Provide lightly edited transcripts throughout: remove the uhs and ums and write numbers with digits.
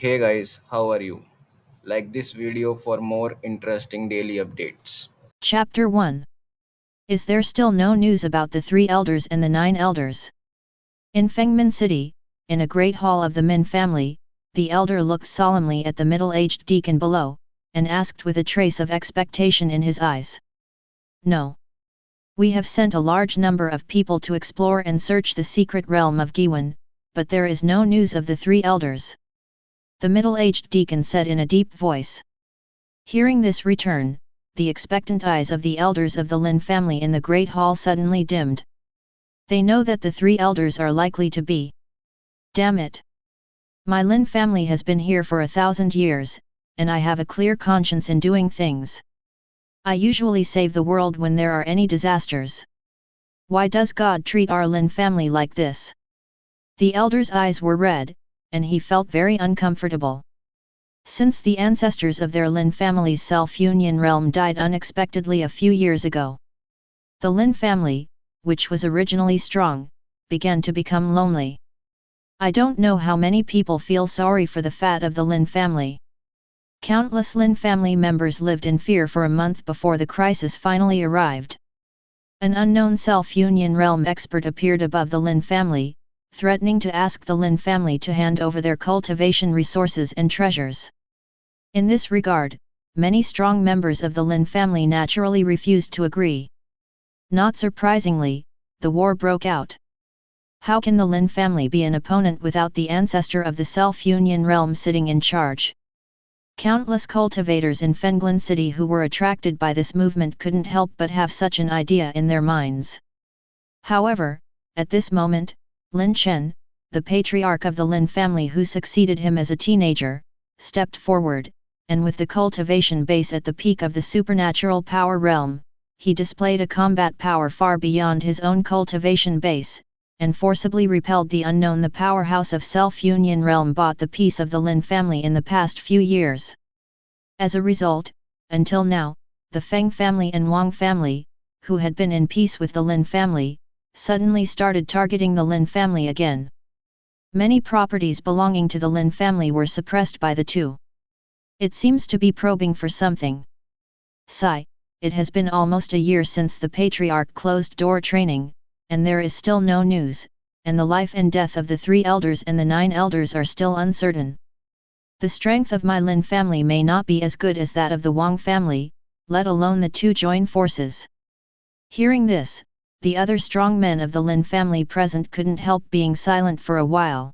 Hey guys, how are you? Like this video for more interesting daily updates. Chapter 1. Is there still no news about the 3 elders and the 9 elders? In Fengmin City, in a great hall of the Min family, the elder looked solemnly at the middle-aged deacon below, and asked with a trace of expectation in his eyes. No. We have sent a large number of people to explore and search the secret realm of Giwan, but there is no news of the 3 elders. The middle-aged deacon said in a deep voice. Hearing this return, the expectant eyes of the elders of the Lin family in the great hall suddenly dimmed. They know that the 3 elders are likely to be. Damn it! My Lin family has been here for 1,000 years, and I have a clear conscience in doing things. I usually save the world when there are any disasters. Why does God treat our Lin family like this? The elder's eyes were red, and he felt very uncomfortable. Since the ancestors of their Lin family's self-union realm died unexpectedly a few years ago, the Lin family, which was originally strong, began to become lonely. I don't know how many people feel sorry for the fate of the Lin family. Countless Lin family members lived in fear for a month before the crisis finally arrived. An unknown self-union realm expert appeared above the Lin family, threatening to ask the Lin family to hand over their cultivation resources and treasures. In this regard, many strong members of the Lin family naturally refused to agree. Not surprisingly, the war broke out. How can the Lin family be an opponent without the ancestor of the self-union realm sitting in charge? Countless cultivators in Fenglin City who were attracted by this movement couldn't help but have such an idea in their minds. However, at this moment, Lin Chen, the patriarch of the Lin family who succeeded him as a teenager, stepped forward, and with the cultivation base at the peak of the supernatural power realm, he displayed a combat power far beyond his own cultivation base, and forcibly repelled the unknown. The powerhouse of self-union realm bought the peace of the Lin family in the past few years. As a result, until now, the Feng family and Wang family, who had been in peace with the Lin family, suddenly started targeting the Lin family again. Many properties belonging to the Lin family were suppressed by the two. It seems to be probing for something. Sigh, it has been almost a year since the patriarch closed door training, and there is still no news, and the life and death of the 3 elders and the 9 elders are still uncertain. The strength of my Lin family may not be as good as that of the Wang family, let alone the two join forces. Hearing this, the other strong men of the Lin family present couldn't help being silent for a while.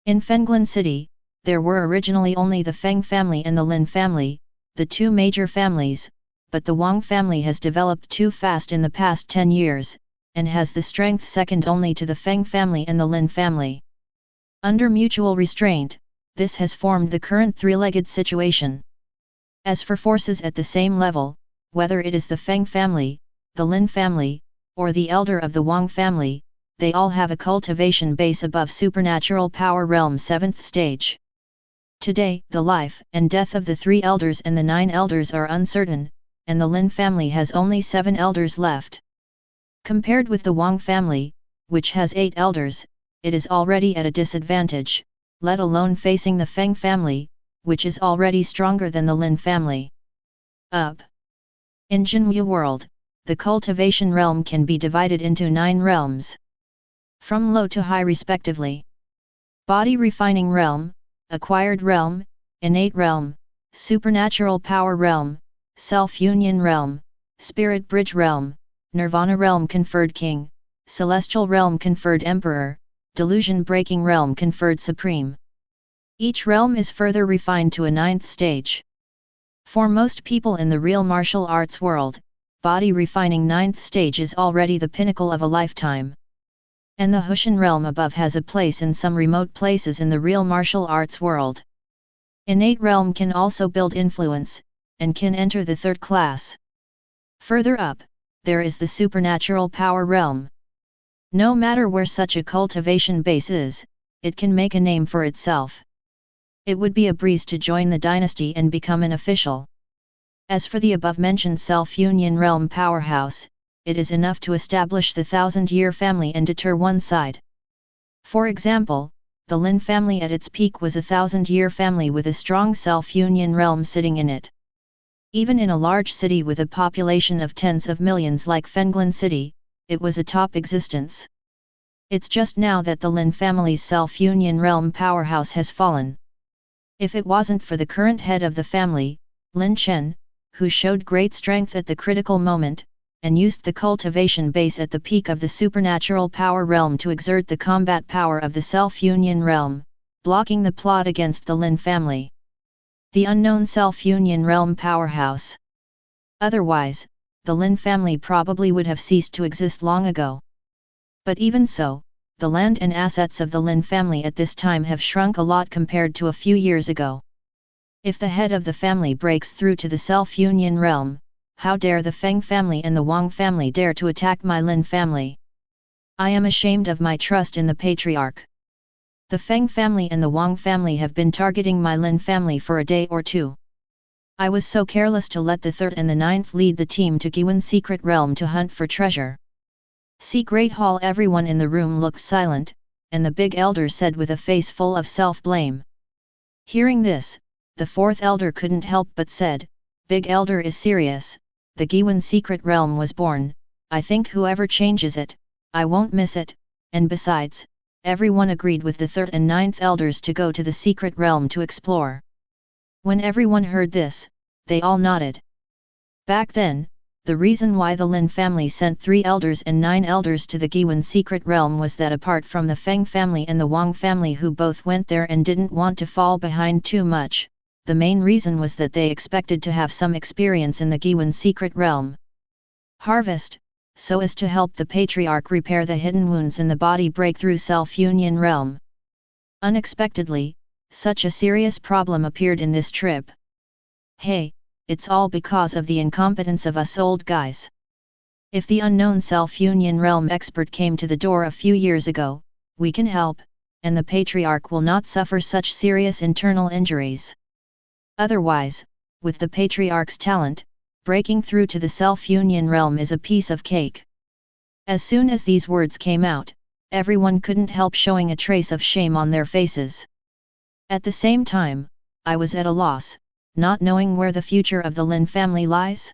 In Fenglin City, there were originally only the Feng family and the Lin family, the two major families, but the Wang family has developed too fast in the past 10 years, and has the strength second only to the Feng family and the Lin family. Under mutual restraint, this has formed the current three-legged situation. As for forces at the same level, whether it is the Feng family, the Lin family, or the elder of the Wang family, they all have a cultivation base above supernatural power realm 7th stage. Today, the life and death of the 3 elders and the 9 elders are uncertain, and the Lin family has only 7 elders left. Compared with the Wang family, which has 8 elders, it is already at a disadvantage, let alone facing the Feng family, which is already stronger than the Lin family. Up. In Jinwu world, the cultivation realm can be divided into 9 realms. From low to high respectively. Body refining realm, acquired realm, innate realm, supernatural power realm, self-union realm, spirit bridge realm, nirvana realm conferred king, celestial realm conferred emperor, delusion breaking realm conferred supreme. Each realm is further refined to a 9th stage. For most people in the real martial arts world, body refining 9th stage is already the pinnacle of a lifetime. And the Hushan realm above has a place in some remote places in the real martial arts world. Innate realm can also build influence, and can enter the 3rd class. Further up, there is the supernatural power realm. No matter where such a cultivation base is, it can make a name for itself. It would be a breeze to join the dynasty and become an official. As for the above-mentioned self-union realm powerhouse, it is enough to establish the 1,000-year family and deter one side. For example, the Lin family at its peak was a 1,000-year family with a strong self-union realm sitting in it. Even in a large city with a population of tens of millions like Fenglin City, it was a top existence. It's just now that the Lin family's self-union realm powerhouse has fallen. If it wasn't for the current head of the family, Lin Chen, who showed great strength at the critical moment, and used the cultivation base at the peak of the supernatural power realm to exert the combat power of the self-union realm, blocking the plot against the Lin family. The unknown self-union realm powerhouse. Otherwise, the Lin family probably would have ceased to exist long ago. But even so, the land and assets of the Lin family at this time have shrunk a lot compared to a few years ago. If the head of the family breaks through to the self-union realm, how dare the Feng family and the Wang family dare to attack my Lin family? I am ashamed of my trust in the patriarch. The Feng family and the Wang family have been targeting my Lin family for a day or two. I was so careless to let the third and the ninth lead the team to Giwen's secret realm to hunt for treasure. See Great Hall. Everyone in the room looked silent, and the big elder said with a face full of self-blame. Hearing this, the fourth elder couldn't help but said, "Big elder is serious, the Giwen secret realm was born, I think whoever changes it, I won't miss it, and besides, everyone agreed with the third and ninth elders to go to the secret realm to explore." When everyone heard this, they all nodded. Back then, the reason why the Lin family sent 3 elders and 9 elders to the Giwen secret realm was that apart from the Feng family and the Wang family who both went there and didn't want to fall behind too much, the main reason was that they expected to have some experience in the Giwen secret realm. Harvest, so as to help the patriarch repair the hidden wounds in the body breakthrough self-union realm. Unexpectedly, such a serious problem appeared in this trip. Hey, it's all because of the incompetence of us old guys. If the unknown self-union realm expert came to the door a few years ago, we can help, and the patriarch will not suffer such serious internal injuries. Otherwise, with the patriarch's talent, breaking through to the self-union realm is a piece of cake. As soon as these words came out, everyone couldn't help showing a trace of shame on their faces. At the same time, I was at a loss, not knowing where the future of the Lin family lies.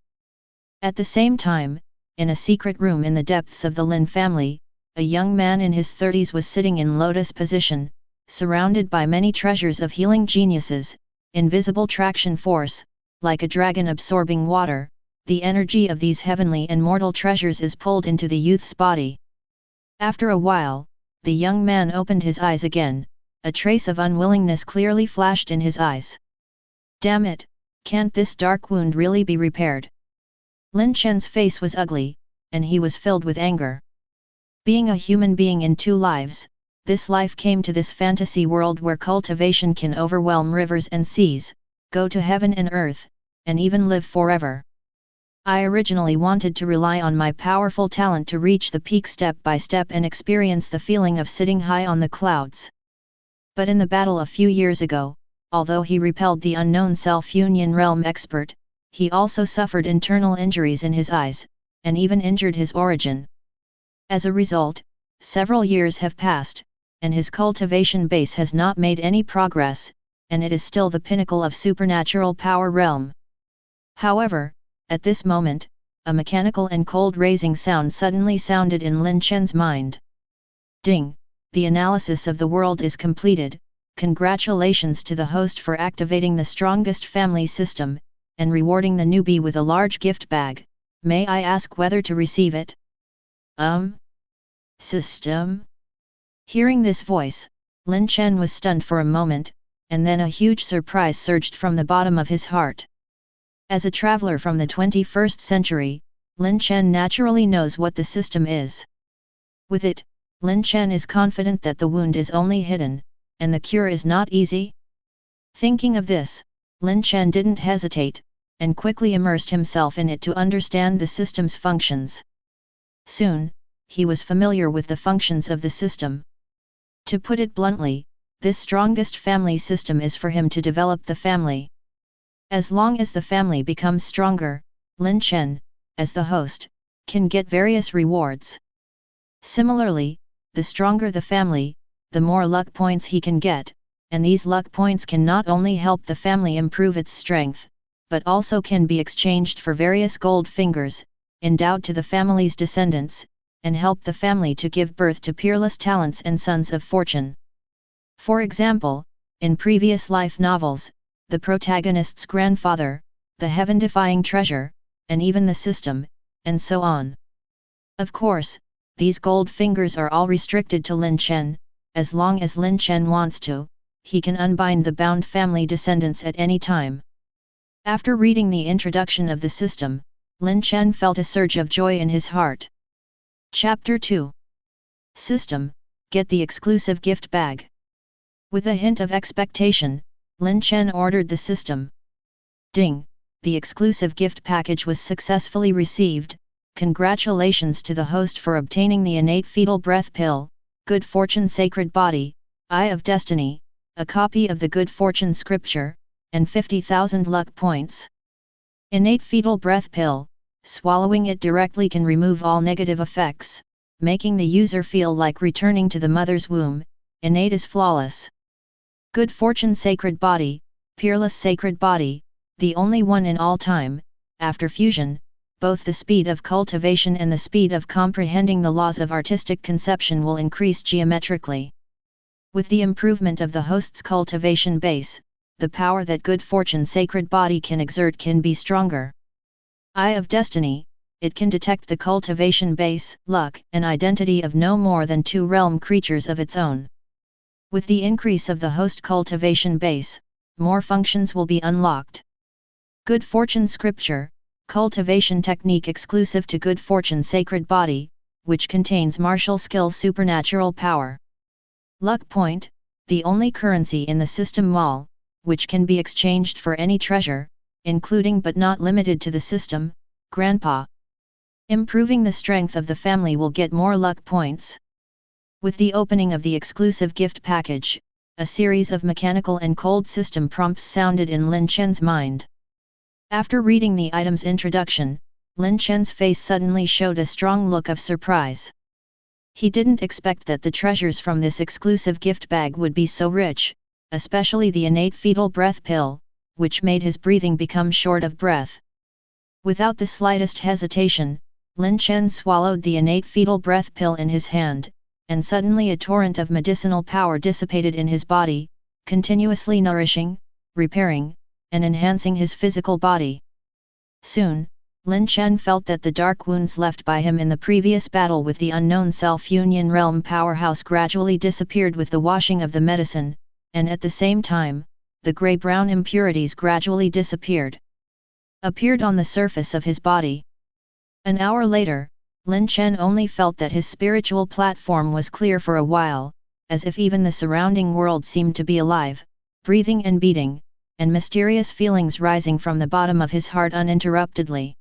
At the same time, in a secret room in the depths of the Lin family, a young man in his 30s was sitting in lotus position, surrounded by many treasures of healing geniuses, invisible traction force, like a dragon absorbing water. The energy of these heavenly and mortal treasures is pulled into the youth's body. After a while, the young man opened his eyes again, a trace of unwillingness clearly flashed in his eyes. Damn it, can't this dark wound really be repaired? Lin Chen's face was ugly, and he was filled with anger. Being a human being in 2 lives, this life came to this fantasy world where cultivation can overwhelm rivers and seas, go to heaven and earth, and even live forever. I originally wanted to rely on my powerful talent to reach the peak step by step and experience the feeling of sitting high on the clouds. But in the battle a few years ago, although he repelled the unknown self-union realm expert, he also suffered internal injuries in his eyes, and even injured his origin. As a result, several years have passed, and his cultivation base has not made any progress, and it is still the pinnacle of supernatural power realm. However, at this moment, a mechanical and cold-raising sound suddenly sounded in Lin Chen's mind. Ding! The analysis of the world is completed. Congratulations to the host for activating the strongest family system, and rewarding the newbie with a large gift bag. May I ask whether to receive it? System? Hearing this voice, Lin Chen was stunned for a moment, and then a huge surprise surged from the bottom of his heart. As a traveler from the 21st century, Lin Chen naturally knows what the system is. With it, Lin Chen is confident that the wound is only hidden, and the cure is not easy. Thinking of this, Lin Chen didn't hesitate, and quickly immersed himself in it to understand the system's functions. Soon, he was familiar with the functions of the system. To put it bluntly, this strongest family system is for him to develop the family. As long as the family becomes stronger, Lin Chen, as the host, can get various rewards. Similarly, the stronger the family, the more luck points he can get, and these luck points can not only help the family improve its strength, but also can be exchanged for various gold fingers, endowed to the family's descendants, and help the family to give birth to peerless talents and sons of fortune. For example, in previous life novels, the protagonist's grandfather, the heaven-defying treasure, and even the system, and so on. Of course, these gold fingers are all restricted to Lin Chen. As long as Lin Chen wants to, he can unbind the bound family descendants at any time. After reading the introduction of the system, Lin Chen felt a surge of joy in his heart. Chapter 2. System, get the exclusive gift bag. With a hint of expectation, Lin Chen ordered the system. Ding! The exclusive gift package was successfully received. Congratulations to the host for obtaining the innate fetal breath pill, Good Fortune Sacred Body, Eye of Destiny, a copy of the Good Fortune scripture, and 50,000 luck points. Innate fetal breath pill, swallowing it directly can remove all negative effects, making the user feel like returning to the mother's womb. Innate is flawless. Good Fortune Sacred Body, Peerless Sacred Body, the only one in all time. After fusion, both the speed of cultivation and the speed of comprehending the laws of artistic conception will increase geometrically. With the improvement of the host's cultivation base, the power that Good Fortune Sacred Body can exert can be stronger. Eye of Destiny, it can detect the cultivation base, luck, and identity of no more than 2 realm creatures of its own. With the increase of the host cultivation base, more functions will be unlocked. Good Fortune Scripture, cultivation technique exclusive to Good Fortune Sacred Body, which contains martial skill supernatural power. Luck point, the only currency in the system mall, which can be exchanged for any treasure, including but not limited to the system, Grandpa. Improving the strength of the family will get more luck points. With the opening of the exclusive gift package, a series of mechanical and cold system prompts sounded in Lin Chen's mind. After reading the item's introduction, Lin Chen's face suddenly showed a strong look of surprise. He didn't expect that the treasures from this exclusive gift bag would be so rich, especially the innate fetal breath pill, which made his breathing become short of breath. Without the slightest hesitation, Lin Chen swallowed the innate fetal breath pill in his hand, and suddenly a torrent of medicinal power dissipated in his body, continuously nourishing, repairing, and enhancing his physical body. Soon, Lin Chen felt that the dark wounds left by him in the previous battle with the unknown self-union realm powerhouse gradually disappeared with the washing of the medicine, and at the same time, the gray-brown impurities gradually appeared on the surface of his body. An hour later, Lin Chen only felt that his spiritual platform was clear for a while, as if even the surrounding world seemed to be alive, breathing and beating, and mysterious feelings rising from the bottom of his heart uninterruptedly.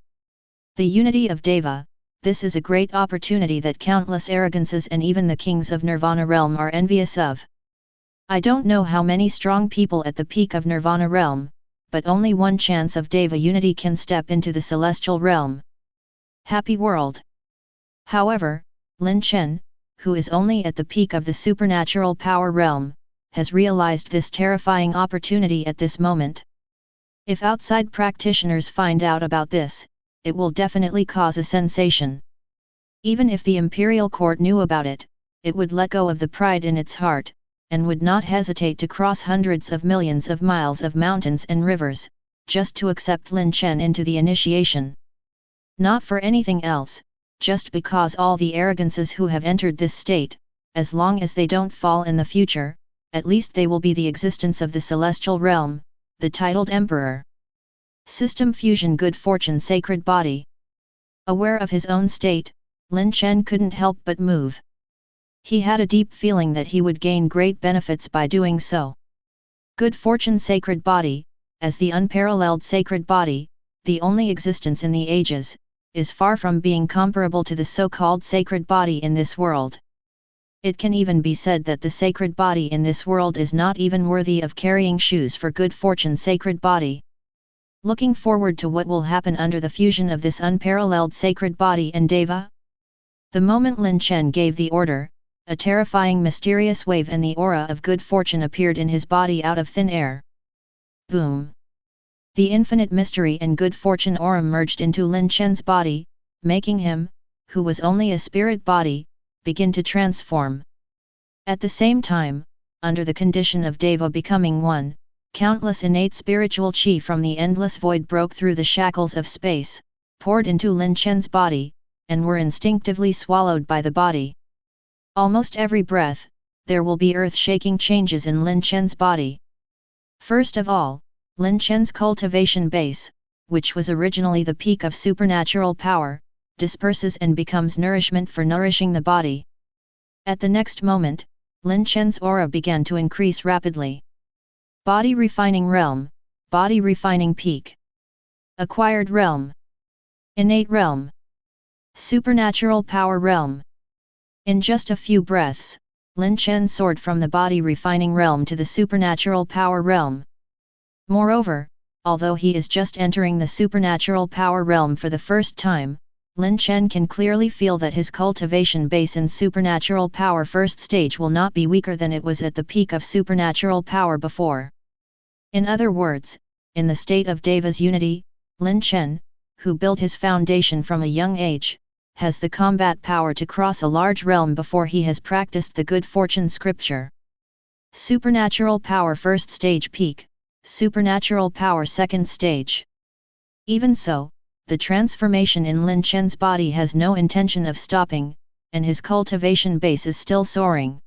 The unity of Deva, this is a great opportunity that countless arrogances and even the kings of Nirvana realm are envious of. I don't know how many strong people at the peak of Nirvana realm, but only one chance of Deva unity can step into the celestial realm. Happy world! However, Lin Chen, who is only at the peak of the supernatural power realm, has realized this terrifying opportunity at this moment. If outside practitioners find out about this, it will definitely cause a sensation. Even if the imperial court knew about it, it would let go of the pride in its heart, and would not hesitate to cross hundreds of millions of miles of mountains and rivers, just to accept Lin Chen into the initiation. Not for anything else, just because all the arrogances who have entered this state, as long as they don't fall in the future, at least they will be the existence of the celestial realm, the titled emperor. System fusion Good Fortune Sacred Body. Aware of his own state, Lin Chen couldn't help but move. He had a deep feeling that he would gain great benefits by doing so. Good Fortune Sacred Body, as the unparalleled sacred body, the only existence in the ages, is far from being comparable to the so-called sacred body in this world. It can even be said that the sacred body in this world is not even worthy of carrying shoes for Good Fortune Sacred Body. Looking forward to what will happen under the fusion of this unparalleled sacred body and Deva? The moment Lin Chen gave the order, a terrifying mysterious wave and the aura of good fortune appeared in his body out of thin air. Boom! The infinite mystery and good fortune aura merged into Lin Chen's body, making him, who was only a spirit body, begin to transform. At the same time, under the condition of Deva becoming one, countless innate spiritual chi from the endless void broke through the shackles of space, poured into Lin Chen's body, and were instinctively swallowed by the body. Almost every breath, there will be earth-shaking changes in Lin Chen's body. First of all, Lin Chen's cultivation base, which was originally the peak of supernatural power, disperses and becomes nourishment for nourishing the body. At the next moment, Lin Chen's aura began to increase rapidly. Body refining realm, body refining peak. Acquired realm. Innate realm. Supernatural power realm. In just a few breaths, Lin Chen soared from the body refining realm to the supernatural power realm. Moreover, although he is just entering the supernatural power realm for the first time, Lin Chen can clearly feel that his cultivation base in supernatural power first stage will not be weaker than it was at the peak of supernatural power before. In other words, in the state of Deva's unity, Lin Chen, who built his foundation from a young age, has the combat power to cross a large realm before he has practiced the good fortune scripture. Supernatural power first stage peak, supernatural power second stage. Even so, the transformation in Lin Chen's body has no intention of stopping, and his cultivation base is still soaring.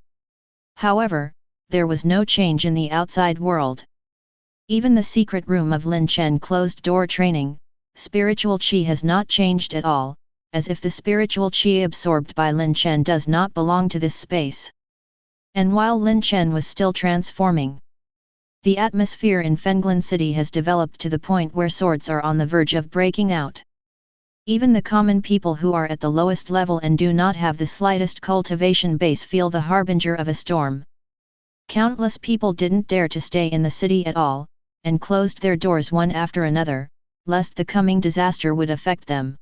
However, there was no change in the outside world. Even the secret room of Lin Chen closed-door training, spiritual qi has not changed at all, as if the spiritual qi absorbed by Lin Chen does not belong to this space. And while Lin Chen was still transforming, the atmosphere in Fenglin City has developed to the point where swords are on the verge of breaking out. Even the common people who are at the lowest level and do not have the slightest cultivation base feel the harbinger of a storm. Countless people didn't dare to stay in the city at all, and closed their doors one after another, lest the coming disaster would affect them.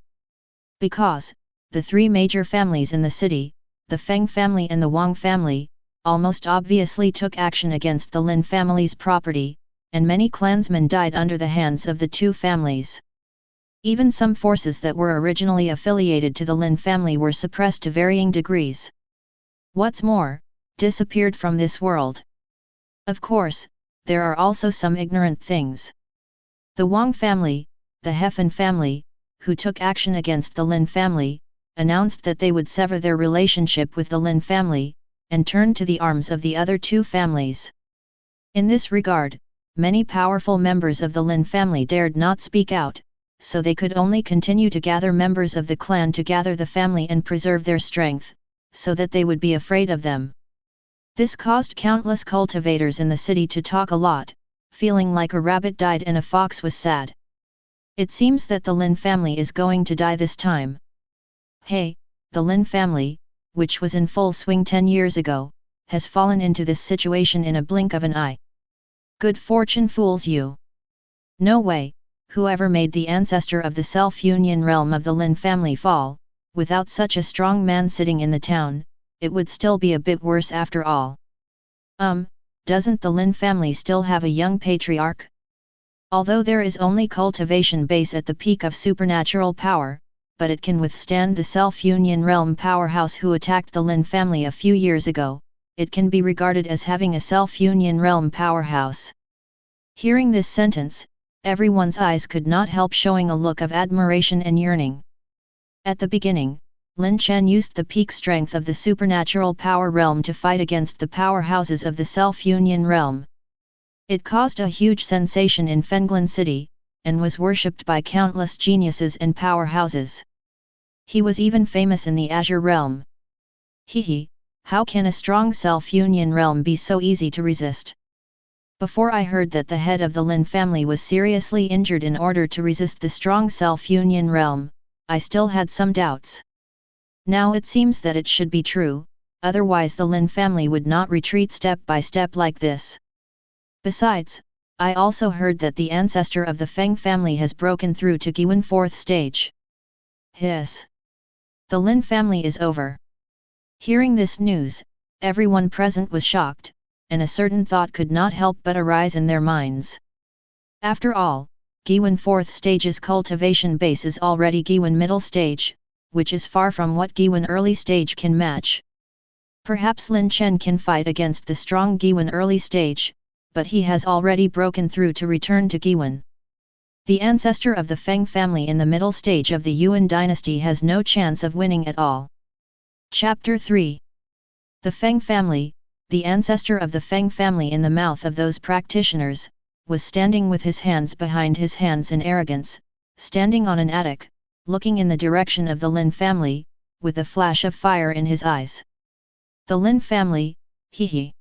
Because, the three major families in the city, the Feng family and the Wang family, almost obviously took action against the Lin family's property, and many clansmen died under the hands of the two families. Even some forces that were originally affiliated to the Lin family were suppressed to varying degrees. What's more, disappeared from this world. Of course, there are also some ignorant things. The Wang family, the Hefen family, who took action against the Lin family, announced that they would sever their relationship with the Lin family, and turn to the arms of the other two families. In this regard, many powerful members of the Lin family dared not speak out, so they could only continue to gather members of the clan to gather the family and preserve their strength, so that they would be afraid of them. This caused countless cultivators in the city to talk a lot, feeling like a rabbit died and a fox was sad. It seems that the Lin family is going to die this time. Hey, the Lin family, which was in full swing 10 years ago, has fallen into this situation in a blink of an eye. Good fortune fools you. No way, whoever made the ancestor of the self-union realm of the Lin family fall, without such a strong man sitting in the town, it would still be a bit worse after all. Doesn't the Lin family still have a young patriarch? Although there is only cultivation base at the peak of supernatural power, but it can withstand the self-union realm powerhouse who attacked the Lin family a few years ago, it can be regarded as having a self-union realm powerhouse. Hearing this sentence, everyone's eyes could not help showing a look of admiration and yearning. At the beginning, Lin Chen used the peak strength of the supernatural power realm to fight against the powerhouses of the self-union realm. It caused a huge sensation in Fenglin City, and was worshipped by countless geniuses and powerhouses. He was even famous in the Azure realm. Hehe, how can a strong self-union realm be so easy to resist? Before I heard that the head of the Lin family was seriously injured in order to resist the strong self-union realm, I still had some doubts. Now it seems that it should be true, otherwise the Lin family would not retreat step by step like this. Besides, I also heard that the ancestor of the Feng family has broken through to Giwen 4th stage. Hiss! The Lin family is over. Hearing this news, everyone present was shocked, and a certain thought could not help but arise in their minds. After all, Giwen 4th stage's cultivation base is already Giwen middle stage, which is far from what Giwen early stage can match. Perhaps Lin Chen can fight against the strong Giwen early stage, but he has already broken through to return to Giwen. The ancestor of the Feng family in the middle stage of the Yuan dynasty has no chance of winning at all. Chapter 3. The Feng family, the ancestor of the Feng family in the mouth of those practitioners, was standing with his hands behind his hands in arrogance, standing on an attic, looking in the direction of the Lin family, with a flash of fire in his eyes. The Lin family, he.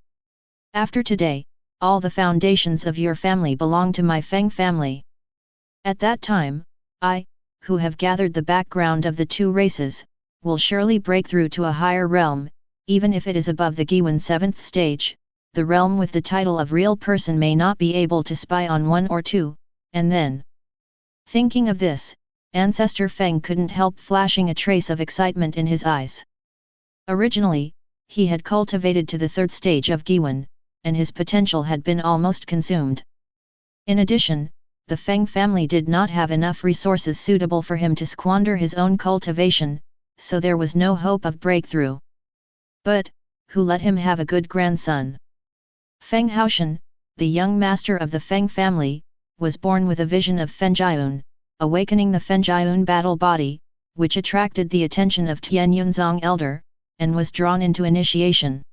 After today, all the foundations of your family belong to my Feng family. At that time, I, who have gathered the background of the two races, will surely break through to a higher realm, even if it is above the Giwen 7th stage. The realm with the title of real person may not be able to spy on one or two, and then. Thinking of this, Ancestor Feng couldn't help flashing a trace of excitement in his eyes. Originally, he had cultivated to the 3rd stage of Giwen, and his potential had been almost consumed. In addition, the Feng family did not have enough resources suitable for him to squander his own cultivation, so there was no hope of breakthrough. But, who let him have a good grandson? Feng Haoshan, the young master of the Feng family, was born with a vision of Fengyun, awakening the Fengyun battle body, which attracted the attention of Tian Yunzong elder, and was drawn into initiation.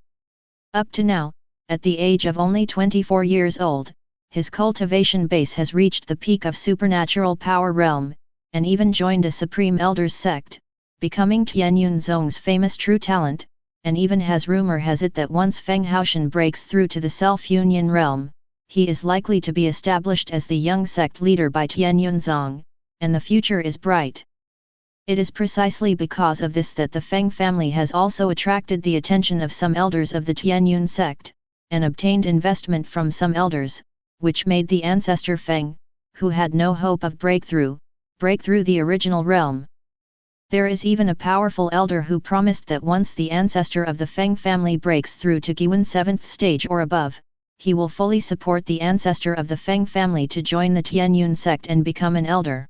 Up to now, at the age of only 24 years old, his cultivation base has reached the peak of supernatural power realm, and even joined a Supreme Elders sect, becoming Tian Yunzong's famous true talent, and even rumor has it that once Feng Haoshan breaks through to the self-union realm, he is likely to be established as the young sect leader by Tian Yunzong, and the future is bright. It is precisely because of this that the Feng family has also attracted the attention of some elders of the Tianyun sect, and obtained investment from some elders, which made the ancestor Feng, who had no hope of breakthrough, break through the original realm. There is even a powerful elder who promised that once the ancestor of the Feng family breaks through to Giwen 7th stage or above, he will fully support the ancestor of the Feng family to join the Tianyun sect and become an elder.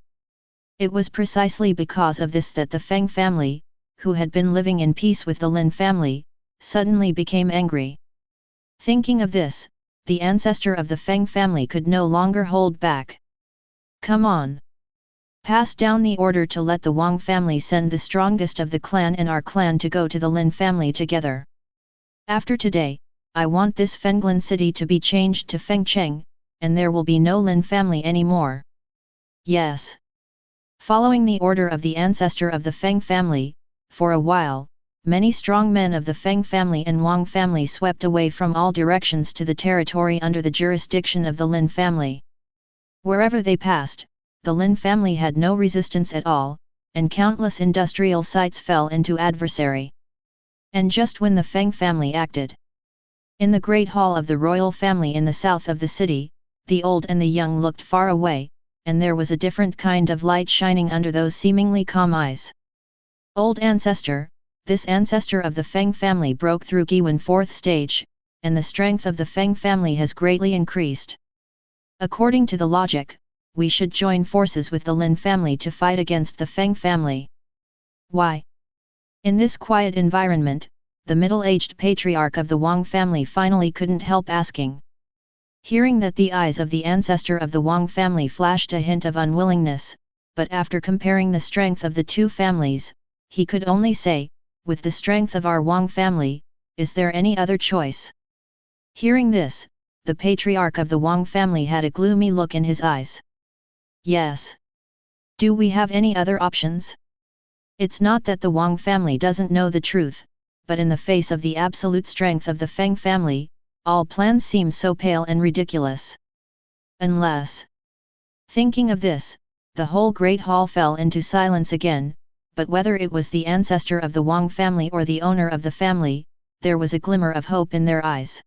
It was precisely because of this that the Feng family, who had been living in peace with the Lin family, suddenly became angry. Thinking of this, the ancestor of the Feng family could no longer hold back. Come on! Pass down the order to let the Wang family send the strongest of the clan and our clan to go to the Lin family together. After today, I want this Fenglin city to be changed to Fengcheng, and there will be no Lin family anymore. Yes. Following the order of the ancestor of the Feng family, for a while, many strong men of the Feng family and Wang family swept away from all directions to the territory under the jurisdiction of the Lin family. Wherever they passed, the Lin family had no resistance at all, and countless industrial sites fell into adversary. And just when the Feng family acted in the great hall of the royal family in the south of the city, the old and the young looked far away, and there was a different kind of light shining under those seemingly calm eyes. Old ancestor, this ancestor of the Feng family broke through Giwen 4th stage, and the strength of the Feng family has greatly increased. According to the logic, we should join forces with the Lin family to fight against the Feng family. Why? In this quiet environment, the middle-aged patriarch of the Wang family finally couldn't help asking. Hearing that the eyes of the ancestor of the Wang family flashed a hint of unwillingness, but after comparing the strength of the two families, he could only say, with the strength of our Wang family, is there any other choice? Hearing this, the patriarch of the Wang family had a gloomy look in his eyes. Yes. Do we have any other options? It's not that the Wang family doesn't know the truth, but in the face of the absolute strength of the Feng family, all plans seem so pale and ridiculous. Unless. Thinking of this, the whole great hall fell into silence again, but whether it was the ancestor of the Wang family or the owner of the family, there was a glimmer of hope in their eyes.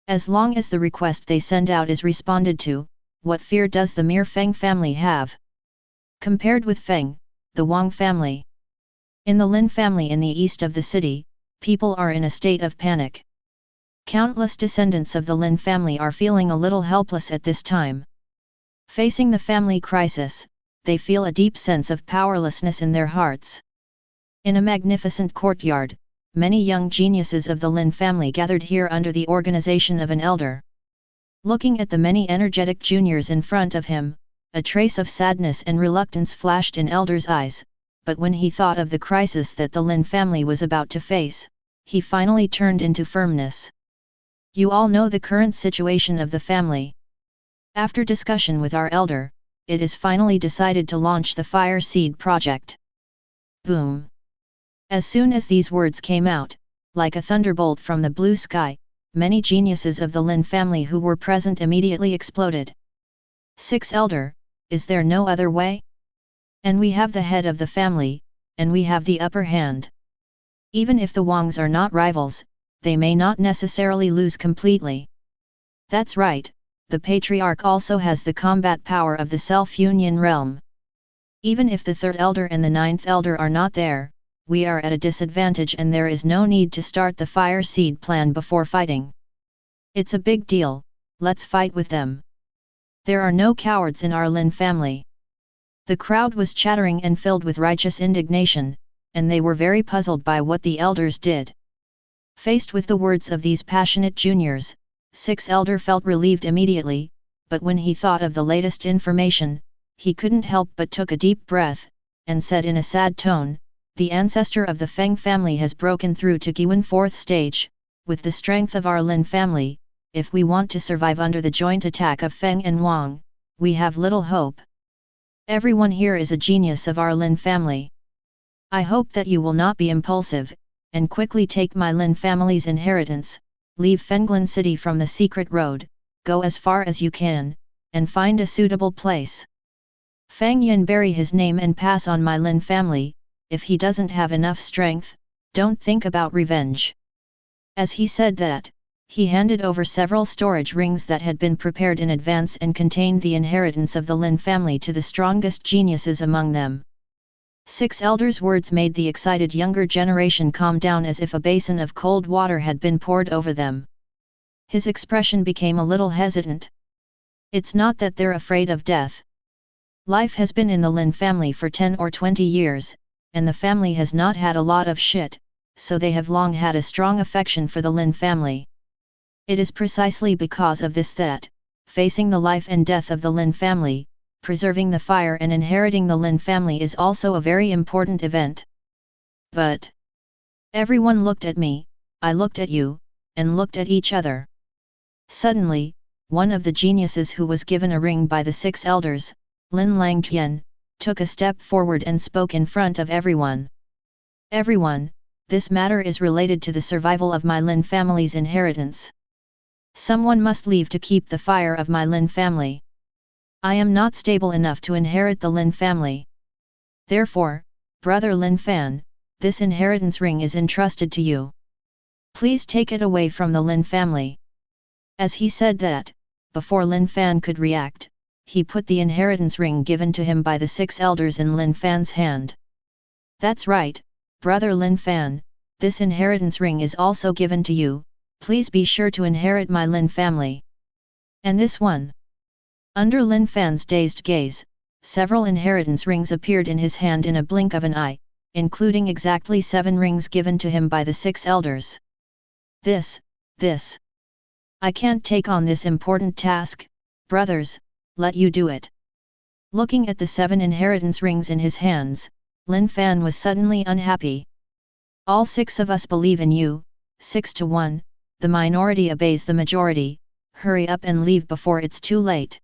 As long as the request they send out is responded to, what fear does the mere Feng family have? Compared with Feng, the Wang family. In the Lin family in the east of the city, people are in a state of panic. Countless descendants of the Lin family are feeling a little helpless at this time. Facing the family crisis, they feel a deep sense of powerlessness in their hearts. In a magnificent courtyard, many young geniuses of the Lin family gathered here under the organization of an elder. Looking at the many energetic juniors in front of him, a trace of sadness and reluctance flashed in Elder's eyes, but when he thought of the crisis that the Lin family was about to face, he finally turned into firmness. You all know the current situation of the family. After discussion with our elder, it is finally decided to launch the Fire Seed project. Boom! As soon as these words came out, like a thunderbolt from the blue sky, many geniuses of the Lin family who were present immediately exploded. 6 Elder, is there no other way? And we have the head of the family, and we have the upper hand. Even if the Wangs are not rivals, they may not necessarily lose completely. That's right, the patriarch also has the combat power of the self-union realm. Even if the 3rd Elder and the 9th Elder are not there, we are at a disadvantage and there is no need to start the Fire Seed plan before fighting. It's a big deal, let's fight with them. There are no cowards in our Lin family. The crowd was chattering and filled with righteous indignation, and they were very puzzled by what the elders did. Faced with the words of these passionate juniors, 6 Elder felt relieved immediately, but when he thought of the latest information, he couldn't help but took a deep breath, and said in a sad tone, the ancestor of the Feng family has broken through to Giwen 4th stage. With the strength of our Lin family, if we want to survive under the joint attack of Feng and Wang, we have little hope. Everyone here is a genius of our Lin family. I hope that you will not be impulsive, and quickly take my Lin family's inheritance, leave Fenglin City from the secret road, go as far as you can, and find a suitable place. Fang Yun bury his name and pass on my Lin family. If he doesn't have enough strength, don't think about revenge. As he said that, he handed over several storage rings that had been prepared in advance and contained the inheritance of the Lin family to the strongest geniuses among them. 6 Elders' words made the excited younger generation calm down as if a basin of cold water had been poured over them. His expression became a little hesitant. It's not that they're afraid of death. Life has been in the Lin family for 10 or 20 years, and the family has not had a lot of shit, so they have long had a strong affection for the Lin family. It is precisely because of this that, facing the life and death of the Lin family, preserving the fire and inheriting the Lin family is also a very important event. But everyone looked at me, I looked at you, and looked at each other. Suddenly, one of the geniuses who was given a ring by the 6 elders, Lin Langtian, took a step forward and spoke in front of everyone. Everyone, this matter is related to the survival of my Lin family's inheritance. Someone must leave to keep the fire of my Lin family. I am not stable enough to inherit the Lin family. Therefore, brother Lin Fan, this inheritance ring is entrusted to you. Please take it away from the Lin family. As he said that, before Lin Fan could react, he put the inheritance ring given to him by the 6 elders in Lin Fan's hand. That's right, brother Lin Fan, this inheritance ring is also given to you, please be sure to inherit my Lin family. And this one? Under Lin Fan's dazed gaze, several inheritance rings appeared in his hand in a blink of an eye, including exactly 7 rings given to him by the 6 elders. This. I can't take on this important task, brothers, let you do it. Looking at the 7 inheritance rings in his hands, Lin Fan was suddenly unhappy. All 6 of us believe in you, 6 to 1, the minority obeys the majority, hurry up and leave before it's too late.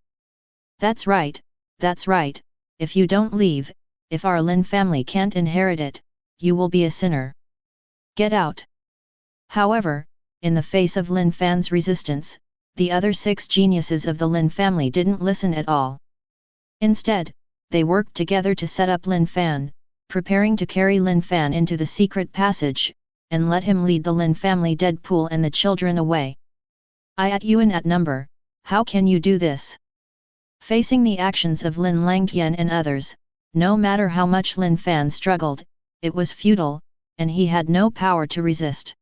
That's right, if you don't leave, if our Lin family can't inherit it, you will be a sinner. Get out. However, in the face of Lin Fan's resistance, the other 6 geniuses of the Lin family didn't listen at all. Instead, they worked together to set up Lin Fan, preparing to carry Lin Fan into the secret passage, and let him lead the Lin family dead pool and the children away. I at you and at number, how can you do this? Facing the actions of Lin Langtian and others, no matter how much Lin Fan struggled, it was futile, and he had no power to resist.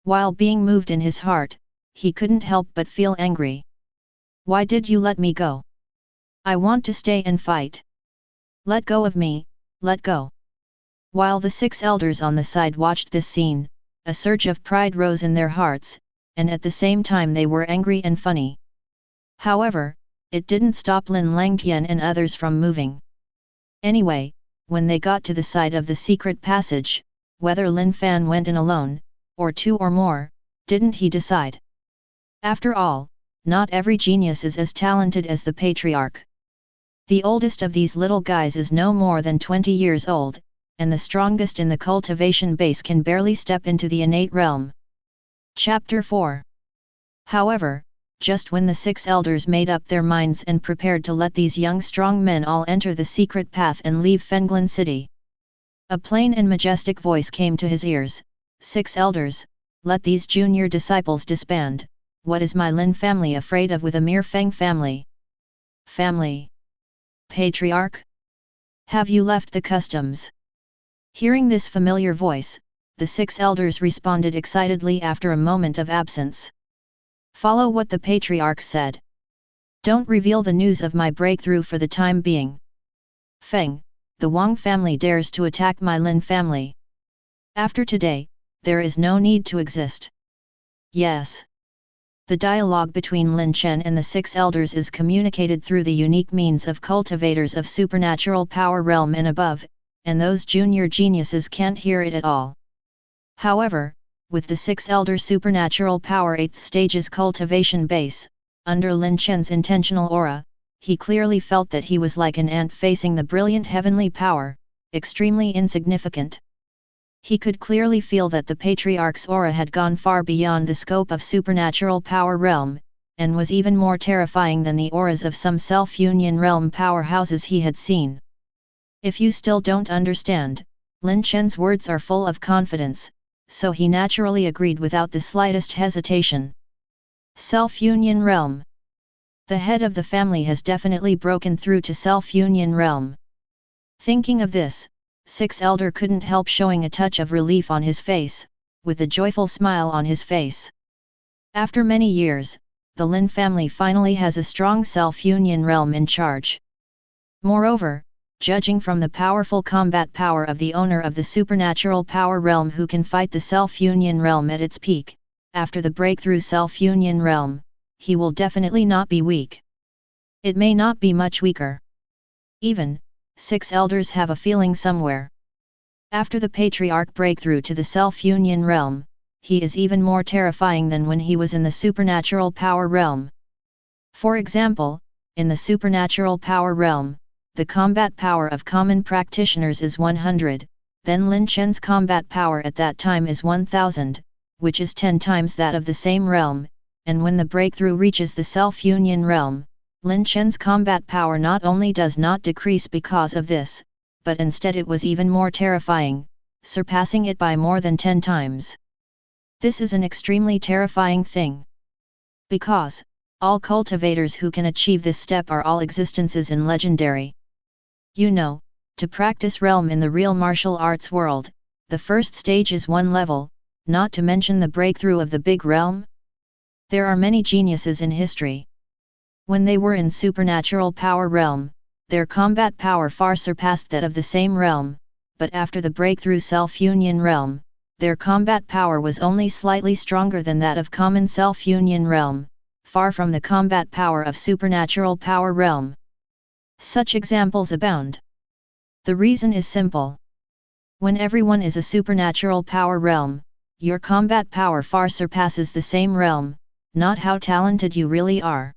While being moved in his heart, he couldn't help but feel angry. Why did you let me go? I want to stay and fight. Let go of me, let go. While the 6 elders on the side watched this scene, a surge of pride rose in their hearts, and at the same time they were angry and funny. However, it didn't stop Lin Langtian and others from moving. Anyway, when they got to the side of the secret passage, whether Lin Fan went in alone, or 2 or more, didn't he decide? After all, not every genius is as talented as the patriarch. The oldest of these little guys is no more than 20 years old, and the strongest in the cultivation base can barely step into the innate realm. Chapter 4. However, just when the 6 elders made up their minds and prepared to let these young strong men all enter the secret path and leave Fenglin city, a plain and majestic voice came to his ears. 6 elders, let these junior disciples disband. What is my Lin family afraid of with a mere Feng family? Family? Patriarch? Have you left the customs? Hearing this familiar voice, the 6 elders responded excitedly after a moment of absence. Follow what the patriarch said. Don't reveal the news of my breakthrough for the time being. Feng, the Wang family dares to attack my Lin family. After today, there is no need to exist. Yes. The dialogue between Lin Chen and the 6 elders is communicated through the unique means of cultivators of supernatural power realm and above, and those junior geniuses can't hear it at all. However, with the 6 elder supernatural power 8th stage's cultivation base, under Lin Chen's intentional aura, he clearly felt that he was like an ant facing the brilliant heavenly power, extremely insignificant. He could clearly feel that the patriarch's aura had gone far beyond the scope of supernatural power realm, and was even more terrifying than the auras of some self-union realm powerhouses he had seen. If you still don't understand, Lin Chen's words are full of confidence, so he naturally agreed without the slightest hesitation. Self-union realm. The head of the family has definitely broken through to self-union realm. Thinking of this, 6 elder couldn't help showing a touch of relief on his face, with a joyful smile on his face. After many years, the Lin family finally has a strong self-union realm in charge. Moreover, judging from the powerful combat power of the owner of the supernatural power realm who can fight the self-union realm at its peak, after the breakthrough self-union realm, he will definitely not be weak. It may not be much weaker. Even, 6 elders have a feeling somewhere. After the patriarch breakthrough to the self-union realm, he is even more terrifying than when he was in the supernatural power realm. For example, in the supernatural power realm, the combat power of common practitioners is 100, then Lin Chen's combat power at that time is 1000, which is 10 times that of the same realm, and when the breakthrough reaches the self-union realm, Lin Chen's combat power not only does not decrease because of this, but instead it was even more terrifying, surpassing it by more than 10 times. This is an extremely terrifying thing. Because, all cultivators who can achieve this step are all existences in legendary. You know, to practice realm in the real martial arts world, the first stage is 1 level, not to mention the breakthrough of the big realm. There are many geniuses in history. When they were in supernatural power realm, their combat power far surpassed that of the same realm, but after the breakthrough self-union realm, their combat power was only slightly stronger than that of common self-union realm, far from the combat power of supernatural power realm. Such examples abound. The reason is simple. When everyone is a supernatural power realm, your combat power far surpasses the same realm, not how talented you really are.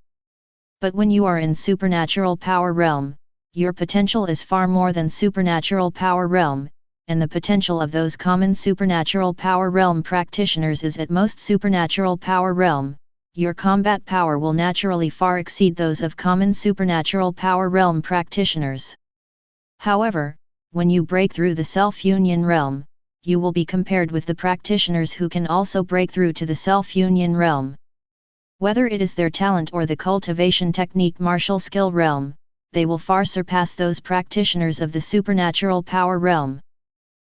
But when you are in supernatural power realm, your potential is far more than supernatural power realm, and the potential of those common supernatural power realm practitioners is at most supernatural power realm. Your combat power will naturally far exceed those of common supernatural power realm practitioners. However, when you break through the self-union realm, you will be compared with the practitioners who can also break through to the self-union realm. Whether it is their talent or the cultivation technique martial skill realm, they will far surpass those practitioners of the supernatural power realm.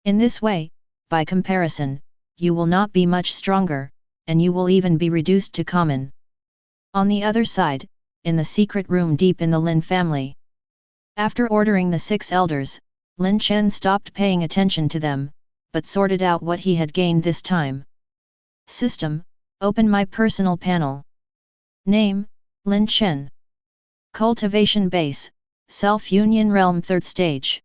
In this way, by comparison, you will not be much stronger, and you will even be reduced to common. On the other side, in the secret room deep in the Lin family. After ordering the 6 elders, Lin Chen stopped paying attention to them, but sorted out what he had gained this time. System, open my personal panel. Name, Lin Chen. Cultivation base, self-union realm 3rd stage.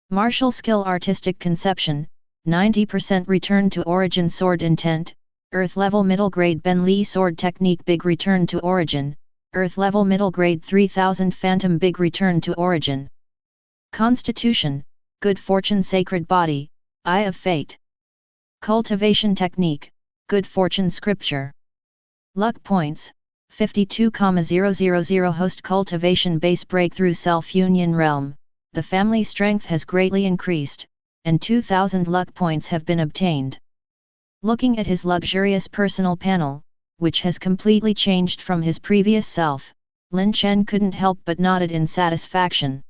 Martial skill artistic conception, 90% return to origin sword intent, earth level middle grade Ben Li sword technique big return to origin, earth level middle grade 3000 phantom big return to origin. Constitution, good fortune sacred body, eye of fate. Cultivation technique, good fortune scripture. Luck points, 52,000 host cultivation base breakthrough self-union realm, the family strength has greatly increased, and 2000 luck points have been obtained. Looking at his luxurious personal panel, which has completely changed from his previous self, Lin Chen couldn't help but nodded in satisfaction.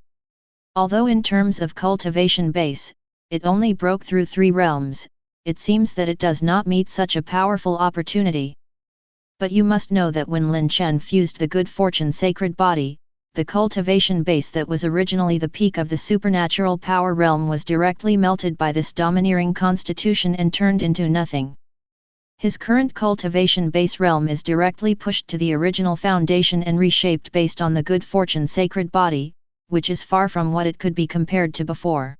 Although in terms of cultivation base, it only broke through 3 realms, it seems that it does not meet such a powerful opportunity. But you must know that when Lin Chen fused the good fortune sacred body, the cultivation base that was originally the peak of the supernatural power realm was directly melted by this domineering constitution and turned into nothing. His current cultivation base realm is directly pushed to the original foundation and reshaped based on the good fortune sacred body, which is far from what it could be compared to before.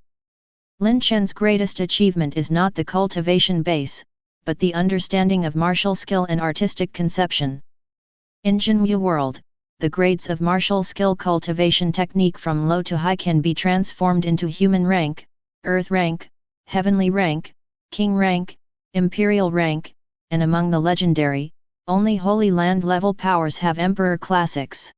Lin Chen's greatest achievement is not the cultivation base, but the understanding of martial skill and artistic conception. In Jinwu world, the grades of martial skill cultivation technique from low to high can be transformed into human rank, earth rank, heavenly rank, king rank, imperial rank, and among the legendary, only Holy Land level powers have emperor classics.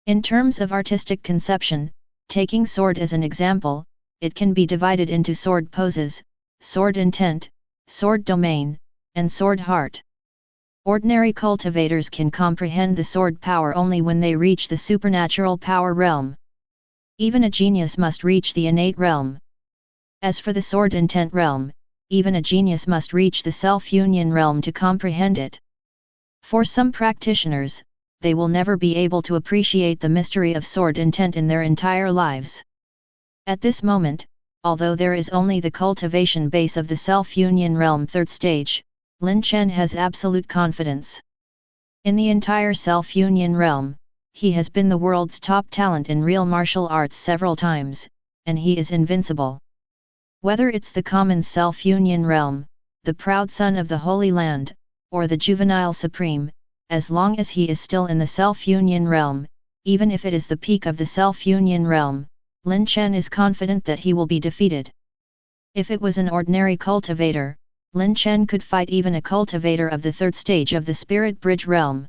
In terms of artistic conception, taking sword as an example, it can be divided into sword poses, sword intent, sword domain, and sword heart. Ordinary cultivators can comprehend the sword power only when they reach the supernatural power realm. Even a genius must reach the innate realm. As for the sword intent realm, even a genius must reach the self-union realm to comprehend it. For some practitioners, they will never be able to appreciate the mystery of sword intent in their entire lives. At this moment, although there is only the cultivation base of the self-union realm 3rd stage, Lin Chen has absolute confidence. In the entire self-union realm, he has been the world's top talent in real martial arts several times, and he is invincible. Whether it's the common self-union realm, the proud son of the Holy Land, or the juvenile supreme, as long as he is still in the self-union realm, even if it is the peak of the self-union realm, Lin Chen is confident that he will be defeated. If it was an ordinary cultivator, Lin Chen could fight even a cultivator of the 3rd stage of the Spirit Bridge realm.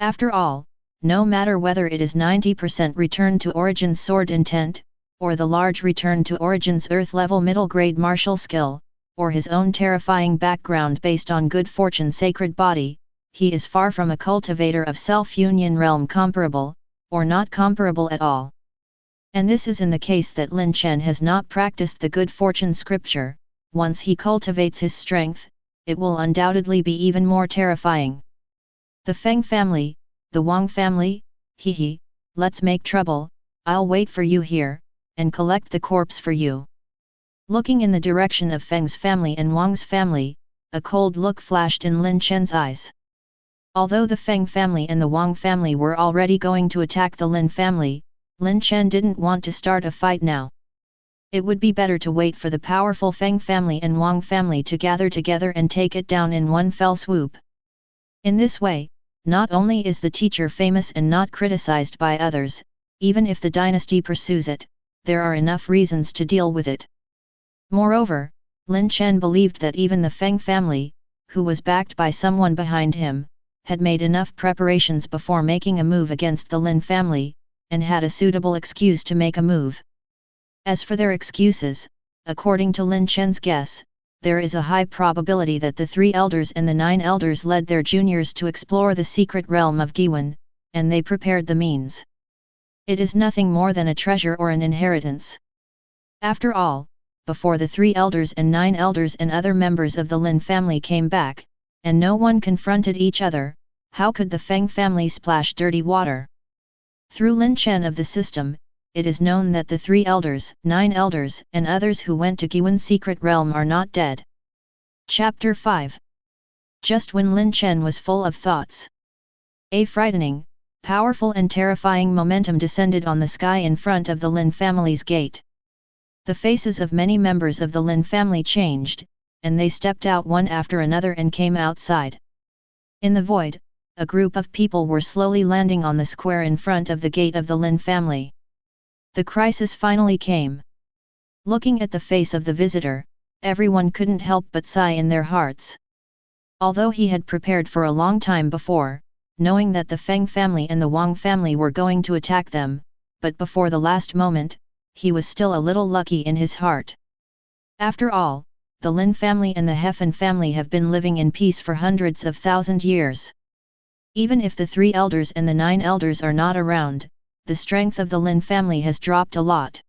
After all, no matter whether it is 90% return to Origin's sword intent, or the large return to Origin's earth-level middle-grade martial skill, or his own terrifying background based on good fortune sacred body, he is far from a cultivator of self-union realm comparable, or not comparable at all. And this is in the case that Lin Chen has not practiced the good fortune scripture. Once he cultivates his strength, it will undoubtedly be even more terrifying. The Feng family, the Wang family, hee, let's make trouble, I'll wait for you here, and collect the corpse for you. Looking in the direction of Feng's family and Wang's family, a cold look flashed in Lin Chen's eyes. Although the Feng family and the Wang family were already going to attack the Lin family, Lin Chen didn't want to start a fight now. It would be better to wait for the powerful Feng family and Wang family to gather together and take it down in one fell swoop. In this way, not only is the teacher famous and not criticized by others, even if the dynasty pursues it, there are enough reasons to deal with it. Moreover, Lin Chen believed that even the Feng family, who was backed by someone behind him, had made enough preparations before making a move against the Lin family, and had a suitable excuse to make a move. As for their excuses, according to Lin Chen's guess, there is a high probability that the 3 elders and the 9 elders led their juniors to explore the secret realm of Giwen, and they prepared the means. It is nothing more than a treasure or an inheritance. After all, before the 3 elders and 9 elders and other members of the Lin family came back, and no one confronted each other, how could the Feng family splash dirty water? Through Lin Chen of the system, it is known that the 3 elders, 9 elders, and others who went to Giwen's secret realm are not dead. Chapter 5. Just when Lin Chen was full of thoughts, a frightening, powerful and terrifying momentum descended on the sky in front of the Lin family's gate. The faces of many members of the Lin family changed, and they stepped out one after another and came outside. In the void, a group of people were slowly landing on the square in front of the gate of the Lin family. The crisis finally came. Looking at the face of the visitor, everyone couldn't help but sigh in their hearts. Although he had prepared for a long time before, knowing that the Feng family and the Wang family were going to attack them, but before the last moment, he was still a little lucky in his heart. After all, the Lin family and the Hefen family have been living in peace for hundreds of thousand years. Even if the 3 elders and the 9 elders are not around, the strength of the Lin family has dropped a lot.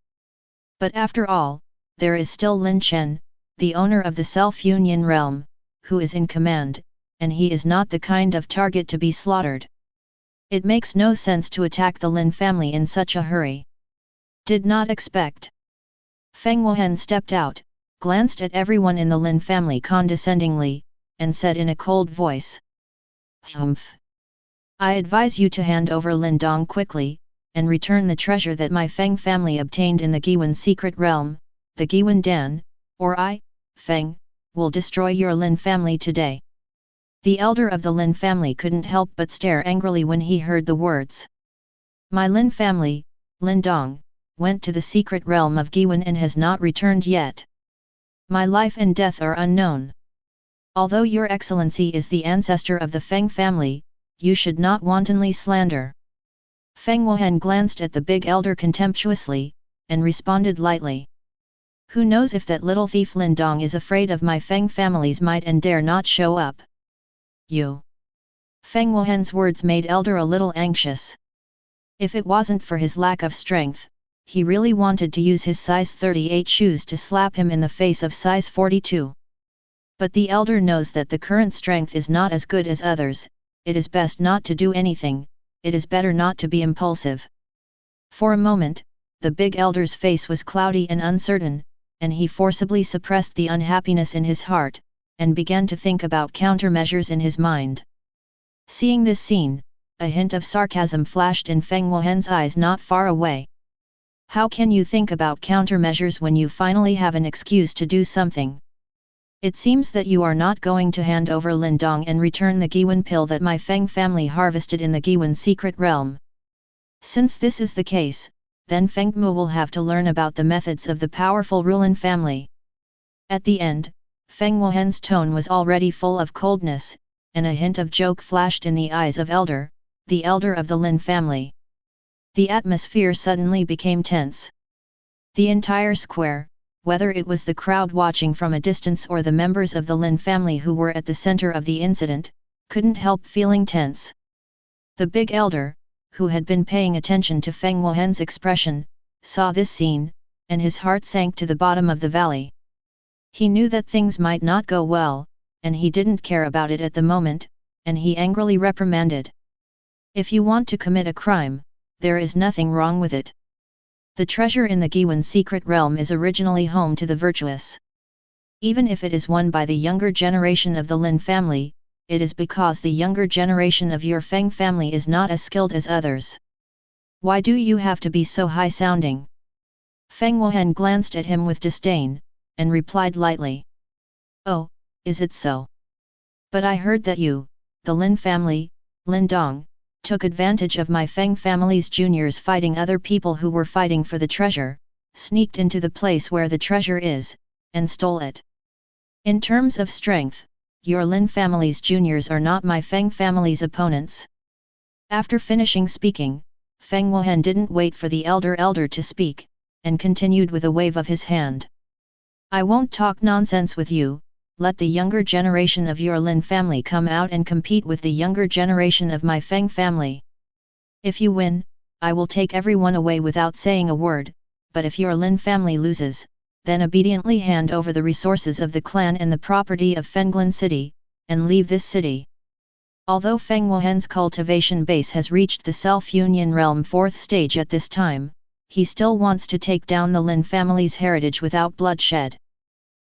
But after all, there is still Lin Chen, the owner of the Self-Union realm, who is in command, and he is not the kind of target to be slaughtered. It makes no sense to attack the Lin family in such a hurry. Did not expect. Feng Wuhan stepped out, glanced at everyone in the Lin family condescendingly, and said in a cold voice, "Humph. I advise you to hand over Lin Dong quickly, and return the treasure that my Feng family obtained in the Giwen secret realm, the Giwen Dan, or I, Feng, will destroy your Lin family today." The elder of the Lin family couldn't help but stare angrily when he heard the words. My Lin family, Lin Dong, went to the secret realm of Giwen and has not returned yet. My life and death are unknown. Although your excellency is the ancestor of the Feng family, you should not wantonly slander. Feng Wuhan glanced at the big elder contemptuously, and responded lightly. Who knows if that little thief Lin Dong is afraid of my Feng family's might and dare not show up. You. Feng Wuhan's words made elder a little anxious. If it wasn't for his lack of strength, he really wanted to use his size 38 shoes to slap him in the face of size 42. But the elder knows that the current strength is not as good as others, it is best not to do anything, it is better not to be impulsive. For a moment, the big elder's face was cloudy and uncertain, and he forcibly suppressed the unhappiness in his heart, and began to think about countermeasures in his mind. Seeing this scene, a hint of sarcasm flashed in Feng Wuhan's eyes not far away. How can you think about countermeasures when you finally have an excuse to do something? It seems that you are not going to hand over Lin Dong and return the Giwen pill that my Feng family harvested in the Giwen secret realm. Since this is the case, then Feng Mu will have to learn about the methods of the powerful Rulin family. At the end, Feng Wuhan's tone was already full of coldness, and a hint of joke flashed in the eyes of the elder of the Lin family. The atmosphere suddenly became tense. The entire square, whether it was the crowd watching from a distance or the members of the Lin family who were at the center of the incident, couldn't help feeling tense. The big elder, who had been paying attention to Feng Wuhan's expression, saw this scene, and his heart sank to the bottom of the valley. He knew that things might not go well, and he didn't care about it at the moment, and he angrily reprimanded. If you want to commit a crime, there is nothing wrong with it. The treasure in the Giwen secret realm is originally home to the virtuous. Even if it is won by the younger generation of the Lin family, it is because the younger generation of your Feng family is not as skilled as others. Why do you have to be so high-sounding? Feng Wuhan glanced at him with disdain, and replied lightly. Oh, is it so? But I heard that you, the Lin family, Lin Dong, took advantage of my Feng family's juniors fighting other people who were fighting for the treasure, sneaked into the place where the treasure is, and stole it. In terms of strength, your Lin family's juniors are not my Feng family's opponents. After finishing speaking, Feng Wuhan didn't wait for the elder to speak, and continued with a wave of his hand. I won't talk nonsense with you, let the younger generation of your Lin family come out and compete with the younger generation of my Feng family. If you win, I will take everyone away without saying a word, but if your Lin family loses, then obediently hand over the resources of the clan and the property of Fenglin City, and leave this city. Although Feng Wuhen's cultivation base has reached the Self-Union Realm 4th stage at this time, he still wants to take down the Lin family's heritage without bloodshed.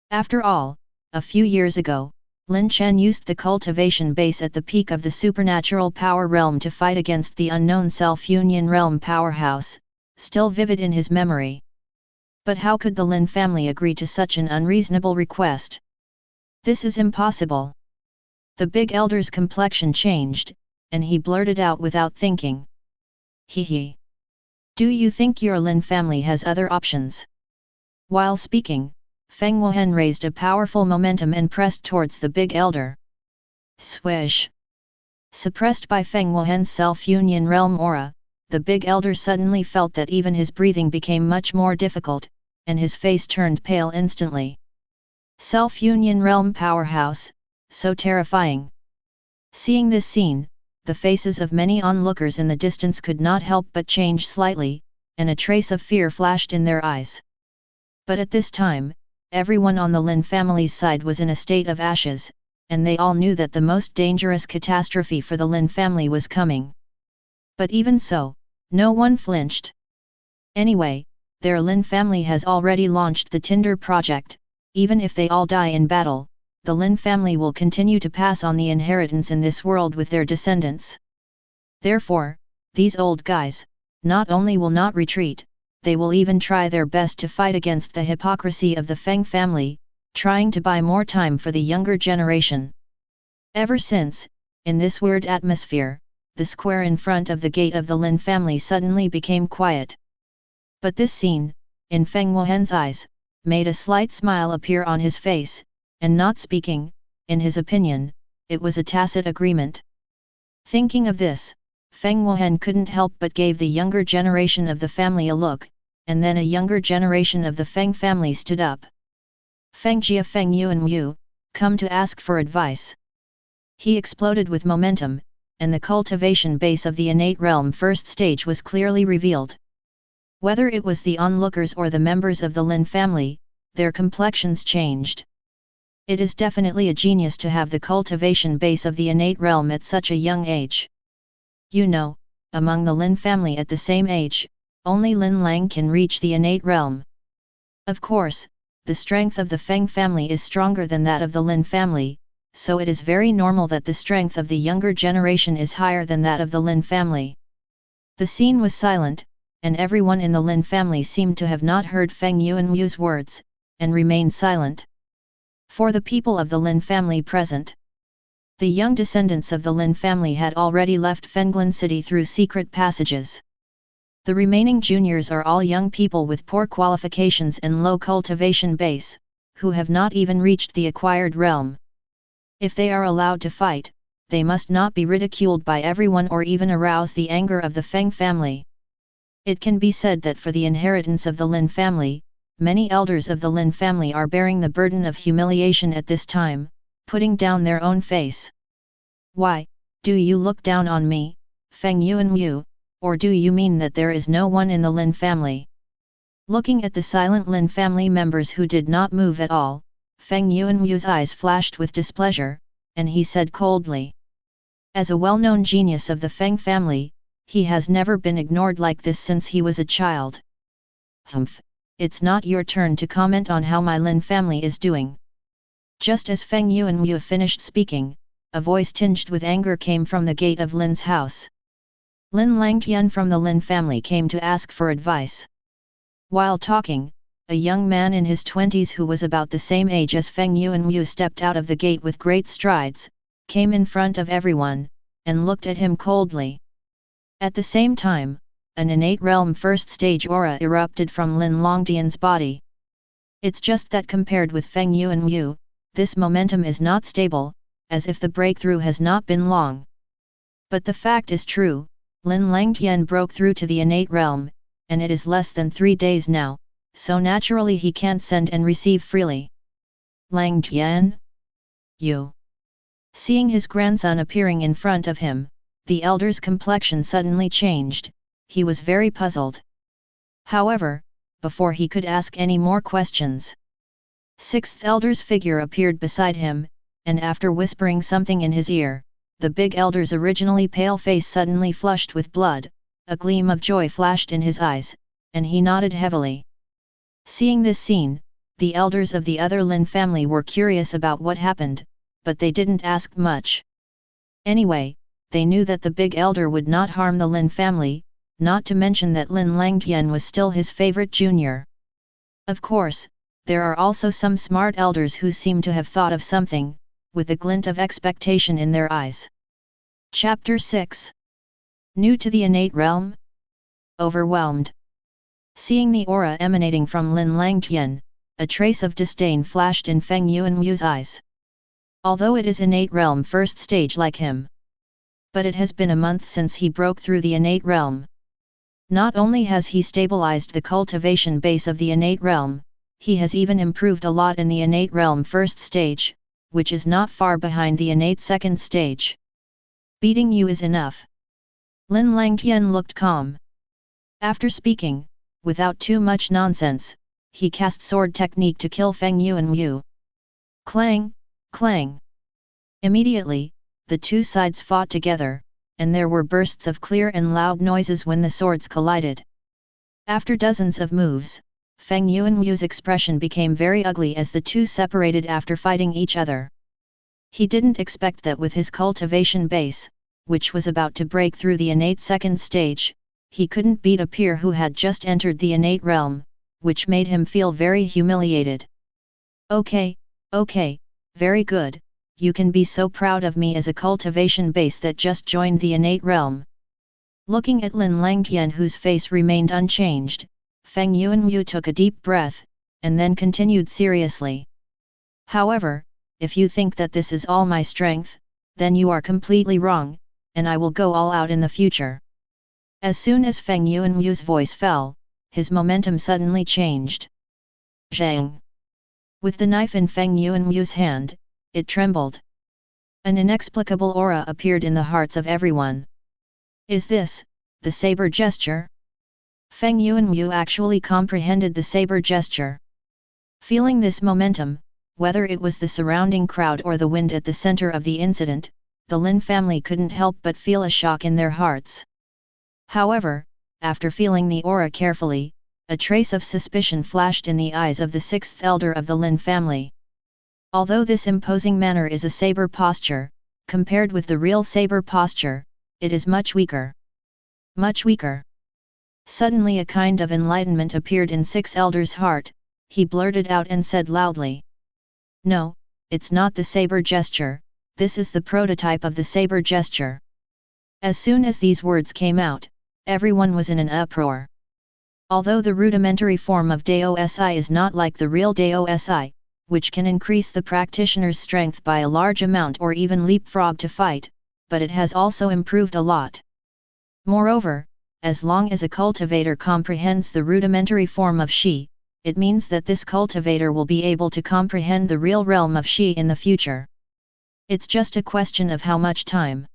After all, a few years ago, Lin Chen used the cultivation base at the peak of the supernatural power realm to fight against the unknown Self-Union Realm powerhouse, still vivid in his memory. But how could the Lin family agree to such an unreasonable request? This is impossible. The big elder's complexion changed, and he blurted out without thinking. Hee. Do you think your Lin family has other options? While speaking, Feng Wuhen raised a powerful momentum and pressed towards the big elder. Swish! Suppressed by Feng Wuhen's Self-Union Realm aura, the big elder suddenly felt that even his breathing became much more difficult, and his face turned pale instantly. Self-Union Realm powerhouse, so terrifying. Seeing this scene, the faces of many onlookers in the distance could not help but change slightly, and a trace of fear flashed in their eyes. But at this time, everyone on the Lin family's side was in a state of ashes, and they all knew that the most dangerous catastrophe for the Lin family was coming. But even so, no one flinched. Anyway, their Lin family has already launched the Tinder project. Even if they all die in battle, the Lin family will continue to pass on the inheritance in this world with their descendants. Therefore, these old guys, not only will not retreat, they will even try their best to fight against the hypocrisy of the Feng family, trying to buy more time for the younger generation. Ever since, in this weird atmosphere, the square in front of the gate of the Lin family suddenly became quiet. But this scene, in Feng Wuhen's eyes, made a slight smile appear on his face, and not speaking, in his opinion, it was a tacit agreement. Thinking of this, Feng Wuhen couldn't help but gave the younger generation of the family a look, and then a younger generation of the Feng family stood up. Feng Jia Feng Yuan Yu, come to ask for advice. He exploded with momentum, and the cultivation base of the innate realm 1st stage was clearly revealed. Whether it was the onlookers or the members of the Lin family, their complexions changed. It is definitely a genius to have the cultivation base of the innate realm at such a young age. You know, among the Lin family at the same age, only Lin Lang can reach the innate realm. Of course, the strength of the Feng family is stronger than that of the Lin family, so it is very normal that the strength of the younger generation is higher than that of the Lin family. The scene was silent, and everyone in the Lin family seemed to have not heard Feng Yuanwu's words, and remained silent. For the people of the Lin family present, the young descendants of the Lin family had already left Fenglin City through secret passages. The remaining juniors are all young people with poor qualifications and low cultivation base, who have not even reached the acquired realm. If they are allowed to fight, they must not be ridiculed by everyone or even arouse the anger of the Feng family. It can be said that for the inheritance of the Lin family, many elders of the Lin family are bearing the burden of humiliation at this time, putting down their own face. Why, do you look down on me, Feng Yuanwu, or do you mean that there is no one in the Lin family? Looking at the silent Lin family members who did not move at all, Feng Yuanwu's eyes flashed with displeasure, and he said coldly. As a well-known genius of the Feng family, he has never been ignored like this since he was a child. Humph, it's not your turn to comment on how my Lin family is doing. Just as Feng Yuanwu finished speaking, a voice tinged with anger came from the gate of Lin's house. Lin Langtian from the Lin family came to ask for advice. While talking, a young man in his 20s who was about the same age as Feng Yuanwu stepped out of the gate with great strides, came in front of everyone, and looked at him coldly. At the same time, an innate realm 1st stage aura erupted from Lin Longtian's body. It's just that compared with Feng Yuanwu, this momentum is not stable, as if the breakthrough has not been long. But the fact is true, Lin Langtian broke through to the innate realm, and it is less than 3 days now, so naturally he can't send and receive freely. Langtian? You. Seeing his grandson appearing in front of him, the elder's complexion suddenly changed, he was very puzzled. However, before he could ask any more questions. Sixth elder's figure appeared beside him, and after whispering something in his ear, the big elder's originally pale face suddenly flushed with blood, a gleam of joy flashed in his eyes, and he nodded heavily. Seeing this scene, the elders of the other Lin family were curious about what happened, but they didn't ask much. Anyway, they knew that the big elder would not harm the Lin family, not to mention that Lin Langtian was still his favorite junior. Of course, there are also some smart elders who seem to have thought of something, with a glint of expectation in their eyes. Chapter 6. New to the innate realm? Overwhelmed. Seeing the aura emanating from Lin Langtian, a trace of disdain flashed in Feng Yuanwu's eyes. Although it is innate realm first stage like him. But it has been a month since he broke through the innate realm. Not only has he stabilized the cultivation base of the innate realm, he has even improved a lot in the innate realm first stage, which is not far behind the innate second stage. Beating you is enough. Lin Langtian looked calm. After speaking, without too much nonsense, he cast sword technique to kill Feng Yuanwu. Clang, clang. Immediately, the two sides fought together, and there were bursts of clear and loud noises when the swords collided. After dozens of moves, Feng Yuanwu's expression became very ugly as the two separated after fighting each other. He didn't expect that with his cultivation base, which was about to break through the innate second stage, he couldn't beat a peer who had just entered the innate realm, which made him feel very humiliated. Okay, very good, you can be so proud of me as a cultivation base that just joined the innate realm. Looking at Lin Langtian whose face remained unchanged, Feng Yuanwu took a deep breath, and then continued seriously. However, if you think that this is all my strength, then you are completely wrong, and I will go all out in the future. As soon as Feng Yuanwu's voice fell, his momentum suddenly changed. Zhang! With the knife in Feng Yuanwu's hand, it trembled. An inexplicable aura appeared in the hearts of everyone. Is this the saber gesture? Feng Yuanwu actually comprehended the saber gesture. Feeling this momentum, whether it was the surrounding crowd or the wind at the center of the incident, the Lin family couldn't help but feel a shock in their hearts. However, after feeling the aura carefully, a trace of suspicion flashed in the eyes of the sixth elder of the Lin family. Although this imposing manner is a saber posture, compared with the real saber posture, it is much weaker. Much weaker. Suddenly a kind of enlightenment appeared in six elders' heart, he blurted out and said loudly. No, it's not the saber gesture, this is the prototype of the saber gesture. As soon as these words came out, everyone was in an uproar. Although the rudimentary form of Daosi is not like the real Daosi, which can increase the practitioner's strength by a large amount or even leapfrog to fight, but it has also improved a lot. Moreover, as long as a cultivator comprehends the rudimentary form of Shi, it means that this cultivator will be able to comprehend the real realm of Shi in the future. It's just a question of how much time.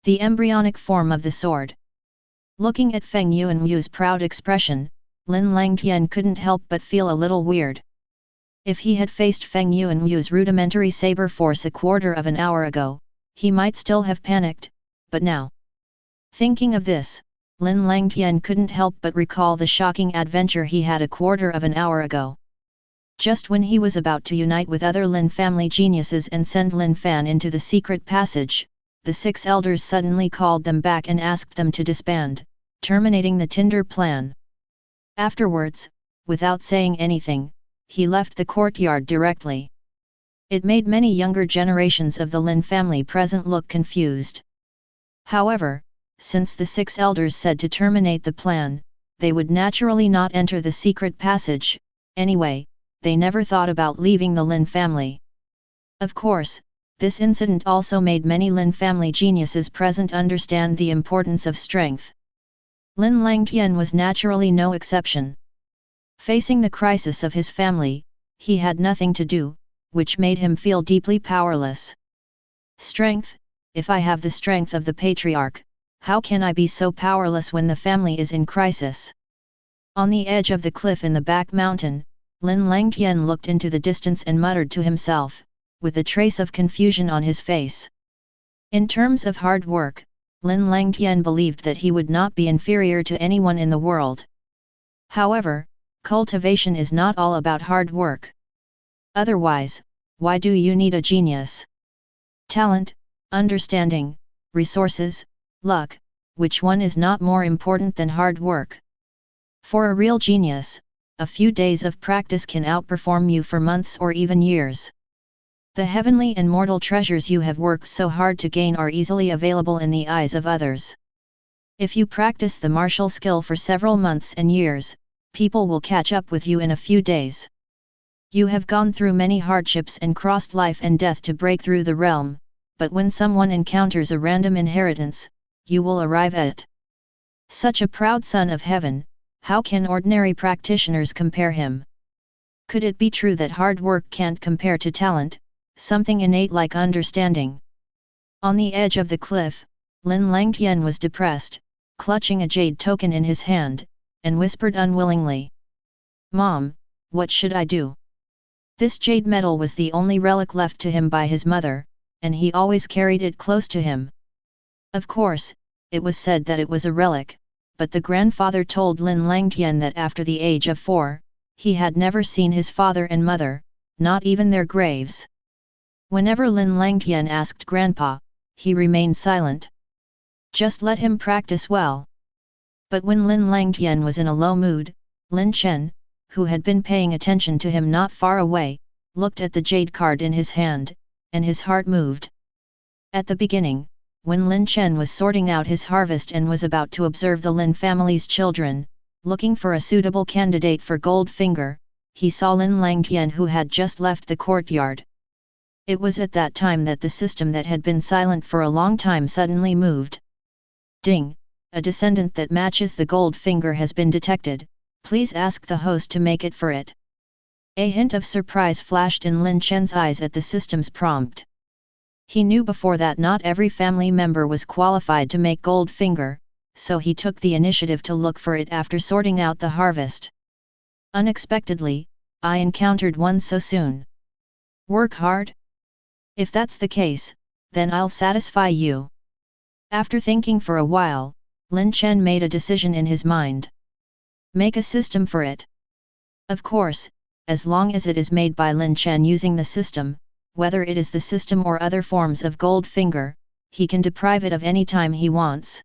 The embryonic form of the sword. Looking at Feng Yuanwu's proud expression, Lin Langtian couldn't help but feel a little weird. If he had faced Feng Yuanwu's rudimentary saber force a quarter of an hour ago, he might still have panicked, but now. Thinking of this, Lin Langtian couldn't help but recall the shocking adventure he had a quarter of an hour ago. Just when he was about to unite with other Lin family geniuses and send Lin Fan into the secret passage, the six elders suddenly called them back and asked them to disband, terminating the Tinder plan. Afterwards, without saying anything, he left the courtyard directly. It made many younger generations of the Lin family present look confused. However, since the six elders said to terminate the plan, they would naturally not enter the secret passage. Anyway, they never thought about leaving the Lin family. Of course, this incident also made many Lin family geniuses present understand the importance of strength. Lin Langtian was naturally no exception. Facing the crisis of his family, he had nothing to do, which made him feel deeply powerless. Strength? If I have the strength of the patriarch, how can I be so powerless when the family is in crisis? On the edge of the cliff in the back mountain, Lin Langtian looked into the distance and muttered to himself, with a trace of confusion on his face. In terms of hard work, Lin Langtian believed that he would not be inferior to anyone in the world. However, cultivation is not all about hard work. Otherwise, why do you need a genius? Talent, understanding, resources, luck, which one is not more important than hard work? For a real genius, a few days of practice can outperform you for months or even years. The heavenly and mortal treasures you have worked so hard to gain are easily available in the eyes of others. If you practice the martial skill for several months and years, people will catch up with you in a few days. You have gone through many hardships and crossed life and death to break through the realm, but when someone encounters a random inheritance, you will arrive at such a proud son of heaven. How can ordinary practitioners compare him? Could it be true that hard work can't compare to talent, something innate like understanding? On the edge of the cliff, Lin Langtian was depressed, clutching a jade token in his hand, and whispered unwillingly. "Mom, what should I do?" This jade medal was the only relic left to him by his mother, and he always carried it close to him. Of course, it was said that it was a relic, but the grandfather told Lin Langtian that after the age of 4, he had never seen his father and mother, not even their graves. Whenever Lin Langtian asked Grandpa, he remained silent. Just let him practice well. But when Lin Langtian was in a low mood, Lin Chen, who had been paying attention to him not far away, looked at the jade card in his hand, and his heart moved. At the beginning, when Lin Chen was sorting out his harvest and was about to observe the Lin family's children, looking for a suitable candidate for Goldfinger, he saw Lin Langtian who had just left the courtyard. It was at that time that the system that had been silent for a long time suddenly moved. Ding! A descendant that matches the Goldfinger has been detected, please ask the host to make it for it. A hint of surprise flashed in Lin Chen's eyes at the system's prompt. He knew before that not every family member was qualified to make Goldfinger, so he took the initiative to look for it after sorting out the harvest. Unexpectedly, I encountered one so soon. Work hard? If that's the case, then I'll satisfy you. After thinking for a while, Lin Chen made a decision in his mind. Make a system for it. Of course, as long as it is made by Lin Chen using the system, whether it is the system or other forms of Goldfinger, he can deprive it of any time he wants.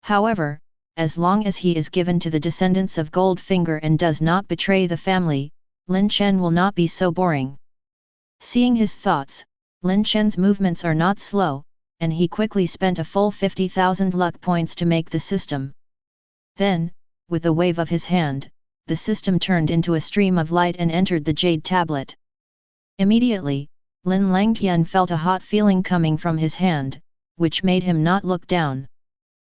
However, as long as he is given to the descendants of Goldfinger and does not betray the family, Lin Chen will not be so boring. Seeing his thoughts, Lin Chen's movements are not slow, and he quickly spent a full 50,000 luck points to make the system. Then, with a wave of his hand, the system turned into a stream of light and entered the jade tablet. Immediately, Lin Langtian felt a hot feeling coming from his hand, which made him not look down.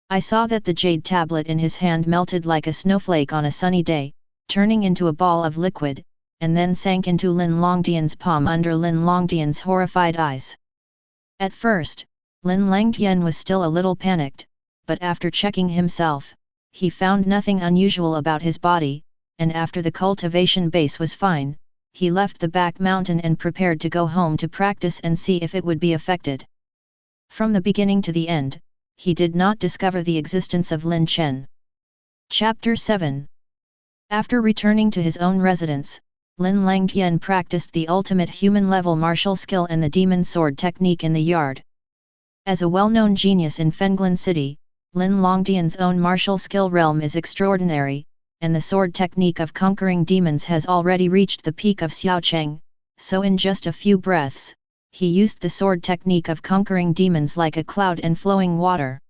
I saw that the jade tablet in his hand melted like a snowflake on a sunny day, turning into a ball of liquid, and then sank into Lin Langtian's palm under Lin Langtian's horrified eyes. At first, Lin Langtian was still a little panicked, but after checking himself, he found nothing unusual about his body, and after the cultivation base was fine, he left the back mountain and prepared to go home to practice and see if it would be affected. From the beginning to the end, he did not discover the existence of Lin Chen. Chapter 7. After returning to his own residence, Lin Langtian practiced the ultimate human-level martial skill and the demon sword technique in the yard. As a well-known genius in Fenglin City, Lin Langtian's own martial skill realm is extraordinary, and the sword technique of conquering demons has already reached the peak of Xiaocheng, so in just a few breaths, he used the sword technique of conquering demons like a cloud and flowing water.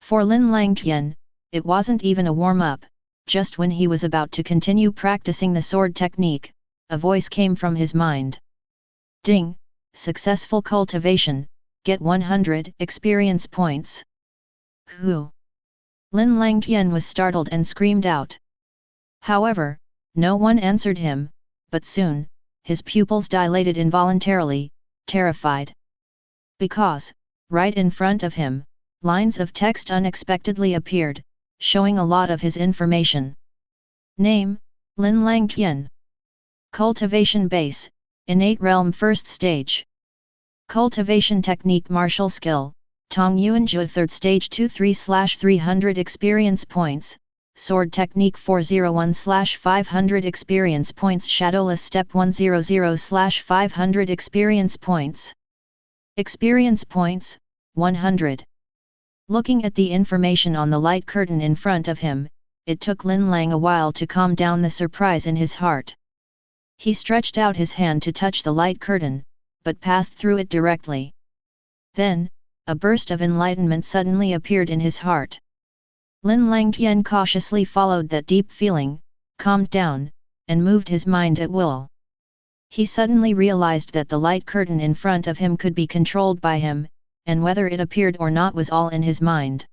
For Lin Langtian, it wasn't even a warm-up. Just when he was about to continue practicing the sword technique, a voice came from his mind. Ding! Successful cultivation, get 100 experience points. Who? Lin Langtian was startled and screamed out. However, no one answered him, but soon, his pupils dilated involuntarily, terrified. Because, right in front of him, lines of text unexpectedly appeared, showing a lot of his information. Name, Lin Chen. Cultivation base, innate realm first stage. Cultivation technique martial skill, Tong Yuan Jue third stage 23/300 experience points, sword technique 401/500 experience points, shadowless step 100/500 experience points. Experience points, 100. Looking at the information on the light curtain in front of him, it took Lin Lang a while to calm down the surprise in his heart. He stretched out his hand to touch the light curtain, but passed through it directly. Then, a burst of enlightenment suddenly appeared in his heart. Lin Langtian cautiously followed that deep feeling, calmed down, and moved his mind at will. He suddenly realized that the light curtain in front of him could be controlled by him, and whether it appeared or not was all in his mind.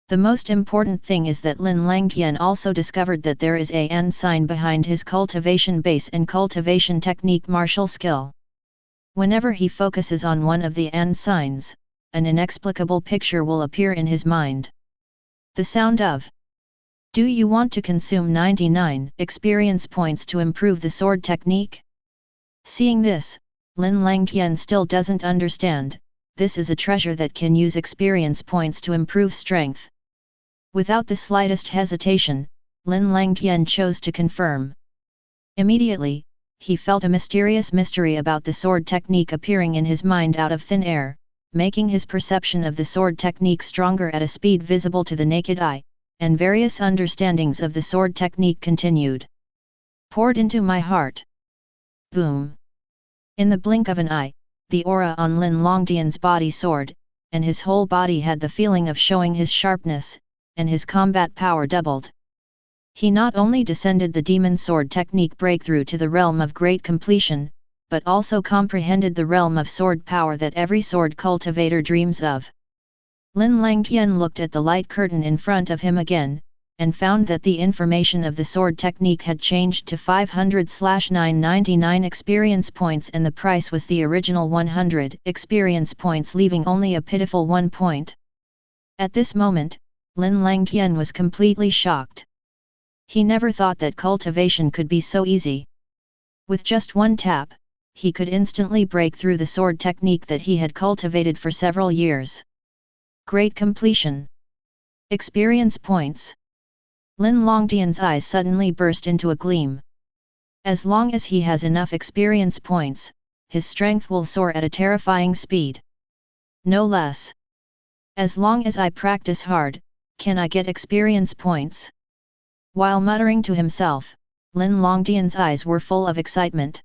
The most important thing is that Lin Langtian also discovered that there is a N sign behind his cultivation base and cultivation technique martial skill. Whenever he focuses on one of the N signs, an inexplicable picture will appear in his mind. The sound of. Do you want to consume 99 experience points to improve the sword technique? Seeing this, Lin Langtian still doesn't understand. This is a treasure that can use experience points to improve strength. Without the slightest hesitation, Lin Langtian chose to confirm. Immediately, he felt a mysterious mystery about the sword technique appearing in his mind out of thin air, making his perception of the sword technique stronger at a speed visible to the naked eye, and various understandings of the sword technique continued. Poured into my heart. Boom! In the blink of an eye, the aura on Lin Langtian's body soared, and his whole body had the feeling of showing his sharpness, and his combat power doubled. He not only descended the demon sword technique breakthrough to the realm of great completion, but also comprehended the realm of sword power that every sword cultivator dreams of. Lin Langtian looked at the light curtain in front of him again, and found that the information of the sword technique had changed to 500/999 experience points, and the price was the original 100 experience points, leaving only a pitiful 1 point. At this moment, Lin Langtian was completely shocked. He never thought that cultivation could be so easy. With just one tap, he could instantly break through the sword technique that he had cultivated for several years. Great completion. Experience points. Lin Langtian's eyes suddenly burst into a gleam. As long as he has enough experience points, his strength will soar at a terrifying speed. No less. As long as I practice hard, can I get experience points? While muttering to himself, Lin Langtian's eyes were full of excitement.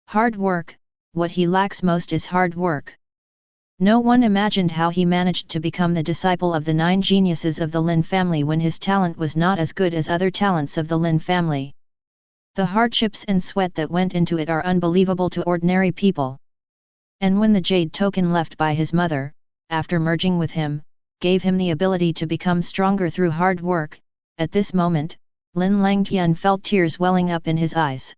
Hard work, what he lacks most is hard work. No one imagined how he managed to become the disciple of the 9 geniuses of the Lin family when his talent was not as good as other talents of the Lin family. The hardships and sweat that went into it are unbelievable to ordinary people. And when the jade token left by his mother, after merging with him, gave him the ability to become stronger through hard work, at this moment, Lin Langtian felt tears welling up in his eyes.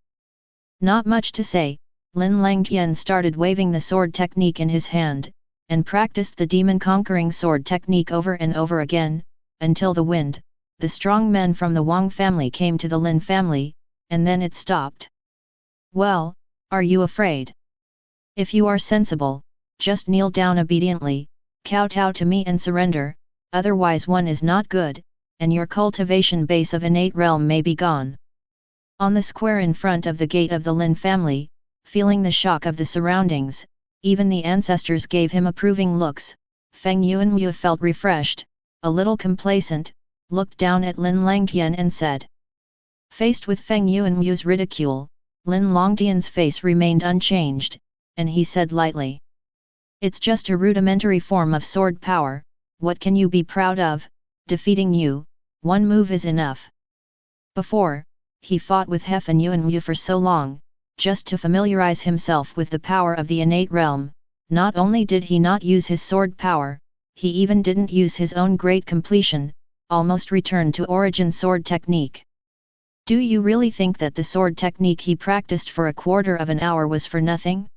Not much to say, Lin Langtian started waving the sword technique in his hand, and practiced the demon-conquering sword technique over and over again, until the wind, the strong men from the Wang family came to the Lin family, and then it stopped. Well, are you afraid? If you are sensible, just kneel down obediently, kowtow to me and surrender, otherwise one is not good, and your cultivation base of innate realm may be gone. On the square in front of the gate of the Lin family, feeling the shock of the surroundings, even the ancestors gave him approving looks. Feng Yuanyu felt refreshed, a little complacent, looked down at Lin Langtian and said. Faced with Feng Yuanyu's ridicule, Lin Langtian's face remained unchanged, and he said lightly. It's just a rudimentary form of sword power, what can you be proud of? Defeating you, one move is enough. Before, he fought with Feng Yuanyu for so long, just to familiarize himself with the power of the innate realm. Not only did he not use his sword power, he even didn't use his own great completion, almost returned to origin sword technique. Do you really think that the sword technique he practiced for a quarter of an hour was for nothing?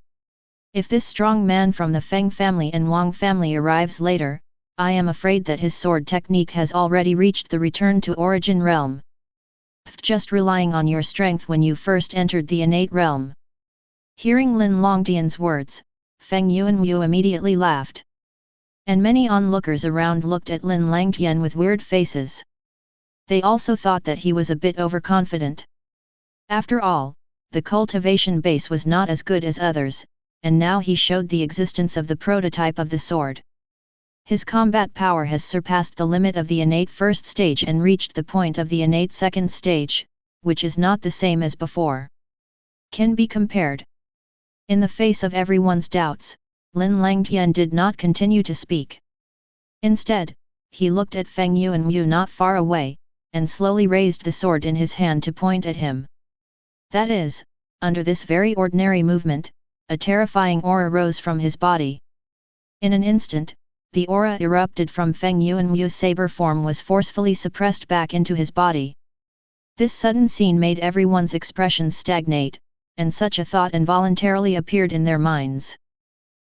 If this strong man from the Feng family and Wang family arrives later, I am afraid that his sword technique has already reached the return to origin realm. just relying on your strength when you first entered the innate realm." Hearing Lin Longtian's words, Feng Yuanwu immediately laughed. And many onlookers around looked at Lin Langtian with weird faces. They also thought that he was a bit overconfident. After all, the cultivation base was not as good as others, and now he showed the existence of the prototype of the sword. His combat power has surpassed the limit of the innate first stage and reached the point of the innate second stage, which is not the same as before. Can be compared. In the face of everyone's doubts, Lin Langtian did not continue to speak. Instead, he looked at Feng Yuanwu not far away, and slowly raised the sword in his hand to point at him. That is, under this very ordinary movement, a terrifying aura rose from his body. In an instant, the aura erupted from Feng Yuanwu's saber form was forcefully suppressed back into his body. This sudden scene made everyone's expressions stagnate, and such a thought involuntarily appeared in their minds.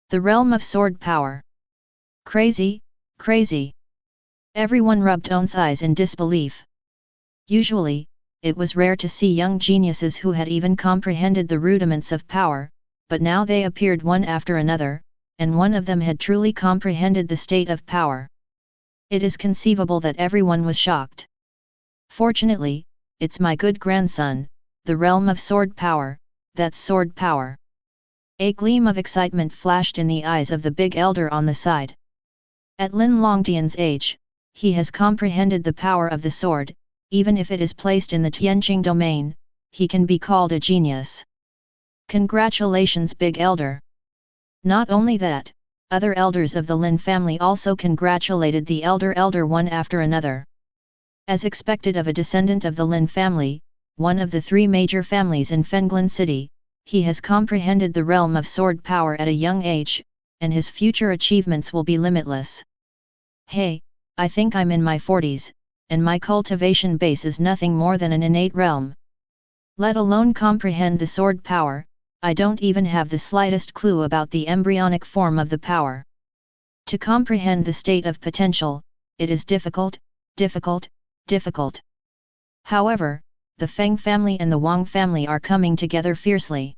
The realm of sword power. Crazy, crazy. Everyone rubbed one's eyes in disbelief. Usually, it was rare to see young geniuses who had even comprehended the rudiments of power, but now they appeared one after another, and one of them had truly comprehended the state of power. It is conceivable that everyone was shocked. Fortunately, it's my good grandson, the realm of sword power, that's sword power. A gleam of excitement flashed in the eyes of the big elder on the side. At Lin Longtian's age, he has comprehended the power of the sword. Even if it is placed in the Tianqing domain, he can be called a genius. Congratulations, big elder. Not only that, other elders of the Lin family also congratulated the elder one after another. As expected of a descendant of the Lin family, one of the three major families in Fenglin City, he has comprehended the realm of sword power at a young age, and his future achievements will be limitless. Hey, I think I'm in my 40s, and my cultivation base is nothing more than an innate realm. Let alone comprehend the sword power, I don't even have the slightest clue about the embryonic form of the power. To comprehend the state of potential, it is difficult, difficult, difficult. However, the Feng family and the Wang family are coming together fiercely.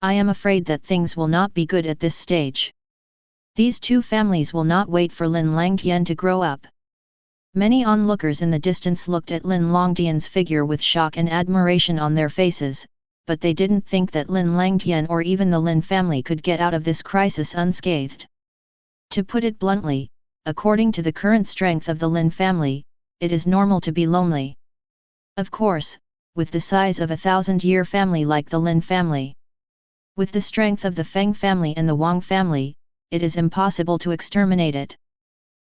I am afraid that things will not be good at this stage. These two families will not wait for Lin Langtian to grow up. Many onlookers in the distance looked at Lin Longtian's figure with shock and admiration on their faces, but they didn't think that Lin Langtian or even the Lin family could get out of this crisis unscathed. To put it bluntly, according to the current strength of the Lin family, it is normal to be lonely. Of course, with the size of a 1,000-year family like the Lin family. With the strength of the Feng family and the Wang family, it is impossible to exterminate it.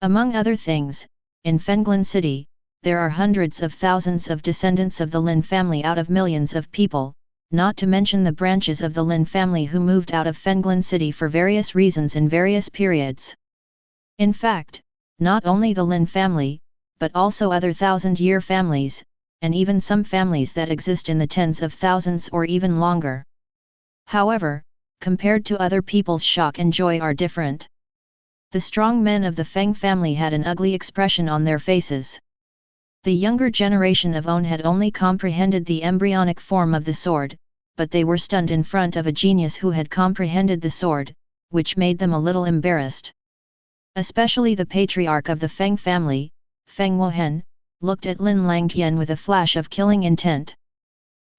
Among other things, in Fenglin City, there are hundreds of thousands of descendants of the Lin family out of millions of people, not to mention the branches of the Lin family who moved out of Fenglin City for various reasons in various periods. In fact, not only the Lin family, but also other 1,000-year families, and even some families that exist in the tens of thousands or even longer. However, compared to other people's shock and joy are different. The strong men of the Feng family had an ugly expression on their faces. The younger generation of On had only comprehended the embryonic form of the sword, but they were stunned in front of a genius who had comprehended the sword, which made them a little embarrassed. Especially the patriarch of the Feng family, Feng Wohen, looked at Lin Langtian with a flash of killing intent.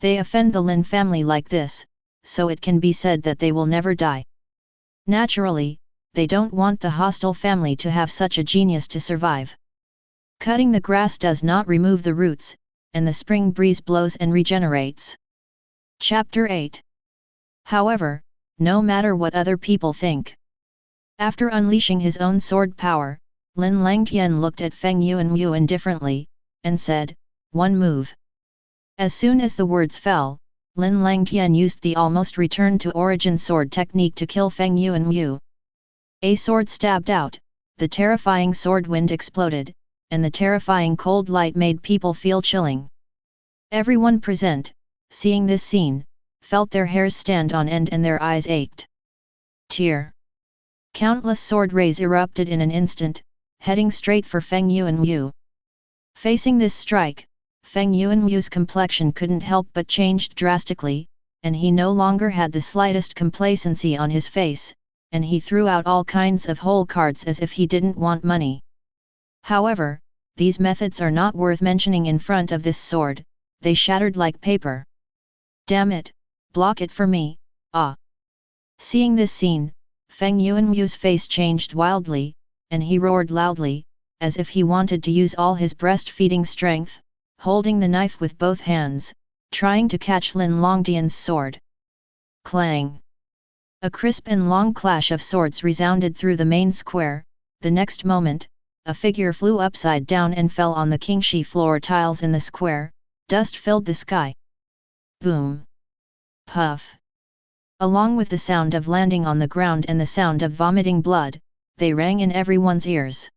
They offend the Lin family like this, so it can be said that they will never die. Naturally, they don't want the hostile family to have such a genius to survive. Cutting the grass does not remove the roots, and the spring breeze blows and regenerates. Chapter 8. However, no matter what other people think. After unleashing his own sword power, Lin Langtian looked at Feng Yuanwu indifferently, and said, "One move." As soon as the words fell, Lin Langtian used the almost return to origin sword technique to kill Feng Yuanwu. A sword stabbed out, the terrifying sword wind exploded, and the terrifying cold light made people feel chilling. Everyone present, seeing this scene, felt their hairs stand on end and their eyes ached. Tear. Countless sword rays erupted in an instant, heading straight for Feng Yuanwu. Facing this strike, Feng Yuanwu's complexion couldn't help but changed drastically, and he no longer had the slightest complacency on his face, and he threw out all kinds of whole cards as if he didn't want money. However, these methods are not worth mentioning in front of this sword, they shattered like paper. Damn it, block it for me, ah! Seeing this scene, Feng Yuanwu's face changed wildly, and he roared loudly, as if he wanted to use all his breastfeeding strength, holding the knife with both hands, trying to catch Lin Longtian's sword. Clang! A crisp and long clash of swords resounded through the main square. The next moment, a figure flew upside down and fell on the Qingshi floor tiles in the square. Dust filled the sky. Boom! Puff! Along with the sound of landing on the ground and the sound of vomiting blood, they rang in everyone's ears.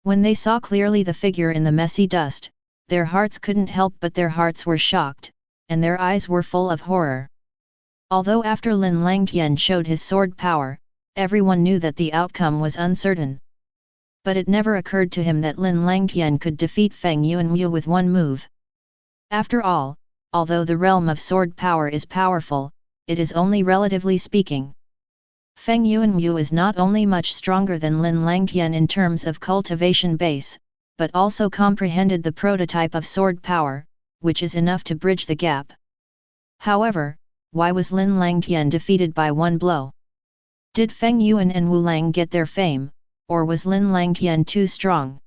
When they saw clearly the figure in the messy dust, their hearts couldn't help but their hearts were shocked, and their eyes were full of horror. Although after Lin Langtian showed his sword power, everyone knew that the outcome was uncertain. But it never occurred to him that Lin Langtian could defeat Feng Yuanwu with one move. After all, although the realm of sword power is powerful, it is only relatively speaking. Feng Yuanwu is not only much stronger than Lin Langtian in terms of cultivation base, but also comprehended the prototype of sword power, which is enough to bridge the gap. However, why was Lin Langtian defeated by one blow? Did Feng Yuan and Wu Lang get their fame, or was Lin Langtian too strong?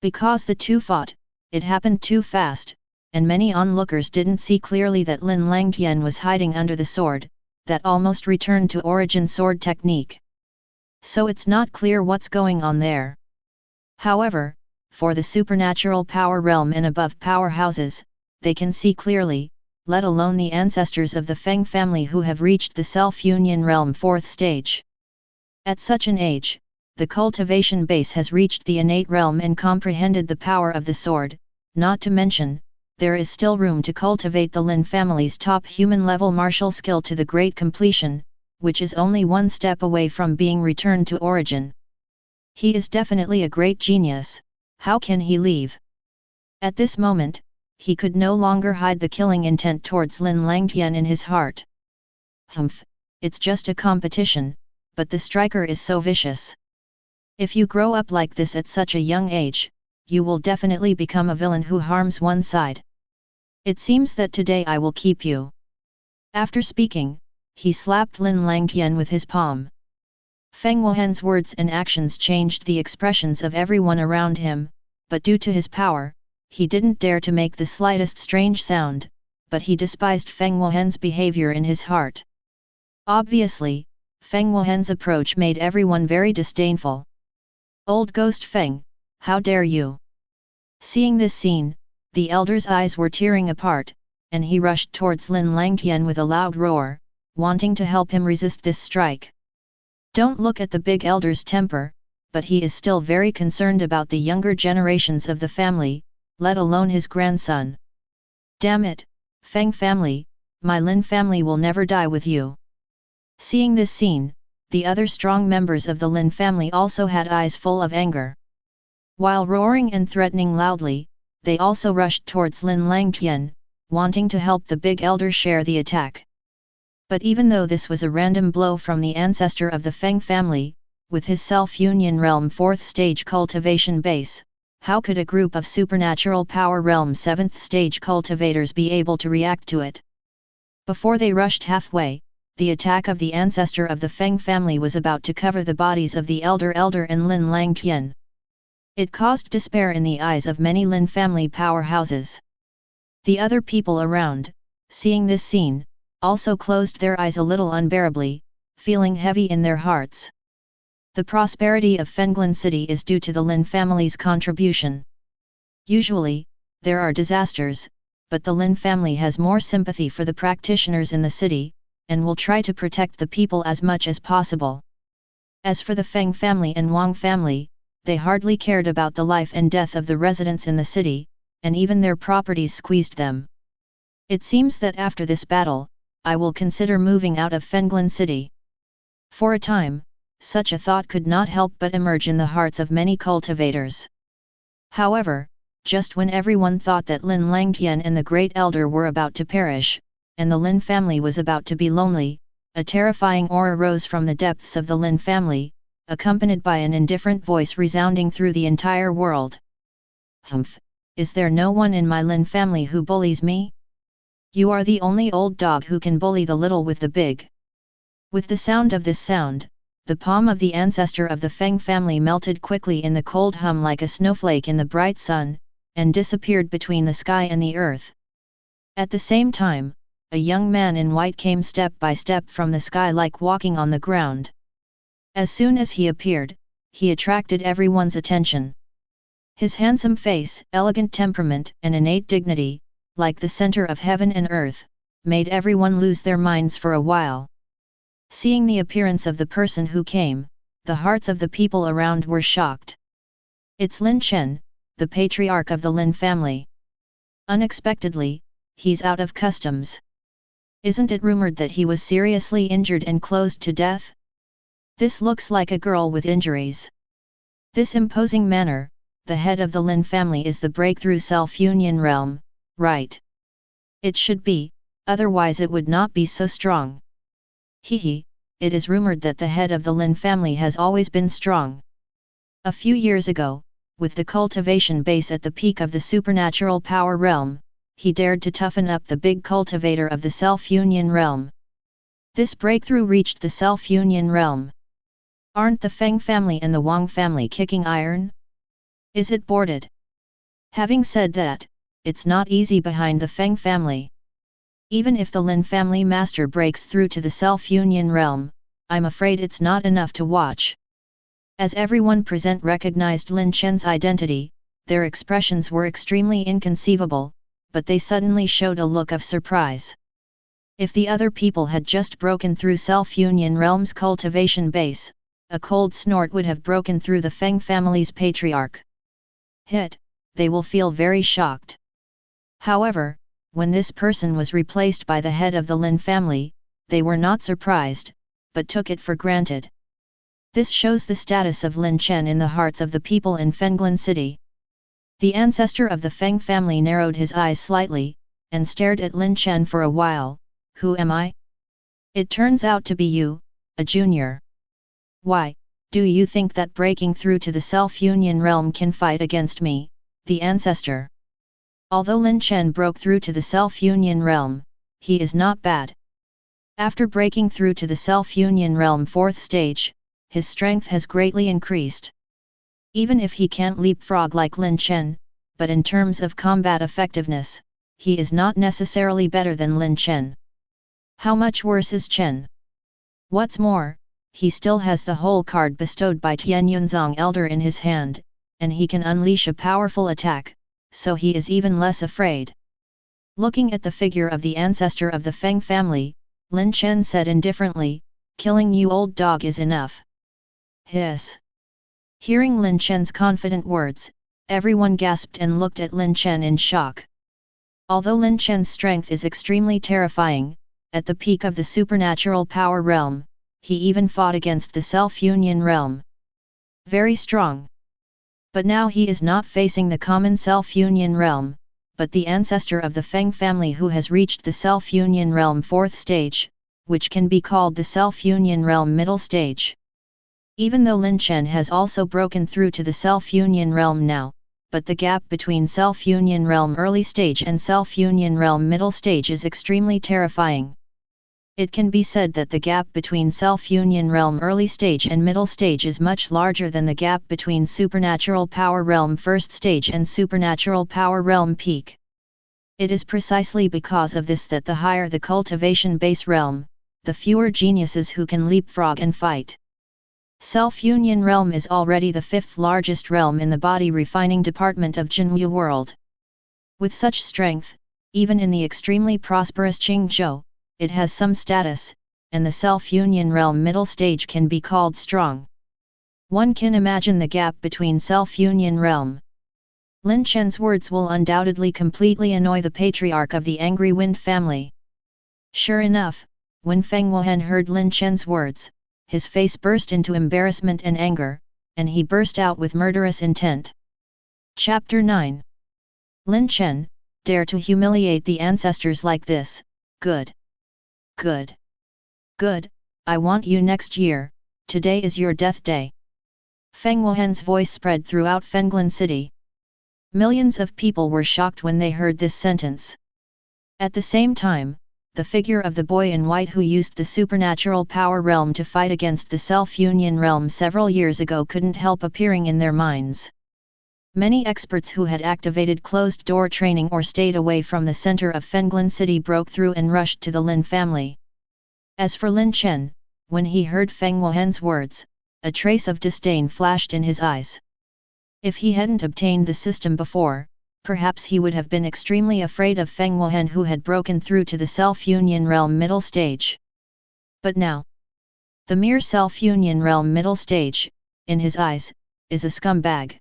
Because the two fought, it happened too fast, and many onlookers didn't see clearly that Lin Langtian was hiding under the sword, that almost returned to origin sword technique. So it's not clear what's going on there. However, for the supernatural power realm and above powerhouses, they can see clearly, let alone the ancestors of the Feng family who have reached the self-union realm 4th stage. At such an age, the cultivation base has reached the innate realm and comprehended the power of the sword, not to mention, there is still room to cultivate the Lin family's top human-level martial skill to the great completion, which is only one step away from being returned to origin. He is definitely a great genius, how can he leave? At this moment, he could no longer hide the killing intent towards Lin Langtian in his heart. Humph, it's just a competition, but the striker is so vicious. If you grow up like this at such a young age, you will definitely become a villain who harms one side. It seems that today I will keep you. After speaking, he slapped Lin Langtian with his palm. Feng Wuhan's words and actions changed the expressions of everyone around him, but due to his power, he didn't dare to make the slightest strange sound, but he despised Feng Wuhan's behavior in his heart. Obviously, Feng Wuhan's approach made everyone very disdainful. Old Ghost Feng, how dare you? Seeing this scene, the elder's eyes were tearing apart, and he rushed towards Lin Langtian with a loud roar, wanting to help him resist this strike. Don't look at the big elder's temper, but he is still very concerned about the younger generations of the family, let alone his grandson. Damn it, Feng family, my Lin family will never die with you. Seeing this scene, the other strong members of the Lin family also had eyes full of anger. While roaring and threatening loudly, they also rushed towards Lin Langtian, wanting to help the big elder share the attack. But even though this was a random blow from the ancestor of the Feng family, with his self-union realm 4th stage cultivation base, how could a group of supernatural power realm 7th stage cultivators be able to react to it? Before they rushed halfway, the attack of the ancestor of the Feng family was about to cover the bodies of the elder and Lin Langtian. It caused despair in the eyes of many Lin family powerhouses. The other people around, seeing this scene, also closed their eyes a little unbearably, feeling heavy in their hearts. The prosperity of Fenglin City is due to the Lin family's contribution. Usually, there are disasters, but the Lin family has more sympathy for the practitioners in the city, and will try to protect the people as much as possible. As for the Feng family and Wang family, they hardly cared about the life and death of the residents in the city, and even their properties squeezed them. It seems that after this battle, I will consider moving out of Fenglin City. For a time, such a thought could not help but emerge in the hearts of many cultivators. However, just when everyone thought that Lin Langtian and the Great Elder were about to perish, and the Lin family was about to be lonely, a terrifying aura rose from the depths of the Lin family, accompanied by an indifferent voice resounding through the entire world. Humph! Is there no one in my Lin family who bullies me? You are the only old dog who can bully the little with the big. With the sound of this sound, the palm of the ancestor of the Feng family melted quickly in the cold hum like a snowflake in the bright sun, and disappeared between the sky and the earth. At the same time, a young man in white came step by step from the sky like walking on the ground. As soon as he appeared, he attracted everyone's attention. His handsome face, elegant temperament and innate dignity, like the center of heaven and earth, made everyone lose their minds for a while. Seeing the appearance of the person who came, the hearts of the people around were shocked. It's Lin Chen, the patriarch of the Lin family. Unexpectedly, he's out of customs. Isn't it rumored that he was seriously injured and closed to death? This looks like a girl with injuries. This imposing manner, the head of the Lin family is the breakthrough self-union realm, right? It should be, otherwise it would not be so strong. Hehe, it is rumored that the head of the Lin family has always been strong. A few years ago, with the cultivation base at the peak of the supernatural power realm, he dared to toughen up the big cultivator of the self-union realm. This breakthrough reached the self-union realm. Aren't the Feng family and the Wang family kicking iron? Is it boarded? Having said that, it's not easy behind the Feng family. Even if the Lin family master breaks through to the self-union realm, I'm afraid it's not enough to watch. As everyone present recognized Lin Chen's identity, their expressions were extremely inconceivable, but they suddenly showed a look of surprise. If the other people had just broken through self-union realm's cultivation base, a cold snort would have broken through the Feng family's patriarch. Hit, they will feel very shocked. However, when this person was replaced by the head of the Lin family, they were not surprised, but took it for granted. This shows the status of Lin Chen in the hearts of the people in Fenglin City. The ancestor of the Feng family narrowed his eyes slightly, and stared at Lin Chen for a while. Who am I? It turns out to be you, a junior. Why, do you think that breaking through to the self-union realm can fight against me, the ancestor? Although Lin Chen broke through to the self-union realm, he is not bad. After breaking through to the self-union realm 4th stage, his strength has greatly increased. Even if he can't leapfrog like Lin Chen, but in terms of combat effectiveness, he is not necessarily better than Lin Chen. How much worse is Chen? What's more, he still has the whole card bestowed by Tian Yunzong Elder in his hand, and he can unleash a powerful attack, so he is even less afraid. Looking at the figure of the ancestor of the Feng family, Lin Chen said indifferently, "Killing you old dog is enough." Hiss. Hearing Lin Chen's confident words, everyone gasped and looked at Lin Chen in shock. Although Lin Chen's strength is extremely terrifying, at the peak of the supernatural power realm, he even fought against the self-union realm. Very strong. But now he is not facing the common self-union realm, but the ancestor of the Feng family who has reached the self-union realm 4th stage, which can be called the self-union realm middle stage. Even though Lin Chen has also broken through to the self-union realm now, but the gap between self-union realm early stage and self-union realm middle stage is extremely terrifying. It can be said that the gap between self-union realm early stage and middle stage is much larger than the gap between supernatural power realm 1st stage and supernatural power realm peak. It is precisely because of this that the higher the cultivation base realm, the fewer geniuses who can leapfrog and fight. Self-union realm is already the 5th largest realm in the body refining department of Jinwu world. With such strength, even in the extremely prosperous Qingzhou, it has some status, and the self-union realm middle stage can be called strong. One can imagine the gap between self-union realm. Lin Chen's words will undoubtedly completely annoy the patriarch of the Angry Wind family. Sure enough, when Feng Wuhan heard Lin Chen's words, his face burst into embarrassment and anger, and he burst out with murderous intent. Chapter 9. Lin Chen, dare to humiliate the ancestors like this, good. Good. Good, I want you next year, today is your death day. Feng Wuhen's voice spread throughout Fenglin City. Millions of people were shocked when they heard this sentence. At the same time, the figure of the boy in white who used the supernatural power realm to fight against the self-union realm several years ago couldn't help appearing in their minds. Many experts who had activated closed-door training or stayed away from the center of Fenglin City broke through and rushed to the Lin family. As for Lin Chen, when he heard Feng Wuhen's words, a trace of disdain flashed in his eyes. If he hadn't obtained the system before, perhaps he would have been extremely afraid of Feng Wuhen who had broken through to the self-union realm middle stage. But now, the mere self-union realm middle stage, in his eyes, is a scumbag.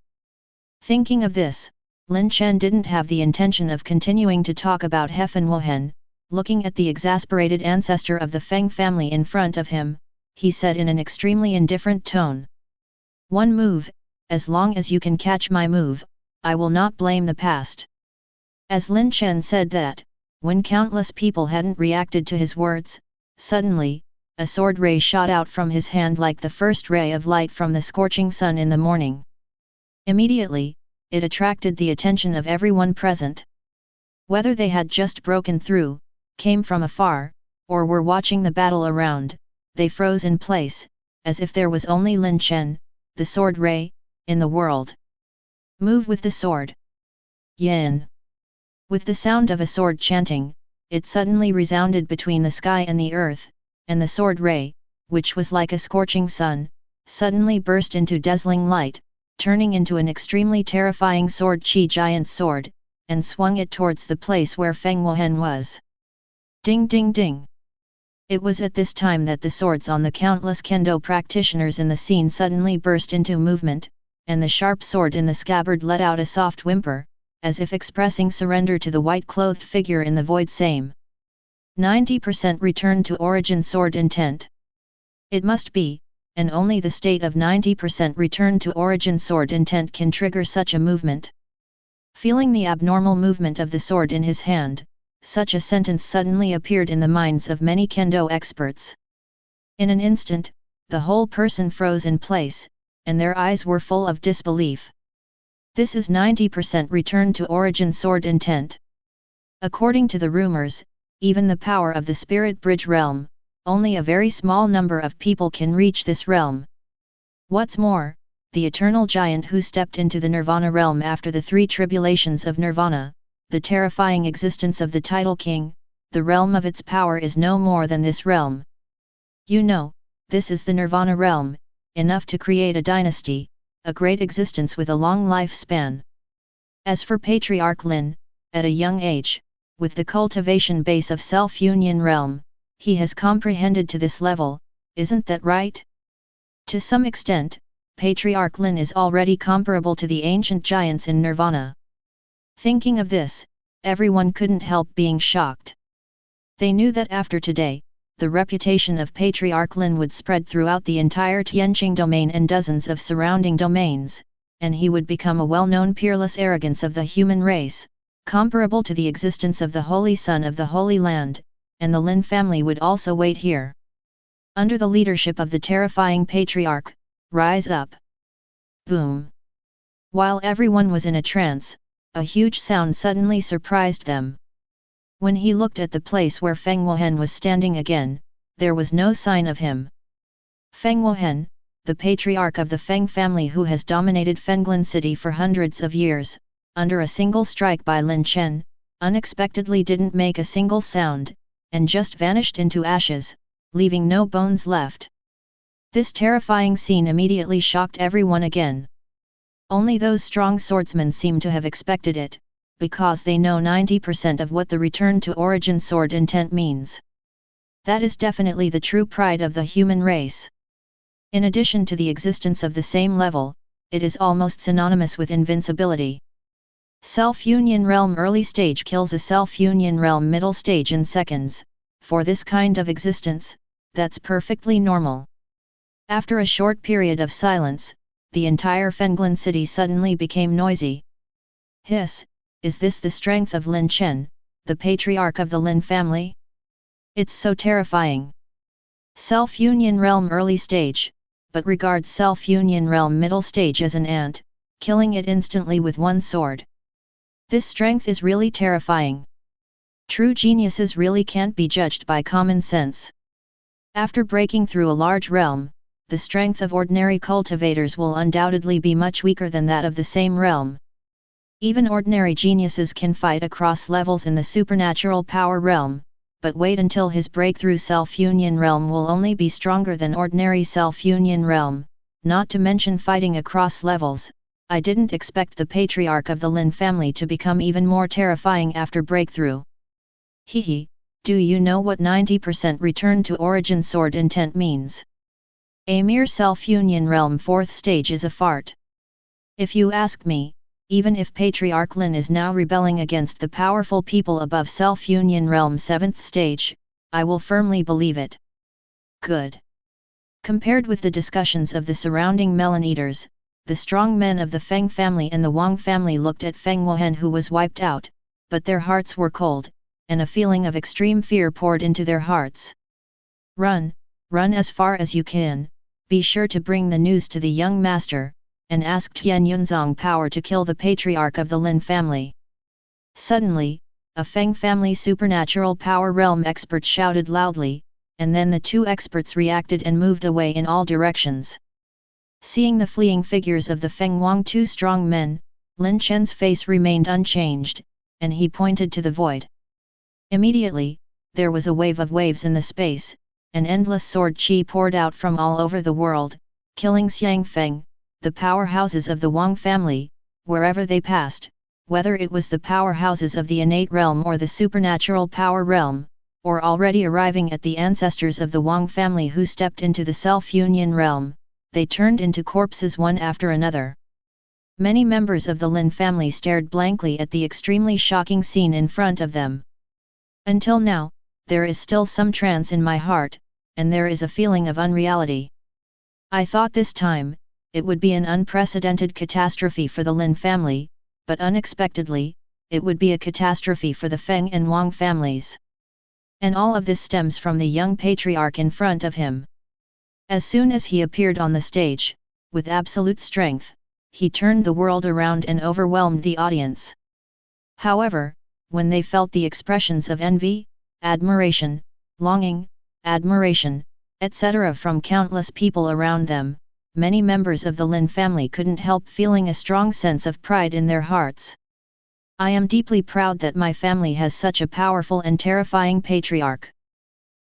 Thinking of this, Lin Chen didn't have the intention of continuing to talk about Hefen Wuhen. Looking at the exasperated ancestor of the Feng family in front of him, he said in an extremely indifferent tone. One move, as long as you can catch my move, I will not blame the past. As Lin Chen said that, when countless people hadn't reacted to his words, suddenly, a sword ray shot out from his hand like the first ray of light from the scorching sun in the morning. Immediately, it attracted the attention of everyone present. Whether they had just broken through, came from afar, or were watching the battle around, they froze in place, as if there was only Lin Chen, the sword ray, in the world. Move with the sword. Yin. With the sound of a sword chanting, it suddenly resounded between the sky and the earth, and the sword ray, which was like a scorching sun, suddenly burst into dazzling light, turning into an extremely terrifying sword chi giant sword, and swung it towards the place where Feng Wuhen was. Ding ding ding! It was at this time that the swords on the countless kendo practitioners in the scene suddenly burst into movement, and the sharp sword in the scabbard let out a soft whimper, as if expressing surrender to the white-clothed figure in the void same. 90% return to origin sword intent. It must be, and only the state of 90% return to origin sword intent can trigger such a movement. Feeling the abnormal movement of the sword in his hand, such a sentence suddenly appeared in the minds of many kendo experts. In an instant, the whole person froze in place, and their eyes were full of disbelief. This is 90% return to origin sword intent. According to the rumors, even the power of the spirit bridge realm, only a very small number of people can reach this realm. What's more, the eternal giant who stepped into the nirvana realm after the three tribulations of nirvana, the terrifying existence of the title king, the realm of its power is no more than this realm. You know, this is the nirvana realm, enough to create a dynasty, a great existence with a long lifespan. As for Patriarch Lin, at a young age, with the cultivation base of self-union realm, he has comprehended to this level, isn't that right? To some extent, Patriarch Lin is already comparable to the ancient giants in nirvana. Thinking of this, everyone couldn't help being shocked. They knew that after today, the reputation of Patriarch Lin would spread throughout the entire Tianqing domain and dozens of surrounding domains, and he would become a well-known peerless arrogance of the human race, comparable to the existence of the Holy Son of the Holy Land, and the Lin family would also wait here. Under the leadership of the terrifying Patriarch, rise up! Boom! While everyone was in a trance, a huge sound suddenly surprised them. When he looked at the place where Feng Wuhen was standing again, there was no sign of him. Feng Wuhen, the patriarch of the Feng family who has dominated Fenglin City for hundreds of years, under a single strike by Lin Chen, unexpectedly didn't make a single sound, and just vanished into ashes, leaving no bones left. This terrifying scene immediately shocked everyone again. Only those strong swordsmen seem to have expected it, because they know 90% of what the return to origin sword intent means. That is definitely the true pride of the human race. In addition to the existence of the same level, it is almost synonymous with invincibility. Self-union realm early stage kills a self-union realm middle stage in seconds. For this kind of existence, that's perfectly normal. After a short period of silence, the entire Fenglin city suddenly became noisy. Hiss, is this the strength of Lin Chen, the patriarch of the Lin family? It's so terrifying. Self-union realm early stage, but regards self-union realm middle stage as an ant, killing it instantly with one sword. This strength is really terrifying. True geniuses really can't be judged by common sense. After breaking through a large realm, the strength of ordinary cultivators will undoubtedly be much weaker than that of the same realm. Even ordinary geniuses can fight across levels in the supernatural power realm, but wait until his breakthrough self-union realm will only be stronger than ordinary self-union realm, not to mention fighting across levels. I didn't expect the patriarch of the Lin family to become even more terrifying after breakthrough. Hehe, do you know what 90% return to origin sword intent means? A mere self-union realm 4th stage is a fart. If you ask me, even if Patriarch Lin is now rebelling against the powerful people above self-union realm 7th stage, I will firmly believe it. Good. Compared with the discussions of the surrounding melon eaters, the strong men of the Feng family and the Wang family looked at Feng Wuhan, who was wiped out, but their hearts were cold, and a feeling of extreme fear poured into their hearts. Run, run as far as you can, be sure to bring the news to the young master, and ask Tian Yunzong power to kill the patriarch of the Lin family. Suddenly, a Feng family supernatural power realm expert shouted loudly, and then the two experts reacted and moved away in all directions. Seeing the fleeing figures of the Feng Wang two strong men, Lin Chen's face remained unchanged, and he pointed to the void. Immediately, there was a wave of waves in the space, an endless sword qi poured out from all over the world, killing Xiang Feng, the powerhouses of the Wang family, wherever they passed, whether it was the powerhouses of the innate realm or the supernatural power realm, or already arriving at the ancestors of the Wang family who stepped into the self-union realm, they turned into corpses one after another. Many members of the Lin family stared blankly at the extremely shocking scene in front of them. Until now, there is still some trance in my heart, and there is a feeling of unreality. I thought this time, it would be an unprecedented catastrophe for the Lin family, but unexpectedly, it would be a catastrophe for the Feng and Wang families. And all of this stems from the young patriarch in front of him. As soon as he appeared on the stage, with absolute strength, he turned the world around and overwhelmed the audience. However, when they felt the expressions of envy, admiration, longing, admiration, etc. from countless people around them, many members of the Lin family couldn't help feeling a strong sense of pride in their hearts. I am deeply proud that my family has such a powerful and terrifying patriarch.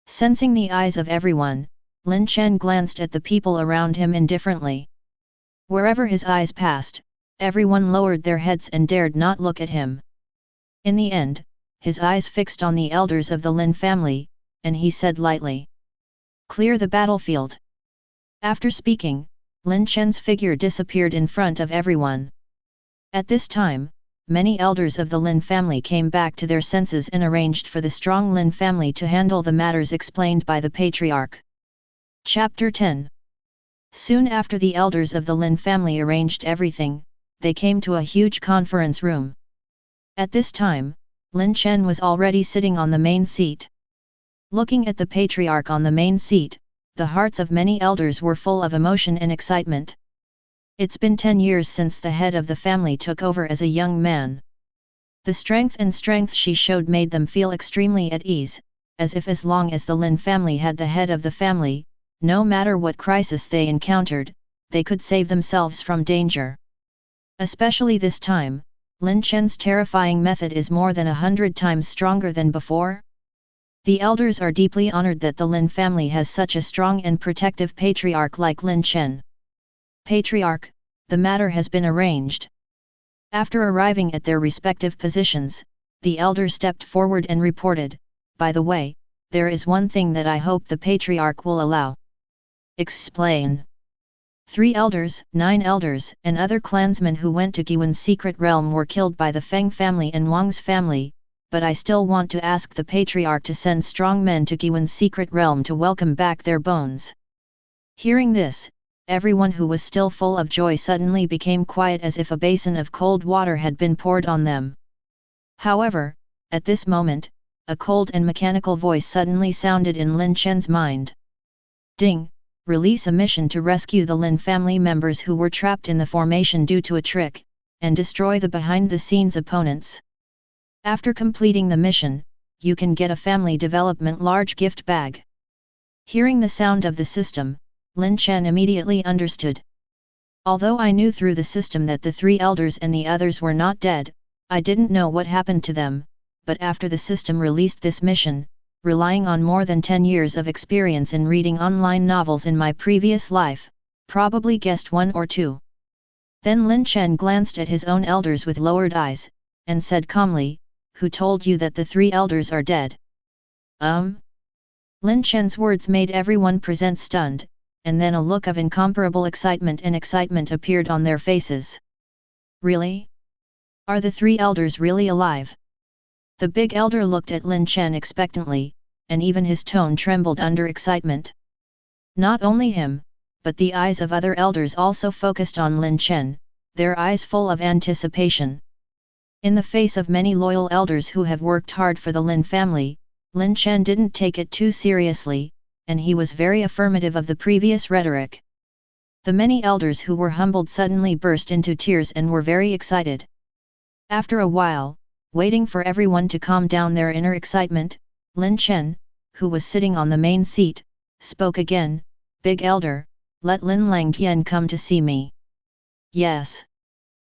Sensing the eyes of everyone, Lin Chen glanced at the people around him indifferently. Wherever his eyes passed, everyone lowered their heads and dared not look at him. In the end, his eyes fixed on the elders of the Lin family, and he said lightly, "Clear the battlefield." After speaking, Lin Chen's figure disappeared in front of everyone. At this time, many elders of the Lin family came back to their senses and arranged for the strong Lin family to handle the matters explained by the patriarch. Chapter 10. Soon after the elders of the Lin family arranged everything, they came to a huge conference room. At this time, Lin Chen was already sitting on the main seat. Looking at the patriarch on the main seat, the hearts of many elders were full of emotion and excitement. It's been 10 years since the head of the family took over as a young man. The strength she showed made them feel extremely at ease, as if as long as the Lin family had the head of the family, no matter what crisis they encountered, they could save themselves from danger. Especially this time, Lin Chen's terrifying method is more than 100 times stronger than before. The elders are deeply honored that the Lin family has such a strong and protective patriarch like Lin Chen. Patriarch, the matter has been arranged. After arriving at their respective positions, the elder stepped forward and reported, "By the way, there is one thing that I hope the patriarch will allow." Explain. 3 elders, 9 elders, and other clansmen who went to Giwen's secret realm were killed by the Feng family and Wang's family, but I still want to ask the patriarch to send strong men to Giwen's secret realm to welcome back their bones. Hearing this, everyone who was still full of joy suddenly became quiet as if a basin of cold water had been poured on them. However, at this moment, a cold and mechanical voice suddenly sounded in Lin Chen's mind. Ding! Release a mission to rescue the Lin family members who were trapped in the formation due to a trick, and destroy the behind-the-scenes opponents. After completing the mission, you can get a family development large gift bag. Hearing the sound of the system, Lin Chen immediately understood. Although I knew through the system that the 3 elders and the others were not dead, I didn't know what happened to them, but after the system released this mission, relying on more than 10 years of experience in reading online novels in my previous life, probably guessed 1 or 2. Then Lin Chen glanced at his own elders with lowered eyes, and said calmly, "Who told you that the 3 elders are dead?" Lin Chen's words made everyone present stunned, and then a look of incomparable excitement appeared on their faces. Really? Are the 3 elders really alive? The big elder looked at Lin Chen expectantly, and even his tone trembled under excitement. Not only him, but the eyes of other elders also focused on Lin Chen, their eyes full of anticipation. In the face of many loyal elders who have worked hard for the Lin family, Lin Chen didn't take it too seriously, and he was very affirmative of the previous rhetoric. The many elders who were humbled suddenly burst into tears and were very excited. After a while, waiting for everyone to calm down their inner excitement, Lin Chen, who was sitting on the main seat, spoke again, "Big elder, let Lin Langtian come to see me." "Yes."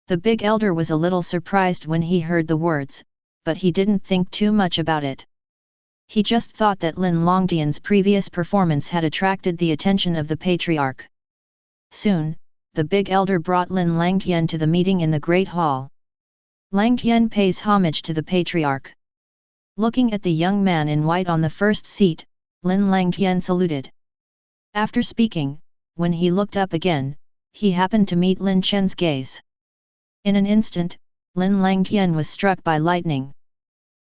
The big elder was a little surprised when he heard the words, but he didn't think too much about it. He just thought that Lin Langtian's previous performance had attracted the attention of the patriarch. Soon, the big elder brought Lin Langtian to the meeting in the Great Hall. Langtian pays homage to the patriarch. Looking at the young man in white on the first seat, Lin Langtian saluted. After speaking, when he looked up again, he happened to meet Lin Chen's gaze. In an instant, Lin Langtian was struck by lightning.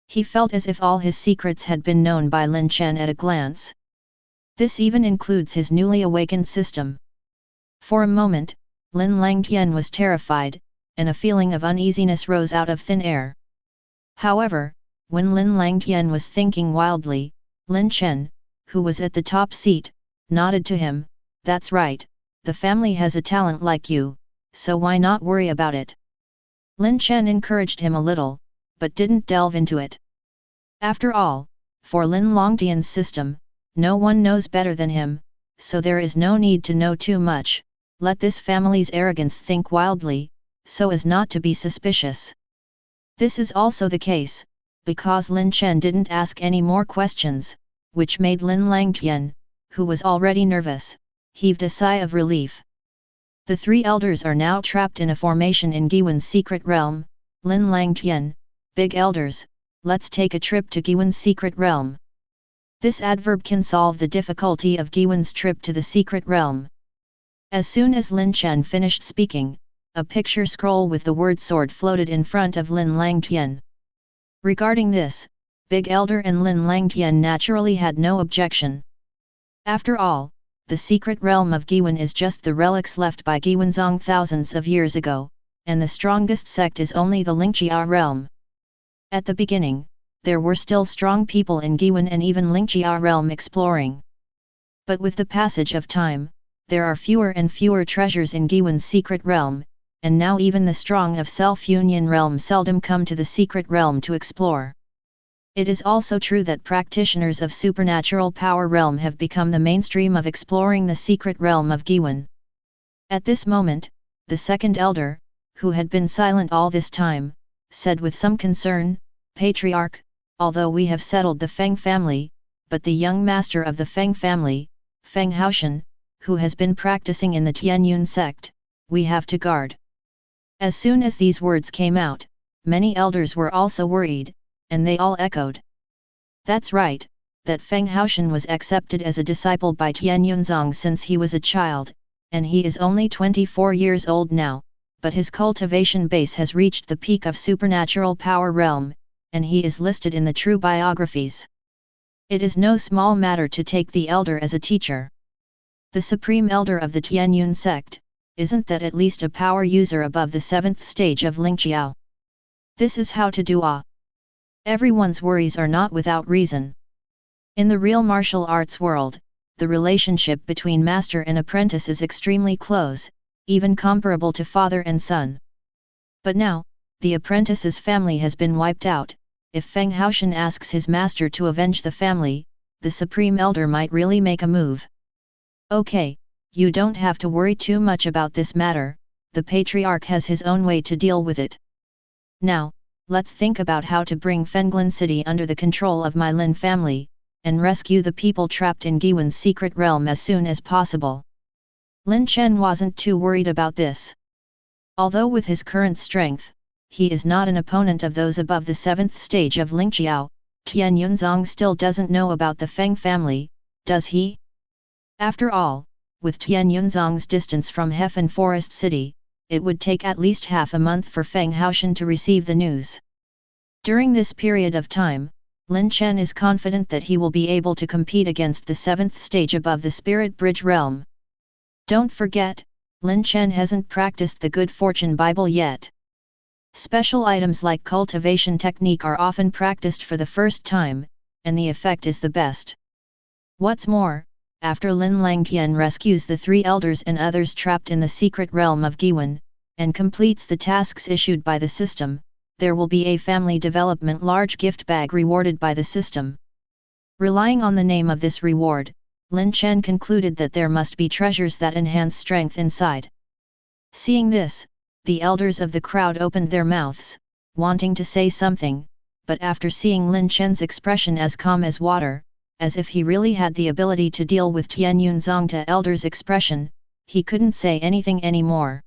He felt as if all his secrets had been known by Lin Chen at a glance. This even includes his newly awakened system. For a moment, Lin Langtian was terrified, and a feeling of uneasiness rose out of thin air. However, when Lin Langtian was thinking wildly, Lin Chen, who was at the top seat, nodded to him, "That's right, the family has a talent like you, so why not worry about it?" Lin Chen encouraged him a little, but didn't delve into it. After all, for Lin Langtian's system, no one knows better than him, so there is no need to know too much. Let this family's arrogance think wildly, so as not to be suspicious. This is also the case, because Lin Chen didn't ask any more questions, which made Lin Langtian, who was already nervous, heaved a sigh of relief. The 3 elders are now trapped in a formation in Giwen's secret realm. Lin Langtian, "Big elders, let's take a trip to Giwen's secret realm." This adverb can solve the difficulty of Giwen's trip to the secret realm. As soon as Lin Chen finished speaking, a picture scroll with the word sword floated in front of Lin Langtian. Regarding this, Big Elder and Lin Langtian naturally had no objection. After all, the secret realm of Giwen is just the relics left by Giwenzong thousands of years ago, and the strongest sect is only the Lingxia realm. At the beginning, there were still strong people in Giwen and even Lingxia realm exploring. But with the passage of time, there are fewer and fewer treasures in Giwen's secret realm, and now even the strong of Self-Union realm seldom come to the secret realm to explore. It is also true that practitioners of supernatural power realm have become the mainstream of exploring the secret realm of Giwen. At this moment, the second elder, who had been silent all this time, said with some concern, "Patriarch, although we have settled the Feng family, but the young master of the Feng family, Feng Haoshan, who has been practicing in the Tianyun sect, we have to guard." As soon as these words came out, many elders were also worried, and they all echoed. That's right, that Feng Haoshan was accepted as a disciple by Tianyunzong since he was a child, and he is only 24 years old now, but his cultivation base has reached the peak of supernatural power realm, and he is listed in the true biographies. It is no small matter to take the elder as a teacher. The supreme elder of the Tianyun sect, isn't that at least a power user above the 7th stage of Lingqiao? This is how to do Everyone's worries are not without reason. In the real martial arts world, the relationship between master and apprentice is extremely close, even comparable to father and son. But now, the apprentice's family has been wiped out. If Feng Haoshan asks his master to avenge the family, the Supreme Elder might really make a move. Okay, you don't have to worry too much about this matter, the patriarch has his own way to deal with it. Now, let's think about how to bring Fenglin City under the control of my Lin family, and rescue the people trapped in Giwen's secret realm as soon as possible. Lin Chen wasn't too worried about this. Although with his current strength, he is not an opponent of those above the 7th stage of Lingqiao, Tian Yunzong still doesn't know about the Feng family, does he? After all, with Tian Yunzong's distance from Hefen Forest City, it would take at least half a month for Feng Haoshan to receive the news. During this period of time, Lin Chen is confident that he will be able to compete against the 7th stage above the Spirit Bridge realm. Don't forget, Lin Chen hasn't practiced the Good Fortune Bible yet. Special items like cultivation technique are often practiced for the first time, and the effect is the best. What's more, after Lin Langtian rescues the 3 elders and others trapped in the secret realm of Giwen, and completes the tasks issued by the system, there will be a family development large gift bag rewarded by the system. Relying on the name of this reward, Lin Chen concluded that there must be treasures that enhance strength inside. Seeing this, the elders of the crowd opened their mouths, wanting to say something, but after seeing Lin Chen's expression as calm as water, as if he really had the ability to deal with Tian Yunzong to elders' expression, he couldn't say anything anymore.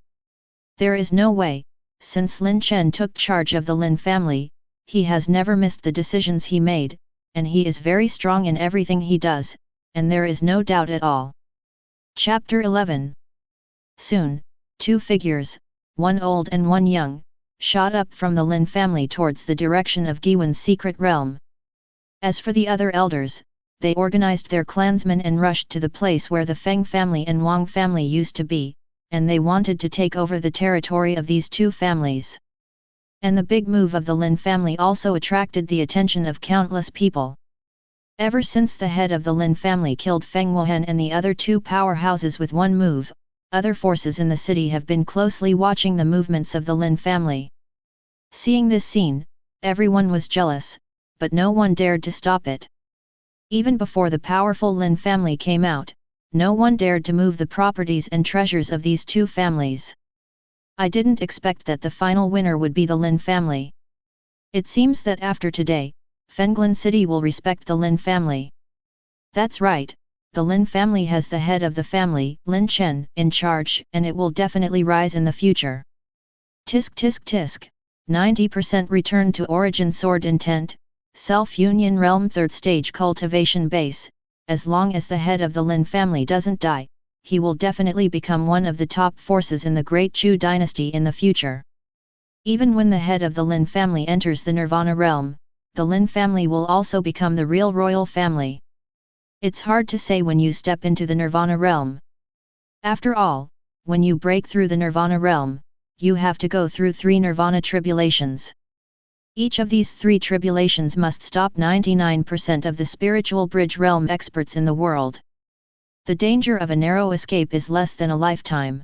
There is no way. Since Lin Chen took charge of the Lin family, he has never missed the decisions he made, and he is very strong in everything he does, and there is no doubt at all. Chapter 11. Soon, 2 figures, one old and one young, shot up from the Lin family towards the direction of Giwen's secret realm. As for the other elders, they organized their clansmen and rushed to the place where the Feng family and Wang family used to be, and they wanted to take over the territory of these 2 families. And the big move of the Lin family also attracted the attention of countless people. Ever since the head of the Lin family killed Feng Wuhan and the other 2 powerhouses with one move, other forces in the city have been closely watching the movements of the Lin family. Seeing this scene, everyone was jealous, but no one dared to stop it. Even before the powerful Lin family came out, no one dared to move the properties and treasures of these 2 families. I didn't expect that the final winner would be the Lin family. It seems that after today, Fenglin City will respect the Lin family. That's right, the Lin family has the head of the family, Lin Chen, in charge, and it will definitely rise in the future. Tisk tisk tisk, 90% return to origin sword intent, self-union realm 3rd stage cultivation base. As long as the head of the Lin family doesn't die, he will definitely become one of the top forces in the Great Chu dynasty in the future. Even when the head of the Lin family enters the Nirvana realm, the Lin family will also become the real royal family. It's hard to say when you step into the Nirvana realm. After all, when you break through the Nirvana realm, you have to go through 3 Nirvana tribulations. Each of these 3 tribulations must stop 99% of the spiritual bridge realm experts in the world. The danger of a narrow escape is less than a lifetime.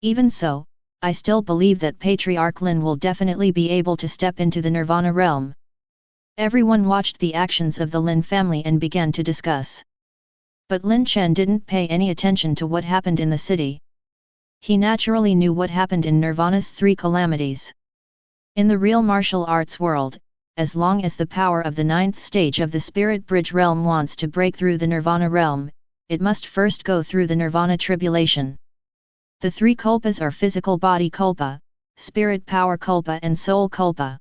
Even so, I still believe that Patriarch Lin will definitely be able to step into the Nirvana realm. Everyone watched the actions of the Lin family and began to discuss. But Lin Chen didn't pay any attention to what happened in the city. He naturally knew what happened in Nirvana's 3 calamities. In the real martial arts world, as long as the power of the 9th stage of the Spirit Bridge realm wants to break through the Nirvana realm, it must first go through the Nirvana tribulation. The 3 kulpas are physical body kulpa, spirit power kulpa and soul kulpa.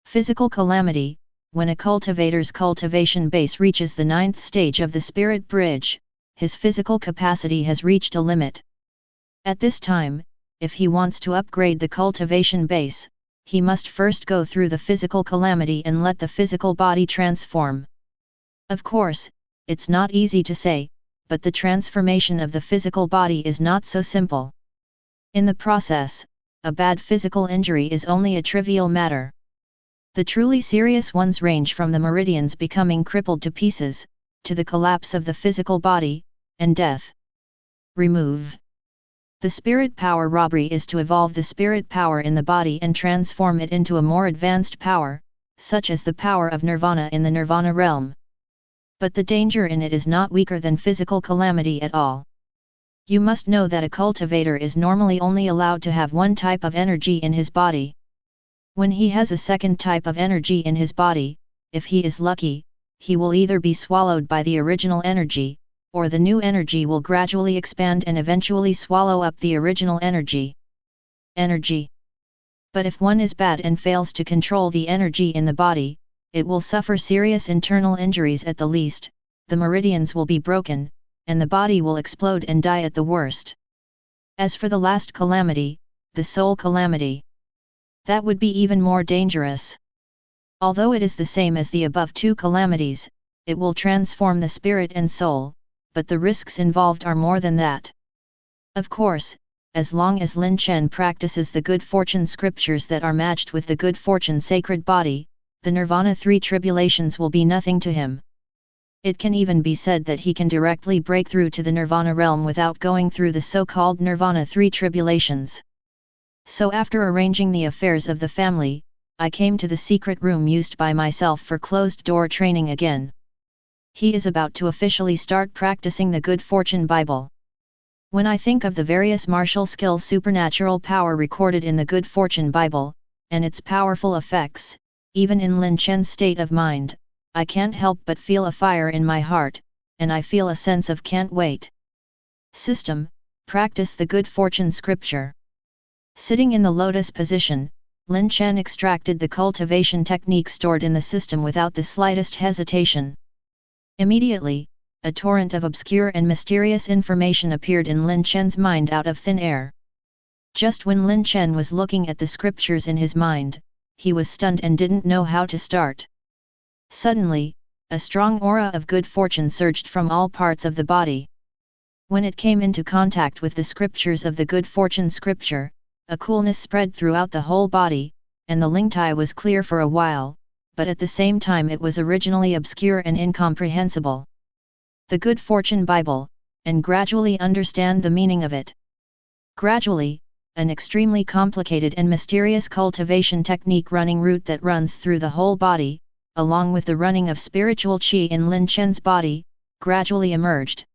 Physical calamity: when a cultivator's cultivation base reaches the 9th stage of the Spirit Bridge, his physical capacity has reached a limit. At this time, if he wants to upgrade the cultivation base, he must first go through the physical calamity and let the physical body transform. Of course, it's not easy to say, but the transformation of the physical body is not so simple. In the process, a bad physical injury is only a trivial matter. The truly serious ones range from the meridians becoming crippled to pieces, to the collapse of the physical body, and death. Remove. The spirit power robbery is to evolve the spirit power in the body and transform it into a more advanced power, such as the power of nirvana in the nirvana realm. But the danger in it is not weaker than physical calamity at all. You must know that a cultivator is normally only allowed to have one type of energy in his body. When he has a second type of energy in his body, if he is lucky, he will either be swallowed by the original energy, or the new energy will gradually expand and eventually swallow up the original energy. But if one is bad and fails to control the energy in the body, it will suffer serious internal injuries at the least, the meridians will be broken, and the body will explode and die at the worst. As for the last calamity, the soul calamity, that would be even more dangerous. Although it is the same as the above two calamities, it will transform the spirit and soul, but the risks involved are more than that. Of course, as long as Lin Chen practices the good fortune scriptures that are matched with the good fortune sacred body, the Nirvana 3 tribulations will be nothing to him. It can even be said that he can directly break through to the Nirvana realm without going through the so-called Nirvana 3 tribulations. So after arranging the affairs of the family, I came to the secret room used by myself for closed-door training again. He is about to officially start practicing the Good Fortune Bible. When I think of the various martial skills supernatural power recorded in the Good Fortune Bible, and its powerful effects, even in Lin Chen's state of mind, I can't help but feel a fire in my heart, and I feel a sense of can't wait. System, practice the Good Fortune scripture. Sitting in the lotus position, Lin Chen extracted the cultivation technique stored in the system without the slightest hesitation. Immediately, a torrent of obscure and mysterious information appeared in Lin Chen's mind out of thin air. Just when Lin Chen was looking at the scriptures in his mind, he was stunned and didn't know how to start. Suddenly, a strong aura of good fortune surged from all parts of the body. When it came into contact with the scriptures of the good fortune scripture, a coolness spread throughout the whole body, and the Lingtai was clear for a while, but at the same time it was originally obscure and incomprehensible. The Good Fortune Bible, and gradually understand the meaning of it. Gradually, an extremely complicated and mysterious cultivation technique running route that runs through the whole body, along with the running of spiritual qi in Lin Chen's body, gradually emerged.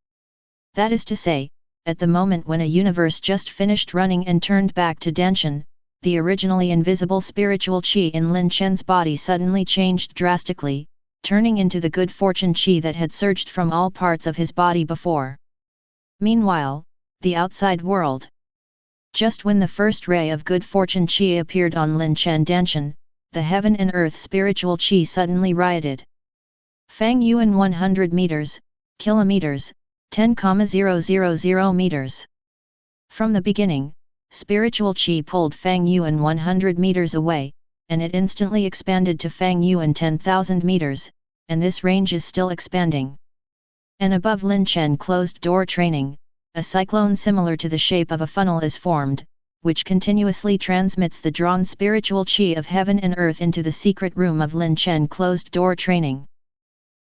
That is to say, at the moment when a universe just finished running and turned back to Danshan, the originally invisible spiritual qi in Lin Chen's body suddenly changed drastically, turning into the good fortune qi that had surged from all parts of his body before. Meanwhile, the outside world. Just when the first ray of good fortune qi appeared on Lin Chen Danshan, the heaven and earth spiritual qi suddenly rioted. Fang Yuan 100 meters, kilometers, 10,000 meters. From the beginning, spiritual qi pulled Fang Yuan 100 meters away, and it instantly expanded to Fang Yuan 10,000 meters, and this range is still expanding. And above Lin Chen closed door training, a cyclone similar to the shape of a funnel is formed, which continuously transmits the drawn spiritual qi of heaven and earth into the secret room of Lin Chen closed door training.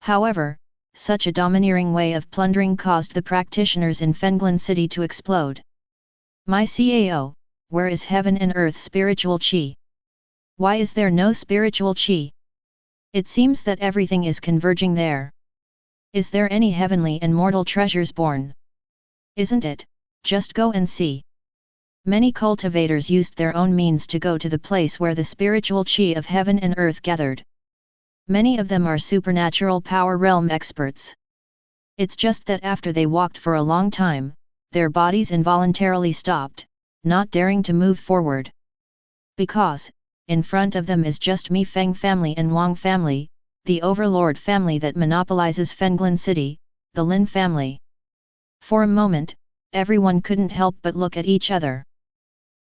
However, such a domineering way of plundering caused the practitioners in Fenglin City to explode. My CAO, where is heaven and earth spiritual qi? Why is there no spiritual qi? It seems that everything is converging there. Is there any heavenly and mortal treasures born? Isn't it? Just go and see. Many cultivators used their own means to go to the place where the spiritual qi of heaven and earth gathered. Many of them are supernatural power realm experts. It's just that after they walked for a long time, their bodies involuntarily stopped, not daring to move forward. Because, in front of them is just Mi Feng family and Wang family, the overlord family that monopolizes Fenglin City, the Lin family. For a moment, everyone couldn't help but look at each other.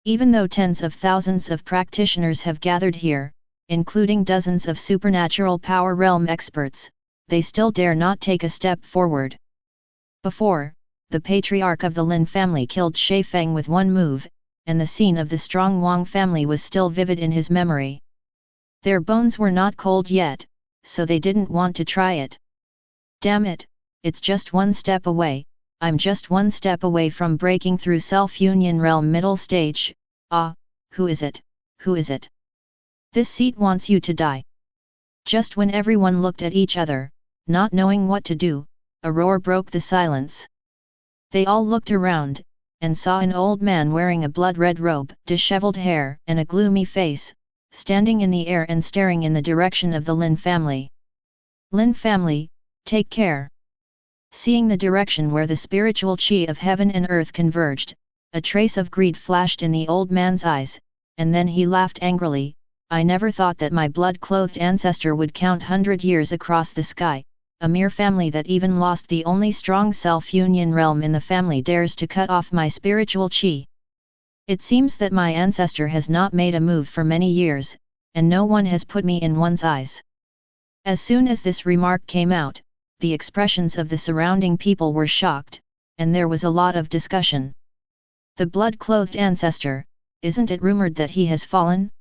Even though tens of thousands of practitioners have gathered here, including dozens of supernatural power realm experts, they still dare not take a step forward. Before, the patriarch of the Lin family killed Shay Feng with one move, and the scene of the strong Wang family was still vivid in his memory. Their bones were not cold yet, so they didn't want to try it. Damn it, it's just one step away, I'm just one step away from breaking through self-union realm middle stage. Ah, who is it, who is it? This seat wants you to die. Just when everyone looked at each other, not knowing what to do, a roar broke the silence. They all looked around, and saw an old man wearing a blood-red robe, disheveled hair, and a gloomy face, standing in the air and staring in the direction of the Lin family. Lin family, take care. Seeing the direction where the spiritual chi of heaven and earth converged, a trace of greed flashed in the old man's eyes, and then he laughed angrily. I never thought that my blood-clothed ancestor would count 100 years across the sky. A mere family that even lost the only strong self-union realm in the family dares to cut off my spiritual chi. It seems that my ancestor has not made a move for many years, and no one has put me in one's eyes. As soon as this remark came out, the expressions of the surrounding people were shocked, and there was a lot of discussion. The blood-clothed ancestor, isn't it rumored that he has fallen?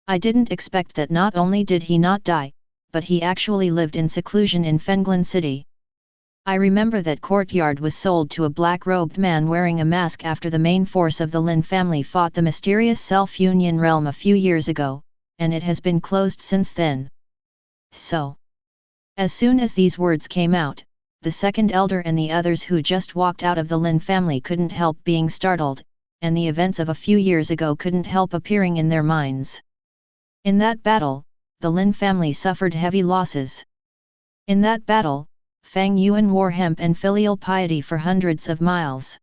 I didn't expect that not only did he not die, but he actually lived in seclusion in Fenglin City. I remember that courtyard was sold to a black-robed man wearing a mask after the main force of the Lin family fought the mysterious self-union realm a few years ago, and it has been closed since then. So, as soon as these words came out, the second elder and the others who just walked out of the Lin family couldn't help being startled, and the events of a few years ago couldn't help appearing in their minds. In that battle, the Lin family suffered heavy losses. In that battle, Fang Yuan wore hemp and filial piety for hundreds of miles.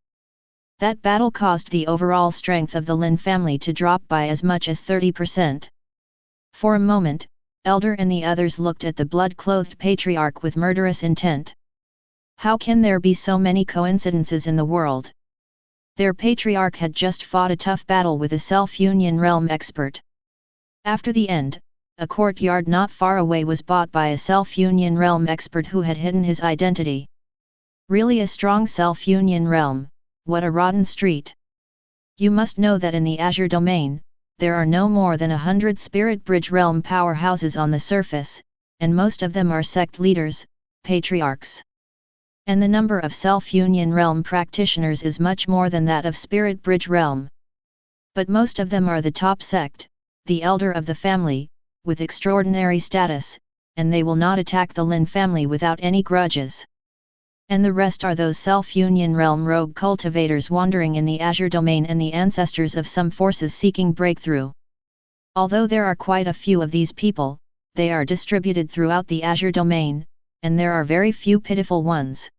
That battle caused the overall strength of the Lin family to drop by as much as 30%. For a moment, Elder and the others looked at the blood-clothed patriarch with murderous intent. How can there be so many coincidences in the world? Their patriarch had just fought a tough battle with a self-union realm expert. After the end, a courtyard not far away was bought by a self-union realm expert who had hidden his identity. Really a strong self-union realm, what a rotten street. You must know that in the Azure domain, there are no more than 100 Spirit Bridge realm powerhouses on the surface, and most of them are sect leaders, patriarchs. And the number of self-union realm practitioners is much more than that of Spirit Bridge realm. But most of them are the top sect, the elder of the family, with extraordinary status, and they will not attack the Lin family without any grudges. And the rest are those self-union realm rogue cultivators wandering in the Azure domain and the ancestors of some forces seeking breakthrough. Although there are quite a few of these people, they are distributed throughout the Azure domain, and there are very few pitiful ones.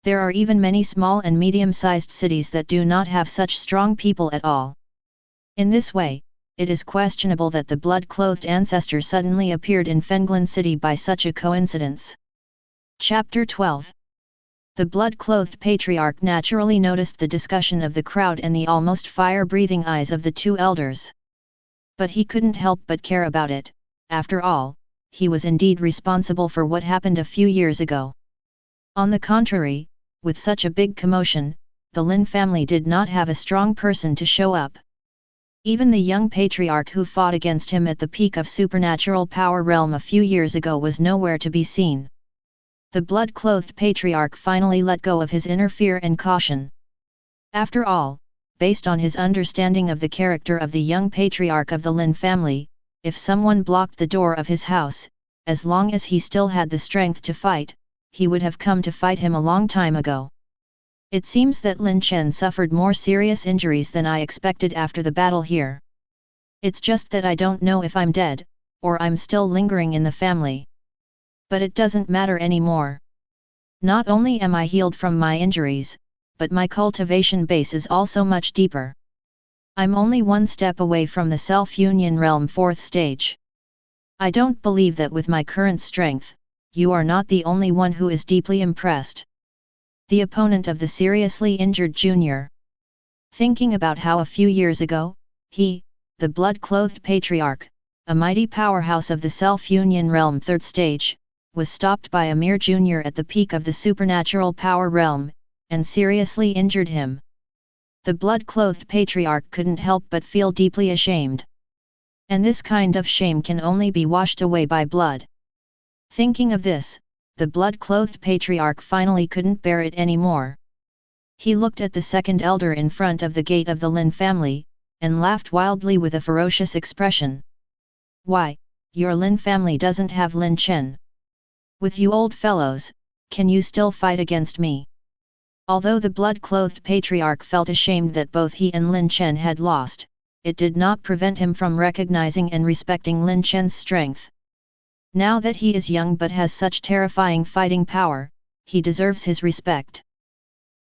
There are even many small and medium-sized cities that do not have such strong people at all. In this way, it is questionable that the blood-clothed ancestor suddenly appeared in Fenglin City by such a coincidence. Chapter 12. The blood-clothed patriarch naturally noticed the discussion of the crowd and the almost fire-breathing eyes of the two elders. But he couldn't help but care about it. After all, he was indeed responsible for what happened a few years ago. On the contrary, with such a big commotion, the Lin family did not have a strong person to show up. Even the young patriarch who fought against him at the peak of supernatural power realm a few years ago was nowhere to be seen. The blood-clothed patriarch finally let go of his inner fear and caution. After all, based on his understanding of the character of the young patriarch of the Lin family, if someone blocked the door of his house, as long as he still had the strength to fight, he would have come to fight him a long time ago. It seems that Lin Chen suffered more serious injuries than I expected after the battle here. It's just that I don't know if I'm dead, or I'm still lingering in the family. But it doesn't matter anymore. Not only am I healed from my injuries, but my cultivation base is also much deeper. I'm only one step away from the self-union realm 4th stage. I don't believe that with my current strength, you are not the only one who is deeply impressed. The opponent of the seriously injured junior. Thinking about how a few years ago, he, the blood-clothed patriarch, a mighty powerhouse of the self-union realm 3rd stage, was stopped by a mere junior at the peak of the supernatural power realm, and seriously injured him. The blood-clothed patriarch couldn't help but feel deeply ashamed. And this kind of shame can only be washed away by blood. Thinking of this, the blood-clothed patriarch finally couldn't bear it anymore. He looked at the second elder in front of the gate of the Lin family, and laughed wildly with a ferocious expression. "Why, your Lin family doesn't have Lin Chen. With you old fellows, can you still fight against me?" Although the blood-clothed patriarch felt ashamed that both he and Lin Chen had lost, it did not prevent him from recognizing and respecting Lin Chen's strength. Now that he is young but has such terrifying fighting power, he deserves his respect.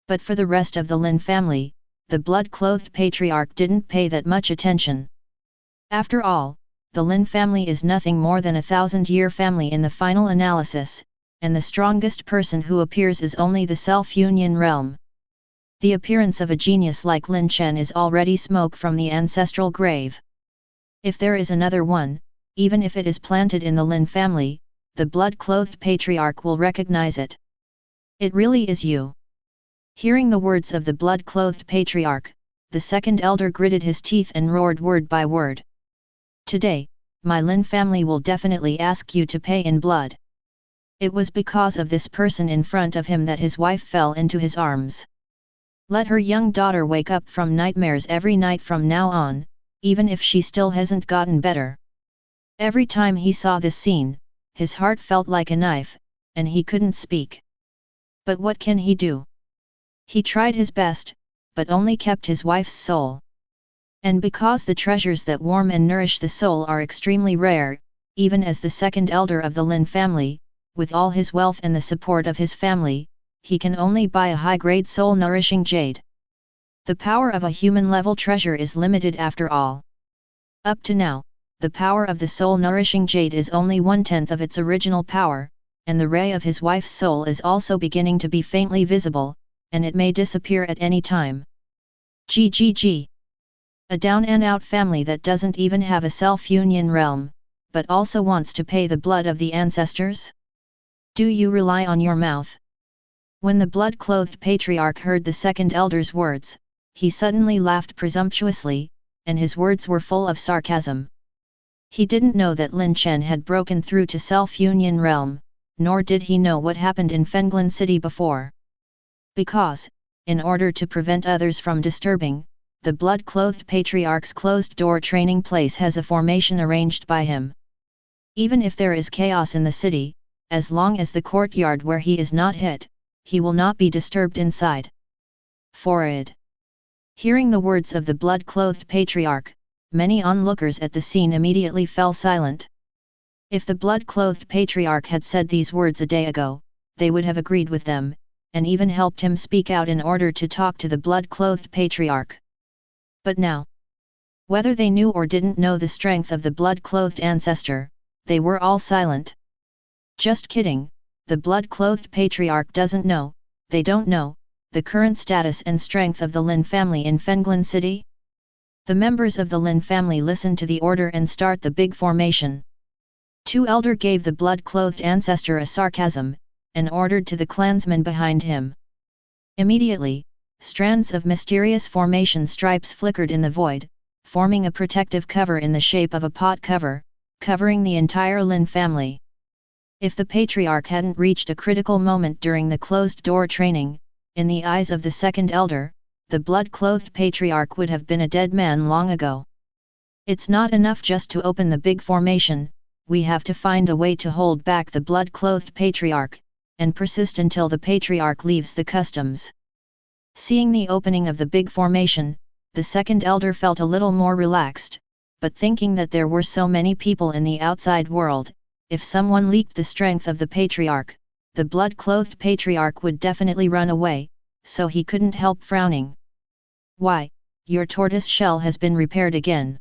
But for the rest of the Lin family, the blood-clothed patriarch didn't pay that much attention. After all, the Lin family is nothing more than a 1,000-year family in the final analysis, and the strongest person who appears is only the self-union realm. The appearance of a genius like Lin Chen is already smoke from the ancestral grave. If there is another one, even if it is planted in the Lin family, the blood-clothed patriarch will recognize it. "It really is you." Hearing the words of the blood-clothed patriarch, the second elder gritted his teeth and roared word by word. "Today, my Lin family will definitely ask you to pay in blood." It was because of this person in front of him that his wife fell into his arms. Let her young daughter wake up from nightmares every night from now on, even if she still hasn't gotten better. Every time he saw this scene, his heart felt like a knife, and he couldn't speak. But what can he do? He tried his best, but only kept his wife's soul. And because the treasures that warm and nourish the soul are extremely rare, even as the second elder of the Lin family, with all his wealth and the support of his family, he can only buy a high-grade soul-nourishing jade. The power of a human-level treasure is limited after all. Up to now, the power of the soul-nourishing jade is only 1/10 of its original power, and the ray of his wife's soul is also beginning to be faintly visible, and it may disappear at any time. GGG. A down-and-out family that doesn't even have a self-union realm, but also wants to pay the blood of the ancestors? Do you rely on your mouth? When the blood-clothed patriarch heard the second elder's words, he suddenly laughed presumptuously, and his words were full of sarcasm. He didn't know that Lin Chen had broken through to self-union realm, nor did he know what happened in Fenglin City before. Because, in order to prevent others from disturbing, the blood-clothed patriarch's closed-door training place has a formation arranged by him. Even if there is chaos in the city, as long as the courtyard where he is not hit, he will not be disturbed inside. Forward. Hearing the words of the blood-clothed patriarch, many onlookers at the scene immediately fell silent. If the blood-clothed patriarch had said these words a day ago, they would have agreed with them, and even helped him speak out in order to talk to the blood-clothed patriarch. But now, whether they knew or didn't know the strength of the blood-clothed ancestor, they were all silent. Just kidding, the blood-clothed patriarch doesn't know, they don't know, the current status and strength of the Lin family in Fenglin City? The members of the Lin family listen to the order and start the big formation. Two elder gave the blood-clothed ancestor a sarcasm, and ordered to the clansmen behind him. Immediately, strands of mysterious formation stripes flickered in the void, forming a protective cover in the shape of a pot cover, covering the entire Lin family. If the patriarch hadn't reached a critical moment during the closed-door training, in the eyes of the second elder, the blood-clothed patriarch would have been a dead man long ago. It's not enough just to open the big formation, we have to find a way to hold back the blood-clothed patriarch, and persist until the patriarch leaves the customs. Seeing the opening of the big formation, the second elder felt a little more relaxed, but thinking that there were so many people in the outside world, if someone leaked the strength of the patriarch, the blood-clothed patriarch would definitely run away, so he couldn't help frowning. "Why, your tortoise shell has been repaired again.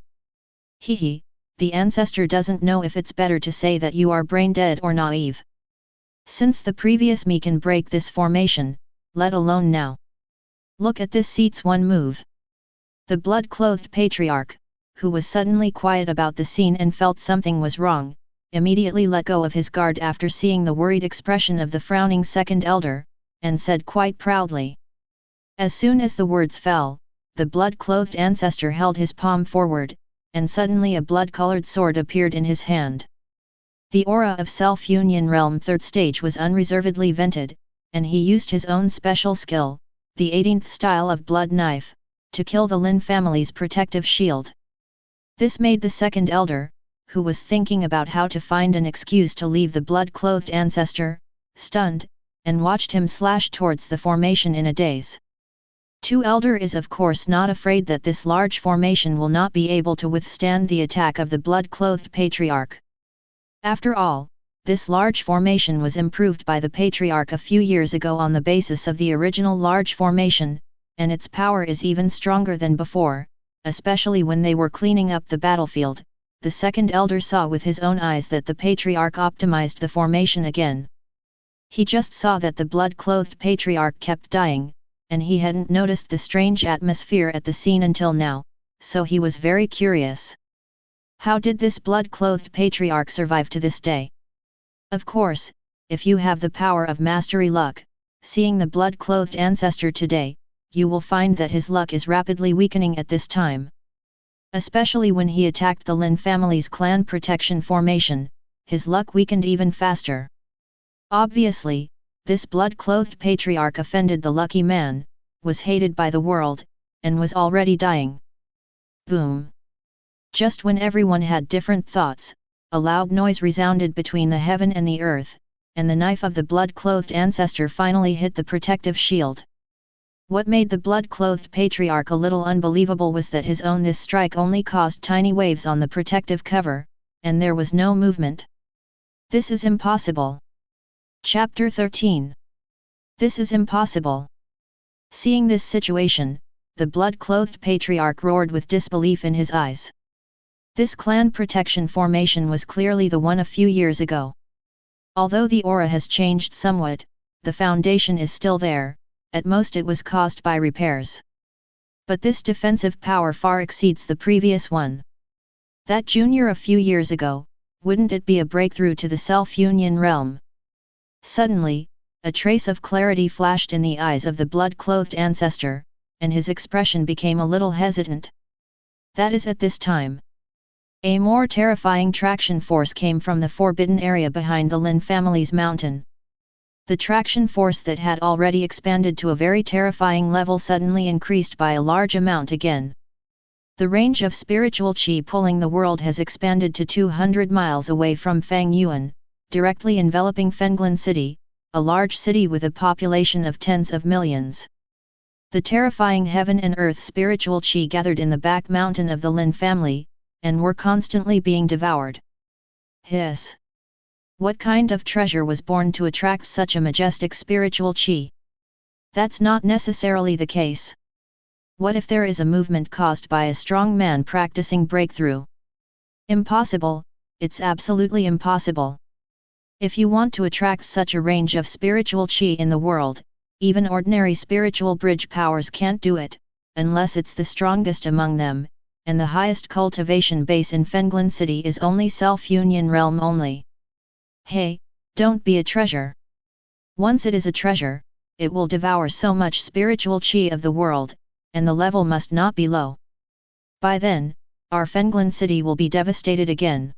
Hehe, the ancestor doesn't know if it's better to say that you are brain-dead or naive. Since the previous me can break this formation, let alone now. Look at this seat's one move." The blood-clothed patriarch, who was suddenly quiet about the scene and felt something was wrong, immediately let go of his guard after seeing the worried expression of the frowning second elder, and said quite proudly. As soon as the words fell, the blood-clothed ancestor held his palm forward, and suddenly a blood-colored sword appeared in his hand. The aura of Self-Union Realm 3rd stage was unreservedly vented, and he used his own special skill, the 18th style of blood knife, to kill the Lin family's protective shield. This made the second elder, who was thinking about how to find an excuse to leave the blood-clothed ancestor, stunned, and watched him slash towards the formation in a daze. 2 Elder is of course not afraid that this large formation will not be able to withstand the attack of the blood-clothed patriarch. After all, this large formation was improved by the patriarch a few years ago on the basis of the original large formation, and its power is even stronger than before, especially when they were cleaning up the battlefield. The second elder saw with his own eyes that the patriarch optimized the formation again. He just saw that the blood-clothed patriarch kept dying, and he hadn't noticed the strange atmosphere at the scene until now, so he was very curious. How did this blood-clothed patriarch survive to this day? Of course, if you have the power of mastery luck, seeing the blood-clothed ancestor today, you will find that his luck is rapidly weakening at this time. Especially when he attacked the Lin family's clan protection formation, his luck weakened even faster. Obviously, this blood-clothed patriarch offended the lucky man, was hated by the world, and was already dying. Boom! Just when everyone had different thoughts, a loud noise resounded between the heaven and the earth, and the knife of the blood-clothed ancestor finally hit the protective shield. What made the blood-clothed patriarch a little unbelievable was that this strike only caused tiny waves on the protective cover, and there was no movement. This is impossible. Chapter 13. This is impossible. Seeing this situation, the blood-clothed patriarch roared with disbelief in his eyes. This clan protection formation was clearly the one a few years ago. Although the aura has changed somewhat, the foundation is still there. At most it was caused by repairs. But this defensive power far exceeds the previous one. That junior a few years ago, wouldn't it be a breakthrough to the self-union realm? Suddenly, a trace of clarity flashed in the eyes of the blood-clothed ancestor, and his expression became a little hesitant. That is at this time. A more terrifying traction force came from the forbidden area behind the Lin family's mountain. The traction force that had already expanded to a very terrifying level suddenly increased by a large amount again. The range of spiritual qi pulling the world has expanded to 200 miles away from Fangyuan, directly enveloping Fenglin City, a large city with a population of tens of millions. The terrifying heaven and earth spiritual qi gathered in the back mountain of the Lin family, and were constantly being devoured. Hiss! What kind of treasure was born to attract such a majestic spiritual qi? That's not necessarily the case. What if there is a movement caused by a strong man practicing breakthrough? Impossible, it's absolutely impossible. If you want to attract such a range of spiritual qi in the world, even ordinary spiritual bridge powers can't do it, unless it's the strongest among them, and the highest cultivation base in Fenglin City is only self-union realm only. Hey, don't be a treasure. Once it is a treasure, it will devour so much spiritual qi of the world, and the level must not be low. By then, our Fenglin city will be devastated again.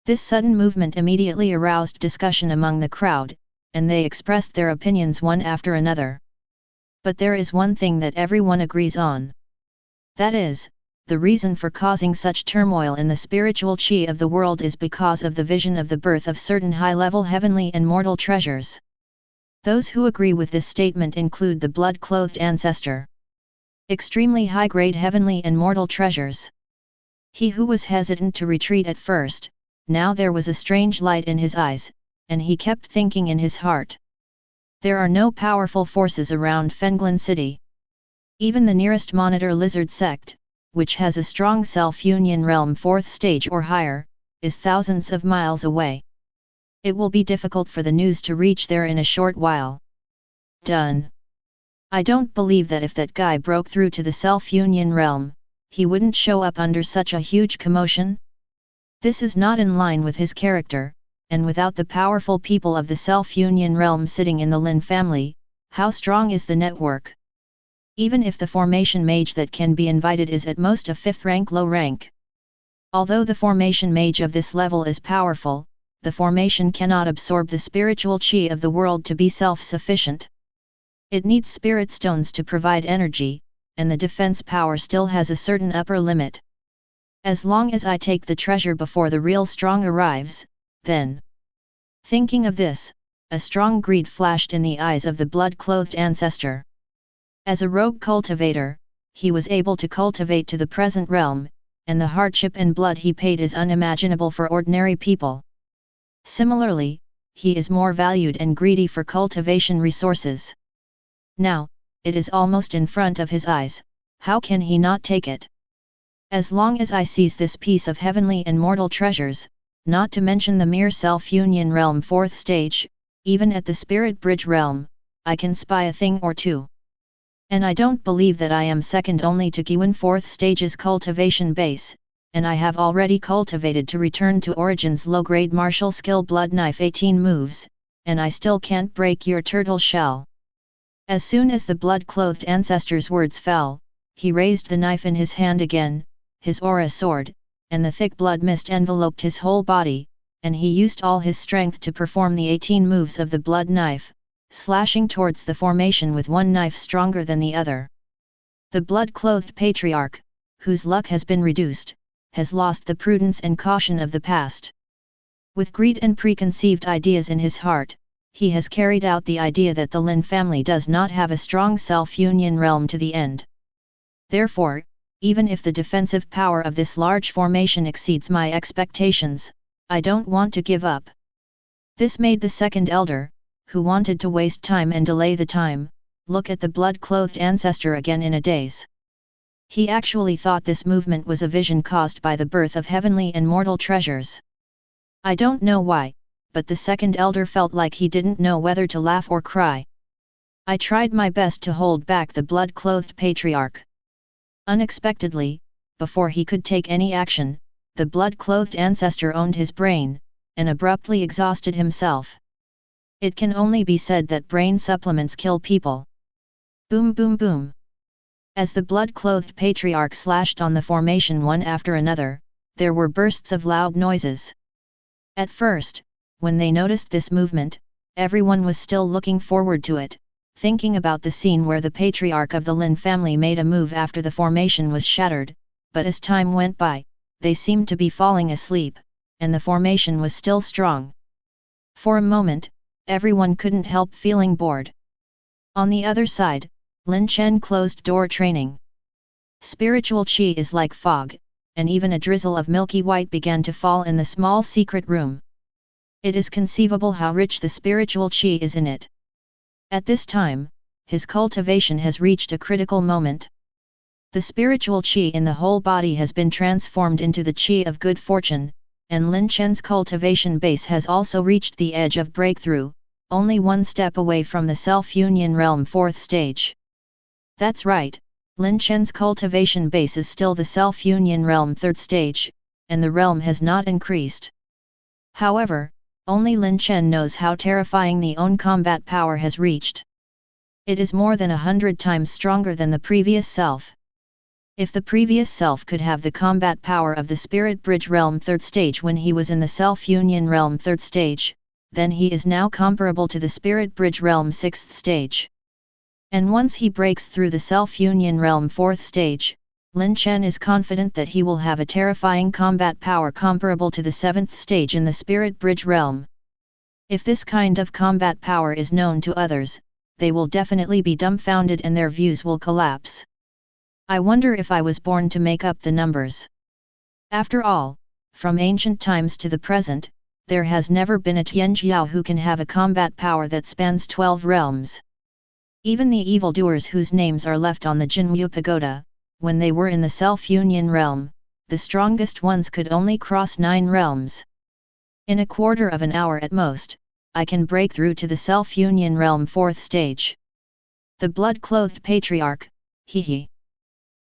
This sudden movement immediately aroused discussion among the crowd, and they expressed their opinions one after another. But there is one thing that everyone agrees on. That is, the reason for causing such turmoil in the spiritual qi of the world is because of the vision of the birth of certain high-level heavenly and mortal treasures. Those who agree with this statement include the blood-clothed ancestor. Extremely high-grade heavenly and mortal treasures. He who was hesitant to retreat at first, now there was a strange light in his eyes, and he kept thinking in his heart. There are no powerful forces around Fenglin City. Even the nearest Monitor Lizard sect, which has a strong self-union realm 4th stage or higher, is thousands of miles away. It will be difficult for the news to reach there in a short while. Done. I don't believe that if that guy broke through to the self-union realm, he wouldn't show up under such a huge commotion. This is not in line with his character, and without the powerful people of the self-union realm sitting in the Lin family, how strong is the network? Even if the formation mage that can be invited is at most a 5th rank low rank. Although the formation mage of this level is powerful, the formation cannot absorb the spiritual chi of the world to be self-sufficient. It needs spirit stones to provide energy, and the defense power still has a certain upper limit. As long as I take the treasure before the real strong arrives, then. Thinking of this, a strong greed flashed in the eyes of the blood-clothed ancestor. As a rogue cultivator, he was able to cultivate to the present realm, and the hardship and blood he paid is unimaginable for ordinary people. Similarly, he is more valued and greedy for cultivation resources. Now, it is almost in front of his eyes, how can he not take it? As long as I seize this piece of heavenly and mortal treasures, not to mention the mere self-union realm 4th stage, even at the spirit bridge realm, I can spy a thing or two. And I don't believe that I am second only to Giwen 4th stage's cultivation base, and I have already cultivated to return to Origin's low-grade martial skill blood knife 18 moves, and I still can't break your turtle shell. As soon as the blood-clothed ancestor's words fell, he raised the knife in his hand again, his aura soared, and the thick blood mist enveloped his whole body, and he used all his strength to perform the 18 moves of the blood knife, slashing towards the formation with one knife stronger than the other. The blood-clothed patriarch, whose luck has been reduced, has lost the prudence and caution of the past. With greed and preconceived ideas in his heart, he has carried out the idea that the Lin family does not have a strong self-union realm to the end. Therefore, even if the defensive power of this large formation exceeds my expectations, I don't want to give up. This made the second elder, who wanted to waste time and delay the time, look at the blood-clothed ancestor again in a daze. He actually thought this movement was a vision caused by the birth of heavenly and mortal treasures. I don't know why, but the second elder felt like he didn't know whether to laugh or cry. I tried my best to hold back the blood-clothed patriarch. Unexpectedly, before he could take any action, the blood-clothed ancestor owned his brain, and abruptly exhausted himself. It can only be said that brain supplements kill people. Boom boom boom. As the blood-clothed patriarch slashed on the formation one after another, there were bursts of loud noises. At first, when they noticed this movement, everyone was still looking forward to it, thinking about the scene where the patriarch of the Lin family made a move after the formation was shattered, but as time went by, they seemed to be falling asleep, and the formation was still strong. For a moment, everyone couldn't help feeling bored. On the other side, Lin Chen closed door training. Spiritual chi is like fog, and even a drizzle of milky white began to fall in the small secret room. It is conceivable how rich the spiritual chi is in it. At this time, his cultivation has reached a critical moment. The spiritual chi in the whole body has been transformed into the chi of good fortune, and Lin Chen's cultivation base has also reached the edge of breakthrough, only one step away from the self-union realm 4th stage. That's right, Lin Chen's cultivation base is still the self-union realm 3rd stage, and the realm has not increased. However, only Lin Chen knows how terrifying the own combat power has reached. It is more than 100 times stronger than the previous self. If the previous self could have the combat power of the Spirit Bridge Realm 3rd stage when he was in the Self-Union Realm 3rd stage, then he is now comparable to the Spirit Bridge Realm 6th stage. And once he breaks through the Self-Union Realm 4th stage, Lin Chen is confident that he will have a terrifying combat power comparable to the 7th stage in the Spirit Bridge Realm. If this kind of combat power is known to others, they will definitely be dumbfounded and their views will collapse. I wonder if I was born to make up the numbers. After all, from ancient times to the present, there has never been a Tianjiao who can have a combat power that spans 12 realms. Even the evildoers whose names are left on the Jinwu Pagoda, when they were in the Self-Union realm, the strongest ones could only cross 9 realms. In a quarter of an hour at most, I can break through to the Self-Union realm 4th stage. The blood-clothed patriarch, hee.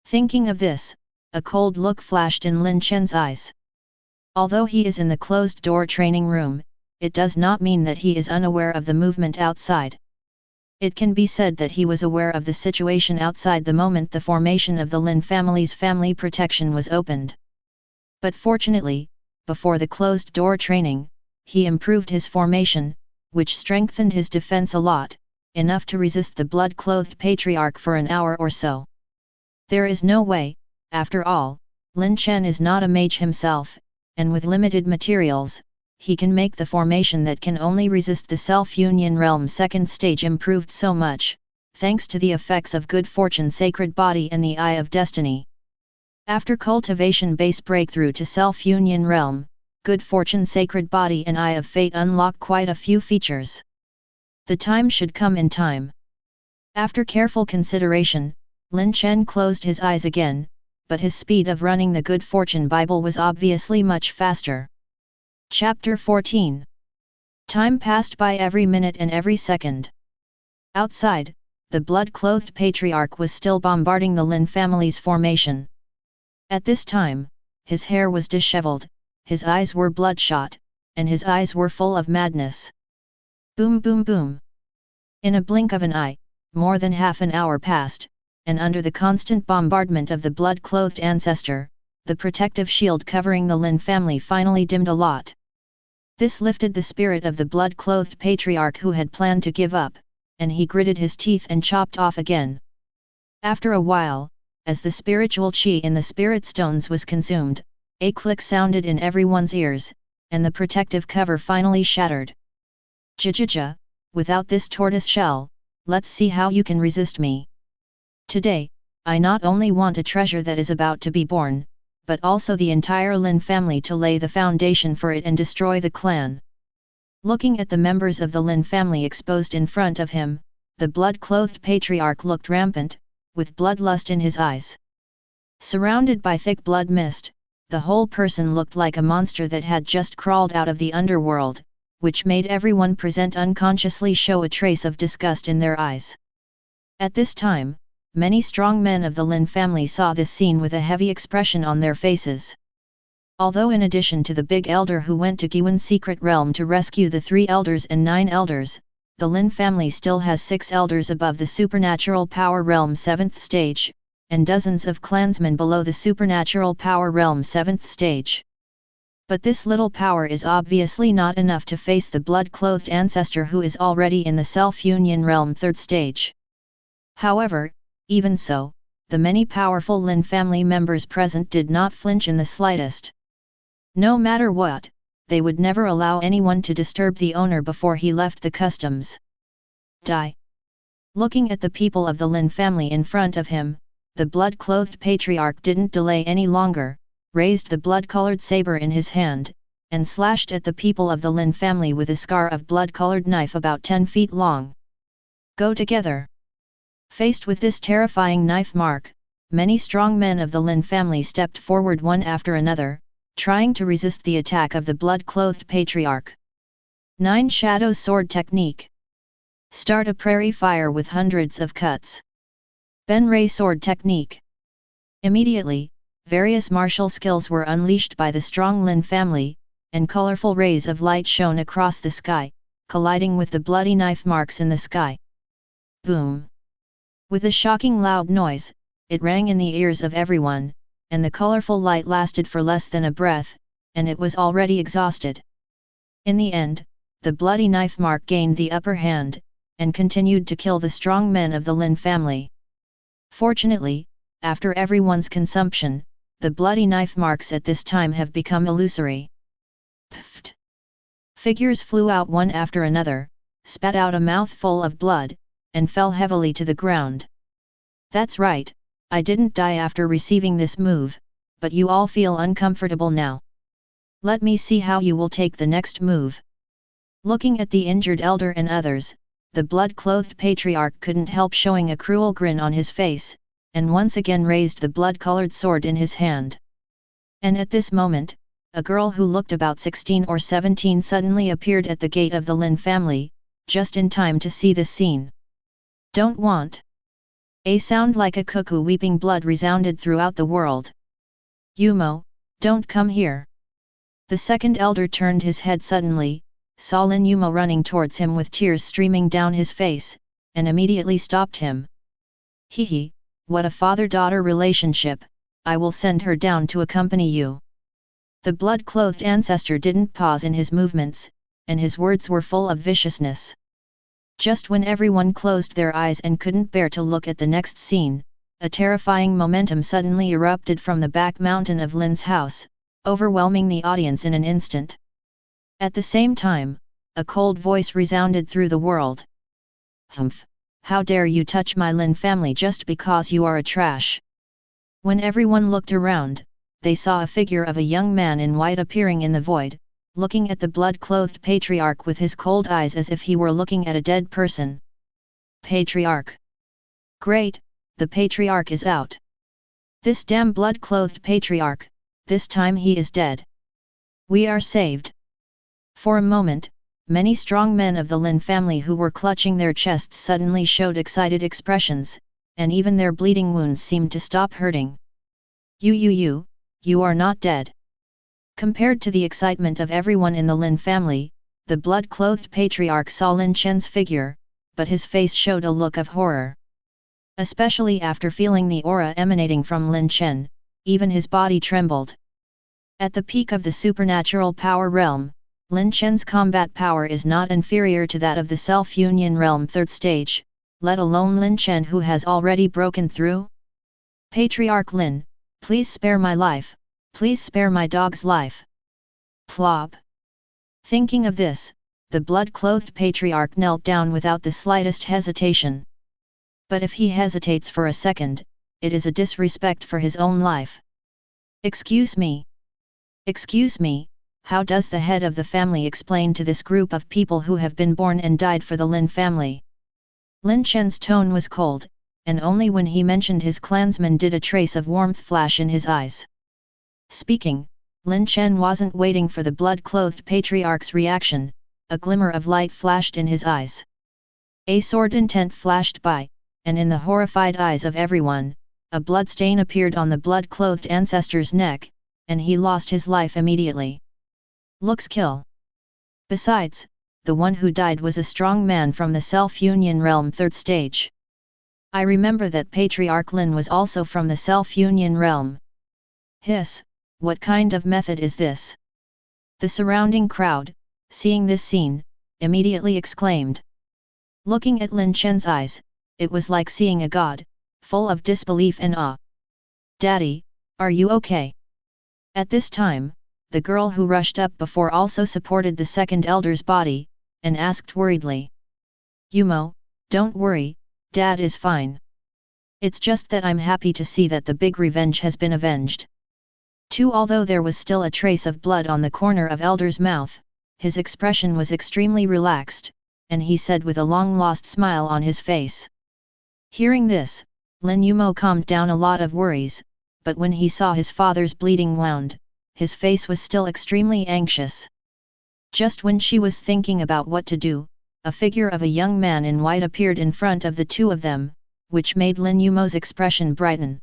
Thinking of this, a cold look flashed in Lin Chen's eyes. Although he is in the closed-door training room, it does not mean that he is unaware of the movement outside. It can be said that he was aware of the situation outside the moment the formation of the Lin family's family protection was opened. But fortunately, before the closed-door training, he improved his formation, which strengthened his defense a lot, enough to resist the blood-clothed patriarch for an hour or so. There is no way, after all, Lin Chen is not a mage himself, and with limited materials, he can make the formation that can only resist the self-union realm second stage improved so much, thanks to the effects of good fortune sacred body and the eye of destiny. After cultivation base breakthrough to self-union realm, good fortune sacred body and eye of fate unlock quite a few features. The time should come in time. After careful consideration, Lin Chen closed his eyes again, but his speed of running the good fortune Bible was obviously much faster. Chapter 14. Time passed by every minute and every second. Outside, the blood-clothed patriarch was still bombarding the Lin family's formation. At this time, his hair was disheveled, his eyes were bloodshot, and his eyes were full of madness. Boom boom boom. In a blink of an eye, more than half an hour passed, and under the constant bombardment of the blood-clothed ancestor, the protective shield covering the Lin family finally dimmed a lot. This lifted the spirit of the blood-clothed patriarch who had planned to give up, and he gritted his teeth and chopped off again. After a while, as the spiritual chi in the spirit stones was consumed, a click sounded in everyone's ears, and the protective cover finally shattered. Jijija, without this tortoise shell, let's see how you can resist me. Today, I not only want a treasure that is about to be born, but also the entire Lin family to lay the foundation for it and destroy the clan. Looking at the members of the Lin family exposed in front of him, the blood-clothed patriarch looked rampant, with bloodlust in his eyes. Surrounded by thick blood mist, the whole person looked like a monster that had just crawled out of the underworld, which made everyone present unconsciously show a trace of disgust in their eyes. At this time, many strong men of the Lin family saw this scene with a heavy expression on their faces. Although in addition to the big elder who went to Giwen's secret realm to rescue the 3 elders and 9 elders, the Lin family still has 6 elders above the supernatural power realm 7th stage, and dozens of clansmen below the supernatural power realm 7th stage. But this little power is obviously not enough to face the blood-clothed ancestor who is already in the self-union realm 3rd stage. However, even so, the many powerful Lin family members present did not flinch in the slightest. No matter what, they would never allow anyone to disturb the owner before he left the customs. Die. Looking at the people of the Lin family in front of him, the blood-clothed patriarch didn't delay any longer, raised the blood-colored saber in his hand, and slashed at the people of the Lin family with a scar of blood-colored knife about 10 feet long. Go together. Faced with this terrifying knife mark, many strong men of the Lin family stepped forward one after another, trying to resist the attack of the blood-clothed patriarch. 9 Shadows Sword Technique. Start a prairie fire with hundreds of cuts. Ben Ray Sword Technique. Immediately, various martial skills were unleashed by the strong Lin family, and colorful rays of light shone across the sky, colliding with the bloody knife marks in the sky. Boom! With a shocking loud noise, it rang in the ears of everyone, and the colorful light lasted for less than a breath, and it was already exhausted. In the end, the bloody knife mark gained the upper hand, and continued to kill the strong men of the Lin family. Fortunately, after everyone's consumption, the bloody knife marks at this time have become illusory. Pfft! Figures flew out one after another, spat out a mouthful of blood, and fell heavily to the ground. That's right, I didn't die after receiving this move, but you all feel uncomfortable now. Let me see how you will take the next move. Looking at the injured elder and others, the blood-clothed patriarch couldn't help showing a cruel grin on his face, and once again raised the blood-colored sword in his hand. And at this moment, a girl who looked about 16 or 17 suddenly appeared at the gate of the Lin family, just in time to see this scene. Don't want. A sound like a cuckoo weeping blood resounded throughout the world. Yumo, don't come here. The second elder turned his head suddenly, saw Lin Yumo running towards him with tears streaming down his face, and immediately stopped him. Hehe, what a father-daughter relationship, I will send her down to accompany you. The blood-clothed ancestor didn't pause in his movements, and his words were full of viciousness. Just when everyone closed their eyes and couldn't bear to look at the next scene, a terrifying momentum suddenly erupted from the back mountain of Lin's house, overwhelming the audience in an instant. At the same time, a cold voice resounded through the world. "Humph! How dare you touch my Lin family just because you are a trash?" When everyone looked around, they saw a figure of a young man in white appearing in the void, looking at the blood-clothed patriarch with his cold eyes as if he were looking at a dead person. Patriarch! Great, the patriarch is out. This damn blood-clothed patriarch, this time he is dead. We are saved. For a moment, many strong men of the Lin family who were clutching their chests suddenly showed excited expressions, and even their bleeding wounds seemed to stop hurting. You are not dead. Compared to the excitement of everyone in the Lin family, the blood-clothed patriarch saw Lin Chen's figure, but his face showed a look of horror. Especially after feeling the aura emanating from Lin Chen, even his body trembled. At the peak of the supernatural power realm, Lin Chen's combat power is not inferior to that of the self-union realm 3rd stage, let alone Lin Chen who has already broken through. Patriarch Lin, please spare my life, please spare my dog's life. Plop. Thinking of this, the blood-clothed patriarch knelt down without the slightest hesitation. But if he hesitates for a second, it is a disrespect for his own life. Excuse me. Excuse me, how does the head of the family explain to this group of people who have been born and died for the Lin family? Lin Chen's tone was cold, and only when he mentioned his clansmen did a trace of warmth flash in his eyes. Speaking, Lin Chen wasn't waiting for the blood-clothed patriarch's reaction, a glimmer of light flashed in his eyes. A sword intent flashed by, and in the horrified eyes of everyone, a bloodstain appeared on the blood-clothed ancestor's neck, and he lost his life immediately. Looks kill. Besides, the one who died was a strong man from the self-union realm 3rd stage. I remember that Patriarch Lin was also from the self-union realm. Hiss, what kind of method is this? The surrounding crowd, seeing this scene, immediately exclaimed. Looking at Lin Chen's eyes, it was like seeing a god, full of disbelief and awe. Daddy, are you okay? At this time, the girl who rushed up before also supported the second elder's body, and asked worriedly. Yumo, don't worry, Dad is fine. It's just that I'm happy to see that the big revenge has been avenged. Too, although there was still a trace of blood on the corner of elder's mouth, his expression was extremely relaxed, and he said with a long-lost smile on his face. Hearing this, Lin Yumo calmed down a lot of worries, but when he saw his father's bleeding wound, his face was still extremely anxious. Just when she was thinking about what to do, a figure of a young man in white appeared in front of the two of them, which made Lin Yumo's expression brighten.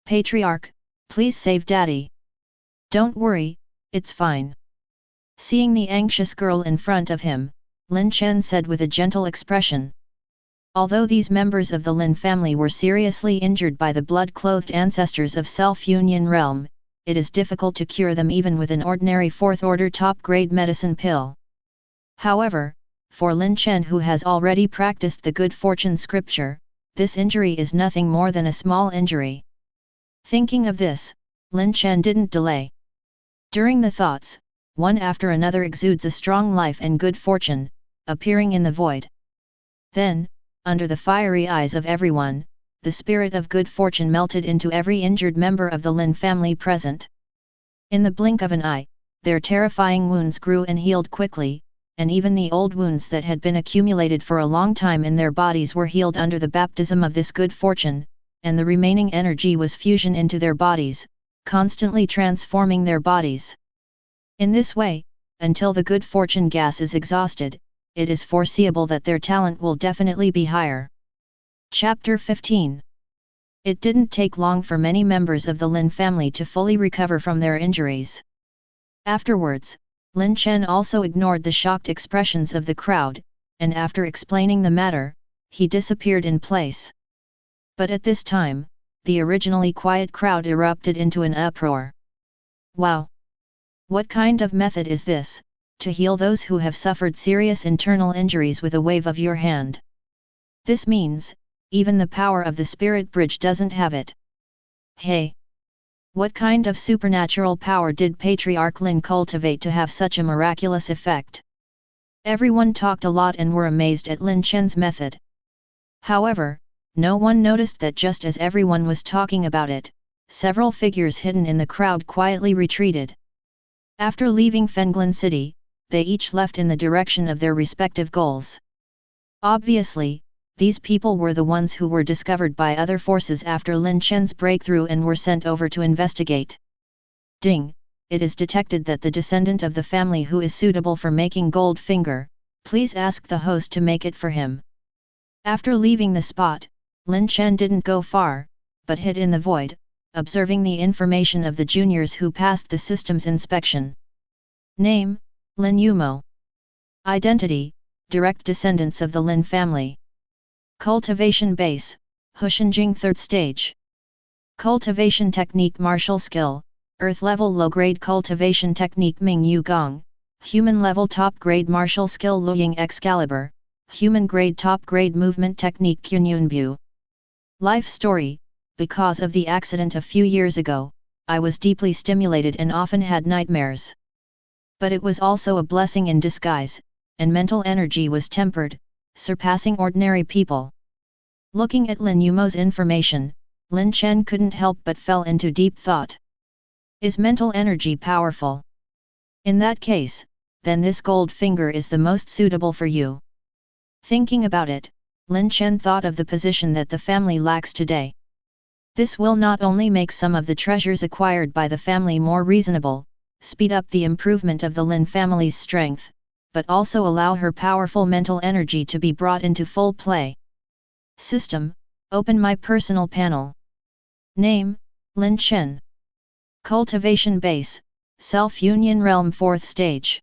Patriarch, please save Daddy. Don't worry, it's fine. Seeing the anxious girl in front of him, Lin Chen said with a gentle expression. Although these members of the Lin family were seriously injured by the blood-clothed ancestors of self-union realm, it is difficult to cure them even with an ordinary 4th-order top-grade medicine pill. However, for Lin Chen who has already practiced the good fortune scripture, this injury is nothing more than a small injury. Thinking of this, Lin Chen didn't delay. During the thoughts, one after another exudes a strong life and good fortune, appearing in the void. Then, under the fiery eyes of everyone, the spirit of good fortune melted into every injured member of the Lin family present. In the blink of an eye, their terrifying wounds grew and healed quickly, and even the old wounds that had been accumulated for a long time in their bodies were healed under the baptism of this good fortune, and the remaining energy was fusion into their bodies, constantly transforming their bodies. In this way, until the good fortune gas is exhausted, it is foreseeable that their talent will definitely be higher. Chapter 15. It didn't take long for many members of the Lin family to fully recover from their injuries. Afterwards, Lin Chen also ignored the shocked expressions of the crowd, and after explaining the matter, he disappeared in place. But at this time, the originally quiet crowd erupted into an uproar. Wow! What kind of method is this, to heal those who have suffered serious internal injuries with a wave of your hand? This means, even the power of the spirit bridge doesn't have it. Hey! What kind of supernatural power did Patriarch Lin cultivate to have such a miraculous effect? Everyone talked a lot and were amazed at Lin Chen's method. However, no one noticed that just as everyone was talking about it, several figures hidden in the crowd quietly retreated. After leaving Fenglin City, they each left in the direction of their respective goals. Obviously, these people were the ones who were discovered by other forces after Lin Chen's breakthrough and were sent over to investigate. Ding! It is detected that the descendant of the family who is suitable for making gold finger, please ask the host to make it for him. After leaving the spot, Lin Chen didn't go far, but hid in the void, observing the information of the juniors who passed the system's inspection. Name, Lin Yumo. Identity, direct descendants of the Lin family. Cultivation base, Hushanjing 3rd stage. Cultivation technique martial skill, Earth level low grade cultivation technique Ming Yu Gong, human level top grade martial skill Luying Excalibur, human grade top grade movement technique Kyunyun Bu. Life story: because of the accident a few years ago, I was deeply stimulated and often had nightmares. But it was also a blessing in disguise, and mental energy was tempered, surpassing ordinary people. Looking at Lin Yumo's information, Lin Chen couldn't help but fell into deep thought. Is mental energy powerful? In that case, then this gold finger is the most suitable for you. Thinking about it, Lin Chen thought of the position that the family lacks today. This will not only make some of the treasures acquired by the family more reasonable, speed up the improvement of the Lin family's strength, but also allow her powerful mental energy to be brought into full play. System: open my personal panel. Name: Lin Chen. Cultivation base: Self-Union Realm 4th stage.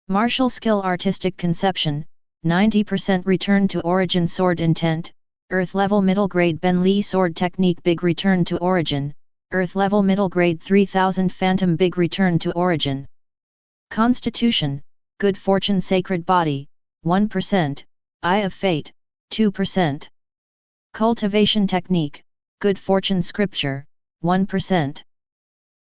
Martial skill artistic conception, 90% return to origin sword intent, Earth level middle grade Ben Li sword technique big return to origin, Earth level middle grade 3000 phantom big return to origin. Constitution, good fortune sacred body, 1%, eye of fate, 2%. Cultivation technique, good fortune scripture, 1%.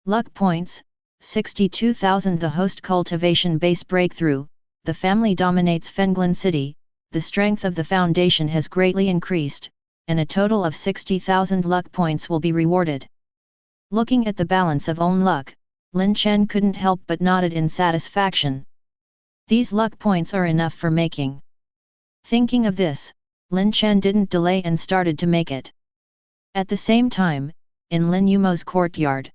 Luck points, 62,000. The host cultivation base breakthrough, the family dominates Fenglin City, the strength of the foundation has greatly increased, and a total of 60,000 luck points will be rewarded. Looking at the balance of own luck, Lin Chen couldn't help but nodded in satisfaction. These luck points are enough for making. Thinking of this, Lin Chen didn't delay and started to make it. At the same time, in Lin Yumo's courtyard,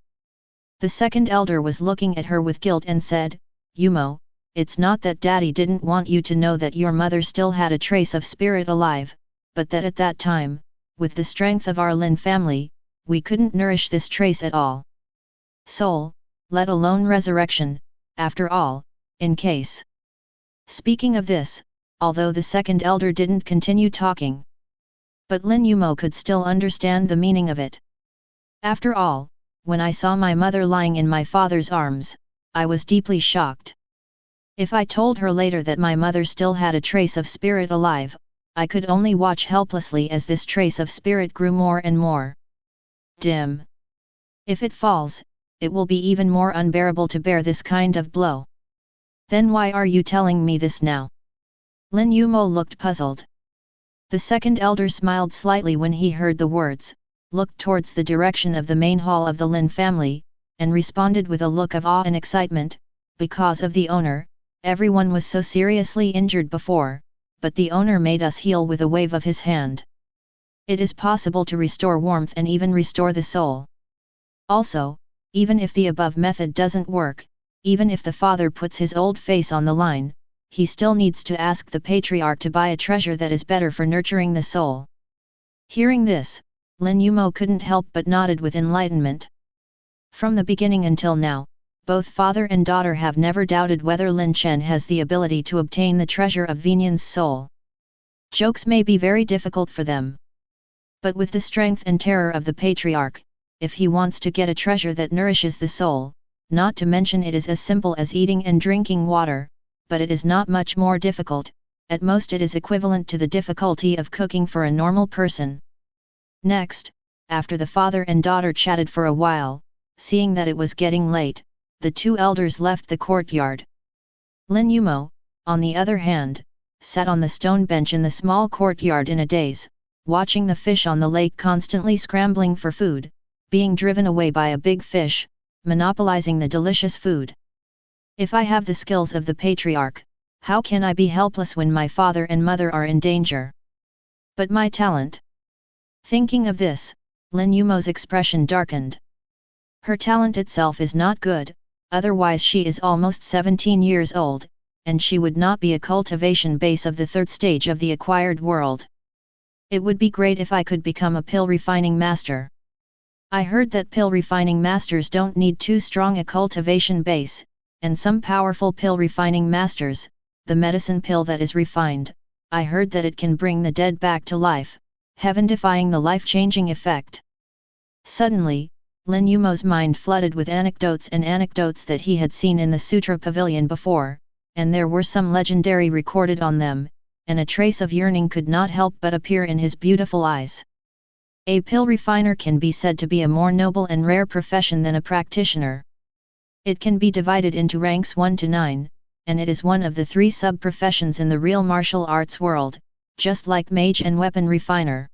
the second elder was looking at her with guilt and said, "Yumo, it's not that Daddy didn't want you to know that your mother still had a trace of spirit alive, but that at that time, with the strength of our Lin family, we couldn't nourish this trace at all. Soul, let alone resurrection, after all, in case." Speaking of this, although the second elder didn't continue talking, but Lin Yumo could still understand the meaning of it. After all, when I saw my mother lying in my father's arms, I was deeply shocked. If I told her later that my mother still had a trace of spirit alive, I could only watch helplessly as this trace of spirit grew more and more dim. If it falls, it will be even more unbearable to bear this kind of blow. Then why are you telling me this now? Lin Yumo looked puzzled. The second elder smiled slightly when he heard the words, looked towards the direction of the main hall of the Lin family, and responded with a look of awe and excitement, "Because of the owner, everyone was so seriously injured before, but the owner made us heal with a wave of his hand. It is possible to restore warmth and even restore the soul. Also, even if the above method doesn't work, even if the father puts his old face on the line, he still needs to ask the patriarch to buy a treasure that is better for nurturing the soul." Hearing this, Lin Yumo couldn't help but nodded with enlightenment. From the beginning until now, both father and daughter have never doubted whether Lin Chen has the ability to obtain the treasure of Venian's soul. Jokes may be very difficult for them. But with the strength and terror of the patriarch, if he wants to get a treasure that nourishes the soul, not to mention it is as simple as eating and drinking water, but it is not much more difficult, at most it is equivalent to the difficulty of cooking for a normal person. Next, after the father and daughter chatted for a while, seeing that it was getting late, the two elders left the courtyard. Lin Yumo, on the other hand, sat on the stone bench in the small courtyard in a daze, watching the fish on the lake constantly scrambling for food, being driven away by a big fish, monopolizing the delicious food. If I have the skills of the patriarch, how can I be helpless when my father and mother are in danger? But my talent. Thinking of this, Lin Yumo's expression darkened. Her talent itself is not good, otherwise she is almost 17 years old, and she would not be a cultivation base of the third stage of the acquired world. It would be great if I could become a pill refining master. I heard that pill refining masters don't need too strong a cultivation base, and some powerful pill refining masters, the medicine pill that is refined, I heard that it can bring the dead back to life, heaven-defying the life-changing effect. Suddenly, Lin Yumo's mind flooded with anecdotes that he had seen in the Sutra Pavilion before, and there were some legendary recorded on them, and a trace of yearning could not help but appear in his beautiful eyes. A pill refiner can be said to be a more noble and rare profession than a practitioner. It can be divided into ranks 1 to 9, and it is one of the 3 sub-professions in the real martial arts world, just like mage and weapon refiner.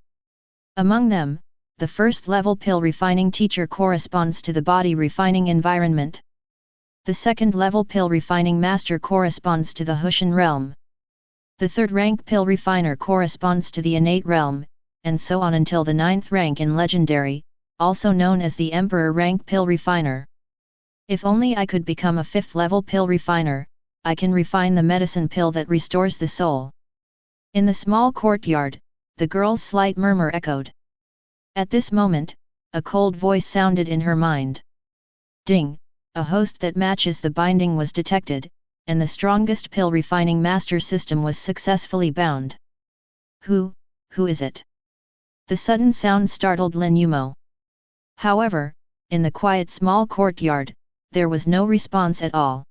Among them, the first-level pill refining teacher corresponds to the body refining environment. The second-level pill refining master corresponds to the Hushan realm. The third-rank pill refiner corresponds to the innate realm, and so on until the 9th rank in legendary, also known as the emperor rank pill refiner. If only I could become a 5th-level pill refiner, I can refine the medicine pill that restores the soul. In the small courtyard, the girl's slight murmur echoed. At this moment, a cold voice sounded in her mind. Ding! A host that matches the binding was detected, and the strongest pill refining master system was successfully bound. Who is it? The sudden sound startled Lin Yumo. However, in the quiet small courtyard, there was no response at all.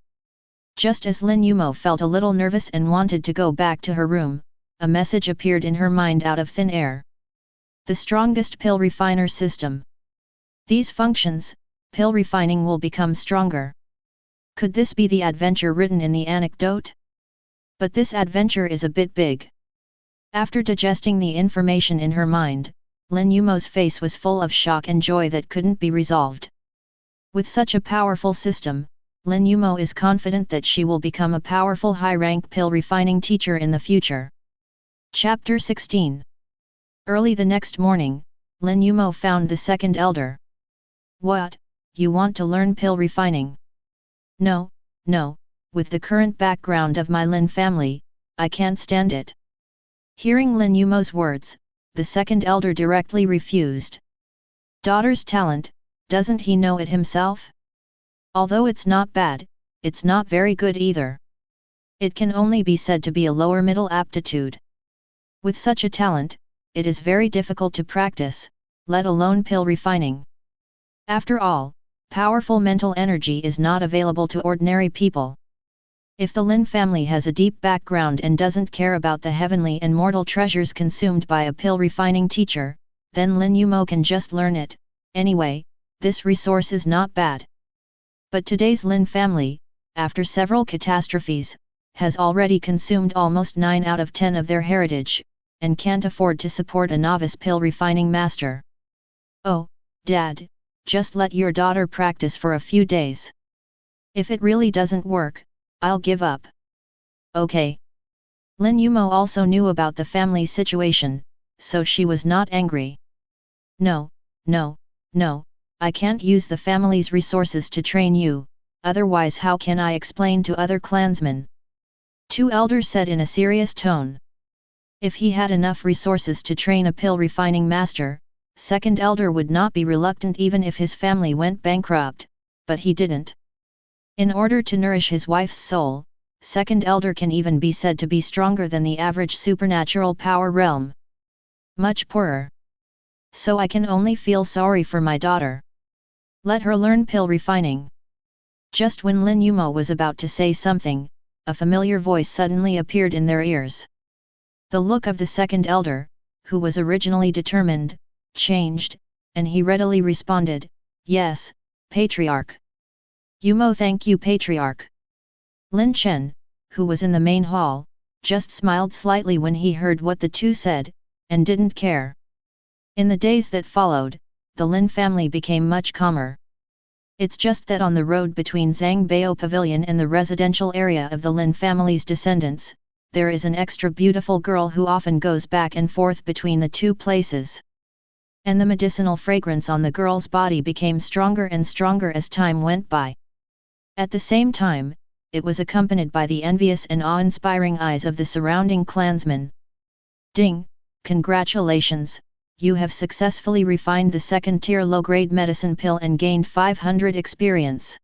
Just as Lin Yumo felt a little nervous and wanted to go back to her room, a message appeared in her mind out of thin air. The strongest pill refiner system. These functions, pill refining will become stronger. Could this be the adventure written in the anecdote? But this adventure is a bit big. After digesting the information in her mind, Lin Yumo's face was full of shock and joy that couldn't be resolved. With such a powerful system, Lin Yumo is confident that she will become a powerful high-rank pill refining teacher in the future. Chapter 16. Early the next morning, Lin Yumo found the second elder. What, you want to learn pill refining? No, with the current background of my Lin family, I can't stand it. Hearing Lin Yumo's words, the second elder directly refused. Daughter's talent, doesn't he know it himself? Although it's not bad, it's not very good either. It can only be said to be a lower middle aptitude. With such a talent, it is very difficult to practice, let alone pill refining. After all, powerful mental energy is not available to ordinary people. If the Lin family has a deep background and doesn't care about the heavenly and mortal treasures consumed by a pill refining teacher, then Lin Yumo can just learn it. Anyway, this resource is not bad. But today's Lin family, after several catastrophes, has already consumed almost 9 out of 10 of their heritage, and can't afford to support a novice pill refining master. Oh, Dad, just let your daughter practice for a few days. If it really doesn't work, I'll give up. Okay. Lin Yumo also knew about the family's situation, so she was not angry. No, I can't use the family's resources to train you, otherwise how can I explain to other clansmen? 2 elders said in a serious tone. If he had enough resources to train a pill refining master, second elder would not be reluctant even if his family went bankrupt, but he didn't. In order to nourish his wife's soul, second elder can even be said to be stronger than the average supernatural power realm. Much poorer. So I can only feel sorry for my daughter. Let her learn pill refining. Just when Lin Yumo was about to say something, a familiar voice suddenly appeared in their ears. The look of the second elder, who was originally determined, changed, and he readily responded, "Yes, patriarch." "Yumo, thank you, patriarch." Lin Chen, who was in the main hall, just smiled slightly when he heard what the two said, and didn't care. In the days that followed, the Lin family became much calmer. It's just that on the road between Zhangbao Pavilion and the residential area of the Lin family's descendants, there is an extra beautiful girl who often goes back and forth between the two places. And the medicinal fragrance on the girl's body became stronger and stronger as time went by. At the same time, it was accompanied by the envious and awe-inspiring eyes of the surrounding clansmen. "Ding, congratulations, you have successfully refined the second-tier low-grade medicine pill and gained 500 experience.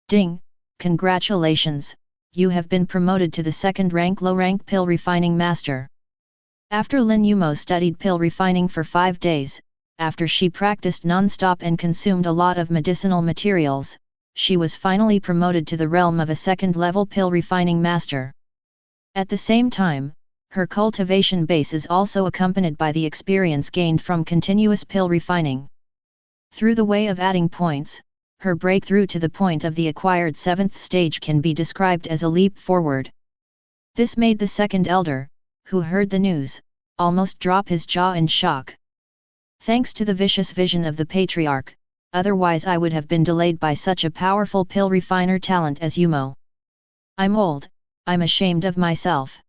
Ding, congratulations, you have been promoted to the second-rank low-rank pill refining master." After Lin Yumo studied pill refining for 5 days, after she practiced non-stop and consumed a lot of medicinal materials, she was finally promoted to the realm of a second-level pill refining master. At the same time, her cultivation base is also accompanied by the experience gained from continuous pill refining. Through the way of adding points, her breakthrough to the point of the acquired 7th stage can be described as a leap forward. This made the second elder, who heard the news, almost drop his jaw in shock. Thanks to the vicious vision of the patriarch, otherwise I would have been delayed by such a powerful pill refiner talent as Yumo. I'm old, I'm ashamed of myself.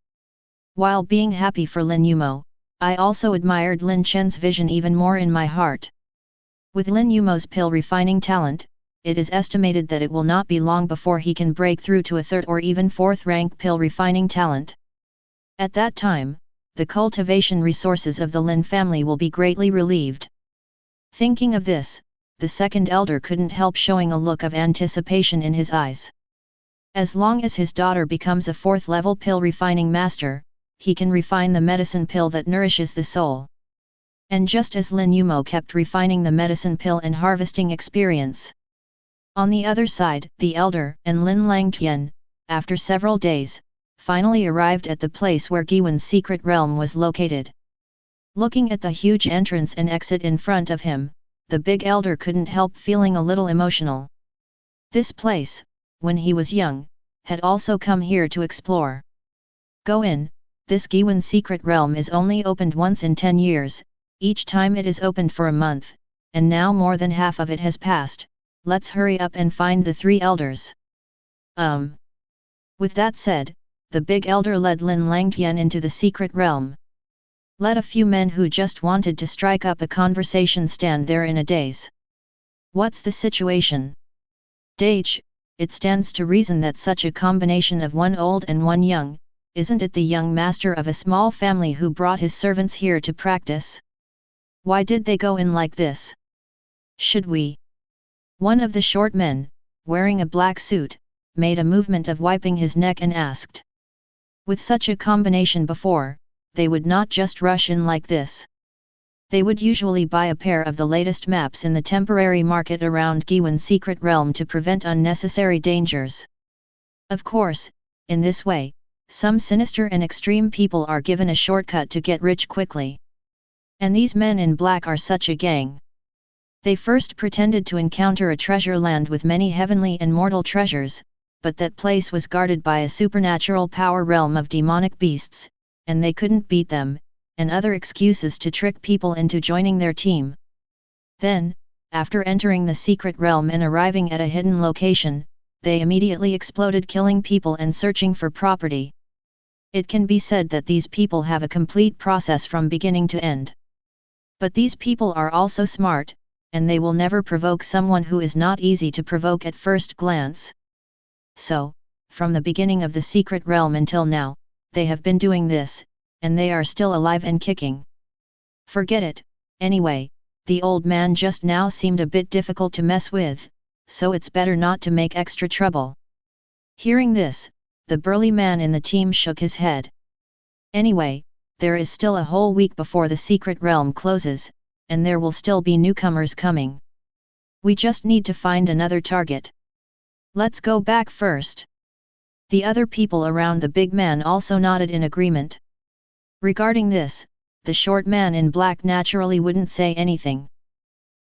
While being happy for Lin Yumo, I also admired Lin Chen's vision even more in my heart. With Lin Yumo's pill refining talent, it is estimated that it will not be long before he can break through to a 3rd or even 4th rank pill refining talent. At that time, the cultivation resources of the Lin family will be greatly relieved. Thinking of this, the second elder couldn't help showing a look of anticipation in his eyes. As long as his daughter becomes a 4th-level pill refining master, he can refine the medicine pill that nourishes the soul. And just as Lin Yumo kept refining the medicine pill and harvesting experience. On the other side, the elder and Lin Langtian, after several days, finally arrived at the place where Giwen's secret realm was located. Looking at the huge entrance and exit in front of him, the big elder couldn't help feeling a little emotional. This place, when he was young, had also come here to explore. Go in, this Giwen secret realm is only opened once in 10 years, each time it is opened for a month, and now more than half of it has passed, let's hurry up and find the 3 elders. With that said, the big elder led Lin Langtian into the secret realm. Let a few men who just wanted to strike up a conversation stand there in a daze. What's the situation? Dage, it stands to reason that such a combination of one old and one young, isn't it the young master of a small family who brought his servants here to practice? Why did they go in like this? Should we? One of the short men, wearing a black suit, made a movement of wiping his neck and asked. With such a combination before, they would not just rush in like this. They would usually buy a pair of the latest maps in the temporary market around Giwen's secret realm to prevent unnecessary dangers. Of course, in this way, some sinister and extreme people are given a shortcut to get rich quickly. And these men in black are such a gang. They first pretended to encounter a treasure land with many heavenly and mortal treasures, but that place was guarded by a supernatural power realm of demonic beasts, and they couldn't beat them, and other excuses to trick people into joining their team. Then, after entering the secret realm and arriving at a hidden location, they immediately exploded, killing people and searching for property. It can be said that these people have a complete process from beginning to end. But these people are also smart, and they will never provoke someone who is not easy to provoke at first glance. So, from the beginning of the secret realm until now, they have been doing this, and they are still alive and kicking. Forget it, anyway, the old man just now seemed a bit difficult to mess with, so it's better not to make extra trouble. Hearing this, the burly man in the team shook his head. Anyway, there is still a whole week before the secret realm closes, and there will still be newcomers coming. We just need to find another target. Let's go back first. The other people around the big man also nodded in agreement. Regarding this, the short man in black naturally wouldn't say anything.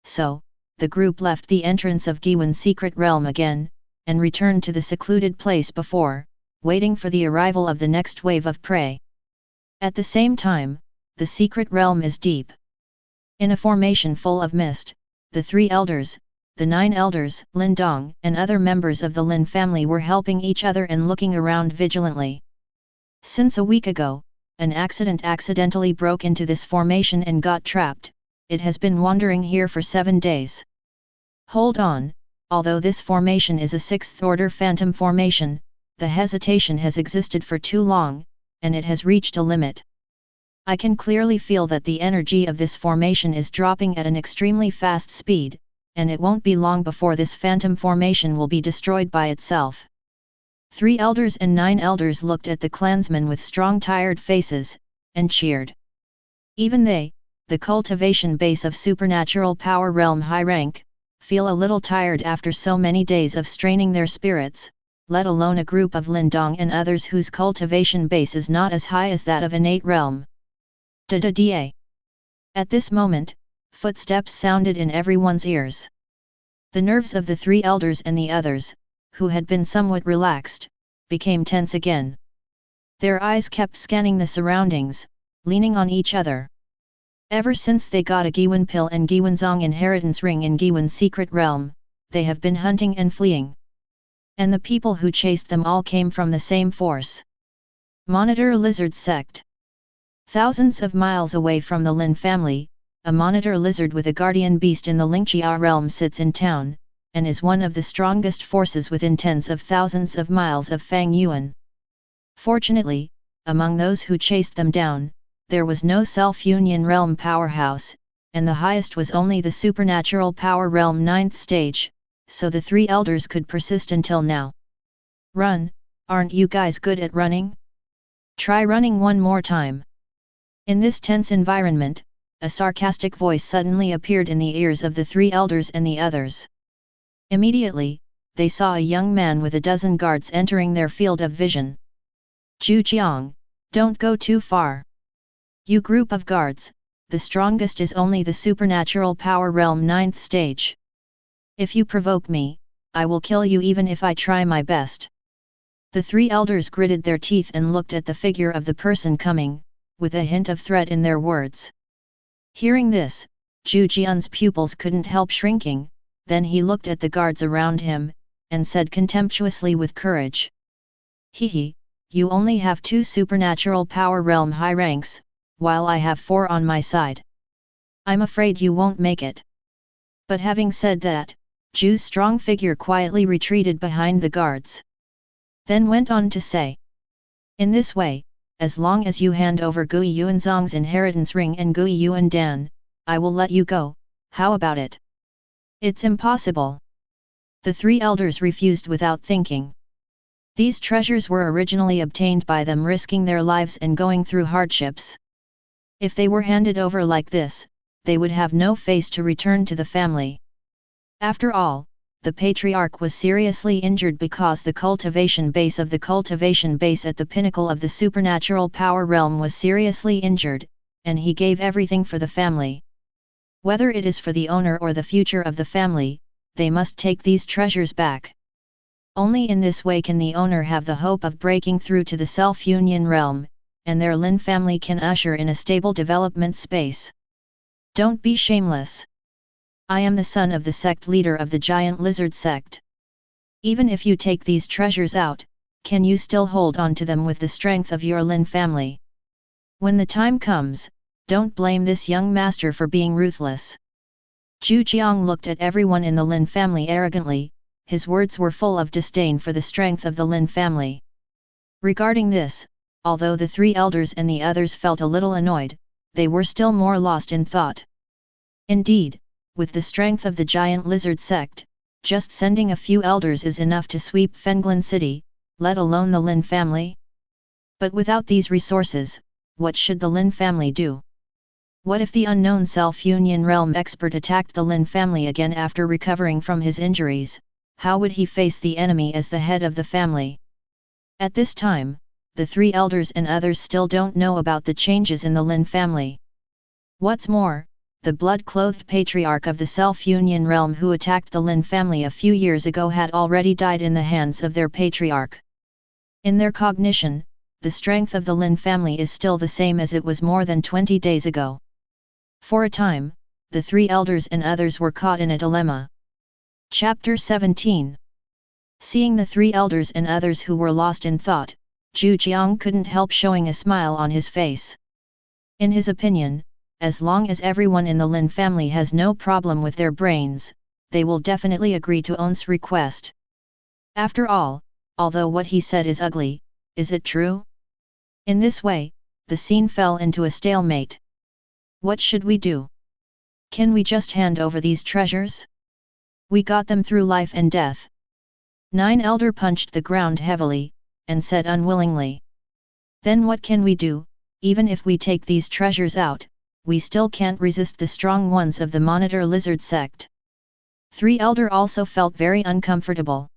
So, the group left the entrance of Giwen's secret realm again, and returned to the secluded place before, waiting for the arrival of the next wave of prey. At the same time, the secret realm is deep. In a formation full of mist, the 3 elders, the 9 elders, Lin Dong, and other members of the Lin family were helping each other and looking around vigilantly. Since a week ago, an accident accidentally broke into this formation and got trapped. It has been wandering here for 7 days. Hold on, although this formation is a 6th-order phantom formation, the hesitation has existed for too long, and it has reached a limit. I can clearly feel that the energy of this formation is dropping at an extremely fast speed, and it won't be long before this phantom formation will be destroyed by itself. 3 elders and 9 elders looked at the clansmen with strong tired faces, and cheered. Even they, the cultivation base of supernatural power realm high rank, feel a little tired after so many days of straining their spirits, let alone a group of Lin Dong and others whose cultivation base is not as high as that of innate realm. Da-da-da. At this moment, footsteps sounded in everyone's ears. The nerves of the 3 elders and the others, who had been somewhat relaxed, became tense again. Their eyes kept scanning the surroundings, leaning on each other. Ever since they got a Giwen pill and Giwenzong inheritance ring in Giwen's secret realm, they have been hunting and fleeing. And the people who chased them all came from the same force. Monitor Lizard Sect. Thousands of miles away from the Lin family, a monitor lizard with a guardian beast in the Lingxia realm sits in town, and is one of the strongest forces within tens of thousands of miles of Fang Yuan. Fortunately, among those who chased them down, there was no self-union realm powerhouse, and the highest was only the supernatural power realm 9th stage, so the 3 elders could persist until now. Run, aren't you guys good at running? Try running one more time. In this tense environment, a sarcastic voice suddenly appeared in the ears of the 3 elders and the others. Immediately, they saw a young man with a dozen guards entering their field of vision. Zhu Jiang, don't go too far. You group of guards, the strongest is only the supernatural power realm 9th stage. If you provoke me, I will kill you even if I try my best. The 3 elders gritted their teeth and looked at the figure of the person coming, with a hint of threat in their words. Hearing this, Zhu Jian's pupils couldn't help shrinking, then he looked at the guards around him, and said contemptuously with courage. Hehe, you only have 2 supernatural power realm high ranks, while I have 4 on my side. I'm afraid you won't make it. But having said that, Zhu's strong figure quietly retreated behind the guards. Then went on to say. In this way, as long as you hand over Gui Yuanzong's inheritance ring and Gui Yuan Dan, I will let you go, how about it? It's impossible. The 3 elders refused without thinking. These treasures were originally obtained by them risking their lives and going through hardships. If they were handed over like this, they would have no face to return to the family. After all, the patriarch was seriously injured because the cultivation base of the cultivation base at the pinnacle of the supernatural power realm was seriously injured, and he gave everything for the family. Whether it is for the owner or the future of the family, they must take these treasures back. Only in this way can the owner have the hope of breaking through to the self-union realm, and their Lin family can usher in a stable development space. Don't be shameless. I am the son of the sect leader of the giant lizard sect. Even if you take these treasures out, can you still hold on to them with the strength of your Lin family? When the time comes, don't blame this young master for being ruthless. Zhu Jiang looked at everyone in the Lin family arrogantly, his words were full of disdain for the strength of the Lin family. Regarding this, although the 3 elders and the others felt a little annoyed, they were still more lost in thought. Indeed, with the strength of the giant lizard sect, just sending a few elders is enough to sweep Fenglin city, let alone the Lin family. But without these resources, what should the Lin family do? What if the unknown self-union realm expert attacked the Lin family again after recovering from his injuries, how would he face the enemy as the head of the family? At this time, the three elders and others still don't know about the changes in the Lin family. What's more, the blood-clothed patriarch of the Self-Union realm who attacked the Lin family a few years ago had already died in the hands of their patriarch. In their cognition, the strength of the Lin family is still the same as it was more than 20 days ago. For a time, the three elders and others were caught in a dilemma. Chapter 17. Seeing the three elders and others who were lost in thought, Zhu Jiang couldn't help showing a smile on his face. In his opinion, as long as everyone in the Lin family has no problem with their brains, they will definitely agree to On's request. After all, although what he said is ugly, is it true? In this way, the scene fell into a stalemate. What should we do? Can we just hand over these treasures? We got them through life and death. Nine Elder punched the ground heavily, and said unwillingly. Then what can we do? Even if we take these treasures out, we still can't resist the strong ones of the Monitor Lizard sect. Three Elder also felt very uncomfortable.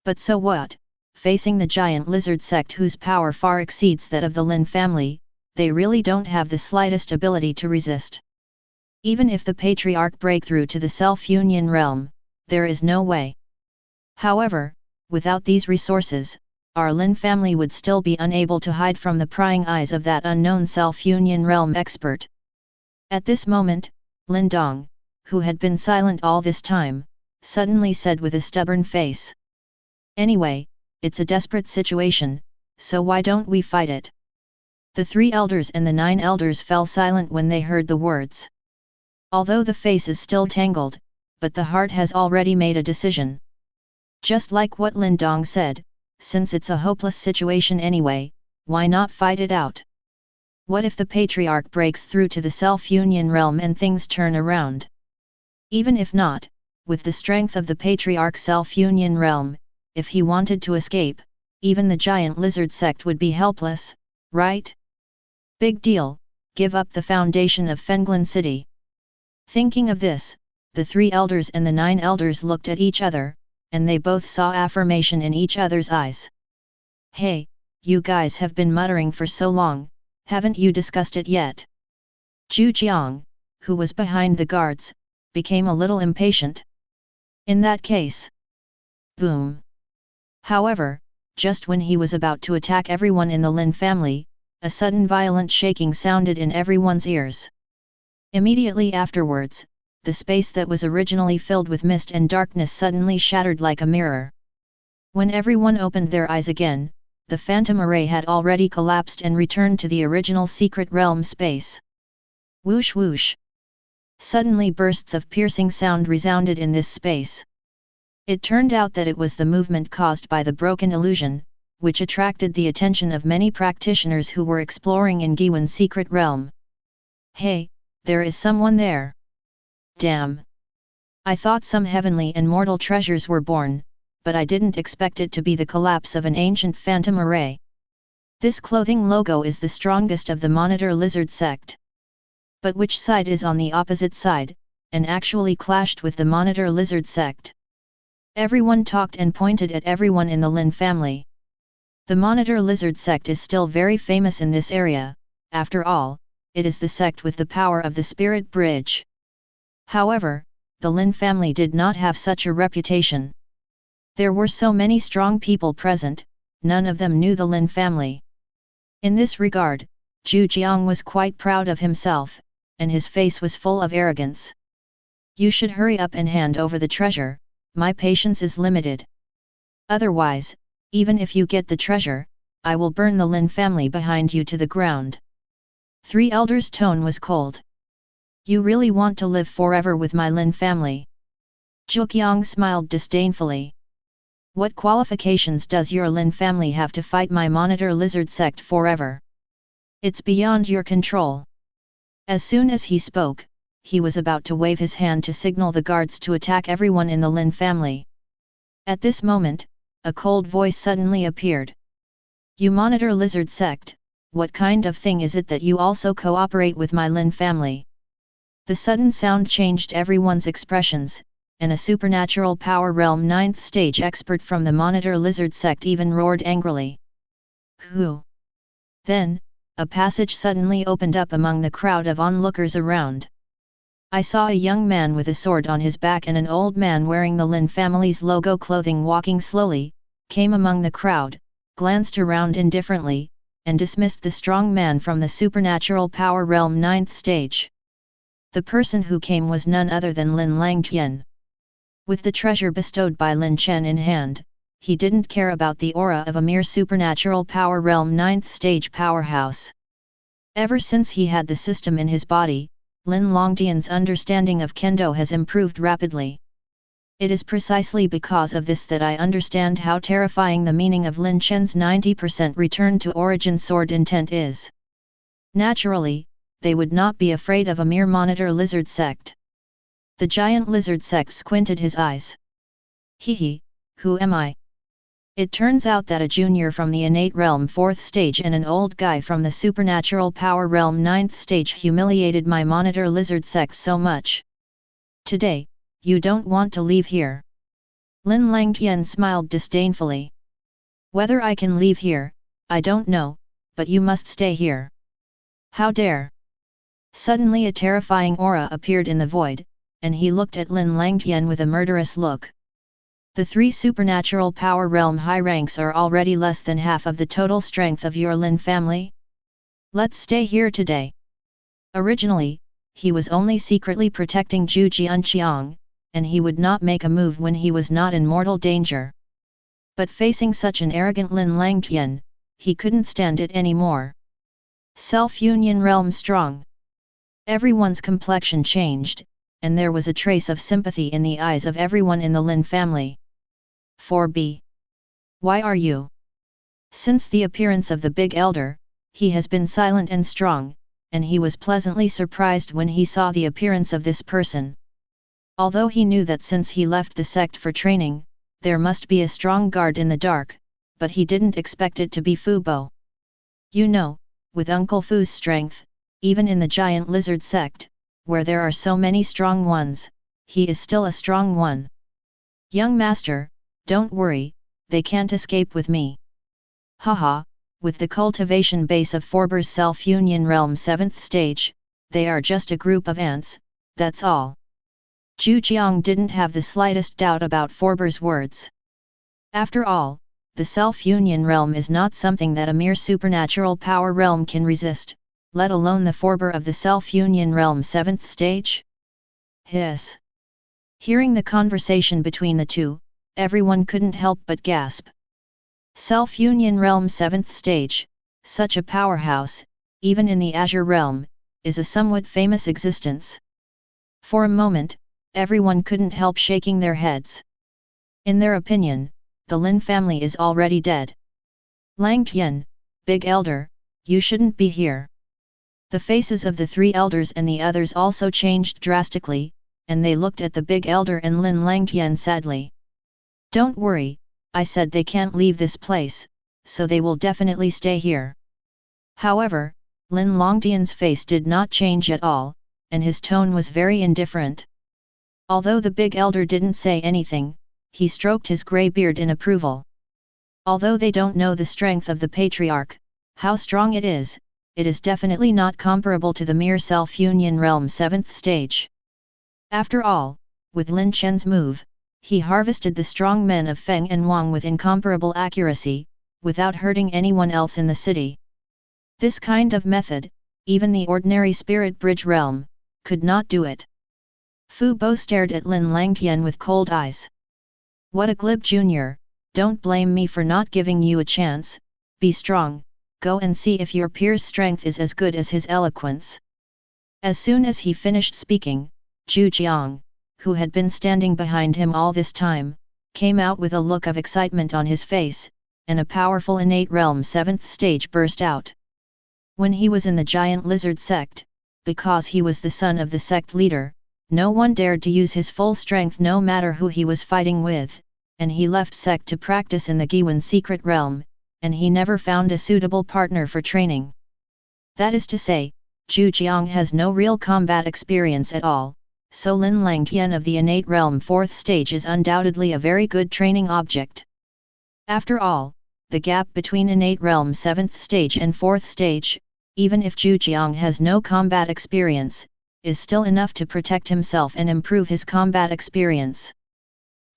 But so what? Facing the giant lizard sect whose power far exceeds that of the Lin family, they really don't have the slightest ability to resist. Even if the patriarch break through to the Self-Union realm, there is no way. However, without these resources, our Lin family would still be unable to hide from the prying eyes of that unknown Self-Union realm expert. At this moment, Lin Dong, who had been silent all this time, suddenly said with a stubborn face. Anyway, it's a desperate situation, so why don't we fight it? The three elders and the nine elders fell silent when they heard the words. Although the face is still tangled, but the heart has already made a decision. Just like what Lin Dong said, since it's a hopeless situation anyway, why not fight it out? What if the patriarch breaks through to the Self-Union realm and things turn around? Even if not, with the strength of the patriarch Self-Union realm, if he wanted to escape, even the giant lizard sect would be helpless, right? Big deal, give up the foundation of Fenglin City. Thinking of this, the three elders and the nine elders looked at each other, and they both saw affirmation in each other's eyes. Hey, you guys have been muttering for so long, haven't you discussed it yet? Zhu Jiang, who was behind the guards, became a little impatient. In that case. Boom. However, just when he was about to attack everyone in the Lin family, a sudden violent shaking sounded in everyone's ears. Immediately afterwards, the space that was originally filled with mist and darkness suddenly shattered like a mirror. When everyone opened their eyes again, the phantom array had already collapsed and returned to the original secret realm space. Whoosh whoosh. Suddenly bursts of piercing sound resounded in this space. It turned out that it was the movement caused by the broken illusion, which attracted the attention of many practitioners who were exploring in Giwen's secret realm. Hey, there is someone there. Damn! I thought some heavenly and mortal treasures were born, but I didn't expect it to be the collapse of an ancient phantom array. This clothing logo is the strongest of the Monitor Lizard sect. But which side is on the opposite side, and actually clashed with the Monitor Lizard sect? Everyone talked and pointed at everyone in the Lin family. The Monitor Lizard sect is still very famous in this area, after all, it is the sect with the power of the Spirit Bridge. However, the Lin family did not have such a reputation. There were so many strong people present, none of them knew the Lin family. In this regard, Zhu Jiang was quite proud of himself, and his face was full of arrogance. You should hurry up and hand over the treasure, my patience is limited. Otherwise, even if you get the treasure, I will burn the Lin family behind you to the ground. Three elders' tone was cold. You really want to live forever with my Lin family? Zhuqiang smiled disdainfully. What qualifications does your Lin family have to fight my Monitor Lizard sect forever? It's beyond your control. As soon as he spoke, he was about to wave his hand to signal the guards to attack everyone in the Lin family. At this moment, a cold voice suddenly appeared. You Monitor Lizard sect, what kind of thing is it that you also cooperate with my Lin family? The sudden sound changed everyone's expressions, and a supernatural power realm 9th stage expert from the Monitor Lizard sect even roared angrily. Who? Then, a passage suddenly opened up among the crowd of onlookers around. I saw a young man with a sword on his back and an old man wearing the Lin family's logo clothing walking slowly, came among the crowd, glanced around indifferently, and dismissed the strong man from the supernatural power realm 9th stage. The person who came was none other than Lin Chen. With the treasure bestowed by Lin Chen in hand, he didn't care about the aura of a mere supernatural power realm 9th stage powerhouse. Ever since he had the system in his body, Lin Longtian's understanding of Kendo has improved rapidly. It is precisely because of this that I understand how terrifying the meaning of Lin Chen's 90% return to origin sword intent is. Naturally, they would not be afraid of a mere Monitor Lizard sect. The giant lizard sect squinted his eyes. Hee, who am I? It turns out that a junior from the innate realm 4th stage and an old guy from the supernatural power realm 9th stage humiliated my Monitor Lizard sect so much. Today, you don't want to leave here. Lin Langtian smiled disdainfully. Whether I can leave here, I don't know, but you must stay here. How dare! Suddenly a terrifying aura appeared in the void, and he looked at Lin Langtian with a murderous look. The 3 supernatural power realm high ranks are already less than half of the total strength of your Lin family. Let's stay here today. Originally, he was only secretly protecting Zhu Jianqiang, and he would not make a move when he was not in mortal danger. But facing such an arrogant Lin Langtian, he couldn't stand it anymore. Self-union realm strong. Everyone's complexion changed, and there was a trace of sympathy in the eyes of everyone in the Lin family. 4b. Why are you? Since the appearance of the big elder, he has been silent and strong, and he was pleasantly surprised when he saw the appearance of this person. Although he knew that since he left the sect for training, there must be a strong guard in the dark, but he didn't expect it to be Fu Bo. You know, with Uncle Fu's strength, even in the giant lizard sect, where there are so many strong ones, he is still a strong one. Young master, don't worry, they can't escape with me. Haha, with the cultivation base of Forber's self-union realm 7th stage, they are just a group of ants, that's all. Zhu Jiang didn't have the slightest doubt about Forber's words. After all, the self-union realm is not something that a mere supernatural power realm can resist, let alone the Forber of the self-union realm 7th stage? Hiss. Hearing the conversation between the two, everyone couldn't help but gasp. Self-union realm 7th stage, such a powerhouse, even in the Azure realm, is a somewhat famous existence. For a moment, everyone couldn't help shaking their heads. In their opinion, the Lin family is already dead. Lang Tian, big elder, you shouldn't be here. The faces of the 3 elders and the others also changed drastically, and they looked at the big elder and Lin Langtian sadly. Don't worry, I said they can't leave this place, so they will definitely stay here. However, Lin Longtian's face did not change at all, and his tone was very indifferent. Although the big elder didn't say anything, he stroked his grey beard in approval. Although they don't know the strength of the patriarch, how strong it is definitely not comparable to the mere self-union realm 7th stage. After all, with Lin Chen's move, he harvested the strong men of Feng and Wang with incomparable accuracy, without hurting anyone else in the city. This kind of method, even the ordinary spirit bridge realm, could not do it. Fu Bo stared at Lin Langtian with cold eyes. What a glib junior, don't blame me for not giving you a chance, be strong, go and see if your peer's strength is as good as his eloquence. As soon as he finished speaking, Zhu Jiang, who had been standing behind him all this time, came out with a look of excitement on his face, and a powerful innate realm 7th stage burst out. When he was in the giant lizard sect, because he was the son of the sect leader, no one dared to use his full strength no matter who he was fighting with, and he left sect to practice in the Giwan secret realm, and he never found a suitable partner for training. That is to say, Zhu Jiang has no real combat experience at all, so Lin Chen of the innate realm 4th stage is undoubtedly a very good training object. After all, the gap between innate realm 7th stage and 4th stage, even if Zhu Jiang has no combat experience, is still enough to protect himself and improve his combat experience.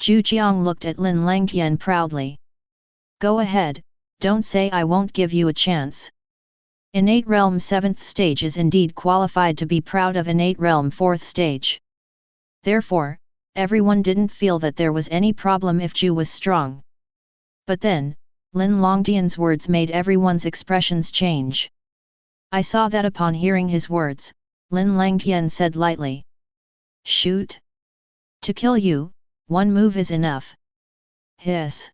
Zhu Jiang looked at Lin Chen proudly. Go ahead, don't say I won't give you a chance. Innate realm 7th stage is indeed qualified to be proud of innate realm 4th stage. Therefore, everyone didn't feel that there was any problem if Zhu was strong. But then, Lin Longtian's words made everyone's expressions change. I saw that upon hearing his words, Lin Longtian said lightly. Shoot! To kill you, one move is enough. Hiss!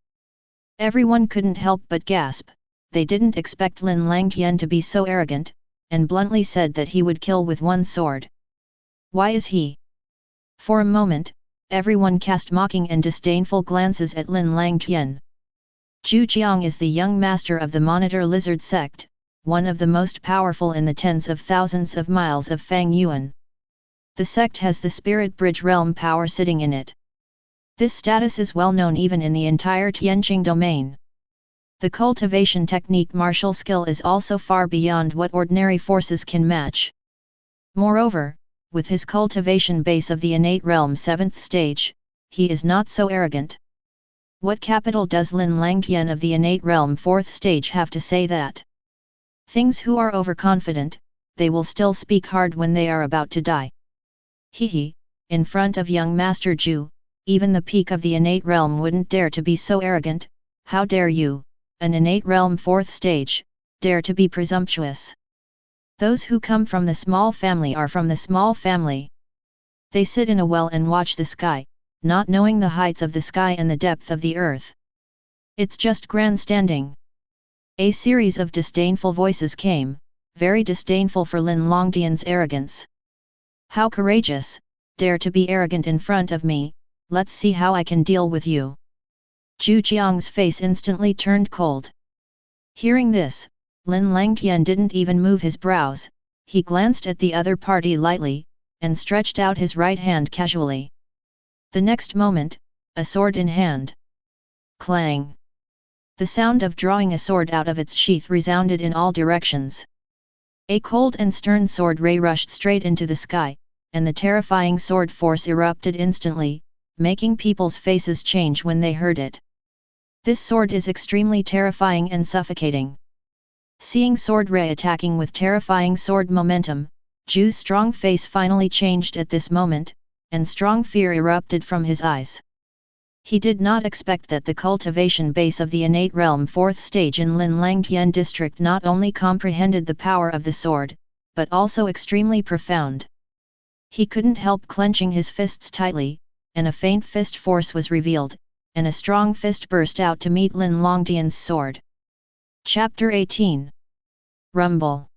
Everyone couldn't help but gasp. They didn't expect Lin Longtian to be so arrogant, and bluntly said that he would kill with one sword. Why is he? For a moment, everyone cast mocking and disdainful glances at Lin Longtian. Zhu Jiang is the young master of the Monitor Lizard sect, one of the most powerful in the tens of thousands of miles of Fang Yuan. The sect has the Spirit Bridge realm power sitting in it. This status is well known even in the entire Tianqing domain. The cultivation technique martial skill is also far beyond what ordinary forces can match. Moreover, with his cultivation base of the innate realm 7th stage, he is not so arrogant. What capital does Lin Longtian of the innate realm 4th stage have to say that? Things who are overconfident, they will still speak hard when they are about to die. He, in front of young Master Zhu, even the peak of the innate realm wouldn't dare to be so arrogant. How dare you, an innate realm 4th stage, dare to be presumptuous? Those who come from the small family are from the small family. They sit in a well and watch the sky, not knowing the heights of the sky and the depth of the earth. It's just grandstanding. A series of disdainful voices came, very disdainful for Lin Longtian's arrogance. How courageous, dare to be arrogant in front of me, let's see how I can deal with you. Zhu Jiang's face instantly turned cold. Hearing this, Lin Longtian didn't even move his brows, he glanced at the other party lightly, and stretched out his right hand casually. The next moment, a sword in hand. Clang! The sound of drawing a sword out of its sheath resounded in all directions. A cold and stern sword ray rushed straight into the sky, and the terrifying sword force erupted instantly, making people's faces change when they heard it. This sword is extremely terrifying and suffocating. Seeing sword ray attacking with terrifying sword momentum, Zhu's strong face finally changed at this moment, and strong fear erupted from his eyes. He did not expect that the cultivation base of the innate realm 4th stage in Lin Longtian district not only comprehended the power of the sword, but also extremely profound. He couldn't help clenching his fists tightly, and a faint fist force was revealed, and a strong fist burst out to meet Lin Longtian's sword. Chapter 18. Rumble.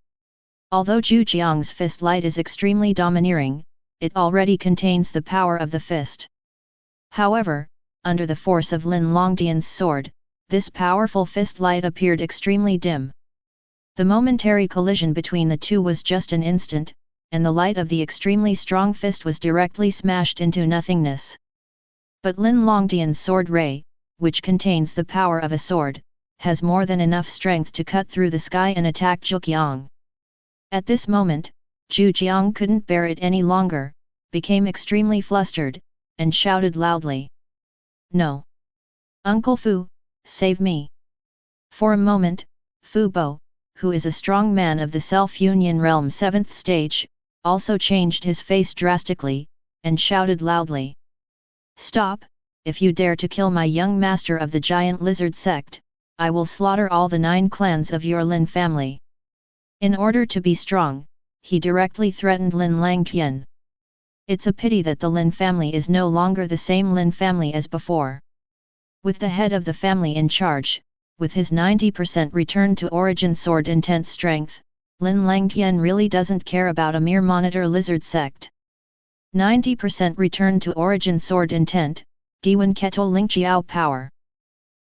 Although Zhu Jiang's fist light is extremely domineering, it already contains the power of the fist. However, under the force of Lin Longtian's sword, this powerful fist light appeared extremely dim. The momentary collision between the two was just an instant, and the light of the extremely strong fist was directly smashed into nothingness. But Lin Longtian's sword ray, which contains the power of a sword, has more than enough strength to cut through the sky and attack Zhu Jiang. At this moment, Zhu Jiang couldn't bear it any longer, became extremely flustered, and shouted loudly. No! Uncle Fu, save me! For a moment, Fu Bo, who is a strong man of the Self-Union Realm 7th stage, also changed his face drastically, and shouted loudly. Stop! If you dare to kill my young master of the giant lizard sect, I will slaughter all the 9 clans of your Lin family. In order to be strong, he directly threatened Lin Longtian. It's a pity that the Lin family is no longer the same Lin family as before. With the head of the family in charge, with his 90% return to origin sword intense strength, Lin Longtian really doesn't care about a mere monitor lizard sect. 90% return to origin sword intent, Giwen Keto Lingqiao power.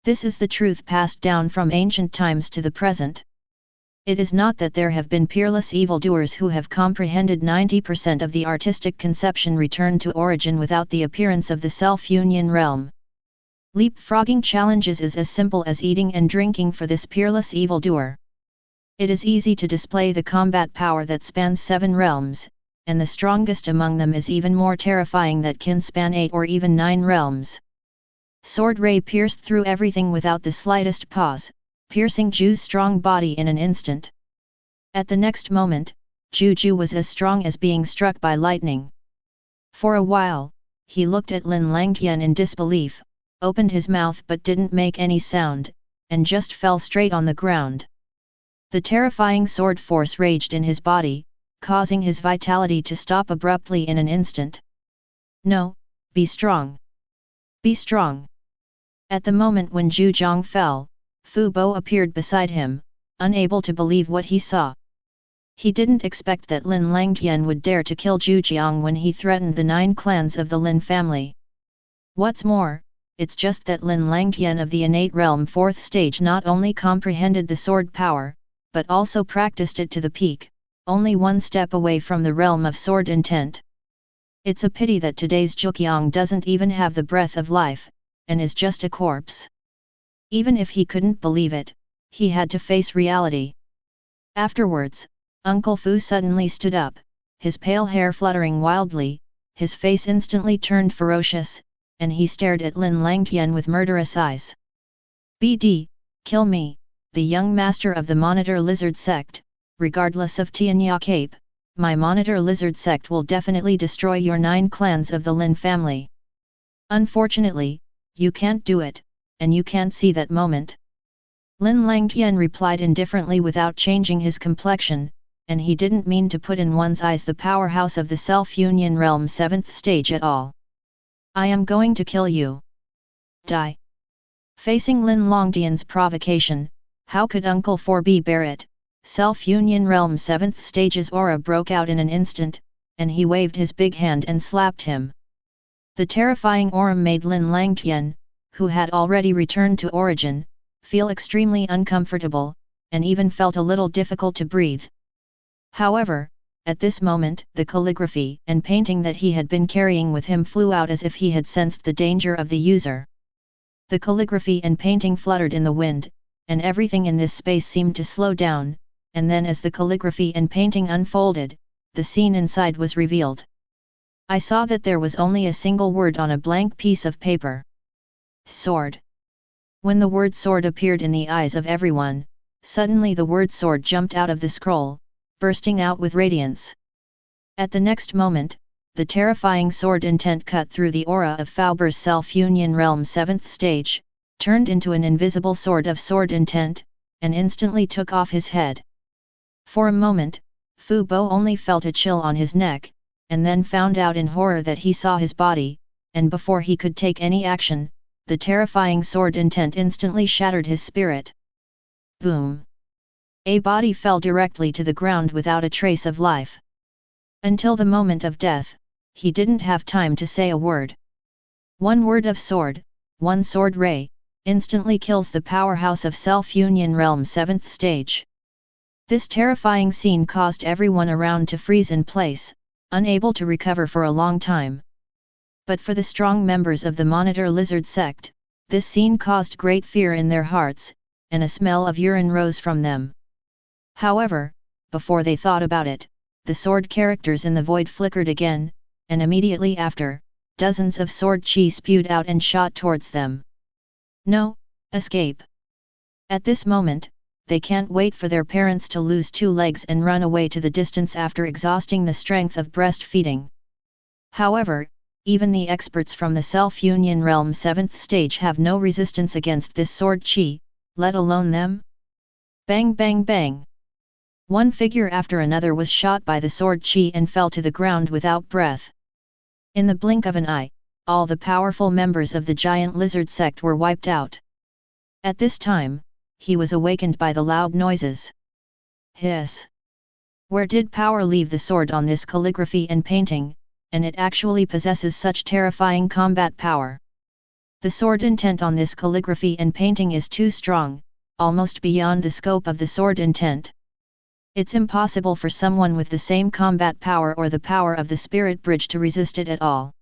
This is the truth passed down from ancient times to the present. It is not that there have been peerless evildoers who have comprehended 90% of the artistic conception returned to origin without the appearance of the self-union realm. Leapfrogging challenges is as simple as eating and drinking for this peerless evildoer. It is easy to display the combat power that spans 7 realms, and the strongest among them is even more terrifying that can span 8 or even 9 realms. Sword ray pierced through everything without the slightest pause, piercing Ju's strong body in an instant. At the next moment, Ju was as strong as being struck by lightning. For a while, he looked at Lin Langtian in disbelief, opened his mouth but didn't make any sound, and just fell straight on the ground. The terrifying sword force raged in his body, causing his vitality to stop abruptly in an instant. No, be strong. Be strong. At the moment when Ju Zhang fell, Fu Bo appeared beside him, unable to believe what he saw. He didn't expect that Lin Langtian would dare to kill Zhu Jiang when he threatened the 9 clans of the Lin family. What's more, it's just that Lin Langtian of the innate realm 4th stage not only comprehended the sword power, but also practiced it to the peak, only 1 step away from the realm of sword intent. It's a pity that today's Zhuqiang doesn't even have the breath of life, and is just a corpse. Even if he couldn't believe it, he had to face reality. Afterwards, Uncle Fu suddenly stood up, his pale hair fluttering wildly, his face instantly turned ferocious, and he stared at Lin Langtian with murderous eyes. BD, kill me, the young master of the Monitor Lizard sect, regardless of Tianya Cape, my Monitor Lizard sect will definitely destroy your 9 clans of the Lin family. Unfortunately, you can't do it, and you can't see that moment. Lin Langtian replied indifferently without changing his complexion, and he didn't mean to put in one's eyes the powerhouse of the self-union realm 7th stage at all. I am going to kill you. Die. Facing Lin Langtian's provocation, how could Uncle 4B bear it? Self-union realm 7th stage's aura broke out in an instant, and he waved his big hand and slapped him. The terrifying aura made Lin Langtian, who had already returned to origin, feel extremely uncomfortable, and even felt a little difficult to breathe. However, at this moment the calligraphy and painting that he had been carrying with him flew out as if he had sensed the danger of the user. The calligraphy and painting fluttered in the wind, and everything in this space seemed to slow down, and then as the calligraphy and painting unfolded, the scene inside was revealed. I saw that there was only a single word on a blank piece of paper. Sword. When the word sword appeared in the eyes of everyone, suddenly the word sword jumped out of the scroll, bursting out with radiance. At the next moment, the terrifying sword intent cut through the aura of Fauber's self-union realm 7th stage, turned into an invisible sword of sword intent, and instantly took off his head. For a moment, Fu Bo only felt a chill on his neck, and then found out in horror that he saw his body, and before he could take any action, the terrifying sword intent instantly shattered his spirit. Boom! A body fell directly to the ground without a trace of life. Until the moment of death, he didn't have time to say a word. One word of sword, one sword ray, instantly kills the powerhouse of self-union realm 7th stage. This terrifying scene caused everyone around to freeze in place, unable to recover for a long time. But for the strong members of the Monitor Lizard sect, this scene caused great fear in their hearts, and a smell of urine rose from them. However, before they thought about it, the sword characters in the void flickered again, and immediately after, dozens of sword chi spewed out and shot towards them. No, escape! At this moment, they can't wait for their parents to lose 2 legs and run away to the distance after exhausting the strength of breastfeeding. However, even the experts from the self-union realm 7th stage have no resistance against this sword chi, let alone them. Bang bang bang! One figure after another was shot by the sword chi and fell to the ground without breath. In the blink of an eye, all the powerful members of the giant lizard sect were wiped out. At this time, he was awakened by the loud noises. Hiss! Where did power leave the sword on this calligraphy and painting, and it actually possesses such terrifying combat power? The sword intent on this calligraphy and painting is too strong, almost beyond the scope of the sword intent. It's impossible for someone with the same combat power or the power of the spirit bridge to resist it at all.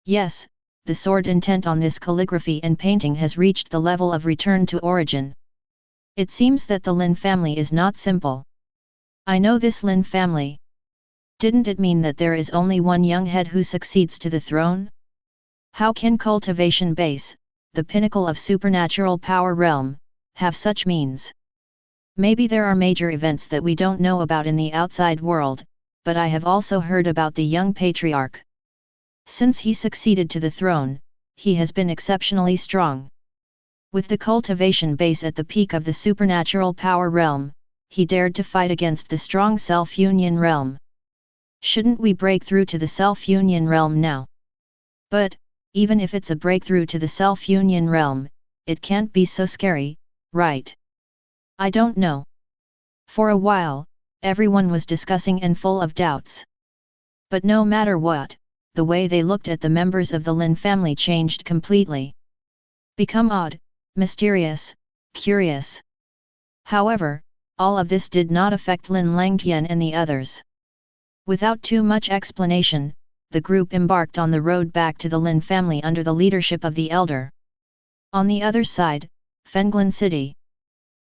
Yes, the sword intent on this calligraphy and painting has reached the level of return to origin. It seems that the Lin family is not simple. I know this Lin family. Didn't it mean that there is only one young head who succeeds to the throne? How can cultivation base, the pinnacle of supernatural power realm, have such means? Maybe there are major events that we don't know about in the outside world, but I have also heard about the young patriarch. Since he succeeded to the throne, he has been exceptionally strong. With the cultivation base at the peak of the supernatural power realm, he dared to fight against the strong self-union realm. Shouldn't we break through to the self-union realm now? But, even if it's a breakthrough to the self-union realm, it can't be so scary, right? I don't know. For a while, everyone was discussing and full of doubts. But no matter what, the way they looked at the members of the Lin family changed completely. Become odd, mysterious, curious. However, all of this did not affect Lin Langtian and the others. Without too much explanation, the group embarked on the road back to the Lin family under the leadership of the elder. On the other side, Fenglin City.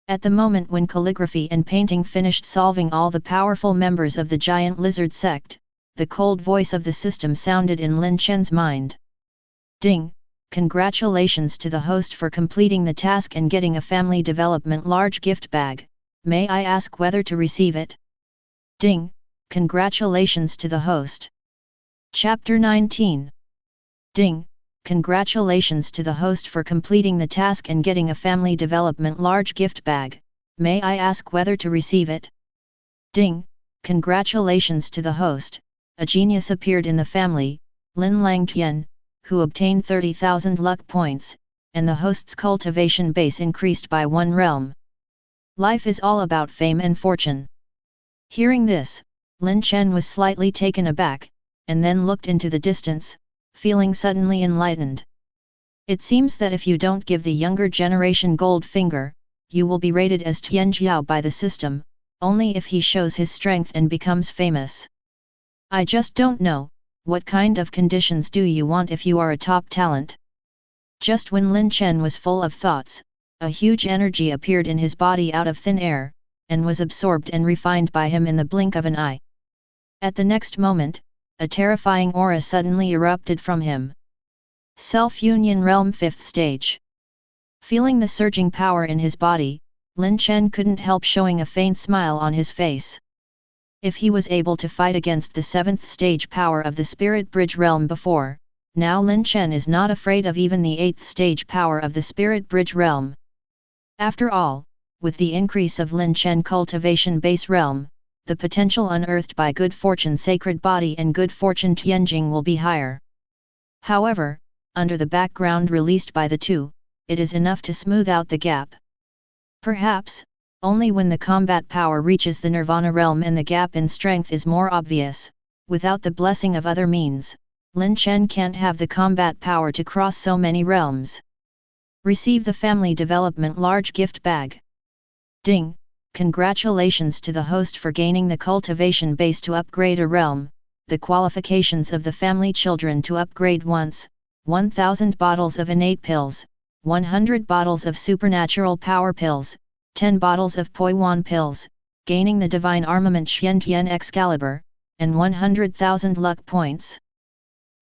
At the moment when calligraphy and painting finished solving all the powerful members of the giant lizard sect, the cold voice of the system sounded in Lin Chen's mind. Ding! Congratulations to the host for completing the task and getting a family development large gift bag. May I ask whether to receive it? Ding! Congratulations to the host. Chapter 19. Ding! Congratulations to the host for completing the task and getting a family development large gift bag. May I ask whether to receive it? Ding! Congratulations to the host. A genius appeared in the family, Lin Langtian, who obtained 30,000 luck points, and the host's cultivation base increased by 1 realm. Life is all about fame and fortune. Hearing this, Lin Chen was slightly taken aback, and then looked into the distance, feeling suddenly enlightened. It seems that if you don't give the younger generation gold finger, you will be rated as Tianjiao by the system, only if he shows his strength and becomes famous. I just don't know, what kind of conditions do you want if you are a top talent? Just when Lin Chen was full of thoughts, a huge energy appeared in his body out of thin air, and was absorbed and refined by him in the blink of an eye. At the next moment, a terrifying aura suddenly erupted from him. Self-Union Realm 5th Stage. Feeling the surging power in his body, Lin Chen couldn't help showing a faint smile on his face. If he was able to fight against the 7th stage power of the Spirit Bridge Realm before, now Lin Chen is not afraid of even the 8th stage power of the Spirit Bridge Realm. After all, with the increase of Lin Chen cultivation base realm, the potential unearthed by good fortune sacred body and good fortune Tianjing will be higher. However, under the background released by the two, it is enough to smooth out the gap. Perhaps, only when the combat power reaches the Nirvana realm and the gap in strength is more obvious, without the blessing of other means, Lin Chen can't have the combat power to cross so many realms. Receive the family development large gift bag. Ding! Congratulations to the host for gaining the cultivation base to upgrade a realm. The qualifications of the family children to upgrade once: 1,000 bottles of innate pills, 100 bottles of supernatural power pills, 10 bottles of Poiwan pills, gaining the divine armament Xiantian Excalibur, and 100,000 luck points.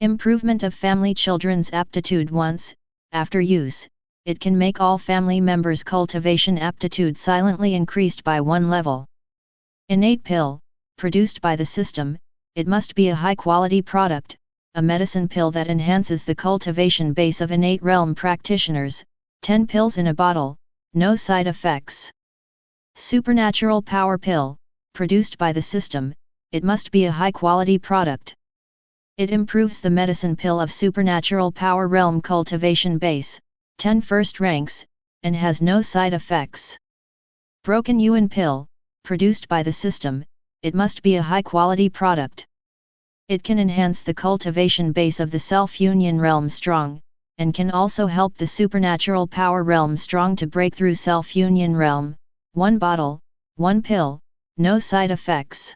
Improvement of family children's aptitude once, after use, it can make all family members' cultivation aptitude silently increased by 1 level. Innate pill, produced by the system, it must be a high-quality product, a medicine pill that enhances the cultivation base of innate realm practitioners, 10 pills in a bottle, no side effects. Supernatural power pill, produced by the system, it must be a high-quality product. It improves the medicine pill of supernatural power realm cultivation base, 10 first ranks, and has no side effects. Broken Yuan pill, produced by the system, it must be a high-quality product. It can enhance the cultivation base of the self-union realm strong, and can also help the supernatural power realm strong to break through self-union realm. 1 bottle, 1 pill, no side effects.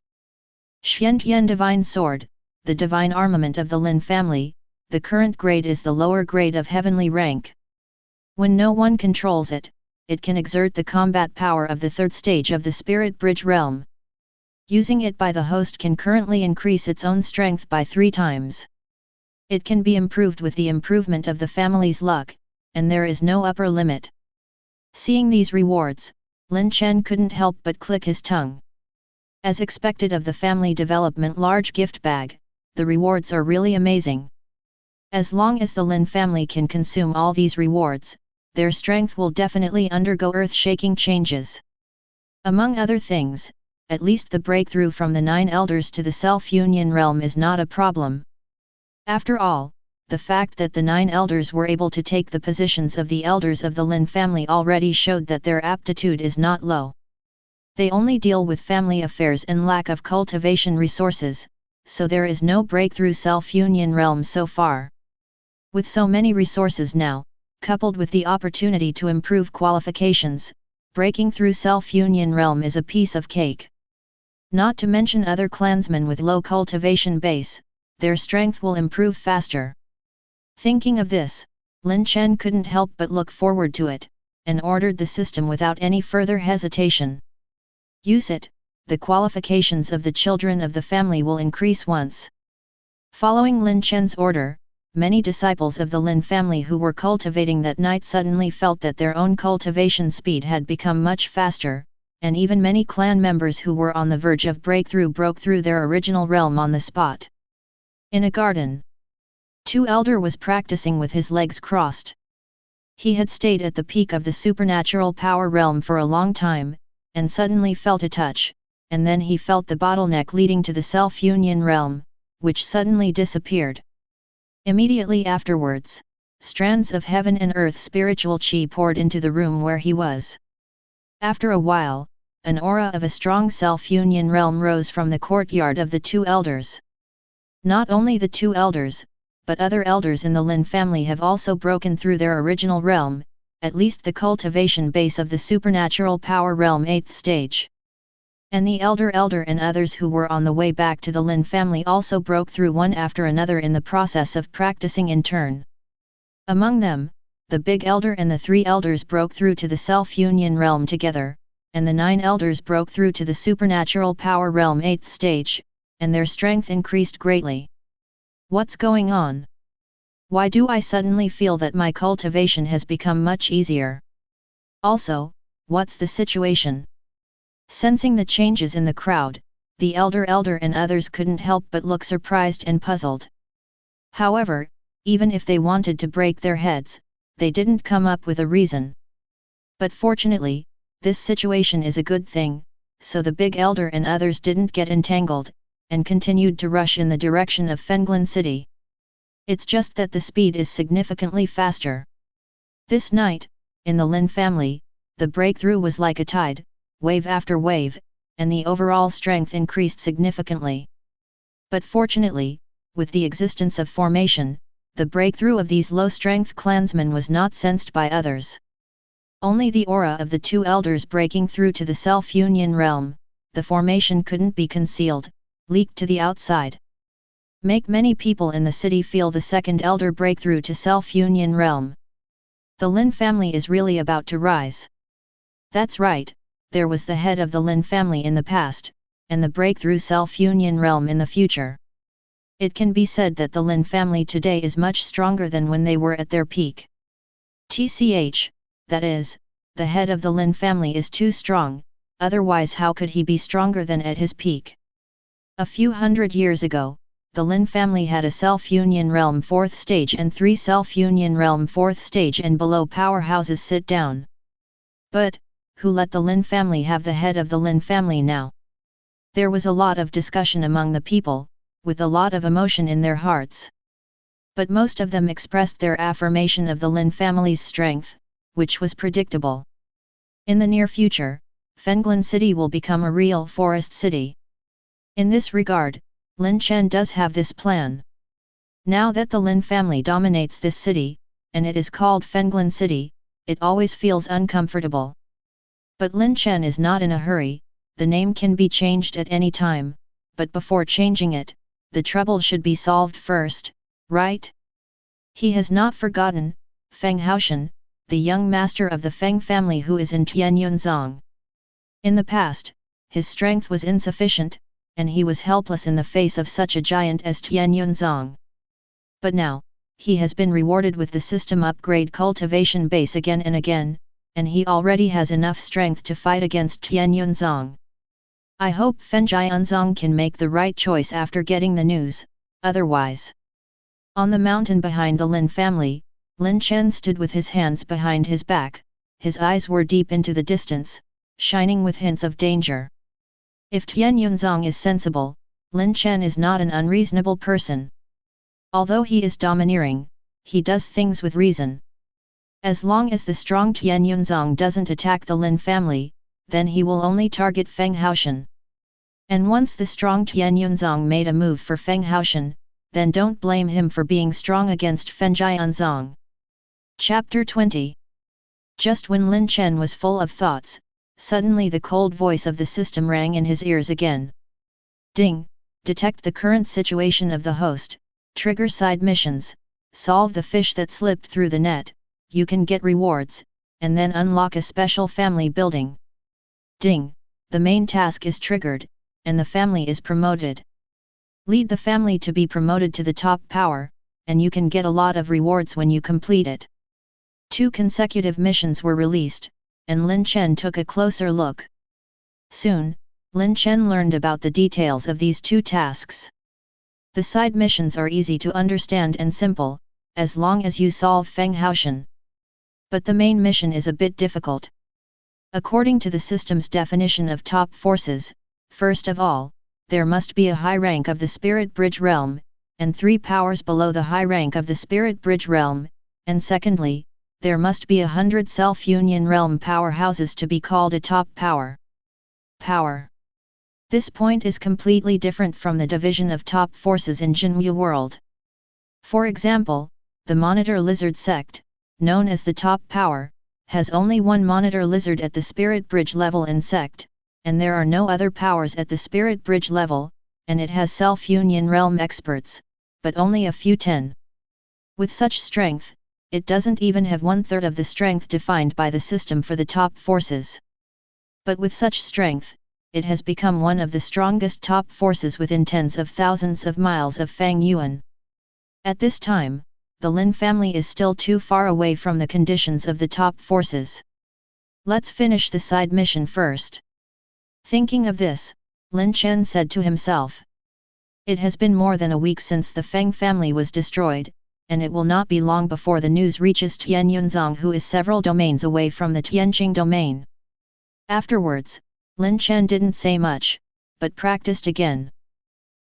Xiantian Divine Sword, the divine armament of the Lin family, the current grade is the lower grade of heavenly rank. When no one controls it, it can exert the combat power of the third stage of the Spirit Bridge realm. Using it by the host can currently increase its own strength by 3 times. It can be improved with the improvement of the family's luck, and there is no upper limit. Seeing these rewards, Lin Chen couldn't help but click his tongue. As expected of the family development large gift bag, the rewards are really amazing. As long as the Lin family can consume all these rewards, their strength will definitely undergo earth-shaking changes. Among other things, at least the breakthrough from the 9 elders to the self-union realm is not a problem. After all, the fact that the 9 elders were able to take the positions of the elders of the Lin family already showed that their aptitude is not low. They only deal with family affairs and lack of cultivation resources, so there is no breakthrough self-union realm so far. With so many resources now, coupled with the opportunity to improve qualifications, breaking through self-union realm is a piece of cake. Not to mention other clansmen with low cultivation base, their strength will improve faster. Thinking of this, Lin Chen couldn't help but look forward to it, and ordered the system without any further hesitation. Use it, the qualifications of the children of the family will increase once. Following Lin Chen's order, many disciples of the Lin family who were cultivating that night suddenly felt that their own cultivation speed had become much faster, and even many clan members who were on the verge of breakthrough broke through their original realm on the spot. In a garden, 2 elder was practicing with his legs crossed. He had stayed at the peak of the supernatural power realm for a long time, and suddenly felt a touch, and then he felt the bottleneck leading to the self-union realm, which suddenly disappeared. Immediately afterwards, strands of heaven and earth spiritual chi poured into the room where he was. After a while, an aura of a strong self-union realm rose from the courtyard of the 2 elders. Not only the 2 elders, but other elders in the Lin family have also broken through their original realm, at least the cultivation base of the supernatural power realm 8th stage. And the elder and others who were on the way back to the Lin family also broke through one after another in the process of practicing in turn. Among them, the big elder and the 3 elders broke through to the self-union realm together, and the 9 elders broke through to the supernatural power realm 8th stage, and their strength increased greatly. What's going on? Why do I suddenly feel that my cultivation has become much easier? Also, what's the situation? Sensing the changes in the crowd, the elder and others couldn't help but look surprised and puzzled. However, even if they wanted to break their heads, they didn't come up with a reason. But fortunately, this situation is a good thing, so the big elder and others didn't get entangled, and continued to rush in the direction of Fenglin City. It's just that the speed is significantly faster. This night, in the Lin family, the breakthrough was like a tide, wave after wave, and the overall strength increased significantly. But fortunately, with the existence of formation, the breakthrough of these low-strength clansmen was not sensed by others. Only the aura of the 2 elders breaking through to the self-union realm, the formation couldn't be concealed, leaked to the outside. Make many people in the city feel the 2nd elder breakthrough to self-union realm. The Lin family is really about to rise. That's right, there was the head of the Lin family in the past, and the breakthrough self-union realm in the future. It can be said that the Lin family today is much stronger than when they were at their peak. TCH, that is, the head of the Lin family is too strong, otherwise how could he be stronger than at his peak? A few hundred years ago, the Lin family had a self-union realm 4th stage and 3 self-union realm 4th stage and below powerhouses sit down. But, who let the Lin family have the head of the Lin family now? There was a lot of discussion among the people, with a lot of emotion in their hearts. But most of them expressed their affirmation of the Lin family's strength, which was predictable. In the near future, Fenglin City will become a real forest city. In this regard, Lin Chen does have this plan. Now that the Lin family dominates this city, and it is called Fenglin City, it always feels uncomfortable. But Lin Chen is not in a hurry, the name can be changed at any time, but before changing it, the trouble should be solved first, right? He has not forgotten Feng Haoshan, the young master of the Feng family who is in Tianyunzong. In the past, his strength was insufficient, and he was helpless in the face of such a giant as Tianyunzong. But now, he has been rewarded with the system upgrade cultivation base again and again, and he already has enough strength to fight against Tianyunzong. I hope Feng Jianzong can make the right choice after getting the news, otherwise. On the mountain behind the Lin family, Lin Chen stood with his hands behind his back, his eyes were deep into the distance, shining with hints of danger. If Tianyunzong is sensible, Lin Chen is not an unreasonable person. Although he is domineering, he does things with reason. As long as the strong Tianyunzong doesn't attack the Lin family, then he will only target Feng Haoshan. And once the strong Tianyunzong made a move for Feng Haoshan, then don't blame him for being strong against Feng Jianzong. Chapter 20. Just when Lin Chen was full of thoughts, suddenly the cold voice of the system rang in his ears again. Ding! Detect the current situation of the host, trigger side missions, solve the fish that slipped through the net, you can get rewards, and then unlock a special family building. Ding! The main task is triggered, and the family is promoted. Lead the family to be promoted to the top power, and you can get a lot of rewards when you complete it. 2 consecutive missions were released, and Lin Chen took a closer look. Soon, Lin Chen learned about the details of these 2 tasks. The side missions are easy to understand and simple, as long as you solve Feng Haoshan. But the main mission is a bit difficult. According to the system's definition of top forces, first of all, there must be a high rank of the Spirit Bridge realm, and 3 powers below the high rank of the Spirit Bridge realm, and secondly, there must be 100 self-union realm powerhouses to be called a top power. This point is completely different from the division of top forces in Jinwu world. For example, the Monitor Lizard sect, known as the top power, has only 1 Monitor Lizard at the Spirit Bridge level in sect, and there are no other powers at the Spirit Bridge level, and it has self-union realm experts, but only a few 10. With such strength, it doesn't even have 1/3 of the strength defined by the system for the top forces. But with such strength, it has become one of the strongest top forces within tens of thousands of miles of Fang Yuan. At this time, the Lin family is still too far away from the conditions of the top forces. Let's finish the side mission first. Thinking of this, Lin Chen said to himself. It has been more than a week since the Feng family was destroyed, and it will not be long before the news reaches Tianyunzong, who is several domains away from the Tianqing domain. Afterwards, Lin Chen didn't say much, but practiced again.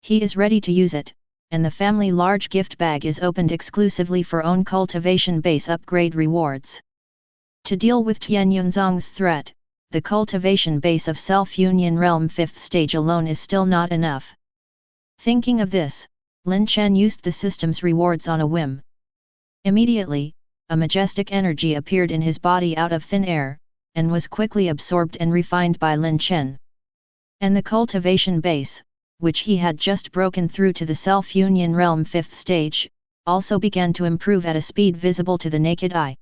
He is ready to use it, and the family large gift bag is opened exclusively for own cultivation base upgrade rewards. To deal with Tianyunzong's threat, the cultivation base of self-union realm 5th stage alone is still not enough. Thinking of this, Lin Chen used the system's rewards on a whim. Immediately, a majestic energy appeared in his body out of thin air, and was quickly absorbed and refined by Lin Chen. And the cultivation base, which he had just broken through to the self-union realm 5th stage, also began to improve at a speed visible to the naked eye.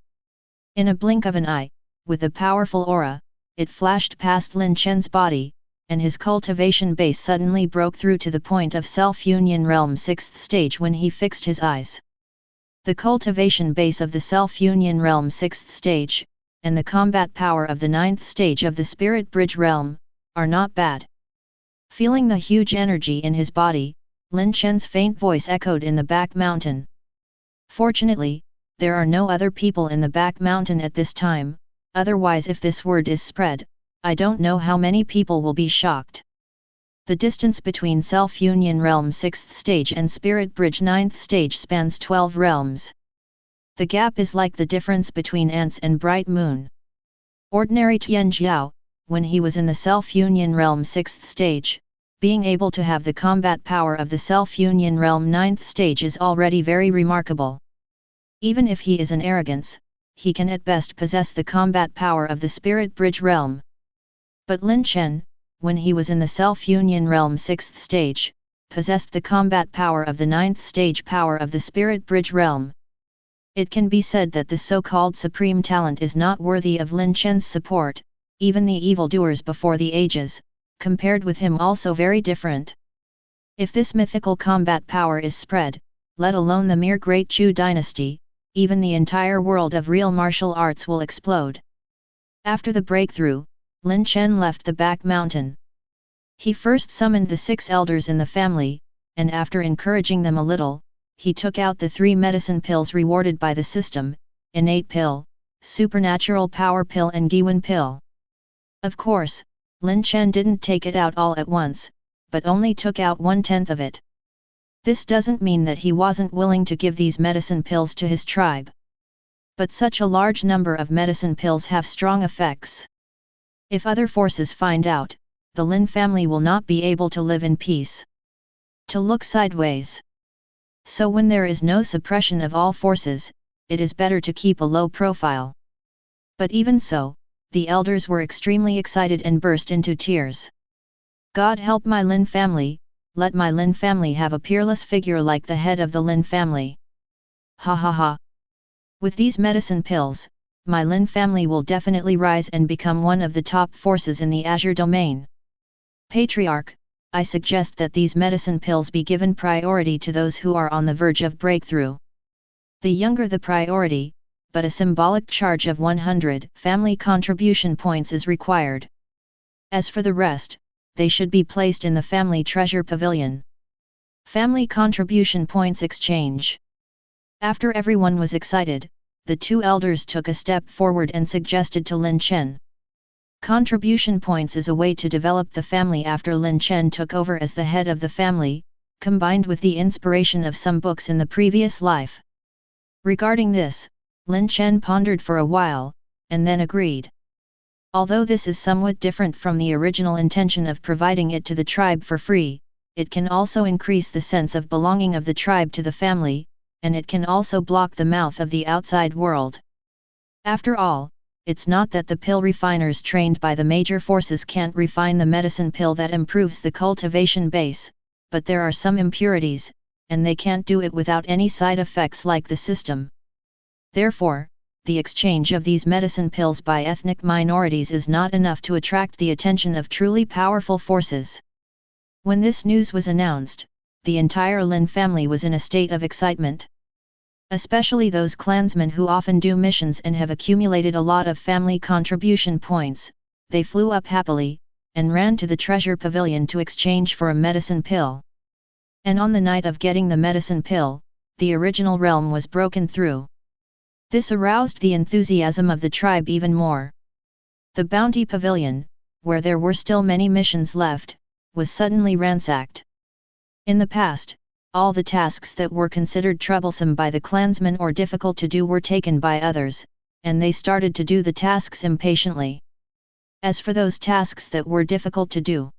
In a blink of an eye, with a powerful aura, it flashed past Lin Chen's body, and his cultivation base suddenly broke through to the point of self-union realm 6th stage when he fixed his eyes. The cultivation base of the self-union realm 6th stage, and the combat power of the 9th stage of the Spirit Bridge realm, are not bad. Feeling the huge energy in his body, Lin Chen's faint voice echoed in the back mountain. Fortunately, there are no other people in the back mountain at this time, otherwise if this word is spread, I don't know how many people will be shocked. The distance between Self-Union Realm 6th stage and Spirit Bridge 9th stage spans 12 realms. The gap is like the difference between ants and bright moon. Ordinary Tian Jiao, when he was in the Self-Union Realm 6th stage, being able to have the combat power of the Self-Union Realm 9th stage is already very remarkable. Even if he is an arrogance, he can at best possess the combat power of the Spirit Bridge realm. But Lin Chen, when he was in the self-union realm 6th stage, possessed the combat power of the 9th stage power of the spirit bridge realm. It can be said that the so-called supreme talent is not worthy of Lin Chen's support, even the evildoers before the ages, compared with him also very different. If this mythical combat power is spread, let alone the mere Great Chu dynasty, even the entire world of real martial arts will explode. After the breakthrough, Lin Chen left the back mountain. He first summoned the 6 elders in the family, and after encouraging them a little, he took out the 3 medicine pills rewarded by the system, innate pill, supernatural power pill and Giwen pill. Of course, Lin Chen didn't take it out all at once, but only took out 1/10 of it. This doesn't mean that he wasn't willing to give these medicine pills to his tribe. But such a large number of medicine pills have strong effects. If other forces find out, the Lin family will not be able to live in peace. To look sideways. So when there is no suppression of all forces, it is better to keep a low profile. But even so, the elders were extremely excited and burst into tears. God help my Lin family, let my Lin family have a peerless figure like the head of the Lin family. Ha ha ha. With these medicine pills, my Lin family will definitely rise and become one of the top forces in the Azure domain. Patriarch, I suggest that these medicine pills be given priority to those who are on the verge of breakthrough. The younger the priority, but a symbolic charge of 100 family contribution points is required. As for the rest, they should be placed in the family treasure pavilion. Family contribution points exchange. After everyone was excited, the 2 elders took a step forward and suggested to Lin Chen. Contribution points is a way to develop the family after Lin Chen took over as the head of the family, combined with the inspiration of some books in the previous life. Regarding this, Lin Chen pondered for a while, and then agreed. Although this is somewhat different from the original intention of providing it to the tribe for free, it can also increase the sense of belonging of the tribe to the family, and it can also block the mouth of the outside world. After all, it's not that the pill refiners trained by the major forces can't refine the medicine pill that improves the cultivation base, but there are some impurities, and they can't do it without any side effects like the system. Therefore, the exchange of these medicine pills by ethnic minorities is not enough to attract the attention of truly powerful forces. When this news was announced, the entire Lin family was in a state of excitement. Especially those clansmen who often do missions and have accumulated a lot of family contribution points, they flew up happily, and ran to the treasure pavilion to exchange for a medicine pill. And on the night of getting the medicine pill, the original realm was broken through. This aroused the enthusiasm of the tribe even more. The bounty pavilion, where there were still many missions left, was suddenly ransacked. In the past, all the tasks that were considered troublesome by the clansmen or difficult to do were taken by others, and they started to do the tasks impatiently. As for those tasks that were difficult to do,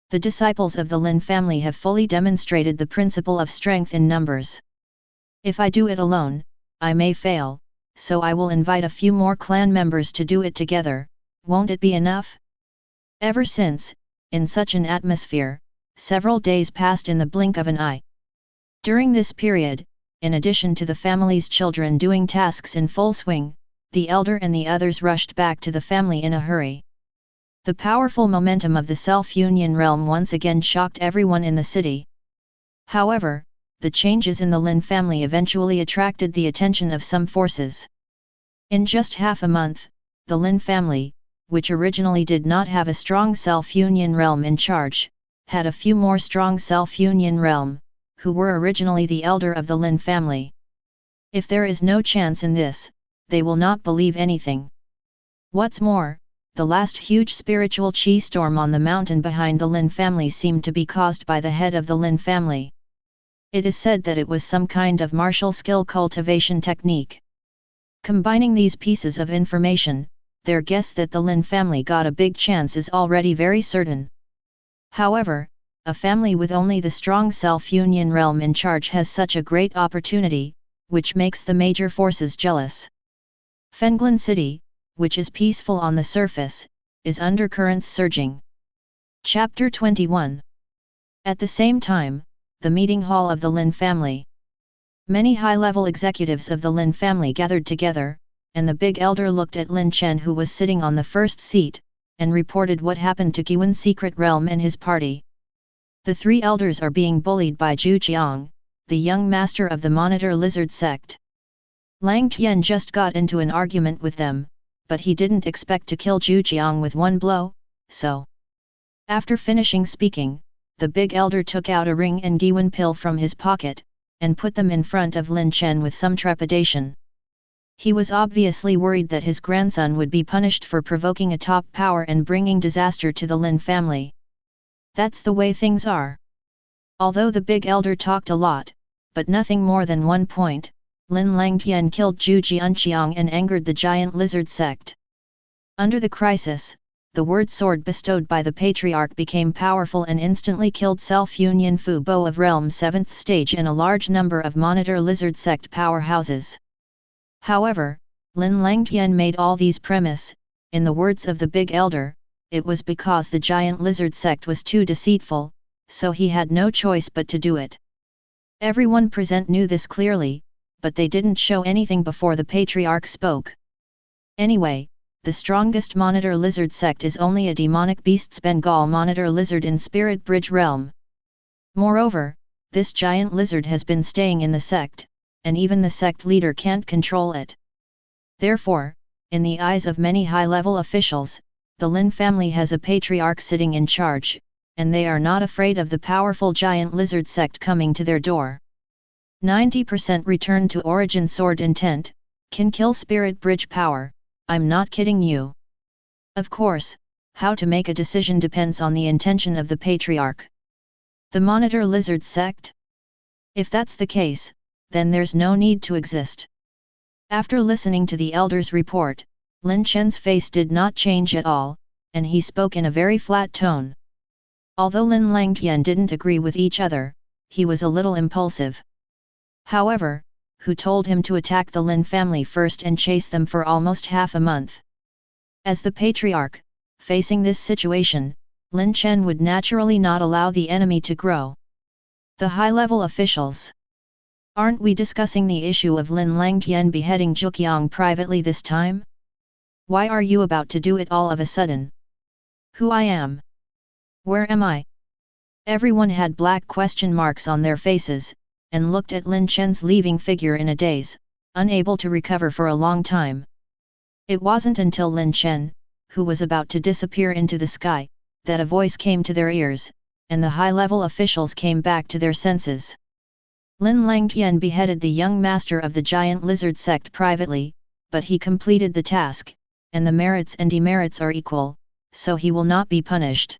the disciples of the Lin family have fully demonstrated the principle of strength in numbers. If I do it alone, I may fail, so I will invite a few more clan members to do it together, won't it be enough? Ever since, in such an atmosphere, several days passed in the blink of an eye. During this period, in addition to the family's children doing tasks in full swing, the elder and the others rushed back to the family in a hurry. The powerful momentum of the self-union realm once again shocked everyone in the city. However, the changes in the Lin family eventually attracted the attention of some forces. In just half a month, the Lin family, which originally did not have a strong self-union realm in charge, had a few more strong self-union realm, who were originally the elder of the Lin family. If there is no chance in this, they will not believe anything. What's more, the last huge spiritual chi storm on the mountain behind the Lin family seemed to be caused by the head of the Lin family. It is said that it was some kind of martial skill cultivation technique. Combining these pieces of information, their guess that the Lin family got a big chance is already very certain. However, a family with only the strong self-union realm in charge has such a great opportunity, which makes the major forces jealous. Fenglin City, which is peaceful on the surface, is undercurrents surging. Chapter 21. At the same time, the meeting hall of the Lin family. Many high-level executives of the Lin family gathered together, and the big elder looked at Lin Chen, who was sitting on the first seat, and reported what happened to Giwen's secret realm and his party. The three elders are being bullied by Zhu Jiang, the young master of the Monitor Lizard sect. Lang Tian just got into an argument with them, but he didn't expect to kill Zhu Jiang with one blow, so. After finishing speaking, the big elder took out a ring and Giwen pill from his pocket, and put them in front of Lin Chen with some trepidation. He was obviously worried that his grandson would be punished for provoking a top power and bringing disaster to the Lin family. That's the way things are. Although the big elder talked a lot, but nothing more than one point, Lin Langtian killed Zhu Jianqiang and angered the giant lizard sect. Under the crisis, the word sword bestowed by the patriarch became powerful and instantly killed Self-Union Fu Bo of Realm 7th stage and a large number of Monitor Lizard sect powerhouses. However, Lin Langtian made all these premise, in the words of the big elder, it was because the giant lizard sect was too deceitful, so he had no choice but to do it. Everyone present knew this clearly, but they didn't show anything before the patriarch spoke. Anyway, the strongest Monitor Lizard sect is only a demonic beast's Bengal Monitor Lizard in Spirit Bridge realm. Moreover, this giant lizard has been staying in the sect, and even the sect leader can't control it. Therefore, in the eyes of many high-level officials, the Lin family has a patriarch sitting in charge, and they are not afraid of the powerful giant lizard sect coming to their door. 90% return to origin sword intent, can kill spirit bridge power, I'm not kidding you. Of course, how to make a decision depends on the intention of the patriarch. The Monitor Lizard sect? If that's the case, then there's no need to exist. After listening to the elder's report, Lin Chen's face did not change at all, and he spoke in a very flat tone. Although Lin Langtian didn't agree with each other, he was a little impulsive. However, who told him to attack the Lin family first and chase them for almost half a month? As the patriarch, facing this situation, Lin Chen would naturally not allow the enemy to grow. The high-level officials. Aren't we discussing the issue of Lin Langtian beheading Zhuqiang privately this time? Why are you about to do it all of a sudden? Who I am? Where am I? Everyone had black question marks on their faces, and looked at Lin Chen's leaving figure in a daze, unable to recover for a long time. It wasn't until Lin Chen, who was about to disappear into the sky, that a voice came to their ears, and the high-level officials came back to their senses. Lin Langtian beheaded the young master of the giant lizard sect privately, but he completed the task, and the merits and demerits are equal, so he will not be punished.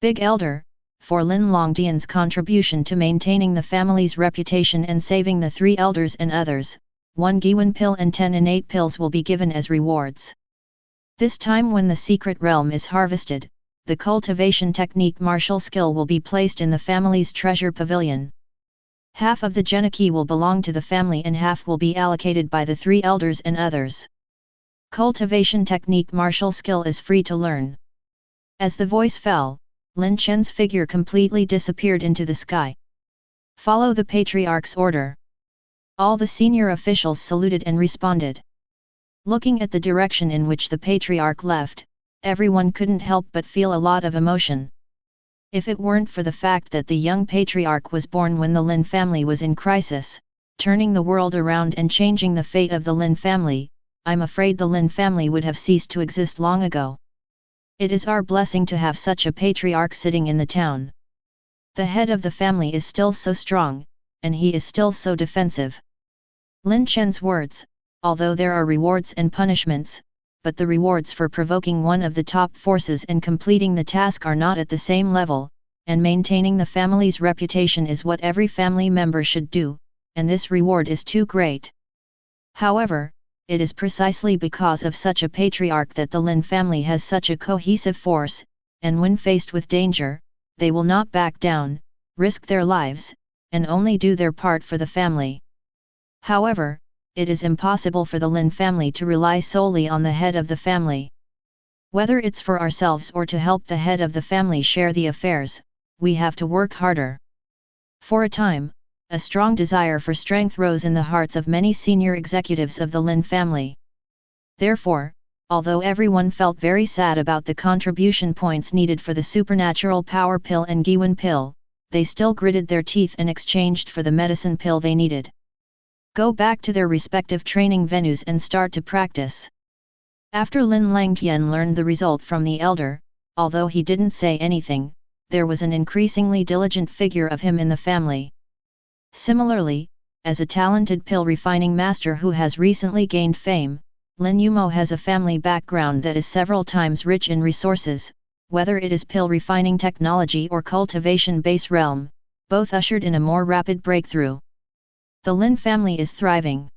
Big Elder, for Lin Langtian's contribution to maintaining the family's reputation and saving the three elders and others, 1 Giwen pill and 10 innate pills will be given as rewards. This time when the secret realm is harvested, the cultivation technique martial skill will be placed in the family's treasure pavilion. Half of the Genaki will belong to the family and half will be allocated by the three elders and others. Cultivation technique martial skill is free to learn. As the voice fell, Lin Chen's figure completely disappeared into the sky. Follow the patriarch's order. All the senior officials saluted and responded. Looking at the direction in which the patriarch left, everyone couldn't help but feel a lot of emotion. If it weren't for the fact that the young patriarch was born when the Lin family was in crisis, turning the world around and changing the fate of the Lin family, I'm afraid the Lin family would have ceased to exist long ago. It is our blessing to have such a patriarch sitting in the town. The head of the family is still so strong, and he is still so defensive. Lin Chen's words, although there are rewards and punishments, but the rewards for provoking one of the top forces and completing the task are not at the same level, and maintaining the family's reputation is what every family member should do, and this reward is too great. However, it is precisely because of such a patriarch that the Lin family has such a cohesive force, and when faced with danger, they will not back down, risk their lives, and only do their part for the family. However, it is impossible for the Lin family to rely solely on the head of the family. Whether it's for ourselves or to help the head of the family share the affairs, we have to work harder. For a time, a strong desire for strength rose in the hearts of many senior executives of the Lin family. Therefore, although everyone felt very sad about the contribution points needed for the supernatural power pill and Giwen pill, they still gritted their teeth and exchanged for the medicine pill they needed. Go back to their respective training venues and start to practice. After Lin Langtian learned the result from the elder, although he didn't say anything, there was an increasingly diligent figure of him in the family. Similarly, as a talented pill refining master who has recently gained fame, Lin Yumo has a family background that is several times rich in resources, whether it is pill refining technology or cultivation base realm, both ushered in a more rapid breakthrough. The Lin family is thriving.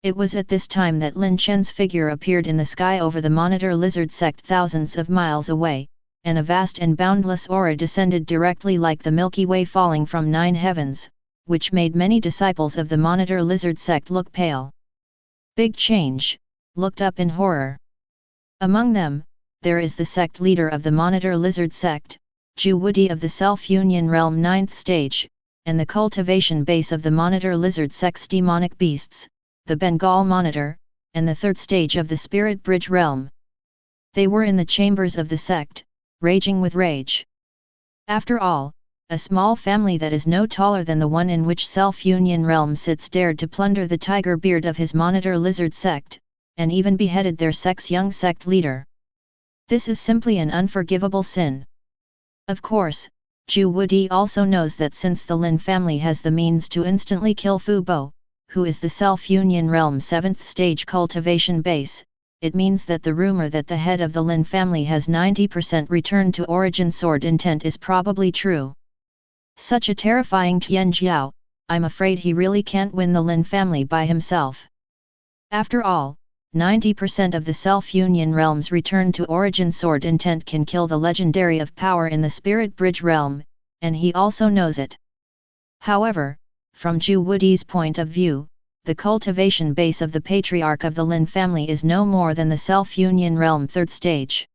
It was at this time that Lin Chen's figure appeared in the sky over the Monitor Lizard sect thousands of miles away, and a vast and boundless aura descended directly like the Milky Way falling from 9 heavens, which made many disciples of the Monitor Lizard sect look pale. Big change, looked up in horror. Among them, there is the sect leader of the Monitor Lizard sect, Ju Wudi of the Self-Union Realm 9th stage, and the cultivation base of the Monitor Lizard sect's demonic beasts, the Bengal Monitor, and the 3rd stage of the Spirit Bridge Realm. They were in the chambers of the sect, raging with rage. After all, a small family that is no taller than the one in which Self-Union Realm sits dared to plunder the tiger beard of his Monitor Lizard sect, and even beheaded their sect's young sect leader. This is simply an unforgivable sin. Of course, Ju Wudi also knows that since the Lin family has the means to instantly kill Fu Bo, who is the Self-Union Realm 7th stage cultivation base, it means that the rumor that the head of the Lin family has 90% return to origin sword intent is probably true. Such a terrifying Tian Jiao, I'm afraid he really can't win the Lin family by himself. After all, 90% of the Self-Union Realm's return to origin sword intent can kill the legendary of power in the Spirit Bridge Realm, and he also knows it. However, from Ju Wudi's point of view, the cultivation base of the patriarch of the Lin family is no more than the Self-Union Realm 3rd stage.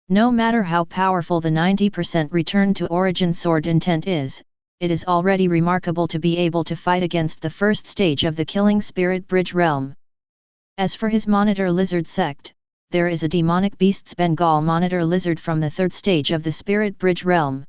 No matter how powerful the 90% return to origin sword intent is, it is already remarkable to be able to fight against the 1st stage of the killing Spirit Bridge Realm. As for his Monitor Lizard sect, there is a demonic beast's Bengal Monitor Lizard from the 3rd stage of the Spirit Bridge Realm.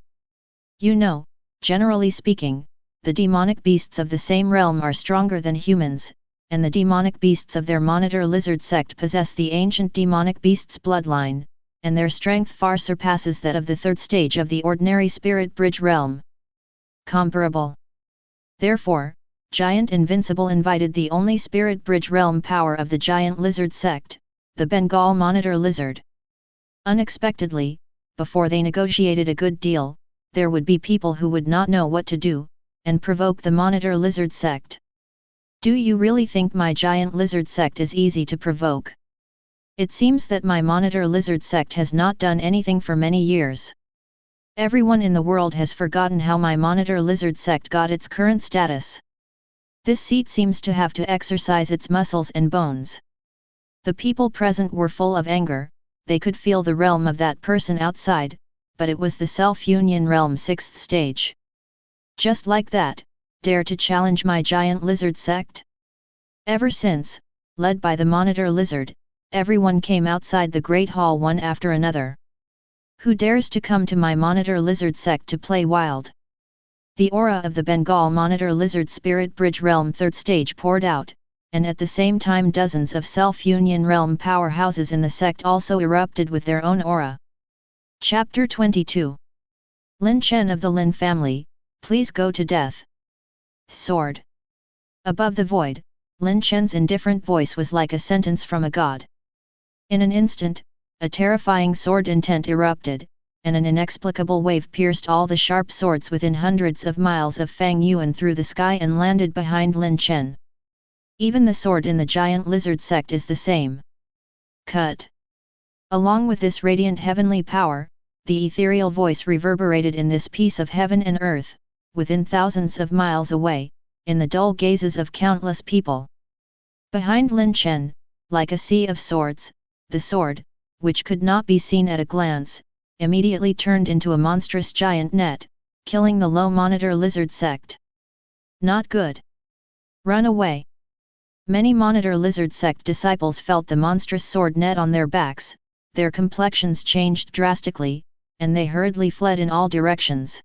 You know, generally speaking, the demonic beasts of the same realm are stronger than humans, and the demonic beasts of their Monitor Lizard sect possess the ancient demonic beast's bloodline, and their strength far surpasses that of the 3rd stage of the ordinary Spirit Bridge Realm. Comparable. Therefore, Giant Invincible invited the only Spirit Bridge Realm power of the Giant Lizard sect, the Bengal Monitor Lizard. Unexpectedly, before they negotiated a good deal, there would be people who would not know what to do, and provoke the Monitor Lizard sect. Do you really think my Giant Lizard sect is easy to provoke? It seems that my Monitor Lizard sect has not done anything for many years. Everyone in the world has forgotten how my Monitor Lizard sect got its current status. This seat seems to have to exercise its muscles and bones. The people present were full of anger, they could feel the realm of that person outside, but it was the Self-Union Realm 6th stage. Just like that, dare to challenge my Giant Lizard sect? Ever since, led by the Monitor Lizard, everyone came outside the Great Hall one after another. Who dares to come to my Monitor Lizard sect to play wild? The aura of the Bengal Monitor Lizard Spirit Bridge Realm 3rd stage poured out, and at the same time dozens of Self-Union Realm powerhouses in the sect also erupted with their own aura. Chapter 22. Lin Chen of the Lin family, please go to death. Sword. Above the void, Lin Chen's indifferent voice was like a sentence from a god. In an instant, a terrifying sword intent erupted, and an inexplicable wave pierced all the sharp swords within hundreds of miles of Fang Yuan through the sky and landed behind Lin Chen. Even the sword in the Giant Lizard sect is the same. Cut. Along with this radiant heavenly power, the ethereal voice reverberated in this piece of heaven and earth, within thousands of miles away, in the dull gazes of countless people. Behind Lin Chen, like a sea of swords, the sword, which could not be seen at a glance, immediately turned into a monstrous giant net, killing the low monitor lizard sect. Not good. Run away. Many monitor lizard sect disciples felt the monstrous sword net on their backs, their complexions changed drastically, and they hurriedly fled in all directions.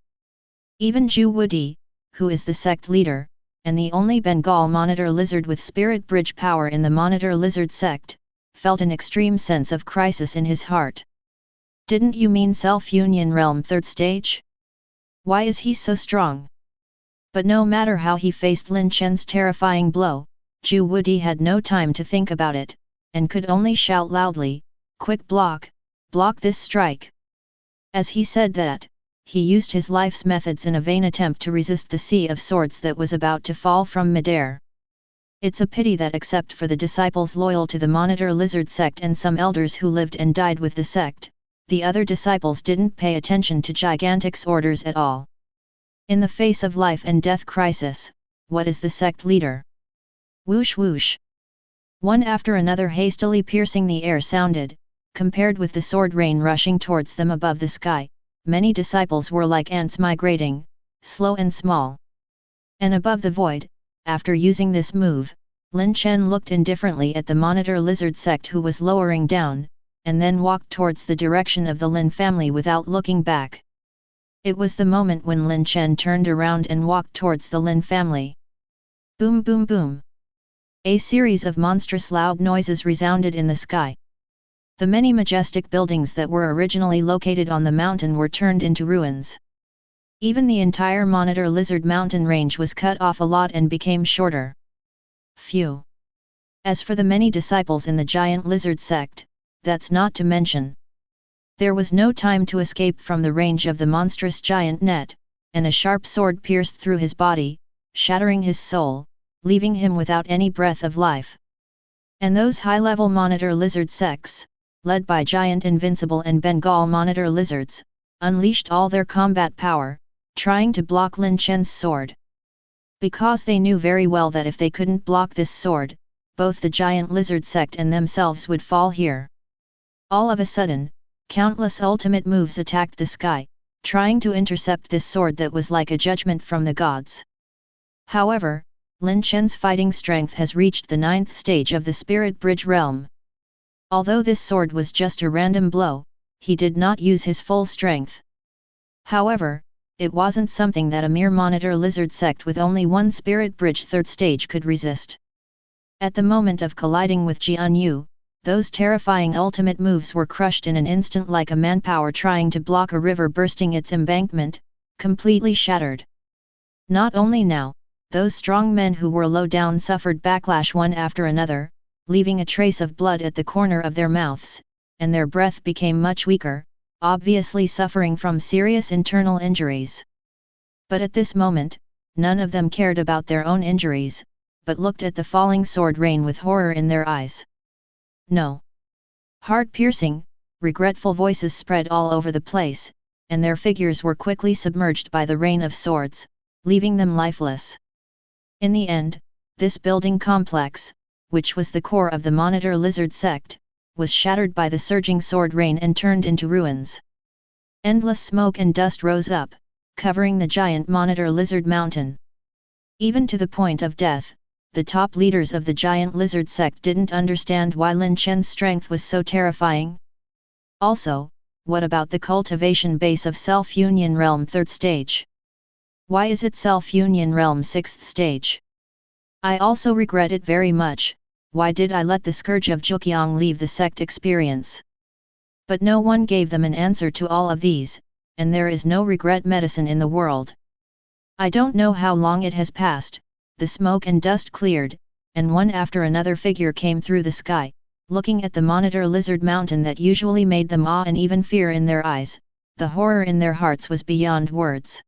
Even Zhu Wudi, who is the sect leader, and the only Bengal monitor lizard with spirit bridge power in the monitor lizard sect, felt an extreme sense of crisis in his heart. Didn't you mean self-union realm third stage? Why is he so strong? But no matter how he faced Lin Chen's terrifying blow, Zhu Wudi had no time to think about it, and could only shout loudly, "Quick block! Block this strike!" As he said that, he used his life's methods in a vain attempt to resist the sea of swords that was about to fall from midair. It's a pity that except for the disciples loyal to the monitor lizard sect and some elders who lived and died with the sect, the other disciples didn't pay attention to Gigantic's orders at all. In the face of life and death crisis, what is the sect leader? Whoosh whoosh. One after another hastily piercing the air sounded, compared with the sword rain rushing towards them above the sky. Many disciples were like ants migrating, slow and small. And above the void, after using this move, Lin Chen looked indifferently at the monitor lizard sect who was lowering down, and then walked towards the direction of the Lin family without looking back. It was the moment when Lin Chen turned around and walked towards the Lin family. Boom boom boom. A series of monstrous loud noises resounded in the sky. The many majestic buildings that were originally located on the mountain were turned into ruins. Even the entire monitor lizard mountain range was cut off a lot and became shorter. Phew! As for the many disciples in the giant lizard sect, that's not to mention. There was no time to escape from the range of the monstrous giant net, and a sharp sword pierced through his body, shattering his soul, leaving him without any breath of life. And those high-level monitor lizard sects, led by giant invincible and Bengal monitor lizards, unleashed all their combat power, trying to block Lin Chen's sword. Because they knew very well that if they couldn't block this sword, both the giant lizard sect and themselves would fall here. All of a sudden, countless ultimate moves attacked the sky, trying to intercept this sword that was like a judgment from the gods. However, Lin Chen's fighting strength has reached the 9th stage of the Spirit Bridge realm. Although this sword was just a random blow, he did not use his full strength. However, it wasn't something that a mere monitor lizard sect with only one Spirit Bridge 3rd stage could resist. At the moment of colliding with Jian Yu, those terrifying ultimate moves were crushed in an instant like a manpower trying to block a river bursting its embankment, completely shattered. Not only now, those strong men who were low down suffered backlash one after another, leaving a trace of blood at the corner of their mouths, and their breath became much weaker, obviously suffering from serious internal injuries. But at this moment, none of them cared about their own injuries, but looked at the falling sword rain with horror in their eyes. No. Heart-piercing, regretful voices spread all over the place, and their figures were quickly submerged by the rain of swords, leaving them lifeless. In the end, this building complex, which was the core of the monitor lizard sect, was shattered by the surging sword rain and turned into ruins. Endless smoke and dust rose up, covering the giant monitor lizard mountain. Even to the point of death, the top leaders of the giant lizard sect didn't understand why Lin Chen's strength was so terrifying. Also, what about the cultivation base of self-union realm 3rd stage? Why is it self-union realm 6th stage? I also regret it very much. Why did I let the scourge of Zhuqiang leave the sect experience? But no one gave them an answer to all of these, and there is no regret medicine in the world. I don't know how long it has passed, the smoke and dust cleared, and one after another figure came through the sky, looking at the monitor lizard mountain that usually made them awe and even fear in their eyes. The horror in their hearts was beyond words.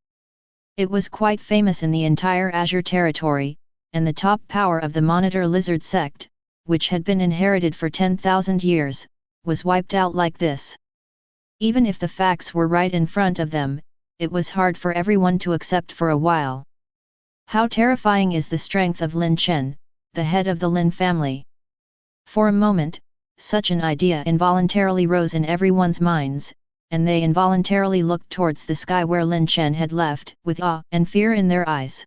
It was quite famous in the entire Azure territory, and the top power of the monitor lizard sect, which had been inherited for 10,000 years, was wiped out like this. Even if the facts were right in front of them, it was hard for everyone to accept for a while. How terrifying is the strength of Lin Chen, the head of the Lin family. For a moment, such an idea involuntarily rose in everyone's minds, and they involuntarily looked towards the sky where Lin Chen had left, with awe and fear in their eyes.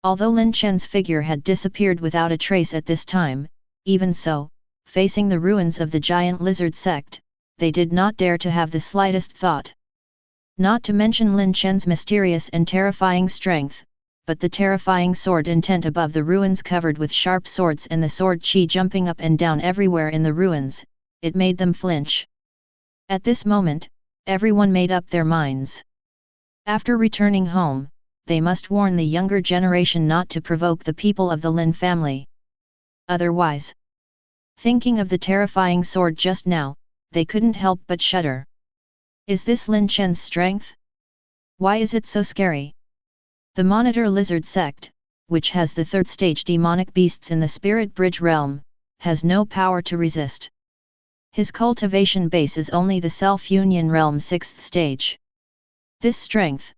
Although Lin Chen's figure had disappeared without a trace at this time, even so, facing the ruins of the giant lizard sect, they did not dare to have the slightest thought. Not to mention Lin Chen's mysterious and terrifying strength, but the terrifying sword intent above the ruins covered with sharp swords and the sword chi jumping up and down everywhere in the ruins, it made them flinch. At this moment, everyone made up their minds. After returning home, they must warn the younger generation not to provoke the people of the Lin family. Otherwise, thinking of the terrifying sword just now, they couldn't help but shudder. Is this Lin Chen's strength? Why is it so scary? The Monitor Lizard Sect, which has the third stage demonic beasts in the Spirit Bridge realm, has no power to resist. His cultivation base is only the Self-Union realm 6th stage. This strength.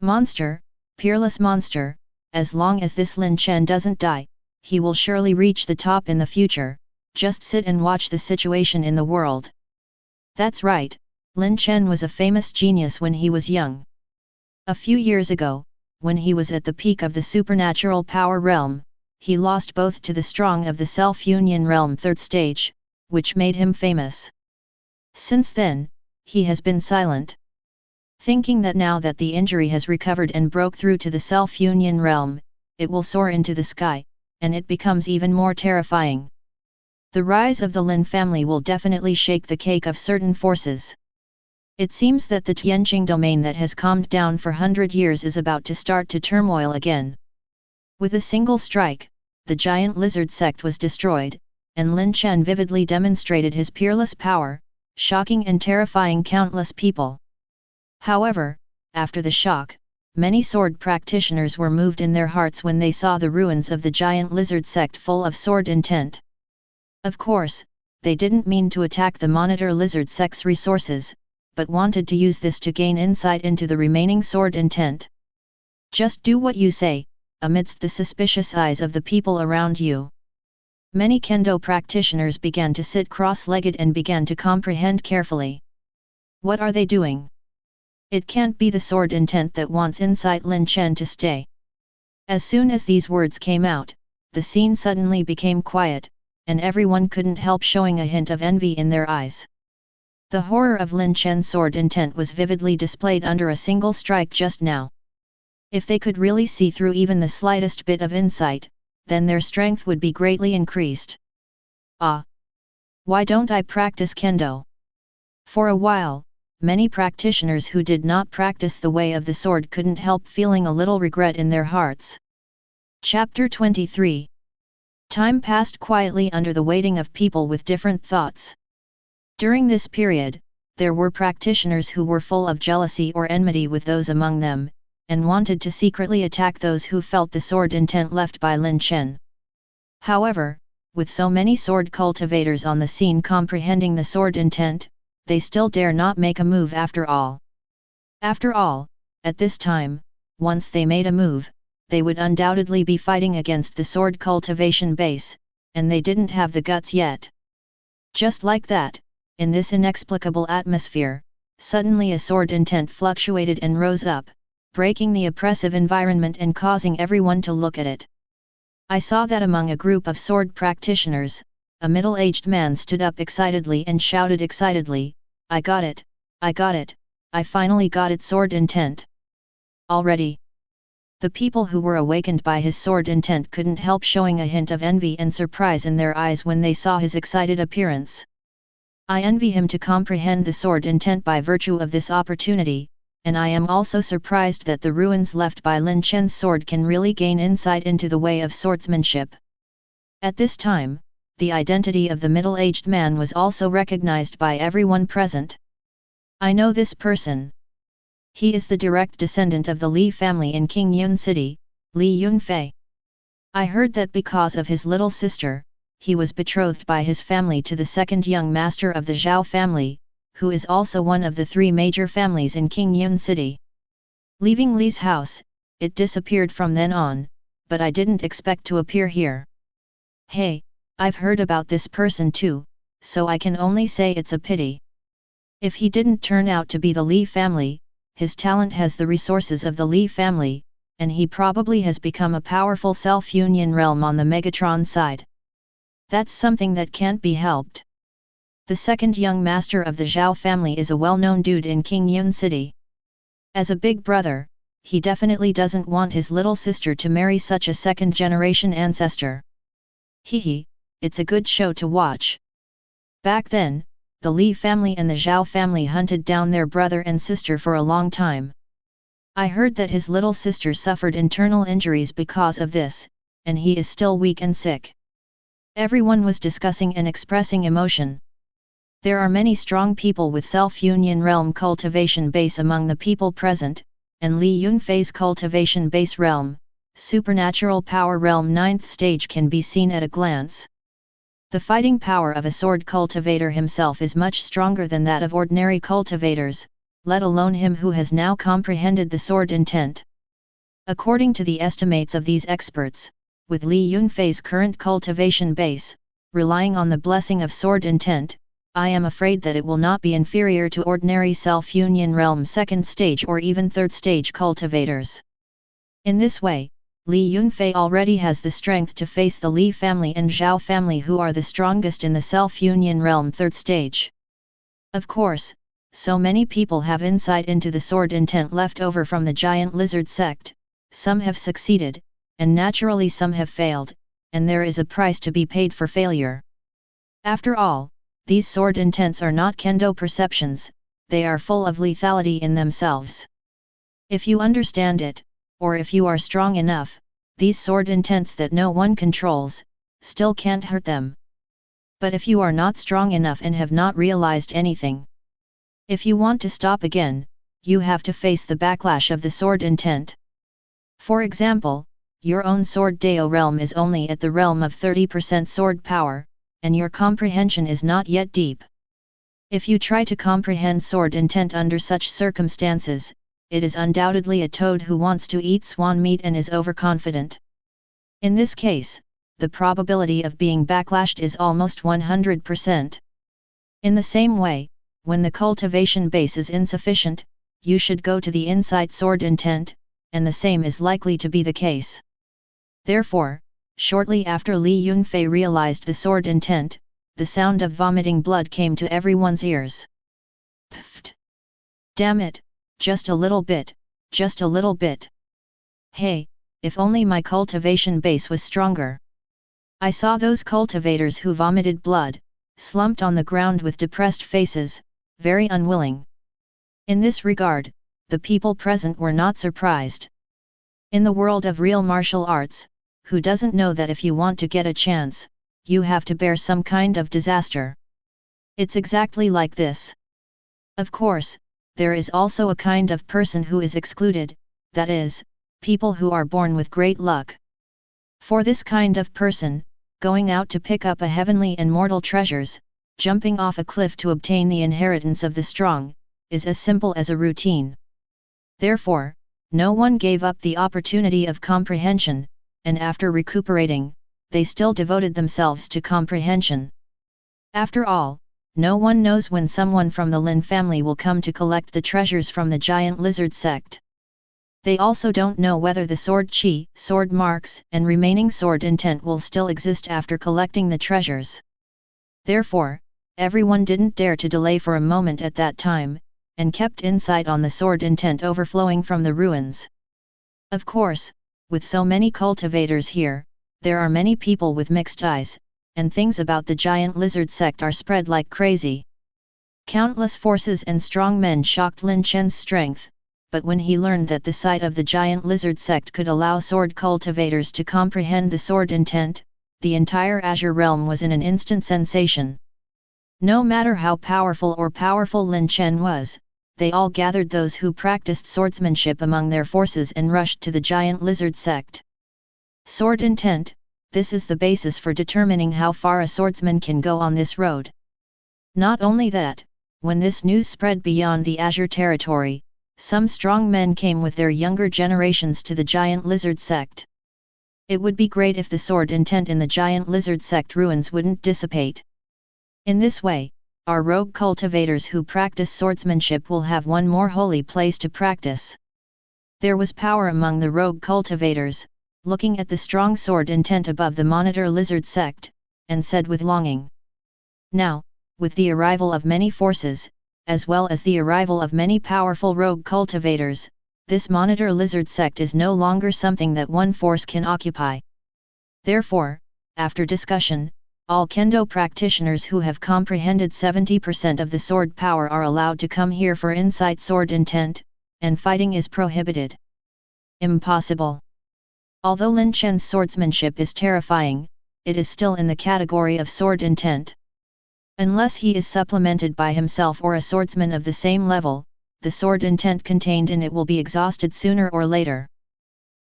Monster, peerless monster, as long as this Lin Chen doesn't die, he will surely reach the top in the future, just sit and watch the situation in the world. That's right, Lin Chen was a famous genius when he was young. A few years ago, when he was at the peak of the supernatural power realm, he lost both to the strong of the Self-Union realm 3rd stage, which made him famous. Since then, he has been silent. Thinking that now that the injury has recovered and broke through to the Self-Union realm, it will soar into the sky, and it becomes even more terrifying. The rise of the Lin family will definitely shake the cake of certain forces. It seems that the Tianjing domain that has calmed down for 100 years is about to start to turmoil again. With a single strike, the giant lizard sect was destroyed, and Lin Chen vividly demonstrated his peerless power, shocking and terrifying countless people. However, after the shock, many sword practitioners were moved in their hearts when they saw the ruins of the giant lizard sect full of sword intent. Of course, they didn't mean to attack the Monitor Lizard sect's resources, but wanted to use this to gain insight into the remaining sword intent. Just do what you say, amidst the suspicious eyes of the people around you. Many kendo practitioners began to sit cross-legged and began to comprehend carefully. What are they doing? It can't be the sword intent that wants inside Lin Chen to stay. As soon as these words came out, the scene suddenly became quiet, and everyone couldn't help showing a hint of envy in their eyes. The horror of Lin Chen's sword intent was vividly displayed under a single strike just now. If they could really see through even the slightest bit of insight, then their strength would be greatly increased. Ah! Why don't I practice kendo? For a while, many practitioners who did not practice the way of the sword couldn't help feeling a little regret in their hearts. Chapter 23. Time passed quietly under the waiting of people with different thoughts. During this period, there were practitioners who were full of jealousy or enmity with those among them, and wanted to secretly attack those who felt the sword intent left by Lin Chen. However, with so many sword cultivators on the scene comprehending the sword intent, they still dare not make a move after all. After all, at this time, once they made a move, they would undoubtedly be fighting against the sword cultivation base, and they didn't have the guts yet. Just like that, in this inexplicable atmosphere, suddenly a sword intent fluctuated and rose up, breaking the oppressive environment and causing everyone to look at it. I saw that among a group of sword practitioners, a middle-aged man stood up excitedly and shouted excitedly, "I got it! I got it! I finally got it, sword intent!" Already, the people who were awakened by his sword intent couldn't help showing a hint of envy and surprise in their eyes when they saw his excited appearance. I envy him to comprehend the sword intent by virtue of this opportunity, and I am also surprised that the ruins left by Lin Chen's sword can really gain insight into the way of swordsmanship. At this time, the identity of the middle-aged man was also recognized by everyone present. I know this person. He is the direct descendant of the Li family in King Yun City, Li Yunfei. I heard that because of his little sister, he was betrothed by his family to the second young master of the Zhao family, who is also one of the three major families in King Yun City. Leaving Li's house, it disappeared from then on, but I didn't expect to appear here. Hey, I've heard about this person too, so I can only say it's a pity. If he didn't turn out to be the Li family, his talent has the resources of the Li family, and he probably has become a powerful self-union realm on the Megatron side. That's something that can't be helped. The second young master of the Zhao family is a well-known dude in Qingyun City. As a big brother, he definitely doesn't want his little sister to marry such a second-generation ancestor. Hehe, it's a good show to watch. Back then, the Li family and the Zhao family hunted down their brother and sister for a long time. I heard that his little sister suffered internal injuries because of this, and he is still weak and sick. Everyone was discussing and expressing emotion. There are many strong people with self-union realm cultivation base among the people present, and Li Yunfei's cultivation base realm, supernatural power realm 9th stage can be seen at a glance. The fighting power of a sword cultivator himself is much stronger than that of ordinary cultivators, let alone him who has now comprehended the sword intent. According to the estimates of these experts, with Li Yunfei's current cultivation base, relying on the blessing of sword intent, I am afraid that it will not be inferior to ordinary self-union realm 2nd stage or even 3rd stage cultivators. In this way, Li Yunfei already has the strength to face the Li family and Zhao family, who are the strongest in the self-union realm 3rd stage. Of course, so many people have insight into the sword intent left over from the giant lizard sect, some have succeeded, and naturally some have failed, and there is a price to be paid for failure. After all, these sword intents are not kendo perceptions, they are full of lethality in themselves. If you understand it, or if you are strong enough, these sword intents that no one controls, still can't hurt them. But if you are not strong enough and have not realized anything, if you want to stop again, you have to face the backlash of the sword intent. For example, your own sword Dao realm is only at the realm of 30% sword power, and your comprehension is not yet deep. If you try to comprehend sword intent under such circumstances, it is undoubtedly a toad who wants to eat swan meat and is overconfident. In this case, the probability of being backlashed is almost 100%. In the same way, when the cultivation base is insufficient, you should go to the insight sword intent, and the same is likely to be the case. Therefore, shortly after Li Yunfei realized the sword intent, the sound of vomiting blood came to everyone's ears. Pfft! Damn it, just a little bit, just a little bit. Hey, if only my cultivation base was stronger. I saw those cultivators who vomited blood, slumped on the ground with depressed faces, very unwilling. In this regard, the people present were not surprised. In the world of real martial arts, who doesn't know that if you want to get a chance, you have to bear some kind of disaster? It's exactly like this. Of course, there is also a kind of person who is excluded, that is, people who are born with great luck. For this kind of person, going out to pick up a heavenly and mortal treasures, jumping off a cliff to obtain the inheritance of the strong, is as simple as a routine. Therefore, no one gave up the opportunity of comprehension, and after recuperating, they still devoted themselves to comprehension. After all, no one knows when someone from the Lin family will come to collect the treasures from the giant lizard sect. They also don't know whether the sword chi, sword marks, and remaining sword intent will still exist after collecting the treasures. Therefore, everyone didn't dare to delay for a moment at that time, and kept insight on the sword intent overflowing from the ruins. Of course, with so many cultivators here, there are many people with mixed eyes, and things about the giant lizard sect are spread like crazy. Countless forces and strong men shocked Lin Chen's strength, but when he learned that the sight of the giant lizard sect could allow sword cultivators to comprehend the sword intent, the entire Azure realm was in an instant sensation. No matter how powerful Lin Chen was, they all gathered those who practiced swordsmanship among their forces and rushed to the giant lizard sect. Sword intent, this is the basis for determining how far a swordsman can go on this road. Not only that, when this news spread beyond the Azure territory, some strong men came with their younger generations to the giant lizard sect. It would be great if the sword intent in the giant lizard sect ruins wouldn't dissipate. In this way, our rogue cultivators who practice swordsmanship will have one more holy place to practice. There was power among the rogue cultivators, looking at the strong sword intent above the monitor lizard sect, and said with longing. Now, with the arrival of many forces, as well as the arrival of many powerful rogue cultivators, this monitor lizard sect is no longer something that one force can occupy. Therefore, after discussion, all kendo practitioners who have comprehended 70% of the sword power are allowed to come here for insight sword intent, and fighting is prohibited. Impossible. Although Lin Chen's swordsmanship is terrifying, it is still in the category of sword intent. Unless he is supplemented by himself or a swordsman of the same level, the sword intent contained in it will be exhausted sooner or later.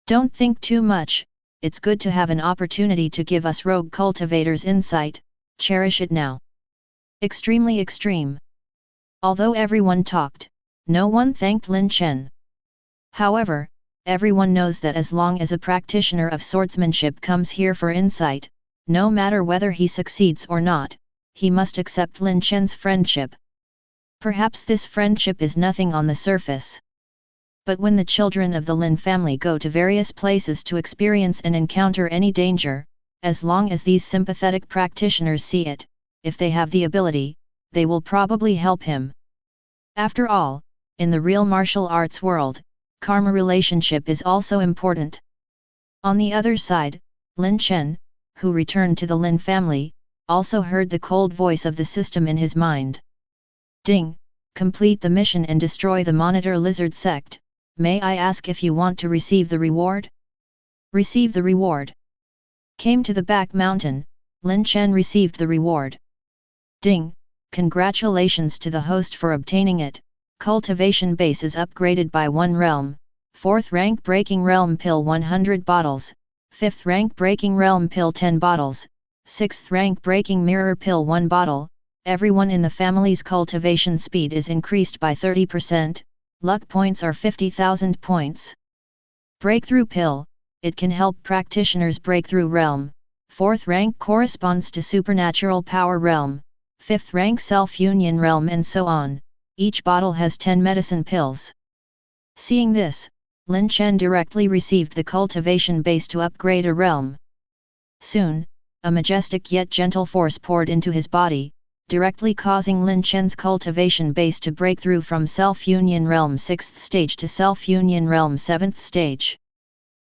Don't think too much, it's good to have an opportunity to give us rogue cultivators insight, cherish it now. Extremely extreme. Although everyone talked, no one thanked Lin Chen. However, everyone knows that as long as a practitioner of swordsmanship comes here for insight, no matter whether he succeeds or not, he must accept Lin Chen's friendship. Perhaps this friendship is nothing on the surface. But when the children of the Lin family go to various places to experience and encounter any danger, as long as these sympathetic practitioners see it, if they have the ability, they will probably help him. After all, in the real martial arts world, karma relationship is also important. On the other side, Lin Chen, who returned to the Lin family, also heard the cold voice of the system in his mind. Ding, complete the mission and destroy the monitor lizard sect. May I ask if you want to receive the reward? Receive the reward. Came to the back mountain, Lin Chen received the reward. Ding, congratulations to the host for obtaining it. Cultivation base is upgraded by 1 realm, 4th rank breaking realm pill 100 bottles, 5th rank breaking realm pill 10 bottles, 6th rank breaking mirror pill 1 bottle. Everyone in the family's cultivation speed is increased by 30%, luck points are 50,000 points. Breakthrough pill, it can help practitioners break through realm, 4th rank corresponds to supernatural power realm, 5th rank self-union realm and so on. Each bottle has 10 medicine pills. Seeing this, Lin Chen directly received the cultivation base to upgrade a realm. Soon, a majestic yet gentle force poured into his body, directly causing Lin Chen's cultivation base to break through from self-union realm 6th stage to self-union realm 7th stage.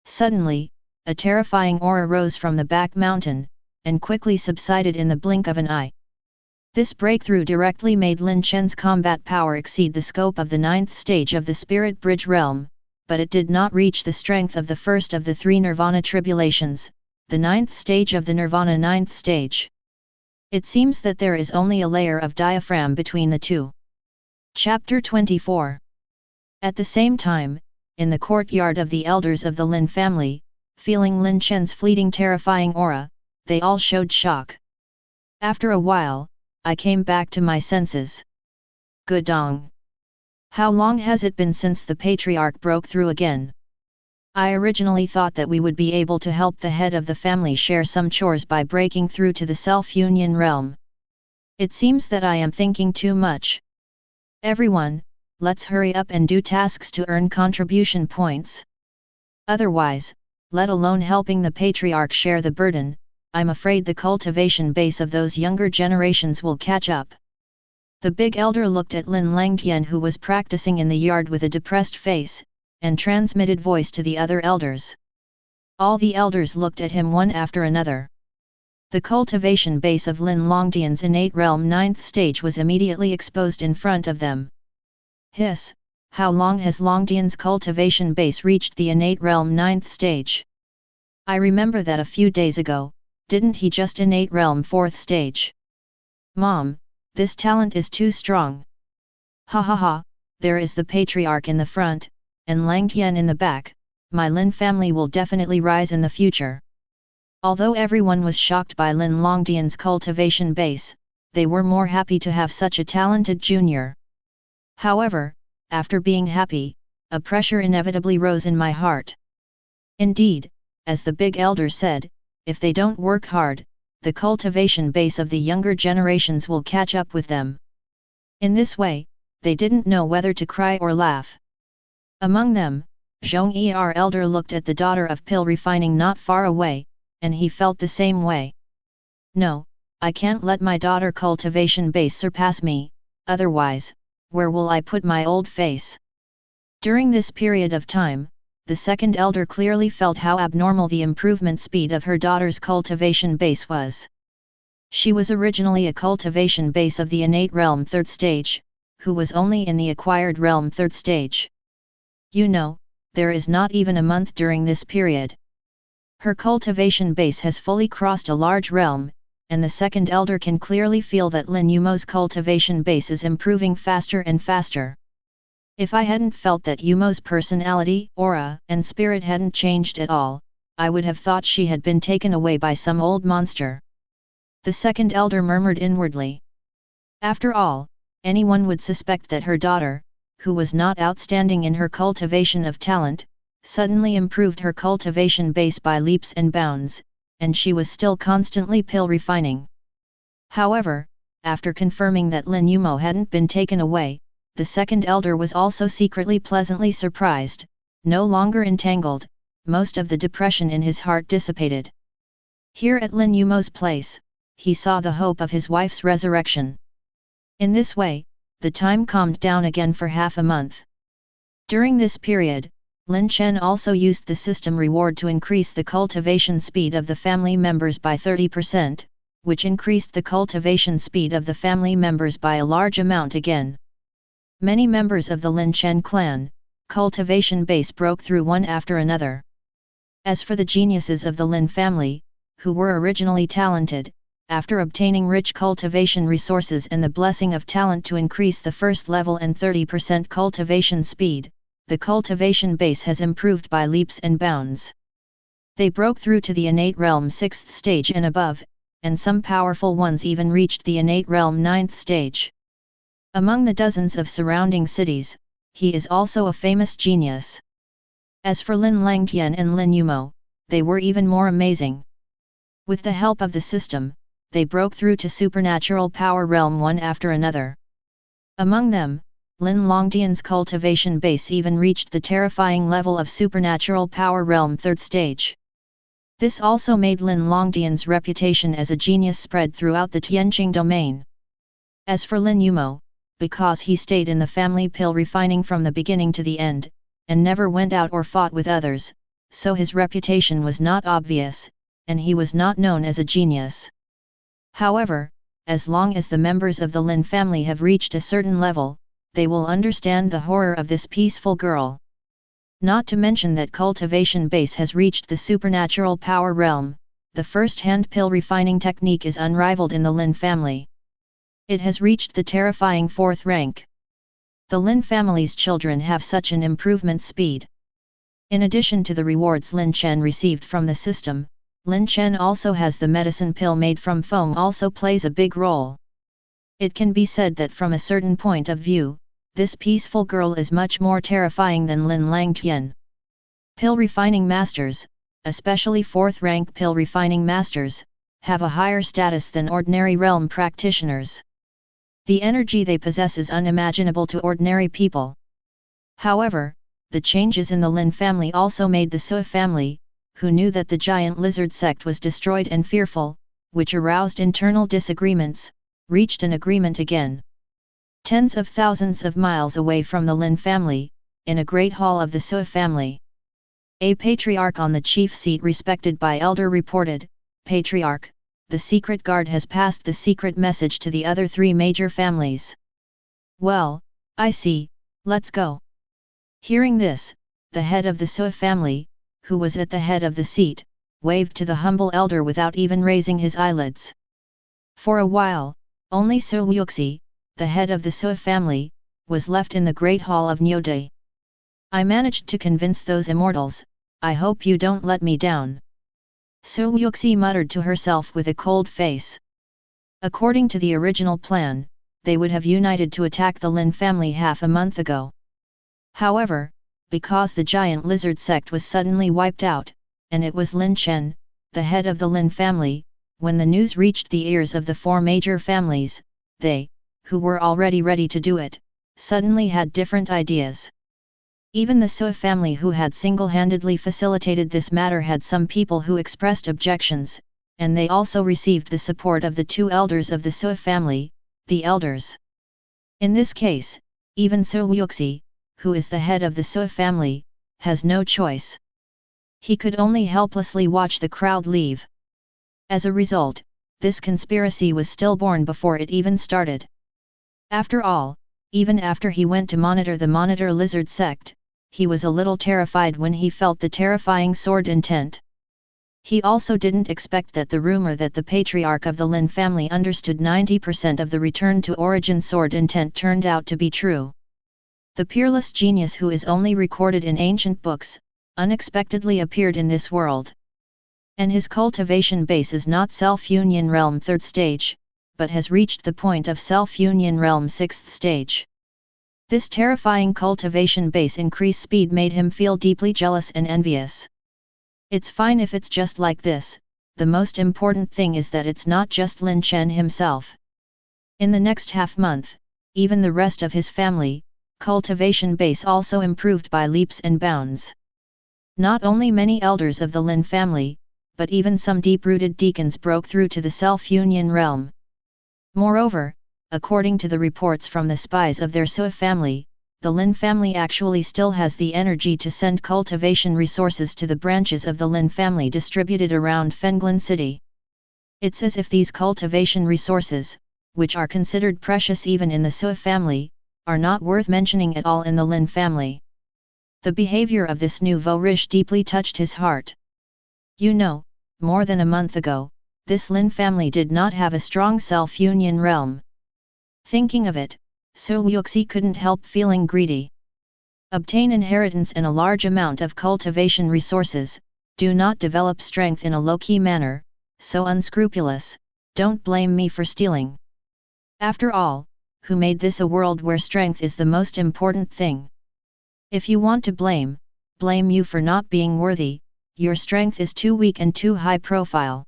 Suddenly, a terrifying aura rose from the back mountain, and quickly subsided in the blink of an eye. This breakthrough directly made Lin Chen's combat power exceed the scope of the 9th stage of the Spirit Bridge realm, but it did not reach the strength of the first of the 3 Nirvana tribulations, the 9th stage of the Nirvana 9th stage. It seems that there is only a layer of diaphragm between the two. Chapter 24. At the same time, in the courtyard of the elders of the Lin family, feeling Lin Chen's fleeting terrifying aura, they all showed shock. After a while, I came back to my senses. Gudong. How long has it been since the patriarch broke through again? I originally thought that we would be able to help the head of the family share some chores by breaking through to the self-union realm. It seems that I am thinking too much. Everyone, let's hurry up and do tasks to earn contribution points. Otherwise, let alone helping the patriarch share the burden, I'm afraid the cultivation base of those younger generations will catch up. The big elder looked at Lin Langtian, who was practicing in the yard with a depressed face, and transmitted voice to the other elders. All the elders looked at him one after another. The cultivation base of Lin Langtian's innate realm 9th stage was immediately exposed in front of them. Hiss, how long has Langtian's cultivation base reached the innate realm 9th stage? I remember that a few days ago, didn't he just innate realm 4th stage? Mom, this talent is too strong. Ha ha ha, there is the patriarch in the front, and Langtian in the back. My Lin family will definitely rise in the future. Although everyone was shocked by Lin Langtian's cultivation base, they were more happy to have such a talented junior. However, after being happy, a pressure inevitably rose in my heart. Indeed, as the big elder said, if they don't work hard, the cultivation base of the younger generations will catch up with them. In this way, they didn't know whether to cry or laugh. Among them, Zhong Er elder looked at the daughter of pill refining not far away, and he felt the same way. No, I can't let my daughter cultivation base surpass me, otherwise, where will I put my old face? During this period of time, the second elder clearly felt how abnormal the improvement speed of her daughter's cultivation base was. She was originally a cultivation base of the innate realm third stage, who was only in the acquired realm third stage. You know, there is not even a month during this period. Her cultivation base has fully crossed a large realm, and the second elder can clearly feel that Lin Yumo's cultivation base is improving faster and faster. If I hadn't felt that Yumo's personality, aura, and spirit hadn't changed at all, I would have thought she had been taken away by some old monster. The second elder murmured inwardly. After all, anyone would suspect that her daughter, who was not outstanding in her cultivation of talent, suddenly improved her cultivation base by leaps and bounds, and she was still constantly pill refining. However, after confirming that Lin Yumo hadn't been taken away, the second elder was also secretly pleasantly surprised. No longer entangled, most of the depression in his heart dissipated. Here at Lin Yumo's place, he saw the hope of his wife's resurrection. In this way, the time calmed down again for half a month. During this period, Lin Chen also used the system reward to increase the cultivation speed of the family members by 30%, which increased the cultivation speed of the family members by a large amount again. Many members of the Lin Chen clan, cultivation base broke through one after another. As for the geniuses of the Lin family, who were originally talented, after obtaining rich cultivation resources and the blessing of talent to increase the first level and 30% cultivation speed, the cultivation base has improved by leaps and bounds. They broke through to the innate realm 6th stage and above, and some powerful ones even reached the innate realm 9th stage. Among the dozens of surrounding cities, he is also a famous genius. As for Lin Langtian and Lin Yumo, they were even more amazing. With the help of the system, they broke through to supernatural power realm one after another. Among them, Lin Longtian's cultivation base even reached the terrifying level of supernatural power realm third stage. This also made Lin Longtian's reputation as a genius spread throughout the Tianqing domain. As for Lin Yumo, because he stayed in the family pill refining from the beginning to the end, and never went out or fought with others, so his reputation was not obvious, and he was not known as a genius. However, as long as the members of the Lin family have reached a certain level, they will understand the horror of this peaceful girl. Not to mention that cultivation base has reached the supernatural power realm, the first-hand pill refining technique is unrivaled in the Lin family. It has reached the terrifying 4th rank. The Lin family's children have such an improvement speed. In addition to the rewards Lin Chen received from the system, Lin Chen also has the medicine pill made from foam also plays a big role. It can be said that from a certain point of view, this peaceful girl is much more terrifying than Lin Langtian. Pill refining masters, especially 4th rank pill refining masters, have a higher status than ordinary realm practitioners. The energy they possess is unimaginable to ordinary people. However, the changes in the Lin family also made the Sui family, who knew that the giant lizard sect was destroyed and fearful, which aroused internal disagreements, reached an agreement again. Tens of thousands of miles away from the Lin family, in a great hall of the Sui family. A patriarch on the chief seat respected by elder reported, "Patriarch, the secret guard has passed the secret message to the other 3 major families." "Well, I see, let's go." Hearing this, the head of the Sui family, who was at the head of the seat, waved to the humble elder without even raising his eyelids. For a while, only Su Yuxi, the head of the Sui family, was left in the great hall of Niudai. "I managed to convince those immortals, I hope you don't let me down." Su Yuxi muttered to herself with a cold face. According to the original plan, they would have united to attack the Lin family half a month ago. However, because the giant lizard sect was suddenly wiped out, and it was Lin Chen, the head of the Lin family, when the news reached the ears of the four major families, they, who were already ready to do it, suddenly had different ideas. Even the Sui family, who had single-handedly facilitated this matter, had some people who expressed objections, and they also received the support of the two elders of the Sui family, the elders. In this case, even Su Yuxi, who is the head of the Sui family, has no choice. He could only helplessly watch the crowd leave. As a result, this conspiracy was stillborn before it even started. After all, even after he went to monitor the Monitor Lizard sect, he was a little terrified when he felt the terrifying sword intent. He also didn't expect that the rumor that the patriarch of the Lin family understood 90% of the return to origin sword intent turned out to be true. The peerless genius, who is only recorded in ancient books, unexpectedly appeared in this world. And his cultivation base is not self-union realm 3rd stage, but has reached the point of self-union realm 6th stage. This terrifying cultivation base increase speed made him feel deeply jealous and envious. It's fine if it's just like this, the most important thing is that it's not just Lin Chen himself. In the next half-month, even the rest of his family, cultivation base also improved by leaps and bounds. Not only many elders of the Lin family, but even some deep-rooted deacons broke through to the self-union realm. Moreover, according to the reports from the spies of their Sui family, the Lin family actually still has the energy to send cultivation resources to the branches of the Lin family distributed around Fenglin City. It's as if these cultivation resources, which are considered precious even in the Sui family, are not worth mentioning at all in the Lin family. The behavior of this nouveau riche deeply touched his heart. You know, more than a month ago, this Lin family did not have a strong self-union realm. Thinking of it, Su Yuxi couldn't help feeling greedy. Obtain inheritance and a large amount of cultivation resources, do not develop strength in a low-key manner, so unscrupulous, don't blame me for stealing. After all, who made this a world where strength is the most important thing? If you want to blame you for not being worthy, your strength is too weak and too high profile.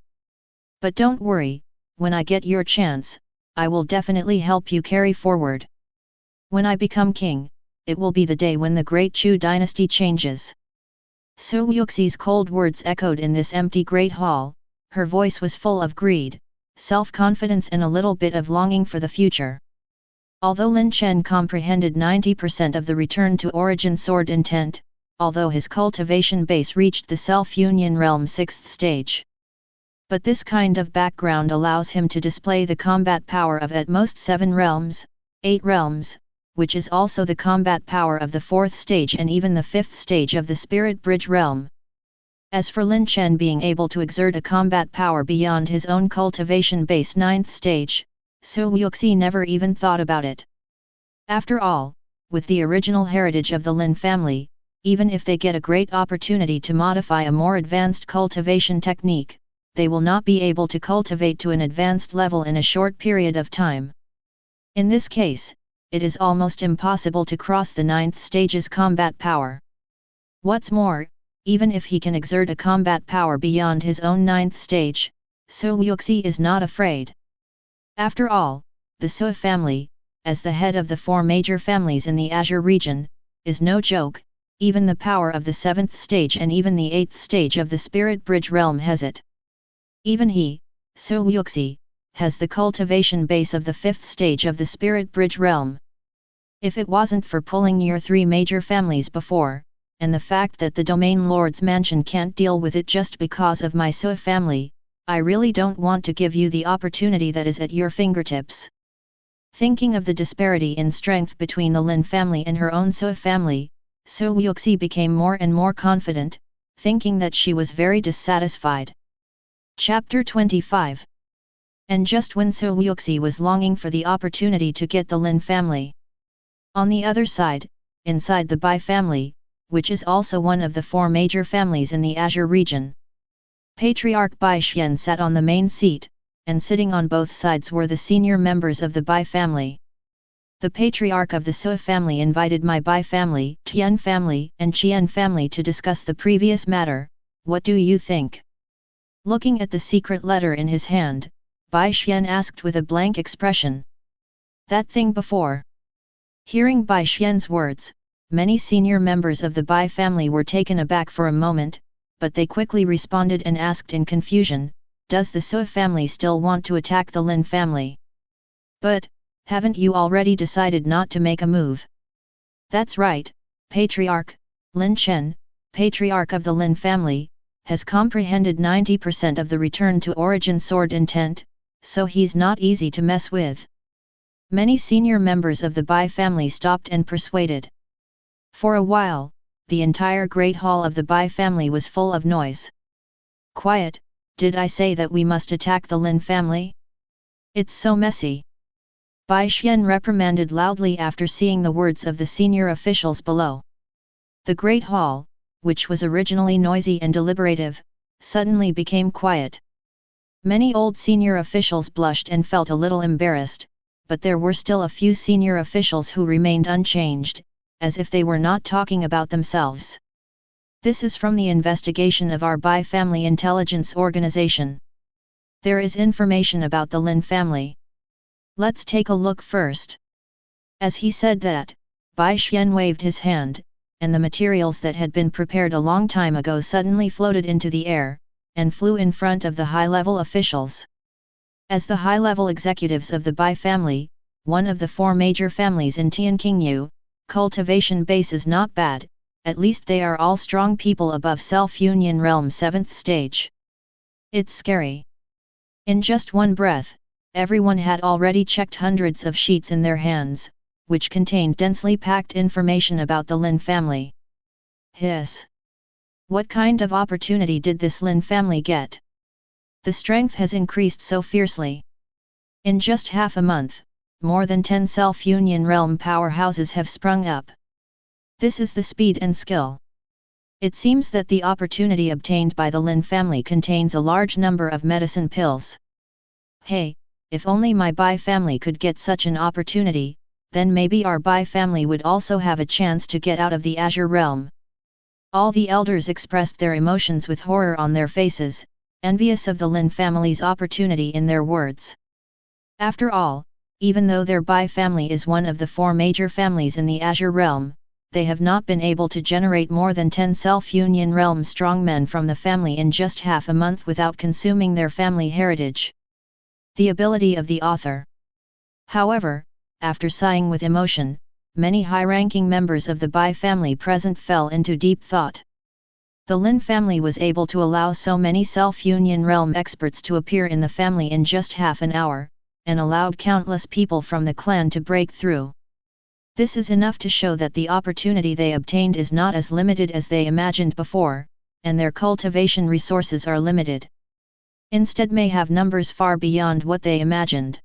But don't worry, when I get your chance, I will definitely help you carry forward. When I become king, it will be the day when the great Chu dynasty changes. Su Yuxi's cold words echoed in this empty great hall, her voice was full of greed, self-confidence and a little bit of longing for the future. Although Lin Chen comprehended 90% of the return to origin sword intent, although his cultivation base reached the self-union realm 6th stage. But this kind of background allows him to display the combat power of at most 7 realms, 8 realms, which is also the combat power of the 4th stage and even the 5th stage of the Spirit Bridge realm. As for Lin Chen being able to exert a combat power beyond his own cultivation base 9th stage, Su Yuxi never even thought about it. After all, with the original heritage of the Lin family, even if they get a great opportunity to modify a more advanced cultivation technique, they will not be able to cultivate to an advanced level in a short period of time. In this case, it is almost impossible to cross the 9th stage's combat power. What's more, even if he can exert a combat power beyond his own 9th stage, Su Yuxi is not afraid. After all, the Sui family, as the head of the 4 major families in the Azure region, is no joke. Even the power of the 7th stage and even the 8th stage of the Spirit Bridge realm has it. Even he, Su Yuxi, has the cultivation base of the 5th stage of the Spirit Bridge realm. If it wasn't for pulling your 3 major families before, and the fact that the Domain Lord's mansion can't deal with it just because of my Sui family, I really don't want to give you the opportunity that is at your fingertips. Thinking of the disparity in strength between the Lin family and her own Sui family, Su Yuxi became more and more confident, thinking that she was very dissatisfied. Chapter 25. And just when Su Yuxi was longing for the opportunity to get the Lin family. On the other side, inside the Bai family, which is also one of the 4 major families in the Azure region. Patriarch Bai Xian sat on the main seat, and sitting on both sides were the senior members of the Bai family. The patriarch of the Sui family invited my Bai family, Tian family and Qian family to discuss the previous matter. What do you think? Looking at the secret letter in his hand, Bai Xian asked with a blank expression. That thing before. Hearing Bai Xian's words, many senior members of the Bai family were taken aback for a moment, but they quickly responded and asked in confusion, does the Sui family still want to attack the Lin family? But, haven't you already decided not to make a move? That's right, Patriarch, Lin Chen, Patriarch of the Lin family, has comprehended 90% of the return to origin sword intent, so he's not easy to mess with. Many senior members of the Bai family stopped and persuaded. For a while, the entire great hall of the Bai family was full of noise. Quiet, did I say that we must attack the Lin family? It's so messy. Bai Xian reprimanded loudly after seeing the words of the senior officials below. The great hall, which was originally noisy and deliberative, suddenly became quiet. Many old senior officials blushed and felt a little embarrassed, but there were still a few senior officials who remained unchanged, as if they were not talking about themselves. This is from the investigation of our Bai Family Intelligence Organization. There is information about the Lin family. Let's take a look first. As he said that, Bai Xian waved his hand, and the materials that had been prepared a long time ago suddenly floated into the air, and flew in front of the high-level officials. As the high-level executives of the Bai family, one of the four major families in Tianqingyu, cultivation base is not bad, at least they are all strong people above self-union realm 7th stage. It's scary. In just one breath, everyone had already checked hundreds of sheets in their hands, which contained densely packed information about the Lin family. Hiss! What kind of opportunity did this Lin family get? The strength has increased so fiercely. In just half a month, more than 10 self-union realm powerhouses have sprung up. This is the speed and skill. It seems that the opportunity obtained by the Lin family contains a large number of medicine pills. Hey, if only my Bai family could get such an opportunity, then maybe our Bai family would also have a chance to get out of the Azure realm. All the elders expressed their emotions with horror on their faces, envious of the Lin family's opportunity in their words. After all, even though their Bai family is one of the four major families in the Azure realm, they have not been able to generate more than 10 self-union realm strongmen from the family in just half a month without consuming their family heritage. The ability of the author. However, after sighing with emotion, many high-ranking members of the Bai family present fell into deep thought. The Lin family was able to allow so many self-union realm experts to appear in the family in just half an hour, and allowed countless people from the clan to break through. This is enough to show that the opportunity they obtained is not as limited as they imagined before, and their cultivation resources are limited. Instead may have numbers far beyond what they imagined.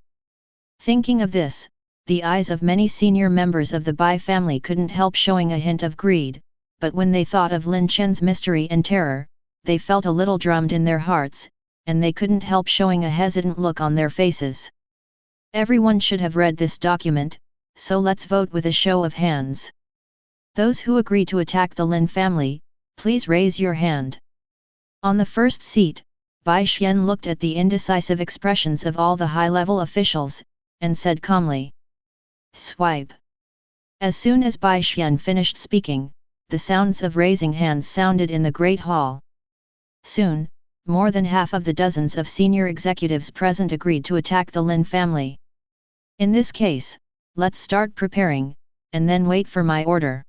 Thinking of this, the eyes of many senior members of the Bai family couldn't help showing a hint of greed, but when they thought of Lin Chen's mystery and terror, they felt a little drummed in their hearts, and they couldn't help showing a hesitant look on their faces. Everyone should have read this document, so let's vote with a show of hands. Those who agree to attack the Lin family, please raise your hand. On the first seat, Bai Xian looked at the indecisive expressions of all the high-level officials, and said calmly, "Swipe." As soon as Bai Xian finished speaking, the sounds of raising hands sounded in the great hall. Soon, more than half of the dozens of senior executives present agreed to attack the Lin family. In this case, let's start preparing, and then wait for my order.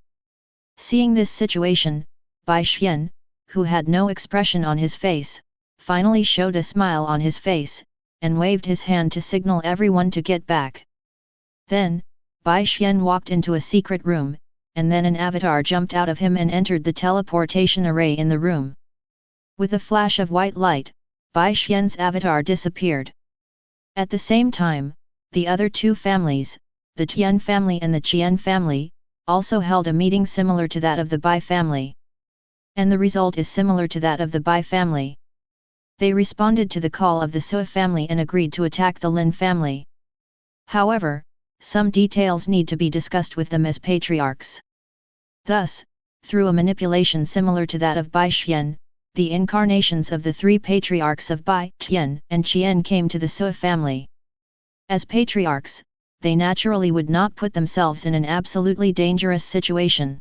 Seeing this situation, Bai Xian, who had no expression on his face, finally showed a smile on his face, and waved his hand to signal everyone to get back. Then, Bai Xian walked into a secret room, and then an avatar jumped out of him and entered the teleportation array in the room. With a flash of white light, Bai Xian's avatar disappeared. At the same time, the other two families, the Tian family and the Qian family, also held a meeting similar to that of the Bai family. And the result is similar to that of the Bai family. They responded to the call of the Sui family and agreed to attack the Lin family. However, some details need to be discussed with them as patriarchs. Thus, through a manipulation similar to that of Bai Xian, the incarnations of the three patriarchs of Bai, Tian, and Qian came to the Sui family. As patriarchs, they naturally would not put themselves in an absolutely dangerous situation.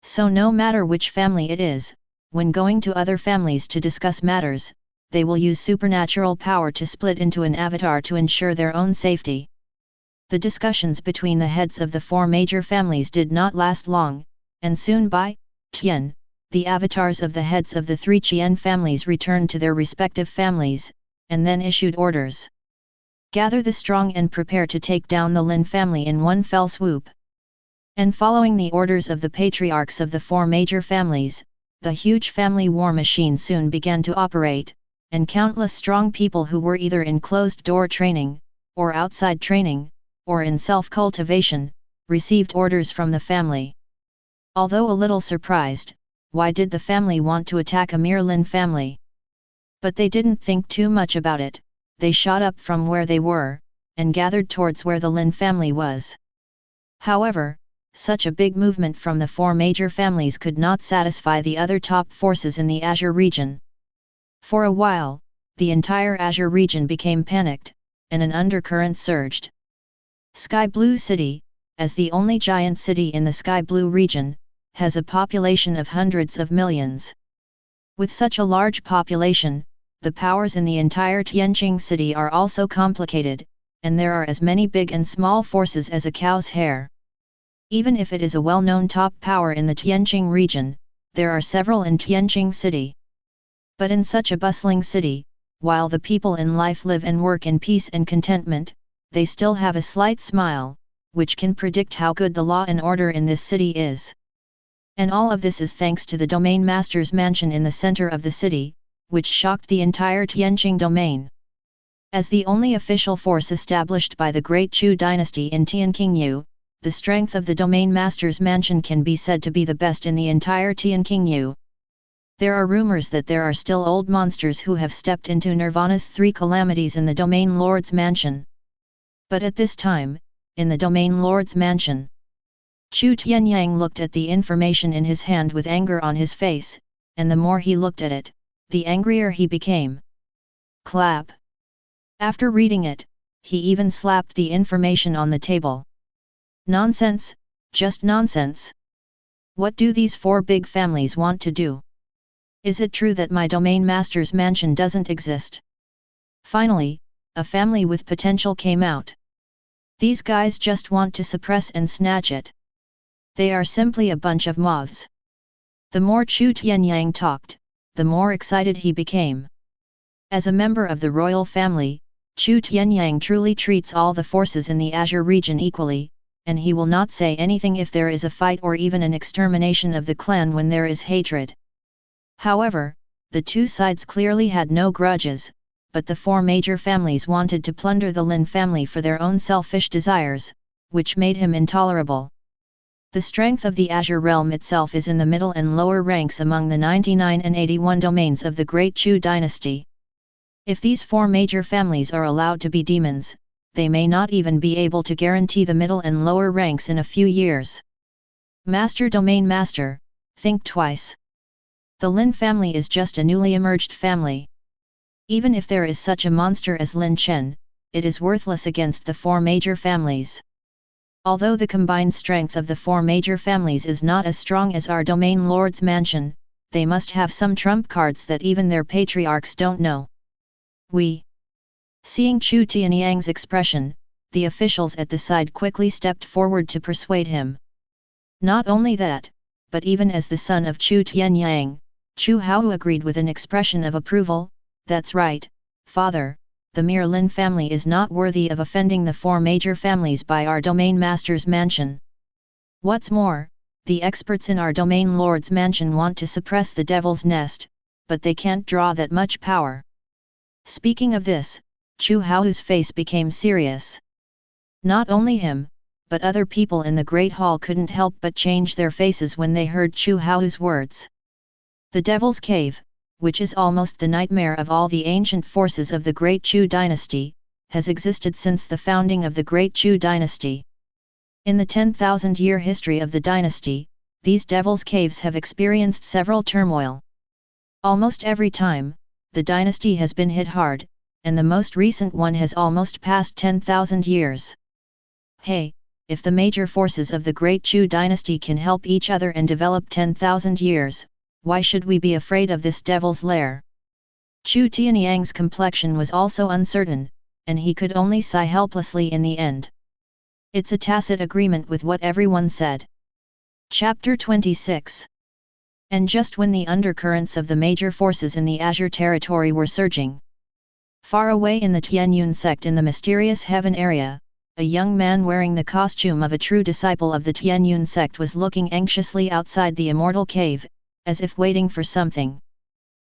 So no matter which family it is, when going to other families to discuss matters, they will use supernatural power to split into an avatar to ensure their own safety. The discussions between the heads of the four major families did not last long, and soon Bai, Tian, the avatars of the heads of the three Qian families returned to their respective families, and then issued orders. Gather the strong and prepare to take down the Lin family in one fell swoop. And following the orders of the patriarchs of the four major families, the huge family war machine soon began to operate, and countless strong people who were either in closed-door training, or outside training, or in self-cultivation, received orders from the family. Although a little surprised, why did the family want to attack a mere Lin family? But they didn't think too much about it, they shot up from where they were, and gathered towards where the Lin family was. However, such a big movement from the four major families could not satisfy the other top forces in the Azure region. For a while, the entire Azure region became panicked, and an undercurrent surged. Sky Blue City, as the only giant city in the Sky Blue region, has a population of hundreds of millions. With such a large population, the powers in the entire Tianjing city are also complicated, and there are as many big and small forces as a cow's hair. Even if it is a well-known top power in the Tianjing region, there are several in Tianjing city. But in such a bustling city, while the people in life live and work in peace and contentment, they still have a slight smile, which can predict how good the law and order in this city is. And all of this is thanks to the Domain Master's mansion in the center of the city, which shocked the entire Tianjing domain. As the only official force established by the Great Chu dynasty in Tianqingyu, the strength of the Domain Master's mansion can be said to be the best in the entire Tianqingyu. There are rumors that there are still old monsters who have stepped into Nirvana's three calamities in the Domain Lord's mansion. But at this time, in the Domain Lord's mansion, Chu Tianyang looked at the information in his hand with anger on his face, and the more he looked at it, the angrier he became. Clap! After reading it, he even slapped the information on the table. Nonsense, just nonsense. What do these four big families want to do? Is it true that my Domain Master's mansion doesn't exist? Finally, a family with potential came out. These guys just want to suppress and snatch it. They are simply a bunch of moths. The more Chu Tianyang talked, the more excited he became. As a member of the royal family, Chu Tianyang truly treats all the forces in the Azure region equally, and he will not say anything if there is a fight or even an extermination of the clan when there is hatred. However, the two sides clearly had no grudges, but the four major families wanted to plunder the Lin family for their own selfish desires, which made him intolerable. The strength of the Azure realm itself is in the middle and lower ranks among the 99 and 81 domains of the Great Chu dynasty. If these four major families are allowed to be demons, they may not even be able to guarantee the middle and lower ranks in a few years. Master Domain Master, think twice. The Lin family is just a newly emerged family. Even if there is such a monster as Lin Chen, it is worthless against the four major families. Although the combined strength of the four major families is not as strong as our Domain Lord's mansion, they must have some trump cards that even their patriarchs don't know. Seeing Chu Tianyang's expression, the officials at the side quickly stepped forward to persuade him. Not only that, but even as the son of Chu Tianyang, Chu Hao agreed with an expression of approval. That's right, father, the mere Lin family is not worthy of offending the four major families by our Domain Master's mansion. What's more, the experts in our Domain Lord's mansion want to suppress the Devil's Nest, but they can't draw that much power. Speaking of this, Chu Hao's face became serious. Not only him, but other people in the Great Hall couldn't help but change their faces when they heard Chu Hao's words. The Devil's Cave, which is almost the nightmare of all the ancient forces of the Great Chu dynasty, has existed since the founding of the Great Chu dynasty. In the 10,000-year history of the dynasty, these Devil's Caves have experienced several turmoil. Almost every time, the dynasty has been hit hard, and the most recent one has almost passed 10,000 years. Hey, if the major forces of the Great Chu dynasty can help each other and develop 10,000 years, why should we be afraid of this devil's lair? Chu Tianyang's complexion was also uncertain, and he could only sigh helplessly in the end. It's a tacit agreement with what everyone said. Chapter 26. And just when the undercurrents of the major forces in the Azure territory were surging, far away in the Tianyun sect in the mysterious heaven area, a young man wearing the costume of a true disciple of the Tianyun sect was looking anxiously outside the immortal cave, as if waiting for something.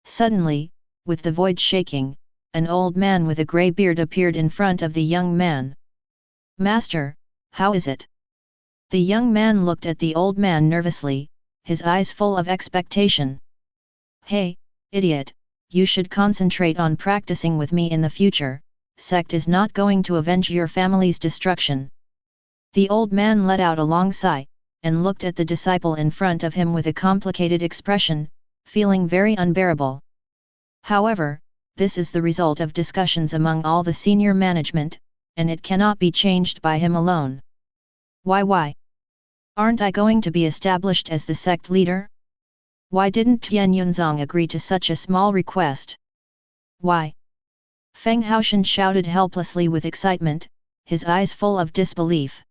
Suddenly, with the void shaking, an old man with a grey beard appeared in front of the young man. "Master, how is it?" The young man looked at the old man nervously, his eyes full of expectation. "Hey, idiot, you should concentrate on practicing with me in the future. Sect is not going to avenge your family's destruction." The old man let out a long sigh, and looked at the disciple in front of him with a complicated expression, feeling very unbearable. However, this is the result of discussions among all the senior management, and it cannot be changed by him alone. Why? Aren't I going to be established as the sect leader? Why didn't Tian Yunzong agree to such a small request? Why? Feng Haoshan shouted helplessly with excitement, his eyes full of disbelief.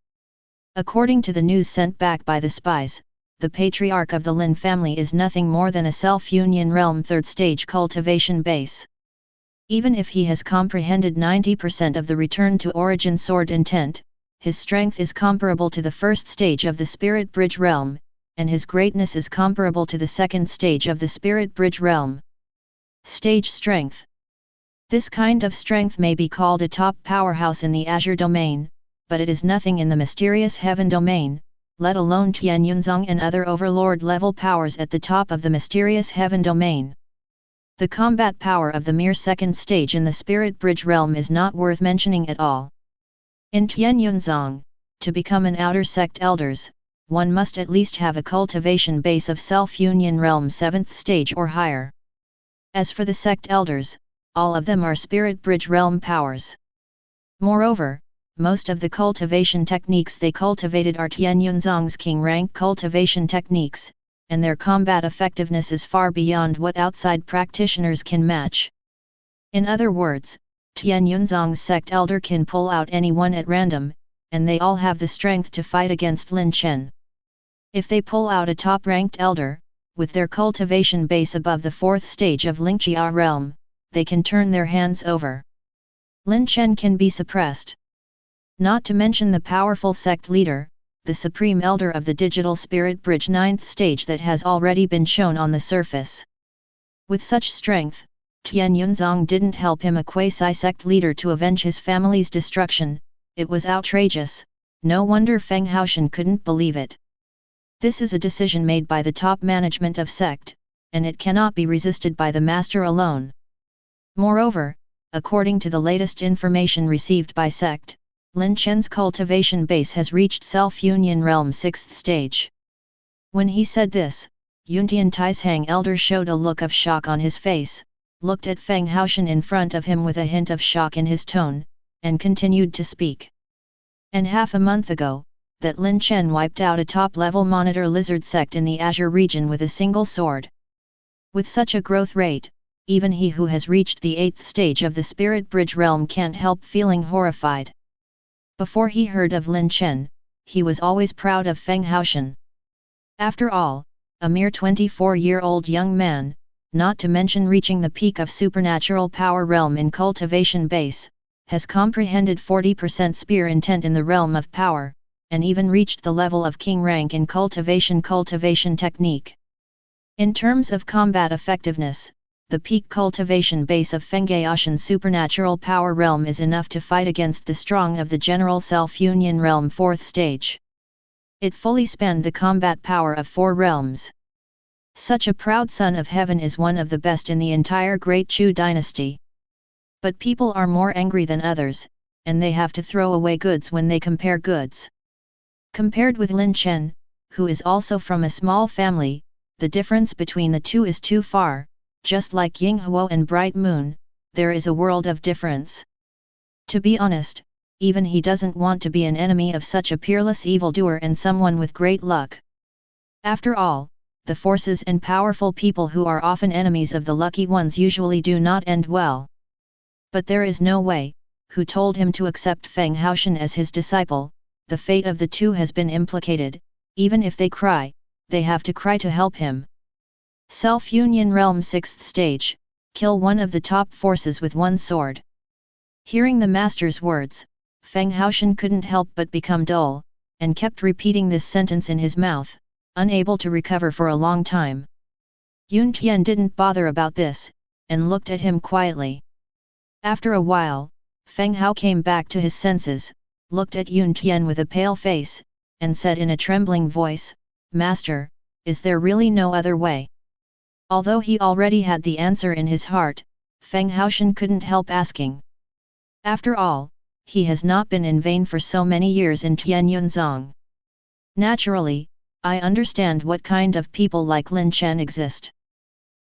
According to the news sent back by the spies, the patriarch of the Lin family is nothing more than a self-union realm third-stage cultivation base. Even if he has comprehended 90% of the return to origin sword intent, his strength is comparable to the first stage of the spirit bridge realm, and his greatness is comparable to the second stage of the spirit bridge realm. Stage strength. This kind of strength may be called a top powerhouse in the Azure domain, but it is nothing in the mysterious heaven domain, let alone Tian Yunzong and other overlord-level powers at the top of the mysterious heaven domain. The combat power of the mere second stage in the spirit bridge realm is not worth mentioning at all. In Tian Yunzong, to become an outer sect elders, one must at least have a cultivation base of self-union realm 7th stage or higher. As for the sect elders, all of them are spirit bridge realm powers. Moreover, most of the cultivation techniques they cultivated are Tian Yunzong's king rank cultivation techniques, and their combat effectiveness is far beyond what outside practitioners can match. In other words, Tian Yunzong's sect elder can pull out anyone at random, and they all have the strength to fight against Lin Chen. If they pull out a top-ranked elder, with their cultivation base above the 4th stage of Lingxia realm, they can turn their hands over. Lin Chen can be suppressed. Not to mention the powerful sect leader, the supreme elder of the digital spirit bridge 9th stage that has already been shown on the surface. With such strength, Tian Yunzong didn't help him a quasi-sect leader to avenge his family's destruction. It was outrageous, no wonder Feng Haoshan couldn't believe it. This is a decision made by the top management of sect, and it cannot be resisted by the master alone. Moreover, according to the latest information received by sect, Lin Chen's cultivation base has reached self-union realm 6th stage. When he said this, Yuntian Taishang elder showed a look of shock on his face, looked at Feng Haoshan in front of him with a hint of shock in his tone, and continued to speak. And half a month ago, that Lin Chen wiped out a top-level monitor lizard sect in the Azure region with a single sword. With such a growth rate, even he who has reached the 8th stage of the spirit bridge realm can't help feeling horrified. Before he heard of Lin Chen, he was always proud of Feng Haoshan. After all, a mere 24-year-old young man, not to mention reaching the peak of supernatural power realm in cultivation base, has comprehended 40% spear intent in the realm of power, and even reached the level of king rank in cultivation technique. In terms of combat effectiveness, the peak cultivation base of Fenghaoshan supernatural power realm is enough to fight against the strong of the general self-union realm 4th stage. It fully spanned the combat power of 4 realms. Such a proud son of heaven is one of the best in the entire Great Chu dynasty. But people are more angry than others, and they have to throw away goods when they compare goods. Compared with Lin Chen, who is also from a small family, the difference between the two is too far, just like Ying Huo and Bright Moon, there is a world of difference. To be honest, even he doesn't want to be an enemy of such a peerless evildoer and someone with great luck. After all, the forces and powerful people who are often enemies of the lucky ones usually do not end well. But there is no way, who told him to accept Feng Haoshan as his disciple, the fate of the two has been implicated, even if they cry, they have to cry to help him. Self-Union Realm 6th Stage, kill one of the top forces with one sword. Hearing the master's words, Feng Haoshan couldn't help but become dull, and kept repeating this sentence in his mouth, unable to recover for a long time. Yun Tian didn't bother about this, and looked at him quietly. After a while, Feng Hao came back to his senses, looked at Yun Tian with a pale face, and said in a trembling voice, "Master, is there really no other way?" Although he already had the answer in his heart, Feng Haoshan couldn't help asking. After all, he has not been in vain for so many years in Tianyunzong. Naturally, I understand what kind of people like Lin Chen exist.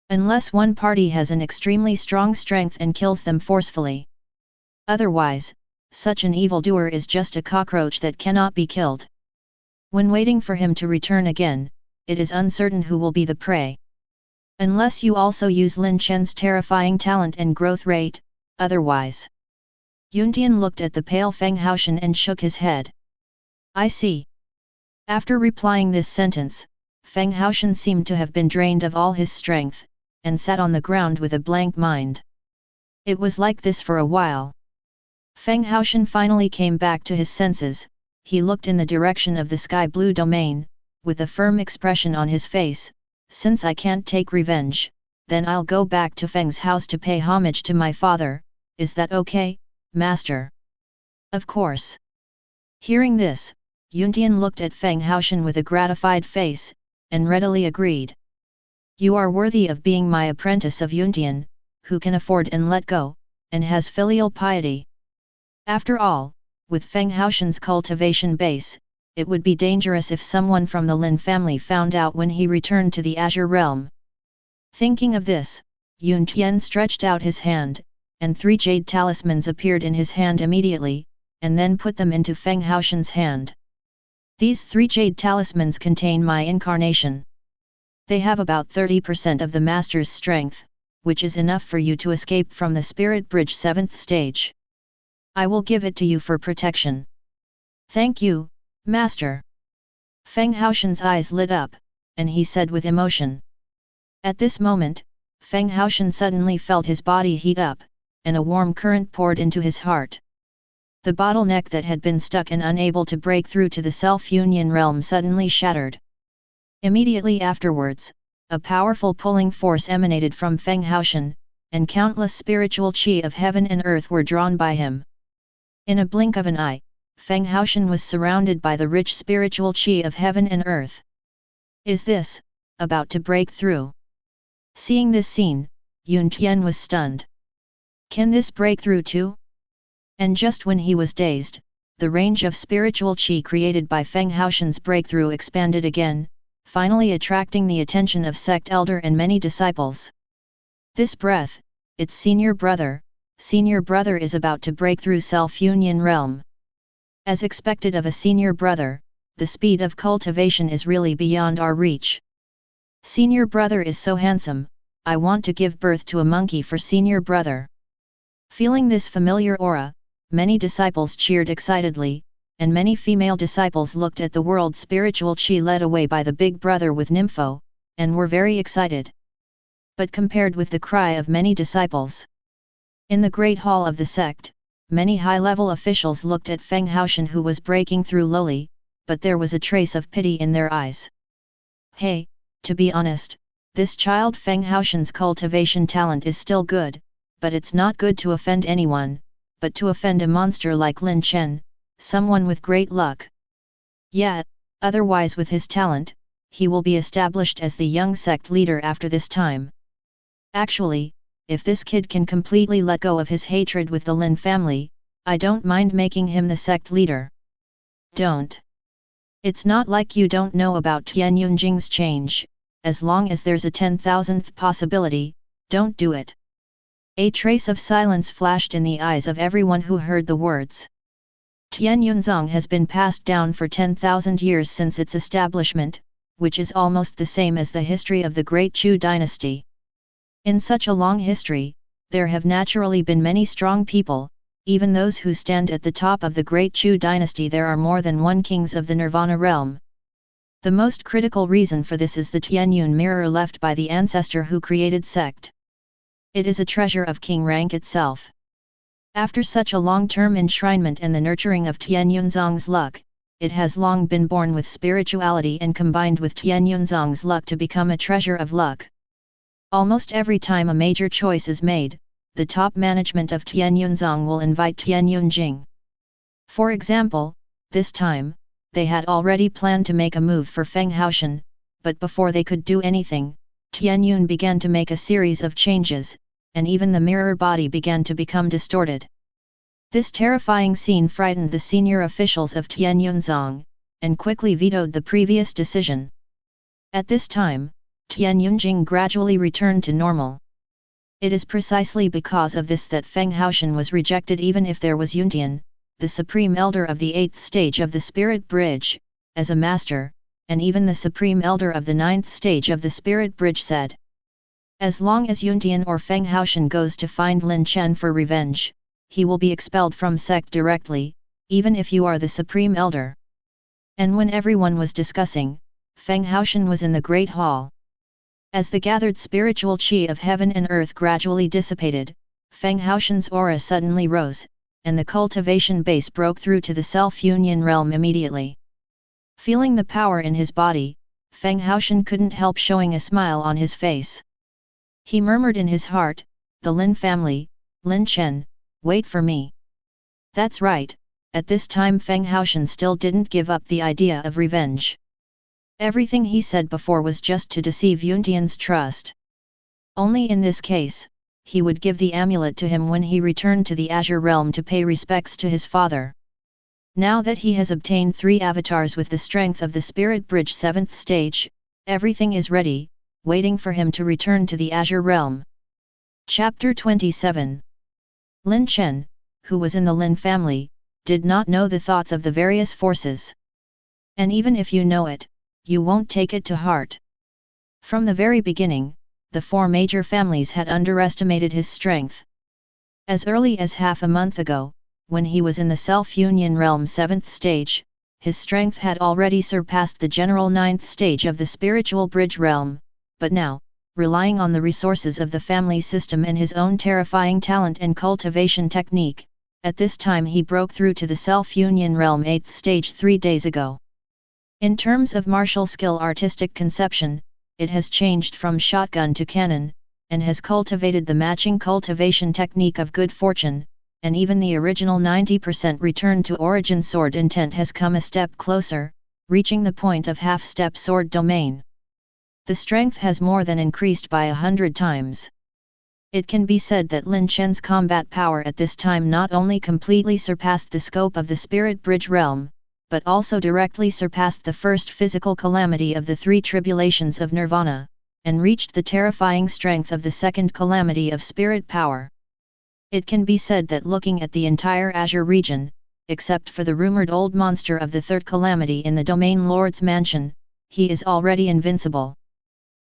Unless one party has an extremely strong strength and kills them forcefully. Otherwise, such an evildoer is just a cockroach that cannot be killed. When waiting for him to return again, it is uncertain who will be the prey. Unless you also use Lin Chen's terrifying talent and growth rate, otherwise. Yuntian looked at the pale Feng Haoshan and shook his head. I see. After replying this sentence, Feng Haoshan seemed to have been drained of all his strength, and sat on the ground with a blank mind. It was like this for a while. Feng Haoshan finally came back to his senses. He looked in the direction of the sky blue domain, with a firm expression on his face. Since I can't take revenge, then I'll go back to Feng's house to pay homage to my father. Is that okay, master? Of course. Hearing this, Yuntian looked at Feng Haoshan with a gratified face, and readily agreed. You are worthy of being my apprentice of Yuntian, who can afford and let go, and has filial piety. After all, with Feng Haoshan's cultivation base, it would be dangerous if someone from the Lin family found out when he returned to the Azure Realm. Thinking of this, Yun Tian stretched out his hand, and 3 jade talismans appeared in his hand immediately, and then put them into Feng Haoshan's hand. These 3 jade talismans contain my incarnation. They have about 30% of the master's strength, which is enough for you to escape from the Spirit Bridge 7th stage. I will give it to you for protection. Thank you, master. Feng Haoshan's eyes lit up, and he said with emotion. At this moment, Feng Haoshan suddenly felt his body heat up, and a warm current poured into his heart. The bottleneck that had been stuck and unable to break through to the self-union realm suddenly shattered. Immediately afterwards, a powerful pulling force emanated from Feng Haoshan, and countless spiritual qi of heaven and earth were drawn by him. In a blink of an eye, Feng Haoshan was surrounded by the rich spiritual qi of heaven and earth. Is this about to break through? Seeing this scene, Yun Tian was stunned. Can this break through too? And just when he was dazed, the range of spiritual qi created by Feng Haoshan's breakthrough expanded again, finally attracting the attention of sect elder and many disciples. This breath, its senior brother is about to break through self-union realm. As expected of a senior brother, the speed of cultivation is really beyond our reach. Senior brother is so handsome, I want to give birth to a monkey for senior brother. Feeling this familiar aura, many disciples cheered excitedly, and many female disciples looked at the world spiritual qi led away by the big brother with Nympho, and were very excited. But compared with the cry of many disciples in the great hall of the sect, many high-level officials looked at Feng Haoshan who was breaking through lowly, but there was a trace of pity in their eyes. Hey, to be honest, this child Feng Haoshan's cultivation talent is still good, but it's not good to offend anyone, but to offend a monster like Lin Chen, someone with great luck. Yet, otherwise with his talent, he will be established as the young sect leader after this time. Actually, if this kid can completely let go of his hatred with the Lin family, I don't mind making him the sect leader. Don't. It's not like you don't know about Tian Yunjing's change, as long as there's a 10,000th possibility, Don't do it. A trace of silence flashed in the eyes of everyone who heard the words. Tianyunzong has been passed down for 10,000 years since its establishment, which is almost the same as the history of the Great Chu dynasty. In such a long history, there have naturally been many strong people, even those who stand at the top of the Great Chu dynasty. There are more than one kings of the Nirvana realm. The most critical reason for this is the Tianyun mirror left by the ancestor who created sect. It is a treasure of king rank itself. After such a long-term enshrinement and the nurturing of Tianyunzong's luck, it has long been born with spirituality and combined with Tianyunzong's luck to become a treasure of luck. Almost every time a major choice is made, the top management of Tianyunzong will invite Tianyunjing. For example, this time, they had already planned to make a move for Feng Haoshan, but before they could do anything, Tianyun began to make a series of changes, and even the mirror body began to become distorted. This terrifying scene frightened the senior officials of Tianyunzong, and quickly vetoed the previous decision. At this time, Tianyunjing gradually returned to normal. It is precisely because of this that Feng Haoshan was rejected, even if there was Yuntian, the supreme elder of the 8th stage of the Spirit Bridge, as a master, and even the supreme elder of the 9th stage of the Spirit Bridge said. As long as Yuntian or Feng Haoshan goes to find Lin Chen for revenge, he will be expelled from sect directly, even if you are the supreme elder. And when everyone was discussing, Feng Haoshan was in the Great Hall. As the gathered spiritual qi of heaven and earth gradually dissipated, Feng Haoshan's aura suddenly rose, and the cultivation base broke through to the self-union realm immediately. Feeling the power in his body, Feng Haoshan couldn't help showing a smile on his face. He murmured in his heart, "The Lin family, Lin Chen, wait for me." That's right, at this time Feng Haoshan still didn't give up the idea of revenge. Everything he said before was just to deceive Yuntian's trust. Only in this case, he would give the amulet to him when he returned to the Azure Realm to pay respects to his father. Now that he has obtained 3 avatars with the strength of the Spirit Bridge 7th stage, everything is ready, waiting for him to return to the Azure Realm. Chapter 27. Lin Chen, who was in the Lin family, did not know the thoughts of the various forces. And even if you know it, you won't take it to heart. From the very beginning, the 4 major families had underestimated his strength. As early as half a month ago, when he was in the self-union realm 7th stage, his strength had already surpassed the general 9th stage of the spiritual bridge realm, but now, relying on the resources of the family system and his own terrifying talent and cultivation technique, at this time he broke through to the self-union realm 8th stage 3 days ago. In terms of martial skill artistic conception, it has changed from shotgun to cannon, and has cultivated the matching cultivation technique of good fortune, and even the original 90% return to origin sword intent has come a step closer, reaching the point of half-step sword domain. The strength has more than increased by 100 times. It can be said that Lin Chen's combat power at this time not only completely surpassed the scope of the Spirit Bridge realm, but also directly surpassed the first physical calamity of the 3 tribulations of Nirvana, and reached the terrifying strength of the second calamity of spirit power. It can be said that looking at the entire Azure region, except for the rumored old monster of the 3rd calamity in the Domain Lord's mansion, he is already invincible.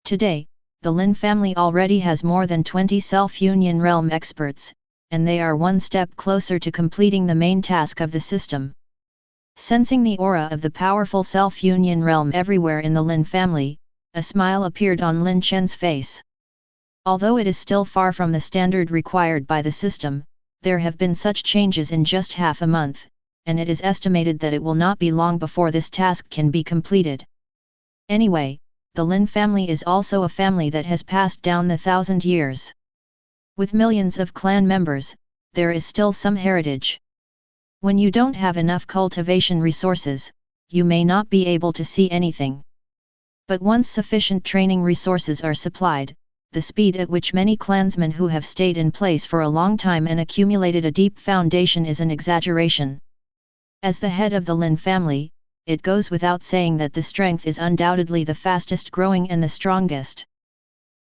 Today, the Lin family already has more than 20 self-union realm experts, and they are one step closer to completing the main task of the system. Sensing the aura of the powerful self-union realm everywhere in the Lin family, a smile appeared on Lin Chen's face. Although it is still far from the standard required by the system, there have been such changes in just half a month, and it is estimated that it will not be long before this task can be completed. Anyway, the Lin family is also a family that has passed down the 1,000 years. With millions of clan members, there is still some heritage. When you don't have enough cultivation resources, you may not be able to see anything. But once sufficient training resources are supplied, the speed at which many clansmen who have stayed in place for a long time and accumulated a deep foundation is an exaggeration. As the head of the Lin family, it goes without saying that the strength is undoubtedly the fastest growing and the strongest.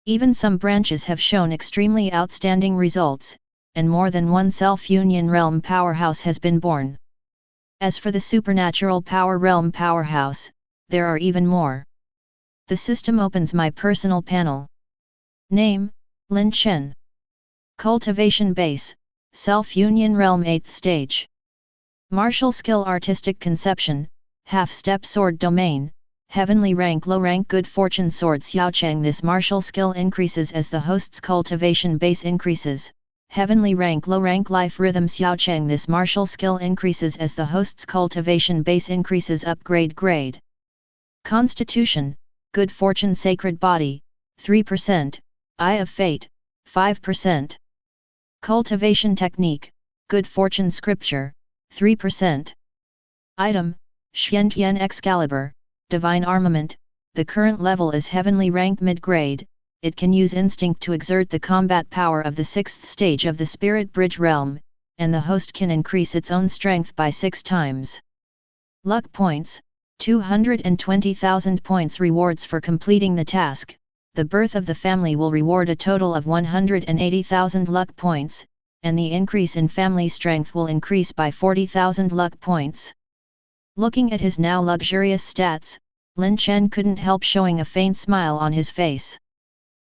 Even some branches have shown extremely outstanding results, and more than one self-union realm powerhouse has been born. As for the supernatural power realm powerhouse, there are even more. The system opens my personal panel. Name, Lin Chen. Cultivation base, self-union realm 8th stage. Martial skill artistic conception, half-step sword domain, heavenly rank low rank good fortune sword Xiaocheng. This martial skill increases as the host's cultivation base increases. Heavenly rank low rank life rhythm Xiaocheng. This martial skill increases as the host's cultivation base increases. Upgrade grade. Constitution, good fortune sacred body, 3%, eye of fate, 5%. Cultivation technique, good fortune scripture, 3%. Item, Xiantian Excalibur, divine armament. The current level is heavenly rank mid-grade. It can use instinct to exert the combat power of the 6th stage of the spirit bridge realm, and the host can increase its own strength by 6 times. Luck points, 220,000 points. Rewards for completing the task. The birth of the family will reward a total of 180,000 luck points, and the increase in family strength will increase by 40,000 luck points. Looking at his now luxurious stats, Lin Chen couldn't help showing a faint smile on his face.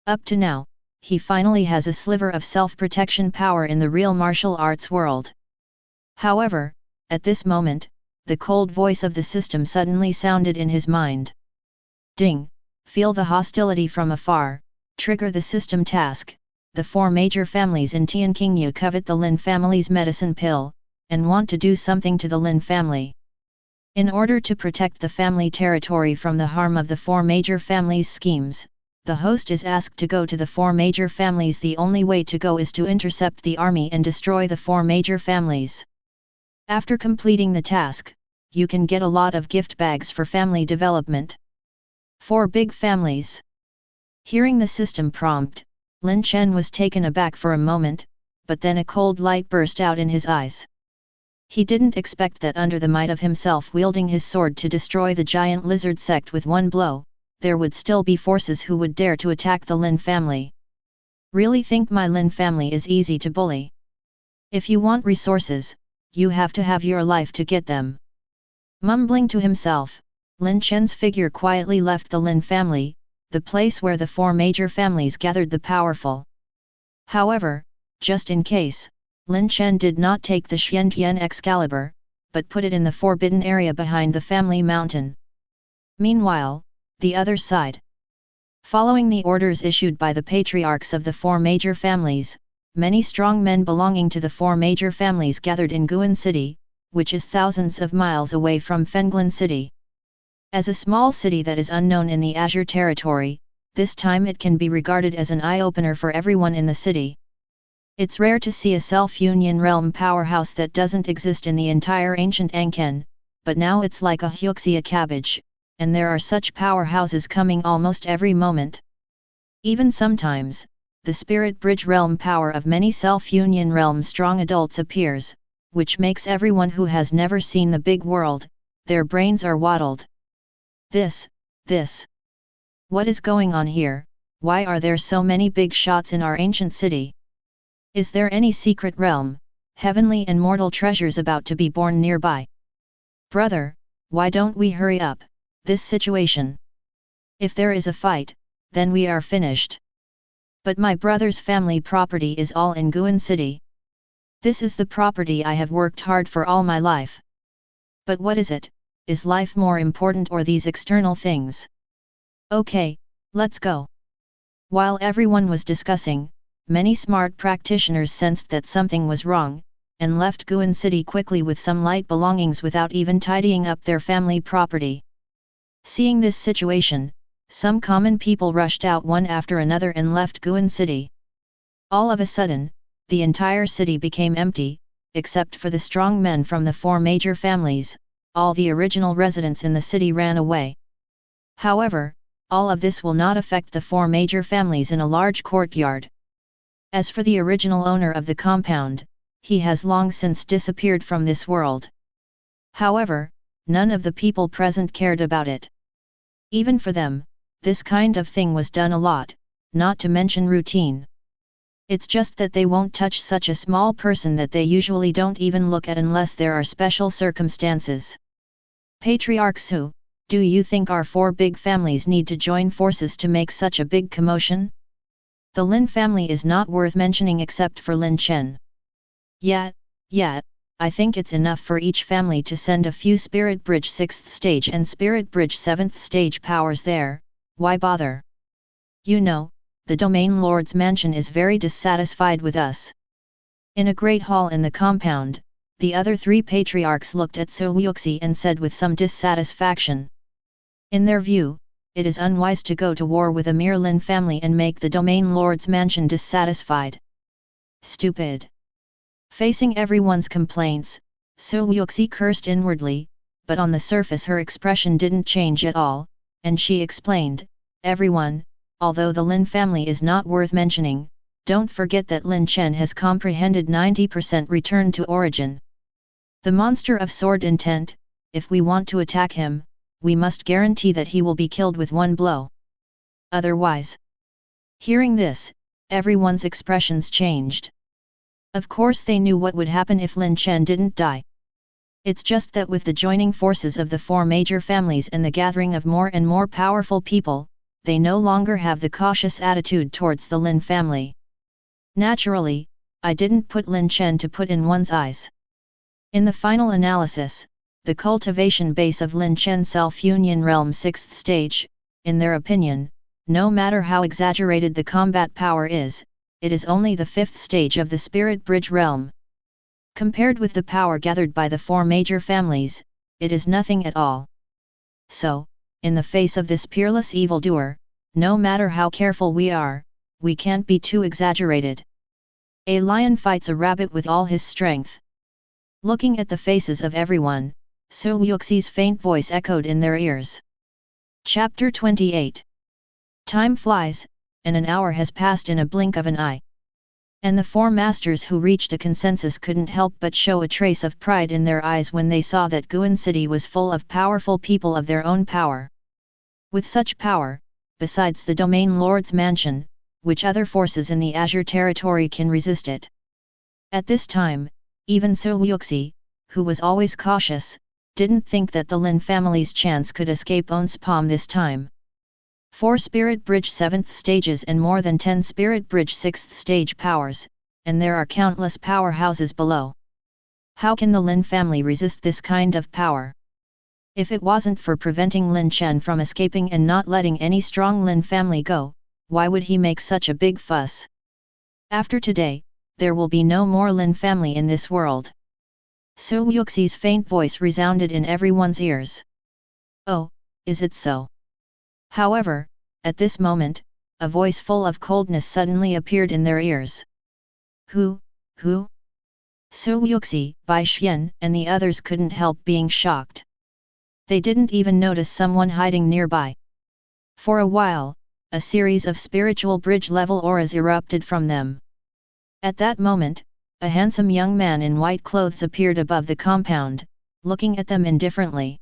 Up to now, he finally has a sliver of self-protection power in the real martial arts world. However, at this moment, the cold voice of the system suddenly sounded in his mind. Ding! Feel the hostility from afar, trigger the system task. The 4 major families in Tianqingyu covet the Lin family's medicine pill, and want to do something to the Lin family. In order to protect the family territory from the harm of the 4 major families' schemes, the host is asked to go to the 4 major families. The only way to go is to intercept the army and destroy the 4 major families. After completing the task, you can get a lot of gift bags for family development. 4 big families. Hearing the system prompt, Lin Chen was taken aback for a moment, but then a cold light burst out in his eyes. He didn't expect that under the might of himself wielding his sword to destroy the giant lizard sect with one blow, there would still be forces who would dare to attack the Lin family. Really think my Lin family is easy to bully? If you want resources, you have to have your life to get them. Mumbling to himself, Lin Chen's figure quietly left the Lin family, the place where the 4 major families gathered the powerful. However, just in case, Lin Chen did not take the Xiantian Excalibur, but put it in the forbidden area behind the family mountain. Meanwhile, the other side. Following the orders issued by the patriarchs of the 4 major families, many strong men belonging to the 4 major families gathered in Guan City, which is thousands of miles away from Fenglin City. As a small city that is unknown in the Azure territory, this time it can be regarded as an eye-opener for everyone in the city. It's rare to see a self-union realm powerhouse that doesn't exist in the entire ancient Anken, but now it's like a Huxia cabbage, and there are such powerhouses coming almost every moment. Even sometimes, the spirit bridge realm power of many self-union realm strong adults appears, which makes everyone who has never seen the big world, their brains are waddled. This. What is going on here? Why are there so many big shots in our ancient city? Is there any secret realm, heavenly and mortal treasures about to be born nearby? Brother, why don't we hurry up this situation? If there is a fight, then we are finished. But my brother's family property is all in Guan City. This is the property I have worked hard for all my life. But what is it? Is life more important or these external things? Okay, let's go. While everyone was discussing, many smart practitioners sensed that something was wrong, and left Guan City quickly with some light belongings without even tidying up their family property. Seeing this situation, some common people rushed out one after another and left Guan City. All of a sudden, the entire city became empty, except for the strong men from the 4 major families. All the original residents in the city ran away. However, all of this will not affect the 4 major families in a large courtyard. As for the original owner of the compound, he has long since disappeared from this world. However, none of the people present cared about it. Even for them, this kind of thing was done a lot, not to mention routine. It's just that they won't touch such a small person that they usually don't even look at unless there are special circumstances. Patriarch Su, do you think our 4 big families need to join forces to make such a big commotion? The Lin family is not worth mentioning except for Lin Chen. Yet, I think it's enough for each family to send a few Spirit Bridge 6th stage and Spirit Bridge 7th stage powers there. Why bother? You know, the Domain Lord's mansion is very dissatisfied with us. In a great hall in the compound, the other 3 patriarchs looked at So Yuxi and said with some dissatisfaction. In their view, it is unwise to go to war with a mere Lin family and make the Domain Lord's mansion dissatisfied. Stupid. Facing everyone's complaints, So Yuxi cursed inwardly, but on the surface her expression didn't change at all, and she explained, everyone, although the Lin family is not worth mentioning, don't forget that Lin Chen has comprehended 90% return to origin. The monster of sword intent, if we want to attack him, we must guarantee that he will be killed with one blow. Otherwise. Hearing this, everyone's expressions changed. Of course they knew what would happen if Lin Chen didn't die. It's just that with the joining forces of the 4 major families and the gathering of more and more powerful people, they no longer have the cautious attitude towards the Lin family. Naturally, I didn't put Lin Chen to put in one's eyes. In the final analysis, the cultivation base of Lin Chen's self-union realm 6th stage, in their opinion, no matter how exaggerated the combat power is, it is only the 5th stage of the Spirit Bridge realm. Compared with the power gathered by the 4 major families, it is nothing at all. So, in the face of this peerless evildoer, no matter how careful we are, we can't be too exaggerated. A lion fights a rabbit with all his strength. Looking at the faces of everyone, So Yuxi's faint voice echoed in their ears. Chapter 28. Time flies, and an hour has passed in a blink of an eye. And the 4 masters who reached a consensus couldn't help but show a trace of pride in their eyes when they saw that Guan City was full of powerful people of their own power. With such power, besides the Domain Lord's mansion, which other forces in the Azure territory can resist it? At this time, even So Yuxi, who was always cautious, didn't think that the Lin family's chance could escape On's palm this time. 4 Spirit Bridge 7th stages and more than 10 Spirit Bridge 6th stage powers, and there are countless powerhouses below. How can the Lin family resist this kind of power? If it wasn't for preventing Lin Chen from escaping and not letting any strong Lin family go, why would he make such a big fuss? After today, there will be no more Lin family in this world. So Yuxi's faint voice resounded in everyone's ears. Oh, is it so? However, at this moment, a voice full of coldness suddenly appeared in their ears. Who? So Yuxi, Bai Xian, and the others couldn't help being shocked. They didn't even notice someone hiding nearby. For a while, a series of spiritual bridge-level auras erupted from them. At that moment, a handsome young man in white clothes appeared above the compound, looking at them indifferently.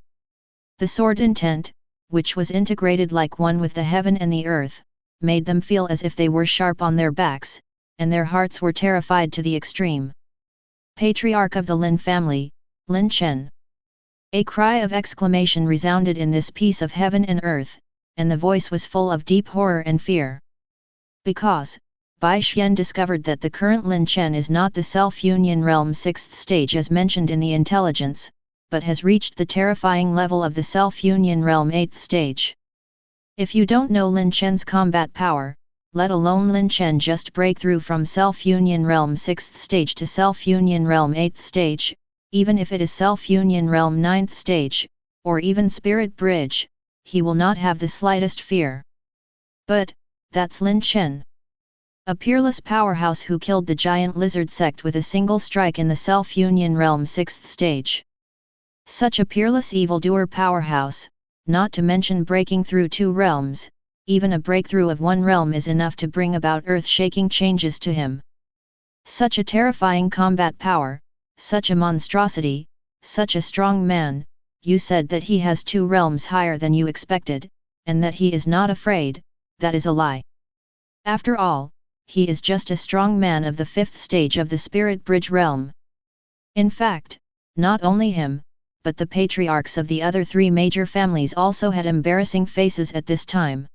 The sword intent, which was integrated like one with the heaven and the earth, made them feel as if they were sharp on their backs, and their hearts were terrified to the extreme. Patriarch of the Lin family, Lin Chen. A cry of exclamation resounded in this piece of heaven and earth, and the voice was full of deep horror and fear. Because, Bai Xian discovered that the current Lin Chen is not the self-union realm 6th stage as mentioned in the intelligence, but has reached the terrifying level of the self-union realm 8th stage. If you don't know Lin Chen's combat power, let alone Lin Chen just break through from self-union realm 6th stage to self-union realm 8th stage, even if it is self-union realm 9th stage, or even spirit bridge, he will not have the slightest fear. But, that's Lin Chen. A peerless powerhouse who killed the giant lizard sect with a single strike in the self-union realm 6th stage. Such a peerless evildoer powerhouse, not to mention breaking through 2 realms, even a breakthrough of 1 realm is enough to bring about earth-shaking changes to him. Such a terrifying combat power, such a monstrosity, such a strong man, you said that he has 2 realms higher than you expected, and that he is not afraid, that is a lie. After all, he is just a strong man of the 5th stage of the spirit bridge realm. In fact, not only him, but the patriarchs of the other 3 major families also had embarrassing faces at this time.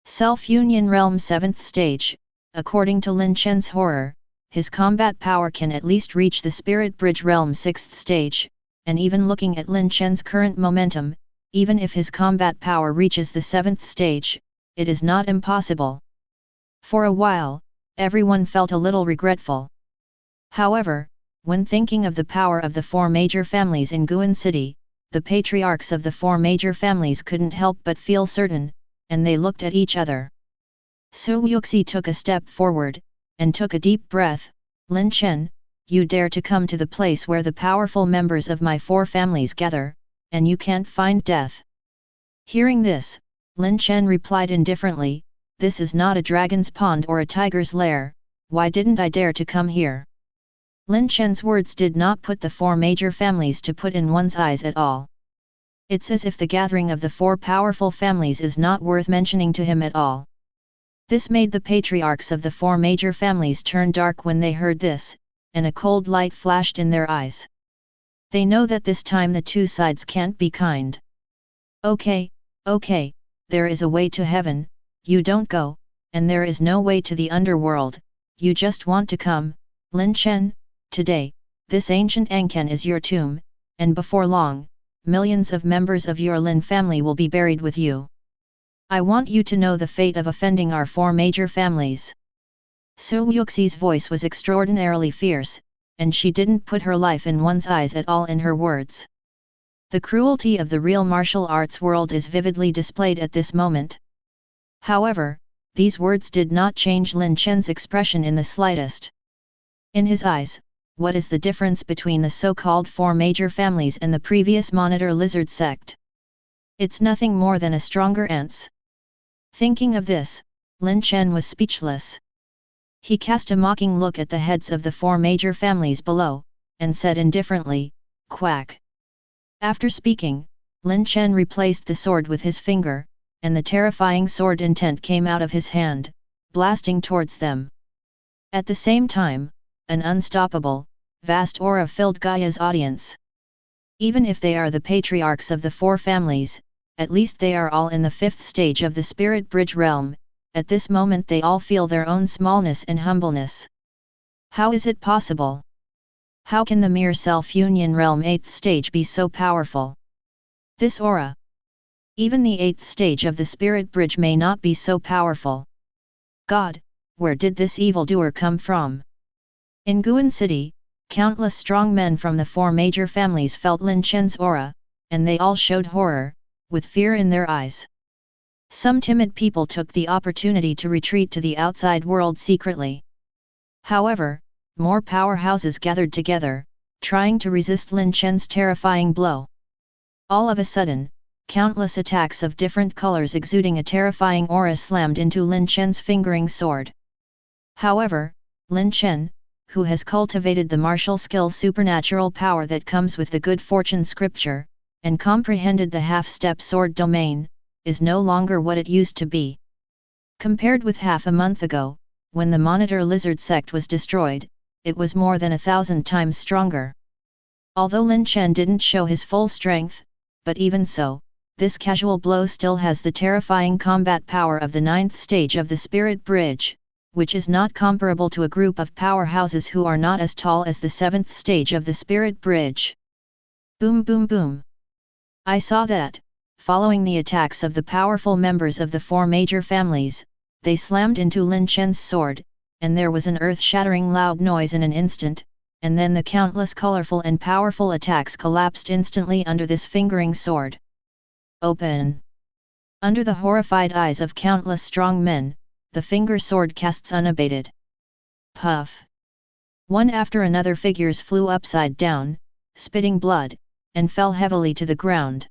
Self-Union Realm 7th stage, according to Lin Chen's horror, his combat power can at least reach the Spirit Bridge Realm 6th stage, and even looking at Lin Chen's current momentum, even if his combat power reaches the 7th stage, it is not impossible. For a while, everyone felt a little regretful. However, when thinking of the power of the 4 major families in Guan City, the patriarchs of the 4 major families couldn't help but feel certain, and they looked at each other. Su Yuxi took a step forward, and took a deep breath. Lin Chen, you dare to come to the place where the powerful members of my 4 families gather, and you can't find death. Hearing this, Lin Chen replied indifferently, this is not a dragon's pond or a tiger's lair, why didn't I dare to come here? Lin Chen's words did not put the 4 major families to put in one's eyes at all. It's as if the gathering of the 4 powerful families is not worth mentioning to him at all. This made the patriarchs of the 4 major families turn dark when they heard this, and a cold light flashed in their eyes. They know that this time the 2 sides can't be kind. Okay, there is a way to heaven, you don't go, and there is no way to the underworld, you just want to come. Lin Chen, today, this ancient Anken is your tomb, and before long, millions of members of your Lin family will be buried with you. I want you to know the fate of offending our 4 major families. Su Yuxi's voice was extraordinarily fierce, and she didn't put her life in one's eyes at all in her words. The cruelty of the real martial arts world is vividly displayed at this moment. However, these words did not change Lin Chen's expression in the slightest. In his eyes, what is the difference between the so-called 4 major families and the previous Monitor Lizard sect? It's nothing more than a stronger ants. Thinking of this, Lin Chen was speechless. He cast a mocking look at the heads of the 4 major families below, and said indifferently, quack. After speaking, Lin Chen replaced the sword with his finger, and the terrifying sword intent came out of his hand, blasting towards them. At the same time, an unstoppable, vast aura filled Gaia's audience. Even if they are the patriarchs of the 4 families, at least they are all in the 5th stage of the Spirit Bridge realm, at this moment they all feel their own smallness and humbleness. How is it possible? How can the mere self-union realm 8th stage be so powerful? This aura. Even the 8th stage of the Spirit Bridge may not be so powerful. God, where did this evildoer come from? In Guan City, countless strong men from the 4 major families felt Lin Chen's aura, and they all showed horror, with fear in their eyes. Some timid people took the opportunity to retreat to the outside world secretly. However, more powerhouses gathered together, trying to resist Lin Chen's terrifying blow. All of a sudden, countless attacks of different colors exuding a terrifying aura slammed into Lin Chen's fingering sword. However, Lin Chen, who has cultivated the martial skill supernatural power that comes with the good fortune scripture, and comprehended the half-step sword domain, is no longer what it used to be. Compared with half a month ago, when the Monitor Lizard sect was destroyed, it was more than 1,000 times stronger. Although Lin Chen didn't show his full strength, but even so, this casual blow still has the terrifying combat power of the 9th stage of the Spirit Bridge, which is not comparable to a group of powerhouses who are not as tall as the 7th stage of the Spirit Bridge. Boom boom boom. I saw that, following the attacks of the powerful members of the 4 major families, they slammed into Lin Chen's sword, and there was an earth-shattering loud noise in an instant, and then the countless colorful and powerful attacks collapsed instantly under this fingering sword. Open! Under the horrified eyes of countless strong men, the finger sword casts unabated. Puff! One after another figures flew upside down, spitting blood, and fell heavily to the ground.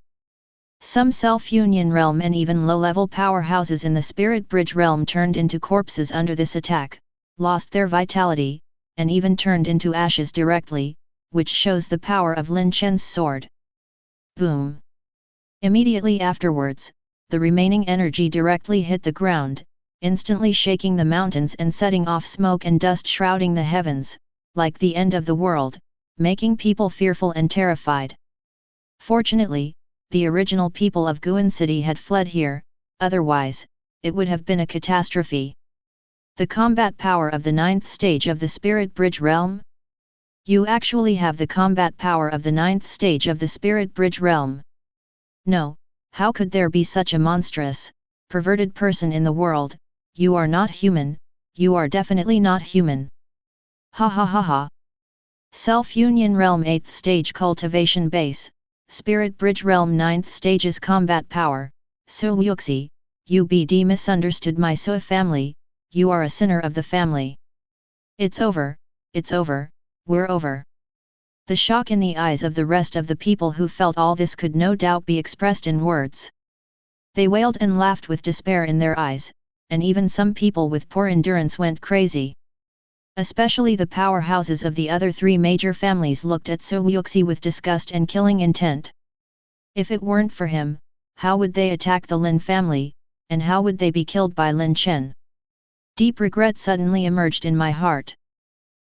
Some self-union realm and even low-level powerhouses in the Spirit Bridge realm turned into corpses under this attack, lost their vitality, and even turned into ashes directly, which shows the power of Lin Chen's sword. Boom! Immediately afterwards, the remaining energy directly hit the ground, instantly shaking the mountains and setting off smoke and dust shrouding the heavens, like the end of the world, making people fearful and terrified. Fortunately, the original people of Guan City had fled here, otherwise, it would have been a catastrophe. The combat power of the 9th stage of the Spirit Bridge realm? You actually have the combat power of the 9th stage of the Spirit Bridge realm. No, how could there be such a monstrous, perverted person in the world? You are not human, you are definitely not human. Ha ha ha ha. Self-Union Realm 8th Stage Cultivation Base, Spirit Bridge Realm 9th Stage's Combat Power, So Yuxi, UBD misunderstood my So family, you are a sinner of the family. It's over, we're over. The shock in the eyes of the rest of the people who felt all this could no doubt be expressed in words. They wailed and laughed with despair in their eyes, and even some people with poor endurance went crazy. Especially the powerhouses of the other 3 major families looked at So Yuxi with disgust and killing intent. If it weren't for him, how would they attack the Lin family, and how would they be killed by Lin Chen? Deep regret suddenly emerged in my heart.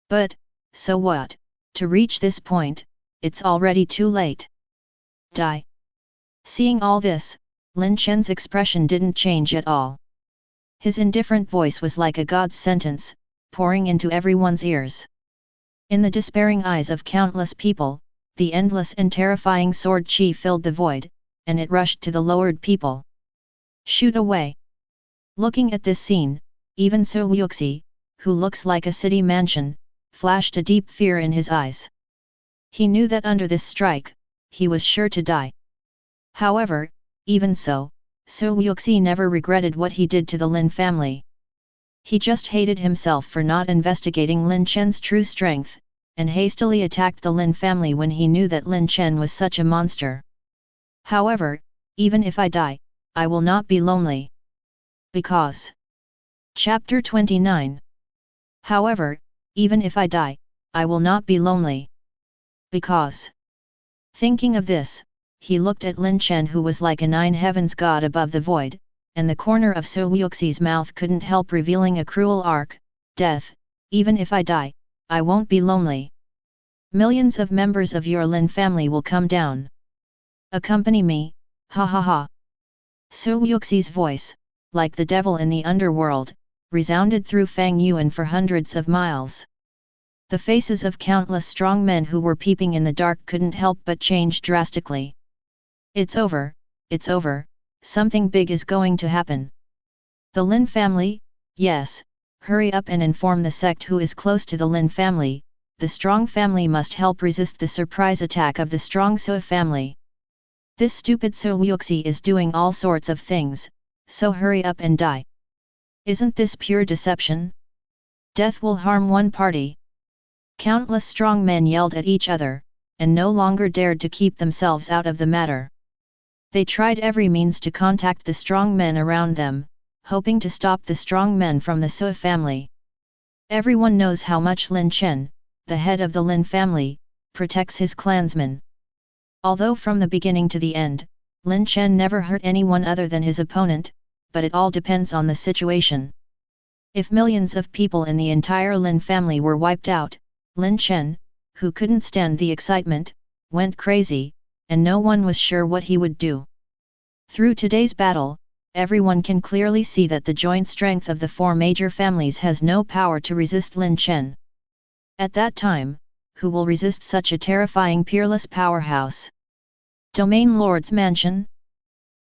But, so what? To reach this point, it's already too late. Die. Seeing all this, Lin Chen's expression didn't change at all. His indifferent voice was like a God's sentence, pouring into everyone's ears. In the despairing eyes of countless people, the endless and terrifying sword chi filled the void, and it rushed to the lowered people. Shoot away! Looking at this scene, even So Yuxi, who looks like a city mansion, flashed a deep fear in his eyes. He knew that under this strike, he was sure to die. However, even so, So Yuxi never regretted what he did to the Lin family. He just hated himself for not investigating Lin Chen's true strength, and hastily attacked the Lin family when he knew that Lin Chen was such a monster. However, even if I die, I will not be lonely. Because. Chapter 29. However, even if I die, I will not be lonely. Because. Thinking of this, he looked at Lin Chen who was like a 9 heavens god above the void, and the corner of So Yuxi's mouth couldn't help revealing a cruel arc, death, even if I die, I won't be lonely. Millions of members of your Lin family will come down. Accompany me, ha ha ha. So Yuxi's voice, like the devil in the underworld, resounded through Fang Yuan for hundreds of miles. The faces of countless strong men who were peeping in the dark couldn't help but change drastically. It's over, something big is going to happen. The Lin family? Yes, hurry up and inform the sect who is close to the Lin family, the strong family must help resist the surprise attack of the strong So family. This stupid So Yuxi is doing all sorts of things, so hurry up and die. Isn't this pure deception? Death will harm one party. Countless strong men yelled at each other, and no longer dared to keep themselves out of the matter. They tried every means to contact the strong men around them, hoping to stop the strong men from the So family. Everyone knows how much Lin Chen, the head of the Lin family, protects his clansmen. Although from the beginning to the end, Lin Chen never hurt anyone other than his opponent, but it all depends on the situation. If millions of people in the entire Lin family were wiped out, Lin Chen, who couldn't stand the excitement, went crazy, and no one was sure what he would do. Through today's battle, everyone can clearly see that the joint strength of the 4 major families has no power to resist Lin Chen. At that time, who will resist such a terrifying peerless powerhouse? Domain Lord's Mansion?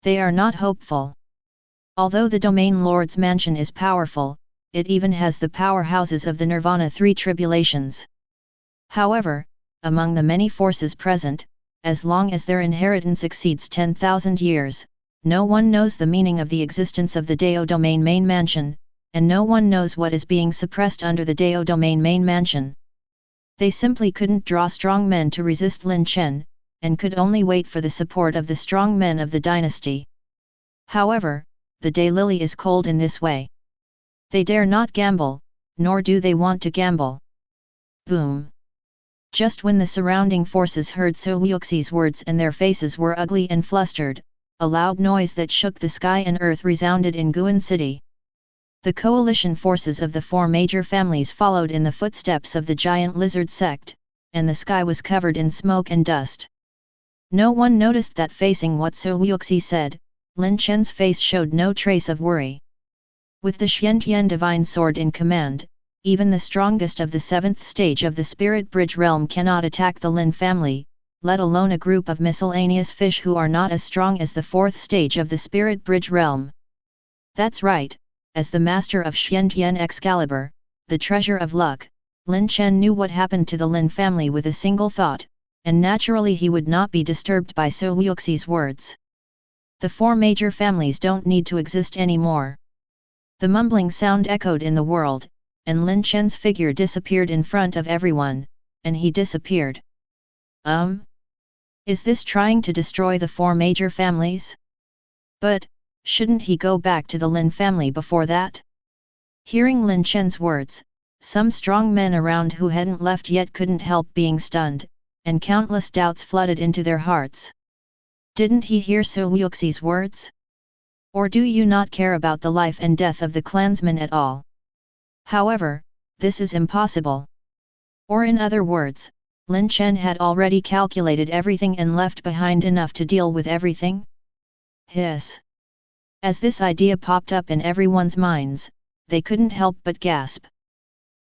They are not hopeful. Although the Domain Lord's Mansion is powerful, it even has the powerhouses of the Nirvana 3 tribulations. However, among the many forces present, as long as their inheritance exceeds 10,000 years, no one knows the meaning of the existence of the Dao Domain Main Mansion, and no one knows what is being suppressed under the Dao Domain Main Mansion. They simply couldn't draw strong men to resist Lin Chen, and could only wait for the support of the strong men of the dynasty. However, the daylily is cold in this way. They dare not gamble, nor do they want to gamble. Boom! Just when the surrounding forces heard So Yuxi's words and their faces were ugly and flustered, a loud noise that shook the sky and earth resounded in Guan City. The coalition forces of the four major families followed in the footsteps of the giant lizard sect, and the sky was covered in smoke and dust. No one noticed that facing what Su Yuxi said, Lin Chen's face showed no trace of worry. With the Xiantian divine sword in command, even the strongest of the seventh stage of the spirit bridge realm cannot attack the Lin family, let alone a group of miscellaneous fish who are not as strong as the fourth stage of the spirit bridge realm. That's right, as the master of Xiantian Excalibur, the treasure of luck, Lin Chen knew what happened to the Lin family with a single thought, and naturally he would not be disturbed by Su Yuxi's words. The four major families don't need to exist anymore. The mumbling sound echoed in the world, and Lin Chen's figure disappeared in front of everyone, and he disappeared. Is this trying to destroy the four major families? But, shouldn't he go back to the Lin family before that? Hearing Lin Chen's words, some strong men around who hadn't left yet couldn't help being stunned, and countless doubts flooded into their hearts. Didn't he hear Su Yuxi's words? Or do you not care about the life and death of the clansmen at all? However, this is impossible. Or in other words, Lin Chen had already calculated everything and left behind enough to deal with everything? Hiss! As this idea popped up in everyone's minds, they couldn't help but gasp.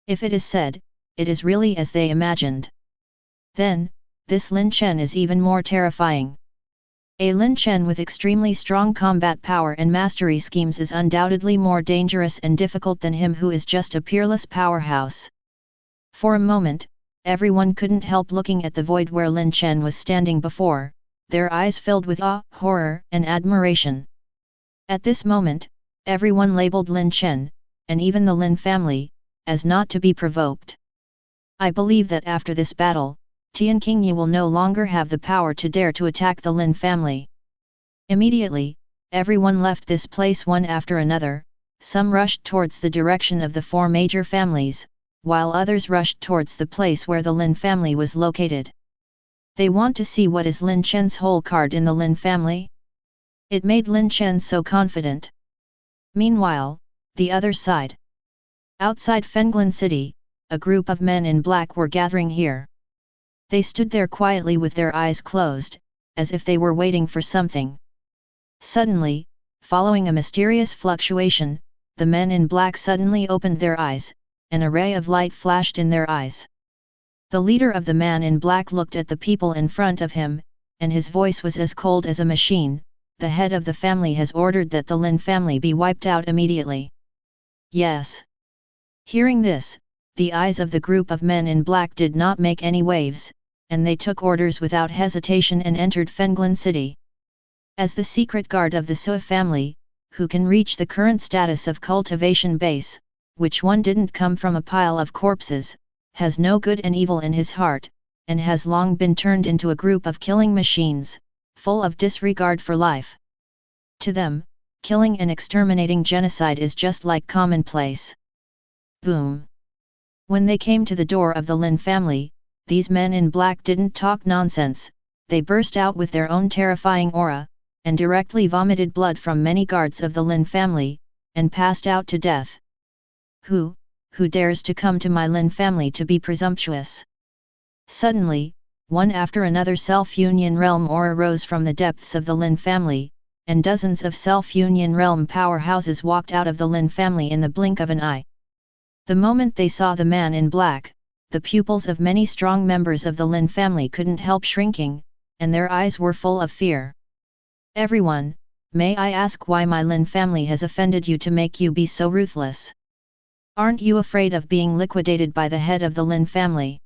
If it is said, it is really as they imagined. Then, this Lin Chen is even more terrifying. A Lin Chen with extremely strong combat power and mastery schemes is undoubtedly more dangerous and difficult than him who is just a peerless powerhouse. For a moment, everyone couldn't help looking at the void where Lin Chen was standing before, their eyes filled with awe, horror, and admiration. At this moment, everyone labeled Lin Chen, and even the Lin family, as not to be provoked. I believe that after this battle, Tian Qingyu will no longer have the power to dare to attack the Lin family. Immediately, everyone left this place one after another, some rushed towards the direction of the four major families, while others rushed towards the place where the Lin family was located. They want to see what is Lin Chen's whole card in the Lin family? It made Lin Chen so confident. Meanwhile, the other side. Outside Fenglin City, a group of men in black were gathering here. They stood there quietly with their eyes closed, as if they were waiting for something. Suddenly, following a mysterious fluctuation, the men in black suddenly opened their eyes, and a ray of light flashed in their eyes. The leader of the man in black looked at the people in front of him, and his voice was as cold as a machine. The head of the family has ordered that the Lin family be wiped out immediately. Yes. Hearing this, the eyes of the group of men in black did not make any waves, and they took orders without hesitation and entered Fenglin City. As the secret guard of the Sui family, who can reach the current status of cultivation base, which one didn't come from a pile of corpses, has no good and evil in his heart, and has long been turned into a group of killing machines, full of disregard for life. To them, killing and exterminating genocide is just like commonplace. Boom! When they came to the door of the Lin family, these men in black didn't talk nonsense, they burst out with their own terrifying aura, and directly vomited blood from many guards of the Lin family, and passed out to death. Who dares to come to my Lin family to be presumptuous? Suddenly, one after another self-union realm aura rose from the depths of the Lin family, and dozens of self-union realm powerhouses walked out of the Lin family in the blink of an eye. The moment they saw the man in black, the pupils of many strong members of the Lin family couldn't help shrinking, and their eyes were full of fear. Everyone, may I ask why my Lin family has offended you to make you be so ruthless? Aren't you afraid of being liquidated by the head of the Lin family?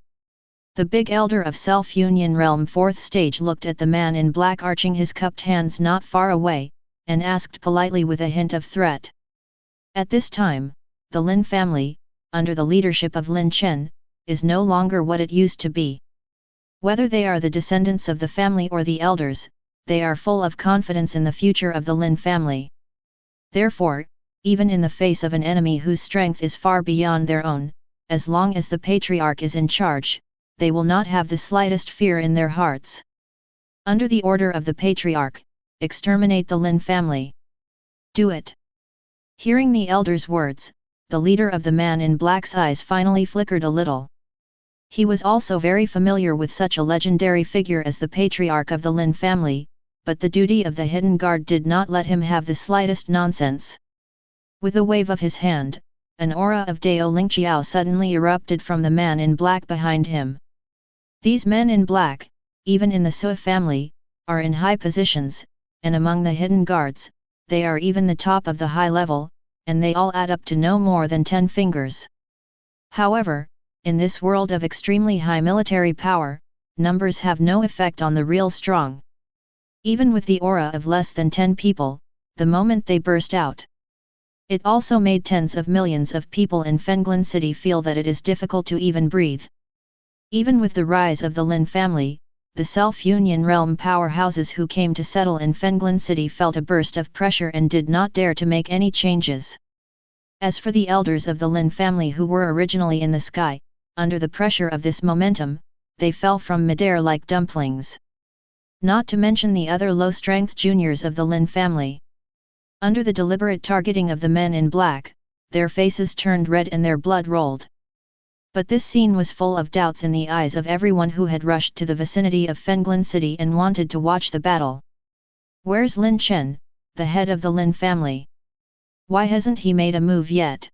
The big elder of Self-Union Realm 4th stage looked at the man in black arching his cupped hands not far away, and asked politely with a hint of threat. At this time, the Lin family, under the leadership of Lin Chen, is no longer what it used to be. Whether they are the descendants of the family or the elders, they are full of confidence in the future of the Lin family. Therefore, even in the face of an enemy whose strength is far beyond their own, as long as the patriarch is in charge, they will not have the slightest fear in their hearts. Under the order of the patriarch, exterminate the Lin family. Do it. Hearing the elder's words, the leader of the man in black's eyes finally flickered a little. He was also very familiar with such a legendary figure as the patriarch of the Lin family, but the duty of the hidden guard did not let him have the slightest nonsense. With a wave of his hand, an aura of Dao Lingqiao suddenly erupted from the man in black behind him. These men in black, even in the Sui family, are in high positions, and among the hidden guards, they are even the top of the high level, and they all add up to no more than 10 fingers. However, in this world of extremely high military power, numbers have no effect on the real strong. Even with the aura of less than 10 people, the moment they burst out, it also made tens of millions of people in Fenglin City feel that it is difficult to even breathe. Even with the rise of the Lin family, the self-union realm powerhouses who came to settle in Fenglin City felt a burst of pressure and did not dare to make any changes. As for the elders of the Lin family who were originally in the sky, under the pressure of this momentum, they fell from midair like dumplings. Not to mention the other low-strength juniors of the Lin family. Under the deliberate targeting of the men in black, their faces turned red and their blood rolled. But this scene was full of doubts in the eyes of everyone who had rushed to the vicinity of Fenglin City and wanted to watch the battle. Where's Lin Chen, the head of the Lin family? Why hasn't he made a move yet?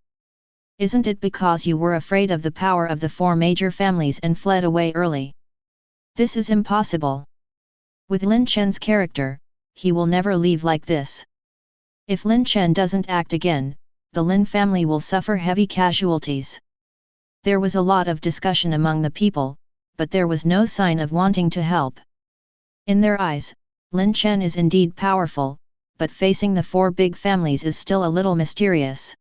Isn't it because you were afraid of the power of the 4 major families and fled away early? This is impossible. With Lin Chen's character, he will never leave like this. If Lin Chen doesn't act again, the Lin family will suffer heavy casualties. There was a lot of discussion among the people, but there was no sign of wanting to help. In their eyes, Lin Chen is indeed powerful, but facing the 4 big families is still a little mysterious.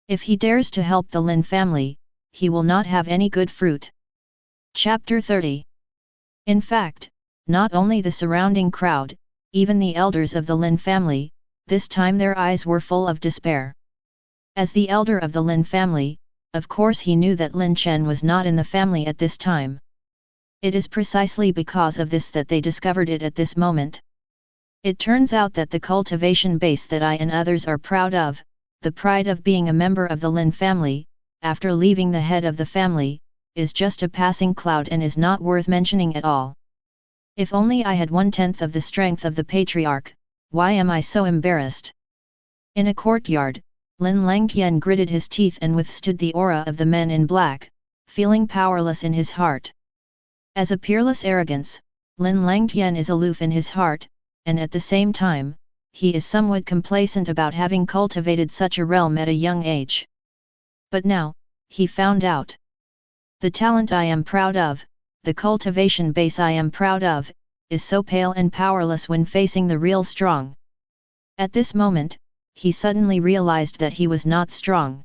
If he dares to help the Lin family, he will not have any good fruit. Chapter 30. In fact, not only the surrounding crowd, even the elders of the Lin family, this time their eyes were full of despair. As the elder of the Lin family, of course he knew that Lin Chen was not in the family at this time. It is precisely because of this that they discovered it at this moment. It turns out that the cultivation base that I and others are proud of, the pride of being a member of the Lin family, after leaving the head of the family, is just a passing cloud and is not worth mentioning at all. If only I had 1/10 of the strength of the patriarch, why am I so embarrassed? In a courtyard, Lin Langtian gritted his teeth and withstood the aura of the men in black, feeling powerless in his heart. As a peerless arrogance, Lin Langtian is aloof in his heart, and at the same time, he is somewhat complacent about having cultivated such a realm at a young age. But now, he found out. The talent I am proud of, the cultivation base I am proud of, is so pale and powerless when facing the real strong. At this moment, he suddenly realized that he was not strong.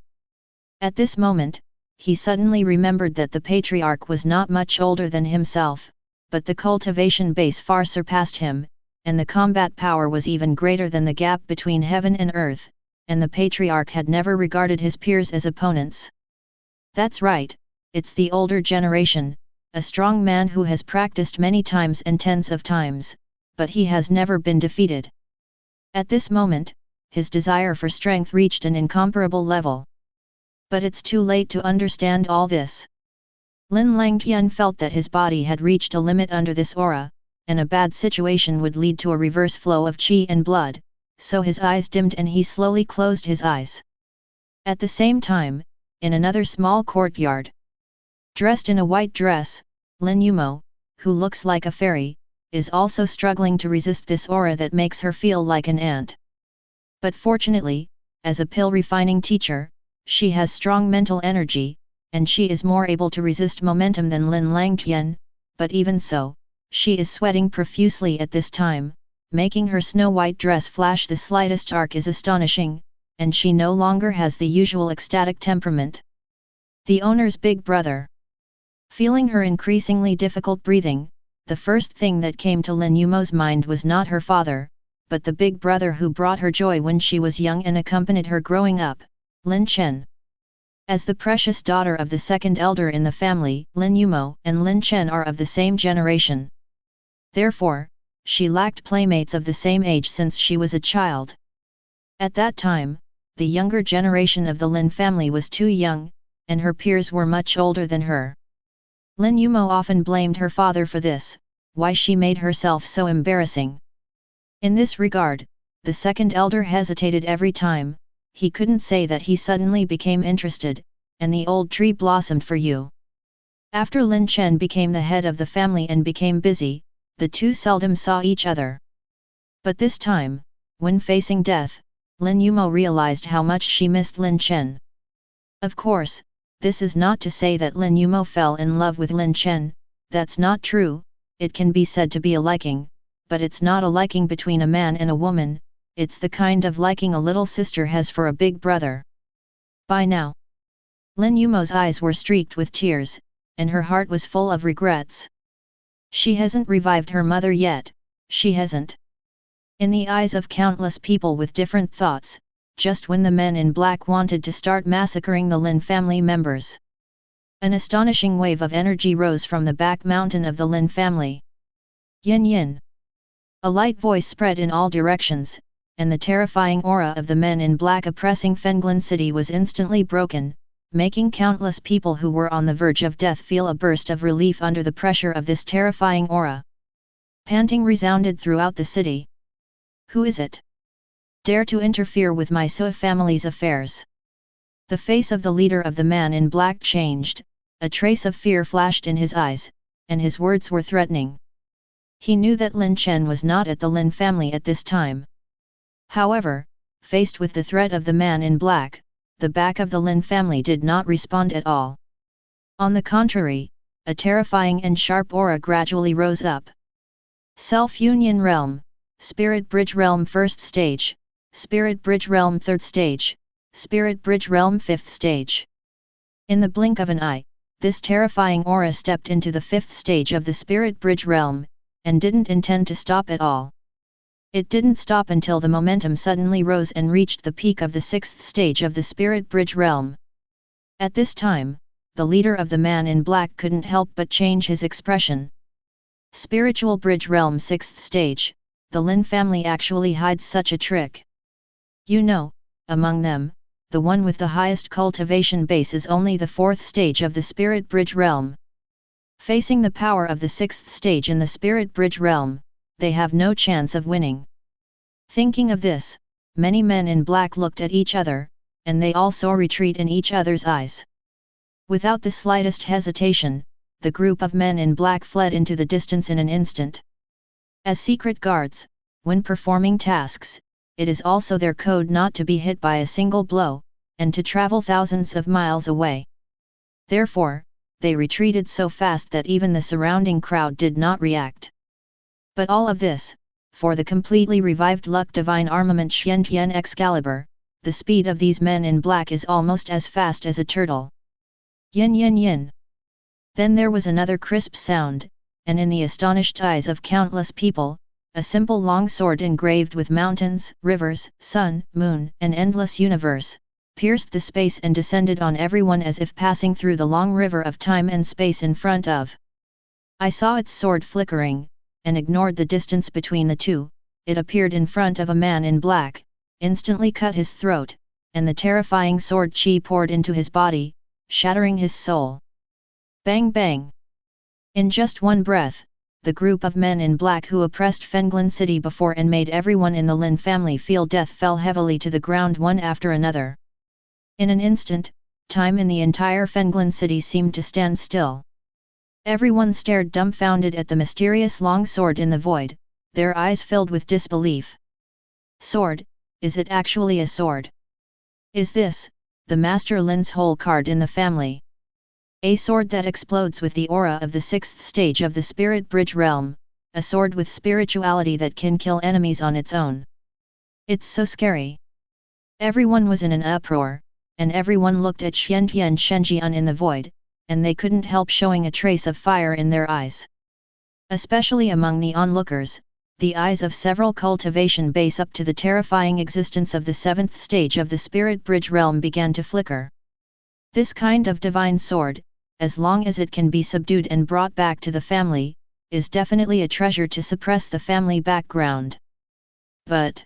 At this moment, he suddenly remembered that the patriarch was not much older than himself, but the cultivation base far surpassed him, and the combat power was even greater than the gap between heaven and earth, and the patriarch had never regarded his peers as opponents. That's right, it's the older generation, a strong man who has practiced many times and tens of times, but he has never been defeated. At this moment, his desire for strength reached an incomparable level. But it's too late to understand all this. Lin Langtian felt that his body had reached a limit under this aura, and a bad situation would lead to a reverse flow of qi and blood, so his eyes dimmed and he slowly closed his eyes. At the same time, in another small courtyard, dressed in a white dress, Lin Yumo, who looks like a fairy, is also struggling to resist this aura that makes her feel like an ant. But fortunately, as a pill refining teacher, she has strong mental energy, and she is more able to resist momentum than Lin Langtian, but even so, she is sweating profusely at this time, making her snow-white dress flash the slightest arc is astonishing, and she no longer has the usual ecstatic temperament. The owner's big brother. Feeling her increasingly difficult breathing, the first thing that came to Lin Yumo's mind was not her father, but the big brother who brought her joy when she was young and accompanied her growing up, Lin Chen. As the precious daughter of the second elder in the family, Lin Yumo and Lin Chen are of the same generation. Therefore, she lacked playmates of the same age since she was a child. At that time, the younger generation of the Lin family was too young, and her peers were much older than her. Lin Yumo often blamed her father for this, why she made herself so embarrassing. In this regard, the second elder hesitated every time. He couldn't say that he suddenly became interested, and the old tree blossomed for you. After Lin Chen became the head of the family and became busy, the two seldom saw each other. But this time, when facing death, Lin Yumo realized how much she missed Lin Chen. Of course, this is not to say that Lin Yumo fell in love with Lin Chen, that's not true. It can be said to be a liking, but it's not a liking between a man and a woman, it's the kind of liking a little sister has for a big brother. By now, Lin Yumo's eyes were streaked with tears, and her heart was full of regrets. She hasn't revived her mother yet, she hasn't. In the eyes of countless people with different thoughts, just when the men in black wanted to start massacring the Lin family members, an astonishing wave of energy rose from the back mountain of the Lin family. Yin yin. A light voice spread in all directions, and the terrifying aura of the men in black oppressing Fenglin City was instantly broken, making countless people who were on the verge of death feel a burst of relief under the pressure of this terrifying aura. Panting resounded throughout the city. Who is it? Dare to interfere with my Sui family's affairs? The face of the leader of the man in black changed, a trace of fear flashed in his eyes, and his words were threatening. He knew that Lin Chen was not at the Lin family at this time. However, faced with the threat of the man in black, the back of the Lin family did not respond at all. On the contrary, a terrifying and sharp aura gradually rose up. Self-Union Realm, Spirit Bridge Realm First Stage, Spirit Bridge Realm Third Stage, Spirit Bridge Realm Fifth Stage. In the blink of an eye, this terrifying aura stepped into the fifth stage of the Spirit Bridge Realm, and didn't intend to stop at all. It didn't stop until the momentum suddenly rose and reached the peak of the sixth stage of the Spirit Bridge Realm. At this time, the leader of the man in black couldn't help but change his expression. Spiritual Bridge Realm sixth stage, the Lin family actually hides such a trick. You know, among them, the one with the highest cultivation base is only the fourth stage of the Spirit Bridge Realm. Facing the power of the sixth stage in the Spirit Bridge Realm, they have no chance of winning. Thinking of this, many men in black looked at each other, and they all saw retreat in each other's eyes. Without the slightest hesitation, the group of men in black fled into the distance in an instant. As secret guards, when performing tasks, it is also their code not to be hit by a single blow, and to travel thousands of miles away. Therefore, they retreated so fast that even the surrounding crowd did not react. But all of this, for the completely revived Luck Divine Armament Xiantian Excalibur, the speed of these men in black is almost as fast as a turtle. Yin yin yin. Then there was another crisp sound, and in the astonished eyes of countless people, a simple long sword engraved with mountains, rivers, sun, moon, and endless universe, pierced the space and descended on everyone as if passing through the long river of time and space in front of. I saw its sword flickering, and ignored the distance between the two. It appeared in front of a man in black, instantly cut his throat, and the terrifying sword chi poured into his body, shattering his soul. Bang bang! In just one breath, the group of men in black who oppressed Fenglin City before and made everyone in the Lin family feel death fell heavily to the ground one after another. In an instant, time in the entire Fenglin City seemed to stand still. Everyone stared dumbfounded at the mysterious long sword in the void, their eyes filled with disbelief. Sword, is it actually a sword? Is this, the Master Lin's whole card in the family? A sword that explodes with the aura of the sixth stage of the Spirit Bridge Realm, a sword with spirituality that can kill enemies on its own. It's so scary. Everyone was in an uproar, and everyone looked at Xiantian Shenjian in the void, and they couldn't help showing a trace of fire in their eyes. Especially among the onlookers, the eyes of several cultivation base up to the terrifying existence of the seventh stage of the Spirit Bridge Realm began to flicker. This kind of divine sword, as long as it can be subdued and brought back to the family, is definitely a treasure to suppress the family background. But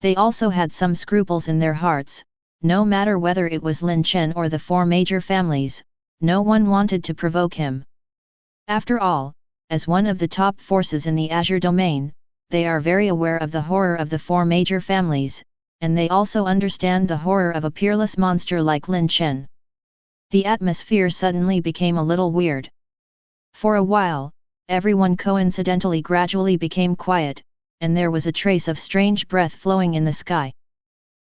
They also had some scruples in their hearts, no matter whether it was Lin Chen or the four major families, no one wanted to provoke him. After all, as one of the top forces in the Azure domain, they are very aware of the horror of the four major families, and they also understand the horror of a peerless monster like Lin Chen. The atmosphere suddenly became a little weird. For a while, everyone coincidentally gradually became quiet, and there was a trace of strange breath flowing in the sky.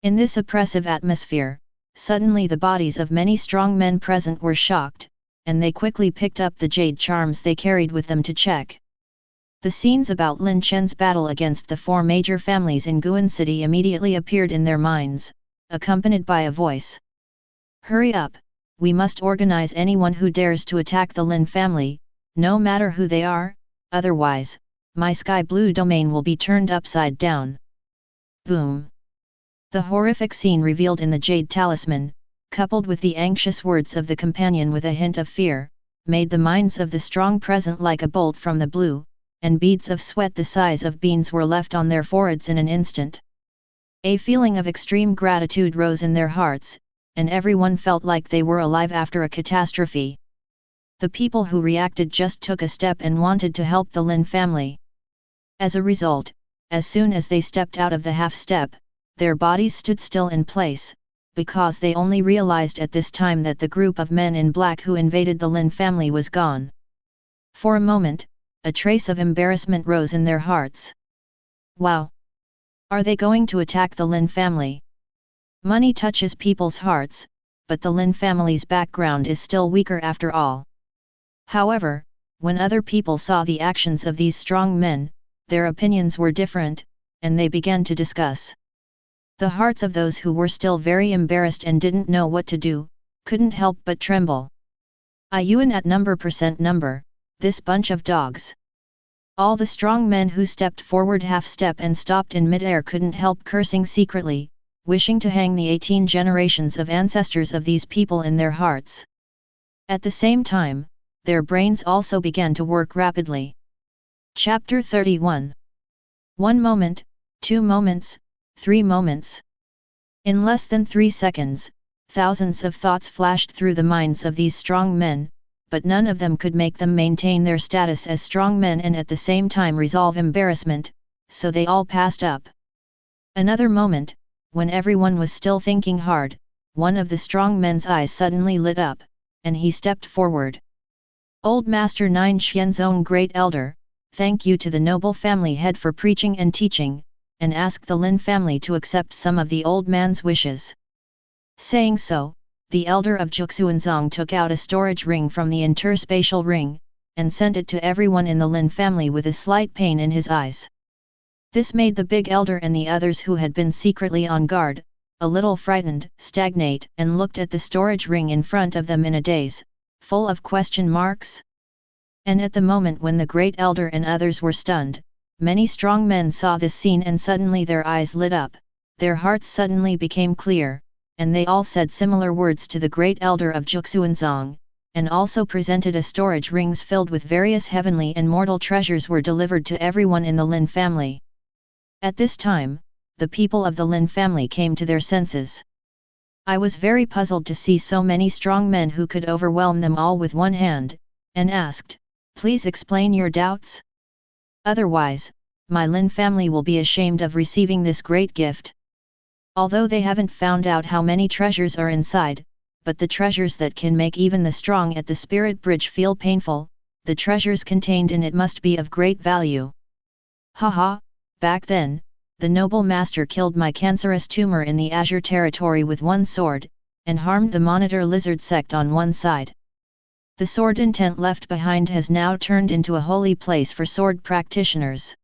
In this oppressive atmosphere, suddenly the bodies of many strong men present were shocked, and they quickly picked up the jade charms they carried with them to check. The scenes about Lin Chen's battle against the four major families in Guan City immediately appeared in their minds, accompanied by a voice. Hurry up, we must organize anyone who dares to attack the Lin family, no matter who they are, otherwise, my sky blue domain will be turned upside down. Boom! The horrific scene revealed in the jade talisman, coupled with the anxious words of the companion with a hint of fear, made the minds of the strong present like a bolt from the blue, and beads of sweat the size of beans were left on their foreheads in an instant. A feeling of extreme gratitude rose in their hearts, and everyone felt like they were alive after a catastrophe. The people who reacted just took a step and wanted to help the Lin family. As a result, as soon as they stepped out of the half-step, their bodies stood still in place, because they only realized at this time that the group of men in black who invaded the Lin family was gone. For a moment, a trace of embarrassment rose in their hearts. Wow! Are they going to attack the Lin family? Money touches people's hearts, but the Lin family's background is still weaker after all. However, when other people saw the actions of these strong men, their opinions were different, and they began to discuss. The hearts of those who were still very embarrassed and didn't know what to do, couldn't help but tremble. I Yuan at number, this bunch of dogs. All the strong men who stepped forward half-step and stopped in mid-air couldn't help cursing secretly, wishing to hang the 18 generations of ancestors of these people in their hearts. At the same time, their brains also began to work rapidly. Chapter 31. 1 moment, 2 moments, 3 moments. In less than 3 seconds, thousands of thoughts flashed through the minds of these strong men, but none of them could make them maintain their status as strong men and at the same time resolve embarrassment, so they all passed up. Another moment, when everyone was still thinking hard, one of the strong men's eyes suddenly lit up, and he stepped forward. Old Master Nine Xianzong Great Elder, thank you to the noble family head for preaching and teaching, and ask the Lin family to accept some of the old man's wishes. Saying so, the elder of Juxuanzong took out a storage ring from the interspatial ring, and sent it to everyone in the Lin family with a slight pain in his eyes. This made the big elder and the others who had been secretly on guard, a little frightened, stagnate, and looked at the storage ring in front of them in a daze, full of question marks. And at the moment when the great elder and others were stunned, many strong men saw this scene and suddenly their eyes lit up, their hearts suddenly became clear, and they all said similar words to the great elder of Juxuanzong, and also presented a storage rings filled with various heavenly and mortal treasures were delivered to everyone in the Lin family. At this time, the people of the Lin family came to their senses. I was very puzzled to see so many strong men who could overwhelm them all with one hand, and asked, please explain your doubts? Otherwise, my Lin family will be ashamed of receiving this great gift. Although they haven't found out how many treasures are inside, but the treasures that can make even the strong at the spirit bridge feel painful, the treasures contained in it must be of great value. Haha, back then, the noble master killed my cancerous tumor in the Azure territory with one sword, and harmed the Monitor Lizard sect on one side. The sword intent left behind has now turned into a holy place for sword practitioners.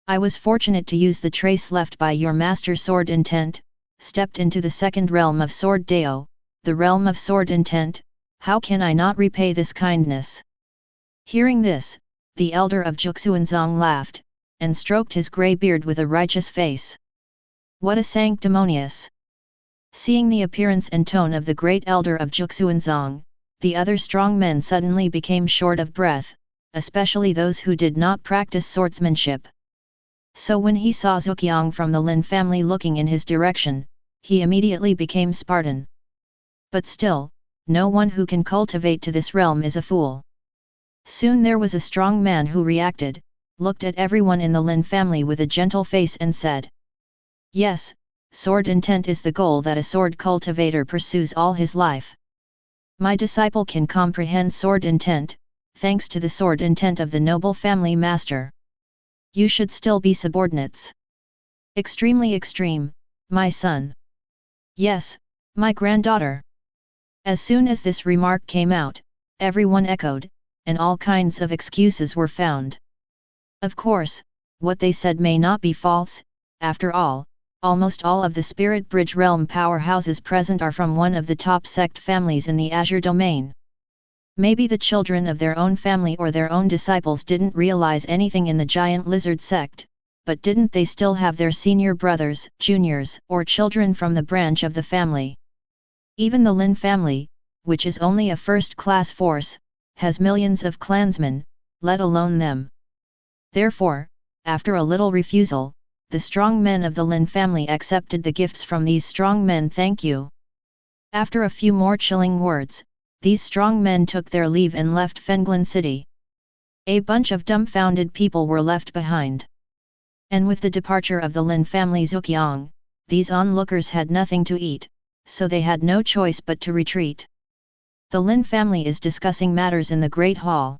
I was fortunate to use the trace left by your master sword intent, stepped into the second realm of sword Dao, the realm of sword intent. How can I not repay this kindness? Hearing this, the elder of Juxuanzong laughed, and stroked his grey beard with a righteous face. What a sanctimonious! Seeing the appearance and tone of the great elder of Juxuanzong, the other strong men suddenly became short of breath, especially those who did not practice swordsmanship. So when he saw Zhuqiang from the Lin family looking in his direction, he immediately became Spartan. But still, no one who can cultivate to this realm is a fool. Soon there was a strong man who reacted, looked at everyone in the Lin family with a gentle face and said, "Yes, sword intent is the goal that a sword cultivator pursues all his life. My disciple can comprehend sword intent, thanks to the sword intent of the noble family master. You should still be subordinates. Extremely extreme, my son. Yes, my granddaughter." As soon as this remark came out, everyone echoed, and all kinds of excuses were found. Of course, what they said may not be false. After all, almost all of the Spirit Bridge realm powerhouses present are from one of the top sect families in the Azure domain. Maybe the children of their own family or their own disciples didn't realize anything in the giant lizard sect, but didn't they still have their senior brothers, juniors, or children from the branch of the family? Even the Lin family, which is only a first-class force, has millions of clansmen, let alone them. Therefore, after a little refusal, the strong men of the Lin family accepted the gifts from these strong men. "Thank you." After a few more chilling words, these strong men took their leave and left Fenglin City. A bunch of dumbfounded people were left behind. And with the departure of the Lin family Zhuqiang, these onlookers had nothing to eat, so they had no choice but to retreat. The Lin family is discussing matters in the Great Hall.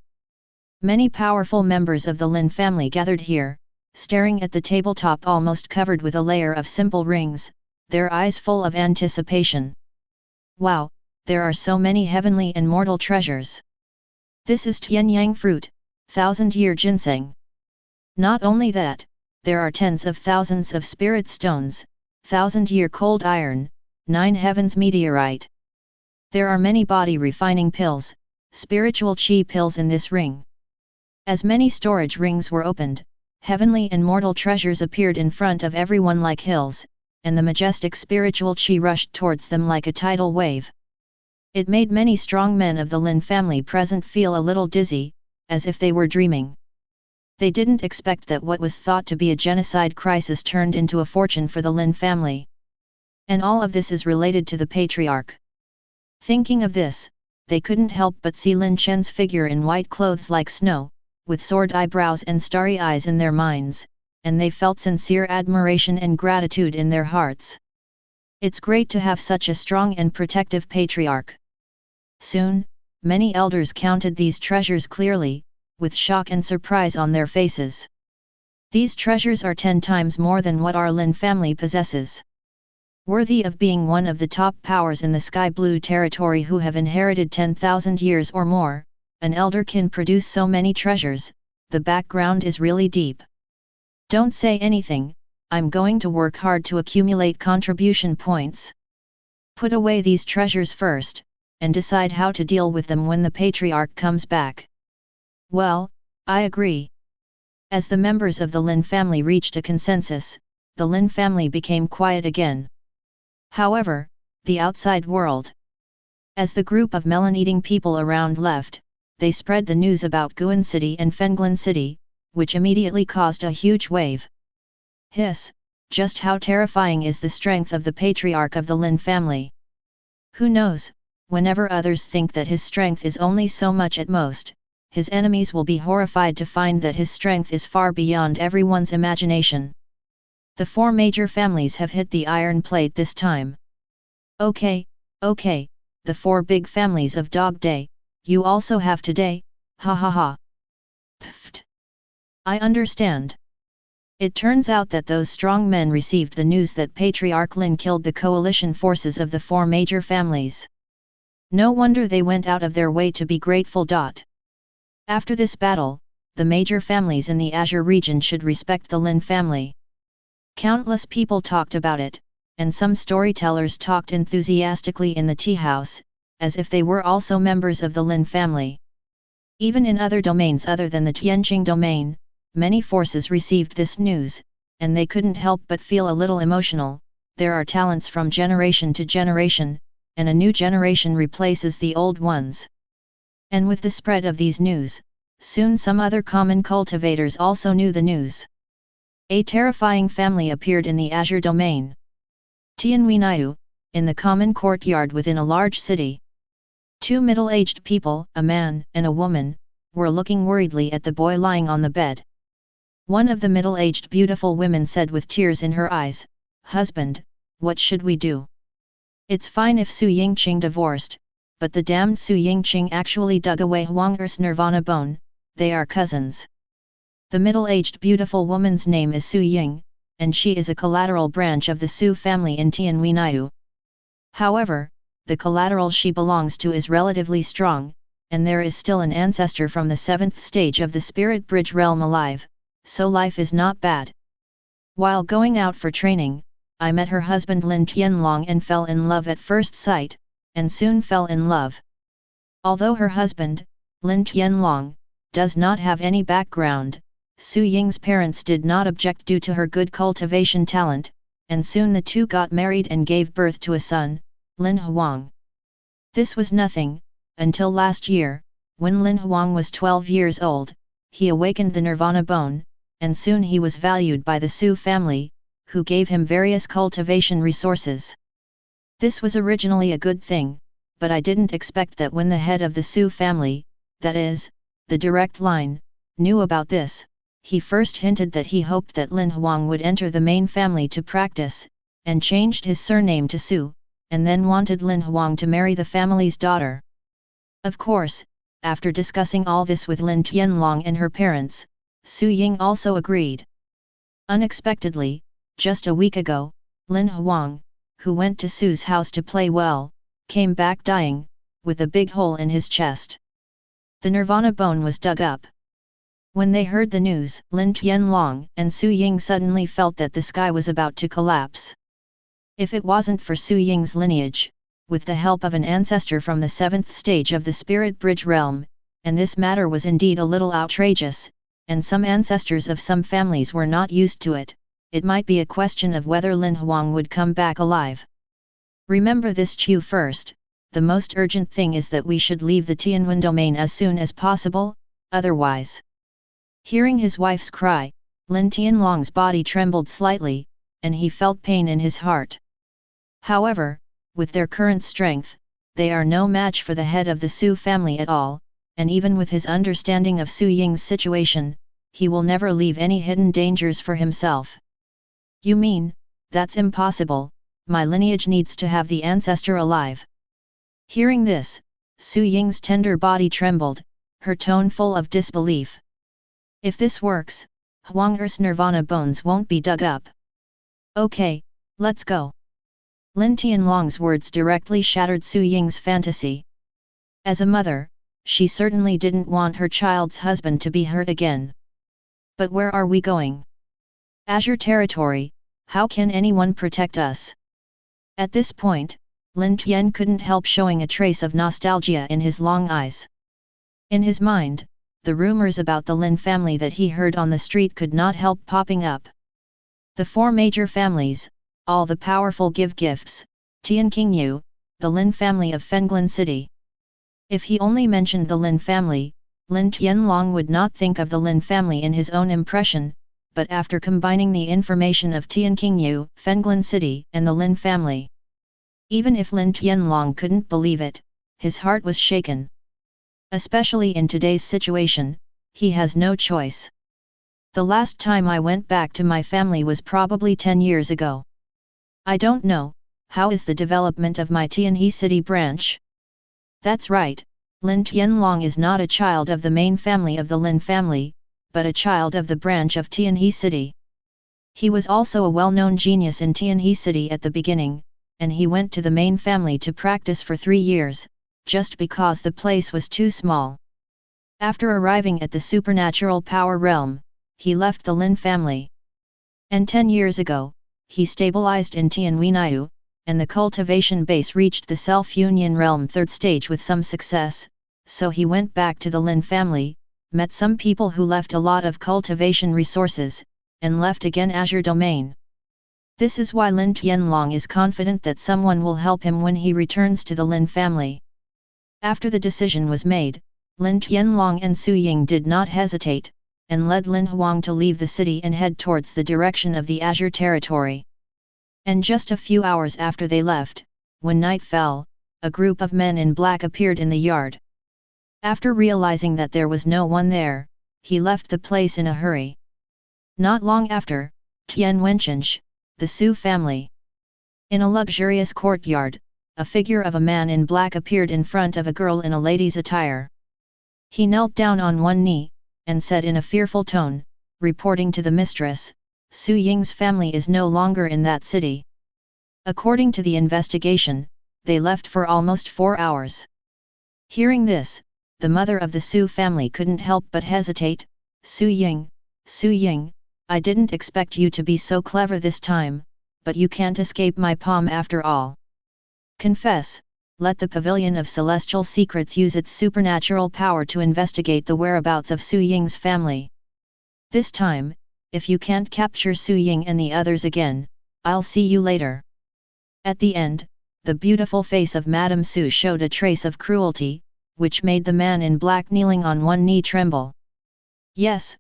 Many powerful members of the Lin family gathered here, staring at the tabletop almost covered with a layer of simple rings, their eyes full of anticipation. Wow, there are so many heavenly and mortal treasures. This is Tianyang fruit, 1000-year ginseng. Not only that, there are tens of thousands of spirit stones, 1000-year cold iron, 9 heavens meteorite. There are many body refining pills, spiritual chi pills in this ring. As many storage rings were opened, heavenly and mortal treasures appeared in front of everyone like hills, and the majestic spiritual chi rushed towards them like a tidal wave. It made many strong men of the Lin family present feel a little dizzy, as if they were dreaming. They didn't expect that what was thought to be a genocide crisis turned into a fortune for the Lin family. And all of this is related to the patriarch. Thinking of this, they couldn't help but see Lin Chen's figure in white clothes like snow, with sword eyebrows and starry eyes in their minds, and they felt sincere admiration and gratitude in their hearts. It's great to have such a strong and protective patriarch. Soon, many elders counted these treasures clearly, with shock and surprise on their faces. These treasures are 10 times more than what our Lin family possesses. Worthy of being one of the top powers in the sky blue territory who have inherited 10,000 years or more, an elder can produce so many treasures. The background is really deep. Don't say anything, I'm going to work hard to accumulate contribution points. Put away these treasures first, and decide how to deal with them when the patriarch comes back. Well, I agree. As the members of the Lin family reached a consensus, the Lin family became quiet again. However, the outside world. As the group of melon-eating people around left, they spread the news about Guan City and Fenglin City, which immediately caused a huge wave. Hiss, just how terrifying is the strength of the patriarch of the Lin family? Who knows, whenever others think that his strength is only so much at most, his enemies will be horrified to find that his strength is far beyond everyone's imagination. The 4 major families have hit the iron plate this time. Okay, the 4 big families of Dog Day, you also have today, ha ha ha. Pfft. I understand. It turns out that those strong men received the news that Patriarch Lin killed the coalition forces of the 4 major families. No wonder they went out of their way to be grateful. After this battle, the major families in the Azure region should respect the Lin family. Countless people talked about it, and some storytellers talked enthusiastically in the tea house, as if they were also members of the Lin family. Even in other domains other than the Tianqing domain, many forces received this news, and they couldn't help but feel a little emotional. There are talents from generation to generation, and a new generation replaces the old ones. And with the spread of these news, soon some other common cultivators also knew the news. A terrifying family appeared in the Azure domain. Tianhuinayu, in the common courtyard within a large city. Two middle-aged people, a man and a woman, were looking worriedly at the boy lying on the bed. One of the middle-aged beautiful women said with tears in her eyes, "Husband, what should we do? It's fine if Su Yingqing divorced, but the damned Su Yingqing actually dug away Huang Er's nirvana bone, they are cousins." The middle-aged beautiful woman's name is Su Ying, and she is a collateral branch of the Su family in Tianhuinayu. However, the collateral she belongs to is relatively strong, and there is still an ancestor from the 7th stage of the spirit bridge realm alive, so life is not bad. While going out for training, I met her husband Lin Qianlong and fell in love at first sight, and soon fell in love. Although her husband, Lin Qianlong, does not have any background, Su Ying's parents did not object due to her good cultivation talent, and soon the two got married and gave birth to a son, Lin Huang. This was nothing, until last year, when Lin Huang was 12 years old, he awakened the nirvana bone, and soon he was valued by the Su family, who gave him various cultivation resources. This was originally a good thing, but I didn't expect that when the head of the Su family, that is, the direct line, knew about this, he first hinted that he hoped that Lin Huang would enter the main family to practice, and changed his surname to Su, and then wanted Lin Huang to marry the family's daughter. Of course, after discussing all this with Lin Qianlong and her parents, Su Ying also agreed. Unexpectedly, just a week ago, Lin Huang, who went to Su's house to play well, came back dying, with a big hole in his chest. The nirvana bone was dug up. When they heard the news, Lin Qianlong and Su Ying suddenly felt that the sky was about to collapse. If it wasn't for Su Ying's lineage, with the help of an ancestor from the 7th stage of the spirit bridge realm, and this matter was indeed a little outrageous, and some ancestors of some families were not used to it, it might be a question of whether Lin Huang would come back alive. Remember this Chu first, the most urgent thing is that we should leave the Tianwen domain as soon as possible, otherwise. Hearing his wife's cry, Lin Tianlong's body trembled slightly, and he felt pain in his heart. However, with their current strength, they are no match for the head of the Su family at all, and even with his understanding of Su Ying's situation, he will never leave any hidden dangers for himself. You mean, that's impossible, my lineage needs to have the ancestor alive. Hearing this, Su Ying's tender body trembled, her tone full of disbelief. If this works, Huang Er's nirvana bones won't be dug up. Okay, let's go. Lin Tianlong's words directly shattered Su Ying's fantasy. As a mother, she certainly didn't want her child's husband to be hurt again. But where are we going? Azure territory, how can anyone protect us? At this point, Lin Tian couldn't help showing a trace of nostalgia in his long eyes. In his mind, the rumors about the Lin family that he heard on the street could not help popping up. The four major families, all the powerful give gifts, Tian Qingyu, the Lin family of Fenglin City. If he only mentioned the Lin family, Lin Tianlong would not think of the Lin family in his own impression, but after combining the information of Tian Qingyu, Fenglin City and the Lin family. Even if Lin Tianlong couldn't believe it, his heart was shaken. Especially in today's situation, he has no choice. The last time I went back to my family was probably 10 years ago. I don't know, how is the development of my Tianhe City branch? That's right, Lin Tianlong is not a child of the main family of the Lin family, but a child of the branch of Tianhe City. He was also a well-known genius in Tianhe City at the beginning, and he went to the main family to practice for 3 years, just because the place was too small. After arriving at the supernatural power realm, he left the Lin family. And 10 years ago, he stabilized in Tianhuinayu, and the cultivation base reached the self-union realm 3rd stage with some success, so he went back to the Lin family, met some people who left a lot of cultivation resources, and left again Azure domain. This is why Lin Tianlong is confident that someone will help him when he returns to the Lin family. After the decision was made, Lin Tianlong and Su Ying did not hesitate, and led Lin Huang to leave the city and head towards the direction of the Azure territory. And just a few hours after they left, when night fell, a group of men in black appeared in the yard. After realizing that there was no one there, he left the place in a hurry. Not long after, Tian Wencheng, the Su family. In a luxurious courtyard, a figure of a man in black appeared in front of a girl in a lady's attire. He knelt down on one knee, and said in a fearful tone, reporting to the mistress, Su Ying's family is no longer in that city. According to the investigation, they left for almost 4 hours. Hearing this, the mother of the Su family couldn't help but hesitate. Su Ying, I didn't expect you to be so clever this time, but you can't escape my palm after all. Confess, let the Pavilion of Celestial Secrets use its supernatural power to investigate the whereabouts of Su Ying's family. This time, if you can't capture Su Ying and the others again, I'll see you later. At the end, the beautiful face of Madame Su showed a trace of cruelty, which made the man in black kneeling on one knee tremble. Yes,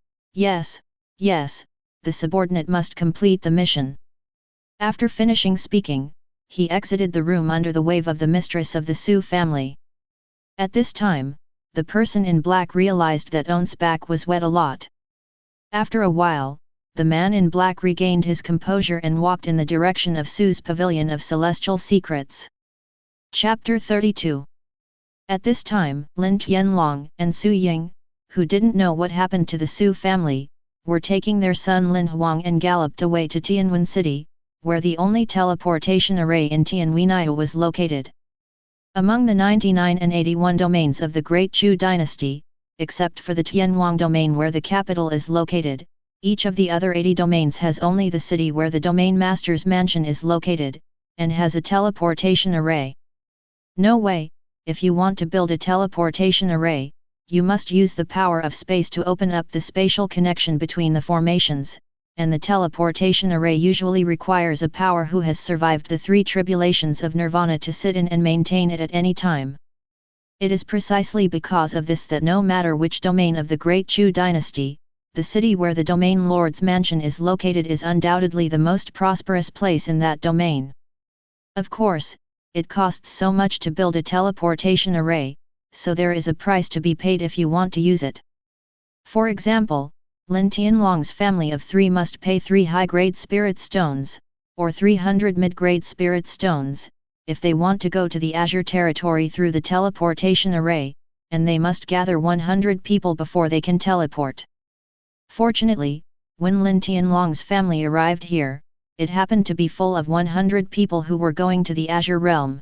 the subordinate must complete the mission. After finishing speaking, he exited the room under the wave of the mistress of the Su family. At this time, the person in black realized that On's back was wet a lot. After a while, the man in black regained his composure and walked in the direction of Su's Pavilion of Celestial Secrets. Chapter 32. At this time, Lin Qianlong and Su Ying, who didn't know what happened to the Su family, were taking their son Lin Huang and galloped away to Tianwen City, where the only teleportation array in Tianwenai was located. Among the 99 and 81 domains of the Great Chu dynasty, except for the Tianwang domain where the capital is located, each of the other 80 domains has only the city where the domain master's mansion is located, and has a teleportation array. No way, if you want to build a teleportation array, you must use the power of space to open up the spatial connection between the formations, and the teleportation array usually requires a power who has survived the 3 tribulations of nirvana to sit in and maintain it at any time. It is precisely because of this that no matter which domain of the Great Chu dynasty, the city where the domain lord's mansion is located is undoubtedly the most prosperous place in that domain. Of course, it costs so much to build a teleportation array, so there is a price to be paid if you want to use it. For example, Lin Tianlong's family of 3 must pay 3 high-grade spirit stones, or 300 mid-grade spirit stones, if they want to go to the Azure territory through the teleportation array, and they must gather 100 people before they can teleport. Fortunately, when Lin Tianlong's family arrived here, it happened to be full of 100 people who were going to the Azure realm.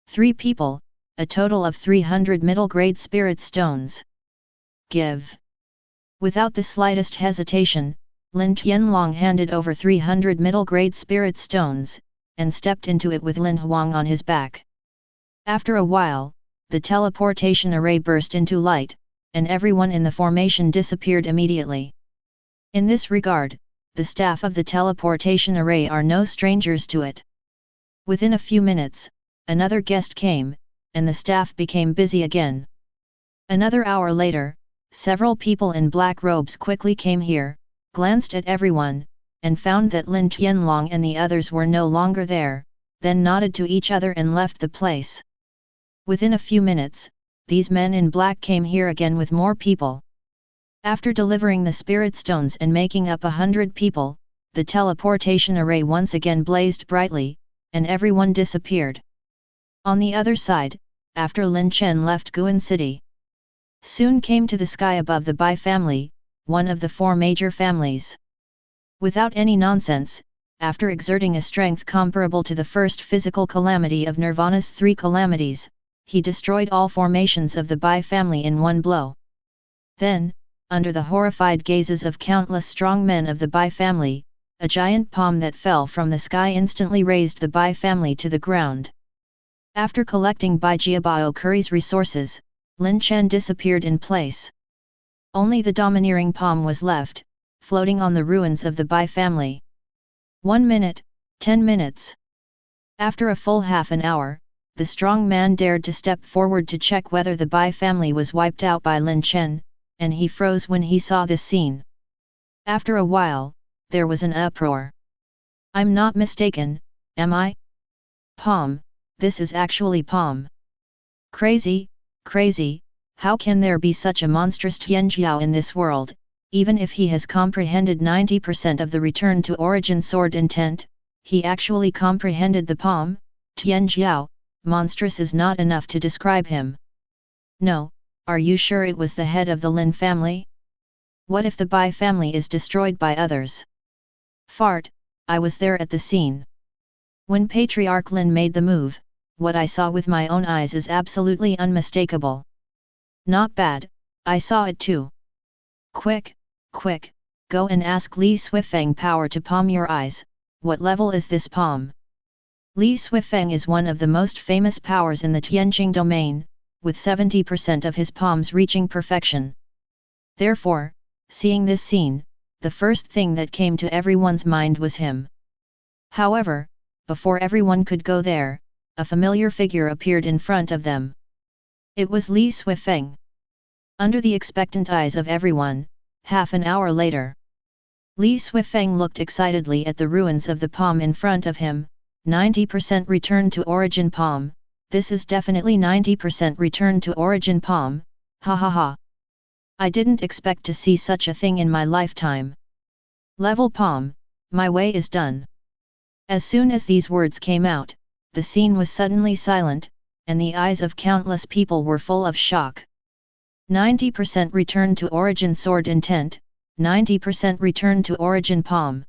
3 people, a total of 300 middle-grade spirit stones. Give. Without the slightest hesitation, Lin Qianlong handed over 300 middle-grade spirit stones, and stepped into it with Lin Huang on his back. After a while, the teleportation array burst into light, and everyone in the formation disappeared immediately. In this regard, the staff of the teleportation array are no strangers to it. Within a few minutes, another guest came, and the staff became busy again. Another hour later, several people in black robes quickly came here, glanced at everyone, and found that Lin Qianlong and the others were no longer there, then nodded to each other and left the place. Within a few minutes, these men in black came here again with more people. After delivering the spirit stones and making up 100 people, the teleportation array once again blazed brightly, and everyone disappeared. On the other side, after Lin Chen left Guan City, soon came to the sky above the Bai family, one of the 4 major families. Without any nonsense, after exerting a strength comparable to the first physical calamity of Nirvana's 3 calamities, he destroyed all formations of the Bai family in one blow. Then, under the horrified gazes of countless strong men of the Bai family, a giant palm that fell from the sky instantly raised the Bai family to the ground. After collecting Bai Jiabao Curry's resources, Lin Chen disappeared in place. Only the domineering palm was left, floating on the ruins of the Bai family. 1 minute, 10 minutes. After a full half an hour, the strong man dared to step forward to check whether the Bai family was wiped out by Lin Chen, and he froze when he saw this scene. After a while, there was an uproar. I'm not mistaken, am I? Palm, this is actually Palm. Crazy, crazy, how can there be such a monstrous Tianjiao in this world, even if he has comprehended 90% of the return to origin sword intent, he actually comprehended the Palm, Tianjiao, monstrous is not enough to describe him. No, are you sure it was the head of the Lin family? What if the Bai family is destroyed by others? Fart, I was there at the scene. When Patriarch Lin made the move, what I saw with my own eyes is absolutely unmistakable. Not bad, I saw it too. Quick, quick, go and ask Li Suifeng power to palm your eyes, what level is this palm? Li Suifeng is one of the most famous powers in the Tianjing domain, with 70% of his palms reaching perfection. Therefore, seeing this scene, the first thing that came to everyone's mind was him. However, before everyone could go there, a familiar figure appeared in front of them. It was Li Suifeng. Under the expectant eyes of everyone, half an hour later, Li Suifeng looked excitedly at the ruins of the palm in front of him. 90% return to origin palm, this is definitely 90% return to origin palm, ha ha ha. I didn't expect to see such a thing in my lifetime. Level palm, my way is done. As soon as these words came out, the scene was suddenly silent, and the eyes of countless people were full of shock. 90% return to origin sword intent, 90% return to origin palm.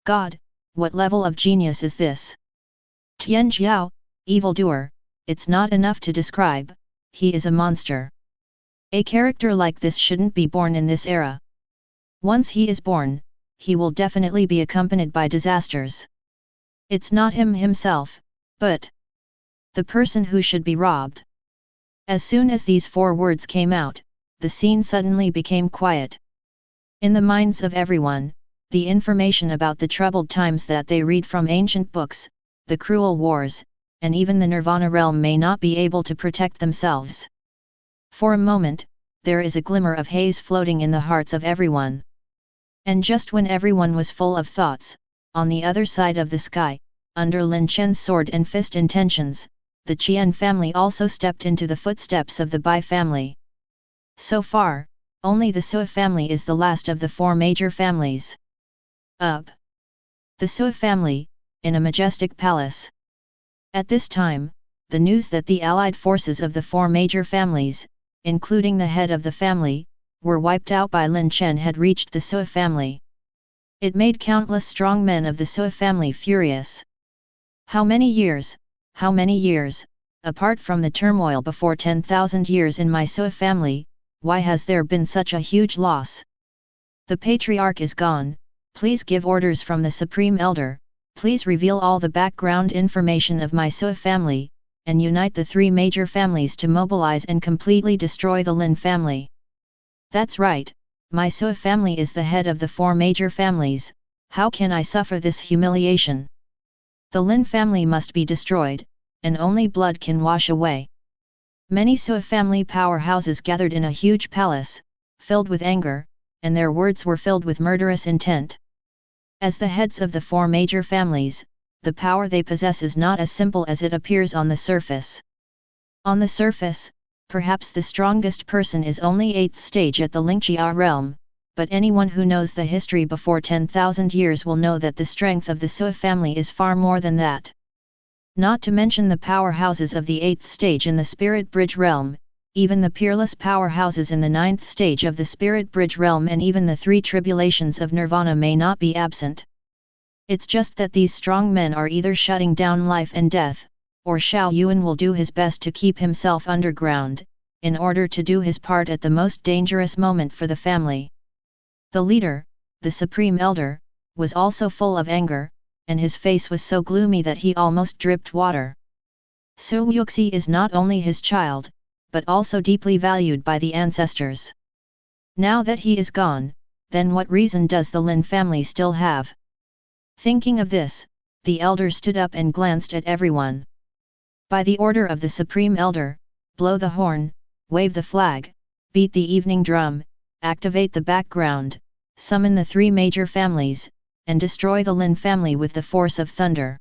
God, what level of genius is this? Tianjiao, evildoer, it's not enough to describe, he is a monster. A character like this shouldn't be born in this era. Once he is born, he will definitely be accompanied by disasters. It's not him himself, but the person who should be robbed. As soon as these four words came out, the scene suddenly became quiet. In the minds of everyone, the information about the troubled times that they read from ancient books, the cruel wars, and even the Nirvana realm may not be able to protect themselves. For a moment, there is a glimmer of haze floating in the hearts of everyone. And just when everyone was full of thoughts, on the other side of the sky, under Lin Chen's sword and fist intentions, the Qian family also stepped into the footsteps of the Bai family. So far, only the Sui family is the last of the four major families. Up. The Sui family, in a majestic palace. At this time, the news that the allied forces of the four major families, including the head of the family, were wiped out by Lin Chen had reached the Sui family. It made countless strong men of the Sui family furious. How many years, apart from the turmoil before 10,000 years in my Sui family, why has there been such a huge loss? The patriarch is gone, please give orders from the Supreme Elder, please reveal all the background information of my Sui family, and unite the three major families to mobilize and completely destroy the Lin family. That's right, my Sui family is the head of the four major families, how can I suffer this humiliation? The Lin family must be destroyed, and only blood can wash away. Many Sui family powerhouses gathered in a huge palace, filled with anger, and their words were filled with murderous intent. As the heads of the four major families, the power they possess is not as simple as it appears on the surface. On the surface, perhaps the strongest person is only 8th stage at the Lingxia realm, but anyone who knows the history before 10,000 years will know that the strength of the Sui family is far more than that. Not to mention the powerhouses of the 8th stage in the Spirit Bridge realm, even the peerless powerhouses in the 9th stage of the Spirit Bridge realm and even the three tribulations of Nirvana may not be absent. It's just that these strong men are either shutting down life and death, or Xiao Yuan will do his best to keep himself underground, in order to do his part at the most dangerous moment for the family. The leader, the Supreme Elder, was also full of anger, and his face was so gloomy that he almost dripped water. Su Yuxi is not only his child, but also deeply valued by the ancestors. Now that he is gone, then what reason does the Lin family still have? Thinking of this, the elder stood up and glanced at everyone. By the order of the Supreme Elder, blow the horn, wave the flag, beat the evening drum, activate the background, summon the three major families, and destroy the Lin family with the force of thunder.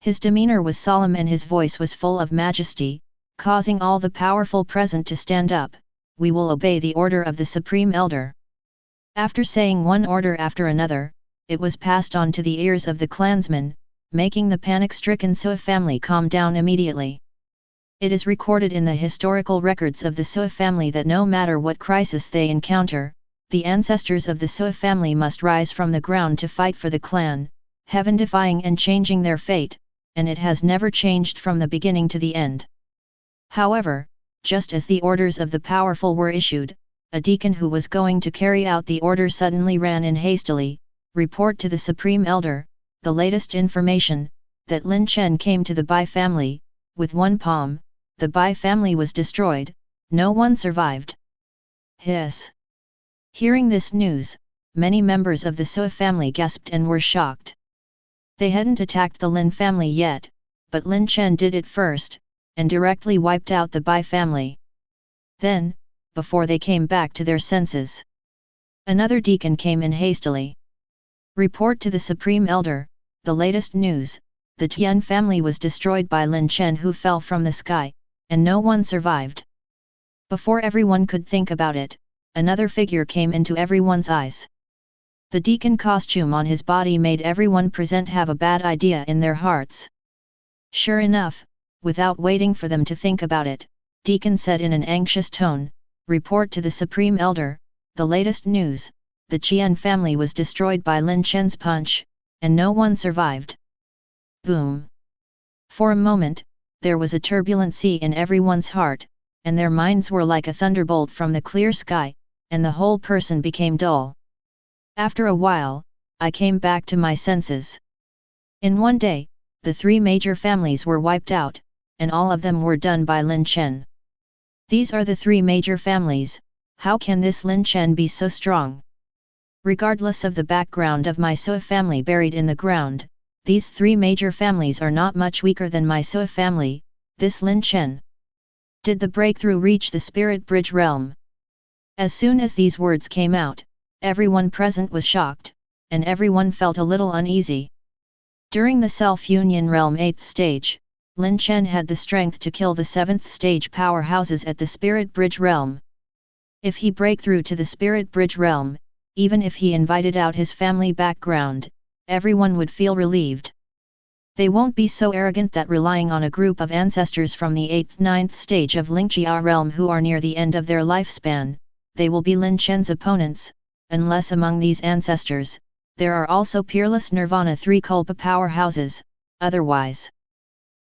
His demeanor was solemn and his voice was full of majesty, causing all the powerful present to stand up. We will obey the order of the Supreme Elder. After saying one order after another, it was passed on to the ears of the clansmen, making the panic-stricken Sua family calm down immediately. It is recorded in the historical records of the Sua family that no matter what crisis they encounter, the ancestors of the Sua family must rise from the ground to fight for the clan, heaven-defying and changing their fate, and it has never changed from the beginning to the end. However, just as the orders of the powerful were issued, a deacon who was going to carry out the order suddenly ran in hastily, report to the Supreme Elder, the latest information, that Lin Chen came to the Bai family, with one palm, the Bai family was destroyed, no one survived. Hiss! Hearing this news, many members of the Sua family gasped and were shocked. They hadn't attacked the Lin family yet, but Lin Chen did it first, and directly wiped out the Bai family. Then, before they came back to their senses, another deacon came in hastily. Report to the Supreme Elder, the latest news, the Tian family was destroyed by Lin Chen who fell from the sky, and no one survived. Before everyone could think about it, another figure came into everyone's eyes. The deacon costume on his body made everyone present have a bad idea in their hearts. Sure enough, without waiting for them to think about it, deacon said in an anxious tone, report to the Supreme Elder, the latest news, the Qian family was destroyed by Lin Chen's punch, and no one survived. Boom! For a moment, there was a turbulent sea in everyone's heart, and their minds were like a thunderbolt from the clear sky, and the whole person became dull. After a while, I came back to my senses. In one day, the three major families were wiped out, and all of them were done by Lin Chen. These are the three major families. How can this Lin Chen be so strong? Regardless of the background of my Sua family buried in the ground, these three major families are not much weaker than my Sua family, this Lin Chen. Did the breakthrough reach the Spirit Bridge realm? As soon as these words came out, everyone present was shocked, and everyone felt a little uneasy. During the Self-Union Realm 8th stage, Lin Chen had the strength to kill the 7th stage powerhouses at the Spirit Bridge realm. If he break through to the Spirit Bridge realm, even if he invited out his family background, everyone would feel relieved. They won't be so arrogant that relying on a group of ancestors from the 8th-9th stage of Lingxia realm who are near the end of their lifespan, they will be Lin Chen's opponents, unless among these ancestors, there are also peerless Nirvana 3 Kulpa powerhouses, otherwise.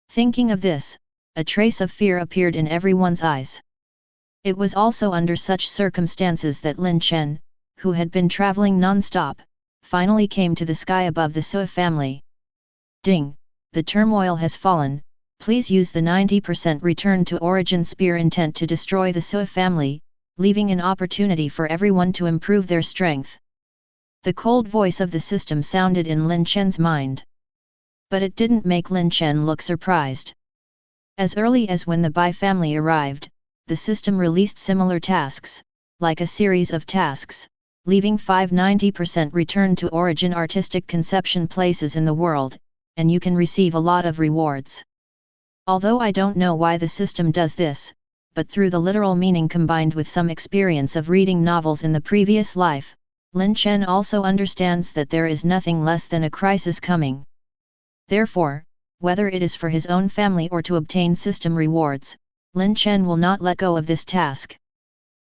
Thinking of this, a trace of fear appeared in everyone's eyes. It was also under such circumstances that Lin Chen, who had been traveling non-stop, finally came to the sky above the Sua family. Ding! The turmoil has fallen, please use the 90% return to origin spear intent to destroy the Sua family, leaving an opportunity for everyone to improve their strength. The cold voice of the system sounded in Lin Chen's mind. But it didn't make Lin Chen look surprised. As early as when the Bai family arrived, the system released similar tasks, like a series of tasks, leaving 90% return to origin artistic conception places in the world, and you can receive a lot of rewards. Although I don't know why the system does this, but through the literal meaning combined with some experience of reading novels in the previous life, Lin Chen also understands that there is nothing less than a crisis coming. Therefore, whether it is for his own family or to obtain system rewards, Lin Chen will not let go of this task.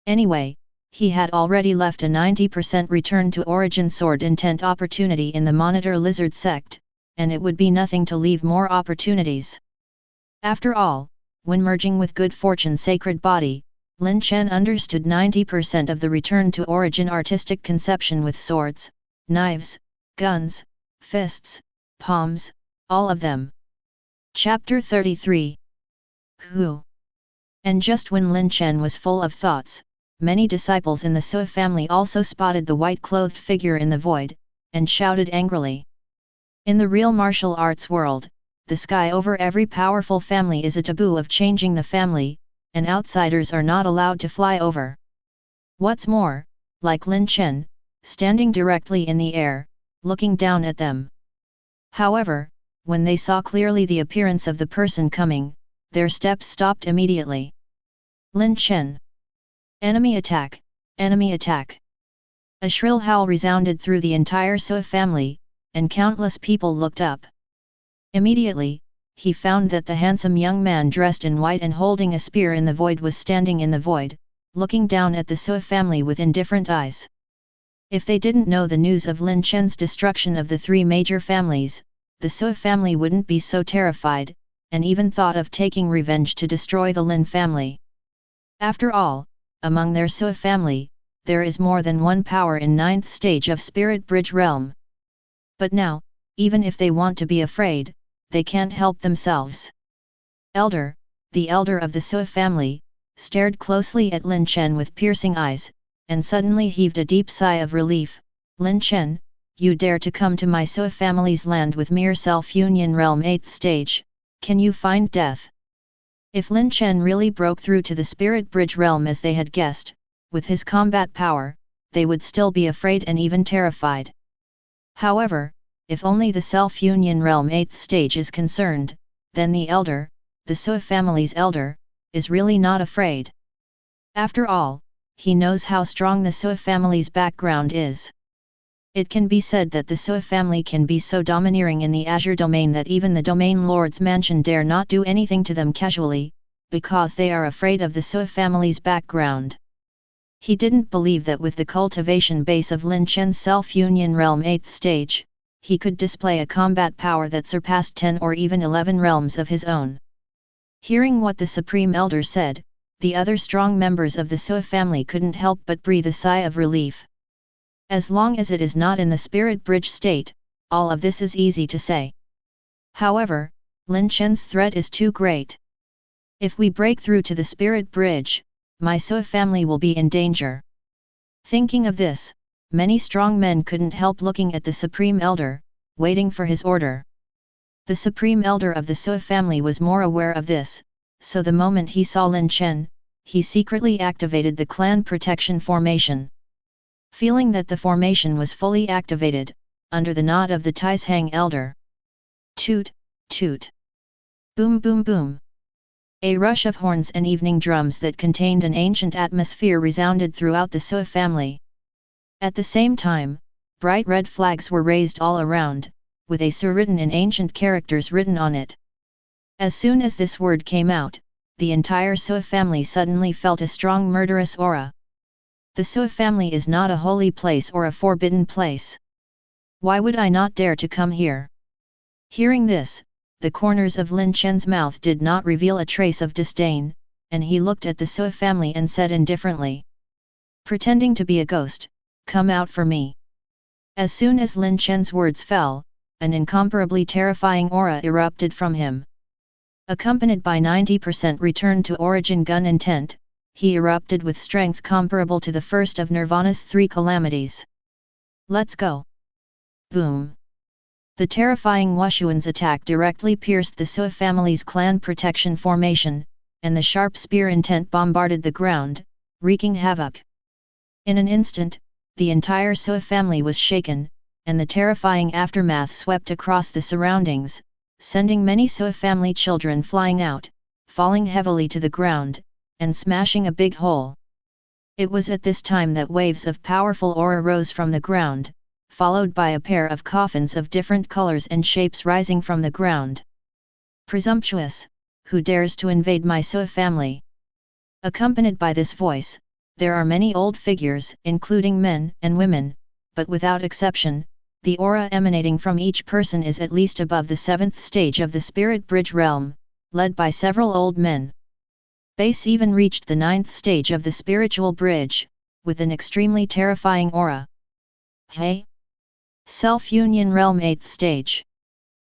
Anyway, he had already left a 90% return to origin sword intent opportunity in the Monitor Lizard sect, and it would be nothing to leave more opportunities. After all, when merging with Good Fortune Sacred Body, Lin Chen understood 90% of the return to origin artistic conception with swords, knives, guns, fists, palms, all of them. Chapter 33. Who? And just when Lin Chen was full of thoughts, many disciples in the Sua family also spotted the white-clothed figure in the void, and shouted angrily. In the real martial arts world, the sky over every powerful family is a taboo of changing the family, and outsiders are not allowed to fly over. What's more, like Lin Chen, standing directly in the air, looking down at them. However, when they saw clearly the appearance of the person coming, their steps stopped immediately. Lin Chen. Enemy attack! Enemy attack! A shrill howl resounded through the entire Sui family, and countless people looked up. Immediately, he found that the handsome young man dressed in white and holding a spear in the void was standing in the void, looking down at the Sui family with indifferent eyes. If they didn't know the news of Lin Chen's destruction of the three major families, the Sui family wouldn't be so terrified, and even thought of taking revenge to destroy the Lin family. After all, among their Sui family, there is more than one power in 9th stage of Spirit Bridge realm. But now, even if they want to be afraid, they can't help themselves. Elder, the elder of the Sui family, stared closely at Lin Chen with piercing eyes, and suddenly heaved a deep sigh of relief. Lin Chen, you dare to come to my Sui family's land with mere self-union realm 8th stage, can you find death? If Lin Chen really broke through to the Spirit Bridge realm as they had guessed, with his combat power, they would still be afraid and even terrified. However, if only the self-union realm 8th stage is concerned, then the elder, the Sui family's elder, is really not afraid. After all, he knows how strong the Sui family's background is. It can be said that the Sui family can be so domineering in the Azure domain that even the domain lord's mansion dare not do anything to them casually, because they are afraid of the Sui family's background. He didn't believe that with the cultivation base of Lin Chen's self-union realm 8th stage, he could display a combat power that surpassed 10 or even 11 realms of his own. Hearing what the Supreme Elder said, the other strong members of the Sui family couldn't help but breathe a sigh of relief. As long as it is not in the Spirit Bridge state, all of this is easy to say. However, Lin Chen's threat is too great. If we break through to the Spirit Bridge, my Sui family will be in danger. Thinking of this, many strong men couldn't help looking at the Supreme Elder, waiting for his order. The Supreme Elder of the Sui family was more aware of this, so the moment he saw Lin Chen, he secretly activated the clan protection formation. Feeling that the formation was fully activated, under the nod of the Taishang Elder. Toot, toot. Boom boom boom. A rush of horns and evening drums that contained an ancient atmosphere resounded throughout the Sui family. At the same time, bright red flags were raised all around, with a Su written in ancient characters written on it. As soon as this word came out, the entire Sui family suddenly felt a strong murderous aura. The Sui family is not a holy place or a forbidden place. Why would I not dare to come here? Hearing this, the corners of Lin Chen's mouth did not reveal a trace of disdain, and he looked at the Sui family and said indifferently. Pretending to be a ghost, come out for me. As soon as Lin Chen's words fell, an incomparably terrifying aura erupted from him. Accompanied by 90% return to origin gun intent, he erupted with strength comparable to the first of Nirvana's 3 calamities. Let's go! Boom! The terrifying Wushuan's attack directly pierced the Sui family's clan protection formation, and the sharp spear intent bombarded the ground, wreaking havoc. In an instant, the entire Sui family was shaken, and the terrifying aftermath swept across the surroundings, sending many Sui family children flying out, falling heavily to the ground, and smashing a big hole. It was at this time that waves of powerful aura rose from the ground, followed by a pair of coffins of different colors and shapes rising from the ground. Presumptuous, who dares to invade my Sui family? Accompanied by this voice, there are many old figures, including men and women, but without exception, the aura emanating from each person is at least above the 7th stage of the Spirit Bridge realm, led by several old men. Base even reached the 9th stage of the Spiritual Bridge, with an extremely terrifying aura. Hey! Self-Union Realm 8th stage.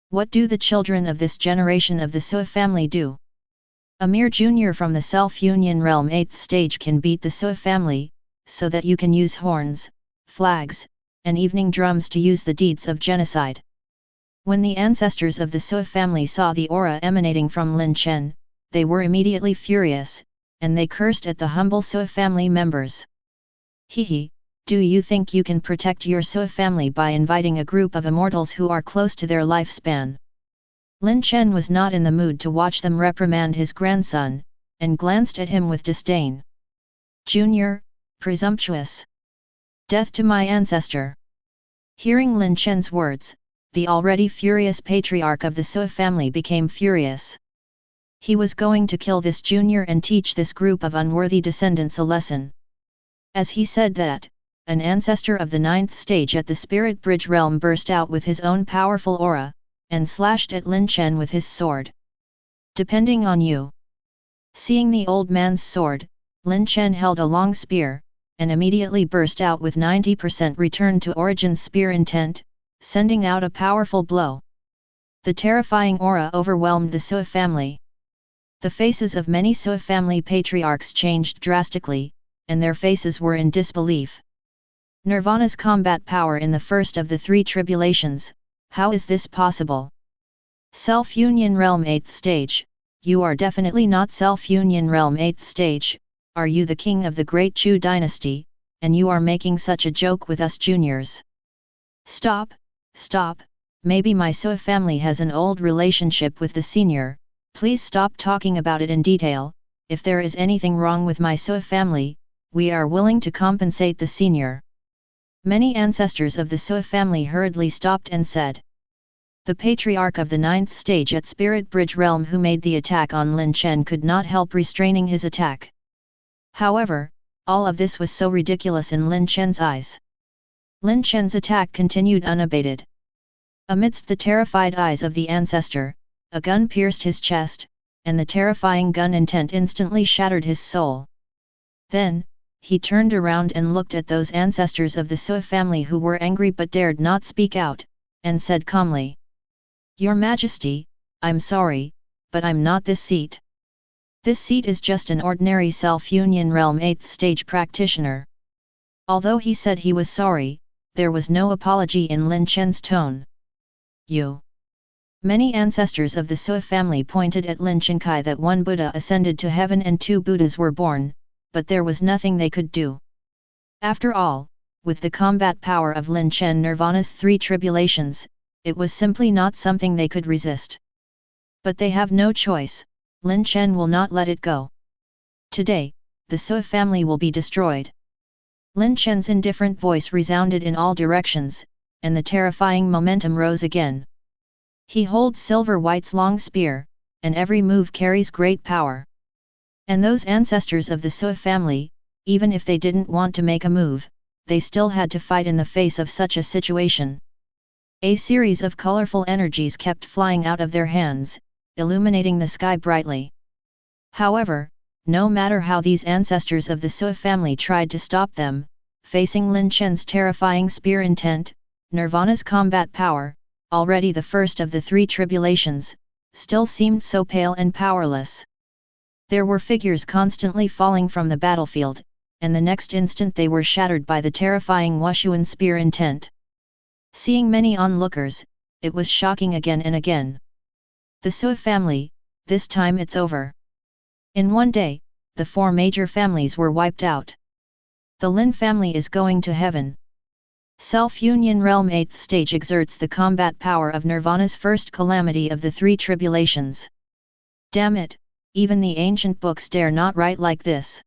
What do the children of this generation of the Sui family do? A mere junior from the Self-Union Realm 8th stage can beat the Sui family, so that you can use horns, flags, and evening drums to use the deeds of genocide. When the ancestors of the Sui family saw the aura emanating from Lin Chen, they were immediately furious, and they cursed at the humble Sui family members. Hehe, Do you think you can protect your Sui family by inviting a group of immortals who are close to their lifespan? Lin Chen was not in the mood to watch them reprimand his grandson, and glanced at him with disdain. Junior, presumptuous. Death to my ancestor. Hearing Lin Chen's words, the already furious patriarch of the Sui family became furious. He was going to kill this junior and teach this group of unworthy descendants a lesson. As he said that, an ancestor of the 9th stage at the Spirit Bridge realm burst out with his own powerful aura, and slashed at Lin Chen with his sword. Depending on you. Seeing the old man's sword, Lin Chen held a long spear, and immediately burst out with 90% return to origin spear intent, sending out a powerful blow. The terrifying aura overwhelmed the Sui family. The faces of many Sui family patriarchs changed drastically, and their faces were in disbelief. Nirvana's combat power in the first of the 3 tribulations, how is this possible? Self-Union Realm 8th stage, you are definitely not Self-Union Realm 8th stage, are you the king of the Great Chu dynasty, and you are making such a joke with us juniors? Stop, maybe my Sui family has an old relationship with the senior, please stop talking about it in detail, if there is anything wrong with my Sui family, we are willing to compensate the senior. Many ancestors of the Sui family hurriedly stopped and said. The patriarch of the 9th stage at Spirit Bridge realm who made the attack on Lin Chen could not help restraining his attack. However, all of this was so ridiculous in Lin Chen's eyes. Lin Chen's attack continued unabated. Amidst the terrified eyes of the ancestor, a gun pierced his chest, and the terrifying gun intent instantly shattered his soul. Then, he turned around and looked at those ancestors of the Sui family who were angry but dared not speak out, and said calmly. Your Majesty, I'm sorry, but I'm not this seat. This seat is just an ordinary Self-Union Realm 8th stage practitioner. Although he said he was sorry, there was no apology in Lin Chen's tone. You. Many ancestors of the Sui family pointed at Lin Chen Kai that 1 Buddha ascended to heaven and 2 Buddhas were born, but there was nothing they could do. After all, with the combat power of Lin Chen Nirvana's 3 tribulations, it was simply not something they could resist. But they have no choice, Lin Chen will not let it go. Today, the Sui family will be destroyed. Lin Chen's indifferent voice resounded in all directions, and the terrifying momentum rose again. He holds Silver White's long spear, and every move carries great power. And those ancestors of the Sui family, even if they didn't want to make a move, they still had to fight in the face of such a situation. A series of colorful energies kept flying out of their hands, illuminating the sky brightly. However, no matter how these ancestors of the Sui family tried to stop them, facing Lin Chen's terrifying spear intent, Nirvana's combat power, already the first of the 3 tribulations, still seemed so pale and powerless. There were figures constantly falling from the battlefield, and the next instant they were shattered by the terrifying Wushuan spear intent. Seeing many onlookers, it was shocking again and again. The Sui family, this time it's over. In one day, the 4 major families were wiped out. The Lin family is going to heaven. Self-Union Realm 8th stage exerts the combat power of Nirvana's first calamity of the 3 tribulations. Damn it, even the ancient books dare not write like this.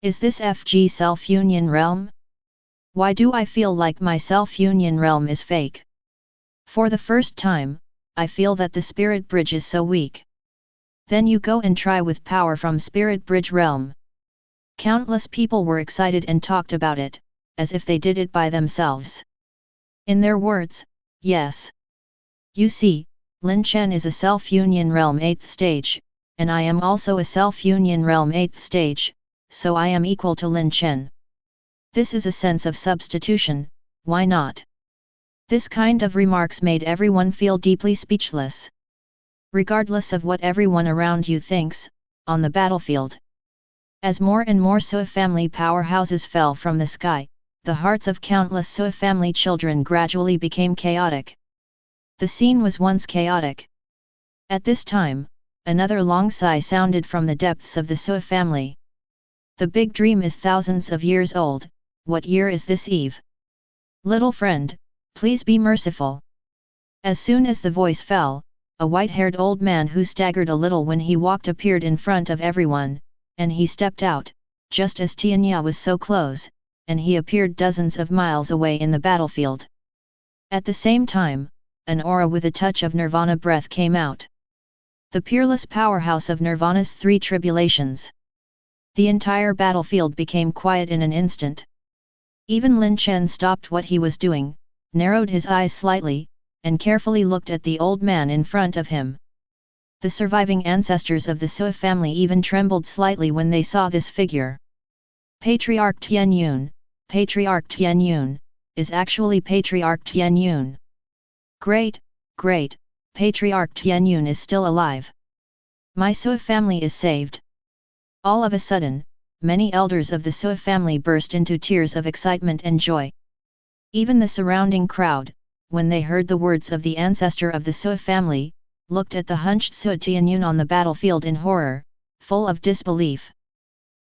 Is this FG Self-Union Realm? Why do I feel like my Self-Union Realm is fake? For the first time, I feel that the Spirit Bridge is so weak. Then you go and try with power from Spirit Bridge Realm. Countless people were excited and talked about it, as if they did it by themselves. In their words, yes. You see, Lin Chen is a Self-Union Realm 8th stage, and I am also a Self-Union Realm 8th stage, so I am equal to Lin Chen. This is a sense of substitution, why not? This kind of remarks made everyone feel deeply speechless. Regardless of what everyone around you thinks, on the battlefield. As more and more Sui family powerhouses fell from the sky, the hearts of countless Sui family children gradually became chaotic. The scene was once chaotic. At this time, another long sigh sounded from the depths of the Sui family. The big dream is thousands of years old, what year is this eve? Little friend, please be merciful. As soon as the voice fell, a white-haired old man who staggered a little when he walked appeared in front of everyone, and he stepped out, just as Tianya was so close, and he appeared dozens of miles away in the battlefield. At the same time, an aura with a touch of nirvana breath came out. The peerless powerhouse of Nirvana's three tribulations. The entire battlefield became quiet in an instant. Even Lin Chen stopped what he was doing, narrowed his eyes slightly, and carefully looked at the old man in front of him. The surviving ancestors of the Sui family even trembled slightly when they saw this figure. Patriarch Tian Yun, Patriarch Tian Yun, is actually Patriarch Tian Yun. Great, great, Patriarch Tian Yun is still alive. My Sui family is saved. All of a sudden, many elders of the Sui family burst into tears of excitement and joy. Even the surrounding crowd, when they heard the words of the ancestor of the Sui family, looked at the hunched Sui Tianyun on the battlefield in horror, full of disbelief.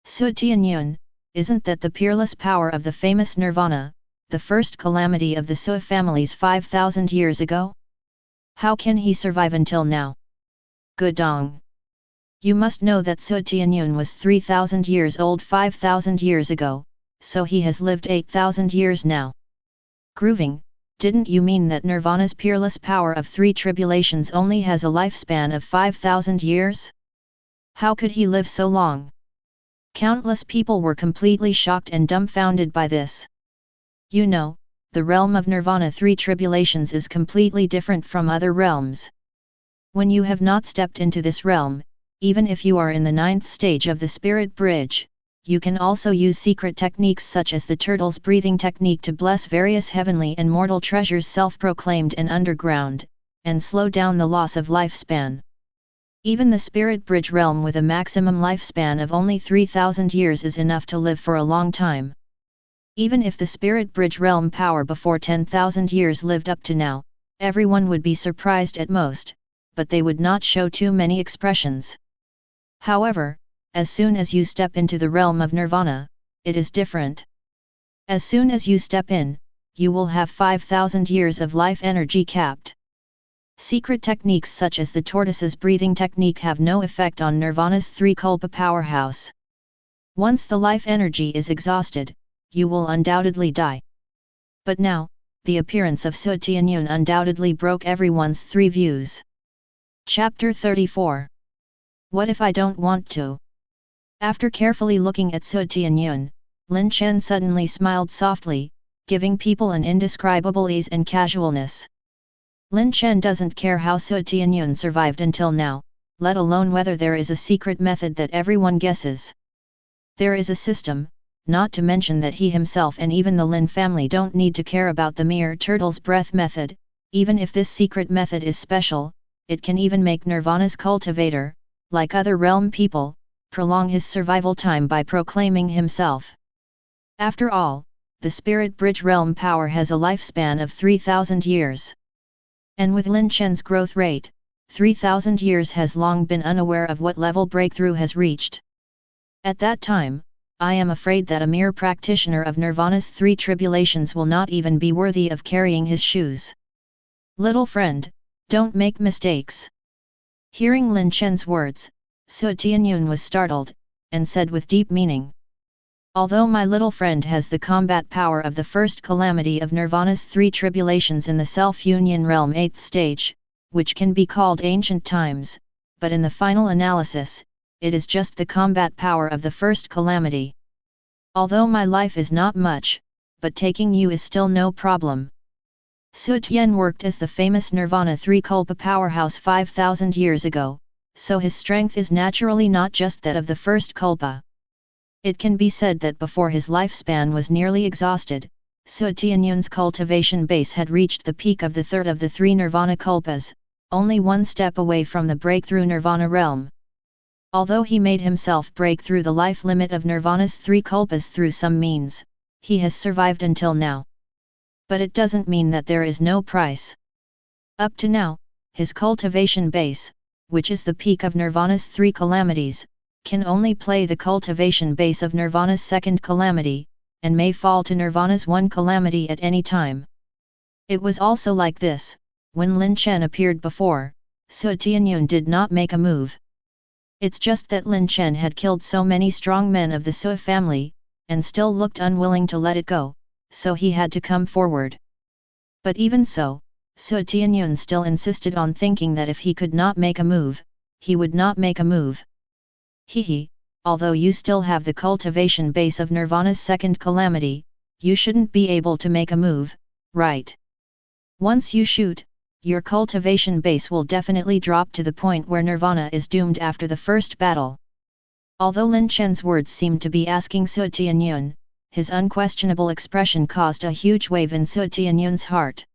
Sui Tianyun, isn't that the peerless power of the famous Nirvana, the first calamity of the Sui families 5,000 years ago? How can he survive until now? Gudong. You must know that Sui Tianyun was 3,000 years old 5,000 years ago, so he has lived 8,000 years now. Grooving. Didn't you mean that Nirvana's peerless power of three tribulations only has a lifespan of 5,000 years? How could he live so long? Countless people were completely shocked and dumbfounded by this. You know, the realm of Nirvana three tribulations is completely different from other realms. When you have not stepped into this realm, even if you are in the 9th stage of the spirit bridge, you can also use secret techniques such as the turtle's breathing technique to bless various heavenly and mortal treasures self-proclaimed and underground, and slow down the loss of lifespan. Even the spirit bridge realm with a maximum lifespan of only 3,000 years is enough to live for a long time. Even if the spirit bridge realm power before 10,000 years lived up to now, everyone would be surprised at most, but they would not show too many expressions. However, as soon as you step into the realm of Nirvana, it is different. As soon as you step in, you will have 5,000 years of life energy capped. Secret techniques such as the tortoise's breathing technique have no effect on Nirvana's three-kalpa powerhouse. Once the life energy is exhausted, you will undoubtedly die. But now, the appearance of Sui Tianyun undoubtedly broke everyone's three views. Chapter 34. What if I don't want to? After carefully looking at Sui Tianyun, Lin Chen suddenly smiled softly, giving people an indescribable ease and casualness. Lin Chen doesn't care how Sui Tianyun survived until now, let alone whether there is a secret method that everyone guesses. There is a system, not to mention that he himself and even the Lin family don't need to care about the mere turtle's breath method. Even if this secret method is special, it can even make Nirvana's cultivator, like other realm people, prolong his survival time by proclaiming himself. After all, the spirit bridge realm power has a lifespan of 3,000 years. And with Lin Chen's growth rate, 3,000 years has long been unaware of what level breakthrough has reached. At that time, I am afraid that a mere practitioner of Nirvana's three tribulations will not even be worthy of carrying his shoes. Little friend, don't make mistakes. Hearing Lin Chen's words, Sui Tianyun was startled, and said with deep meaning. Although my little friend has the combat power of the first calamity of Nirvana's three tribulations in the self-union realm 8th stage, which can be called ancient times, but in the final analysis, it is just the combat power of the first calamity. Although my life is not much, but taking you is still no problem. Sui Tian worked as the famous Nirvana three-kalpa powerhouse 5,000 years ago, so his strength is naturally not just that of the first kalpa. It can be said that before his lifespan was nearly exhausted, Sui Tianyun's cultivation base had reached the peak of the third of the three Nirvana kalpas, only one step away from the breakthrough Nirvana realm. Although he made himself break through the life limit of Nirvana's three kalpas through some means, he has survived until now. But it doesn't mean that there is no price. Up to now, his cultivation base, which is the peak of Nirvana's three calamities, can only play the cultivation base of Nirvana's second calamity, and may fall to Nirvana's one calamity at any time. It was also like this, when Lin Chen appeared before, Su Tianyun did not make a move. It's just that Lin Chen had killed so many strong men of the Su family, and still looked unwilling to let it go, so he had to come forward. But even so, Su Tianyun still insisted on thinking that if he could not make a move, he would not make a move. Hehe, although you still have the cultivation base of Nirvana's second calamity, you shouldn't be able to make a move, right? Once you shoot, your cultivation base will definitely drop to the point where Nirvana is doomed after the first battle. Although Lin Chen's words seemed to be asking Su Tianyun, his unquestionable expression caused a huge wave in Su Tianyun's heart.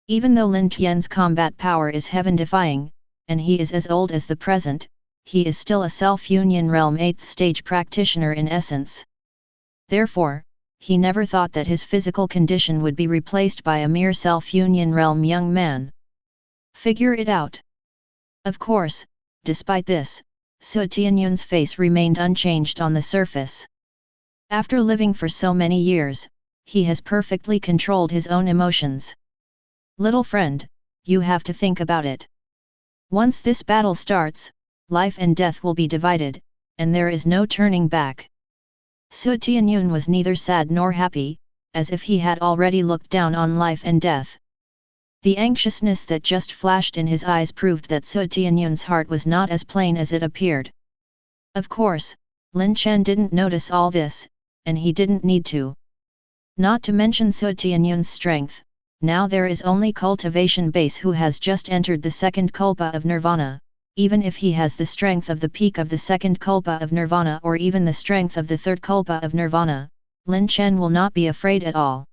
Even though Lin Chen's combat power is heaven-defying, and he is as old as the present, he is still a self-union realm 8th stage practitioner in essence. Therefore, he never thought that his physical condition would be replaced by a mere self-union realm young man. Figure it out. Of course, despite this, Su Tianyun's face remained unchanged on the surface. After living for so many years, he has perfectly controlled his own emotions. Little friend, you have to think about it. Once this battle starts, life and death will be divided, and there is no turning back. Su Tianyun was neither sad nor happy, as if he had already looked down on life and death. The anxiousness that just flashed in his eyes proved that Su Tianyun's heart was not as plain as it appeared. Of course, Lin Chen didn't notice all this, and he didn't need to. Not to mention Su Tianyun's strength, now there is only cultivation base who has just entered the second kalpa of Nirvana. Even if he has the strength of the peak of the second kalpa of Nirvana or even the strength of the third kalpa of Nirvana, Lin Chen will not be afraid at all.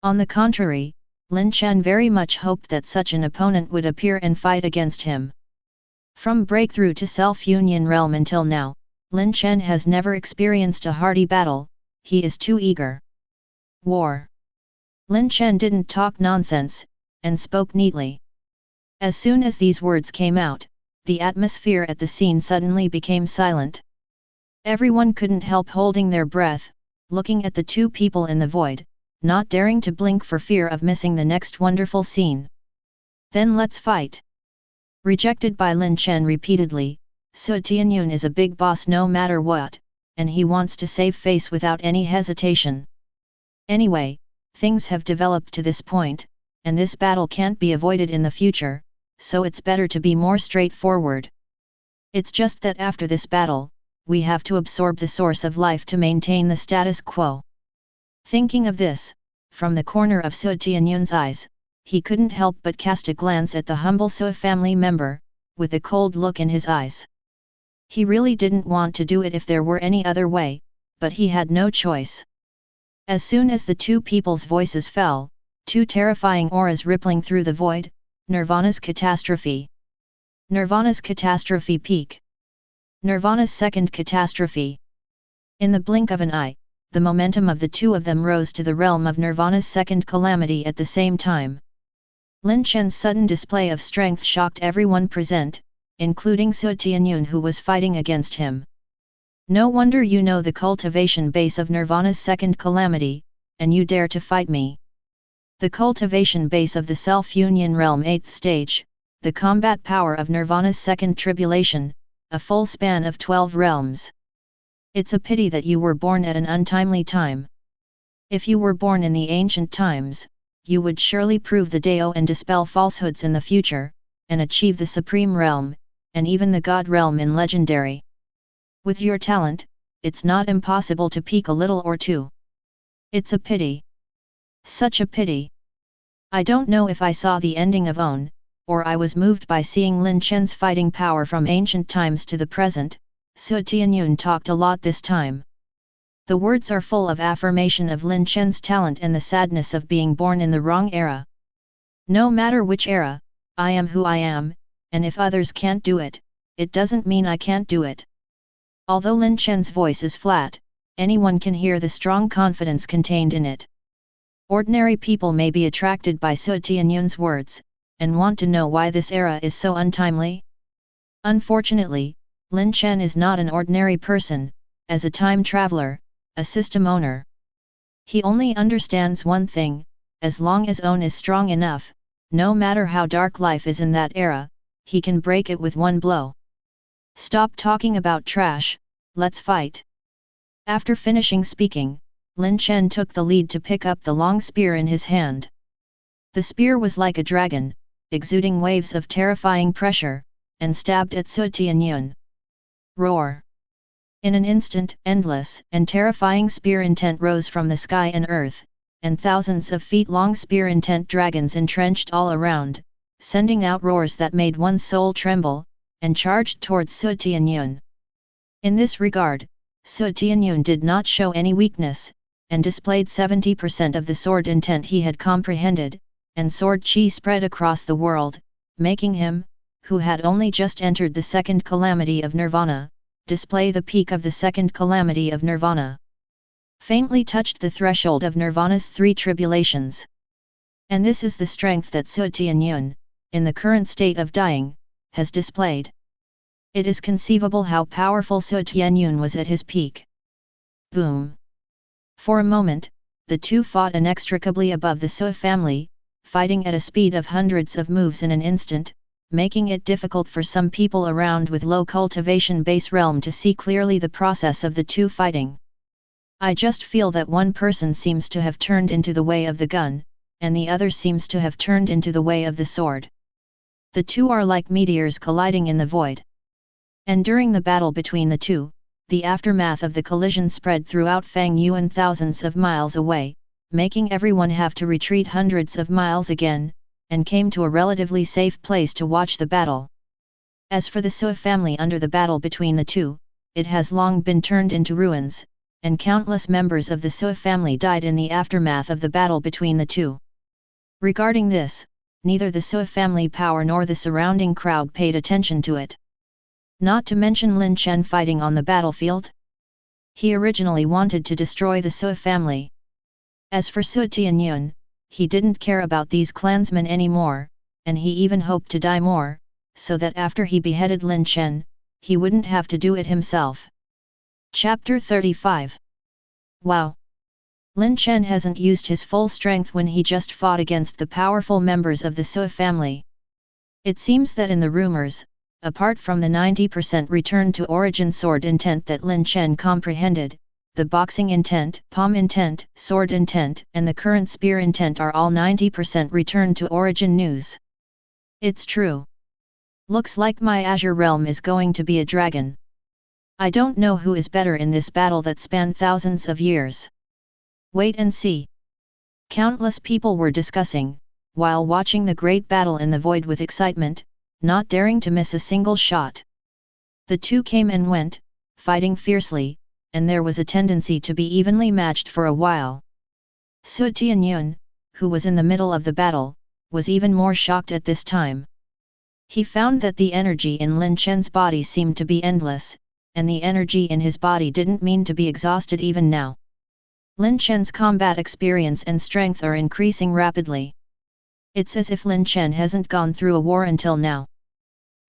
On the contrary, Lin Chen very much hoped that such an opponent would appear and fight against him. From breakthrough to self-union realm until now, Lin Chen has never experienced a hearty battle, he is too eager. War. Lin Chen didn't talk nonsense, and spoke neatly. As soon as these words came out, the atmosphere at the scene suddenly became silent. Everyone couldn't help holding their breath, looking at the two people in the void, not daring to blink for fear of missing the next wonderful scene. Then let's fight. Rejected by Lin Chen repeatedly, Su Tianyun is a big boss no matter what, and he wants to save face without any hesitation. Anyway, things have developed to this point, and this battle can't be avoided in the future, so it's better to be more straightforward. It's just that after this battle, we have to absorb the source of life to maintain the status quo. Thinking of this, from the corner of Su Tianyun's eyes, he couldn't help but cast a glance at the humble Su family member, with a cold look in his eyes. He really didn't want to do it if there were any other way, but he had no choice. As soon as the two people's voices fell, two terrifying auras rippling through the void, Nirvana's catastrophe. Nirvana's catastrophe peak. Nirvana's second catastrophe. In the blink of an eye, the momentum of the two of them rose to the realm of Nirvana's second calamity at the same time. Lin Chen's sudden display of strength shocked everyone present, including Su Tianyun who was fighting against him. No wonder you know the cultivation base of Nirvana's second calamity, and you dare to fight me. The cultivation base of the self-union realm 8th stage, the combat power of Nirvana's second tribulation, a full span of 12 realms. It's a pity that you were born at an untimely time. If you were born in the ancient times, you would surely prove the Dao and dispel falsehoods in the future, and achieve the supreme realm, and even the god realm in legendary. With your talent, it's not impossible to peak a little or two. It's a pity. Such a pity. I don't know if I saw the ending of OWN, or I was moved by seeing Lin Chen's fighting power from ancient times to the present. Su Tianyun talked a lot this time. The words are full of affirmation of Lin Chen's talent and the sadness of being born in the wrong era. No matter which era, I am who I am, and if others can't do it, it doesn't mean I can't do it. Although Lin Chen's voice is flat, anyone can hear the strong confidence contained in it. Ordinary people may be attracted by Su Tianyun's words, and want to know why this era is so untimely. Unfortunately, Lin Chen is not an ordinary person, as a time traveler, a system owner. He only understands one thing: as long as On is strong enough, no matter how dark life is in that era, he can break it with one blow. Stop talking about trash, let's fight. After finishing speaking, Lin Chen took the lead to pick up the long spear in his hand. The spear was like a dragon, exuding waves of terrifying pressure, and stabbed at Su Tianyun. Roar! In an instant, endless and terrifying spear intent rose from the sky and earth, and thousands of feet-long spear intent dragons entrenched all around, sending out roars that made one's soul tremble, and charged towards Su Tianyun. In this regard, Su Tianyun did not show any weakness, and displayed 70% of the sword intent he had comprehended, and sword chi spread across the world, making him, who had only just entered the second calamity of nirvana, display the peak of the second calamity of nirvana. Faintly touched the threshold of nirvana's three tribulations. And this is the strength that Su Tianyun, in the current state of dying, has displayed. It is conceivable how powerful Su Tianyun was at his peak. Boom! For a moment, the two fought inextricably above the Su family, fighting at a speed of hundreds of moves in an instant, making it difficult for some people around with low cultivation base realm to see clearly the process of the two fighting. I just feel that one person seems to have turned into the way of the gun, and the other seems to have turned into the way of the sword. The two are like meteors colliding in the void. And during the battle between the two, the aftermath of the collision spread throughout Fang Yuan thousands of miles away, making everyone have to retreat hundreds of miles again, and came to a relatively safe place to watch the battle. As for the Su family under the battle between the two, it has long been turned into ruins, and countless members of the Su family died in the aftermath of the battle between the two. Regarding this, neither the Su family power nor the surrounding crowd paid attention to it. Not to mention Lin Chen fighting on the battlefield. He originally wanted to destroy the Su family. As for Su Tianyun, he didn't care about these clansmen anymore, and he even hoped to die more, so that after he beheaded Lin Chen, he wouldn't have to do it himself. Chapter 35. Wow! Lin Chen hasn't used his full strength when he just fought against the powerful members of the Su family. It seems that in the rumors, apart from the 90% return to origin sword intent that Lin Chen comprehended, the boxing intent, palm intent, sword intent, and the current spear intent are all 90% return to origin news. It's true. Looks like my Azure realm is going to be a dragon. I don't know who is better in this battle that spanned thousands of years. Wait and see. Countless people were discussing, while watching the great battle in the void with excitement, not daring to miss a single shot. The two came and went, fighting fiercely, and there was a tendency to be evenly matched for a while. Su Tianyun, who was in the middle of the battle, was even more shocked at this time. He found that the energy in Lin Chen's body seemed to be endless, and the energy in his body didn't mean to be exhausted even now. Lin Chen's combat experience and strength are increasing rapidly. It's as if Lin Chen hasn't gone through a war until now.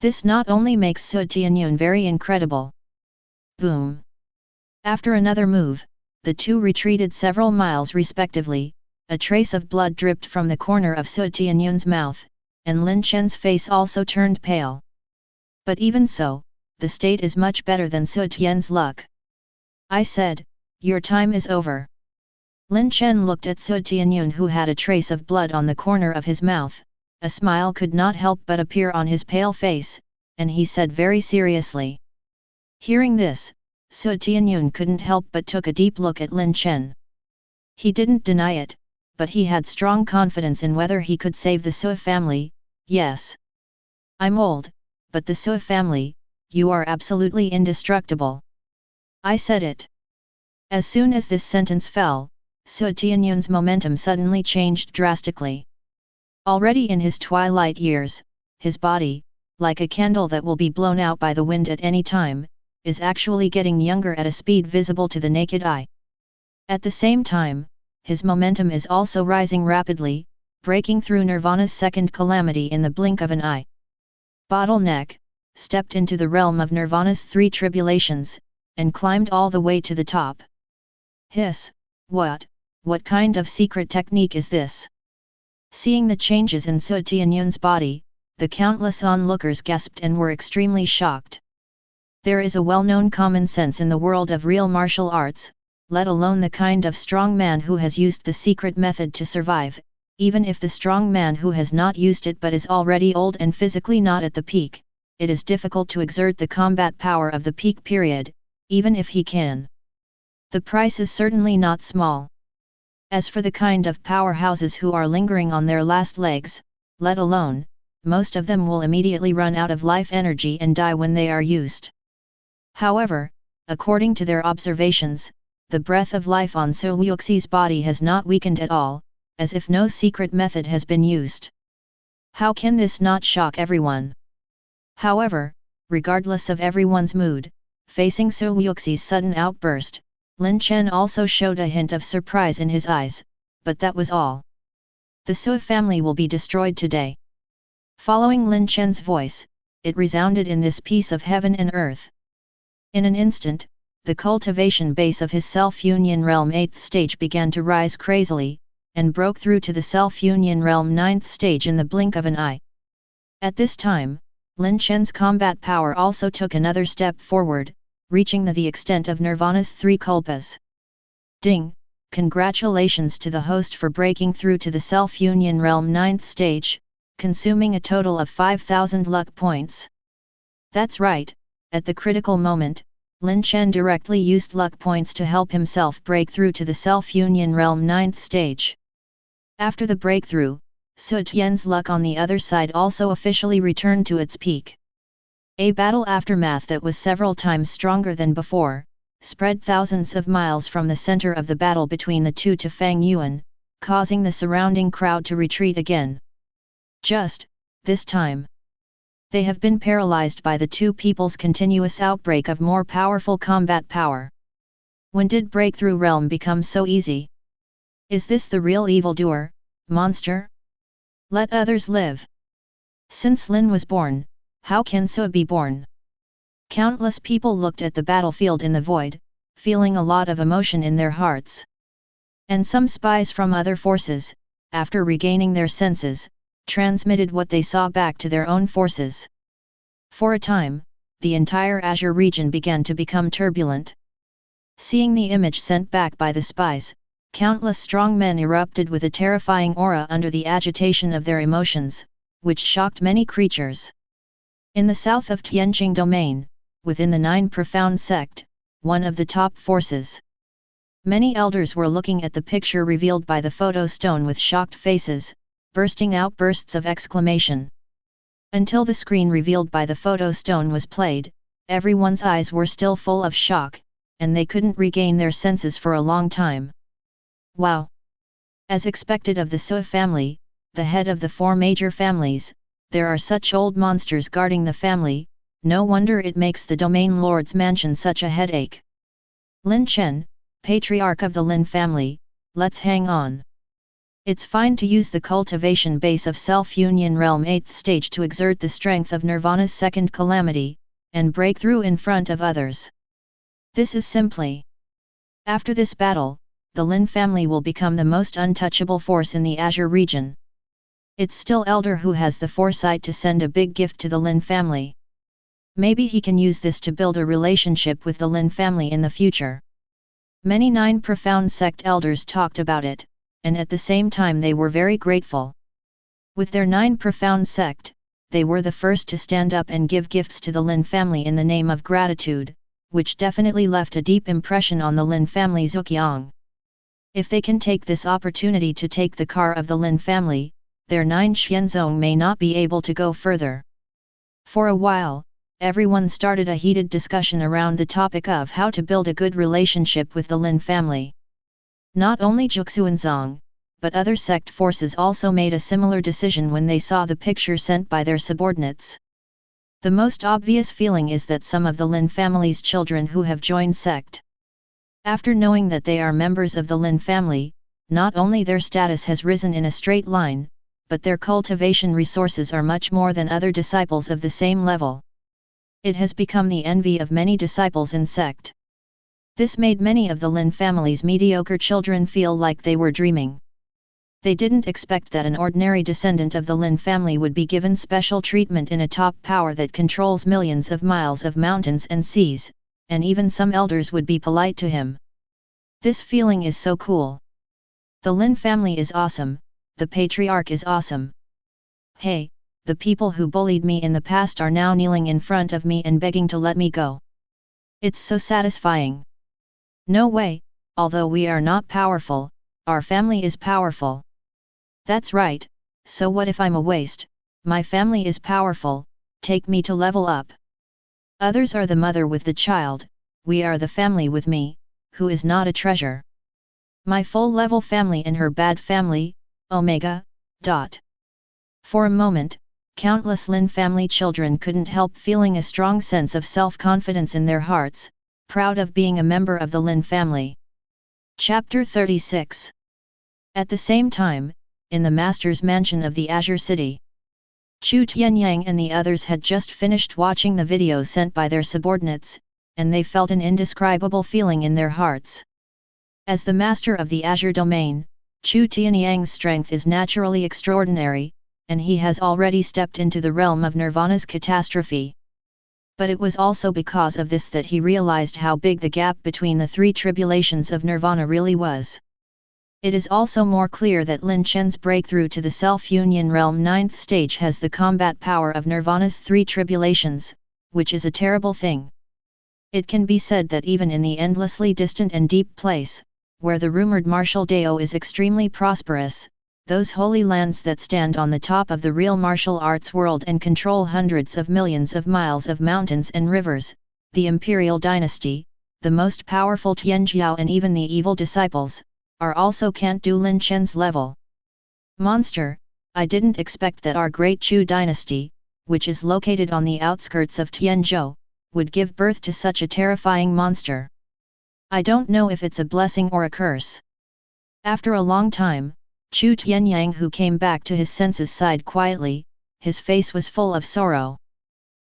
This not only makes Su Tianyun very incredible. Boom! After another move, the two retreated several miles respectively, a trace of blood dripped from the corner of Su Tianyun's mouth, and Lin Chen's face also turned pale. But even so, the state is much better than Su Tian's luck. I said, your time is over. Lin Chen looked at Su Tianyun, who had a trace of blood on the corner of his mouth. A smile could not help but appear on his pale face, and he said very seriously. Hearing this, Su Tianyun couldn't help but took a deep look at Lin Chen. He didn't deny it, but he had strong confidence in whether he could save the Su family. Yes. I'm old, but the Su family, you are absolutely indestructible. I said it. As soon as this sentence fell, Su Tianyun's momentum suddenly changed drastically. Already in his twilight years, his body, like a candle that will be blown out by the wind at any time, is actually getting younger at a speed visible to the naked eye. At the same time, his momentum is also rising rapidly, breaking through Nirvana's second calamity in the blink of an eye. Bottleneck, stepped into the realm of Nirvana's three tribulations, and climbed all the way to the top. Hiss, what What kind of secret technique is this? Seeing the changes in Su Tianyun's body, the countless onlookers gasped and were extremely shocked. There is a well-known common sense in the world of real martial arts, let alone the kind of strong man who has used the secret method to survive, even if the strong man who has not used it but is already old and physically not at the peak, it is difficult to exert the combat power of the peak period, even if he can. The price is certainly not small. As for the kind of powerhouses who are lingering on their last legs, let alone, most of them will immediately run out of life energy and die when they are used. However, according to their observations, the breath of life on Su Yuxi's body has not weakened at all, as if no secret method has been used. How can this not shock everyone? However, regardless of everyone's mood, facing Su Yuxi's sudden outburst, Lin Chen also showed a hint of surprise in his eyes, but that was all. The Su family will be destroyed today. Following Lin Chen's voice, it resounded in this piece of heaven and earth. In an instant, the cultivation base of his self-union realm 8th stage began to rise crazily, and broke through to the self-union realm 9th stage in the blink of an eye. At this time, Lin Chen's combat power also took another step forward, reaching the extent of Nirvana's 3 kalpas. Ding! Congratulations to the host for breaking through to the self-union realm 9th stage, consuming a total of 5,000 luck points. That's right, at the critical moment, Lin Chen directly used luck points to help himself break through to the self-union realm 9th stage. After the breakthrough, Su Tian's luck on the other side also officially returned to its peak. A battle aftermath that was several times stronger than before, spread thousands of miles from the center of the battle between the two to Fang Yuan, causing the surrounding crowd to retreat again. Just, this time, they have been paralyzed by the two people's continuous outbreak of more powerful combat power. When did breakthrough realm become so easy? Is this the real evildoer, monster? Let others live. Since Lin was born, how can Su be born? Countless people looked at the battlefield in the void, feeling a lot of emotion in their hearts. And some spies from other forces, after regaining their senses, transmitted what they saw back to their own forces. For a time, the entire Azure region began to become turbulent. Seeing the image sent back by the spies, countless strong men erupted with a terrifying aura under the agitation of their emotions, which shocked many creatures. In the south of Tianjing domain, within the 9 profound sect, one of the top forces. Many elders were looking at the picture revealed by the photo stone with shocked faces, bursting out bursts of exclamation. Until the screen revealed by the photo stone was played, everyone's eyes were still full of shock, and they couldn't regain their senses for a long time. Wow! As expected of the Su family, the head of the 4 major families, there are such old monsters guarding the family, no wonder it makes the domain lord's mansion such a headache. Lin Chen, patriarch of the Lin family, let's hang on. It's fine to use the cultivation base of self-union realm 8th stage to exert the strength of Nirvana's 2nd calamity, and break through in front of others. This is simply. After this battle, the Lin family will become the most untouchable force in the Azure region. It's still Elder who has the foresight to send a big gift to the Lin family. Maybe he can use this to build a relationship with the Lin family in the future. Many 9 profound sect elders talked about it, and at the same time they were very grateful. With their 9 profound sect, they were the first to stand up and give gifts to the Lin family in the name of gratitude, which definitely left a deep impression on the Lin family Zhuqiang. If they can take this opportunity to take the car of the Lin family, their 9 Xianzong may not be able to go further. For a while, everyone started a heated discussion around the topic of how to build a good relationship with the Lin family. Not only Zhuxianzong, but other sect forces also made a similar decision when they saw the picture sent by their subordinates. The most obvious feeling is that some of the Lin family's children who have joined sect. After knowing that they are members of the Lin family, not only their status has risen in a straight line, but their cultivation resources are much more than other disciples of the same level. It has become the envy of many disciples in sect. This made many of the Lin family's mediocre children feel like they were dreaming. They didn't expect that an ordinary descendant of the Lin family would be given special treatment in a top power that controls millions of miles of mountains and seas, and even some elders would be polite to him. This feeling is so cool. The Lin family is awesome, the patriarch is awesome. Hey, the people who bullied me in the past are now kneeling in front of me and begging to let me go. It's so satisfying. No way, although we are not powerful, our family is powerful. That's right, so what if I'm a waste? My family is powerful, take me to level up. Others are the mother with the child, we are the family with me, who is not a treasure. My full level family and her bad family, Omega. For a moment, countless Lin family children couldn't help feeling a strong sense of self-confidence in their hearts, proud of being a member of the Lin family. Chapter 36. At the same time, in the master's mansion of the Azure City, Chu Tianyang and the others had just finished watching the video sent by their subordinates, and they felt an indescribable feeling in their hearts. As the master of the Azure domain, Chu Tianyang's strength is naturally extraordinary, and he has already stepped into the realm of Nirvana's catastrophe. But it was also because of this that he realized how big the gap between the three tribulations of Nirvana really was. It is also more clear that Lin Chen's breakthrough to the self-union realm 9th stage has the combat power of Nirvana's three tribulations, which is a terrible thing. It can be said that even in the endlessly distant and deep place, where the rumored martial Dao is extremely prosperous, those holy lands that stand on the top of the real martial arts world and control hundreds of millions of miles of mountains and rivers, the imperial dynasty, the most powerful Tianjiao and even the evil disciples, are also can't do Lin Chen's level. Monster, I didn't expect that our great Chu dynasty, which is located on the outskirts of Tianzhou, would give birth to such a terrifying monster. I don't know if it's a blessing or a curse. After a long time, Chu Tianyang, who came back to his senses, sighed quietly, his face was full of sorrow.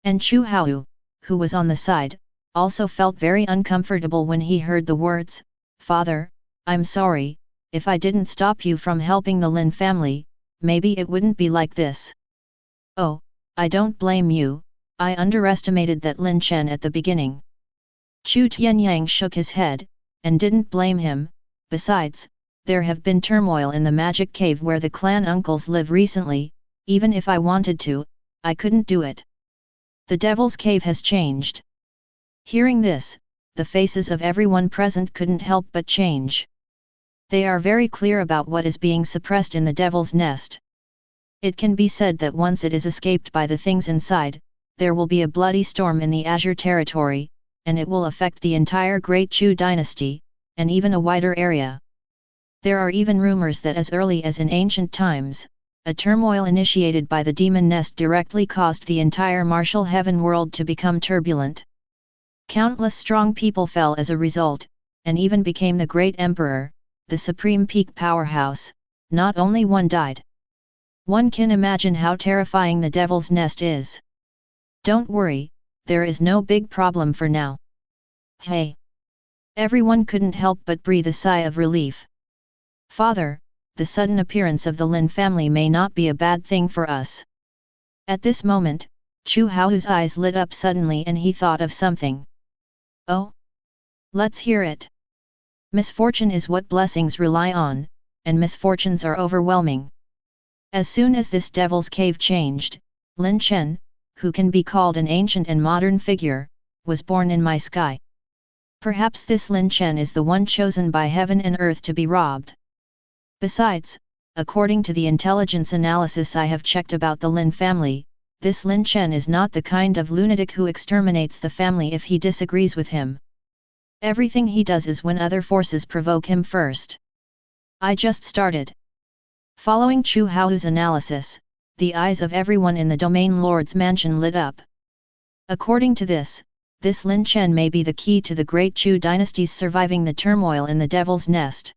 And Chu Hao, who was on the side, also felt very uncomfortable when he heard the words, "Father, I'm sorry, if I didn't stop you from helping the Lin family, maybe it wouldn't be like this." "Oh, I don't blame you, I underestimated that Lin Chen at the beginning." Chu Tianyang shook his head, and didn't blame him. Besides, there have been turmoil in the magic cave where the clan uncles live recently, even if I wanted to, I couldn't do it. The devil's cave has changed. Hearing this, the faces of everyone present couldn't help but change. They are very clear about what is being suppressed in the devil's nest. It can be said that once it is escaped by the things inside, there will be a bloody storm in the Azure territory, and it will affect the entire Great Chu dynasty, and even a wider area. There are even rumors that as early as in ancient times, a turmoil initiated by the demon nest directly caused the entire martial heaven world to become turbulent. Countless strong people fell as a result, and even became the great emperor, the supreme peak powerhouse. Not only one died. One can imagine how terrifying the devil's nest is. Don't worry, there is no big problem for now. Hey! Everyone couldn't help but breathe a sigh of relief. Father, the sudden appearance of the Lin family may not be a bad thing for us. At this moment, Chu Hao's eyes lit up suddenly and he thought of something. Oh? Let's hear it. Misfortune is what blessings rely on, and misfortunes are overwhelming. As soon as this devil's cave changed, Lin Chen, who can be called an ancient and modern figure, was born in my sky. Perhaps this Lin Chen is the one chosen by heaven and earth to be robbed. Besides, according to the intelligence analysis I have checked about the Lin family, this Lin Chen is not the kind of lunatic who exterminates the family if he disagrees with him. Everything he does is when other forces provoke him first. I just started. Following Chu Hao's analysis, the eyes of everyone in the Domain Lord's mansion lit up. According to this Lin Chen may be the key to the Great Chu dynasty's surviving the turmoil in the Devil's Nest.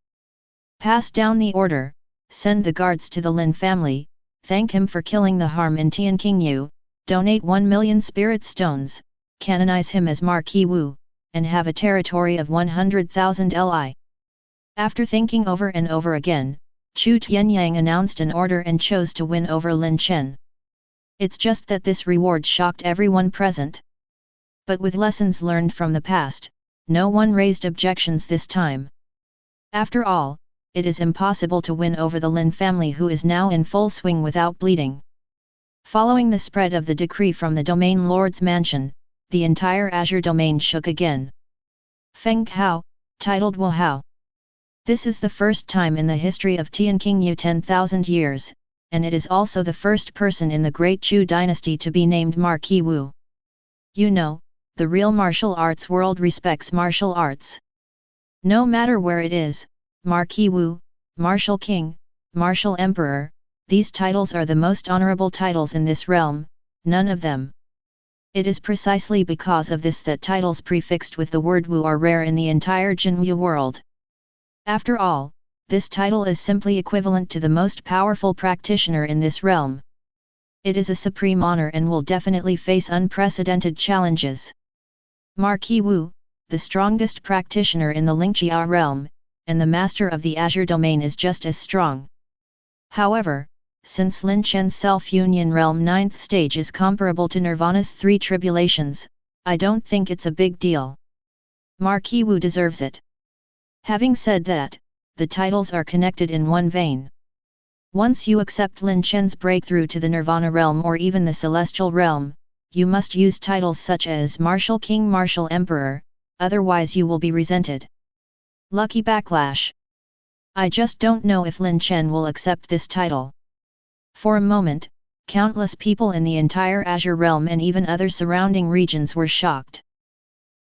Pass down the order, send the guards to the Lin family, thank him for killing the harm in Tianqingyu, donate 1 million spirit stones, canonize him as Marquis Wu, and have a territory of 100,000 li. After thinking over and over again, Chu Tianyang announced an order and chose to win over Lin Chen. It's just that this reward shocked everyone present. But with lessons learned from the past, no one raised objections this time. After all, it is impossible to win over the Lin family, who is now in full swing without bleeding. Following the spread of the decree from the Domain Lord's mansion, the entire Azure domain shook again. Feng Hao, titled Wu Hao. This is the first time in the history of Tianqing 10,000 years, and it is also the first person in the Great Chu dynasty to be named Marquis Wu. You know, the real martial arts world respects martial arts. No matter where it is, Marquis Wu, Martial King, Martial Emperor, these titles are the most honorable titles in this realm, none of them. It is precisely because of this that titles prefixed with the word Wu are rare in the entire Jinwu world. After all, this title is simply equivalent to the most powerful practitioner in this realm. It is a supreme honor and will definitely face unprecedented challenges. Marquis Wu, the strongest practitioner in the Lingxia realm, and the master of the Azure domain, is just as strong. However, since Lin Chen's self-union realm 9th stage is comparable to Nirvana's 3 tribulations, I don't think it's a big deal. Marquis Wu deserves it. Having said that, the titles are connected in one vein. Once you accept Lin Chen's breakthrough to the Nirvana realm or even the Celestial realm, you must use titles such as Martial King, Martial Emperor, otherwise you will be resented. Lucky backlash. I just don't know if Lin Chen will accept this title. For a moment, countless people in the entire Azure realm and even other surrounding regions were shocked.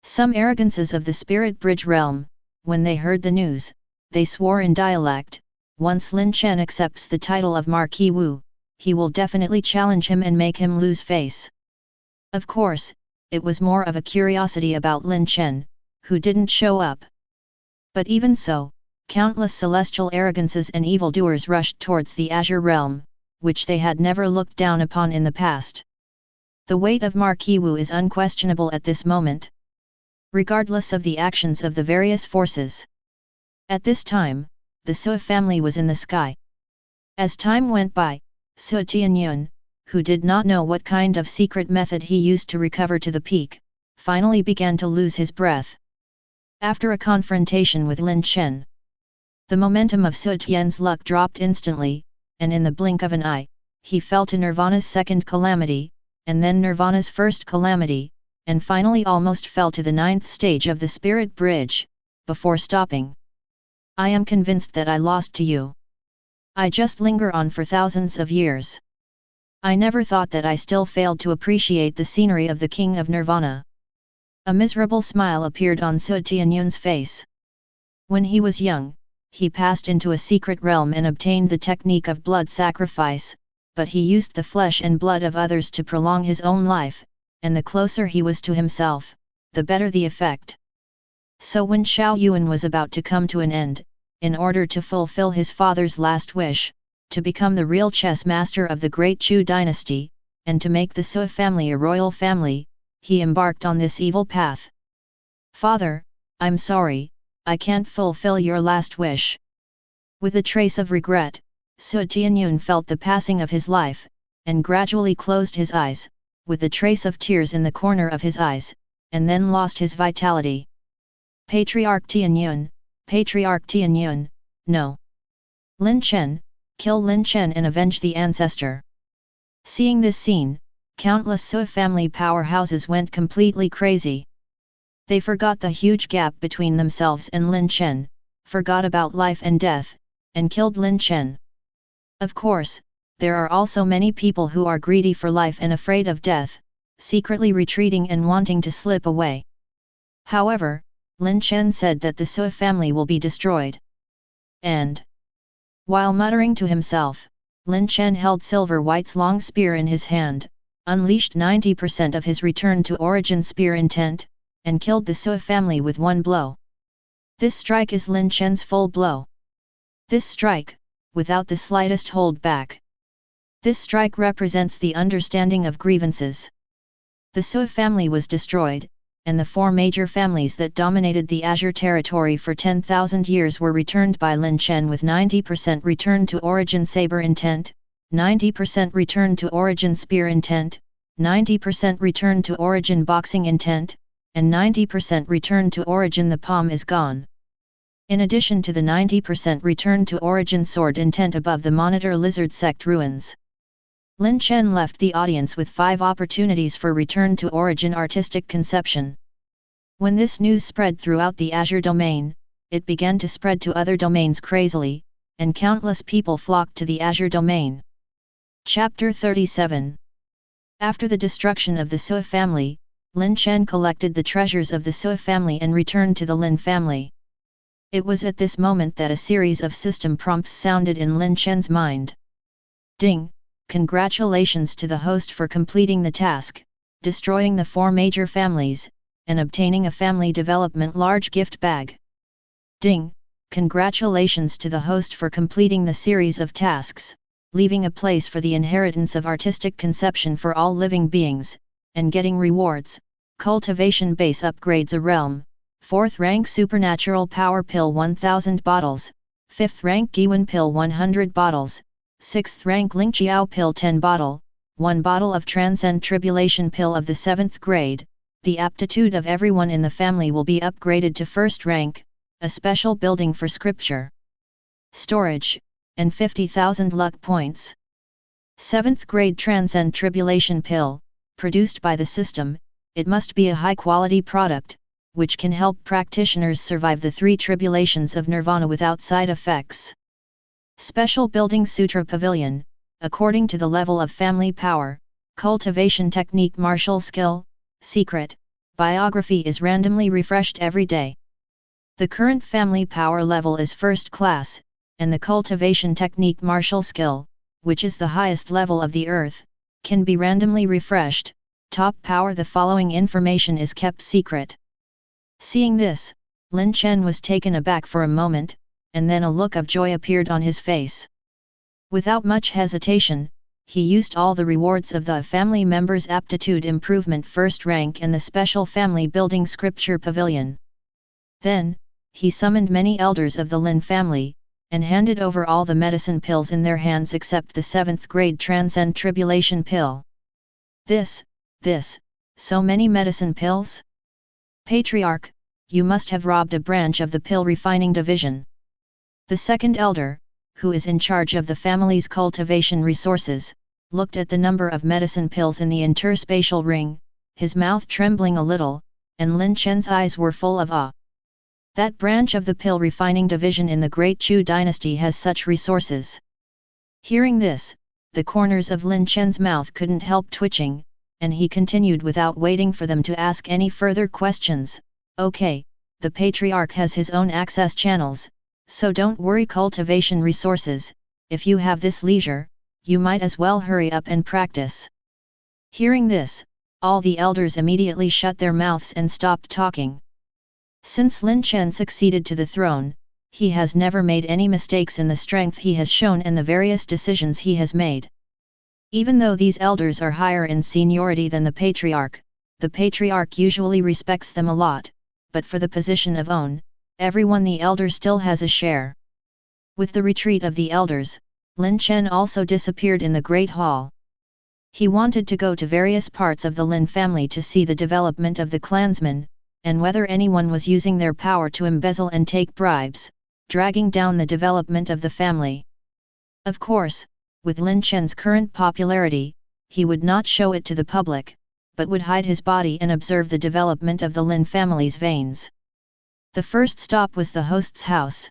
Some arrogances of the Spirit Bridge realm, when they heard the news, they swore in dialect, once Lin Chen accepts the title of Marquis Wu, he will definitely challenge him and make him lose face. Of course, it was more of a curiosity about Lin Chen, who didn't show up. But even so, countless celestial arrogances and evildoers rushed towards the Azure realm, which they had never looked down upon in the past. The weight of Marquis Wu is unquestionable at this moment, regardless of the actions of the various forces. At this time, the Sui family was in the sky. As time went by, Sui Tianyun, who did not know what kind of secret method he used to recover to the peak, finally began to lose his breath. After a confrontation with Lin Chen, the momentum of Sui Tian's luck dropped instantly, and in the blink of an eye, he fell to Nirvana's second calamity, and then Nirvana's first calamity, and finally almost fell to the 9th stage of the Spirit Bridge, before stopping. I am convinced that I lost to you. I just linger on for thousands of years. I never thought that I still failed to appreciate the scenery of the King of Nirvana. A miserable smile appeared on Sui Tianyun's face. When he was young, he passed into a secret realm and obtained the technique of blood sacrifice, but he used the flesh and blood of others to prolong his own life, and the closer he was to himself, the better the effect. So when Xiao Yuan was about to come to an end, in order to fulfill his father's last wish, to become the real chess master of the Great Chu dynasty, and to make the Sui family a royal family, he embarked on this evil path. Father, I'm sorry, I can't fulfill your last wish. With a trace of regret, Sui Tianyun felt the passing of his life, and gradually closed his eyes, with a trace of tears in the corner of his eyes, and then lost his vitality. Patriarch Tianyun, no. Lin Chen, kill Lin Chen and avenge the ancestor. Seeing this scene, countless Sui family powerhouses went completely crazy. They forgot the huge gap between themselves and Lin Chen, forgot about life and death, and killed Lin Chen. Of course, there are also many people who are greedy for life and afraid of death, secretly retreating and wanting to slip away. However, Lin Chen said that the Sui family will be destroyed. And while muttering to himself, Lin Chen held Silver White's long spear in his hand, unleashed 90% of his return to origin spear intent, and killed the Sui family with one blow. This strike is Lin Chen's full blow. This strike, without the slightest hold back. This strike represents the understanding of grievances. The Sui family was destroyed, and the 4 major families that dominated the Azure territory for 10,000 years were returned by Lin Chen with 90% return to origin saber intent, 90% return to origin spear intent, 90% return to origin boxing intent, and 90% return to origin the palm is gone. In addition to the 90% return to origin sword intent above the monitor lizard sect ruins. Lin Chen left the audience with 5 opportunities for return to origin artistic conception. When this news spread throughout the Azure domain, it began to spread to other domains crazily, and countless people flocked to the Azure domain. Chapter 37. After the destruction of the Sui family, Lin Chen collected the treasures of the Sui family and returned to the Lin family. It was at this moment that a series of system prompts sounded in Lin Chen's mind. Ding! Congratulations to the host for completing the task, destroying the 4 major families, and obtaining a family development large gift bag. Ding! Congratulations to the host for completing the series of tasks, leaving a place for the inheritance of artistic conception for all living beings, and getting rewards, cultivation base upgrades a realm, 4th rank supernatural power pill 1000 bottles, 5th rank Giwan pill 100 bottles, 6th rank Lingqiao pill 10 bottle, 1 bottle of transcend tribulation pill of the 7th grade. The aptitude of everyone in the family will be upgraded to 1st rank, a special building for scripture, storage, and 50,000 luck points. 7th grade transcend tribulation pill, produced by the system, it must be a high-quality product, which can help practitioners survive the 3 tribulations of nirvana without side effects. Special building sutra pavilion, according to the level of family power, cultivation technique martial skill, secret, biography is randomly refreshed every day. The current family power level is 1st class, and the cultivation technique martial skill, which is the highest level of the earth, can be randomly refreshed. Top power. The following information is kept secret. Seeing this, Lin Chen was taken aback for a moment, and then a look of joy appeared on his face. Without much hesitation, he used all the rewards of the family members' aptitude improvement 1st rank and the special family building scripture pavilion. Then, he summoned many elders of the Lin family, and handed over all the medicine pills in their hands except the 7th grade transcend tribulation pill. This, so many medicine pills? Patriarch, you must have robbed a branch of the pill refining division. The 2nd elder, who is in charge of the family's cultivation resources, looked at the number of medicine pills in the interspatial ring, his mouth trembling a little, and Lin Chen's eyes were full of awe. That branch of the pill refining division in the Great Chu dynasty has such resources. Hearing this, the corners of Lin Chen's mouth couldn't help twitching, and he continued without waiting for them to ask any further questions. Okay, the Patriarch has his own access channels, so don't worry cultivation resources, if you have this leisure, you might as well hurry up and practice. Hearing this, all the elders immediately shut their mouths and stopped talking. Since Lin Chen succeeded to the throne, he has never made any mistakes in the strength he has shown and the various decisions he has made. Even though these elders are higher in seniority than the Patriarch usually respects them a lot, but for the position of own, everyone the elder still has a share. With the retreat of the elders, Lin Chen also disappeared in the Great Hall. He wanted to go to various parts of the Lin family to see the development of the clansmen, and whether anyone was using their power to embezzle and take bribes, dragging down the development of the family. Of course, with Lin Chen's current popularity, he would not show it to the public, but would hide his body and observe the development of the Lin family's veins. The first stop was the host's house.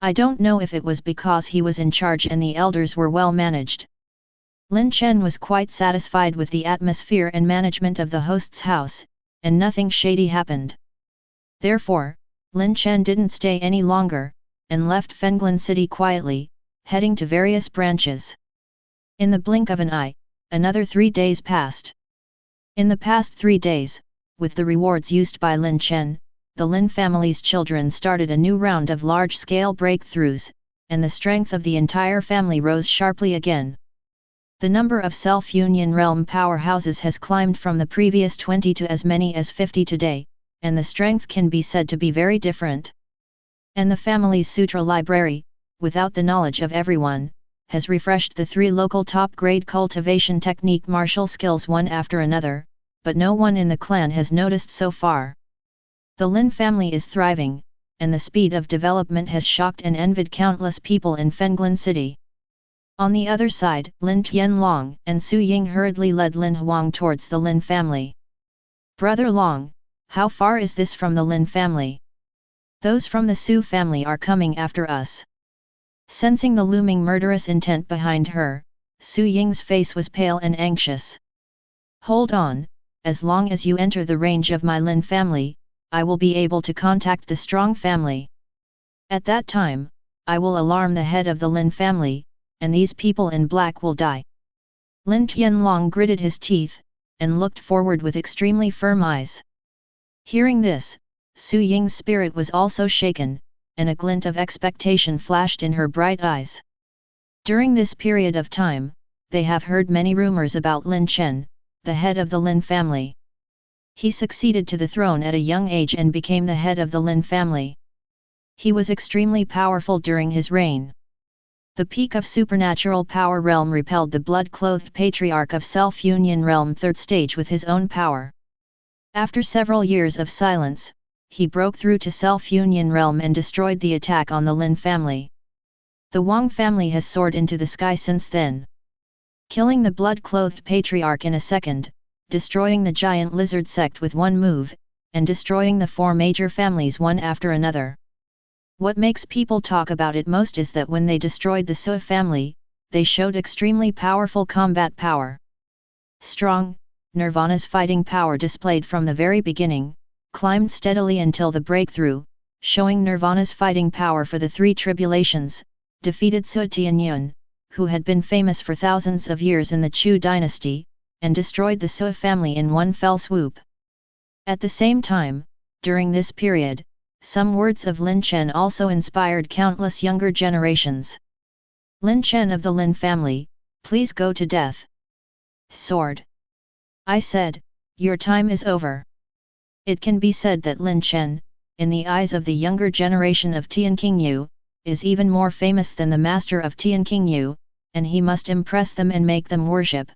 I don't know if it was because he was in charge and the elders were well managed. Lin Chen was quite satisfied with the atmosphere and management of the host's house, and nothing shady happened. Therefore, Lin Chen didn't stay any longer, and left Fenglin City quietly, heading to various branches. In the blink of an eye, another 3 days passed. In the past 3 days, with the rewards used by Lin Chen, the Lin family's children started a new round of large-scale breakthroughs, and the strength of the entire family rose sharply again. The number of self-union realm powerhouses has climbed from the previous 20 to as many as 50 today, and the strength can be said to be very different. And the family's sutra library, without the knowledge of everyone, has refreshed the 3 local top-grade cultivation technique martial skills one after another, but no one in the clan has noticed so far. The Lin family is thriving, and the speed of development has shocked and envied countless people in Fenglin City. On the other side, Lin Tianlong and Su Ying hurriedly led Lin Huang towards the Lin family. "Brother Long, how far is this from the Lin family? Those from the Su family are coming after us." Sensing the looming murderous intent behind her, Su Ying's face was pale and anxious. "Hold on, as long as you enter the range of my Lin family, I will be able to contact the strong family. At that time, I will alarm the head of the Lin family, and these people in black will die." Lin Tianlong gritted his teeth, and looked forward with extremely firm eyes. Hearing this, Su Ying's spirit was also shaken, and a glint of expectation flashed in her bright eyes. During this period of time, they have heard many rumors about Lin Chen, the head of the Lin family. He succeeded to the throne at a young age and became the head of the Lin family. He was extremely powerful during his reign. The peak of supernatural power realm repelled the blood-clothed patriarch of self-union realm 3rd stage with his own power. After several years of silence, he broke through to self-union realm and destroyed the attack on the Lin family. The Wang family has soared into the sky since then. Killing the blood-clothed patriarch in a second, destroying the giant lizard sect with one move, and destroying the 4 major families one after another. What makes people talk about it most is that when they destroyed the Su family, they showed extremely powerful combat power. Strong, Nirvana's fighting power displayed from the very beginning, climbed steadily until the breakthrough, showing Nirvana's fighting power for the 3 tribulations, defeated Su Tianyun, who had been famous for thousands of years in the Chu dynasty, and destroyed the Su family in one fell swoop. At the same time, during this period, some words of Lin Chen also inspired countless younger generations. "Lin Chen of the Lin family, please go to death." "Sword!" I said, "your time is over." It can be said that Lin Chen, in the eyes of the younger generation of Tianqingyu, is even more famous than the master of Tianqingyu, and he must impress them and make them worship.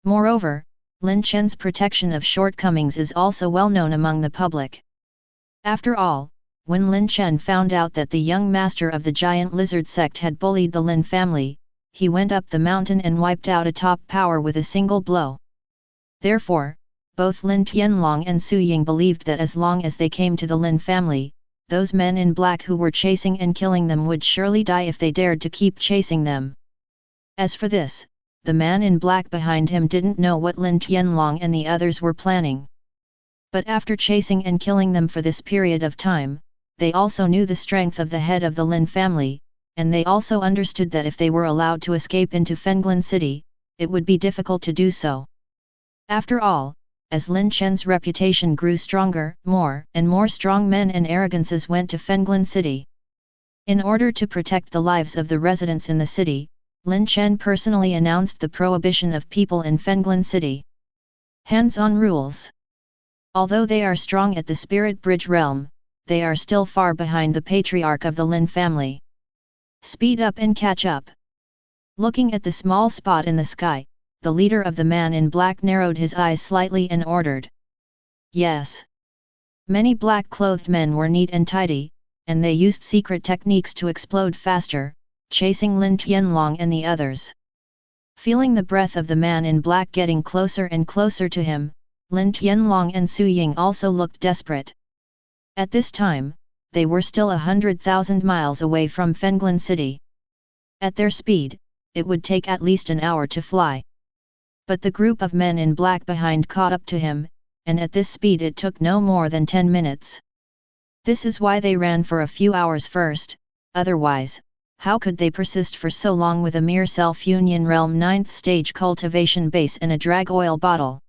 Moreover, Lin Chen's protection of shortcomings is also well known among the public. After all, when Lin Chen found out that the young master of the giant lizard sect had bullied the Lin family, he went up the mountain and wiped out a top power with a single blow. Therefore, both Lin Tianlong and Su Ying believed that as long as they came to the Lin family, those men in black who were chasing and killing them would surely die if they dared to keep chasing them. As for this, the man in black behind him didn't know what Lin Tianlong and the others were planning. But after chasing and killing them for this period of time, they also knew the strength of the head of the Lin family, and they also understood that if they were allowed to escape into Fenglin City, it would be difficult to do so. After all, as Lin Chen's reputation grew stronger, more and more strong men and arrogances went to Fenglin City. In order to protect the lives of the residents in the city, Lin Chen personally announced the prohibition of people in Fenglin City. Hands-on rules. Although they are strong at the Spirit Bridge realm, they are still far behind the patriarch of the Lin family. Speed up and catch up. Looking at the small spot in the sky, the leader of the man in black narrowed his eyes slightly and ordered. Yes. Many black-clothed men were neat and tidy, and they used secret techniques to explode faster, chasing Lin Tianlong and the others. Feeling the breath of the man in black getting closer and closer to him, Lin Tianlong and Su Ying also looked desperate. At this time, they were still 100,000 miles away from Fenglin City. At their speed, it would take at least an hour to fly. But the group of men in black behind caught up to him, and at this speed it took no more than 10 minutes. This is why they ran for a few hours first, otherwise, how could they persist for so long with a mere self-union realm 9th stage cultivation base and a drag oil bottle?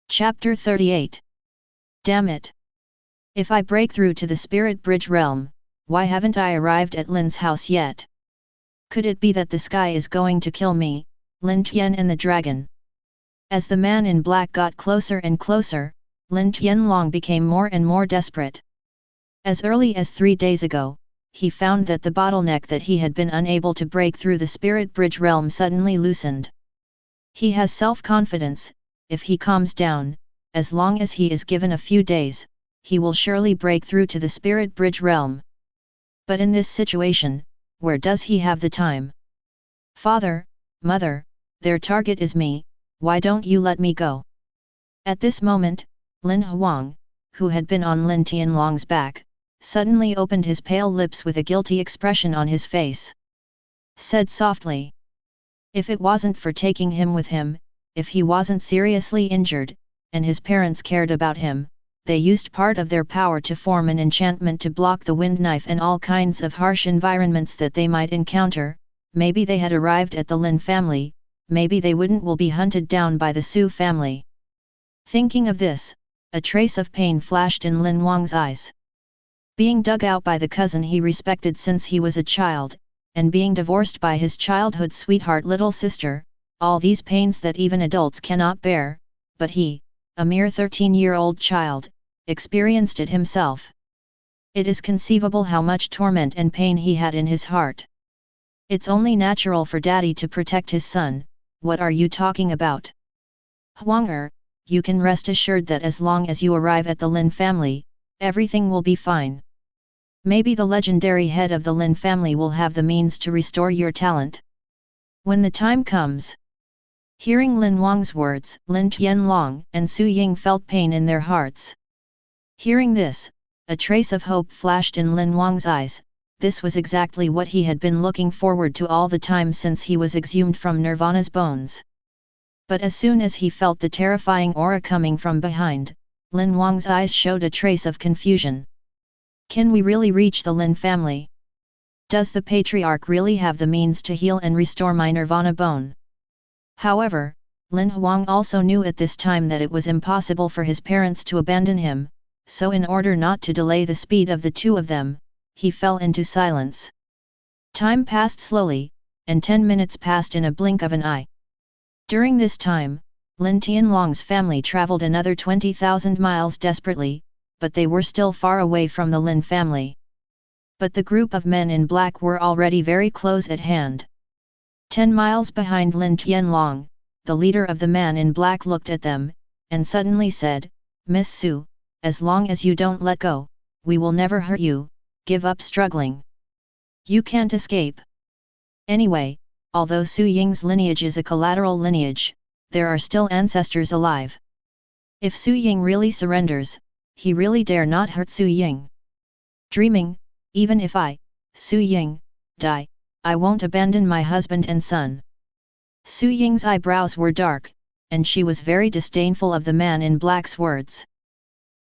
Chapter 38. Damn it! If I break through to the Spirit Bridge realm, why haven't I arrived at Lin's house yet? Could it be that the sky is going to kill me, Lin Chen and the Dragon. As the man in black got closer and closer, Lin Qianlong became more and more desperate. As early as 3 days ago, he found that the bottleneck that he had been unable to break through the spirit bridge realm suddenly loosened. He has self-confidence. If he calms down, as long as he is given a few days, he will surely break through to the spirit bridge realm. But in this situation, where does he have the time? Father, mother, their target is me, why don't you let me go? At this moment, Lin Huang, who had been on Lin Tianlong's back, suddenly opened his pale lips with a guilty expression on his face. Said softly. If it wasn't for taking him with him, if he wasn't seriously injured, and his parents cared about him, they used part of their power to form an enchantment to block the wind knife and all kinds of harsh environments that they might encounter. Maybe they had arrived at the Lin family, maybe they will be hunted down by the Su family. Thinking of this, a trace of pain flashed in Lin Wang's eyes. Being dug out by the cousin he respected since he was a child, and being divorced by his childhood sweetheart little sister, all these pains that even adults cannot bear, but he, a mere 13-year-old child, experienced it himself. It is conceivable how much torment and pain he had in his heart. It's only natural for daddy to protect his son. What are you talking about? Huang you can rest assured that as long as you arrive at the Lin family, everything will be fine. Maybe the legendary head of the Lin family will have the means to restore your talent. When the time comes. Hearing Lin Wang's words, Lin Qianlong and Su Ying felt pain in their hearts. Hearing this, a trace of hope flashed in Lin Wang's eyes. This was exactly what he had been looking forward to all the time since he was exhumed from Nirvana's bones. But as soon as he felt the terrifying aura coming from behind, Lin Wang's eyes showed a trace of confusion. Can we really reach the Lin family? Does the patriarch really have the means to heal and restore my Nirvana bone? However, Lin Huang also knew at this time that it was impossible for his parents to abandon him, so in order not to delay the speed of the two of them, he fell into silence. Time passed slowly, and 10 minutes passed in a blink of an eye. During this time, Lin Tianlong's family traveled another 20,000 miles desperately, but they were still far away from the Lin family. But the group of men in black were already very close at hand. 10 miles behind Lin Tianlong, the leader of the man in black looked at them, and suddenly said, Miss Su, as long as you don't let go, we will never hurt you, give up struggling. You can't escape. Anyway, although Su Ying's lineage is a collateral lineage, there are still ancestors alive. If Su Ying really surrenders, he really dare not hurt Su Ying. Dreaming, even if I, Su Ying, die, I won't abandon my husband and son. Su Ying's eyebrows were dark, and she was very disdainful of the man in black's words.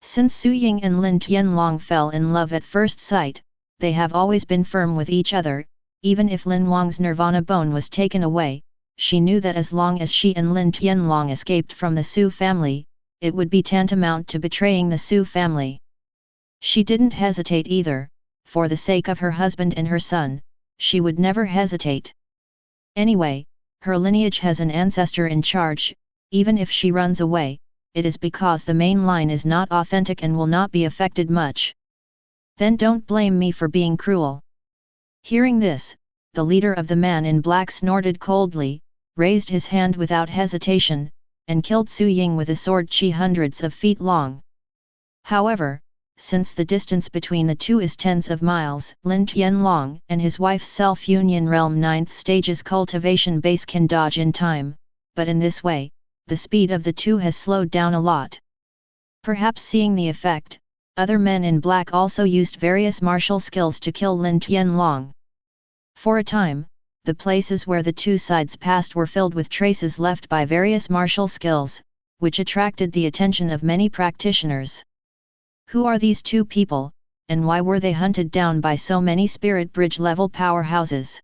Since Su Ying and Lin Tianlong fell in love at first sight, they have always been firm with each other. Even if Lin Wang's Nirvana bone was taken away, she knew that as long as she and Lin Tianlong escaped from the Su family, it would be tantamount to betraying the Su family. She didn't hesitate either, for the sake of her husband and her son, she would never hesitate. Anyway, her lineage has an ancestor in charge. Even if she runs away, it is because the main line is not authentic and will not be affected much. Then don't blame me for being cruel. Hearing this, the leader of the man in black snorted coldly, raised his hand without hesitation, and killed Su Ying with a sword hundreds of feet long. However, since the distance between the two is tens of miles, Lin Tianlong and his wife's self-union realm 9th stage's cultivation base can dodge in time, but in this way, the speed of the two has slowed down a lot. Perhaps seeing the effect, other men in black also used various martial skills to kill Lin Tianlong. For a time, the places where the two sides passed were filled with traces left by various martial skills, which attracted the attention of many practitioners. Who are these two people, and why were they hunted down by so many spirit bridge level powerhouses?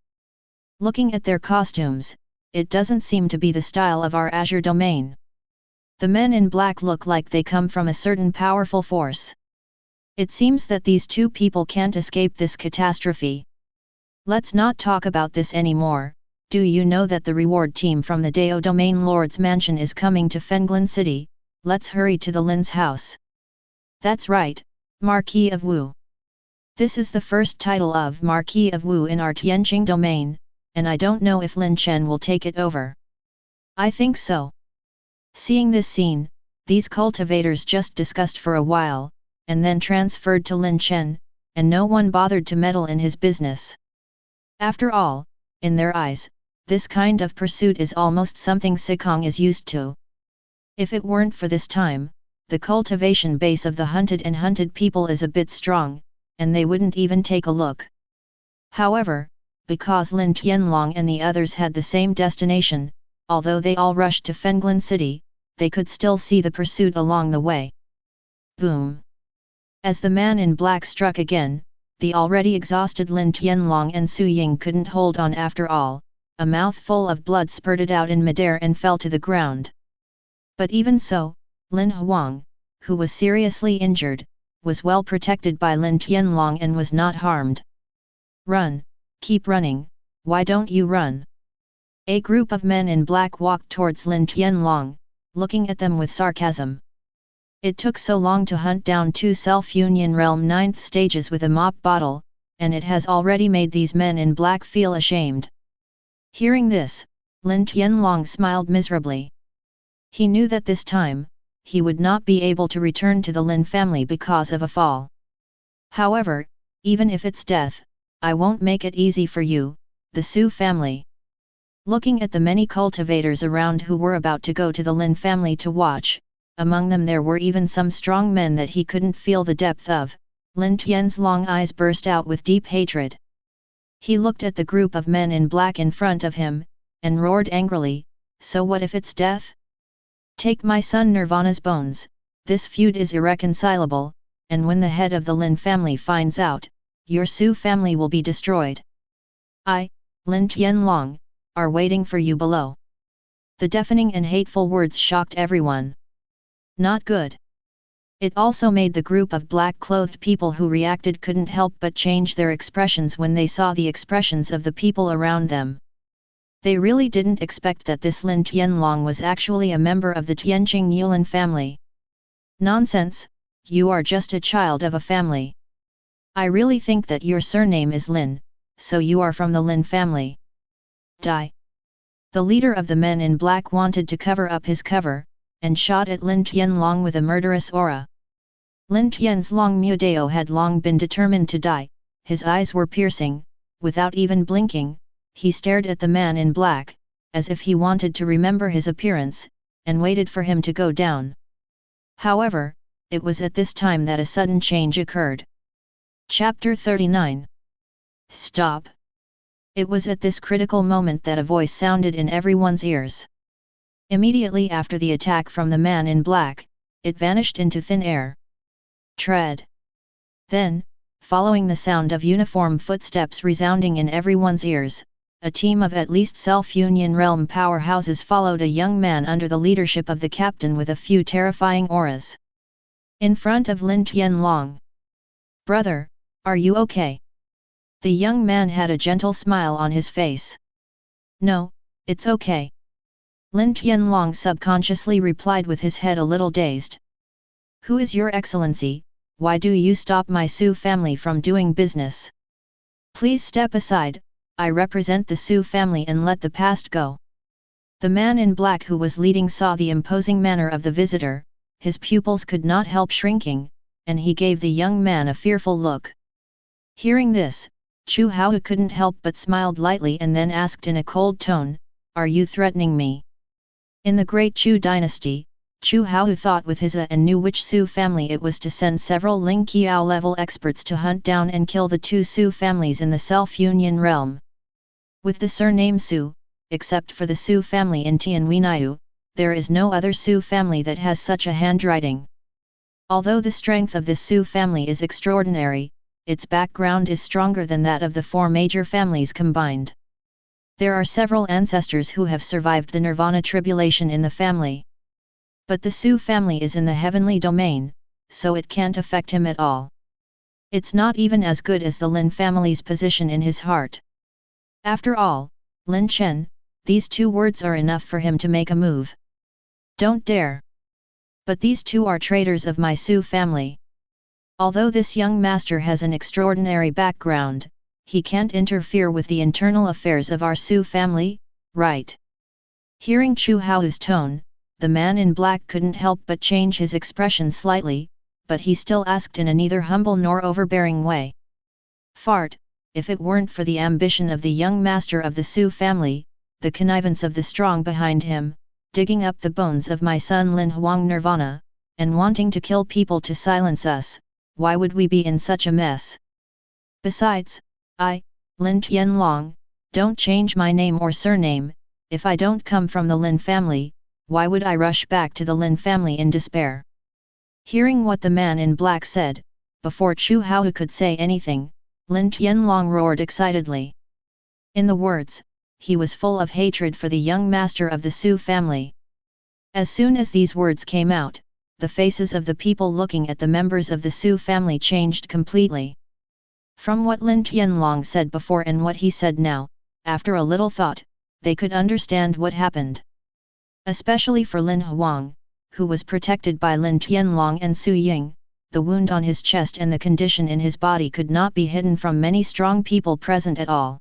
Looking at their costumes, it doesn't seem to be the style of our Azure domain. The men in black look like they come from a certain powerful force. It seems that these two people can't escape this catastrophe. Let's not talk about this anymore. do you know that the reward team from the Dao Domain Lord's mansion is coming to Fenglin City? Let's hurry to the Lin's house. That's right, Marquis of Wu. This is the first title of Marquis of Wu in our Tianjing domain, and I don't know if Lin Chen will take it over. I think so. Seeing this scene, these cultivators just discussed for a while, and then transferred to Lin Chen, and no one bothered to meddle in his business. After all, in their eyes, this kind of pursuit is almost something Sikong is used to. If it weren't for this time, the cultivation base of the hunted and hunted people is a bit strong, and they wouldn't even take a look. However, because Lin Tianlong and the others had the same destination, although they all rushed to Fenglin City, they could still see the pursuit along the way. Boom! As the man in black struck again, the already exhausted Lin Tianlong and Su Ying couldn't hold on after all, a mouthful of blood spurted out in midair and fell to the ground. But even so, Lin Huang, who was seriously injured, was well protected by Lin Tianlong and was not harmed. Run, keep running, why don't you run? A group of men in black walked towards Lin Tianlong, looking at them with sarcasm. It took so long to hunt down 2 self-union realm 9th stages with a mop bottle, and it has already made these men in black feel ashamed. Hearing this, Lin Tianlong smiled miserably. He knew that this time, he would not be able to return to the Lin family because of a fall. However, even if it's death, I won't make it easy for you, the Su family. Looking at the many cultivators around who were about to go to the Lin family to watch, among them there were even some strong men that he couldn't feel the depth of, Lin Tian's long eyes burst out with deep hatred. He looked at the group of men in black in front of him, and roared angrily, so what if it's death? Take my son Nirvana's bones, this feud is irreconcilable, and when the head of the Lin family finds out, your Su family will be destroyed. I, Lin Tianlong, are waiting for you below. The deafening and hateful words shocked everyone. Not good. It also made the group of black-clothed people who reacted couldn't help but change their expressions when they saw the expressions of the people around them. They really didn't expect that this Lin Tianlong was actually a member of the Tianjing Yulin family. Nonsense, you are just a child of a family. I really think that your surname is Lin, so you are from the Lin family. Die. The leader of the men in black wanted to cover up his cover, and shot at Lin Tianlong with a murderous aura. Lin Tian's long Mudeo had long been determined to die, his eyes were piercing, without even blinking, he stared at the man in black, as if he wanted to remember his appearance, and waited for him to go down. However, it was at this time that a sudden change occurred. Chapter 39. Stop! It was at this critical moment that a voice sounded in everyone's ears. Immediately after the attack from the man in black, it vanished into thin air. Tread! Then, following the sound of uniform footsteps resounding in everyone's ears, a team of at least self-union realm powerhouses followed a young man under the leadership of the captain with a few terrifying auras. In front of Lin Tianlong. Brother, are you okay? The young man had a gentle smile on his face. No, it's okay. Lin Tianlong subconsciously replied with his head a little dazed. Who is your excellency? Why do you stop my Su family from doing business? Please step aside, I represent the Su family and let the past go. The man in black who was leading saw the imposing manner of the visitor, his pupils could not help shrinking, and he gave the young man a fearful look. Hearing this, Chu Hao couldn't help but smiled lightly and then asked in a cold tone, Are you threatening me? In the great Chu dynasty, Chu Hao thought with his and knew which Su family it was to send several Ling Qiao level experts to hunt down and kill the 2 Su families in the self-union realm. With the surname Su, except for the Su family in Tianwiniu, there is no other Su family that has such a handwriting. Although the strength of this Su family is extraordinary, its background is stronger than that of the 4 major families combined. There are several ancestors who have survived the Nirvana tribulation in the family. But the Su family is in the heavenly domain, so it can't affect him at all. It's not even as good as the Lin family's position in his heart. After all, Lin Chen, these 2 words are enough for him to make a move. Don't dare! But these 2 are traitors of my Su family. Although this young master has an extraordinary background, he can't interfere with the internal affairs of our Su family, right? Hearing Chu Hao's tone, the man in black couldn't help but change his expression slightly, but he still asked in a neither humble nor overbearing way. Fart, if it weren't for the ambition of the young master of the Su family, the connivance of the strong behind him, digging up the bones of my son Lin Huang Nirvana, and wanting to kill people to silence us, why would we be in such a mess? Besides, I, Lin Tianlong, don't change my name or surname. If I don't come from the Lin family, why would I rush back to the Lin family in despair? Hearing what the man in black said, before Chu Hao could say anything, Lin Tianlong roared excitedly. In the words, he was full of hatred for the young master of the Su family. As soon as these words came out, the faces of the people looking at the members of the Su family changed completely. From what Lin Tianlong said before and what he said now, after a little thought, they could understand what happened. Especially for Lin Huang, who was protected by Lin Tianlong and Su Ying, the wound on his chest and the condition in his body could not be hidden from many strong people present at all.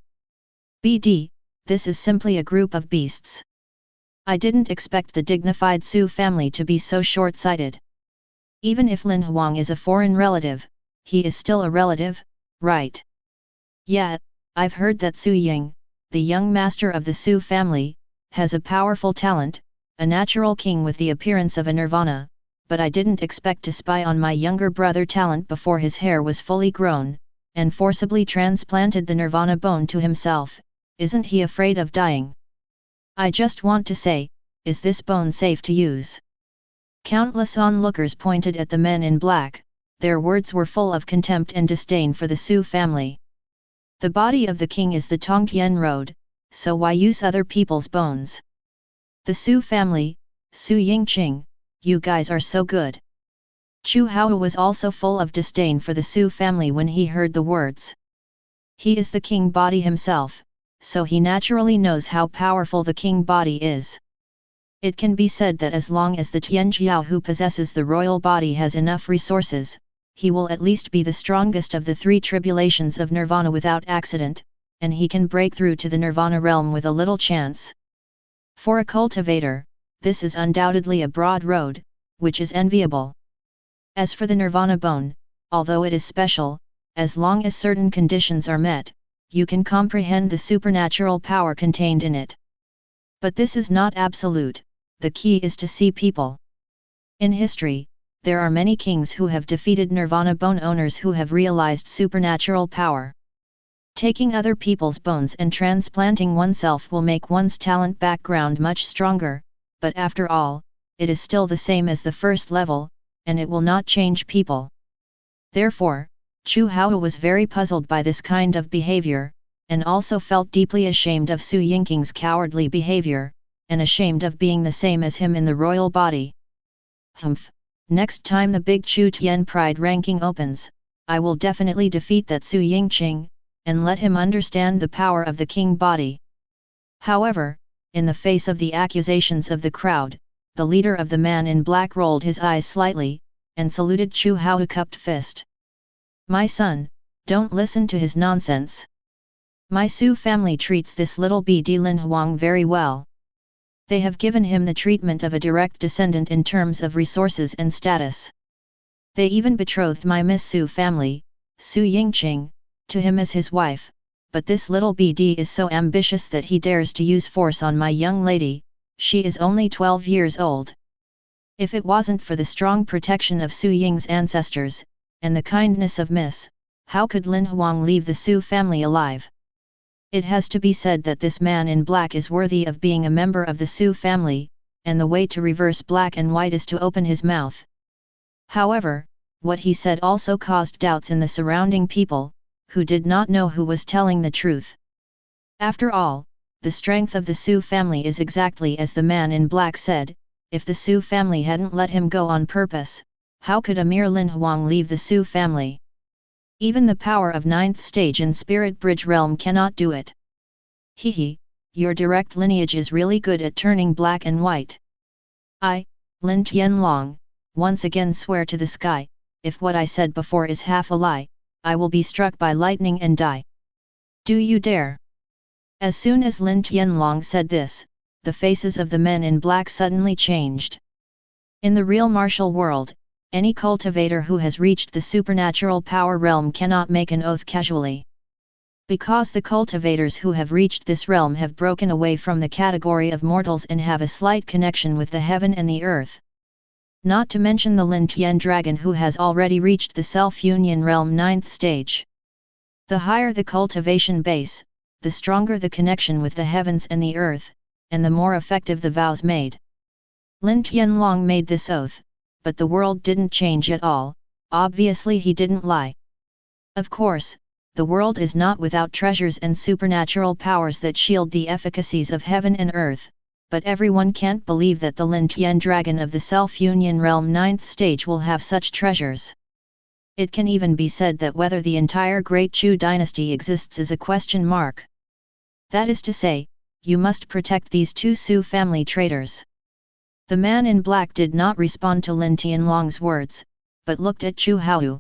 BD, this is simply a group of beasts. I didn't expect the dignified Su family to be so short-sighted. Even if Lin Huang is a foreign relative, he is still a relative, right? Yeah, I've heard that Su Ying, the young master of the Su family, has a powerful talent, a natural king with the appearance of a nirvana, but I didn't expect to spy on my younger brother talent before his hair was fully grown, and forcibly transplanted the nirvana bone to himself. Isn't he afraid of dying? I just want to say, is this bone safe to use? Countless onlookers pointed at the men in black, their words were full of contempt and disdain for the Su family. The body of the king is the Tongtian road, so why use other people's bones? The Su family, Su Yingqing, you guys are so good. Chu Hao was also full of disdain for the Su family when he heard the words. He is the king body himself, so he naturally knows how powerful the king body is. It can be said that as long as the Tianjiao who possesses the royal body has enough resources, he will at least be the strongest of the 3 tribulations of nirvana without accident, and he can break through to the nirvana realm with a little chance. For a cultivator, this is undoubtedly a broad road, which is enviable. As for the nirvana bone, although it is special, as long as certain conditions are met, you can comprehend the supernatural power contained in it. But this is not absolute, the key is to see people. In history, there are many kings who have defeated nirvana bone owners who have realized supernatural power. Taking other people's bones and transplanting oneself will make one's talent background much stronger, but after all, it is still the same as the first level, and it will not change people. Therefore, Chu Hao was very puzzled by this kind of behavior, and also felt deeply ashamed of Su Yingqing's cowardly behavior, and ashamed of being the same as him in the royal body. Humph, next time the big Chu Tian pride ranking opens, I will definitely defeat that Su Yingqing, and let him understand the power of the king body. However, in the face of the accusations of the crowd, the leader of the man in black rolled his eyes slightly, and saluted Chu Hao cupped fist. My son, don't listen to his nonsense. My Su family treats this little BD Lin Huang very well. They have given him the treatment of a direct descendant in terms of resources and status. They even betrothed my Miss Su family, Su Yingqing, to him as his wife, but this little BD is so ambitious that he dares to use force on my young lady. She is only 12 years old. If it wasn't for the strong protection of Su Ying's ancestors, and the kindness of Miss, how could Lin Huang leave the Su family alive? It has to be said that this man in black is worthy of being a member of the Su family, and the way to reverse black and white is to open his mouth. However, what he said also caused doubts in the surrounding people, who did not know who was telling the truth. After all, the strength of the Su family is exactly as the man in black said. If the Su family hadn't let him go on purpose, how could a mere Lin Huang leave the Su family? Even the power of 9th stage in Spirit Bridge realm cannot do it. Hehe, your direct lineage is really good at turning black and white. I, Lin Chen, once again swear to the sky, if what I said before is half a lie, I will be struck by lightning and die. Do you dare? As soon as Lin Chen said this, the faces of the men in black suddenly changed. In the real martial world, any cultivator who has reached the supernatural power realm cannot make an oath casually. Because the cultivators who have reached this realm have broken away from the category of mortals and have a slight connection with the heaven and the earth. Not to mention the Lin Chen dragon who has already reached the self-union realm 9th stage. The higher the cultivation base, the stronger the connection with the heavens and the earth, and the more effective the vows made. Lin Chen made this oath, but the world didn't change at all. Obviously he didn't lie. Of course, the world is not without treasures and supernatural powers that shield the efficacies of heaven and earth, but everyone can't believe that the Lin Chen dragon of the self-union realm 9th stage will have such treasures. It can even be said that whether the entire Great Chu dynasty exists is a question mark. That is to say, you must protect these two Su family traitors. The man in black did not respond to Lin Tianlong's words, but looked at Chu Hao.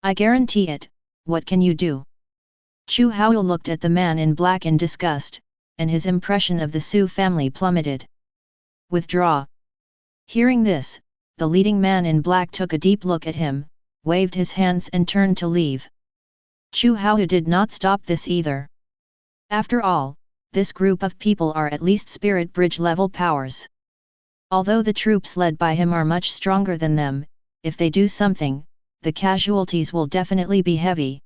I guarantee it, what can you do? Chu Hao looked at the man in black in disgust, and his impression of the Su family plummeted. Withdraw. Hearing this, the leading man in black took a deep look at him, waved his hands and turned to leave. Chu Hao did not stop this either. After all, this group of people are at least spirit bridge level powers. Although the troops led by him are much stronger than them, if they do something, the casualties will definitely be heavy.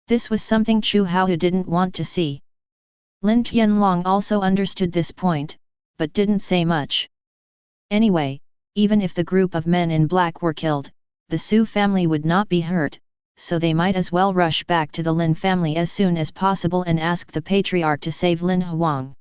This was something Chu Hao didn't want to see. Lin Tianlong also understood this point, but didn't say much. Anyway, even if the group of men in black were killed, the Su family would not be hurt, so they might as well rush back to the Lin family as soon as possible and ask the patriarch to save Lin Huang.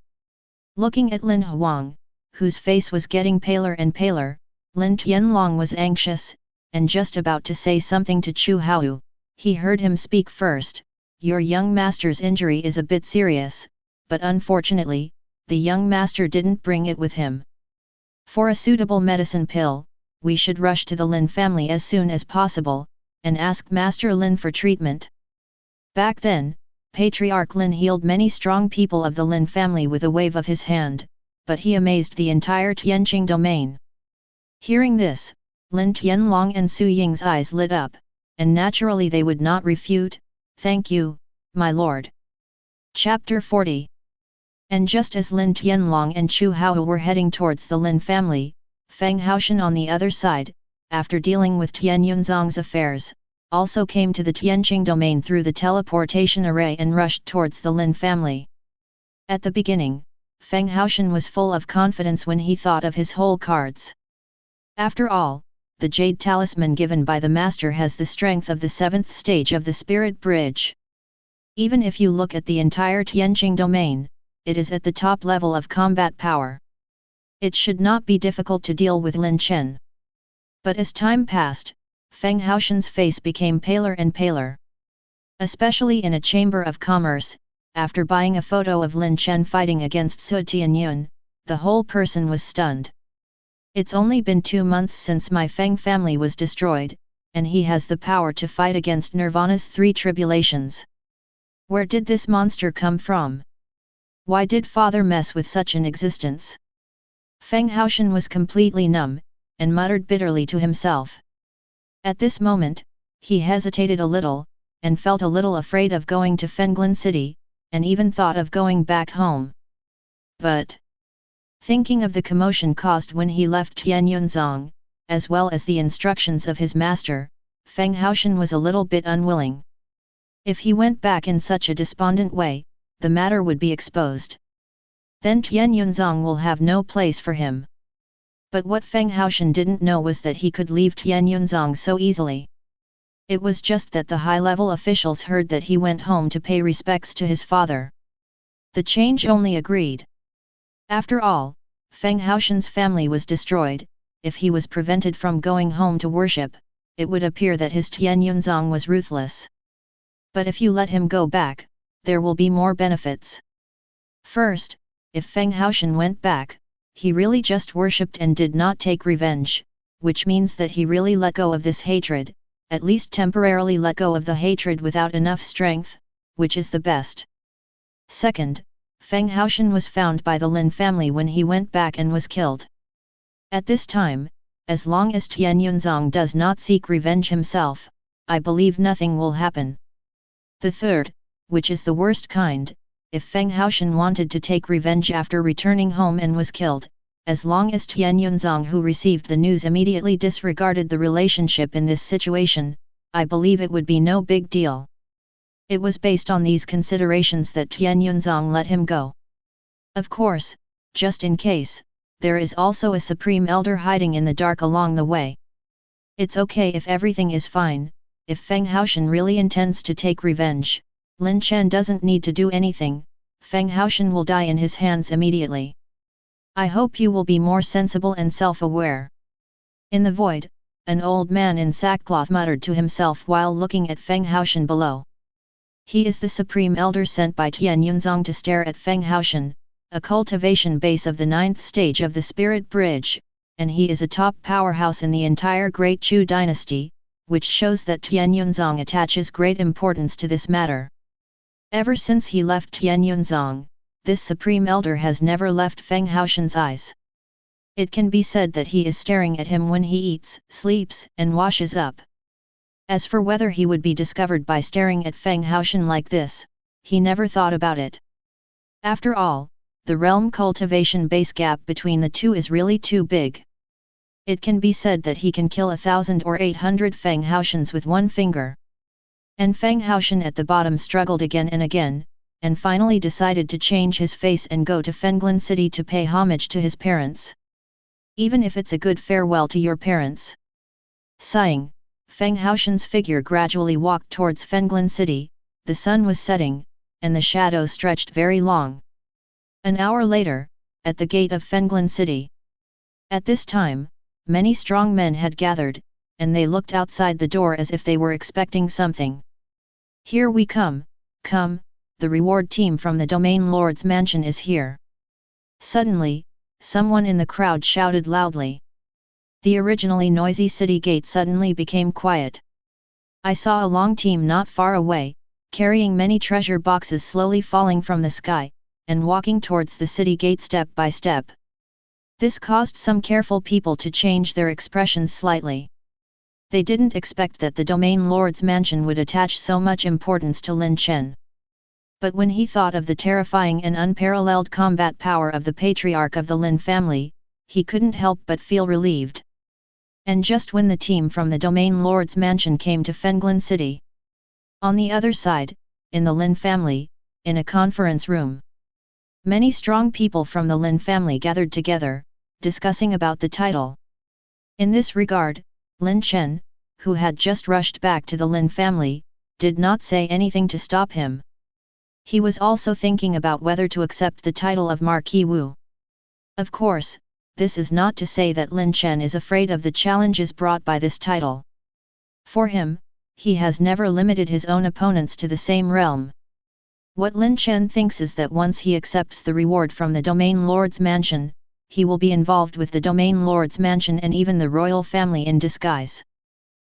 Looking at Lin Huang, whose face was getting paler and paler, Lin Tianlong was anxious, and just about to say something to Chu Hao. He heard him speak first. Your young master's injury is a bit serious, but unfortunately, the young master didn't bring it with him. For a suitable medicine pill, we should rush to the Lin family as soon as possible, and ask Master Lin for treatment. Back then, Patriarch Lin healed many strong people of the Lin family with a wave of his hand, but he amazed the entire Tianqing domain. Hearing this, Lin Tianlong and Su Ying's eyes lit up, and naturally they would not refute. Thank you, my lord. Chapter 40. And just as Lin Tianlong and Chu Hao were heading towards the Lin family, Feng Haoshan on the other side, after dealing with Tian Yunzong's affairs, also came to the Tianqing domain through the teleportation array and rushed towards the Lin family. At the beginning, Feng Haoshan was full of confidence when he thought of his whole cards. After all, the jade talisman given by the master has the strength of the 7th stage of the spirit bridge. Even if you look at the entire Tianqing domain, it is at the top level of combat power. It should not be difficult to deal with Lin Chen. But as time passed, Feng Haoshan's face became paler and paler. Especially in a chamber of commerce, after buying a photo of Lin Chen fighting against Su Tianyun, the whole person was stunned. It's only been 2 months since my Feng family was destroyed, and he has the power to fight against Nirvana's 3 tribulations. Where did this monster come from? Why did father mess with such an existence? Feng Haoshan was completely numb, and muttered bitterly to himself. At this moment, he hesitated a little, and felt a little afraid of going to Fenglin City, and even thought of going back home. But, thinking of the commotion caused when he left Tianyunzong, as well as the instructions of his master, Feng Haoshan was a little bit unwilling. If he went back in such a despondent way, the matter would be exposed. Then Tianyunzong will have no place for him. But what Feng Haoshan didn't know was that he could leave Tianyunzong so easily. It was just that the high-level officials heard that he went home to pay respects to his father. The change only agreed. After all, Feng Haoshan's family was destroyed. If he was prevented from going home to worship, it would appear that his Tianyunzong was ruthless. But if you let him go back, there will be more benefits. First, if Feng Haoshan went back, he really just worshipped and did not take revenge, which means that he really let go of this hatred, at least temporarily let go of the hatred without enough strength, which is the best. Second, Feng Haoshan was found by the Lin family when he went back and was killed. At this time, as long as Tian Yunzong does not seek revenge himself, I believe nothing will happen. The third, which is the worst kind, if Feng Haoshan wanted to take revenge after returning home and was killed, as long as Tian Yunzong who received the news immediately disregarded the relationship in this situation, I believe it would be no big deal. It was based on these considerations that Tian Yunzong let him go. Of course, just in case, there is also a supreme elder hiding in the dark along the way. It's okay if everything is fine. If Feng Haoshan really intends to take revenge, Lin Chen doesn't need to do anything, Feng Haoshan will die in his hands immediately. I hope you will be more sensible and self-aware. In the void, an old man in sackcloth muttered to himself while looking at Feng Haoshan below. He is the supreme elder sent by Tian Yunzong to stare at Feng Haoshan, a cultivation base of the 9th stage of the Spirit Bridge, and he is a top powerhouse in the entire Great Chu dynasty, which shows that Tian Yunzong attaches great importance to this matter. Ever since he left Tian Yunzong, this supreme elder has never left Feng Haoshan's eyes. It can be said that he is staring at him when he eats, sleeps, and washes up. As for whether he would be discovered by staring at Feng Haoshan like this, he never thought about it. After all, the realm cultivation base gap between the two is really too big. It can be said that he can kill 1,000 or 800 Feng Haoshans with one finger. And Feng Haoshan at the bottom struggled again and again, and finally decided to change his face and go to Fenglin City to pay homage to his parents. Even if it's a good farewell to your parents. Sighing, Feng Haoshan's figure gradually walked towards Fenglin City. The sun was setting, and the shadow stretched very long. An hour later, at the gate of Fenglin City. At this time, many strong men had gathered, and they looked outside the door as if they were expecting something. Here we come, come, the reward team from the Domain Lord's mansion is here. Suddenly, someone in the crowd shouted loudly. The originally noisy city gate suddenly became quiet. I saw a long team not far away, carrying many treasure boxes slowly falling from the sky, and walking towards the city gate step by step. This caused some careful people to change their expressions slightly. They didn't expect that the Domain Lord's mansion would attach so much importance to Lin Chen. But when he thought of the terrifying and unparalleled combat power of the patriarch of the Lin family, he couldn't help but feel relieved. And just when the team from the Domain Lord's mansion came to Fenglin City. On the other side, in the Lin family, in a conference room. Many strong people from the Lin family gathered together, discussing about the title. In this regard, Lin Chen, who had just rushed back to the Lin family, did not say anything to stop him. He was also thinking about whether to accept the title of Marquis Wu. Of course, this is not to say that Lin Chen is afraid of the challenges brought by this title. For him, he has never limited his own opponents to the same realm. What Lin Chen thinks is that once he accepts the reward from the Domain Lord's mansion, he will be involved with the Domain Lord's mansion and even the royal family in disguise.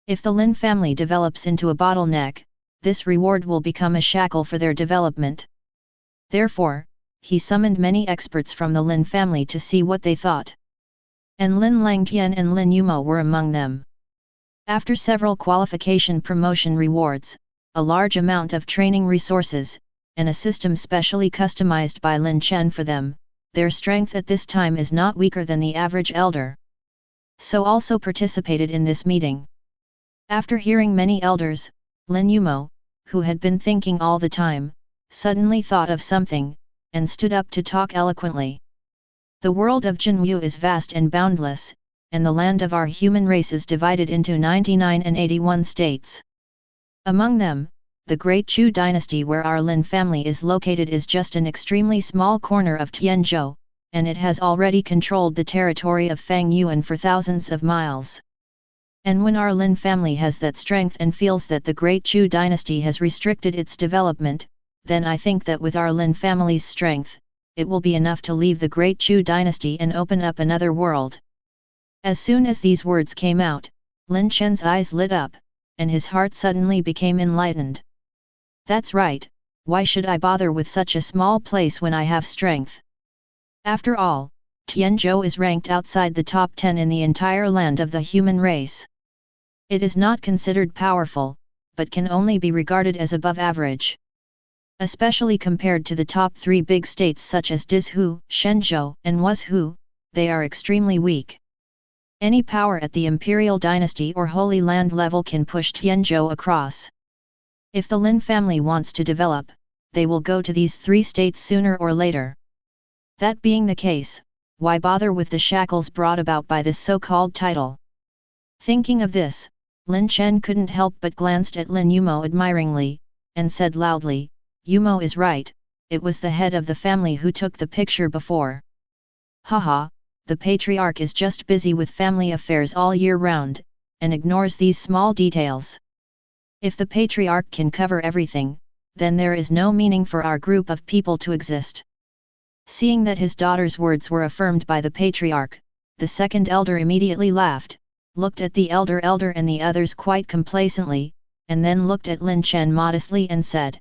If the Lin family develops into a bottleneck, this reward will become a shackle for their development. Therefore, he summoned many experts from the Lin family to see what they thought. And Lin Langtian and Lin Yumo were among them. After several qualification promotion rewards, a large amount of training resources, and a system specially customized by Lin Chen for them, their strength at this time is not weaker than the average elder. So also participated in this meeting. After hearing many elders, Lin Yumo, who had been thinking all the time, suddenly thought of something, and stood up to talk eloquently. The world of Jinwu is vast and boundless, and the land of our human race is divided into 99 and 81 states. Among them, the Great Chu dynasty where our Lin family is located is just an extremely small corner of Tianzhou, and it has already controlled the territory of Fang Yuan for thousands of miles. And when our Lin family has that strength and feels that the Great Chu dynasty has restricted its development, then I think that with our Lin family's strength, it will be enough to leave the great Chu dynasty and open up another world. As soon as these words came out, Lin Chen's eyes lit up, and his heart suddenly became enlightened. That's right, why should I bother with such a small place when I have strength? After all, Tianzhou is ranked outside the top 10 in the entire land of the human race. It is not considered powerful, but can only be regarded as above average. Especially compared to the top 3 big states such as Dizhou, Shenzhou, and Wuzhou, they are extremely weak. Any power at the imperial dynasty or Holy Land level can push Tianzhou across. If the Lin family wants to develop, they will go to these 3 states sooner or later. That being the case, why bother with the shackles brought about by this so-called title? Thinking of this, Lin Chen couldn't help but glanced at Lin Yumo admiringly, and said loudly, "Yumo is right, it was the head of the family who took the picture before. Haha, the patriarch is just busy with family affairs all year round, and ignores these small details. If the patriarch can cover everything, then there is no meaning for our group of people to exist." Seeing that his daughter's words were affirmed by the patriarch, the second elder immediately laughed, looked at the elder and the others quite complacently, and then looked at Lin Chen modestly and said.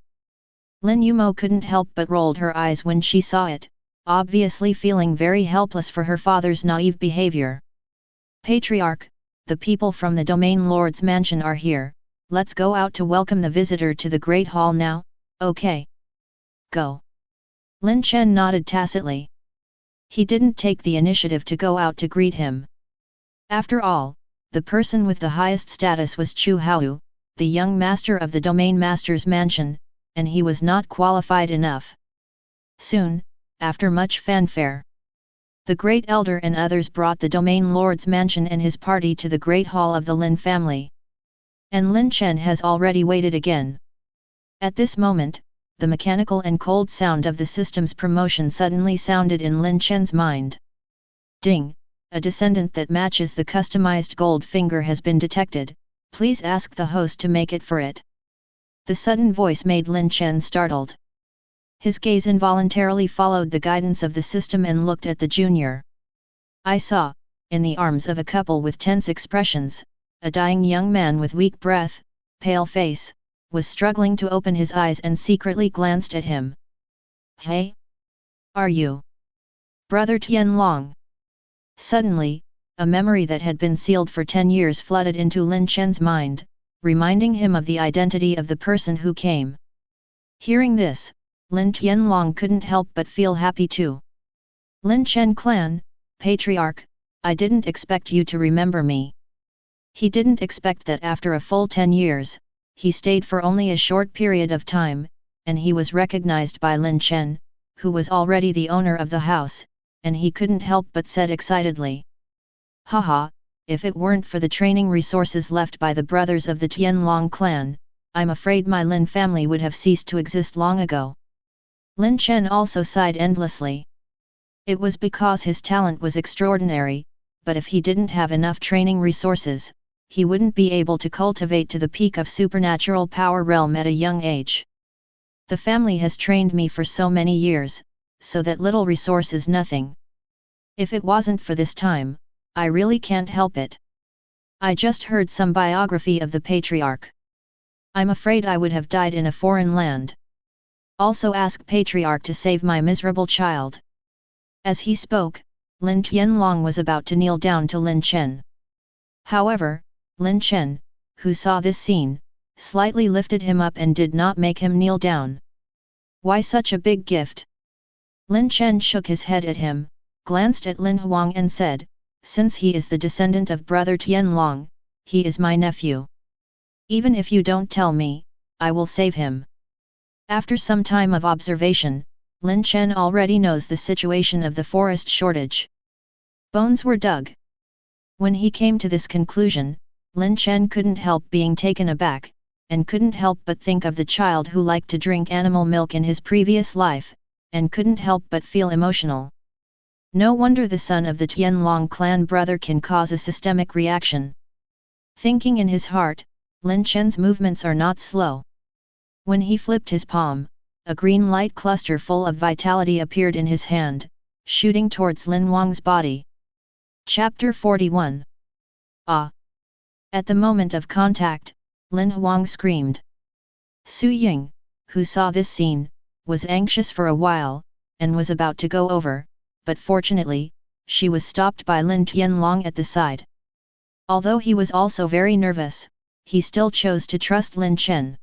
Lin Yumo couldn't help but rolled her eyes when she saw it, obviously feeling very helpless for her father's naive behavior. "Patriarch, the people from the Domain Lord's mansion are here, let's go out to welcome the visitor to the Great Hall now, okay? Go." Lin Chen nodded tacitly. He didn't take the initiative to go out to greet him. After all, the person with the highest status was Chu Hao, the young master of the Domain Master's mansion, and he was not qualified enough. Soon, after much fanfare, the Great Elder and others brought the Domain Lord's mansion and his party to the Great Hall of the Lin family. And Lin Chen has already waited again. At this moment, the mechanical and cold sound of the system's promotion suddenly sounded in Lin Chen's mind. Ding! A descendant that matches the customized gold finger has been detected, please ask the host to make it for it. The sudden voice made Lin Chen startled. His gaze involuntarily followed the guidance of the system and looked at the junior. I saw, in the arms of a couple with tense expressions, a dying young man with weak breath, pale face, was struggling to open his eyes and secretly glanced at him. Hey? Are you Brother Tianlong? Suddenly, a memory that had been sealed for 10 years flooded into Lin Chen's mind, reminding him of the identity of the person who came. Hearing this, Lin Tianlong couldn't help but feel happy too. Lin Chen clan, patriarch, I didn't expect you to remember me. He didn't expect that after a full 10 years, he stayed for only a short period of time, and he was recognized by Lin Chen, who was already the owner of the house, and he couldn't help but said excitedly. Haha, if it weren't for the training resources left by the brothers of the Tianlong clan, I'm afraid my Lin family would have ceased to exist long ago. Lin Chen also sighed endlessly. It was because his talent was extraordinary, but if he didn't have enough training resources, he wouldn't be able to cultivate to the peak of supernatural power realm at a young age. The family has trained me for so many years, so that little resource is nothing. If it wasn't for this time, I really can't help it. I just heard some biography of the patriarch. I'm afraid I would have died in a foreign land. Also ask patriarch to save my miserable child. As he spoke, Lin Tianlong was about to kneel down to Lin Chen. However, Lin Chen, who saw this scene, slightly lifted him up and did not make him kneel down. Why such a big gift? Lin Chen shook his head at him, glanced at Lin Huang and said, since he is the descendant of brother Tianlong, he is my nephew. Even if you don't tell me, I will save him. After some time of observation, Lin Chen already knows the situation of the forest shortage. Bones were dug. When he came to this conclusion, Lin Chen couldn't help being taken aback, and couldn't help but think of the child who liked to drink animal milk in his previous life, and couldn't help but feel emotional. No wonder the son of the Tianlong clan brother can cause a systemic reaction. Thinking in his heart, Lin Chen's movements are not slow. When he flipped his palm, a green light cluster full of vitality appeared in his hand, shooting towards Lin Huang's body. Chapter 41. Ah! At the moment of contact, Lin Huang screamed. Su Ying, who saw this scene, was anxious for a while, and was about to go over, but fortunately, she was stopped by Lin Tianlong at the side. Although he was also very nervous, he still chose to trust Lin Chen.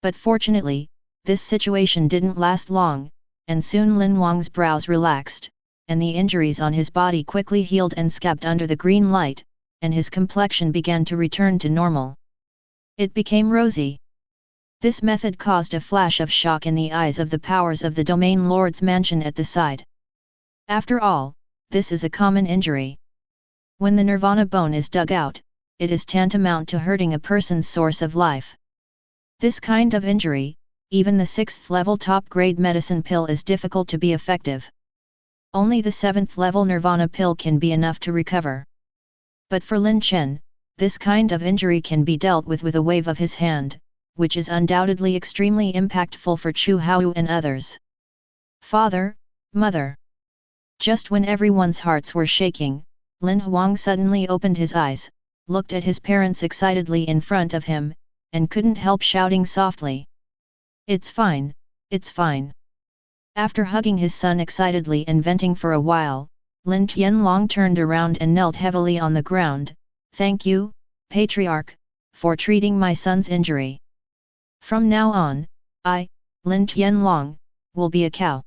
But fortunately, this situation didn't last long, and soon Lin Huang's brows relaxed, and the injuries on his body quickly healed and scabbed under the green light, and his complexion began to return to normal. It became rosy. This method caused a flash of shock in the eyes of the powers of the Domain Lord's mansion at the side. After all, this is a common injury. When the nirvana bone is dug out, it is tantamount to hurting a person's source of life. This kind of injury, even the 6th level top grade medicine pill is difficult to be effective. Only the 7th level nirvana pill can be enough to recover. But for Lin Chen, this kind of injury can be dealt with a wave of his hand, which is undoubtedly extremely impactful for Chu Hao and others. Father, mother. Just when everyone's hearts were shaking, Lin Huang suddenly opened his eyes, looked at his parents excitedly in front of him, and couldn't help shouting softly. It's fine, it's fine. After hugging his son excitedly and venting for a while, Lin Tianlong turned around and knelt heavily on the ground. Thank you, patriarch, for treating my son's injury. From now on, I, Lin Tianlong, will be a cow.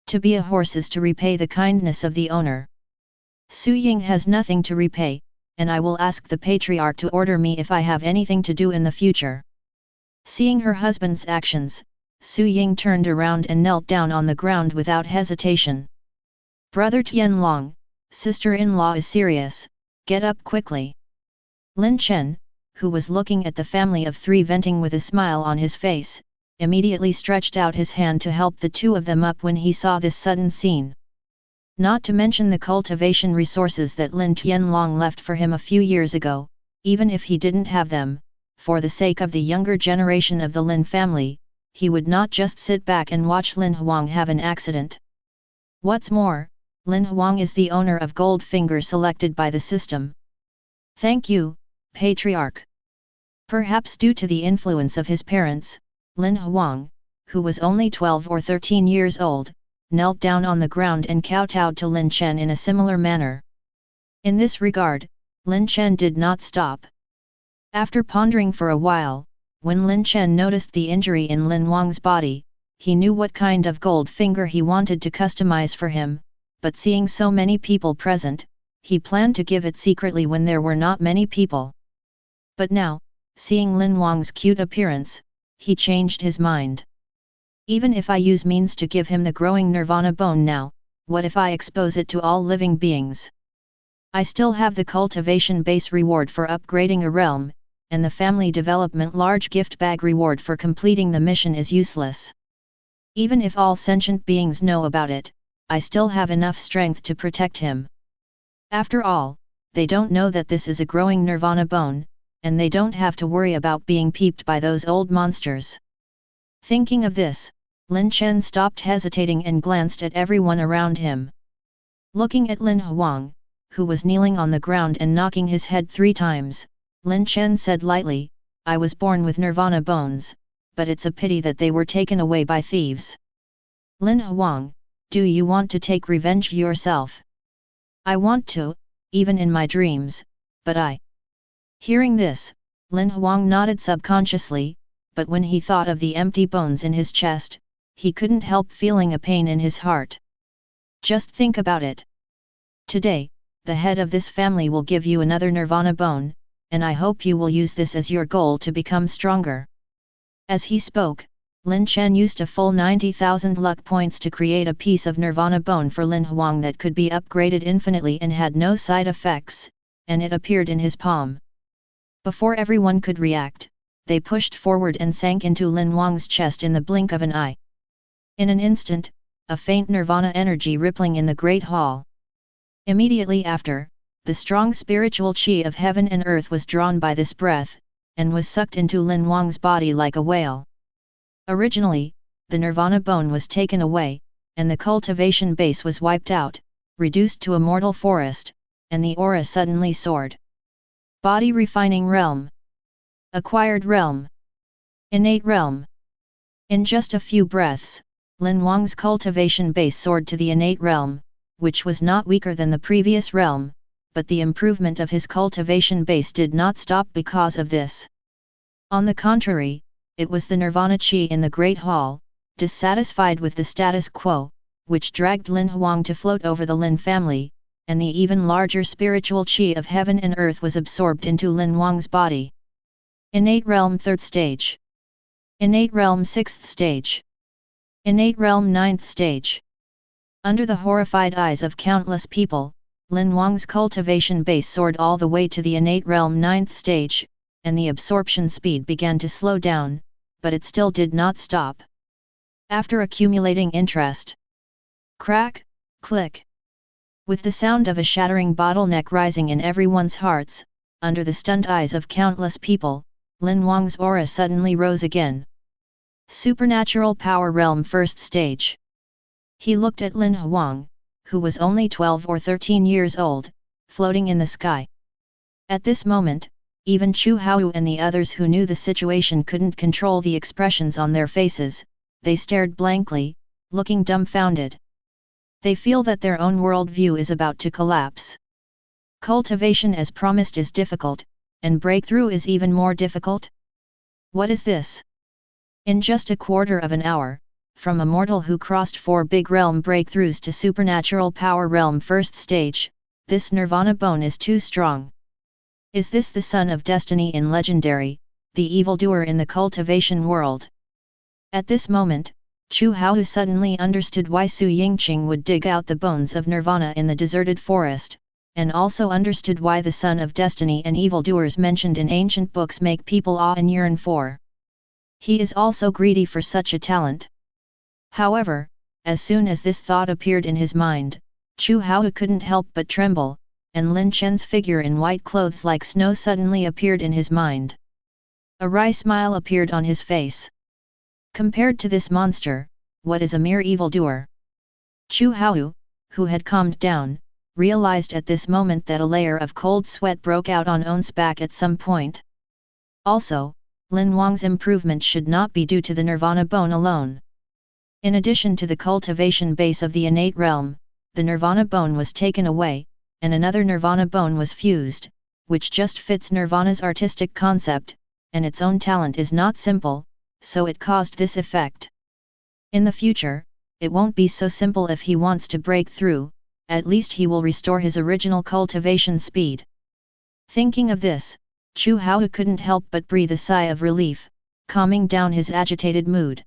To be a horse is to repay the kindness of the owner. Su Ying has nothing to repay, and I will ask the patriarch to order me if I have anything to do in the future. Seeing her husband's actions, Su Ying turned around and knelt down on the ground without hesitation. Brother Tianlong, sister-in-law is serious, get up quickly. Lin Chen, who was looking at the family of 3 venting with a smile on his face, immediately stretched out his hand to help the 2 of them up when he saw this sudden scene. Not to mention the cultivation resources that Lin Tianlong left for him a few years ago, even if he didn't have them, for the sake of the younger generation of the Lin family, he would not just sit back and watch Lin Huang have an accident. What's more, Lin Huang is the owner of Goldfinger selected by the system. Thank you, patriarch. Perhaps due to the influence of his parents, Lin Huang, who was only 12 or 13 years old, knelt down on the ground and kowtowed to Lin Chen in a similar manner. In this regard, Lin Chen did not stop. After pondering for a while, when Lin Chen noticed the injury in Lin Huang's body, he knew what kind of gold finger he wanted to customize for him, but seeing so many people present, he planned to give it secretly when there were not many people. But now, seeing Lin Huang's cute appearance, he changed his mind. Even if I use means to give him the growing nirvana bone now, what if I expose it to all living beings? I still have the cultivation base reward for upgrading a realm, and the family development large gift bag reward for completing the mission is useless. Even if all sentient beings know about it, I still have enough strength to protect him. After all, they don't know that this is a growing nirvana bone, and they don't have to worry about being peeped by those old monsters. Thinking of this, Lin Chen stopped hesitating and glanced at everyone around him. Looking at Lin Huang, who was kneeling on the ground and knocking his head 3 times, Lin Chen said lightly, I was born with nirvana bones, but it's a pity that they were taken away by thieves. Lin Huang, do you want to take revenge yourself? I want to, even in my dreams, but I... Hearing this, Lin Huang nodded subconsciously, but when he thought of the empty bones in his chest, he couldn't help feeling a pain in his heart. Just think about it. Today, the head of this family will give you another nirvana bone, and I hope you will use this as your goal to become stronger. As he spoke, Lin Chen used a full 90,000 luck points to create a piece of nirvana bone for Lin Huang that could be upgraded infinitely and had no side effects, and it appeared in his palm. Before everyone could react, they pushed forward and sank into Lin Huang's chest in the blink of an eye. In an instant, a faint nirvana energy rippling in the great hall. Immediately after, the strong spiritual qi of heaven and earth was drawn by this breath, and was sucked into Lin Huang's body like a whale. Originally, the nirvana bone was taken away, and the cultivation base was wiped out, reduced to a mortal forest, and the aura suddenly soared. Body refining realm. Acquired realm. Innate realm. In just a few breaths, Lin Wang's cultivation base soared to the innate realm, which was not weaker than the previous realm, but the improvement of his cultivation base did not stop because of this. On the contrary, it was the nirvana chi in the Great Hall, dissatisfied with the status quo, which dragged Lin Huang to float over the Lin family, and the even larger spiritual chi of heaven and earth was absorbed into Lin Wang's body. Innate realm 3rd stage. Innate realm 6th stage. Innate realm 9th stage. Under the horrified eyes of countless people, Lin Wang's cultivation base soared all the way to the innate realm 9th stage, and the absorption speed began to slow down, but it still did not stop. After accumulating interest, crack, click. With the sound of a shattering bottleneck rising in everyone's hearts, under the stunned eyes of countless people, Lin Wang's aura suddenly rose again. Supernatural Power Realm 1st Stage. He looked at Lin Huang, who was only 12 or 13 years old, floating in the sky. At this moment, even Chu Hao and the others who knew the situation couldn't control the expressions on their faces. They stared blankly, looking dumbfounded. They feel that their own worldview is about to collapse. Cultivation as promised is difficult, and breakthrough is even more difficult? What is this? In just a quarter of an hour, from a mortal who crossed 4 big realm breakthroughs to supernatural power realm 1st stage, this nirvana bone is too strong. Is this the son of destiny in Legendary, the evildoer in the cultivation world? At this moment, Chu Hao suddenly understood why Su Yingqing would dig out the bones of nirvana in the deserted forest, and also understood why the son of destiny and evildoers mentioned in ancient books make people awe and yearn for. He is also greedy for such a talent. However, as soon as this thought appeared in his mind, Chu Hao couldn't help but tremble, and Lin Chen's figure in white clothes like snow suddenly appeared in his mind. A wry smile appeared on his face. Compared to this monster, what is a mere evildoer? Chu Hao, who had calmed down, realized at this moment that a layer of cold sweat broke out on On's back at some point. Also, Lin Wang's improvement should not be due to the nirvana bone alone. In addition to the cultivation base of the innate realm, the nirvana bone was taken away, and another nirvana bone was fused, which just fits nirvana's artistic concept, and its own talent is not simple, so it caused this effect. In the future, it won't be so simple if he wants to break through, at least he will restore his original cultivation speed. Thinking of this, Chu Hao couldn't help but breathe a sigh of relief, calming down his agitated mood.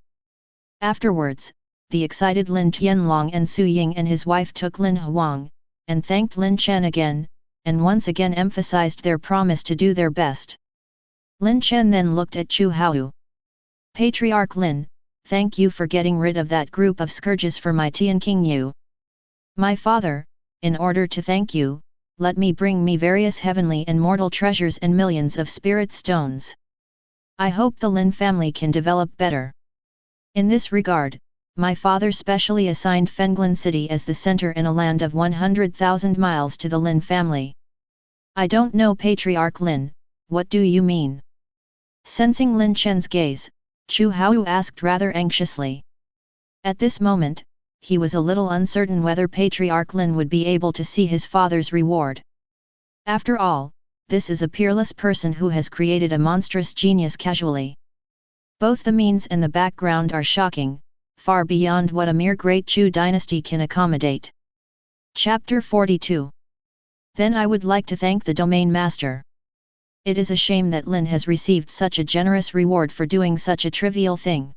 Afterwards, the excited Lin Tianlong and Su Ying and his wife took Lin Huang, and thanked Lin Chen again, and once again emphasized their promise to do their best. Lin Chen then looked at Chu Hao. Patriarch Lin, thank you for getting rid of that group of scourges for my Tian King Yu. My father, in order to thank you, let me bring me various heavenly and mortal treasures and millions of spirit stones. I hope the Lin family can develop better. In this regard, my father specially assigned Fenglin City as the center in a land of 100,000 miles to the Lin family. I don't know Patriarch Lin, what do you mean? Sensing Lin Chen's gaze, Chu Hao asked rather anxiously. At this moment, he was a little uncertain whether Patriarch Lin would be able to see his father's reward. After all, this is a peerless person who has created a monstrous genius casually. Both the means and the background are shocking, far beyond what a mere great Chu dynasty can accommodate. Chapter 42. Then I would like to thank the Domain Master. It is a shame that Lin has received such a generous reward for doing such a trivial thing.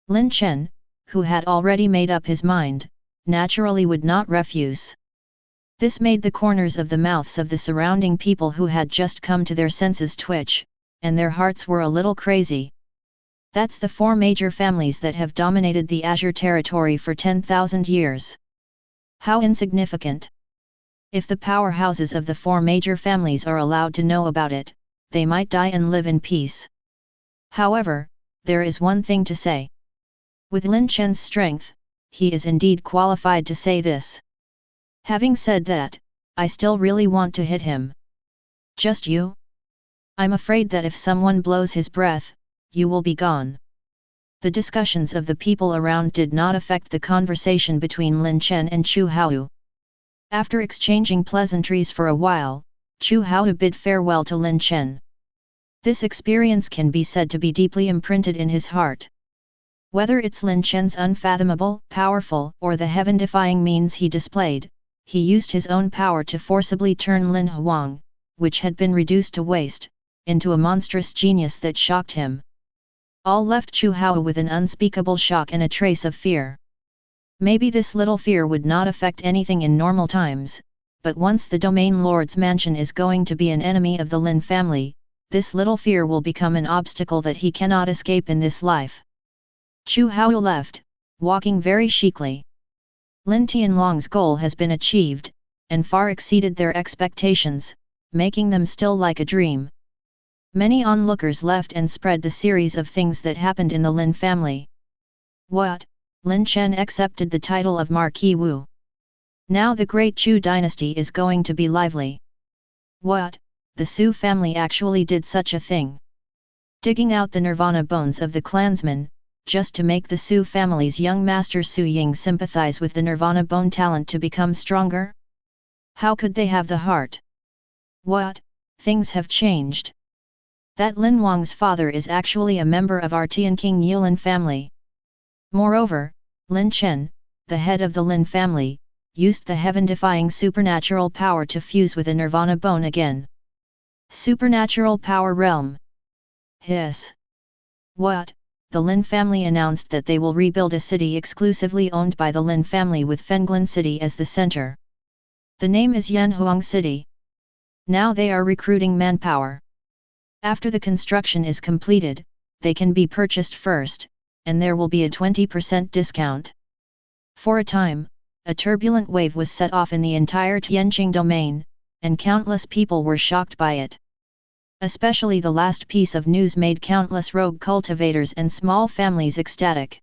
Lin Chen, who had already made up his mind, naturally would not refuse. This made the corners of the mouths of the surrounding people who had just come to their senses twitch, and their hearts were a little crazy. That's the 4 major families that have dominated the Azure territory for 10,000 years. How insignificant! If the powerhouses of the 4 major families are allowed to know about it, they might die and live in peace. However, there is one thing to say. With Lin Chen's strength, he is indeed qualified to say this. Having said that, I still really want to hit him. Just you? I'm afraid that if someone blows his breath, you will be gone. The discussions of the people around did not affect the conversation between Lin Chen and Chu Hao. After exchanging pleasantries for a while, Chu Hao bid farewell to Lin Chen. This experience can be said to be deeply imprinted in his heart. Whether it's Lin Chen's unfathomable, powerful, or the heaven-defying means he displayed, he used his own power to forcibly turn Lin Huang, which had been reduced to waste, into a monstrous genius that shocked him. All left Chu Hao with an unspeakable shock and a trace of fear. Maybe this little fear would not affect anything in normal times, but once the Domain Lord's mansion is going to be an enemy of the Lin family, this little fear will become an obstacle that he cannot escape in this life. Chu Hao left, walking very chicly. Lin Tianlong's goal has been achieved, and far exceeded their expectations, making them still like a dream. Many onlookers left and spread the series of things that happened in the Lin family. What? Lin Chen accepted the title of Marquis Wu. Now the great Chu dynasty is going to be lively. What? The Su family actually did such a thing. Digging out the nirvana bones of the clansmen, just to make the Su family's young master Su Ying sympathize with the nirvana bone talent to become stronger? How could they have the heart? What? Things have changed. That Lin Wang's father is actually a member of our Tian King Yulin family. Moreover, Lin Chen, the head of the Lin family, used the heaven-defying supernatural power to fuse with a nirvana bone again. Supernatural power realm. Hiss. What? The Lin family announced that they will rebuild a city exclusively owned by the Lin family with Fenglin City as the center. The name is Yanhuang City. Now they are recruiting manpower. After the construction is completed, they can be purchased first, and there will be a 20% discount. For a time, a turbulent wave was set off in the entire Tianqing domain, and countless people were shocked by it. Especially the last piece of news made countless rogue cultivators and small families ecstatic.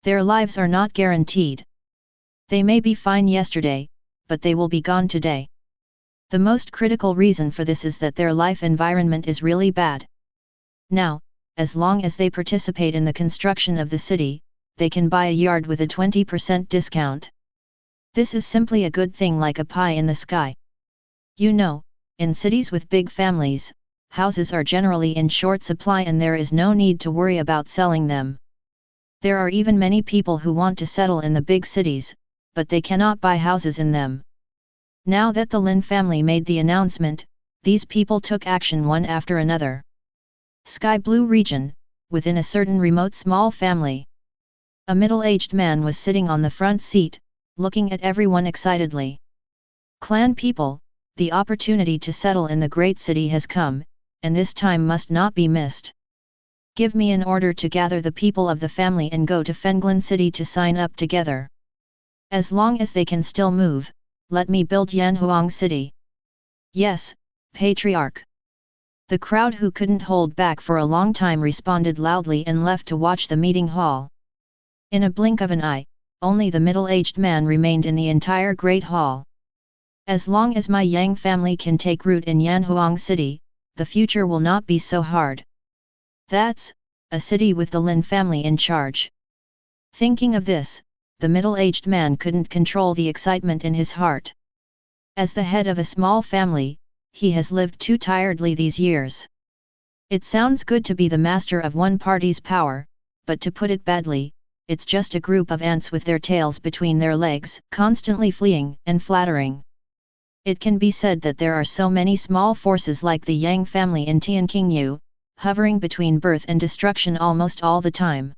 Their lives are not guaranteed. They may be fine yesterday, but they will be gone today. The most critical reason for this is that their life environment is really bad. Now, as long as they participate in the construction of the city, they can buy a yard with a 20% discount. This is simply a good thing, like a pie in the sky. You know, in cities with big families, houses are generally in short supply and there is no need to worry about selling them. There are even many people who want to settle in the big cities, but they cannot buy houses in them. Now that the Lin family made the announcement, these people took action one after another. Sky Blue region, within a certain remote small family. A middle-aged man was sitting on the front seat, looking at everyone excitedly. Clan people, the opportunity to settle in the great city has come, and this time must not be missed. Give me an order to gather the people of the family and go to Fenglin City to sign up together. As long as they can still move, let me build Yanhuang City. Yes, patriarch. The crowd, who couldn't hold back for a long time, responded loudly and left to watch the meeting hall. In a blink of an eye, only the middle-aged man remained in the entire great hall. As long as my Yang family can take root in Yanhuang City, the future will not be so hard. That's a city with the Lin family in charge. Thinking of this, the middle-aged man couldn't control the excitement in his heart. As the head of a small family, he has lived too tiredly these years. It sounds good to be the master of one party's power, but to put it badly, it's just a group of ants with their tails between their legs, constantly fleeing and flattering. It can be said that there are so many small forces like the Yang family in Tianqingyu, hovering between birth and destruction almost all the time.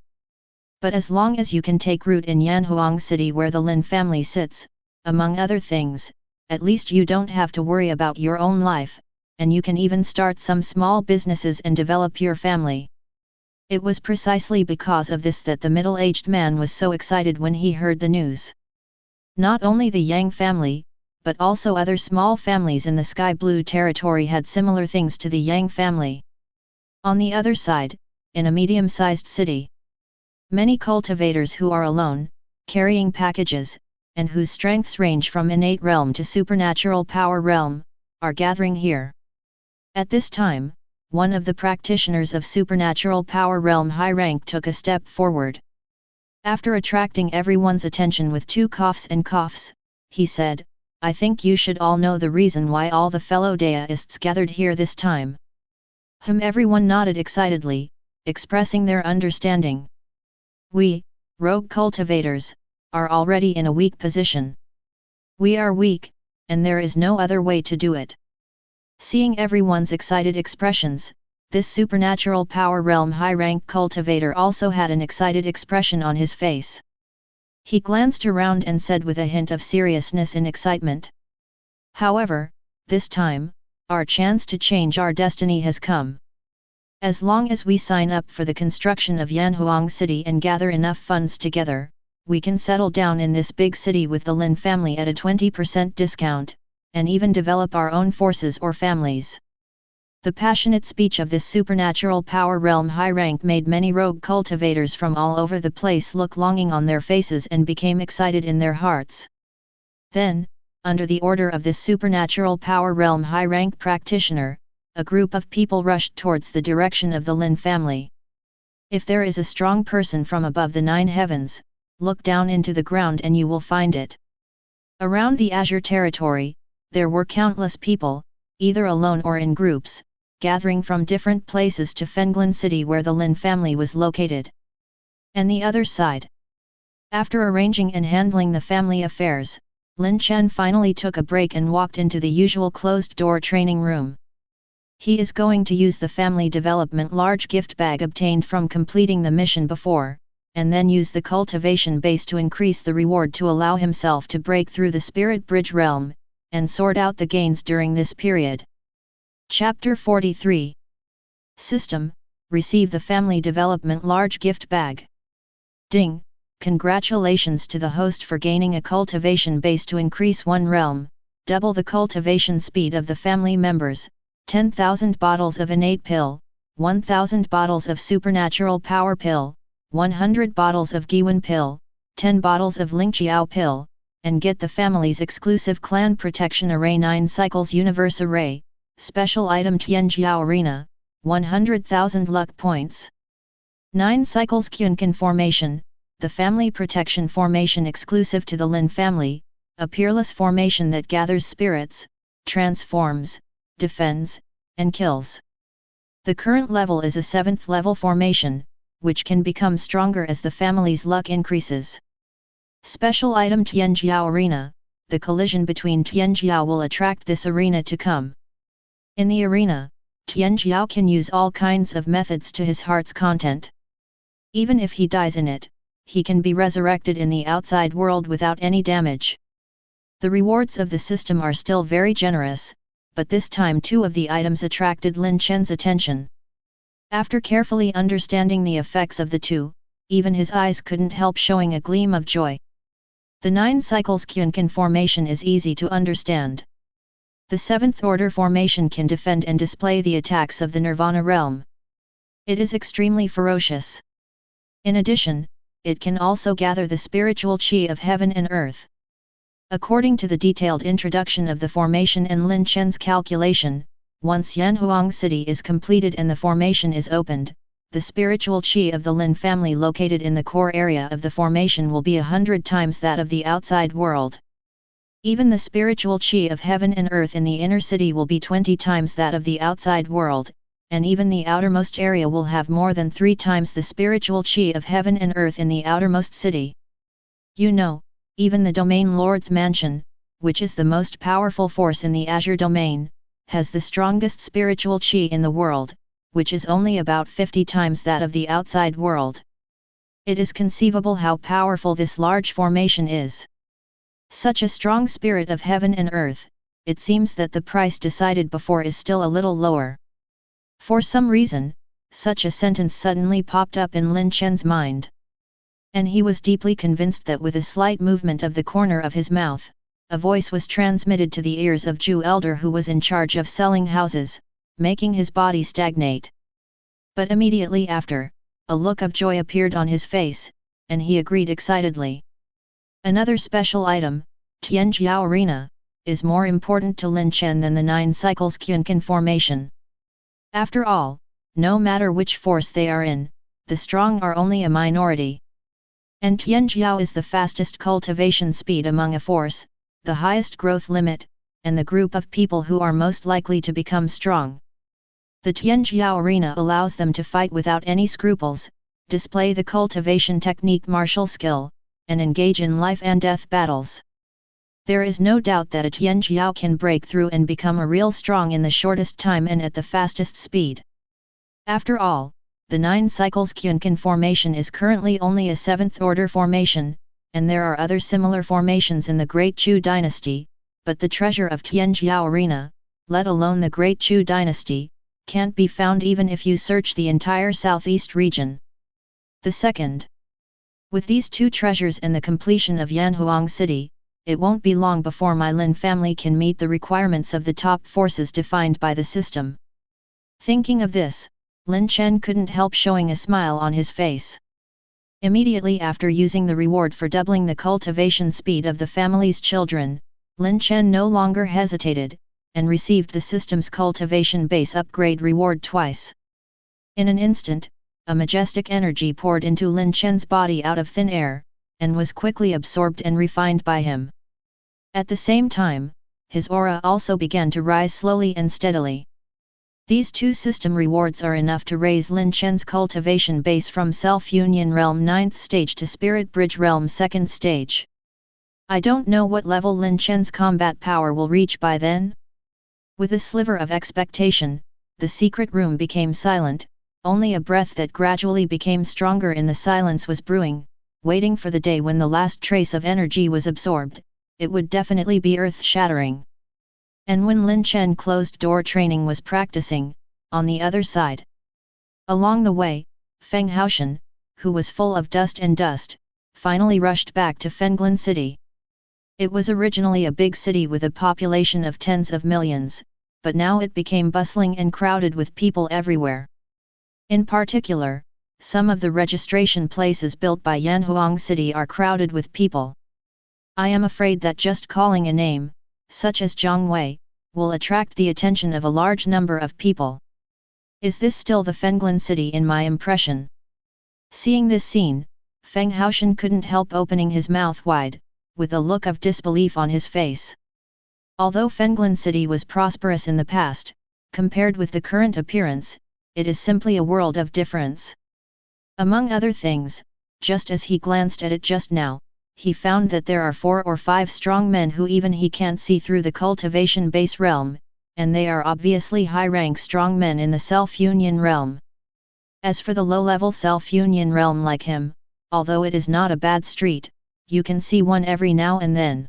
But as long as you can take root in Yanhuang City where the Lin family sits, among other things, at least you don't have to worry about your own life, and you can even start some small businesses and develop your family. It was precisely because of this that the middle-aged man was so excited when he heard the news. Not only the Yang family, but also other small families in the Sky Blue territory had similar things to the Yang family. On the other side, in a medium-sized city, Many cultivators who are alone, carrying packages, and whose strengths range from innate realm to supernatural power realm, are gathering here. At this time, one of the practitioners of supernatural power realm high rank took a step forward. After attracting everyone's attention with two coughs, he said, "I think you should all know the reason why all the fellow deists gathered here this time." Everyone nodded excitedly, expressing their understanding. "We, rogue cultivators, are already in a weak position. We are weak, and there is no other way to do it." Seeing everyone's excited expressions, this supernatural power realm high-rank cultivator also had an excited expression on his face. He glanced around and said with a hint of seriousness and excitement, "However, this time, our chance to change our destiny has come. As long as we sign up for the construction of Yanhuang City and gather enough funds together, we can settle down in this big city with the Lin family at a 20% discount, and even develop our own forces or families." The passionate speech of this supernatural power realm high rank made many rogue cultivators from all over the place look longing on their faces and became excited in their hearts. Then, under the order of this supernatural power realm high rank practitioner, a group of people rushed towards the direction of the Lin family. If there is a strong person from above the 9 heavens, look down into the ground and you will find it. Around the Azure territory, there were countless people, either alone or in groups, gathering from different places to Fenglin City where the Lin family was located. And the other side. After arranging and handling the family affairs, Lin Chen finally took a break and walked into the usual closed-door training room. He is going to use the family development large gift bag obtained from completing the mission before, and then use the cultivation base to increase the reward to allow himself to break through the spirit bridge realm, and sort out the gains during this period. Chapter 43. System, receive the family development large gift bag. Ding, congratulations to the host for gaining a cultivation base to increase one realm, double the cultivation speed of the family members, 10,000 bottles of innate pill, 1,000 bottles of supernatural power pill, 100 bottles of Giwan pill, 10 bottles of Lingqiao pill, and get the family's exclusive clan protection array 9 cycles universe array, special item Tianjiao Arena, 100,000 luck points. 9 cycles Qunkan formation, the family protection formation exclusive to the Lin family, a peerless formation that gathers spirits, transforms, defends, and kills. The current level is a 7th level formation, which can become stronger as the family's luck increases. Special item Tianjiao Arena, the collision between Tianjiao will attract this arena to come. In the arena, Tianjiao can use all kinds of methods to his heart's content. Even if he dies in it, he can be resurrected in the outside world without any damage. The rewards of the system are still very generous, but this time 2 of the items attracted Lin Chen's attention. After carefully understanding the effects of the 2, even his eyes couldn't help showing a gleam of joy. The 9 cycles Qunkan formation is easy to understand. The 7th order formation can defend and display the attacks of the Nirvana realm. It is extremely ferocious. In addition, it can also gather the spiritual qi of heaven and earth. According to the detailed introduction of the formation and Lin Chen's calculation, once Yanhuang City is completed and the formation is opened, the spiritual qi of the Lin family located in the core area of the formation will be 100 times that of the outside world. Even the spiritual qi of heaven and earth in the inner city will be 20 times that of the outside world, and even the outermost area will have more than 3 times the spiritual qi of heaven and earth in the outermost city. You know, even the Domain Lord's Mansion, which is the most powerful force in the Azure Domain, has the strongest spiritual qi in the world, which is only about 50 times that of the outside world. It is conceivable how powerful this large formation is. Such a strong spirit of heaven and earth, it seems that the price decided before is still a little lower. For some reason, such a sentence suddenly popped up in Lin Chen's mind. And he was deeply convinced that with a slight movement of the corner of his mouth, a voice was transmitted to the ears of Zhu Elder who was in charge of selling houses, making his body stagnate. But immediately after, a look of joy appeared on his face, and he agreed excitedly. Another special item, Tianjiao Arena, is more important to Lin Chen than the 9 cycles Qinkan formation. After all, no matter which force they are in, the strong are only a minority. And Tianjiao is the fastest cultivation speed among a force, the highest growth limit, and the group of people who are most likely to become strong. The Tianjiao Arena allows them to fight without any scruples, display the cultivation technique martial skill, and engage in life and death battles. There is no doubt that a Tianjiao can break through and become a real strong in the shortest time and at the fastest speed. After all, the 9 cycles Qinkan formation is currently only a 7th order formation, and there are other similar formations in the Great Chu dynasty, but the treasure of Tianjiao Arena, let alone the Great Chu dynasty, can't be found even if you search the entire southeast region. The second. With these 2 treasures and the completion of Yanhuang City, it won't be long before my Lin family can meet the requirements of the top forces defined by the system. Thinking of this, Lin Chen couldn't help showing a smile on his face. Immediately after using the reward for doubling the cultivation speed of the family's children, Lin Chen no longer hesitated, and received the system's cultivation base upgrade reward twice. In an instant, a majestic energy poured into Lin Chen's body out of thin air, and was quickly absorbed and refined by him. At the same time, his aura also began to rise slowly and steadily. These 2 system rewards are enough to raise Lin Chen's cultivation base from Self-Union Realm 9th stage to Spirit Bridge Realm 2nd stage. I don't know what level Lin Chen's combat power will reach by then. With a sliver of expectation, the secret room became silent, only a breath that gradually became stronger in the silence was brewing, waiting for the day when the last trace of energy was absorbed. It would definitely be earth-shattering. And when Lin Chen closed-door training was practicing, on the other side. Along the way, Feng Haoshan, who was full of dust, finally rushed back to Fenglin City. It was originally a big city with a population of tens of millions, but now it became bustling and crowded with people everywhere. In particular, some of the registration places built by Yanhuang City are crowded with people. I am afraid that just calling a name, such as Zhongwei, will attract the attention of a large number of people. Is this still the Fenglin City in my impression? Seeing this scene, Feng Haoshan couldn't help opening his mouth wide, with a look of disbelief on his face. Although Fenglin City was prosperous in the past, compared with the current appearance, it is simply a world of difference. Among other things, just as he glanced at it just now, he found that there are 4 or 5 strong men who even he can't see through the cultivation base realm, and they are obviously high-rank strong men in the self-union realm. As for the low-level self-union realm like him, although it is not a bad street, you can see one every now and then.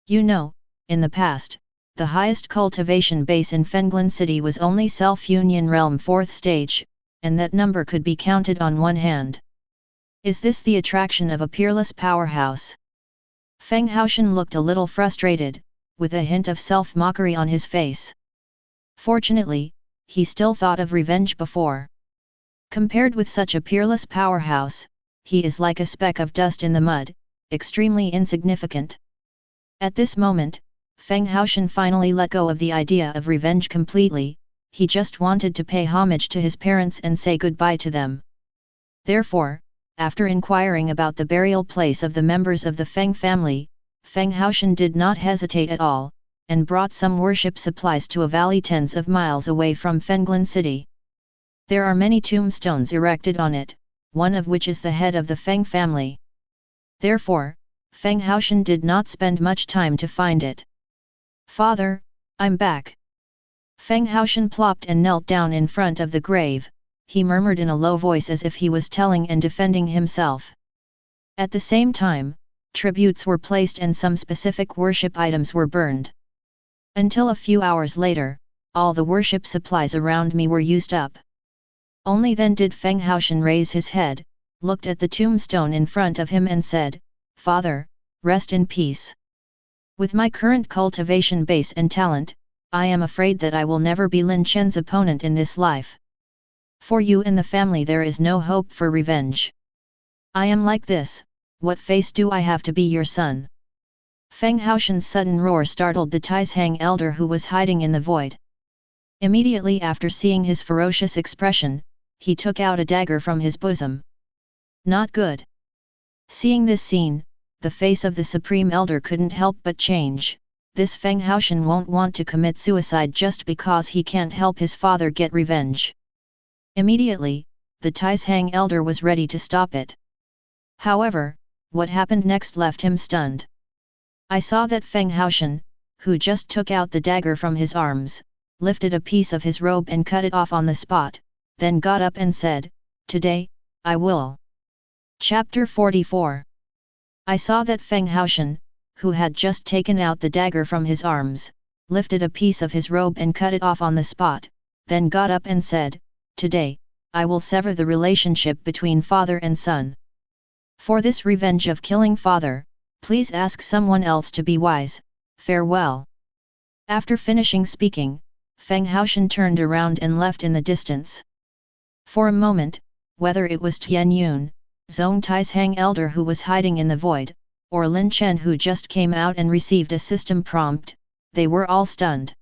You know, in the past, the highest cultivation base in Fenglin City was only self-union realm 4th stage, and that number could be counted on one hand. Is this the attraction of a peerless powerhouse? Feng Haoshan looked a little frustrated, with a hint of self-mockery on his face. Fortunately, he still thought of revenge before. Compared with such a peerless powerhouse, he is like a speck of dust in the mud, extremely insignificant. At this moment, Feng Haoshan finally let go of the idea of revenge completely. He just wanted to pay homage to his parents and say goodbye to them. Therefore, after inquiring about the burial place of the members of the Feng family, Feng Haoshan did not hesitate at all, and brought some worship supplies to a valley tens of miles away from Fenglin City. There are many tombstones erected on it, one of which is the head of the Feng family. Therefore, Feng Haoshan did not spend much time to find it. "Father, I'm back." Feng Haoshan plopped and knelt down in front of the grave. He murmured in a low voice as if he was telling and defending himself. At the same time, tributes were placed and some specific worship items were burned. Until a few hours later, all the worship supplies around me were used up. Only then did Feng Haoshan raise his head, looked at the tombstone in front of him and said, "Father, rest in peace. With my current cultivation base and talent, I am afraid that I will never be Lin Chen's opponent in this life." For you and the family there is no hope for revenge. I am like this, what face do I have to be your son? Feng Haoshan's sudden roar startled the Taishang elder who was hiding in the void. Immediately after seeing his ferocious expression, he took out a dagger from his bosom. Not good. Seeing this scene, the face of the Supreme Elder couldn't help but change. This Feng Haoshan won't want to commit suicide just because he can't help his father get revenge. Immediately, the Taishang Elder was ready to stop it. However, what happened next left him stunned. I saw that Feng Haoshan, who just took out the dagger from his arms, lifted a piece of his robe and cut it off on the spot, then got up and said, "Today, I will." Chapter 44. I saw that Feng Haoshan, who had just taken out the dagger from his arms, lifted a piece of his robe and cut it off on the spot, then got up and said, "Today, I will sever the relationship between father and son. For this revenge of killing father, please ask someone else to be wise, farewell." After finishing speaking, Feng Haoshan turned around and left in the distance. For a moment, whether it was Tian Yun, Zong Taishang elder who was hiding in the void, or Lin Chen who just came out and received a system prompt, they were all stunned.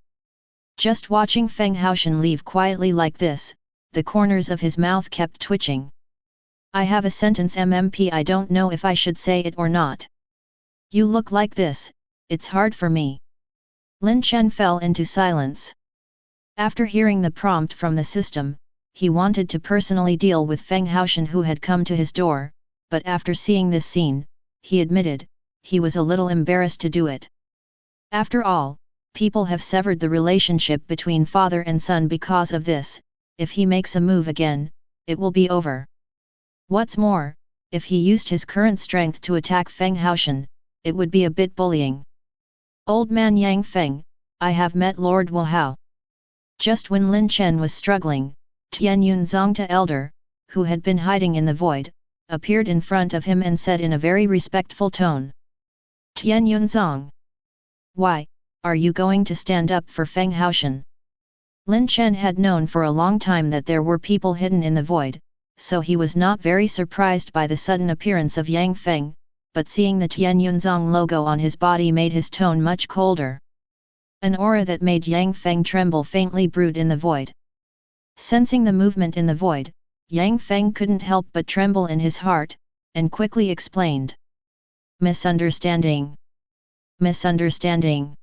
Just watching Feng Haoshan leave quietly like this, the corners of his mouth kept twitching. I have a sentence MMP, I don't know if I should say it or not. You look like this, it's hard for me. Lin Chen fell into silence. After hearing the prompt from the system, he wanted to personally deal with Feng Haoshan who had come to his door, but after seeing this scene, he admitted, he was a little embarrassed to do it. After all, people have severed the relationship between father and son because of this. If he makes a move again, it will be over. What's more, if he used his current strength to attack Feng Haoshan, it would be a bit bullying. Old man Yang Feng, I have met Lord Wu Hao. Just when Lin Chen was struggling, Tian Yun Zongta elder, who had been hiding in the void, appeared in front of him and said in a very respectful tone. Tian Yun Zong. Why, are you going to stand up for Feng Haoshan? Lin Chen had known for a long time that there were people hidden in the void, so he was not very surprised by the sudden appearance of Yang Feng, but seeing the Tian Yun Zong logo on his body made his tone much colder. An aura that made Yang Feng tremble faintly brewed in the void. Sensing the movement in the void, Yang Feng couldn't help but tremble in his heart, and quickly explained. Misunderstanding. Misunderstanding.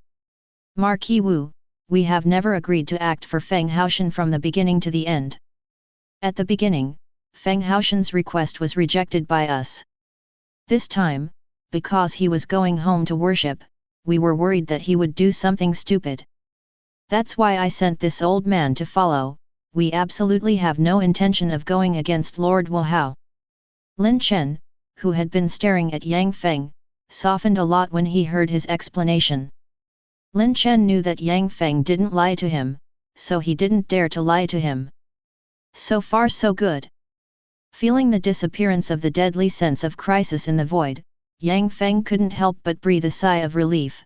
Marquis Wu, we have never agreed to act for Feng Haoshan from the beginning to the end. At the beginning, Feng Haoshan's request was rejected by us. This time, because he was going home to worship, we were worried that he would do something stupid. That's why I sent this old man to follow. We absolutely have no intention of going against Lord Wu Hao. Lin Chen, who had been staring at Yang Feng, softened a lot when he heard his explanation. Lin Chen knew that Yang Feng didn't lie to him, so he didn't dare to lie to him. So far so good. Feeling the disappearance of the deadly sense of crisis in the void, Yang Feng couldn't help but breathe a sigh of relief.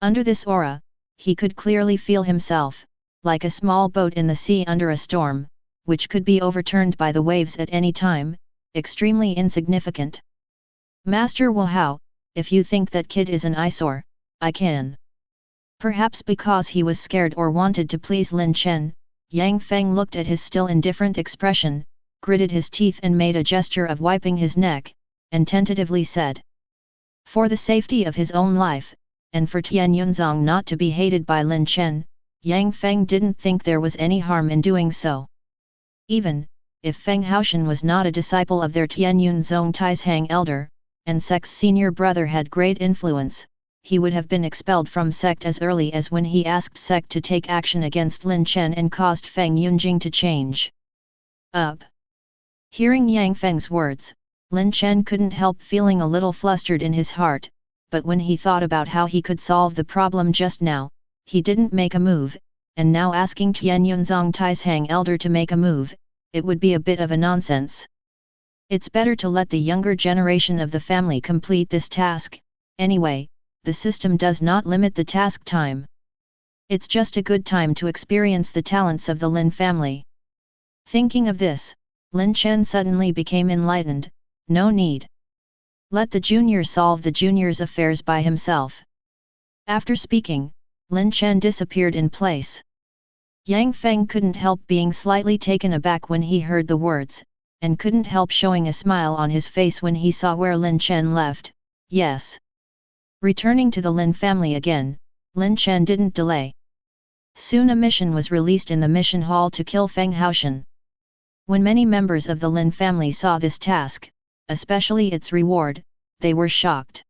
Under this aura, he could clearly feel himself, like a small boat in the sea under a storm, which could be overturned by the waves at any time, extremely insignificant. Master Wu Hao, if you think that kid is an eyesore, I can. Perhaps because he was scared or wanted to please Lin Chen, Yang Feng looked at his still indifferent expression, gritted his teeth and made a gesture of wiping his neck, and tentatively said. For the safety of his own life, and for Tian Yunzong not to be hated by Lin Chen, Yang Feng didn't think there was any harm in doing so. Even, if Feng Haoshan was not a disciple of their Tian Yunzong Taishang elder, and Sek's senior brother had great influence, he would have been expelled from sect as early as when he asked Sek to take action against Lin Chen and caused Feng Yunjing to change up. Hearing Yang Feng's words, Lin Chen couldn't help feeling a little flustered in his heart, but when he thought about how he could solve the problem just now, he didn't make a move, and now asking Tian Yunzong Taishang elder to make a move, it would be a bit of a nonsense. It's better to let the younger generation of the family complete this task. Anyway, the system does not limit the task time. It's just a good time to experience the talents of the Lin family. Thinking of this, Lin Chen suddenly became enlightened. No need. Let the junior solve the junior's affairs by himself. After speaking, Lin Chen disappeared in place. Yang Feng couldn't help being slightly taken aback when he heard the words, and couldn't help showing a smile on his face when he saw where Lin Chen left. Yes. Returning to the Lin family again, Lin Chen didn't delay. Soon a mission was released in the mission hall to kill Feng Haoshan. When many members of the Lin family saw this task, especially its reward, they were shocked.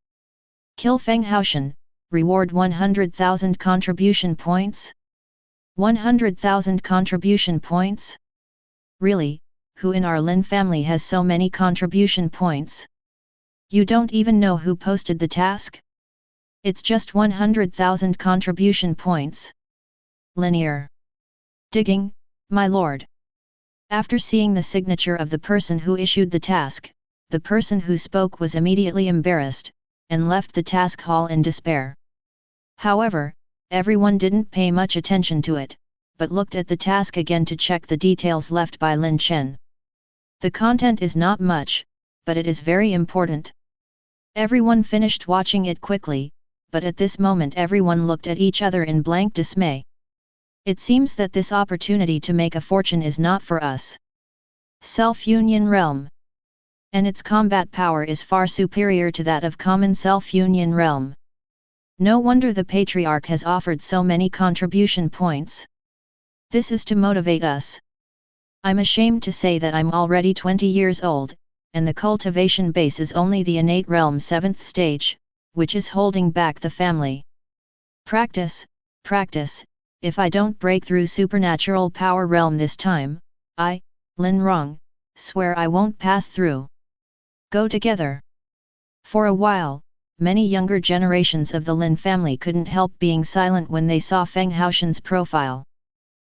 Kill Feng Haoshan, reward 100,000 contribution points? 100,000 contribution points? Really, who in our Lin family has so many contribution points? You don't even know who posted the task? It's just 100,000 contribution points. Linear digging, my lord. After seeing the signature of the person who issued the task, the person who spoke was immediately embarrassed, and left the task hall in despair. However, everyone didn't pay much attention to it, but looked at the task again to check the details left by Lin Chen. The content is not much, but it is very important. Everyone finished watching it quickly, but at this moment everyone looked at each other in blank dismay. It seems that this opportunity to make a fortune is not for us. Self-union realm. And its combat power is far superior to that of common self-union realm. No wonder the patriarch has offered so many contribution points. This is to motivate us. I'm ashamed to say that I'm already 20 years old, and the cultivation base is only the innate realm 7th stage, which is holding back the family. Practice, practice. If I don't break through supernatural power realm this time, I, Lin Rong, swear I won't pass through. Go together. For a while, many younger generations of the Lin family couldn't help being silent when they saw Feng Haoshan's profile.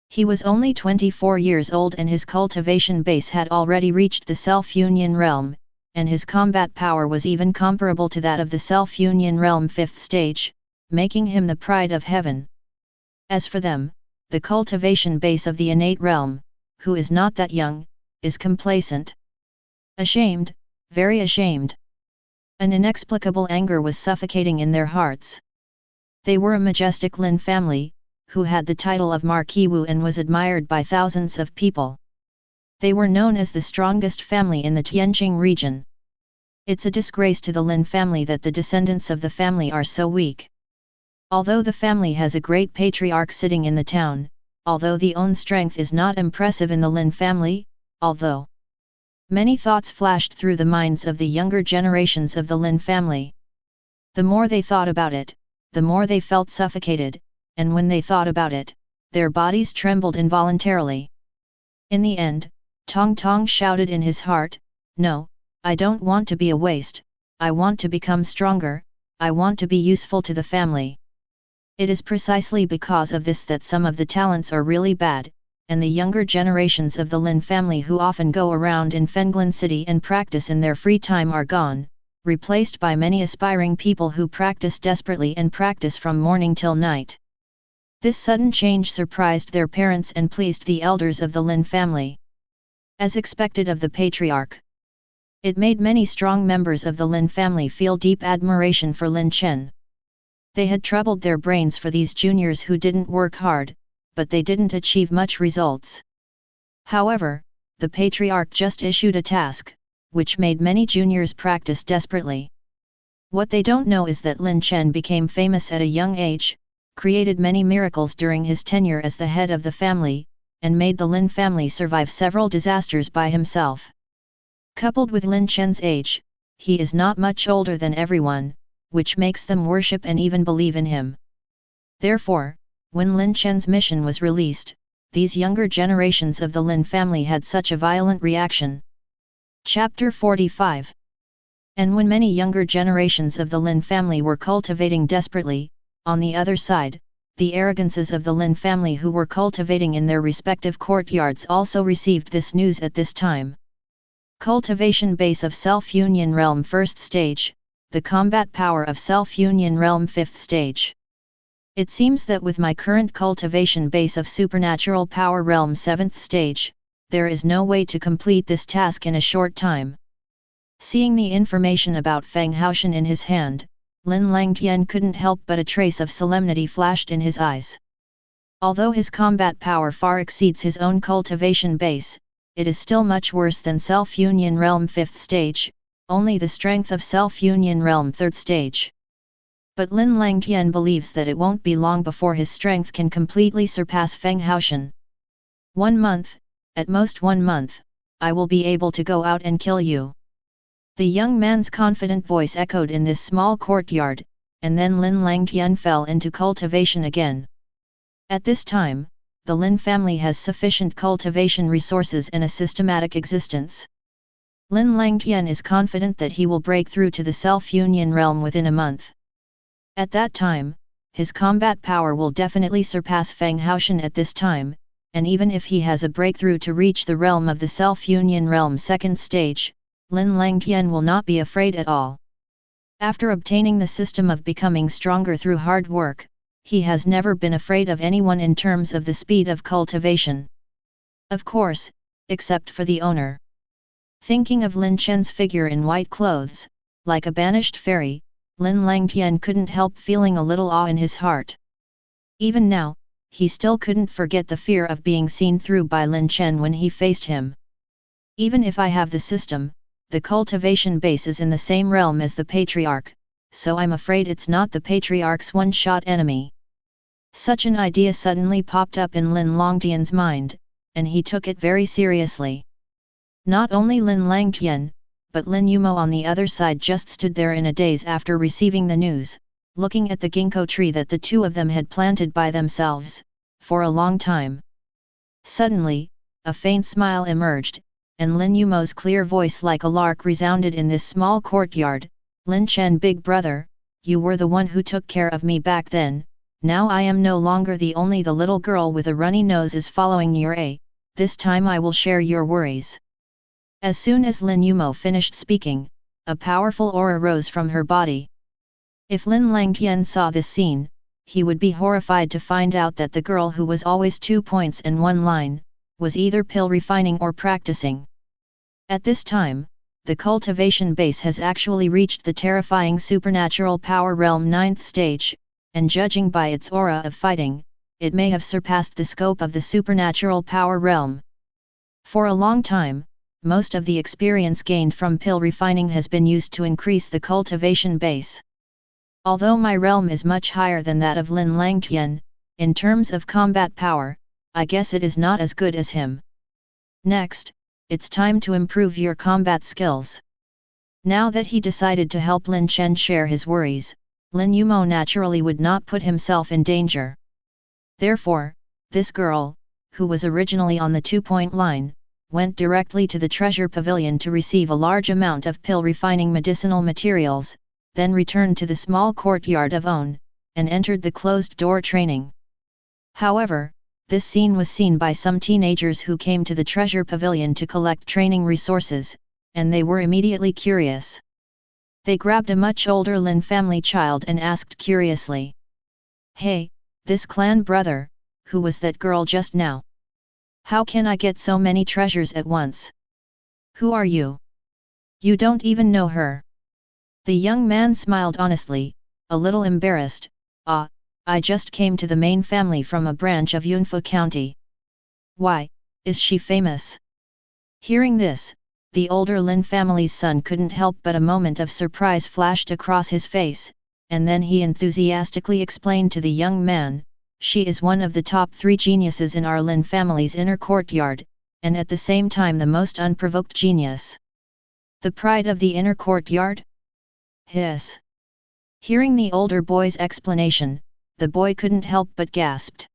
He was only 24 years old and his cultivation base had already reached the self-union realm, and his combat power was even comparable to that of the self-union realm 5th stage, making him the pride of heaven. As for them, the cultivation base of the innate realm, who is not that young, is complacent. Ashamed, very ashamed. An inexplicable anger was suffocating in their hearts. They were a majestic Lin family, who had the title of Marquis Wu and was admired by thousands of people. They were known as the strongest family in the Tianjing region. It's a disgrace to the Lin family that the descendants of the family are so weak. Although the family has a great patriarch sitting in the town, although the own strength is not impressive in the Lin family, although many thoughts flashed through the minds of the younger generations of the Lin family. The more they thought about it, the more they felt suffocated, and when they thought about it, their bodies trembled involuntarily. In the end, Tong Tong shouted in his heart, "No, I don't want to be a waste, I want to become stronger, I want to be useful to the family." It is precisely because of this that some of the talents are really bad, and the younger generations of the Lin family who often go around in Fenglin City and practice in their free time are gone, replaced by many aspiring people who practice desperately and practice from morning till night. This sudden change surprised their parents and pleased the elders of the Lin family. As expected of the patriarch, it made many strong members of the Lin family feel deep admiration for Lin Chen. They had troubled their brains for these juniors who didn't work hard, but they didn't achieve much results. However, the patriarch just issued a task, which made many juniors practice desperately. What they don't know is that Lin Chen became famous at a young age, created many miracles during his tenure as the head of the family, and made the Lin family survive several disasters by himself. Coupled with Lin Chen's age, he is not much older than everyone, which makes them worship and even believe in him. Therefore, when Lin Chen's mission was released, these younger generations of the Lin family had such a violent reaction. Chapter 45. And when many younger generations of the Lin family were cultivating desperately, on the other side, the arrogances of the Lin family who were cultivating in their respective courtyards also received this news at this time. Cultivation base of self-union realm 1st stage, the combat power of self-union realm 5th stage. It seems that with my current cultivation base of supernatural power realm 7th stage, there is no way to complete this task in a short time. Seeing the information about Feng Haoshan in his hand, Lin Langtian couldn't help but a trace of solemnity flashed in his eyes. Although his combat power far exceeds his own cultivation base, it is still much worse than Self-Union Realm 5th stage, only the strength of Self-Union Realm 3rd stage. But Lin Langtian believes that it won't be long before his strength can completely surpass Feng Haoshan. 1 month, at most 1 month, I will be able to go out and kill you. The young man's confident voice echoed in this small courtyard, and then Lin Langtian fell into cultivation again. At this time, the Lin family has sufficient cultivation resources and a systematic existence. Lin Langtian is confident that he will break through to the Self-Union realm within a month. At that time, his combat power will definitely surpass Feng Haoshan at this time, and even if he has a breakthrough to reach the realm of the Self-Union realm 2nd stage, Lin Langtian will not be afraid at all. After obtaining the system of becoming stronger through hard work, he has never been afraid of anyone in terms of the speed of cultivation. Of course, except for the owner. Thinking of Lin Chen's figure in white clothes, like a banished fairy, Lin Langtian couldn't help feeling a little awe in his heart. Even now, he still couldn't forget the fear of being seen through by Lin Chen when he faced him. Even if I have the system, the cultivation base is in the same realm as the patriarch, so I'm afraid it's not the patriarch's one-shot enemy. Such an idea suddenly popped up in Lin Langtian's mind, and he took it very seriously. Not only Lin Langtian, but Lin Yumo on the other side just stood there in a daze after receiving the news, looking at the ginkgo tree that the two of them had planted by themselves, for a long time. Suddenly, a faint smile emerged, and Lin Yumo's clear voice like a lark resounded in this small courtyard. Lin Chen, big brother, you were the one who took care of me back then, now I am no longer the little girl with a runny nose is following your a, this time I will share your worries. As soon as Lin Yumo finished speaking, a powerful aura rose from her body. If Lin Langtian saw this scene, he would be horrified to find out that the girl who was always 2 points and 1 line, was either pill refining or practicing. At this time, the cultivation base has actually reached the terrifying supernatural power realm 9th stage, and judging by its aura of fighting, it may have surpassed the scope of the supernatural power realm. For a long time, most of the experience gained from pill refining has been used to increase the cultivation base. Although my realm is much higher than that of Lin Langtian, in terms of combat power, I guess it is not as good as him. Next, it's time to improve your combat skills. Now that he decided to help Lin Chen share his worries, Lin Yumo naturally would not put himself in danger. Therefore, this girl, who was originally on the 2-point line, went directly to the treasure pavilion to receive a large amount of pill refining medicinal materials, then returned to the small courtyard of On, and entered the closed-door training. However, this scene was seen by some teenagers who came to the treasure pavilion to collect training resources, and they were immediately curious. They grabbed a much older Lin family child and asked curiously, "Hey, this clan brother, who was that girl just now? How can I get so many treasures at once? Who are you? You don't even know her." The young man smiled honestly, a little embarrassed. I just came to the main family from a branch of Yunfu County." "Why, is she famous?" Hearing this, the older Lin family's son couldn't help but a moment of surprise flashed across his face, and then he enthusiastically explained to the young man, "She is one of the top 3 geniuses in our Lin family's inner courtyard, and at the same time the most unprovoked genius." "The pride of the inner courtyard?" "Hiss." Hearing the older boy's explanation, the boy couldn't help but gasped.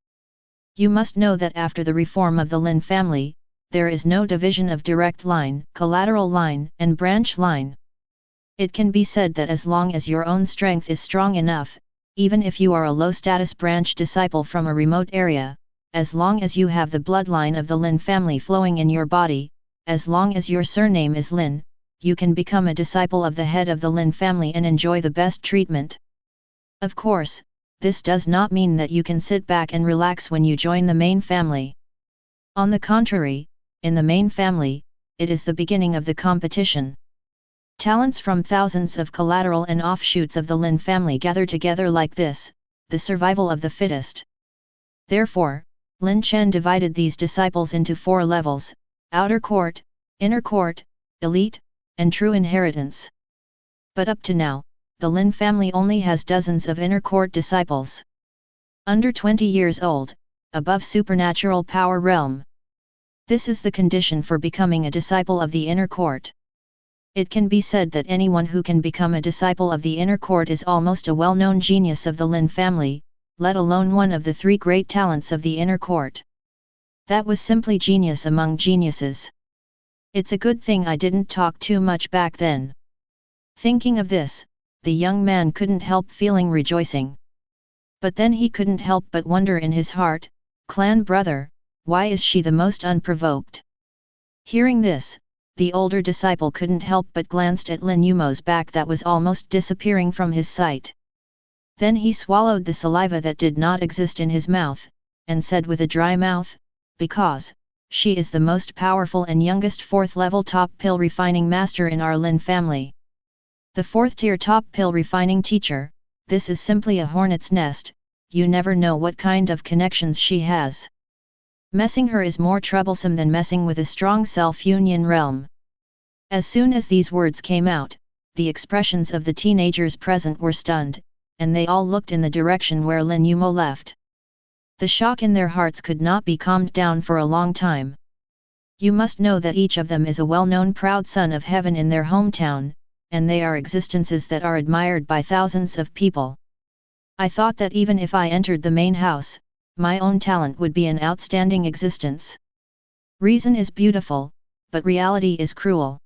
"You must know that after the reform of the Lin family, there is no division of direct line, collateral line, and branch line. It can be said that as long as your own strength is strong enough, even if you are a low-status branch disciple from a remote area, as long as you have the bloodline of the Lin family flowing in your body, as long as your surname is Lin, you can become a disciple of the head of the Lin family and enjoy the best treatment. Of course, this does not mean that you can sit back and relax when you join the main family. On the contrary, in the main family, it is the beginning of the competition. Talents from thousands of collateral and offshoots of the Lin family gather together like this, the survival of the fittest. Therefore, Lin Chen divided these disciples into 4 levels: outer court, inner court, elite, and true inheritance. But up to now, the Lin family only has dozens of inner court disciples. Under 20 years old, above supernatural power realm. This is the condition for becoming a disciple of the inner court. It can be said that anyone who can become a disciple of the inner court is almost a well-known genius of the Lin family, let alone one of the 3 great talents of the inner court. That was simply genius among geniuses. It's a good thing I didn't talk too much back then. Thinking of this, the young man couldn't help feeling rejoicing. But then he couldn't help but wonder in his heart, clan brother, why is she the most unprovoked? Hearing this, the older disciple couldn't help but glanced at Lin Yumo's back that was almost disappearing from his sight. Then he swallowed the saliva that did not exist in his mouth, and said with a dry mouth, because she is the most powerful and youngest 4th level top pill refining master in our Lin family. The 4th tier top pill refining teacher, this is simply a hornet's nest, you never know what kind of connections she has. Messing her is more troublesome than messing with a strong self-union realm. As soon as these words came out, the expressions of the teenagers present were stunned, and they all looked in the direction where Lin Yumo left. The shock in their hearts could not be calmed down for a long time. You must know that each of them is a well-known proud son of heaven in their hometown, and they are existences that are admired by thousands of people. I thought that even if I entered the main house, my own talent would be an outstanding existence. Reason is beautiful, but reality is cruel.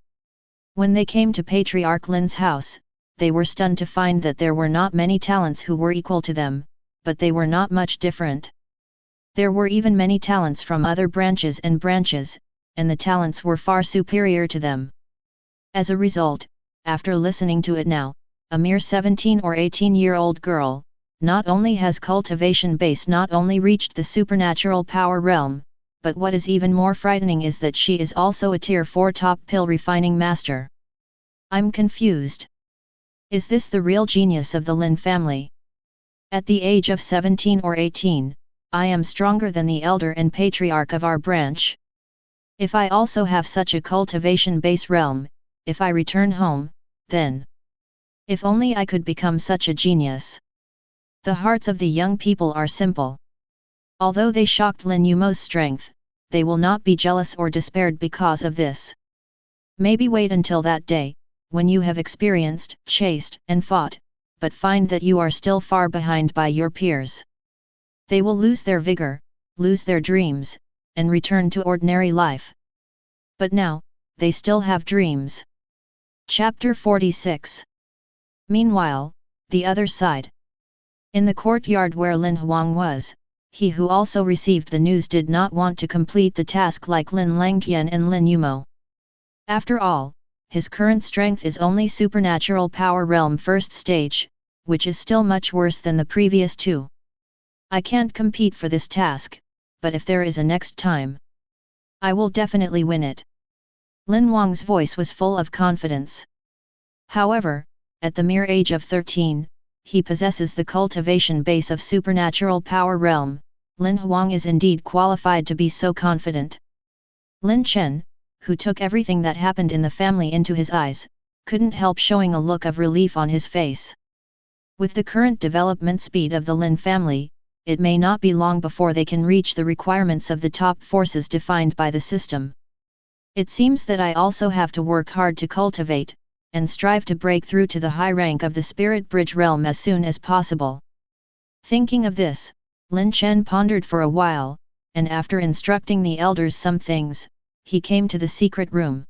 When they came to Patriarch Lin's house, they were stunned to find that there were not many talents who were equal to them, but they were not much different. There were even many talents from other branches, and the talents were far superior to them. As a result, after listening to it now, a mere 17 or 18-year-old girl, not only has cultivation base not only reached the supernatural power realm, but what is even more frightening is that she is also a tier 4 top pill refining master. I'm confused. Is this the real genius of the Lin family? At the age of 17 or 18, I am stronger than the elder and patriarch of our branch. If I also have such a cultivation base realm, if I return home, then if only I could become such a genius. The hearts of the young people are simple. Although they shocked Lin Yumo's strength, they will not be jealous or despaired because of this. Maybe wait until that day, when you have experienced, chased, and fought, but find that you are still far behind by your peers. They will lose their vigor, lose their dreams, and return to ordinary life. But now, they still have dreams. Chapter 46. Meanwhile, the other side. In the courtyard where Lin Huang was, he who also received the news did not want to complete the task like Lin Langtian and Lin Yumo. After all, his current strength is only supernatural power realm 1st stage, which is still much worse than the previous 2. I can't compete for this task, but if there is a next time, I will definitely win it. Lin Huang's voice was full of confidence. However, at the mere age of 13, he possesses the cultivation base of supernatural power realm. Lin Huang is indeed qualified to be so confident. Lin Chen, who took everything that happened in the family into his eyes, couldn't help showing a look of relief on his face. With the current development speed of the Lin family, it may not be long before they can reach the requirements of the top forces defined by the system. It seems that I also have to work hard to cultivate, and strive to break through to the high rank of the Spirit Bridge realm as soon as possible. Thinking of this, Lin Chen pondered for a while, and after instructing the elders some things, he came to the secret room.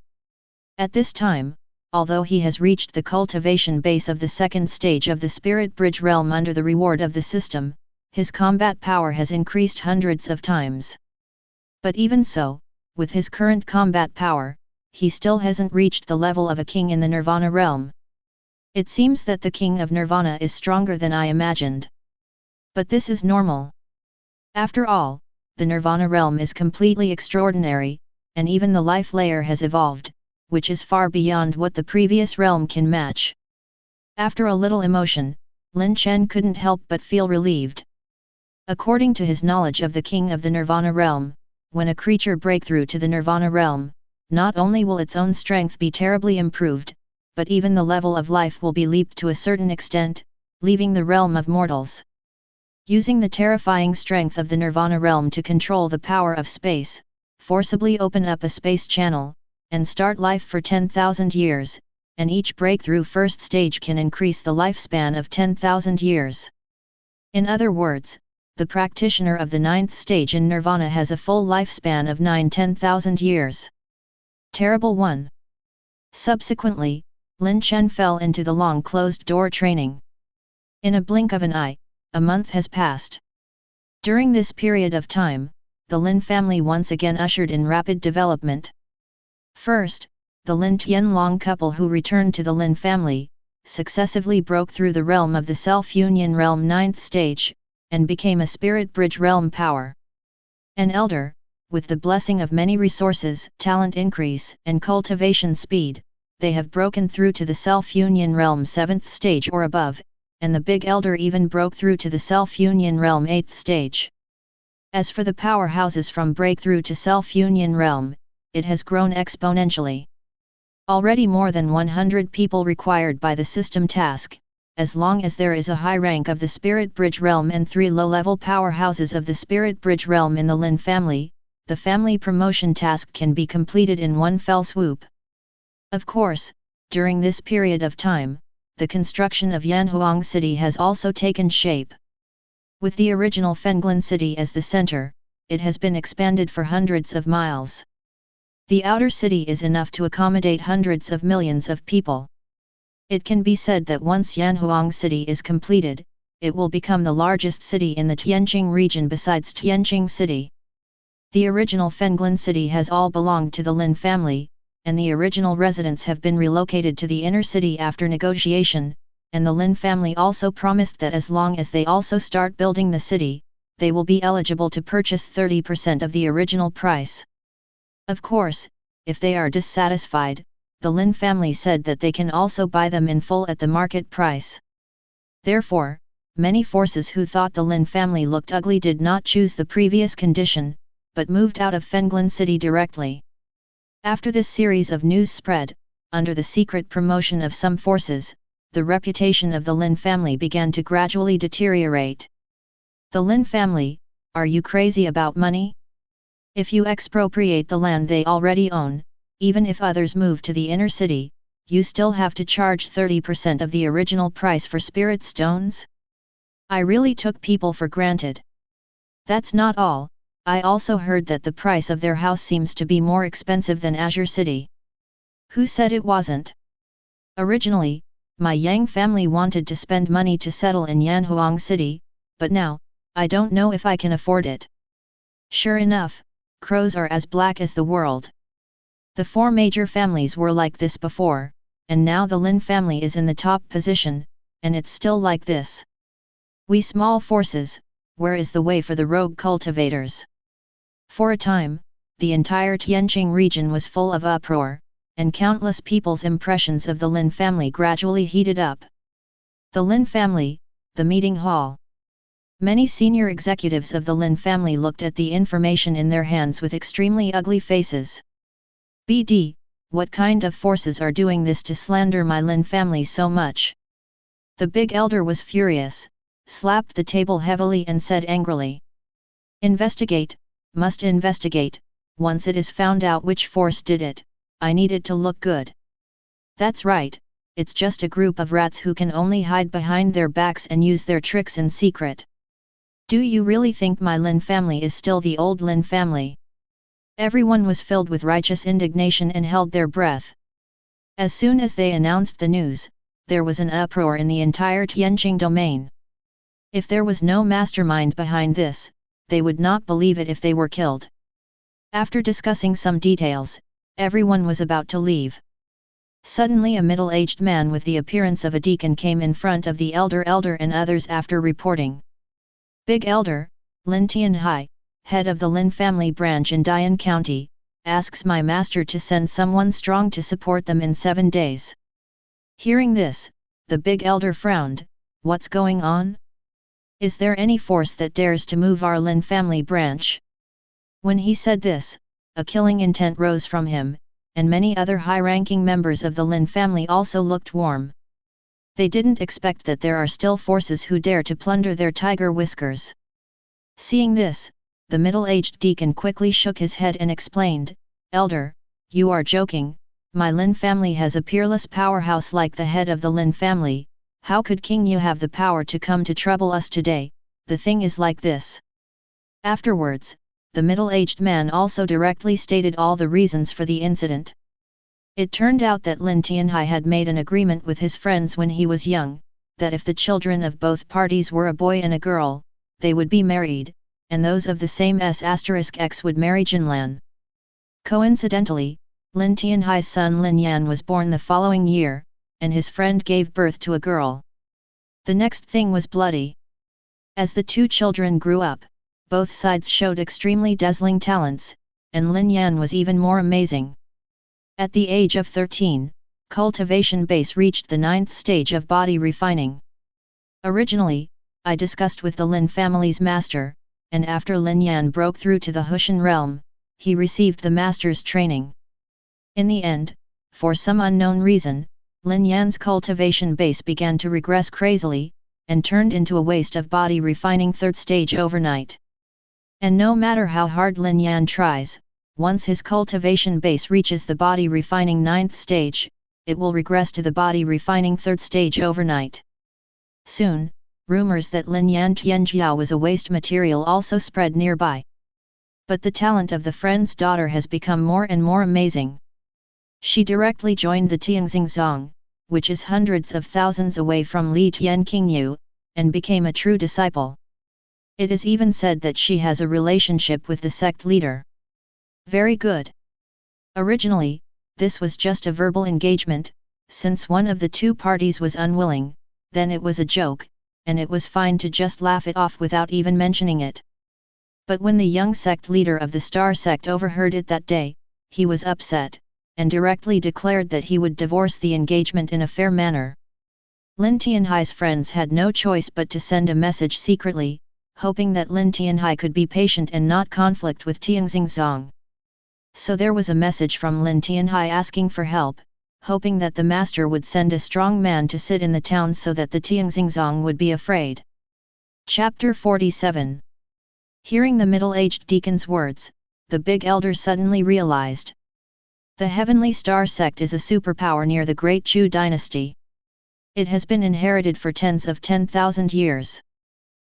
At this time, although he has reached the cultivation base of the 2nd stage of the Spirit Bridge realm under the reward of the system, his combat power has increased hundreds of times. But even so, with his current combat power, he still hasn't reached the level of a king in the Nirvana realm. It seems that the king of Nirvana is stronger than I imagined. But this is normal. After all, the Nirvana realm is completely extraordinary, and even the life layer has evolved, which is far beyond what the previous realm can match. After a little emotion, Lin Chen couldn't help but feel relieved. According to his knowledge of the king of the Nirvana realm, when a creature break through to the Nirvana realm, not only will its own strength be terribly improved, but even the level of life will be leaped to a certain extent, leaving the realm of mortals. Using the terrifying strength of the Nirvana realm to control the power of space, forcibly open up a space channel, and start life for 10,000 years, and each breakthrough first stage can increase the lifespan of 10,000 years. In other words, the practitioner of the 9th stage in Nirvana has a full lifespan of 9–10,000 years. Terrible one. Subsequently, Lin Chen fell into the long closed door training. In a blink of an eye, a month has passed. During this period of time, the Lin family once again ushered in rapid development. First, the Lin Tianlong couple who returned to the Lin family, successively broke through the realm of the self-union realm 9th stage, and became a spirit bridge realm power. An elder, with the blessing of many resources, talent increase, and cultivation speed, they have broken through to the self-union realm 7th stage or above, and the big elder even broke through to the self-union realm 8th stage. As for the powerhouses from breakthrough to self-union realm, it has grown exponentially. Already more than 100 people required by the system task, as long as there is a high rank of the Spirit Bridge realm and 3 low-level powerhouses of the Spirit Bridge realm in the Lin family, the family promotion task can be completed in one fell swoop. Of course, during this period of time, the construction of Yanhuang City has also taken shape. With the original Fenglin City as the center, it has been expanded for hundreds of miles. The outer city is enough to accommodate hundreds of millions of people. It can be said that once Yanhuang City is completed, it will become the largest city in the Tianjing region besides Tianjing City. The original Fenglin City has all belonged to the Lin family, and the original residents have been relocated to the inner city after negotiation, and the Lin family also promised that as long as they also start building the city, they will be eligible to purchase 30% of the original price. Of course, if they are dissatisfied, the Lin family said that they can also buy them in full at the market price. Therefore, many forces who thought the Lin family looked ugly did not choose the previous condition, but moved out of Fenglin City directly. After this series of news spread, under the secret promotion of some forces, the reputation of the Lin family began to gradually deteriorate. The Lin family, are you crazy about money? If you expropriate the land they already own, even if others move to the inner city, you still have to charge 30% of the original price for spirit stones? I really took people for granted. That's not all, I also heard that the price of their house seems to be more expensive than Azure City. Who said it wasn't? Originally, my Yang family wanted to spend money to settle in Yanhuang City, but now, I don't know if I can afford it. Sure enough, crows are as black as the world. The 4 major families were like this before, and now the Lin family is in the top position, and it's still like this. We small forces, where is the way for the rogue cultivators? For a time, the entire Tianjing region was full of uproar, and countless people's impressions of the Lin family gradually heated up. The Lin family, the meeting hall. Many senior executives of the Lin family looked at the information in their hands with extremely ugly faces. BD, what kind of forces are doing this to slander my Lin family so much? The big elder was furious, slapped the table heavily and said angrily. Investigate, must investigate, once it is found out which force did it, I need it to look good. That's right, it's just a group of rats who can only hide behind their backs and use their tricks in secret. Do you really think my Lin family is still the old Lin family? Everyone was filled with righteous indignation and held their breath. As soon as they announced the news, there was an uproar in the entire Tianjing domain. If there was no mastermind behind this, they would not believe it if they were killed. After discussing some details, everyone was about to leave. Suddenly a middle-aged man with the appearance of a deacon came in front of the elder and others after reporting. Big Elder, Lin Tianhai, head of the Lin family branch in Dian County, asks my master to send someone strong to support them in 7 days. Hearing this, the big elder frowned. What's going on? Is there any force that dares to move our Lin family branch? When he said this, a killing intent rose from him, and many other high-ranking members of the Lin family also looked warm. They didn't expect that there are still forces who dare to plunder their tiger whiskers. Seeing this, the middle-aged deacon quickly shook his head and explained, "Elder, you are joking, my Lin family has a peerless powerhouse like the head of the Lin family. How could King Yu have the power to come to trouble us today? The thing is like this." Afterwards, the middle-aged man also directly stated all the reasons for the incident. It turned out that Lin Tianhai had made an agreement with his friends when he was young, that if the children of both parties were a boy and a girl, they would be married, and those of the same S*X would marry Jinlan. Coincidentally, Lin Tianhai's son Lin Yan was born the following year, and his friend gave birth to a girl. The next thing was bloody. As the two children grew up, both sides showed extremely dazzling talents, and Lin Yan was even more amazing. At the age of 13, cultivation base reached the 9th stage of body refining. Originally, I discussed with the Lin family's master, and after Lin Yan broke through to the Hushan realm, he received the master's training. In the end, for some unknown reason, Lin Yan's cultivation base began to regress crazily, and turned into a waste of body refining 3rd stage overnight. And no matter how hard Lin Yan tries, once his cultivation base reaches the body refining 9th stage, it will regress to the body refining 3rd stage overnight. Soon, rumors that Lin Yan Tianjiao was a waste material also spread nearby. But the talent of the friend's daughter has become more and more amazing. She directly joined the Tianxing Zong, which is hundreds of thousands away from Li Tian Qingyu, and became a true disciple. It is even said that she has a relationship with the sect leader. Very good. Originally, this was just a verbal engagement, since one of the two parties was unwilling, then it was a joke, and it was fine to just laugh it off without even mentioning it. But when the young sect leader of the Star sect overheard it that day, he was upset, and directly declared that he would divorce the engagement in a fair manner. Lin Tianhai's friends had no choice but to send a message secretly, hoping that Lin Tianhai could be patient and not conflict with Tianxing Zong. So there was a message from Lin Tianhai asking for help, hoping that the master would send a strong man to sit in the town so that the Tianxing Zong would be afraid. Chapter 47. Hearing the middle-aged deacon's words, the big elder suddenly realized. The Heavenly Star sect is a superpower near the Great Chu dynasty. It has been inherited for tens of 10,000 years.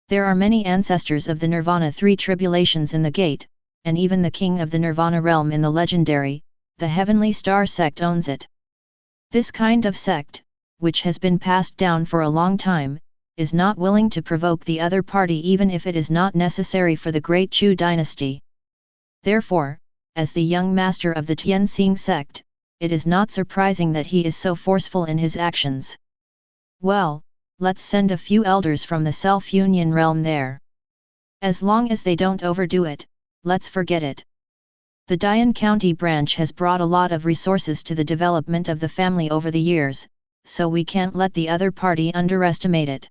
There are many ancestors of the Nirvana 3 tribulations in the gate, and even the king of the Nirvana realm in the legendary, the Heavenly Star sect owns it. This kind of sect, which has been passed down for a long time, is not willing to provoke the other party even if it is not necessary for the Great Chu dynasty. Therefore, as the young master of the Tianxing sect, it is not surprising that he is so forceful in his actions. Well, let's send a few elders from the Self-Union realm there. As long as they don't overdo it, let's forget it. The Dian County branch has brought a lot of resources to the development of the family over the years, so we can't let the other party underestimate it.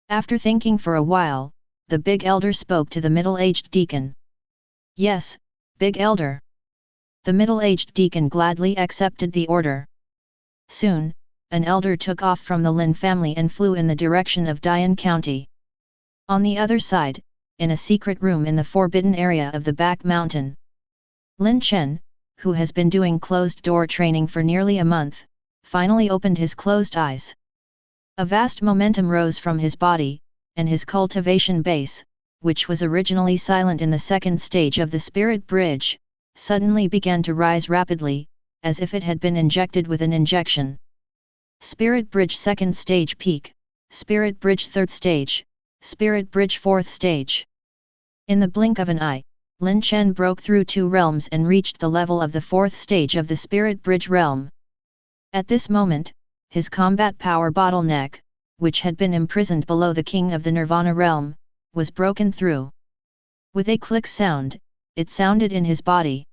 After thinking for a while, the big elder spoke to the middle-aged deacon. Yes, big elder. The middle-aged deacon gladly accepted the order. Soon, an elder took off from the Lin family and flew in the direction of Dian County. On the other side, in a secret room in the forbidden area of the back mountain, Lin Chen, who has been doing closed-door training for nearly a month, finally opened his closed eyes. A vast momentum rose from his body, and his cultivation base, which was originally silent in the 2nd stage of the spirit bridge, suddenly began to rise rapidly, as if it had been injected with an injection. Spirit bridge 2nd stage peak, spirit bridge 3rd stage, spirit bridge 4th stage. In the blink of an eye, Lin Chen broke through 2 realms and reached the level of the 4th stage of the spirit bridge realm. At this moment, his combat power bottleneck, which had been imprisoned below the king of the Nirvana realm, was broken through. With a click sound, it sounded in his body.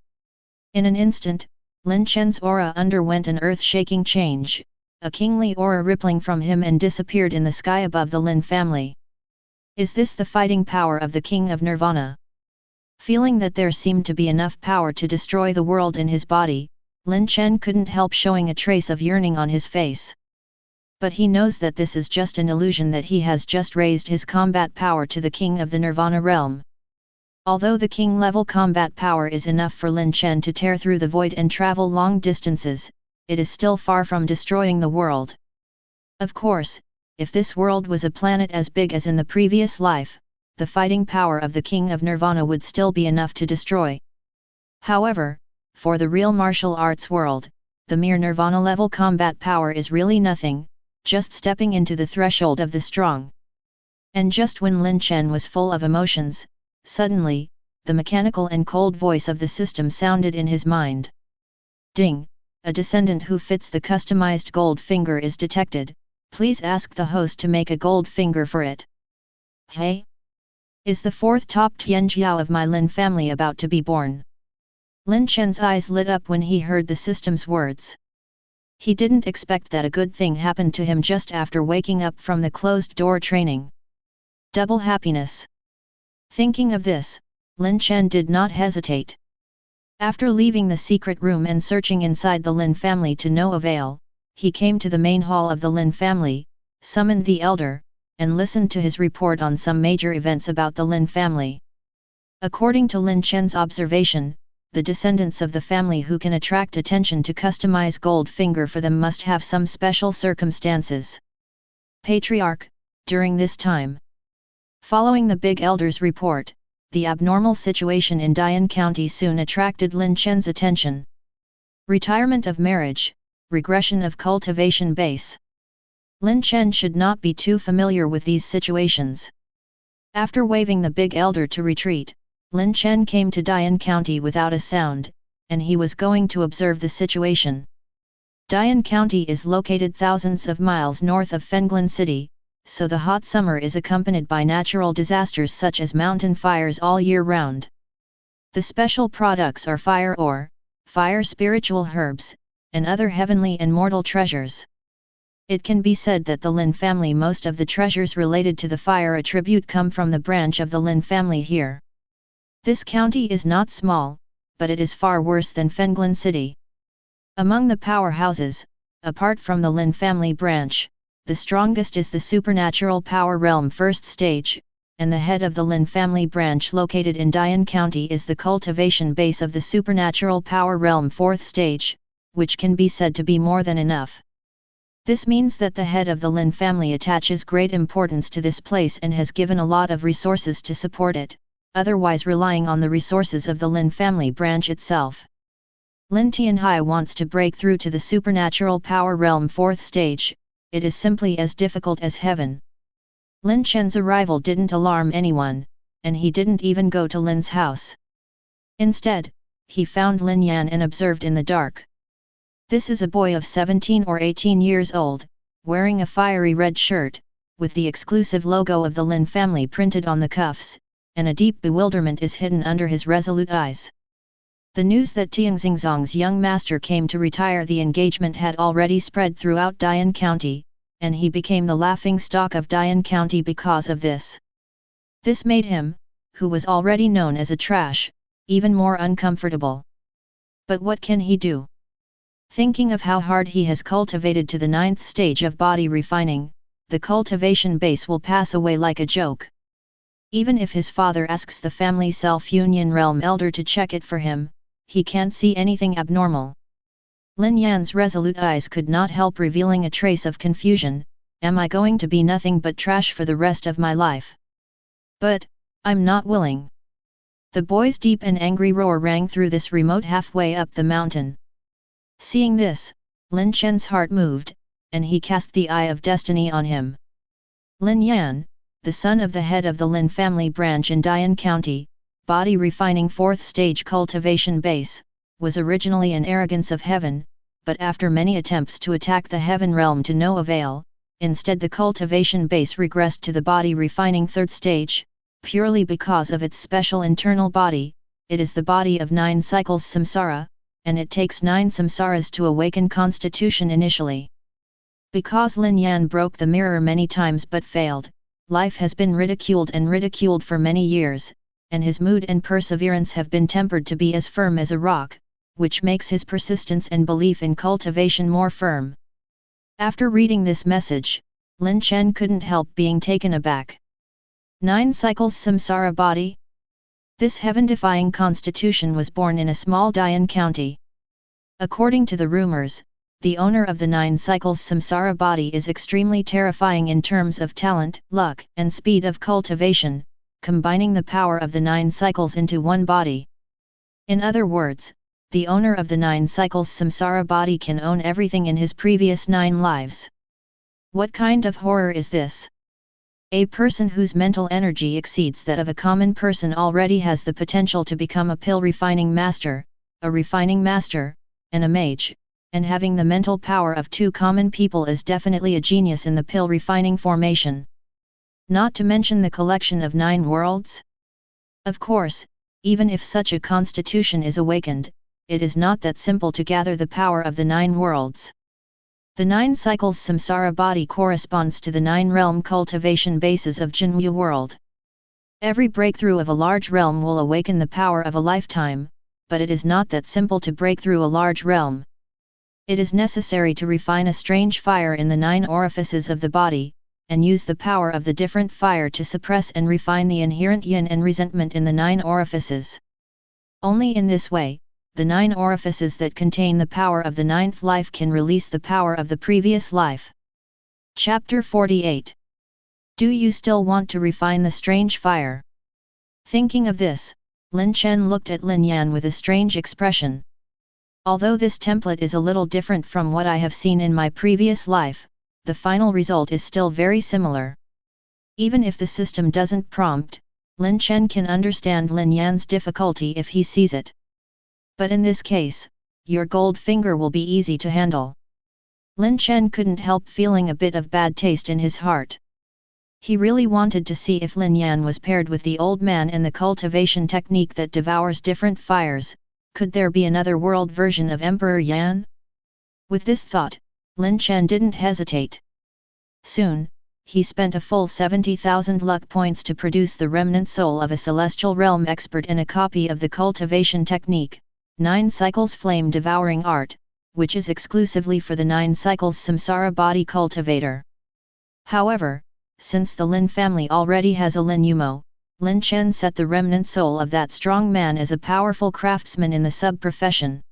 In an instant, Lin Chen's aura underwent an earth-shaking change, a kingly aura rippling from him and disappeared in the sky above the Lin family. Is this the fighting power of the King of Nirvana? Feeling that there seemed to be enough power to destroy the world in his body, Lin Chen couldn't help showing a trace of yearning on his face. But he knows that this is just an illusion, that he has just raised his combat power to the King of the Nirvana realm. Although the king-level combat power is enough for Lin Chen to tear through the void and travel long distances, it is still far from destroying the world. Of course, if this world was a planet as big as in the previous life, the fighting power of the King of Nirvana would still be enough to destroy. However, for the real martial arts world, the mere Nirvana-level combat power is really nothing, just stepping into the threshold of the strong. And just when Lin Chen was full of emotions, suddenly, the mechanical and cold voice of the system sounded in his mind. Ding! A descendant who fits the customized gold finger is detected. Please ask the host to make a gold finger for it. Hey? Is the fourth top Tianjiao of my Lin family about to be born? Lin Chen's eyes lit up when he heard the system's words. He didn't expect that a good thing happened to him just after waking up from the closed-door training. Double happiness. Thinking of this, Lin Chen did not hesitate. After leaving the secret room and searching inside the Lin family to no avail, he came to the main hall of the Lin family, summoned the elder, and listened to his report on some major events about the Lin family. According to Lin Chen's observation, the descendants of the family who can attract attention to customize gold finger for them must have some special circumstances. Patriarch, during this time. Following the big elder's report, the abnormal situation in Dian County soon attracted Lin Chen's attention. Retirement of marriage, regression of cultivation base. Lin Chen should not be too familiar with these situations. After waving the big elder to retreat, Lin Chen came to Dian County without a sound, and he was going to observe the situation. Dian County is located thousands of miles north of Fenglin City, so the hot summer is accompanied by natural disasters such as mountain fires all year round. The special products are fire ore, fire spiritual herbs, and other heavenly and mortal treasures. It can be said that the Lin family, most of the treasures related to the fire attribute come from the branch of the Lin family here. This county is not small, but it is far worse than Fenglin City. Among the powerhouses, apart from the Lin family branch, the strongest is the supernatural power realm first stage, and the head of the Lin family branch located in Dian County is the cultivation base of the supernatural power realm fourth stage, which can be said to be more than enough. This means that the head of the Lin family attaches great importance to this place and has given a lot of resources to support it, otherwise relying on the resources of the Lin family branch itself. Lin Tianhai wants to break through to the supernatural power realm fourth stage. It is simply as difficult as heaven. Lin Chen's arrival didn't alarm anyone, and he didn't even go to Lin's house. Instead, he found Lin Yan and observed in the dark. This is a boy of 17 or 18 years old, wearing a fiery red shirt, with the exclusive logo of the Lin family printed on the cuffs, and a deep bewilderment is hidden under his resolute eyes. The news that Tianxingzong's young master came to retire the engagement had already spread throughout Dian County, and he became the laughing stock of Dian County because of this. This made him, who was already known as a trash, even more uncomfortable. But what can he do? Thinking of how hard he has cultivated to the 9th stage of body refining, the cultivation base will pass away like a joke. Even if his father asks the family self-union realm elder to check it for him, he can't see anything abnormal. Lin Yan's resolute eyes could not help revealing a trace of confusion. Am I going to be nothing but trash for the rest of my life? But, I'm not willing. The boy's deep and angry roar rang through this remote halfway up the mountain. Seeing this, Lin Chen's heart moved, and he cast the eye of destiny on him. Lin Yan, the son of the head of the Lin family branch in Dian County, body refining 4th stage cultivation base, was originally an arrogance of heaven, but after many attempts to attack the heaven realm to no avail, instead the cultivation base regressed to the body refining 3rd stage, purely because of its special internal body. It is the body of 9 cycles samsara, and it takes 9 samsaras to awaken constitution initially. Because Lin Yan broke the mirror many times but failed, life has been ridiculed and ridiculed for many years, and his mood and perseverance have been tempered to be as firm as a rock, which makes his persistence and belief in cultivation more firm. After reading this message, Lin Chen couldn't help being taken aback. 9 cycles samsara body? This heaven-defying constitution was born in a small Dayan county. According to the rumors, the owner of the 9 cycles samsara body is extremely terrifying in terms of talent, luck, and speed of cultivation, combining the power of the 9 cycles into one body. In other words, the owner of the 9 cycles samsara body can own everything in his previous 9 lives. What kind of horror is this? A person whose mental energy exceeds that of a common person already has the potential to become a pill refining master, a refining master, and a mage, and having the mental power of 2 common people is definitely a genius in the pill refining formation. Not to mention the collection of 9 worlds? Of course, even if such a constitution is awakened, it is not that simple to gather the power of the 9 worlds. The 9 cycles samsara body corresponds to the 9 realm cultivation bases of Jinwu world. Every breakthrough of a large realm will awaken the power of a lifetime, but it is not that simple to break through a large realm. It is necessary to refine a strange fire in the 9 orifices of the body, and use the power of the different fire to suppress and refine the inherent yin and resentment in the 9 orifices. Only in this way, the 9 orifices that contain the power of the 9th life can release the power of the previous life. Chapter 48. Do you still want to refine the strange fire? Thinking of this, Lin Chen looked at Lin Yan with a strange expression. Although this template is a little different from what I have seen in my previous life, the final result is still very similar. Even if the system doesn't prompt, Lin Chen can understand Lin Yan's difficulty if he sees it. But in this case, your gold finger will be easy to handle. Lin Chen couldn't help feeling a bit of bad taste in his heart. He really wanted to see if Lin Yan was paired with the old man and the cultivation technique that devours different fires. Could there be another world version of Emperor Yan? With this thought, Lin Chen didn't hesitate. Soon, he spent a full 70,000 luck points to produce the remnant soul of a celestial realm expert and a copy of the cultivation technique, 9 cycles flame devouring art, which is exclusively for the 9 cycles samsara body cultivator. However, since the Lin family already has a Lin Yumo, Lin Chen set the remnant soul of that strong man as a powerful craftsman in the sub-profession.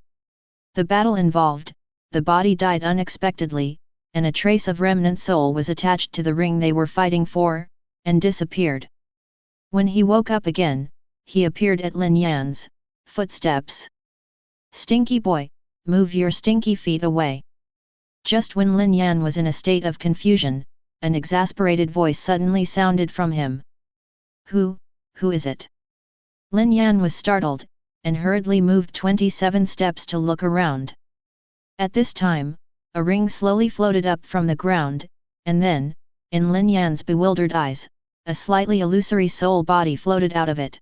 The battle involved, the body died unexpectedly, and a trace of remnant soul was attached to the ring they were fighting for, and disappeared. When he woke up again, he appeared at Lin Yan's footsteps. "Stinky boy, move your stinky feet away." Just when Lin Yan was in a state of confusion, an exasperated voice suddenly sounded from him. Who is it?" Lin Yan was startled, and hurriedly moved 27 steps to look around. At this time, a ring slowly floated up from the ground, and then, in Lin Yan's bewildered eyes, a slightly illusory soul body floated out of it.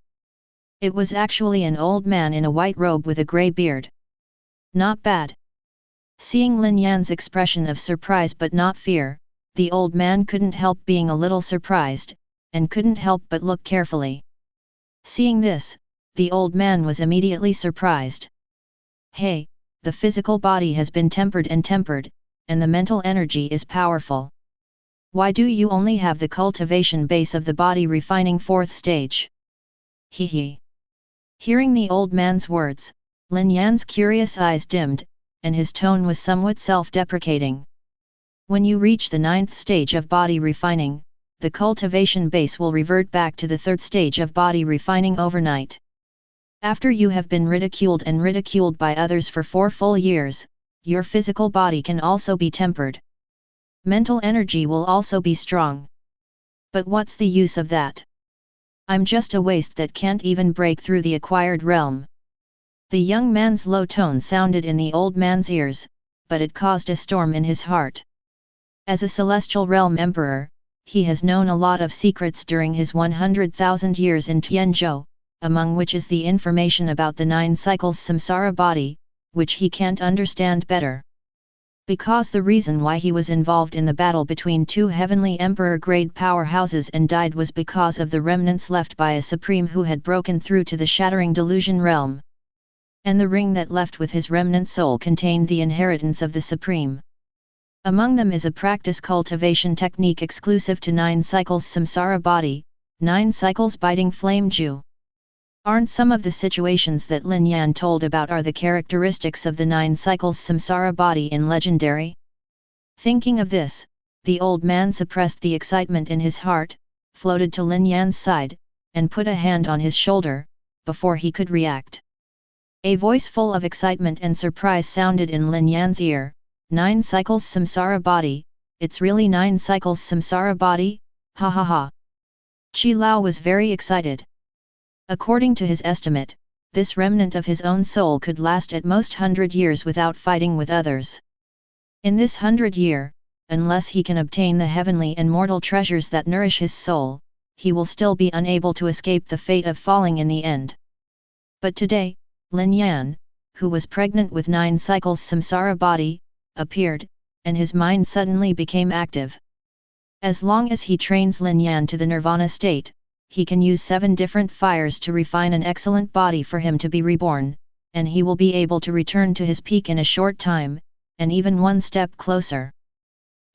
It was actually an old man in a white robe with a grey beard. Not bad. Seeing Lin Yan's expression of surprise but not fear, the old man couldn't help being a little surprised, and couldn't help but look carefully. Seeing this, the old man was immediately surprised. Hey, the physical body has been tempered, and the mental energy is powerful. Why do you only have the cultivation base of the body refining 4th stage? He. Hearing the old man's words, Lin Yan's curious eyes dimmed, and his tone was somewhat self-deprecating. When you reach the 9th stage of body refining, the cultivation base will revert back to the 3rd stage of body refining overnight. After you have been ridiculed by others for 4 full years, your physical body can also be tempered. Mental energy will also be strong. But what's the use of that? I'm just a waste that can't even break through the acquired realm. The young man's low tone sounded in the old man's ears, but it caused a storm in his heart. As a celestial realm emperor, he has known a lot of secrets during his 100,000 years in Tianzhou, among which is the information about the 9 cycles samsara body, which he can't understand better. Because the reason why he was involved in the battle between two heavenly emperor-grade powerhouses and died was because of the remnants left by a supreme who had broken through to the shattering delusion realm. And the ring that left with his remnant soul contained the inheritance of the supreme. Among them is a practice cultivation technique exclusive to 9 cycles samsara body, 9 cycles biting flame Ju. Aren't some of the situations that Lin Yan told about are the characteristics of the 9 cycles samsara body in Legendary? Thinking of this, the old man suppressed the excitement in his heart, floated to Lin Yan's side, and put a hand on his shoulder, before he could react. A voice full of excitement and surprise sounded in Lin Yan's ear, 9 cycles samsara body, it's really 9 cycles samsara body, ha ha ha. Qi Lao was very excited. According to his estimate, this remnant of his own soul could last at most 100 years without fighting with others. In this 100 year, unless he can obtain the heavenly and mortal treasures that nourish his soul, he will still be unable to escape the fate of falling in the end. But today, Lin Yan, who was pregnant with 9 cycles samsara body, appeared, and his mind suddenly became active. As long as he trains Lin Yan to the nirvana state, he can use 7 different fires to refine an excellent body for him to be reborn, and he will be able to return to his peak in a short time, and even one step closer.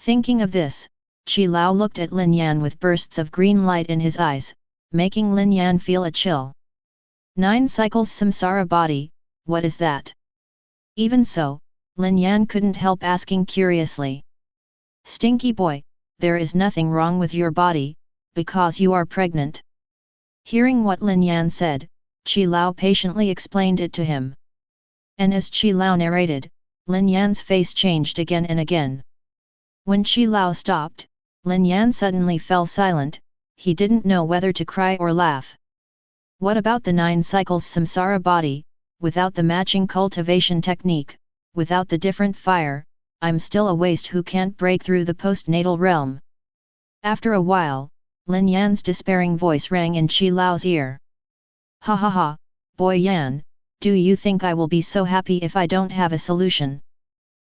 Thinking of this, Qi Lao looked at Lin Yan with bursts of green light in his eyes, making Lin Yan feel a chill. 9 cycles samsara body, what is that? Even so, Lin Yan couldn't help asking curiously. Stinky boy, there is nothing wrong with your body, because you are pregnant. Hearing what Lin Yan said, Qi Lao patiently explained it to him. And as Qi Lao narrated, Lin Yan's face changed again and again. When Qi Lao stopped, Lin Yan suddenly fell silent, he didn't know whether to cry or laugh. What about the 9 cycles samsara body, without the matching cultivation technique, without the different fire, I'm still a waste who can't break through the postnatal realm. After a while, Lin Yan's despairing voice rang in Qi Lao's ear. Ha ha ha, boy Yan, do you think I will be so happy if I don't have a solution?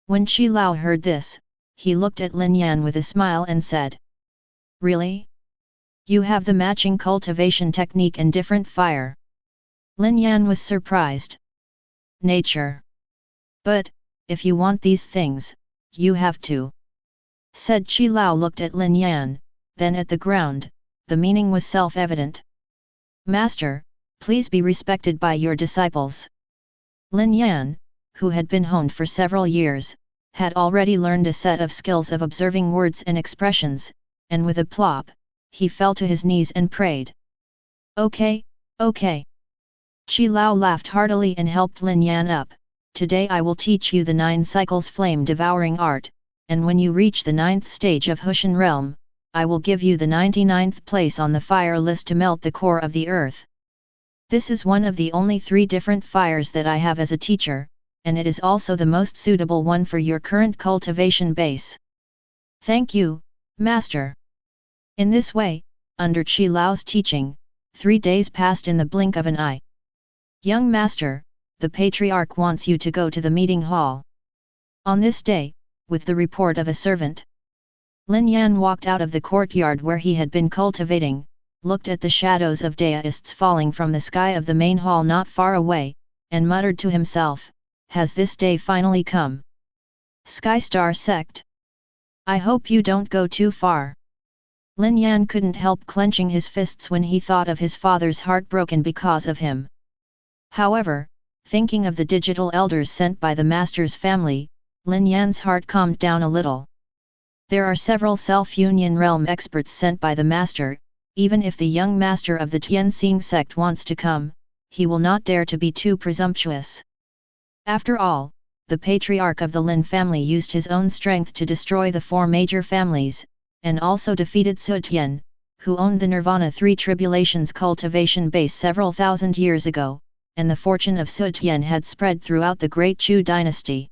When Qi Lao heard this, he looked at Lin Yan with a smile and said. Really? You have the matching cultivation technique and different fire. Lin Yan was surprised. Nature. But, if you want these things, you have to. Said Qi Lao looked at Lin Yan, then at the ground, the meaning was self-evident. Master, please be respected by your disciples. Lin Yan, who had been honed for several years, had already learned a set of skills of observing words and expressions, and with a plop, he fell to his knees and prayed. Okay, okay. Qi Lao laughed heartily and helped Lin Yan up. Today I will teach you the 9 cycles flame-devouring art, and when you reach the 9th stage of Hushan realm, I will give you the 99th place on the fire list to melt the core of the earth. This is one of the only 3 different fires that I have as a teacher, and it is also the most suitable one for your current cultivation base. Thank you, Master. In this way, under Qi Lao's teaching, 3 days passed in the blink of an eye. Young Master, the patriarch wants you to go to the meeting hall. On this day, with the report of a servant, Lin Yan walked out of the courtyard where he had been cultivating, looked at the shadows of deists falling from the sky of the main hall not far away, and muttered to himself, has this day finally come? Sky Star Sect. I hope you don't go too far. Lin Yan couldn't help clenching his fists when he thought of his father's heart broken because of him. However, thinking of the digital elders sent by the master's family, Lin Yan's heart calmed down a little. There are several self-union realm experts sent by the master, even if the young master of the Tianxing sect wants to come, he will not dare to be too presumptuous. After all, the patriarch of the Lin family used his own strength to destroy the 4 major families, and also defeated Su Tian, who owned the Nirvana 3 Tribulations cultivation base several thousand years ago, and the fortune of Su Tian had spread throughout the Great Chu dynasty.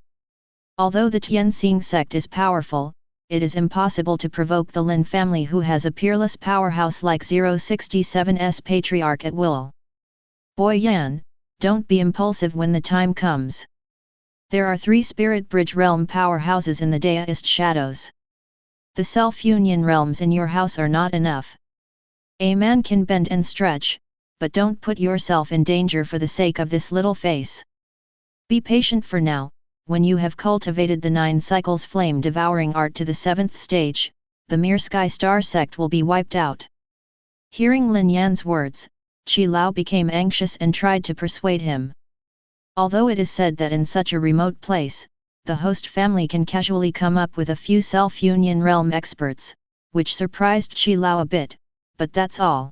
Although the Tianxing sect is powerful, it is impossible to provoke the Lin family who has a peerless powerhouse like 067's patriarch at will. Boy Yan, don't be impulsive when the time comes. There are 3 spirit bridge realm powerhouses in the Daoist shadows. The self-union realms in your house are not enough. A man can bend and stretch, but don't put yourself in danger for the sake of this little face. Be patient for now. When you have cultivated the 9 cycles flame-devouring art to the 7th stage, the mere Sky Star sect will be wiped out. Hearing Lin Yan's words, Qi Lao became anxious and tried to persuade him. Although it is said that in such a remote place, the host family can casually come up with a few self-union realm experts, which surprised Qi Lao a bit, but that's all.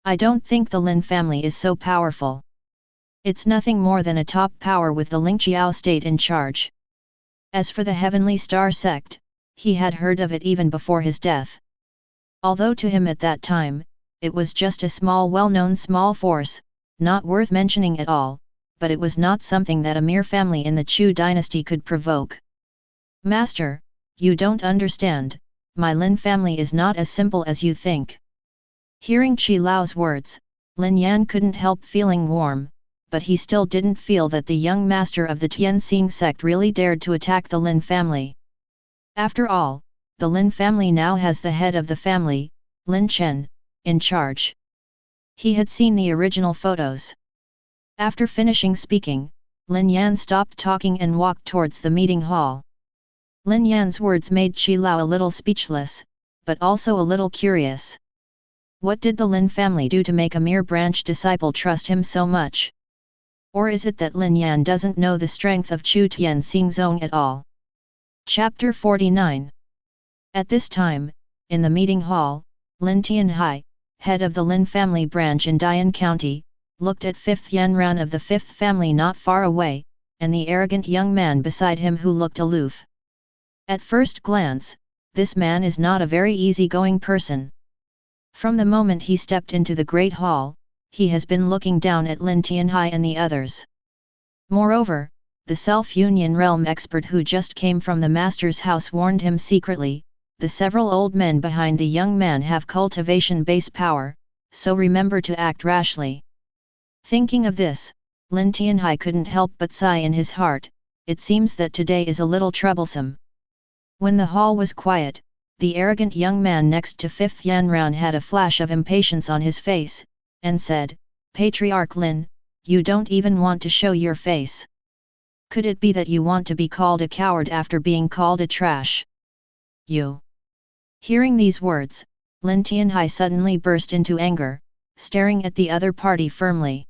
I don't think the Lin family is so powerful. It's nothing more than a top power with the Lingqiao state in charge. As for the Heavenly Star sect, he had heard of it even before his death. Although to him at that time, it was just a small well-known small force, not worth mentioning at all, but it was not something that a mere family in the Chu dynasty could provoke. Master, you don't understand, my Lin family is not as simple as you think. Hearing Qi Lao's words, Lin Yan couldn't help feeling warm, but he still didn't feel that the young master of the Tianxing sect really dared to attack the Lin family. After all, the Lin family now has the head of the family, Lin Chen, in charge. He had seen the original photos. After finishing speaking, Lin Yan stopped talking and walked towards the meeting hall. Lin Yan's words made Qi Lao a little speechless, but also a little curious. What did the Lin family do to make a mere branch disciple trust him so much? Or is it that Lin Yan doesn't know the strength of Chu Tianxing Zong at all? Chapter 49. At this time, in the meeting hall, Lin Tianhai, head of the Lin family branch in Dian County, looked at 5th Yanran of the 5th family not far away, and the arrogant young man beside him who looked aloof. At first glance, this man is not a very easygoing person. From the moment he stepped into the Great Hall, he has been looking down at Lin Tianhai and the others. Moreover, the self-union realm expert who just came from the master's house warned him secretly, the several old men behind the young man have cultivation base power, so remember to act rashly. Thinking of this, Lin Tianhai couldn't help but sigh in his heart, it seems that today is a little troublesome. When the hall was quiet, the arrogant young man next to 5th Yanran had a flash of impatience on his face, and said, Patriarch Lin, you don't even want to show your face. Could it be that you want to be called a coward after being called a trash? You. Hearing these words, Lin Tianhai suddenly burst into anger, staring at the other party firmly.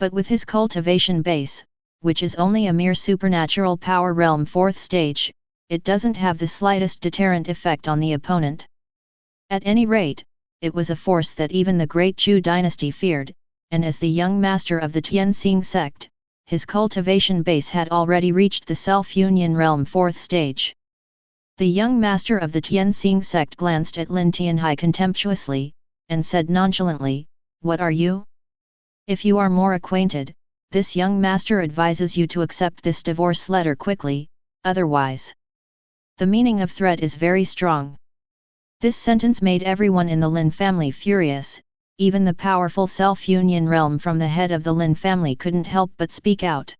But with his cultivation base, which is only a mere supernatural power realm 4th stage, it doesn't have the slightest deterrent effect on the opponent. At any rate, it was a force that even the great Chu dynasty feared, and as the young master of the Tianxing sect, his cultivation base had already reached the self-union realm 4th stage. The young master of the Tianxing sect glanced at Lin Tianhai contemptuously, and said nonchalantly, What are you? If you are more acquainted, this young master advises you to accept this divorce letter quickly, otherwise. The meaning of threat is very strong. This sentence made everyone in the Lin family furious, even the powerful self-union realm from the head of the Lin family couldn't help but speak out.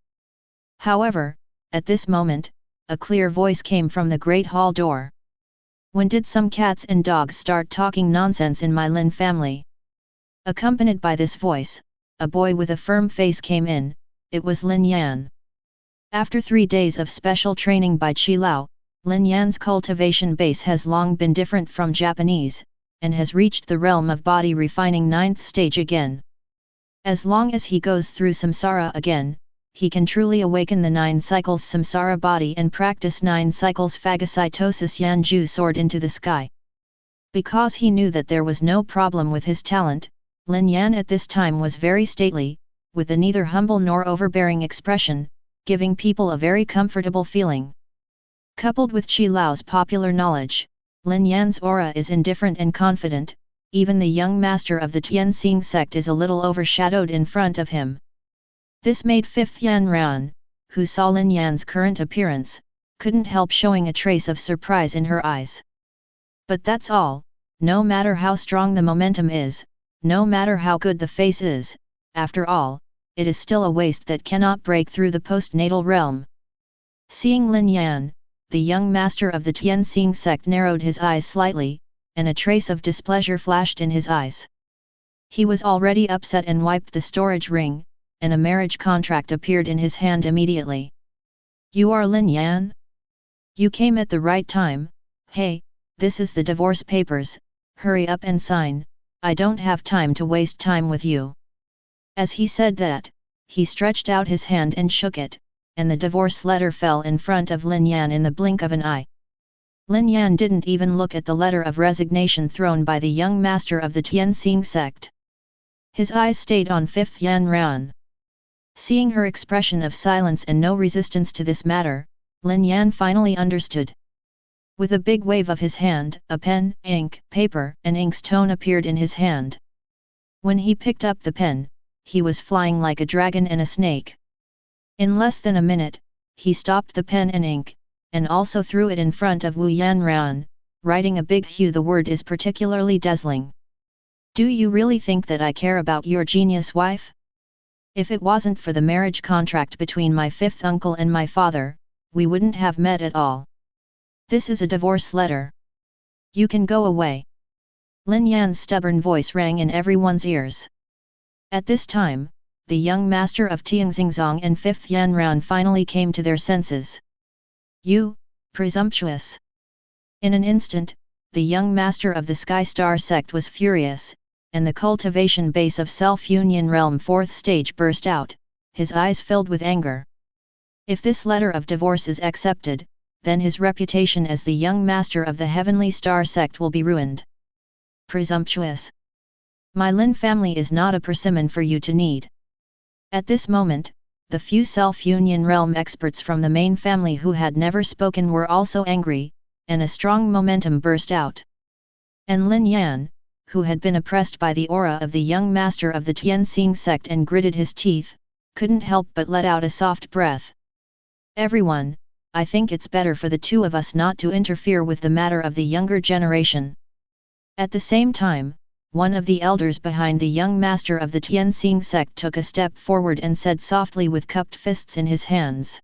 However, at this moment, a clear voice came from the great hall door. When did some cats and dogs start talking nonsense in my Lin family? Accompanied by this voice, a boy with a firm face came in, it was Lin Yan. After 3 days of special training by Qi Lao, Lin Yan's cultivation base has long been different from Japanese, and has reached the realm of body refining 9th stage again. As long as he goes through samsara again, he can truly awaken the 9 cycles samsara body and practice 9 cycles phagocytosis Yanju soared into the sky. Because he knew that there was no problem with his talent, Lin Yan at this time was very stately, with a neither humble nor overbearing expression, giving people a very comfortable feeling. Coupled with Qi Lao's popular knowledge, Lin Yan's aura is indifferent and confident, even the young master of the Tianxing sect is a little overshadowed in front of him. This made 5th Yanran, who saw Lin Yan's current appearance, couldn't help showing a trace of surprise in her eyes. But that's all, no matter how strong the momentum is, no matter how good the face is, after all, it is still a waste that cannot break through the postnatal realm. Seeing Lin Yan, the young master of the Tianxing sect narrowed his eyes slightly, and a trace of displeasure flashed in his eyes. He was already upset and wiped the storage ring, and a marriage contract appeared in his hand immediately. You are Lin Yan? You came at the right time. Hey, this is the divorce papers, hurry up and sign, I don't have time to waste time with you. As he said that, he stretched out his hand and shook it, and the divorce letter fell in front of Lin Yan in the blink of an eye. Lin Yan didn't even look at the letter of resignation thrown by the young master of the Tianxing sect. His eyes stayed on 5th Yan Ran. Seeing her expression of silence and no resistance to this matter, Lin Yan finally understood. With a big wave of his hand, a pen, ink, paper, and inkstone appeared in his hand. When he picked up the pen, he was flying like a dragon and a snake. In less than a minute, he stopped the pen and ink, and also threw it in front of Wu Yanran, writing a big "Hu." The word is particularly dazzling. Do you really think that I care about your genius wife? If it wasn't for the marriage contract between my fifth uncle and my father, we wouldn't have met at all. This is a divorce letter. You can go away. Lin Yan's stubborn voice rang in everyone's ears. At this time, the young master of Tianxingzong and 5th Yanran finally came to their senses. You, presumptuous! In an instant, the young master of the Sky Star sect was furious, and the cultivation base of self-union realm 4th stage burst out, his eyes filled with anger. If this letter of divorce is accepted, then his reputation as the young master of the Heavenly Star sect will be ruined. Presumptuous! My Lin family is not a persimmon for you to need. At this moment, the few self-union realm experts from the main family who had never spoken were also angry, and a strong momentum burst out. And Lin Yan, who had been oppressed by the aura of the young master of the Tianxing sect and gritted his teeth, couldn't help but let out a soft breath. Everyone, I think it's better for the two of us not to interfere with the matter of the younger generation. At the same time, one of the elders behind the young master of the Tianxing sect took a step forward and said softly with cupped fists in his hands.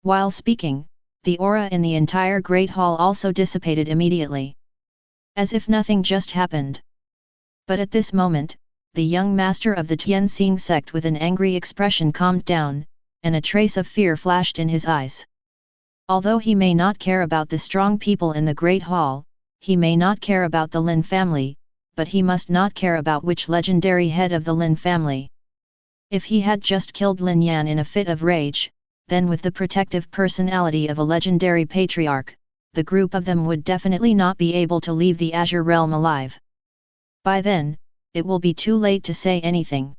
While speaking, the aura in the entire Great Hall also dissipated immediately. As if nothing just happened. But at this moment, the young master of the Tianxing sect with an angry expression calmed down, and a trace of fear flashed in his eyes. Although he may not care about the strong people in the Great Hall, he may not care about the Lin family, but he must not care about which legendary head of the Lin family. If he had just killed Lin Yan in a fit of rage, then with the protective personality of a legendary patriarch, the group of them would definitely not be able to leave the Azure Realm alive. By then, it will be too late to say anything.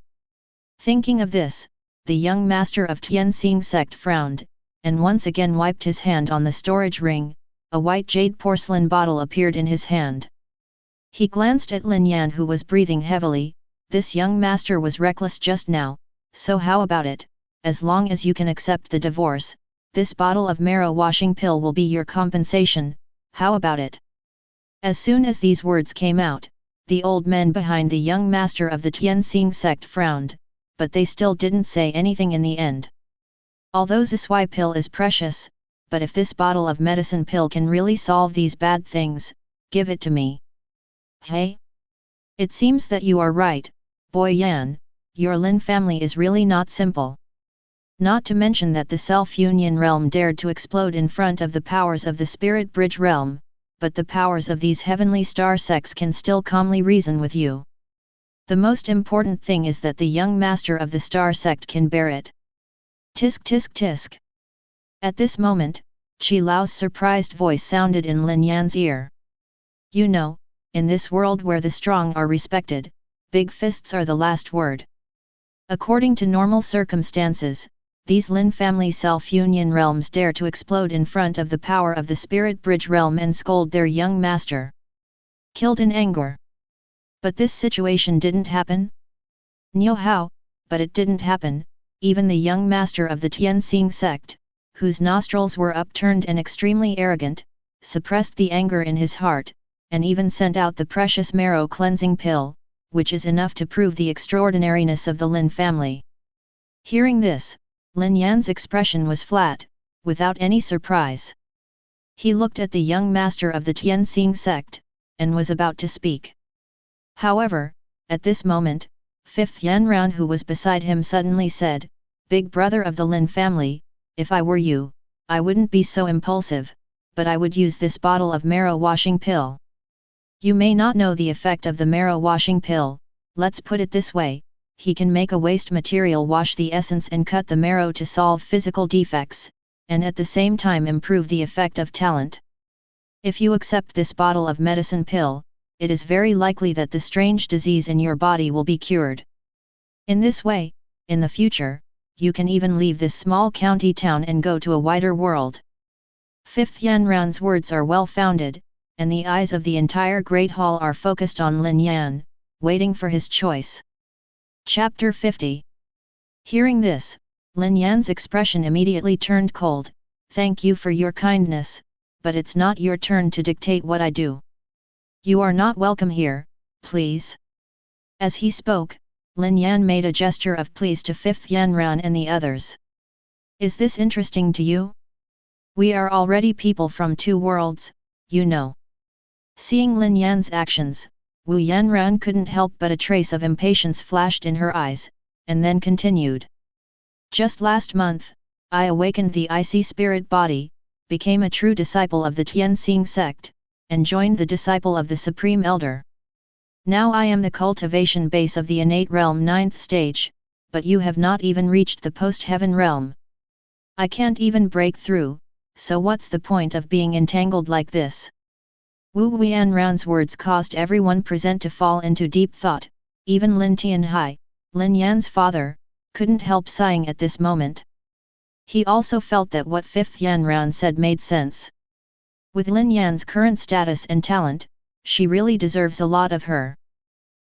Thinking of this, the young master of Tianxing sect frowned, and once again wiped his hand on the storage ring. A white jade porcelain bottle appeared in his hand. He glanced at Lin Yan, who was breathing heavily. This young master was reckless just now, so how about it? As long as you can accept the divorce, this bottle of marrow washing pill will be your compensation, how about it? As soon as these words came out, the old men behind the young master of the Tianxing sect frowned, but they still didn't say anything in the end. Although this Y pill is precious, but if this bottle of medicine pill can really solve these bad things, give it to me. Hey? It seems that you are right, Boy Yan, your Lin family is really not simple. Not to mention that the self-union realm dared to explode in front of the powers of the spirit bridge realm, but the powers of these heavenly star sects can still calmly reason with you. The most important thing is that the young master of the star sect can bear it. Tisk tisk tisk. At this moment, Qi Lao's surprised voice sounded in Lin Yan's ear. You know, in this world where the strong are respected, big fists are the last word. According to normal circumstances, these Lin family self-union realms dare to explode in front of the power of the spirit bridge realm and scold their young master. Killed in anger. But this situation didn't happen? Nyo how, but it didn't happen. Even the young master of the Tianxing sect, whose nostrils were upturned and extremely arrogant, suppressed the anger in his heart, and even sent out the precious marrow cleansing pill, which is enough to prove the extraordinariness of the Lin family. Hearing this, Lin Yan's expression was flat, without any surprise. He looked at the young master of the Tianxing sect, and was about to speak. However, at this moment, Fifth Yanran who was beside him suddenly said, "Big brother of the Lin family, if I were you, I wouldn't be so impulsive, but I would use this bottle of marrow washing pill. You may not know the effect of the marrow washing pill, let's put it this way, he can make a waste material wash the essence and cut the marrow to solve physical defects, and at the same time improve the effect of talent. If you accept this bottle of medicine pill, it is very likely that the strange disease in your body will be cured. In this way, in the future, you can even leave this small county town and go to a wider world." Fifth Yanran's words are well founded, and the eyes of the entire Great Hall are focused on Lin Yan, waiting for his choice. Chapter 50. Hearing this, Lin Yan's expression immediately turned cold. "Thank you for your kindness, but it's not your turn to dictate what I do. You are not welcome here, please." As he spoke, Lin Yan made a gesture of please to Fifth Yanran and the others. "Is this interesting to you? We are already people from two worlds, you know." Seeing Lin Yan's actions, Wu Yanran couldn't help but a trace of impatience flashed in her eyes, and then continued. "Just last month, I awakened the icy spirit body, became a true disciple of the Tianxing sect, and joined the disciple of the Supreme Elder. Now I am the cultivation base of the innate realm 9th stage, but you have not even reached the post-heaven realm. I can't even break through, so what's the point of being entangled like this?" Wu Yanran's words caused everyone present to fall into deep thought. Even Lin Tianhai, Lin Yan's father, couldn't help sighing at this moment. He also felt that what Fifth Yanran said made sense. With Lin Yan's current status and talent, she really deserves a lot of her.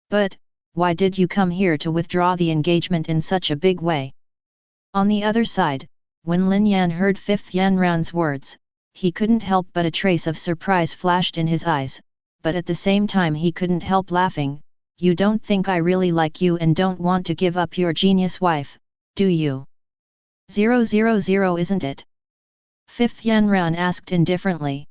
"But, why did you come here to withdraw the engagement in such a big way?" On the other side, when Lin Yan heard Fifth Yanran's words, he couldn't help but a trace of surprise flashed in his eyes, but at the same time he couldn't help laughing. "You don't think I really like you and don't want to give up your genius wife, do you?" 000 isn't it? Fifth Yanran asked indifferently.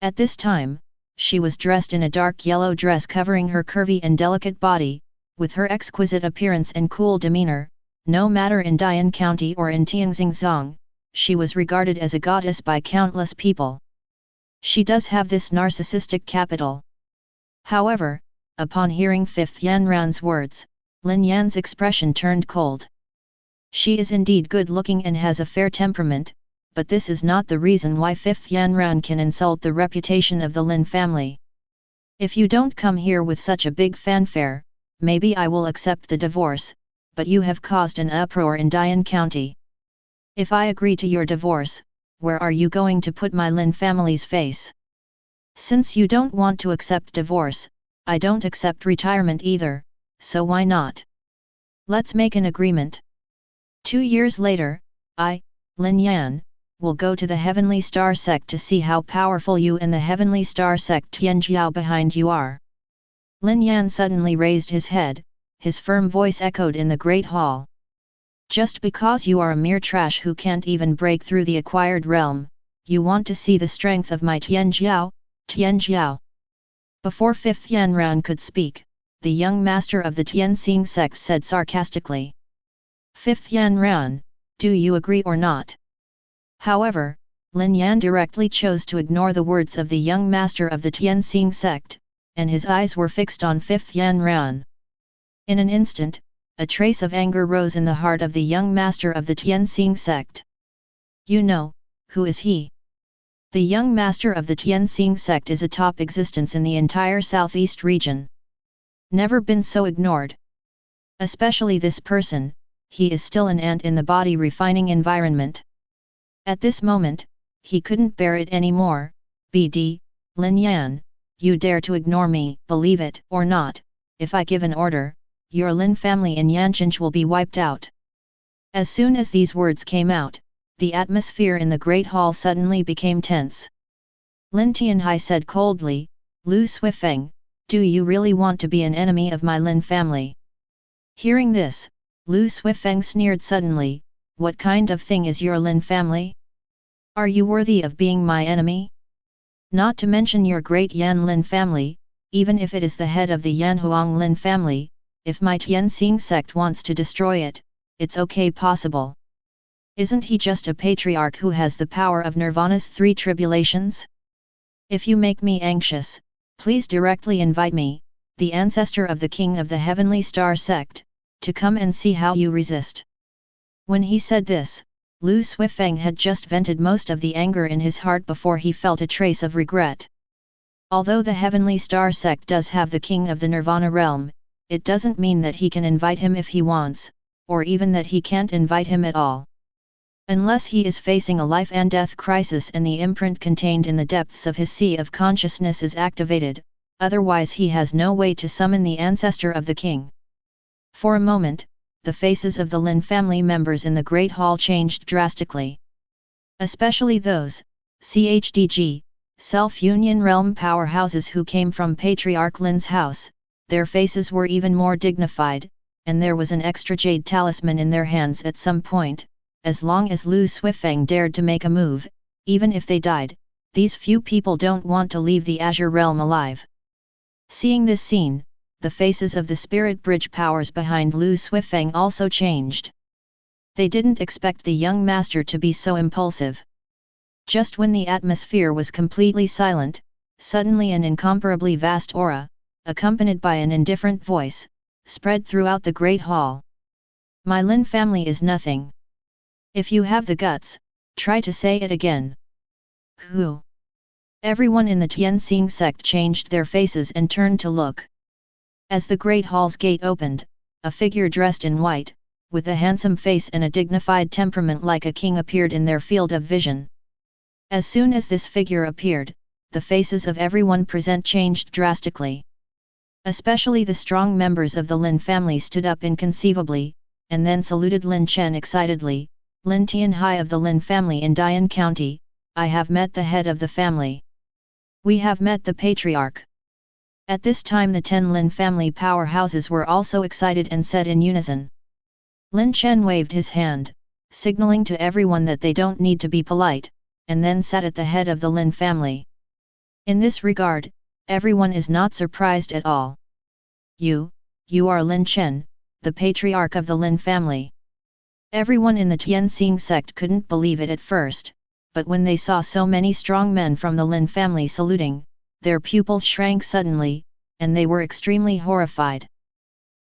At this time, she was dressed in a dark yellow dress covering her curvy and delicate body. With her exquisite appearance and cool demeanor, no matter in Dian County or in Tianxing, she was regarded as a goddess by countless people. She does have this narcissistic capital. However, upon hearing Fifth Yanran's words, Lin Yan's expression turned cold. She is indeed good-looking and has a fair temperament, but this is not the reason why Fifth Yanran can insult the reputation of the Lin family. "If you don't come here with such a big fanfare, maybe I will accept the divorce, but you have caused an uproar in Dian County. If I agree to your divorce, where are you going to put my Lin family's face? Since you don't want to accept divorce, I don't accept retirement either, so why not? Let's make an agreement. 2 years later, I, Lin Yan, will go to the Heavenly Star sect to see how powerful you and the Heavenly Star sect Tianjiao behind you are." Lin Yan suddenly raised his head, his firm voice echoed in the Great Hall. "Just because you are a mere trash who can't even break through the acquired realm, you want to see the strength of my Tianjiao, Tianjiao." Before Fifth Yanran could speak, the young master of the Tianxing sect said sarcastically. "Fifth Yanran, do you agree or not?" However, Lin Yan directly chose to ignore the words of the young master of the Tianxing sect, and his eyes were fixed on Fifth Yanran. In an instant, a trace of anger rose in the heart of the young master of the Tianxing sect. "You know, who is he?" The young master of the Tianxing sect is a top existence in the entire southeast region. Never been so ignored. Especially this person, he is still an ant in the body refining environment. At this moment, he couldn't bear it anymore. "BD, Lin Yan, you dare to ignore me, believe it or not, if I give an order, your Lin family in Yanchinj will be wiped out." As soon as these words came out, the atmosphere in the Great Hall suddenly became tense. Lin Tianhai said coldly, "Lu Suifeng, do you really want to be an enemy of my Lin family?" Hearing this, Lu Suifeng sneered suddenly, "What kind of thing is your Lin family? Are you worthy of being my enemy? Not to mention your great Yan Lin family, even if it is the head of the Yan Huang Lin family, if my Tianxing sect wants to destroy it, it's okay possible. Isn't he just a patriarch who has the power of Nirvana's 3 tribulations? If you make me anxious, please directly invite me, the ancestor of the king of the heavenly star sect, to come and see how you resist. When he said this, Lu Suifeng had just vented most of the anger in his heart before he felt a trace of regret. Although the heavenly star sect does have the king of the Nirvana realm, it doesn't mean that he can invite him if he wants, or even that he can't invite him at all. Unless he is facing a life and death crisis and the imprint contained in the depths of his sea of consciousness is activated, otherwise he has no way to summon the ancestor of the king. For a moment, the faces of the Lin family members in the Great Hall changed drastically. Especially those, CHDG, self-union realm powerhouses who came from Patriarch Lin's house, their faces were even more dignified, and there was an extra jade talisman in their hands at some point. As long as Lu Suifeng dared to make a move, even if they died, these few people don't want to leave the Azure realm alive. Seeing this scene, the faces of the spirit bridge powers behind Lu Suifeng also changed. They didn't expect the young master to be so impulsive. Just when the atmosphere was completely silent, suddenly an incomparably vast aura, accompanied by an indifferent voice, spread throughout the great hall. My Lin family is nothing. If you have the guts, try to say it again. Who? Everyone in the Tianxing sect changed their faces and turned to look. As the great hall's gate opened, a figure dressed in white, with a handsome face and a dignified temperament like a king appeared in their field of vision. As soon as this figure appeared, the faces of everyone present changed drastically. Especially the strong members of the Lin family stood up inconceivably, and then saluted Lin Chen excitedly. Lin Tianhai of the Lin family in Dian County, I have met the head of the family. We have met the patriarch. At this time the 10 Lin family powerhouses were also excited and said in unison. Lin Chen waved his hand, signaling to everyone that they don't need to be polite, and then sat at the head of the Lin family. In this regard, everyone is not surprised at all. You are Lin Chen, the patriarch of the Lin family. Everyone in the Tianxing sect couldn't believe it at first, but when they saw so many strong men from the Lin family saluting, their pupils shrank suddenly, and they were extremely horrified.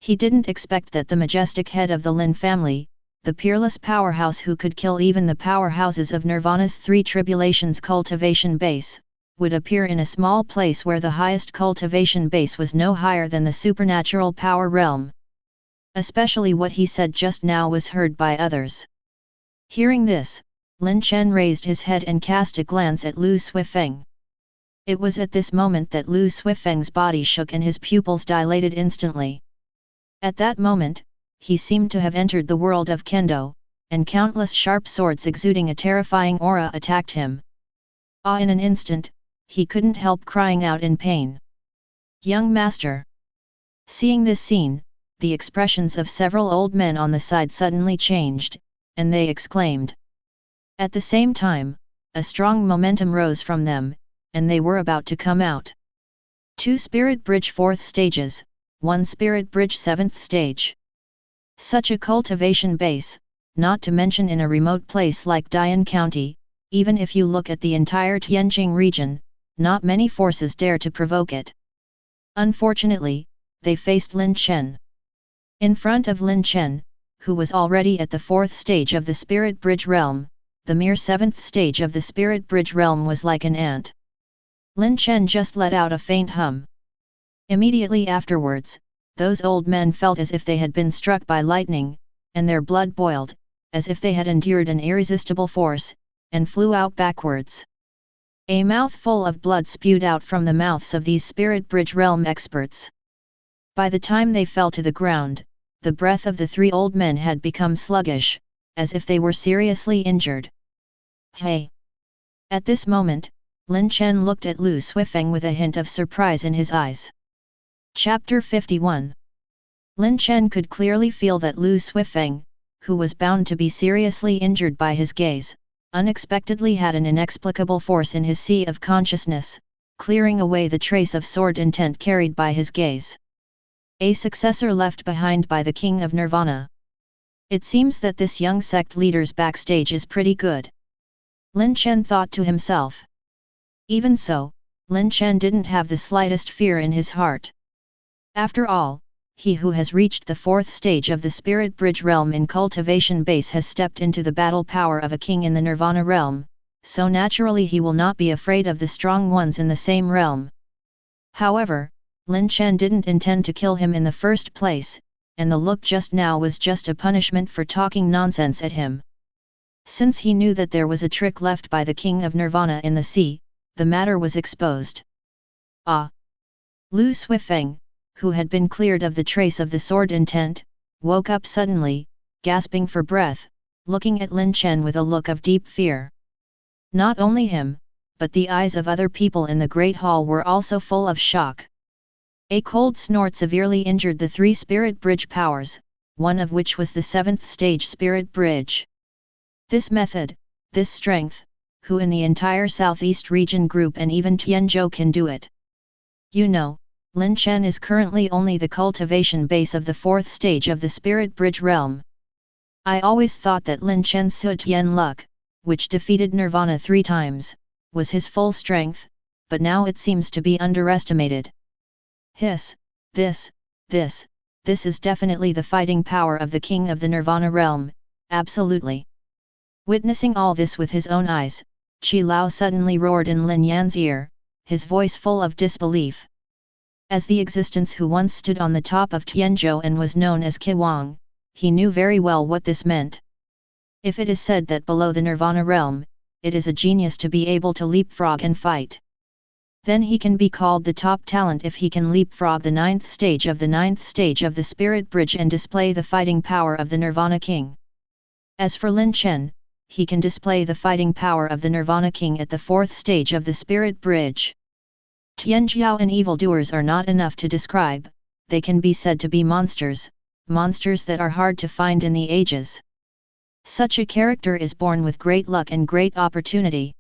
He didn't expect that the majestic head of the Lin family, the peerless powerhouse who could kill even the powerhouses of Nirvana's 3 tribulations cultivation base, would appear in a small place where the highest cultivation base was no higher than the supernatural power realm. Especially what he said just now was heard by others. Hearing this, Lin Chen raised his head and cast a glance at Lu Suifeng. It was at this moment that Lu Suifeng's body shook and his pupils dilated instantly. At that moment, he seemed to have entered the world of Kendo, and countless sharp swords exuding a terrifying aura attacked him. In an instant, he couldn't help crying out in pain. Young master! Seeing this scene, the expressions of several old men on the side suddenly changed, and they exclaimed. At the same time, a strong momentum rose from them, and they were about to come out. 2 Spirit Bridge 4th stages, 1 Spirit Bridge 7th stage. Such a cultivation base, not to mention in a remote place like Dian County, even if you look at the entire Tianjing region, not many forces dare to provoke it. Unfortunately, they faced Lin Chen. In front of Lin Chen, who was already at the 4th stage of the Spirit Bridge realm, the mere 7th stage of the Spirit Bridge realm was like an ant. Lin Chen just let out a faint hum. Immediately afterwards, those old men felt as if they had been struck by lightning, and their blood boiled, as if they had endured an irresistible force, and flew out backwards. A mouthful of blood spewed out from the mouths of these Spirit Bridge realm experts. By the time they fell to the ground, the breath of the 3 old men had become sluggish, as if they were seriously injured. Hey! At this moment, Lin Chen looked at Lu Suifeng with a hint of surprise in his eyes. Chapter 51. Lin Chen could clearly feel that Lu Suifeng, who was bound to be seriously injured by his gaze, unexpectedly had an inexplicable force in his sea of consciousness, clearing away the trace of sordid intent carried by his gaze. A successor left behind by the King of Nirvana. It seems that this young sect leader's backstage is pretty good. Lin Chen thought to himself. Even so, Lin Chen didn't have the slightest fear in his heart. After all, he who has reached the fourth stage of the Spirit Bridge realm in cultivation base has stepped into the battle power of a king in the Nirvana realm, so naturally he will not be afraid of the strong ones in the same realm. However, Lin Chen didn't intend to kill him in the first place, and the look just now was just a punishment for talking nonsense at him. Since he knew that there was a trick left by the King of Nirvana in the sea, the matter was exposed. Ah! Lu Suifeng, who had been cleared of the trace of the sword intent, woke up suddenly, gasping for breath, looking at Lin Chen with a look of deep fear. Not only him, but the eyes of other people in the Great Hall were also full of shock. A cold snort severely injured the three Spirit Bridge powers, one of which was the 7th stage Spirit Bridge. This method, this strength, who in the entire Southeast region group and even Tianzhou can do it? You know, Lin Chen is currently only the cultivation base of the 4th stage of the Spirit Bridge realm. I always thought that Lin Chen's Su Tian luck, which defeated Nirvana 3 times, was his full strength, but now it seems to be underestimated. Hiss, this is definitely the fighting power of the king of the Nirvana realm, absolutely. Witnessing all this with his own eyes, Qi Lao suddenly roared in Lin Yan's ear, his voice full of disbelief. As the existence who once stood on the top of Tianzhou and was known as Qi Wang, he knew very well what this meant. If it is said that below the Nirvana realm, it is a genius to be able to leapfrog and fight, then he can be called the top talent if he can leapfrog the 9th stage of the Spirit Bridge and display the fighting power of the Nirvana King. As for Lin Chen, he can display the fighting power of the Nirvana King at the 4th stage of the Spirit Bridge. Tianzhou and evildoers are not enough to describe, they can be said to be monsters that are hard to find in the ages. Such a character is born with great luck and great opportunity.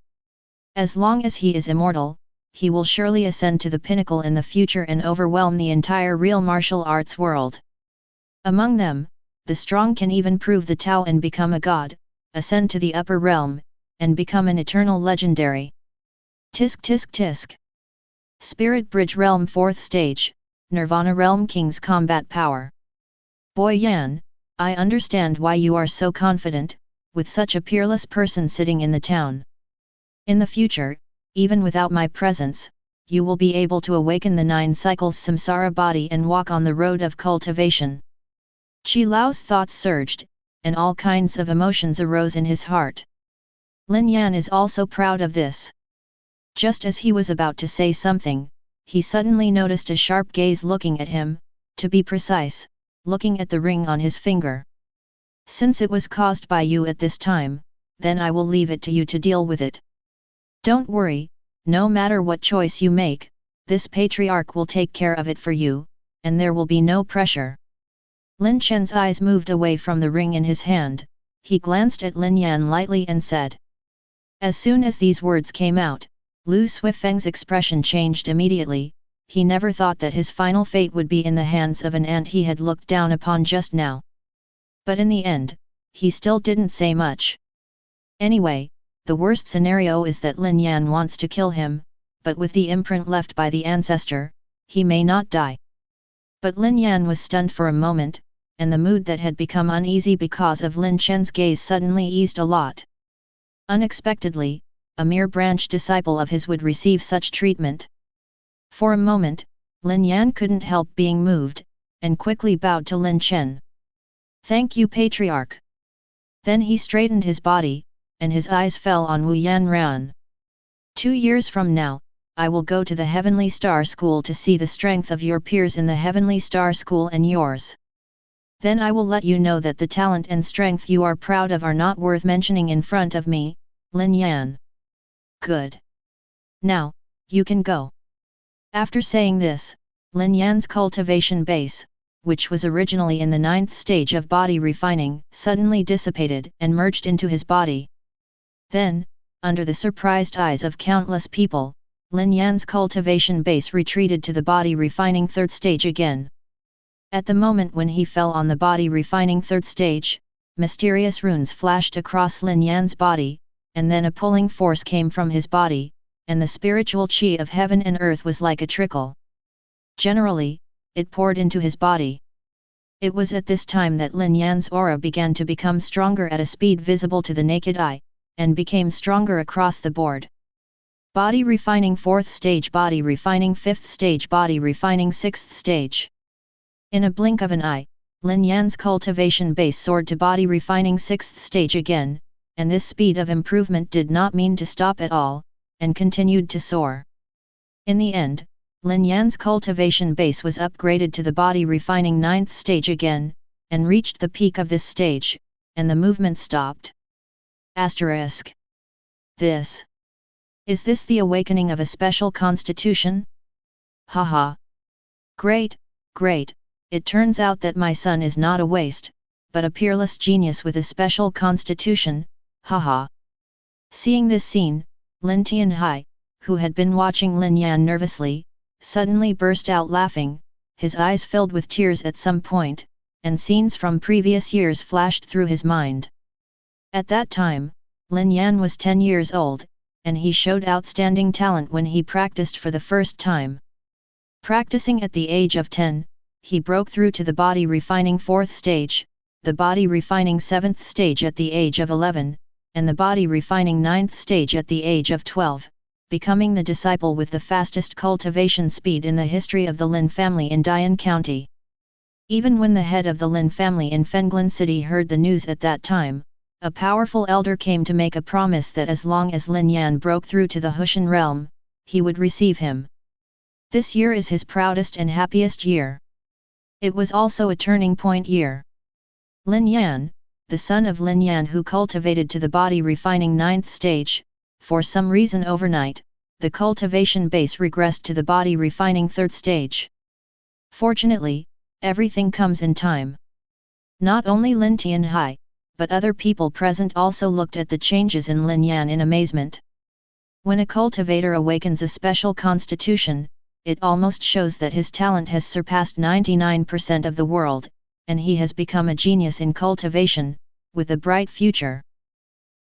As long as he is immortal, he will surely ascend to the pinnacle in the future and overwhelm the entire real martial arts world. Among them, the strong can even prove the Tao and become a god, ascend to the upper realm, and become an eternal legendary. Tisk tisk tisk. Spirit Bridge Realm 4th Stage, Nirvana Realm King's Combat Power. Boy Yan, I understand why you are so confident, with such a peerless person sitting in the town. In the future, even without my presence, you will be able to awaken the 9 cycles samsara body and walk on the road of cultivation. Qi Lao's thoughts surged, and all kinds of emotions arose in his heart. Lin Yan is also proud of this. Just as he was about to say something, he suddenly noticed a sharp gaze looking at him, to be precise, looking at the ring on his finger. Since it was caused by you at this time, then I will leave it to you to deal with it. Don't worry, no matter what choice you make, this patriarch will take care of it for you, and there will be no pressure. Lin Chen's eyes moved away from the ring in his hand, he glanced at Lin Yan lightly and said. As soon as these words came out, Lu Suifeng's expression changed immediately, he never thought that his final fate would be in the hands of an ant he had looked down upon just now. But in the end, he still didn't say much. Anyway, the worst scenario is that Lin Yan wants to kill him, but with the imprint left by the ancestor, he may not die. But Lin Yan was stunned for a moment, and the mood that had become uneasy because of Lin Chen's gaze suddenly eased a lot. Unexpectedly, a mere branch disciple of his would receive such treatment. For a moment, Lin Yan couldn't help being moved, and quickly bowed to Lin Chen. Thank you, Patriarch. Then he straightened his body, and his eyes fell on Wu Yan Ran. 2 years from now, I will go to the Heavenly Star School to see the strength of your peers in the Heavenly Star School and yours. Then I will let you know that the talent and strength you are proud of are not worth mentioning in front of me, Lin Yan. Good. Now, you can go. After saying this, Lin Yan's cultivation base, which was originally in the 9th stage of body refining, suddenly dissipated and merged into his body. Then, under the surprised eyes of countless people, Lin Yan's cultivation base retreated to the body refining third stage again. At the moment when he fell on the body refining third stage, mysterious runes flashed across Lin Yan's body, and then a pulling force came from his body, and the spiritual qi of heaven and earth was like a trickle. Generally, it poured into his body. It was at this time that Lin Yan's aura began to become stronger at a speed visible to the naked eye, and became stronger across the board. Body refining 4th stage, body refining 5th stage, body refining 6th stage. In a blink of an eye, Lin Yan's cultivation base soared to body refining 6th stage again, and this speed of improvement did not mean to stop at all, and continued to soar. In the end, Lin Yan's cultivation base was upgraded to the body refining 9th stage again, and reached the peak of this stage, and the movement stopped. Asterisk. Is this the awakening of a special constitution? Haha. Great, great, it turns out that my son is not a waste, but a peerless genius with a special constitution, haha. Seeing this scene, Lin Tianhai, who had been watching Lin Yan nervously, suddenly burst out laughing, his eyes filled with tears at some point, and scenes from previous years flashed through his mind. At that time, Lin Yan was 10 years old, and he showed outstanding talent when he practiced for the first time. Practicing at the age of 10, he broke through to the body refining 4th stage, the body refining 7th stage at the age of 11, and the body refining 9th stage at the age of 12, becoming the disciple with the fastest cultivation speed in the history of the Lin family in Dian County. Even when the head of the Lin family in Fenglin City heard the news at that time, a powerful elder came to make a promise that as long as Lin Yan broke through to the Hushan realm, he would receive him. This year is his proudest and happiest year. It was also a turning point year. Lin Yan, the son of Lin Yan who cultivated to the body refining 9th stage, for some reason overnight, the cultivation base regressed to the body refining 3rd stage. Fortunately, everything comes in time. Not only Lin Tianhai, but other people present also looked at the changes in Lin Yan in amazement. When a cultivator awakens a special constitution, it almost shows that his talent has surpassed 99% of the world, and he has become a genius in cultivation, with a bright future.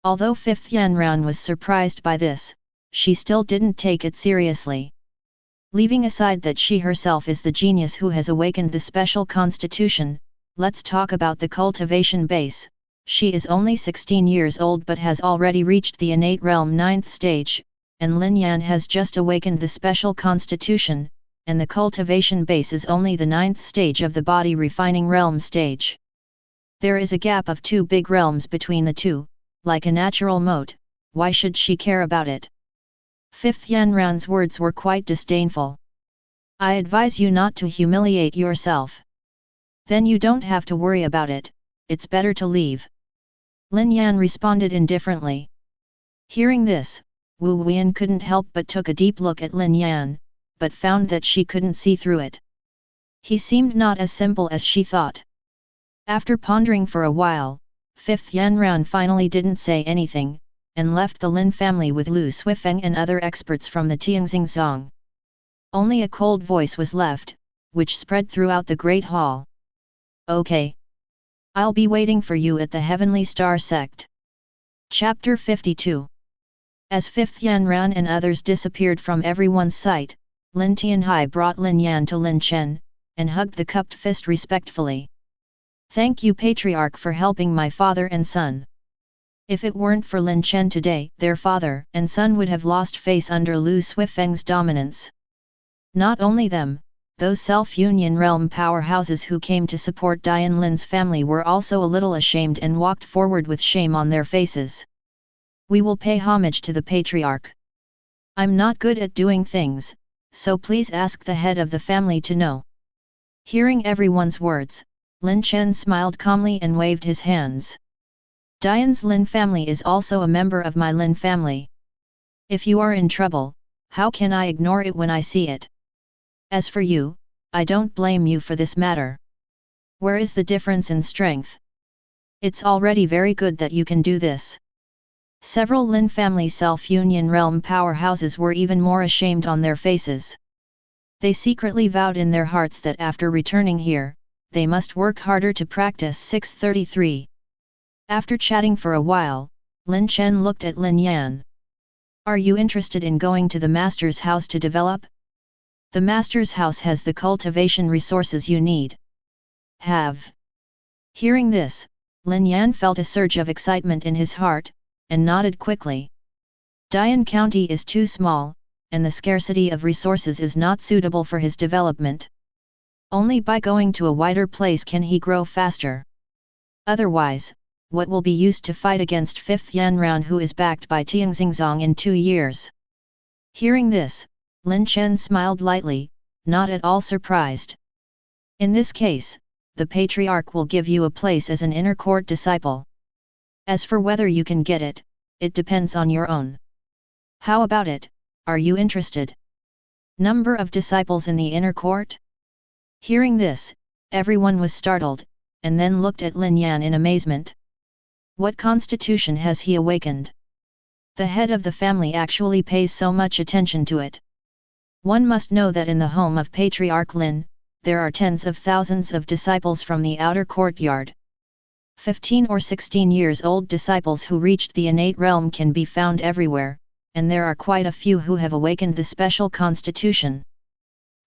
Although 5th Yanran was surprised by this, she still didn't take it seriously. Leaving aside that she herself is the genius who has awakened the special constitution, let's talk about the cultivation base. She is only 16 years old but has already reached the innate realm 9th stage, and Lin Yan has just awakened the special constitution, and the cultivation base is only the 9th stage of the body refining realm stage. There is a gap of 2 big realms between the two, like a natural moat. Why should she care about it? 5th Yanran's words were quite disdainful. I advise you not to humiliate yourself. Then you don't have to worry about it, it's better to leave. Lin Yan responded indifferently. Hearing this, Wu Wian couldn't help but took a deep look at Lin Yan, but found that she couldn't see through it. He seemed not as simple as she thought. After pondering for a while, 5th Yanran finally didn't say anything, and left the Lin family with Lu Suifeng and other experts from the Tianxing Zong. Only a cold voice was left, which spread throughout the Great Hall. Okay. I'll be waiting for you at the Heavenly Star Sect. Chapter 52. As 5th Yanran and others disappeared from everyone's sight, Lin Tianhai brought Lin Yan to Lin Chen, and hugged the cupped fist respectfully. Thank you, Patriarch, for helping my father and son. If it weren't for Lin Chen today, their father and son would have lost face under Lu Suifeng's dominance. Not only them, those self-union realm powerhouses who came to support Dian Lin's family were also a little ashamed and walked forward with shame on their faces. We will pay homage to the Patriarch. I'm not good at doing things, so please ask the head of the family to know. Hearing everyone's words, Lin Chen smiled calmly and waved his hands. Dian's Lin family is also a member of my Lin family. If you are in trouble, how can I ignore it when I see it? As for you, I don't blame you for this matter. Where is the difference in strength? It's already very good that you can do this. Several Lin family self-union realm powerhouses were even more ashamed on their faces. They secretly vowed in their hearts that after returning here, they must work harder to practice 633. After chatting for a while, Lin Chen looked at Lin Yan. Are you interested in going to the master's house to develop? The master's house has the cultivation resources you need. Have. Hearing this, Lin Yan felt a surge of excitement in his heart, and nodded quickly. Dian County is too small, and the scarcity of resources is not suitable for his development. Only by going to a wider place can he grow faster. Otherwise, what will be used to fight against 5th Yanran who is backed by Tianxingzong in 2 years? Hearing this, Lin Chen smiled lightly, not at all surprised. In this case, the patriarch will give you a place as an inner court disciple. As for whether you can get it, it depends on your own. How about it, are you interested? Number of disciples in the inner court? Hearing this, everyone was startled, and then looked at Lin Yan in amazement. What constitution has he awakened? The head of the family actually pays so much attention to it. One must know that in the home of Patriarch Lin, there are tens of thousands of disciples from the outer courtyard. 15 or 16 years old disciples who reached the innate realm can be found everywhere, and there are quite a few who have awakened the special constitution.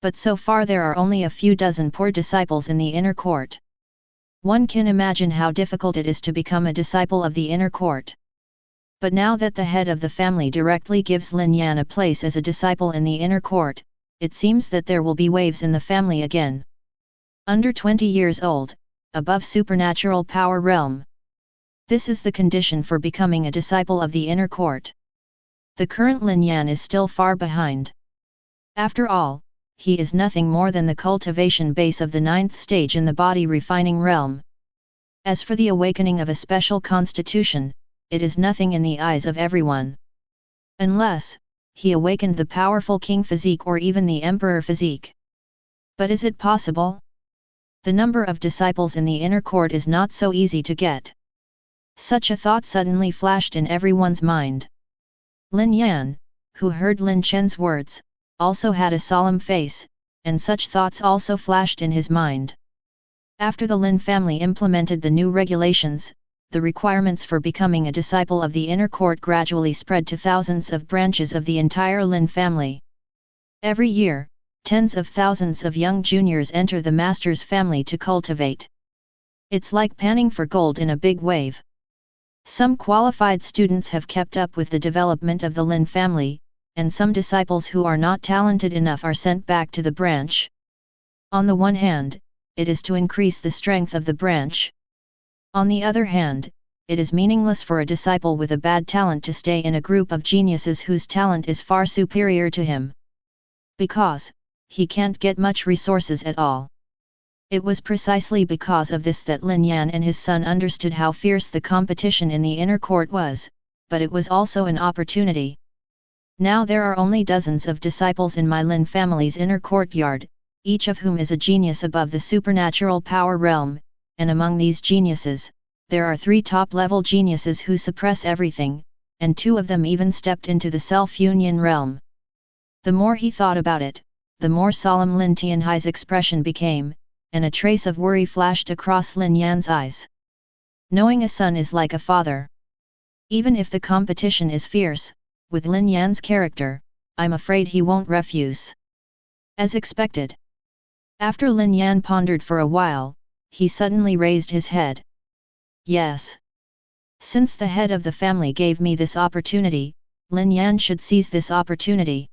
But so far there are only a few dozen poor disciples in the inner court. One can imagine how difficult it is to become a disciple of the inner court. But now that the head of the family directly gives Lin Yan a place as a disciple in the inner court, it seems that there will be waves in the family again. Under 20 years old, above supernatural power realm. This is the condition for becoming a disciple of the inner court. The current Lin Yan is still far behind. After all, he is nothing more than the cultivation base of the 9th stage in the body refining realm. As for the awakening of a special constitution, it is nothing in the eyes of everyone. Unless, he awakened the powerful king physique or even the emperor physique. But is it possible? The number of disciples in the inner court is not so easy to get. Such a thought suddenly flashed in everyone's mind. Lin Yan, who heard Lin Chen's words, also had a solemn face, and such thoughts also flashed in his mind. After the Lin family implemented the new regulations, the requirements for becoming a disciple of the inner court gradually spread to thousands of branches of the entire Lin family. Every year, tens of thousands of young juniors enter the master's family to cultivate. It's like panning for gold in a big wave. Some qualified students have kept up with the development of the Lin family, and some disciples who are not talented enough are sent back to the branch. On the one hand, it is to increase the strength of the branch. On the other hand, it is meaningless for a disciple with a bad talent to stay in a group of geniuses whose talent is far superior to him. Because, he can't get much resources at all. It was precisely because of this that Lin Yan and his son understood how fierce the competition in the inner court was, but it was also an opportunity. Now there are only dozens of disciples in my Lin family's inner courtyard, each of whom is a genius above the supernatural power realm, and among these geniuses, there are 3 top-level geniuses who suppress everything, and 2 of them even stepped into the self-union realm. The more he thought about it, the more solemn Lin Tianhai's expression became, and a trace of worry flashed across Lin Yan's eyes. Knowing a son is like a father. Even if the competition is fierce, with Lin Yan's character, I'm afraid he won't refuse. As expected. After Lin Yan pondered for a while, he suddenly raised his head. Yes. Since the head of the family gave me this opportunity, Lin Yan should seize this opportunity.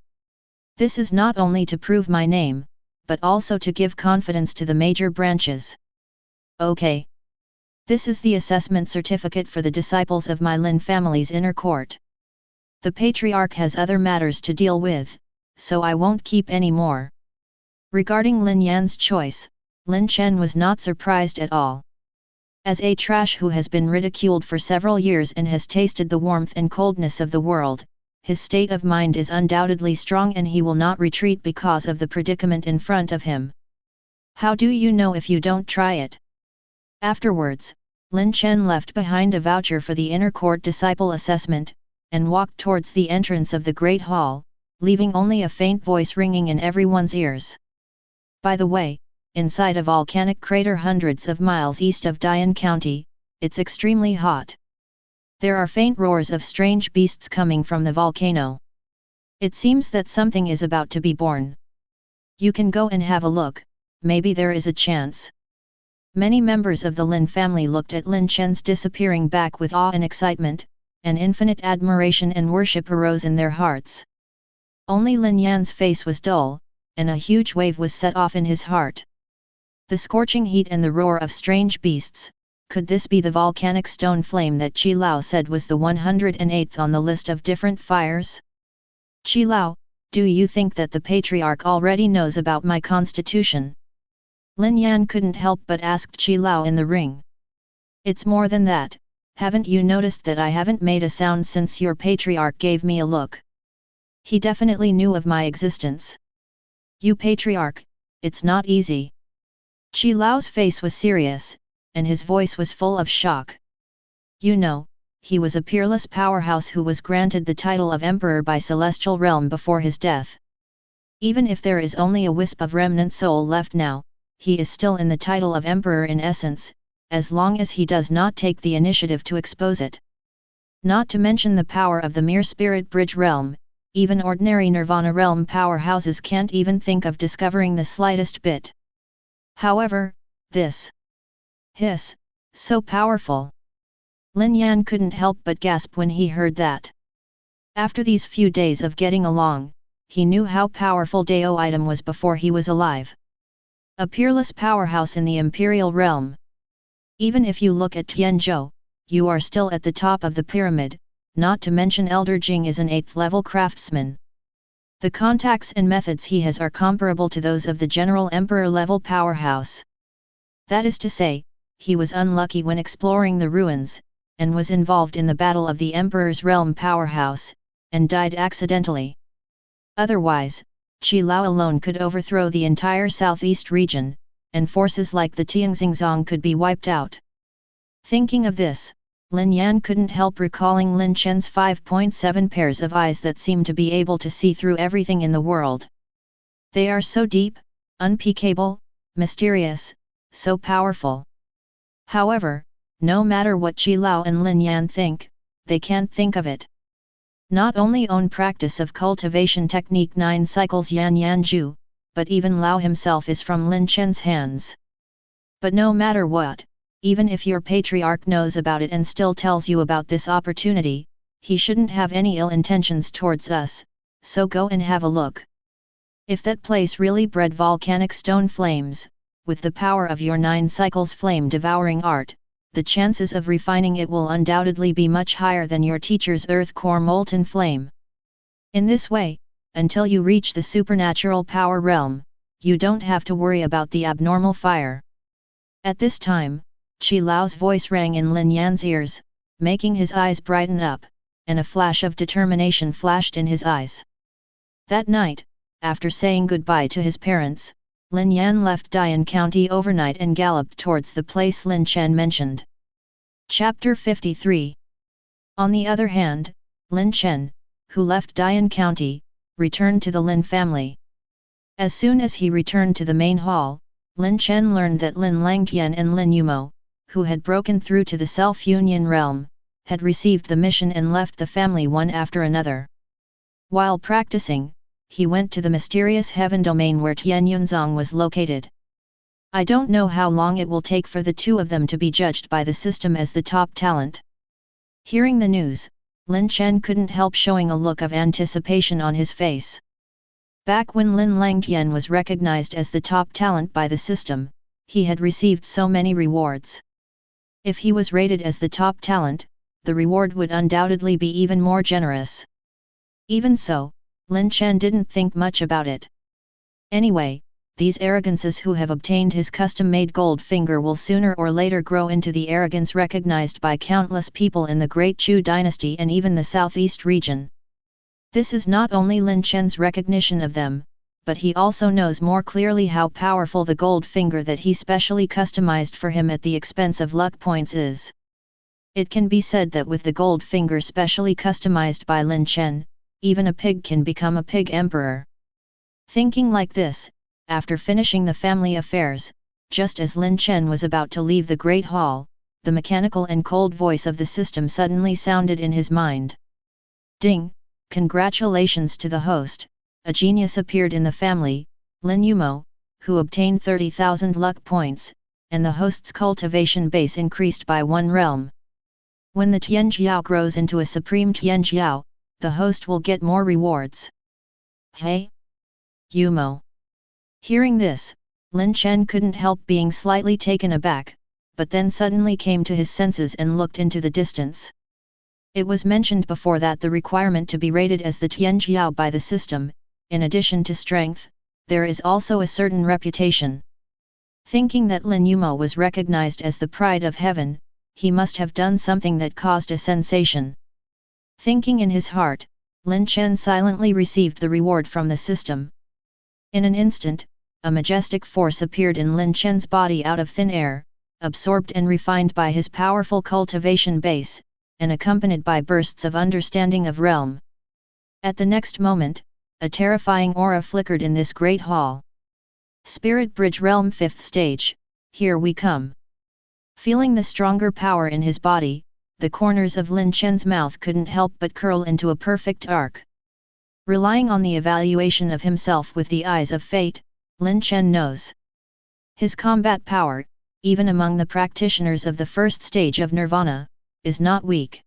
This is not only to prove my name, but also to give confidence to the major branches. Okay. This is the assessment certificate for the disciples of my Lin family's inner court. The patriarch has other matters to deal with, so I won't keep any more. Regarding Lin Yan's choice, Lin Chen was not surprised at all. As a trash who has been ridiculed for several years and has tasted the warmth and coldness of the world, his state of mind is undoubtedly strong and he will not retreat because of the predicament in front of him. How do you know if you don't try it? Afterwards, Lin Chen left behind a voucher for the inner court disciple assessment, and walked towards the entrance of the Great Hall, leaving only a faint voice ringing in everyone's ears. By the way, inside a volcanic crater hundreds of miles east of Dian County, it's extremely hot. There are faint roars of strange beasts coming from the volcano. It seems that something is about to be born. You can go and have a look, maybe there is a chance. Many members of the Lin family looked at Lin Chen's disappearing back with awe and excitement, and infinite admiration and worship arose in their hearts. Only Lin Yan's face was dull, and a huge wave was set off in his heart. The scorching heat and the roar of strange beasts, could this be the volcanic stone flame that Qi Lao said was the 108th on the list of different fires? Qi Lao, do you think that the patriarch already knows about my constitution? Lin Yan couldn't help but ask Qi Lao in the ring. It's more than that, haven't you noticed that I haven't made a sound since your patriarch gave me a look? He definitely knew of my existence. You patriarch, it's not easy. Qi Lao's face was serious, and his voice was full of shock. You know, he was a peerless powerhouse who was granted the title of emperor by celestial realm before his death. Even if there is only a wisp of remnant soul left now, he is still in the title of emperor in essence, as long as he does not take the initiative to expose it. Not to mention the power of the mere spirit bridge realm, even ordinary nirvana realm powerhouses can't even think of discovering the slightest bit. However, this so powerful. Lin Yan couldn't help but gasp when he heard that. After these few days of getting along, he knew how powerful Dao item was before he was alive. A peerless powerhouse in the imperial realm. Even if you look at Tianzhou, you are still at the top of the pyramid, not to mention Elder Jing is an 8th level craftsman. The contacts and methods he has are comparable to those of the general emperor level powerhouse. That is to say, he was unlucky when exploring the ruins, and was involved in the battle of the Emperor's Realm powerhouse, and died accidentally. Otherwise, Qi Lao alone could overthrow the entire southeast region, and forces like the Tianxingzong could be wiped out. Thinking of this, Lin Yan couldn't help recalling Lin Chen's 5.7 pairs of eyes that seemed to be able to see through everything in the world. They are so deep, unpeakable, mysterious, so powerful. However, no matter what Qi Lao and Lin Yan think, they can't think of it. Not only own practice of cultivation technique 9 cycles Yan Yan Ju, but even Lao himself is from Lin Chen's hands. But no matter what, even if your patriarch knows about it and still tells you about this opportunity, he shouldn't have any ill intentions towards us, so go and have a look. If that place really bred volcanic stone flames, with the power of your 9 cycles flame-devouring art, the chances of refining it will undoubtedly be much higher than your teacher's earth core molten flame. In this way, until you reach the supernatural power realm, you don't have to worry about the abnormal fire. At this time, Qi Lao's voice rang in Lin Yan's ears, making his eyes brighten up, and a flash of determination flashed in his eyes. That night, after saying goodbye to his parents, Lin Yan left Dian County overnight and galloped towards the place Lin Chen mentioned. Chapter 53. On the other hand, Lin Chen, who left Dian County, returned to the Lin family. As soon as he returned to the main hall, Lin Chen learned that Lin Langtian and Lin Yumo, who had broken through to the self-union realm, had received the mission and left the family one after another. While practicing, he went to the mysterious heaven domain where Tian Yunzong was located. I don't know how long it will take for the two of them to be judged by the system as the top talent. Hearing the news, Lin Chen couldn't help showing a look of anticipation on his face. Back when Lin Langtian was recognized as the top talent by the system, he had received so many rewards. If he was rated as the top talent, the reward would undoubtedly be even more generous. Even so, Lin Chen didn't think much about it. Anyway, these arrogances who have obtained his custom-made gold finger will sooner or later grow into the arrogance recognized by countless people in the Great Chu dynasty and even the southeast region. This is not only Lin Chen's recognition of them, but he also knows more clearly how powerful the gold finger that he specially customized for him at the expense of luck points is. It can be said that with the gold finger specially customized by Lin Chen, even a pig can become a pig emperor. Thinking like this, after finishing the family affairs, just as Lin Chen was about to leave the great hall, the mechanical and cold voice of the system suddenly sounded in his mind. Ding! Congratulations to the host, a genius appeared in the family, Lin Yumo, who obtained 30,000 luck points, and the host's cultivation base increased by 1 realm. When the Tianjiao grows into a supreme Tianjiao, the host will get more rewards. Hey! Yumo! Hearing this, Lin Chen couldn't help being slightly taken aback, but then suddenly came to his senses and looked into the distance. It was mentioned before that the requirement to be rated as the Tianjiao by the system, in addition to strength, there is also a certain reputation. Thinking that Lin Yumo was recognized as the pride of heaven, he must have done something that caused a sensation. Thinking in his heart, Lin Chen silently received the reward from the system. In an instant, a majestic force appeared in Lin Chen's body out of thin air, absorbed and refined by his powerful cultivation base, and accompanied by bursts of understanding of realm. At the next moment, a terrifying aura flickered in this great hall. Spirit Bridge Realm 5th Stage, here we come. Feeling the stronger power in his body, the corners of Lin Chen's mouth couldn't help but curl into a perfect arc. Relying on the evaluation of himself with the eyes of fate, Lin Chen knows his combat power, even among the practitioners of the first stage of nirvana, is not weak.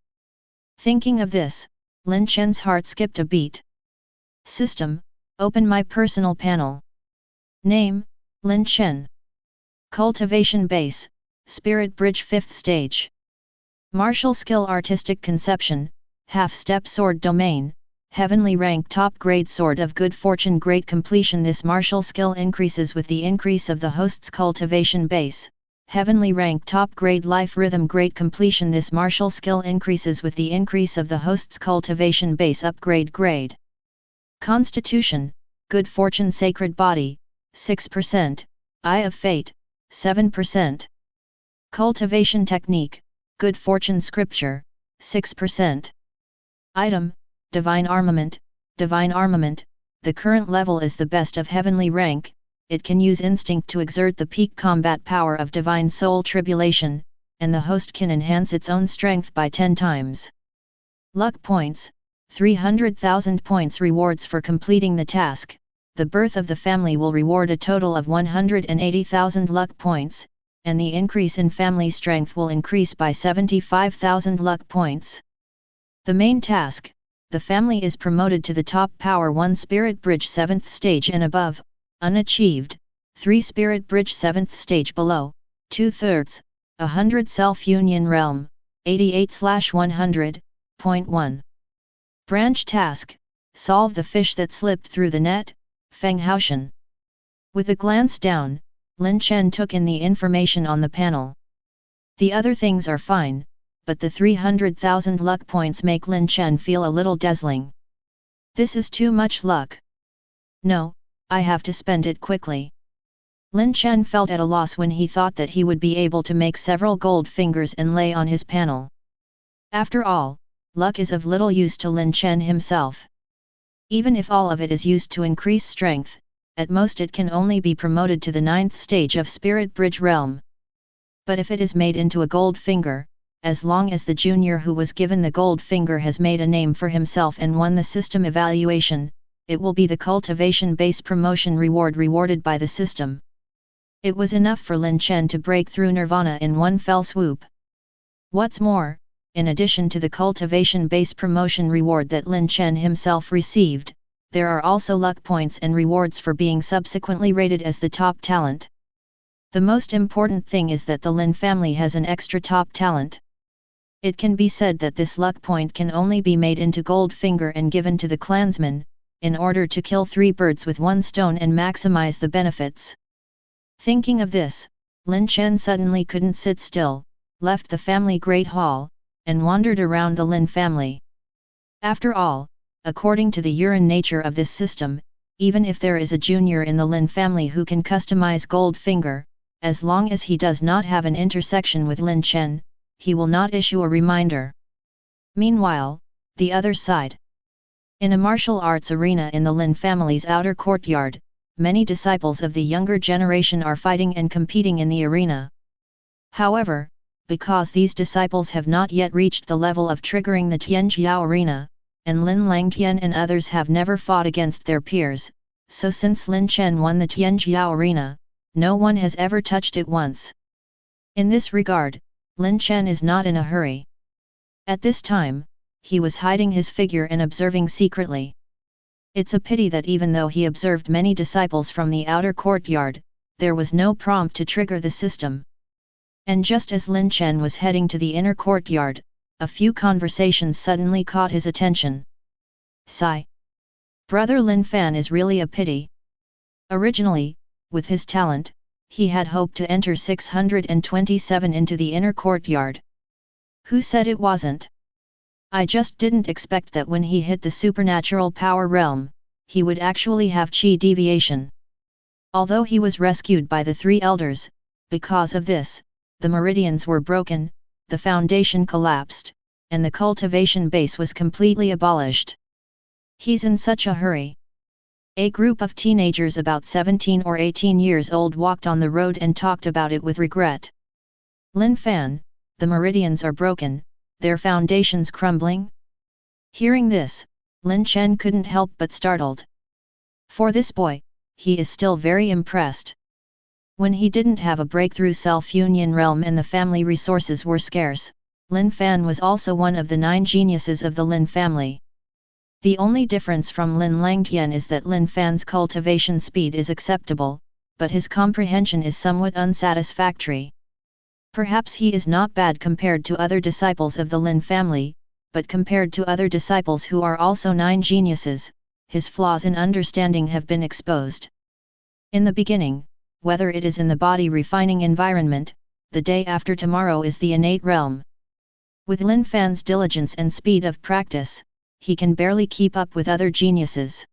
Thinking of this, Lin Chen's heart skipped a beat. System, open my personal panel. Name, Lin Chen. Cultivation base, Spirit Bridge 5th Stage. Martial skill artistic conception, half-step sword domain, heavenly rank top grade sword of good fortune great completion. This martial skill increases with the increase of the host's cultivation base. Heavenly rank top grade life rhythm great completion. This martial skill increases with the increase of the host's cultivation base upgrade grade. Constitution, good fortune sacred body, 6%, eye of fate, 7%. Cultivation technique, good fortune scripture, 6%. Item, divine armament, the current level is the best of heavenly rank, it can use instinct to exert the peak combat power of divine soul tribulation, and the host can enhance its own strength by 10 times. Luck points, 300,000 points rewards for completing the task, the birth of the family will reward a total of 180,000 luck points, and the increase in family strength will increase by 75,000 luck points. The main task, the family is promoted to the top power 1 Spirit Bridge 7th Stage and above, unachieved, 3 Spirit Bridge 7th Stage below, 2/3, 100 Self-Union Realm, 88/100.1. Branch task, solve the fish that slipped through the net, Feng Haoshan. With a glance down, Lin Chen took in the information on the panel. The other things are fine, but the 300,000 luck points make Lin Chen feel a little dazzling. This is too much luck. No, I have to spend it quickly. Lin Chen felt at a loss when he thought that he would be able to make several gold fingers and lay on his panel. After all, luck is of little use to Lin Chen himself. Even if all of it is used to increase strength, at most it can only be promoted to the 9th stage of Spirit Bridge Realm. But if it is made into a gold finger, as long as the junior who was given the gold finger has made a name for himself and won the system evaluation, it will be the cultivation base promotion reward rewarded by the system. It was enough for Lin Chen to break through nirvana in one fell swoop. What's more, in addition to the cultivation base promotion reward that Lin Chen himself received, there are also luck points and rewards for being subsequently rated as the top talent. The most important thing is that the Lin family has an extra top talent. It can be said that this luck point can only be made into gold finger and given to the clansman, in order to kill 3 birds with 1 stone and maximize the benefits. Thinking of this, Lin Chen suddenly couldn't sit still, left the family great hall, and wandered around the Lin family. After all, according to the urine nature of this system, even if there is a junior in the Lin family who can customize Goldfinger, as long as he does not have an intersection with Lin Chen, he will not issue a reminder. Meanwhile, the other side. In a martial arts arena in the Lin family's outer courtyard, many disciples of the younger generation are fighting and competing in the arena. However, because these disciples have not yet reached the level of triggering the Tianjiao arena, and Lin Langtian and others have never fought against their peers, so since Lin Chen won the Tianjiao arena, no one has ever touched it once. In this regard, Lin Chen is not in a hurry. At this time, he was hiding his figure and observing secretly. It's a pity that even though he observed many disciples from the outer courtyard, there was no prompt to trigger the system. And just as Lin Chen was heading to the inner courtyard, a few conversations suddenly caught his attention. Sigh. Brother Lin Fan is really a pity. Originally, with his talent, he had hoped to enter 627 into the inner courtyard. Who said it wasn't? I just didn't expect that when he hit the supernatural power realm, he would actually have chi deviation. Although he was rescued by the three elders, because of this, the meridians were broken, the foundation collapsed, and the cultivation base was completely abolished. He's in such a hurry. A group of teenagers about 17 or 18 years old walked on the road and talked about it with regret. Lin Fan, the meridians are broken, their foundations crumbling? Hearing this, Lin Chen couldn't help but startled. For this boy, he is still very impressed. When he didn't have a breakthrough self-union realm and the family resources were scarce, Lin Fan was also one of the 9 geniuses of the Lin family. The only difference from Lin Langtian is that Lin Fan's cultivation speed is acceptable, but his comprehension is somewhat unsatisfactory. Perhaps he is not bad compared to other disciples of the Lin family, but compared to other disciples who are also 9 geniuses, his flaws in understanding have been exposed. In the beginning, whether it is in the body refining environment, the day after tomorrow is the innate realm. With Lin Fan's diligence and speed of practice, he can barely keep up with other geniuses.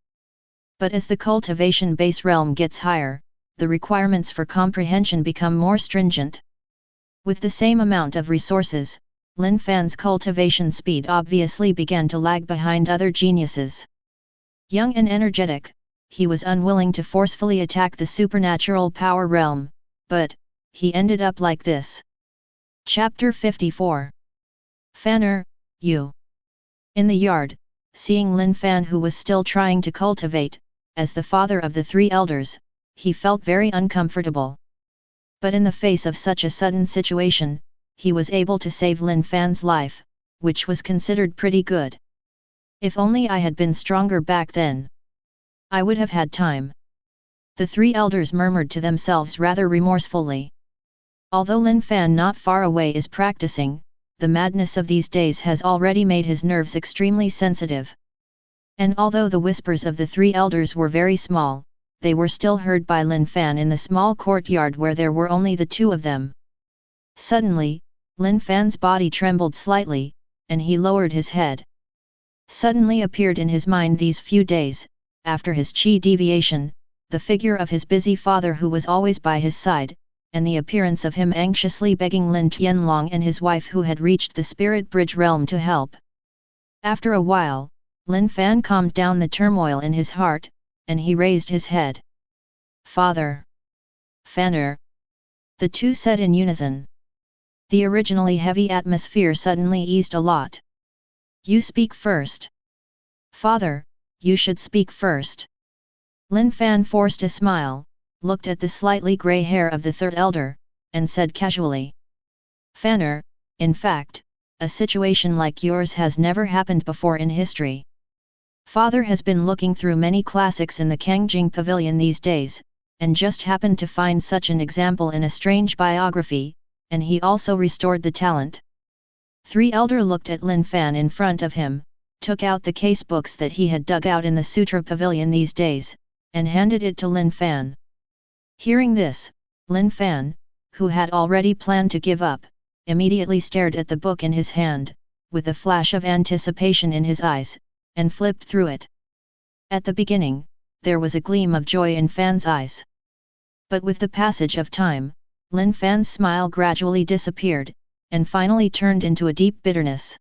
But as the cultivation base realm gets higher, the requirements for comprehension become more stringent. With the same amount of resources, Lin Fan's cultivation speed obviously began to lag behind other geniuses. Young and energetic, he was unwilling to forcefully attack the supernatural power realm, but he ended up like this. Chapter 54. Fanner, you. In the yard, seeing Lin Fan who was still trying to cultivate, as the father of the 3 elders, he felt very uncomfortable. But in the face of such a sudden situation, he was able to save Lin Fan's life, which was considered pretty good. If only I had been stronger back then. I would have had time. The 3 elders murmured to themselves rather remorsefully. Although Lin Fan not far away is practicing, the madness of these days has already made his nerves extremely sensitive. And although the whispers of the 3 elders were very small, they were still heard by Lin Fan in the small courtyard where there were only the 2 of them. Suddenly, Lin Fan's body trembled slightly, and he lowered his head. Suddenly appeared in his mind these few days, after his chi deviation, the figure of his busy father who was always by his side, and the appearance of him anxiously begging Lin Tianlong and his wife who had reached the spirit bridge realm to help. After a while, Lin Fan calmed down the turmoil in his heart, and he raised his head. Father! Fanner! The 2 said in unison. The originally heavy atmosphere suddenly eased a lot. You speak first. Father, you should speak first. Lin Fan forced a smile, looked at the slightly grey hair of the 3rd elder, and said casually. Fanner, in fact, a situation like yours has never happened before in history. Father has been looking through many classics in the Kangjing Pavilion these days, and just happened to find such an example in a strange biography, and he also restored the talent. 3 elder looked at Lin Fan in front of him, took out the case books that he had dug out in the Sutra Pavilion these days, and handed it to Lin Fan. Hearing this, Lin Fan, who had already planned to give up, immediately stared at the book in his hand, with a flash of anticipation in his eyes, and flipped through it. At the beginning, there was a gleam of joy in Fan's eyes. But with the passage of time, Lin Fan's smile gradually disappeared, and finally turned into a deep bitterness.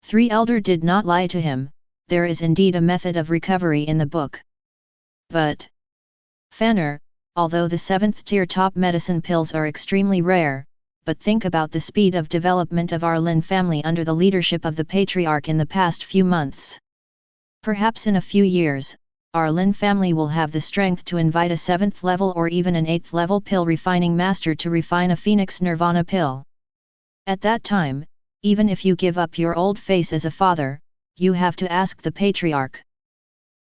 Three Elder did not lie to him, there is indeed a method of recovery in the book. But Fanner, although the 7th tier top medicine pills are extremely rare, but think about the speed of development of our Lin family under the leadership of the patriarch in the past few months. Perhaps in a few years, our Lin family will have the strength to invite a 7th level or even an 8th level pill refining master to refine a Phoenix Nirvana pill. At that time, even if you give up your old face as a father, you have to ask the patriarch.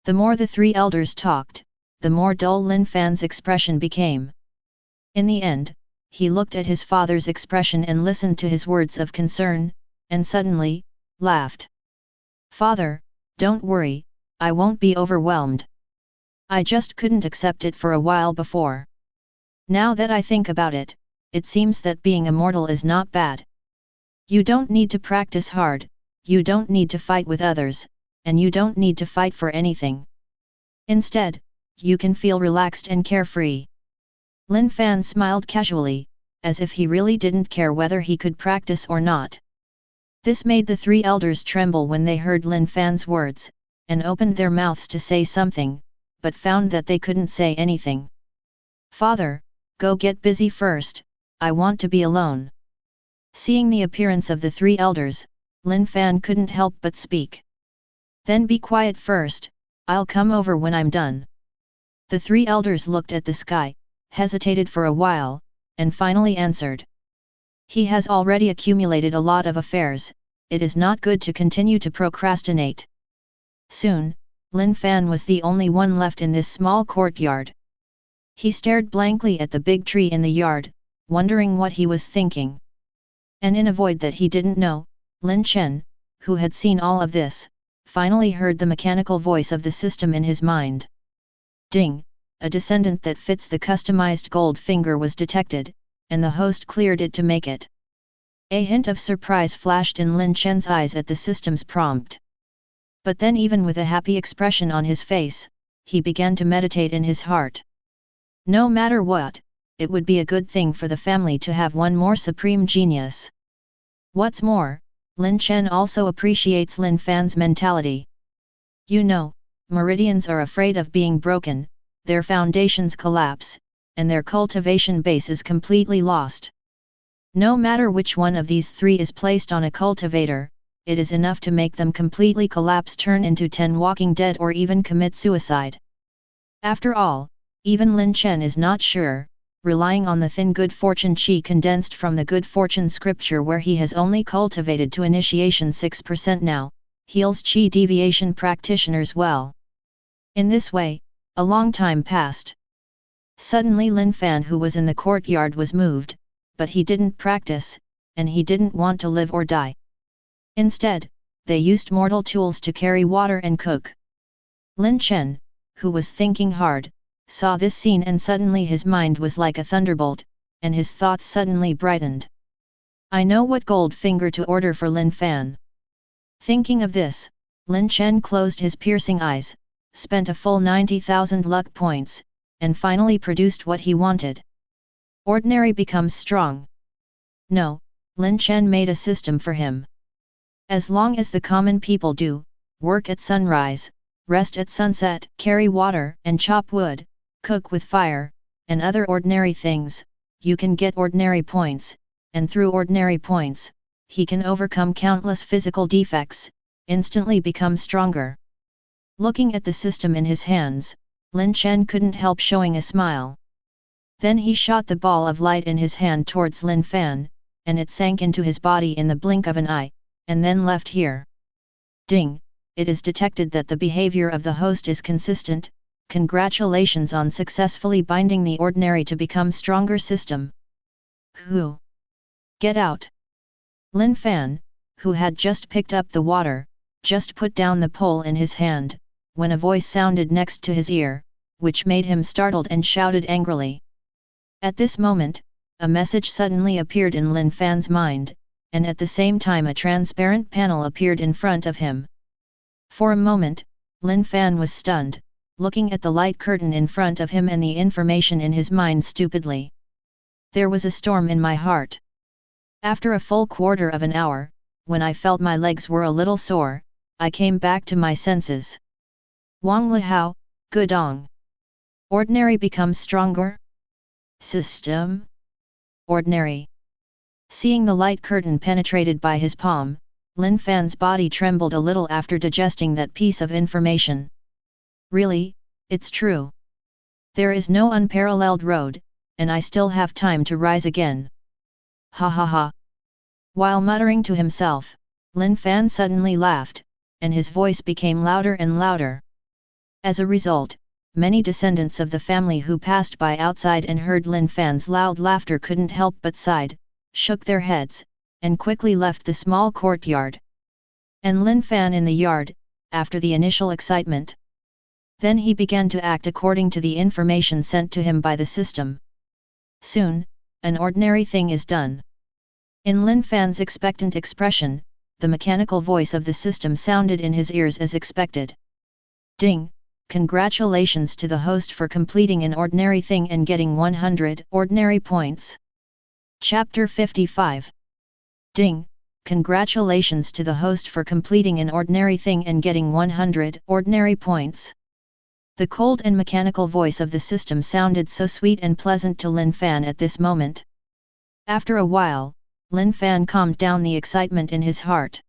The more the three elders talked, the more dull Lin Fan's expression became. In the end, he looked at his father's expression and listened to his words of concern, and suddenly, laughed. "Father, don't worry, I won't be overwhelmed. I just couldn't accept it for a while before. Now that I think about it, it seems that being immortal is not bad. You don't need to practice hard, you don't need to fight with others, and you don't need to fight for anything. Instead, you can feel relaxed and carefree." Lin Fan smiled casually, as if he really didn't care whether he could practice or not. This made the three elders tremble when they heard Lin Fan's words, and opened their mouths to say something, but found that they couldn't say anything. "Father, go get busy first, I want to be alone." Seeing the appearance of the three elders, Lin Fan couldn't help but speak. "Then be quiet first, I'll come over when I'm done." The three elders looked at the sky, hesitated for a while, and finally answered. "He has already accumulated a lot of affairs, it is not good to continue to procrastinate." Soon, Lin Fan was the only one left in this small courtyard. He stared blankly at the big tree in the yard, wondering what he was thinking. And in a void that he didn't know, Lin Chen, who had seen all of this, finally heard the mechanical voice of the system in his mind. Ding! A descendant that fits the customized gold finger was detected, and the host cleared it to make it. A hint of surprise flashed in Lin Chen's eyes at the system's prompt. But then, even with a happy expression on his face, he began to meditate in his heart. No matter what, it would be a good thing for the family to have one more supreme genius. What's more, Lin Chen also appreciates Lin Fan's mentality. You know, meridians are afraid of being broken, their foundations collapse, and their cultivation base is completely lost. No matter which one of these three is placed on a cultivator, it is enough to make them completely collapse, turn into 10 walking dead, or even commit suicide. After all, even Lin Chen is not sure, relying on the thin good fortune chi condensed from the good fortune scripture where he has only cultivated to initiation 6% now, heals chi deviation practitioners well. In this way, a long time passed. Suddenly Lin Fan, who was in the courtyard, was moved, but he didn't practice, and he didn't want to live or die. Instead, they used mortal tools to carry water and cook. Lin Chen, who was thinking hard, saw this scene, and suddenly his mind was like a thunderbolt, and his thoughts suddenly brightened. "I know what gold finger to order for Lin Fan." Thinking of this, Lin Chen closed his piercing eyes, spent a full 90,000 luck points, and finally produced what he wanted. Ordinary becomes strong. No, Lin Chen made a system for him. As long as the common people do, work at sunrise, rest at sunset, carry water and chop wood, cook with fire, and other ordinary things, you can get ordinary points, and through ordinary points, he can overcome countless physical defects, instantly become stronger. Looking at the system in his hands, Lin Chen couldn't help showing a smile. Then he shot the ball of light in his hand towards Lin Fan, and it sank into his body in the blink of an eye, and then left here. Ding! It is detected that the behavior of the host is consistent. Congratulations on successfully binding the ordinary to become stronger system. Who? Get out! Lin Fan, who had just picked up the water, just put down the pole in his hand, when a voice sounded next to his ear, which made him startled and shouted angrily. At this moment, a message suddenly appeared in Lin Fan's mind, and at the same time a transparent panel appeared in front of him. For a moment, Lin Fan was stunned, looking at the light curtain in front of him and the information in his mind stupidly. There was a storm in my heart. After a full quarter of an hour, when I felt my legs were a little sore, I came back to my senses. Wang Lihao, Gudong. Ordinary becomes stronger? System? Ordinary. Seeing the light curtain penetrated by his palm, Lin Fan's body trembled a little after digesting that piece of information. Really, it's true. There is no unparalleled road, and I still have time to rise again. Ha ha ha. While muttering to himself, Lin Fan suddenly laughed, and his voice became louder and louder. As a result, many descendants of the family who passed by outside and heard Lin Fan's loud laughter couldn't help but sighed, shook their heads, and quickly left the small courtyard. And Lin Fan in the yard, after the initial excitement. Then he began to act according to the information sent to him by the system. Soon, an ordinary thing is done. In Lin Fan's expectant expression, the mechanical voice of the system sounded in his ears as expected. Ding! Congratulations to the host for completing an ordinary thing and getting 100 ordinary points. Chapter 55. Ding! Congratulations to the host for completing an ordinary thing and getting 100 ordinary points. The cold and mechanical voice of the system sounded so sweet and pleasant to Lin Fan at this moment. After a while, Lin Fan calmed down the excitement in his heart.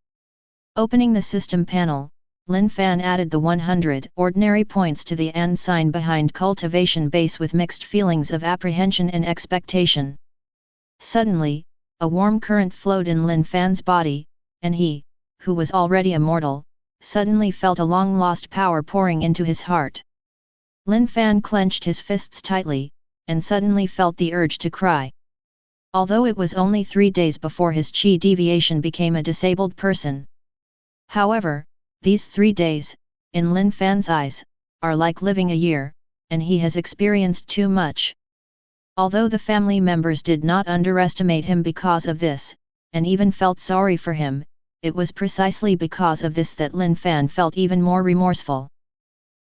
Opening the system panel, Lin Fan added the 100 ordinary points to the & sign behind cultivation base with mixed feelings of apprehension and expectation. Suddenly, a warm current flowed in Lin Fan's body, and he, who was already immortal, suddenly felt a long-lost power pouring into his heart. Lin Fan clenched his fists tightly, and suddenly felt the urge to cry. Although it was only 3 days before his qi deviation became a disabled person. However, these 3 days, in Lin Fan's eyes, are like living a year, and he has experienced too much. Although the family members did not underestimate him because of this, and even felt sorry for him, it was precisely because of this that Lin Fan felt even more remorseful.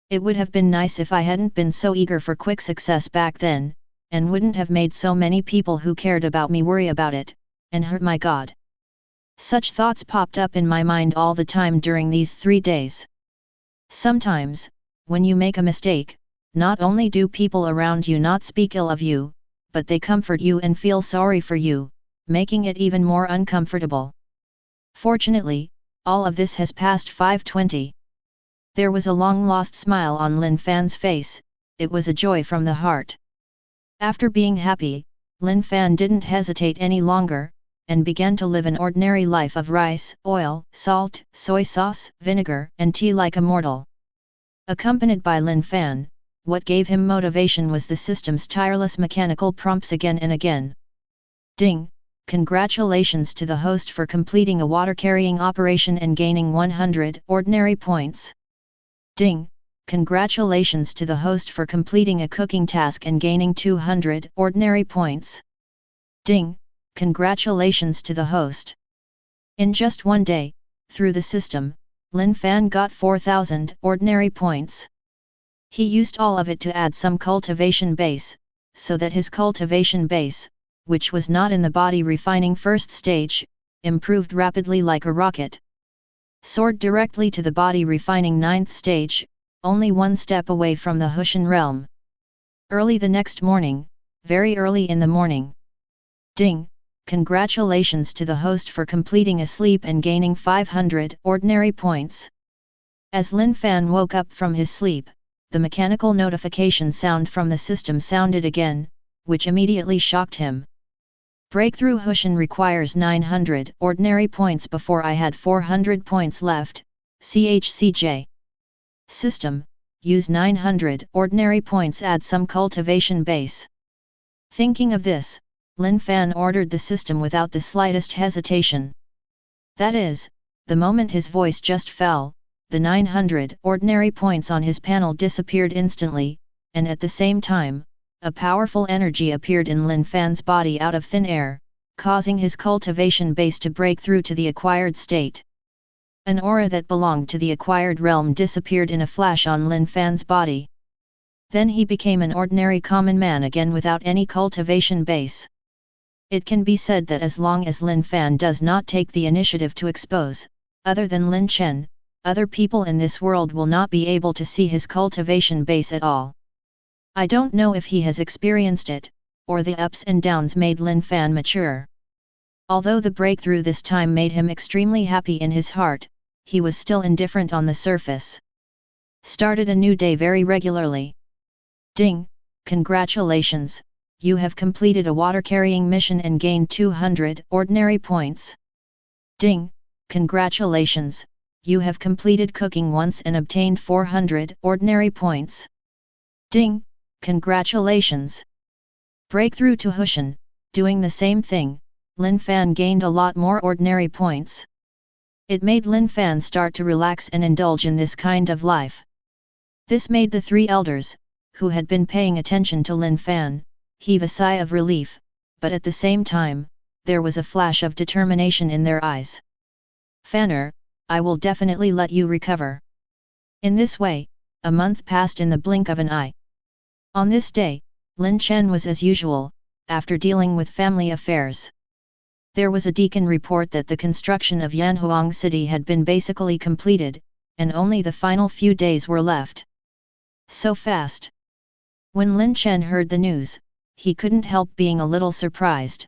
It would have been nice if I hadn't been so eager for quick success back then, and wouldn't have made so many people who cared about me worry about it, and hurt my God. Such thoughts popped up in my mind all the time during these 3 days. Sometimes, when you make a mistake, not only do people around you not speak ill of you, but they comfort you and feel sorry for you, making it even more uncomfortable. Fortunately, all of this has passed 520. There was a long-lost smile on Lin Fan's face, it was a joy from the heart. After being happy, Lin Fan didn't hesitate any longer, and began to live an ordinary life of rice, oil, salt, soy sauce, vinegar, and tea like a mortal. Accompanied by Lin Fan, what gave him motivation was the system's tireless mechanical prompts again and again. Ding! Congratulations to the host for completing a water-carrying operation and gaining 100 ordinary points. Ding! Congratulations to the host for completing a cooking task and gaining 200 ordinary points. Ding! Congratulations to the host. In just 1 day, through the system, Lin Fan got 4,000 ordinary points. He used all of it to add some cultivation base, so that his cultivation base, which was not in the body refining first stage, improved rapidly like a rocket. Soared directly to the body refining 9th stage, only 1 step away from the Hushan realm. Early the next morning, very early in the morning. Ding! Congratulations to the host for completing a sleep and gaining 500 ordinary points. As Lin Fan woke up from his sleep, the mechanical notification sound from the system sounded again, which immediately shocked him. Breakthrough Hushan requires 900 ordinary points before I had 400 points left, CHCJ. System, use 900 ordinary points, add some cultivation base. Thinking of this, Lin Fan ordered the system without the slightest hesitation. That is, the moment his voice just fell, the 900 ordinary points on his panel disappeared instantly, and at the same time, a powerful energy appeared in Lin Fan's body out of thin air, causing his cultivation base to break through to the acquired state. An aura that belonged to the acquired realm disappeared in a flash on Lin Fan's body. Then he became an ordinary common man again without any cultivation base. It can be said that as long as Lin Fan does not take the initiative to expose, other than Lin Chen, other people in this world will not be able to see his cultivation base at all. I don't know if he has experienced it, or the ups and downs made Lin Fan mature. Although the breakthrough this time made him extremely happy in his heart, he was still indifferent on the surface. Started a new day very regularly. Ding! Congratulations, you have completed a water-carrying mission and gained 200 ordinary points. Ding! Congratulations, you have completed cooking once and obtained 400 ordinary points. Ding! Congratulations! Breakthrough to Hushan, doing the same thing, Lin Fan gained a lot more ordinary points. It made Lin Fan start to relax and indulge in this kind of life. This made the three elders, who had been paying attention to Lin Fan, heave a sigh of relief, but at the same time, there was a flash of determination in their eyes. Fanner, I will definitely let you recover. In this way, a month passed in the blink of an eye. On this day, Lin Chen was as usual, after dealing with family affairs. There was a deacon report that the construction of Yanhuang City had been basically completed, and only the final few days were left. So fast! When Lin Chen heard the news, he couldn't help being a little surprised.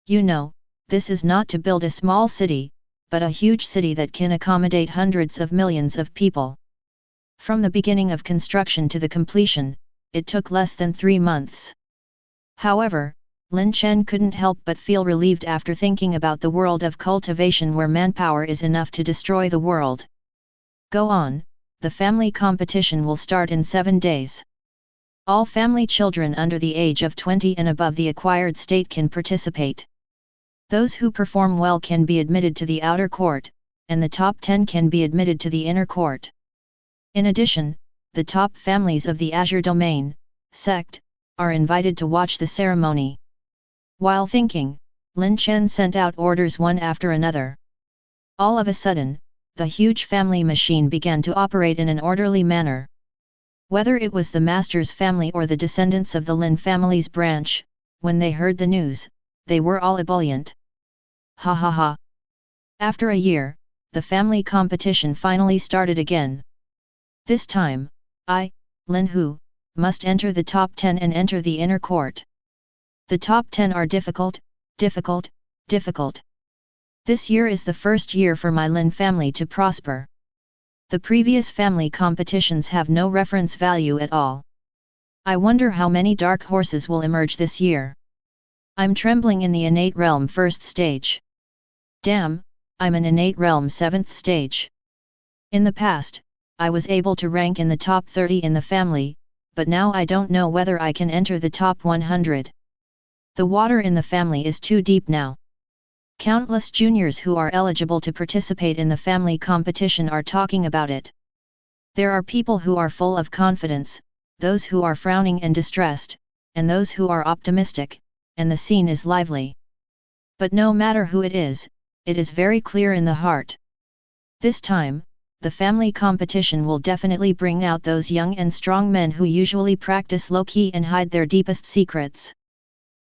You know, this is not to build a small city, but a huge city that can accommodate hundreds of millions of people. From the beginning of construction to the completion, it took less than 3 months. However, Lin Chen couldn't help but feel relieved after thinking about the world of cultivation where manpower is enough to destroy the world. Go on, the family competition will start in 7 days. All family children under the age of 20 and above the acquired state can participate. Those who perform well can be admitted to the outer court, and the top 10 can be admitted to the inner court. In addition, the top families of the Azure Domain, sect, are invited to watch the ceremony. While thinking, Lin Chen sent out orders one after another. All of a sudden, the huge family machine began to operate in an orderly manner. Whether it was the master's family or the descendants of the Lin family's branch, when they heard the news, they were all ebullient. Ha ha ha! After a year, the family competition finally started again. This time, I, Lin Hu, must enter the top 10 and enter the inner court. The top 10 are difficult, difficult, difficult. This year is the first year for my Lin family to prosper. The previous family competitions have no reference value at all. I wonder how many dark horses will emerge this year. I'm trembling in the innate realm 1st stage. Damn, I'm an innate realm 7th stage. In the past, I was able to rank in the top 30 in the family, but now I don't know whether I can enter the top 100. The water in the family is too deep now. Countless juniors who are eligible to participate in the family competition are talking about it. There are people who are full of confidence, those who are frowning and distressed, and those who are optimistic, and the scene is lively. But no matter who it is very clear in the heart. This time, the family competition will definitely bring out those young and strong men who usually practice low-key and hide their deepest secrets.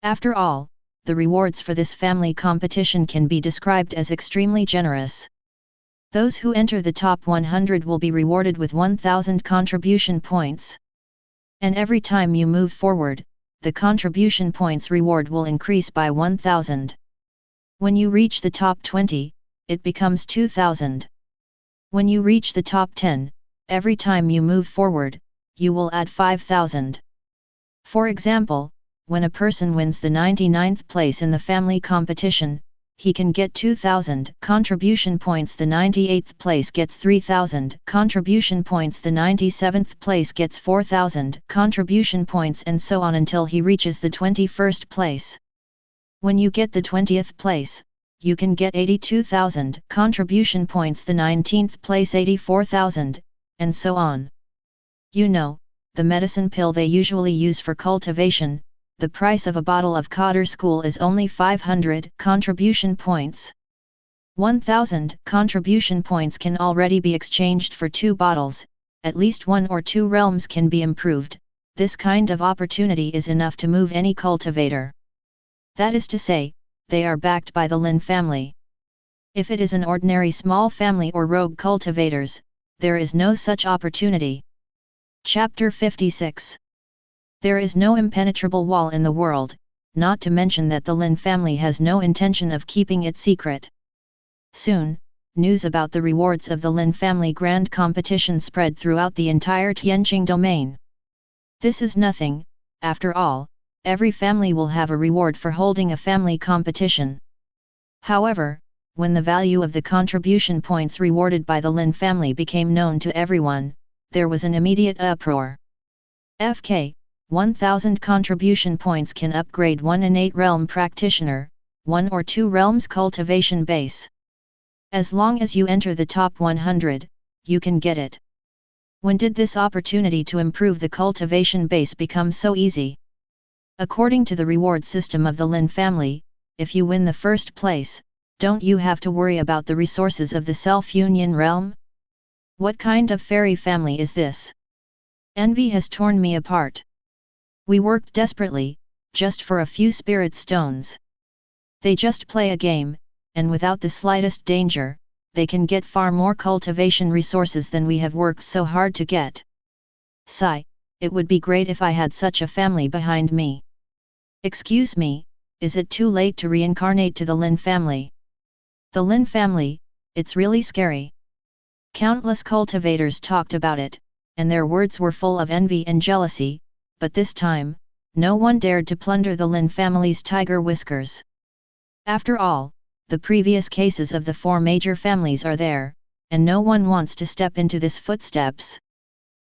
After all, the rewards for this family competition can be described as extremely generous. Those who enter the top 100 will be rewarded with 1000 contribution points. And every time you move forward, the contribution points reward will increase by 1000. When you reach the top 20, it becomes 2000. When you reach the top 10, every time you move forward, you will add 5000. For example, when a person wins the 99th place in the family competition, he can get 2000 contribution points. The 98th place gets 3000 contribution points. The 97th place gets 4000 contribution points, and so on until he reaches the 21st place. When you get the 20th place, you can get 82,000 contribution points. The 19th place 84,000, and so on. You know, the medicine pill they usually use for cultivation, the price of a bottle of Cotter School is only 500 contribution points. 1000 contribution points can already be exchanged for 2 bottles, at least 1 or 2 realms can be improved. This kind of opportunity is enough to move any cultivator. That is to say, they are backed by the Lin family. If it is an ordinary small family or rogue cultivators, there is no such opportunity. Chapter 56. There is no impenetrable wall in the world, not to mention that the Lin family has no intention of keeping it secret. Soon, news about the rewards of the Lin family grand competition spread throughout the entire Tianqing domain. This is nothing, after all, every family will have a reward for holding a family competition. However, when the value of the contribution points rewarded by the Lin family became known to everyone, there was an immediate uproar. FK, 1000 contribution points can upgrade 1 innate realm practitioner, 1 or 2 realms cultivation base. As long as you enter the top 100, you can get it. When did this opportunity to improve the cultivation base become so easy? According to the reward system of the Lin family, if you win the first place, don't you have to worry about the resources of the self-union realm? What kind of fairy family is this? Envy has torn me apart. We worked desperately, just for a few spirit stones. They just play a game, and without the slightest danger, they can get far more cultivation resources than we have worked so hard to get. Sigh, it would be great if I had such a family behind me. Excuse me, is it too late to reincarnate to the Lin family? The Lin family, it's really scary. Countless cultivators talked about it, and their words were full of envy and jealousy, but this time, no one dared to plunder the Lin family's tiger whiskers. After all, the previous cases of the 4 major families are there, and no one wants to step into this footsteps.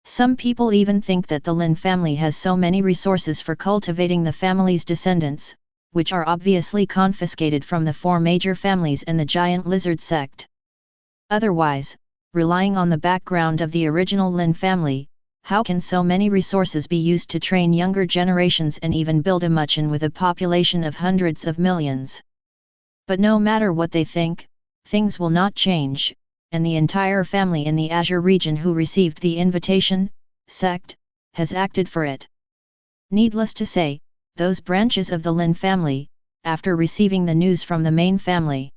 Some people even think that the Lin family has so many resources for cultivating the family's descendants, which are obviously confiscated from the 4 major families and the giant lizard sect. Otherwise, relying on the background of the original Lin family, how can so many resources be used to train younger generations and even build a Muchin with a population of hundreds of millions? But no matter what they think, things will not change, and the entire family in the Azure region who received the invitation, sect, has acted for it. Needless to say, those branches of the Lin family, after receiving the news from the main family,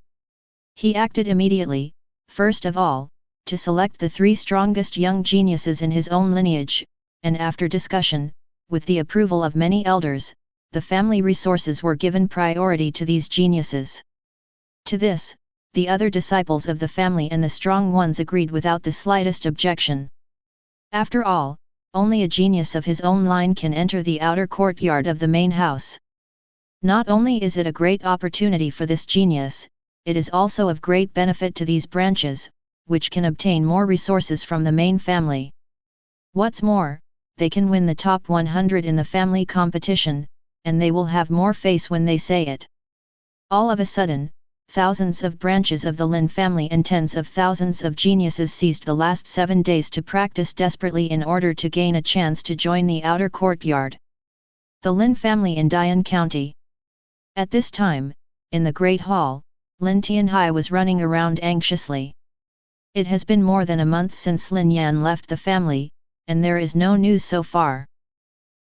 he acted immediately, first of all, to select the 3 strongest young geniuses in his own lineage, and after discussion, with the approval of many elders, the family resources were given priority to these geniuses. To this, the other disciples of the family and the strong ones agreed without the slightest objection. After all, only a genius of his own line can enter the outer courtyard of the main house. Not only is it a great opportunity for this genius, it is also of great benefit to these branches, which can obtain more resources from the main family. What's more, they can win the top 100 in the family competition, and they will have more face when they say it. All of a sudden, thousands of branches of the Lin family and tens of thousands of geniuses seized the last 7 days to practice desperately in order to gain a chance to join the outer courtyard. The Lin family in Dian County. At this time, in the Great Hall, Lin Tianhai was running around anxiously. It has been more than a month since Lin Yan left the family, and there is no news so far.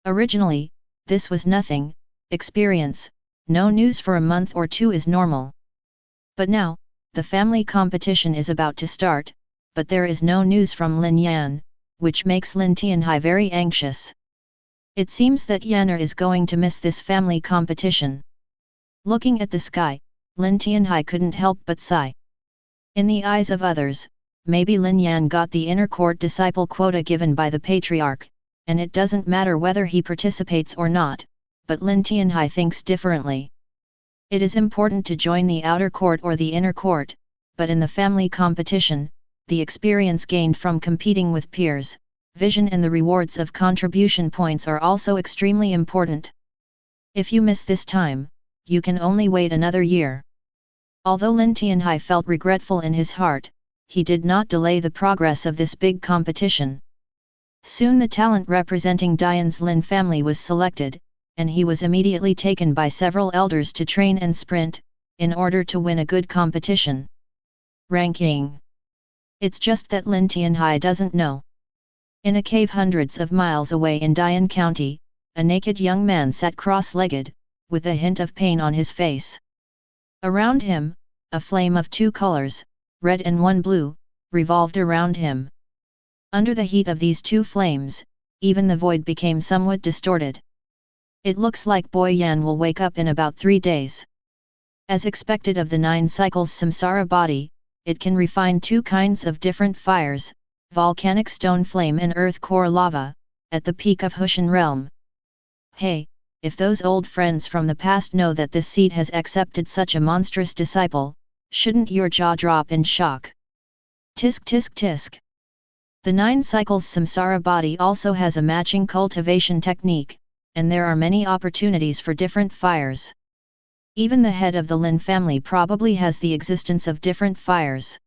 Originally, this was nothing, experience, no news for a month or 2 is normal. But now, the family competition is about to start, but there is no news from Lin Yan, which makes Lin Tianhai very anxious. It seems that Yanner is going to miss this family competition. Looking at the sky, Lin Tianhai couldn't help but sigh. In the eyes of others, maybe Lin Yan got the inner court disciple quota given by the patriarch, and it doesn't matter whether he participates or not, but Lin Tianhai thinks differently. It is important to join the outer court or the inner court, but in the family competition, the experience gained from competing with peers, vision and the rewards of contribution points are also extremely important. If you miss this time, you can only wait another year. Although Lin Tianhai felt regretful in his heart, he did not delay the progress of this big competition. Soon the talent representing Dian's Lin family was selected, and he was immediately taken by several elders to train and sprint, in order to win a good competition. Ranking. It's just that Lin Tianhai doesn't know. In a cave hundreds of miles away in Dian County, a naked young man sat cross-legged, with a hint of pain on his face. Around him, a flame of two colors, red and one blue, revolved around him. Under the heat of these two flames, even the void became somewhat distorted. It looks like Boy Yan will wake up in about 3 days. As expected of the 9 cycles samsara body, it can refine 2 kinds of different fires, volcanic stone flame and earth core lava, at the peak of Hushan realm. Hey, if those old friends from the past know that this seed has accepted such a monstrous disciple, shouldn't your jaw drop in shock? Tisk tisk tisk. The 9 cycles samsara body also has a matching cultivation technique, and there are many opportunities for different fires. Even the head of the Lin family probably has the existence of different fires.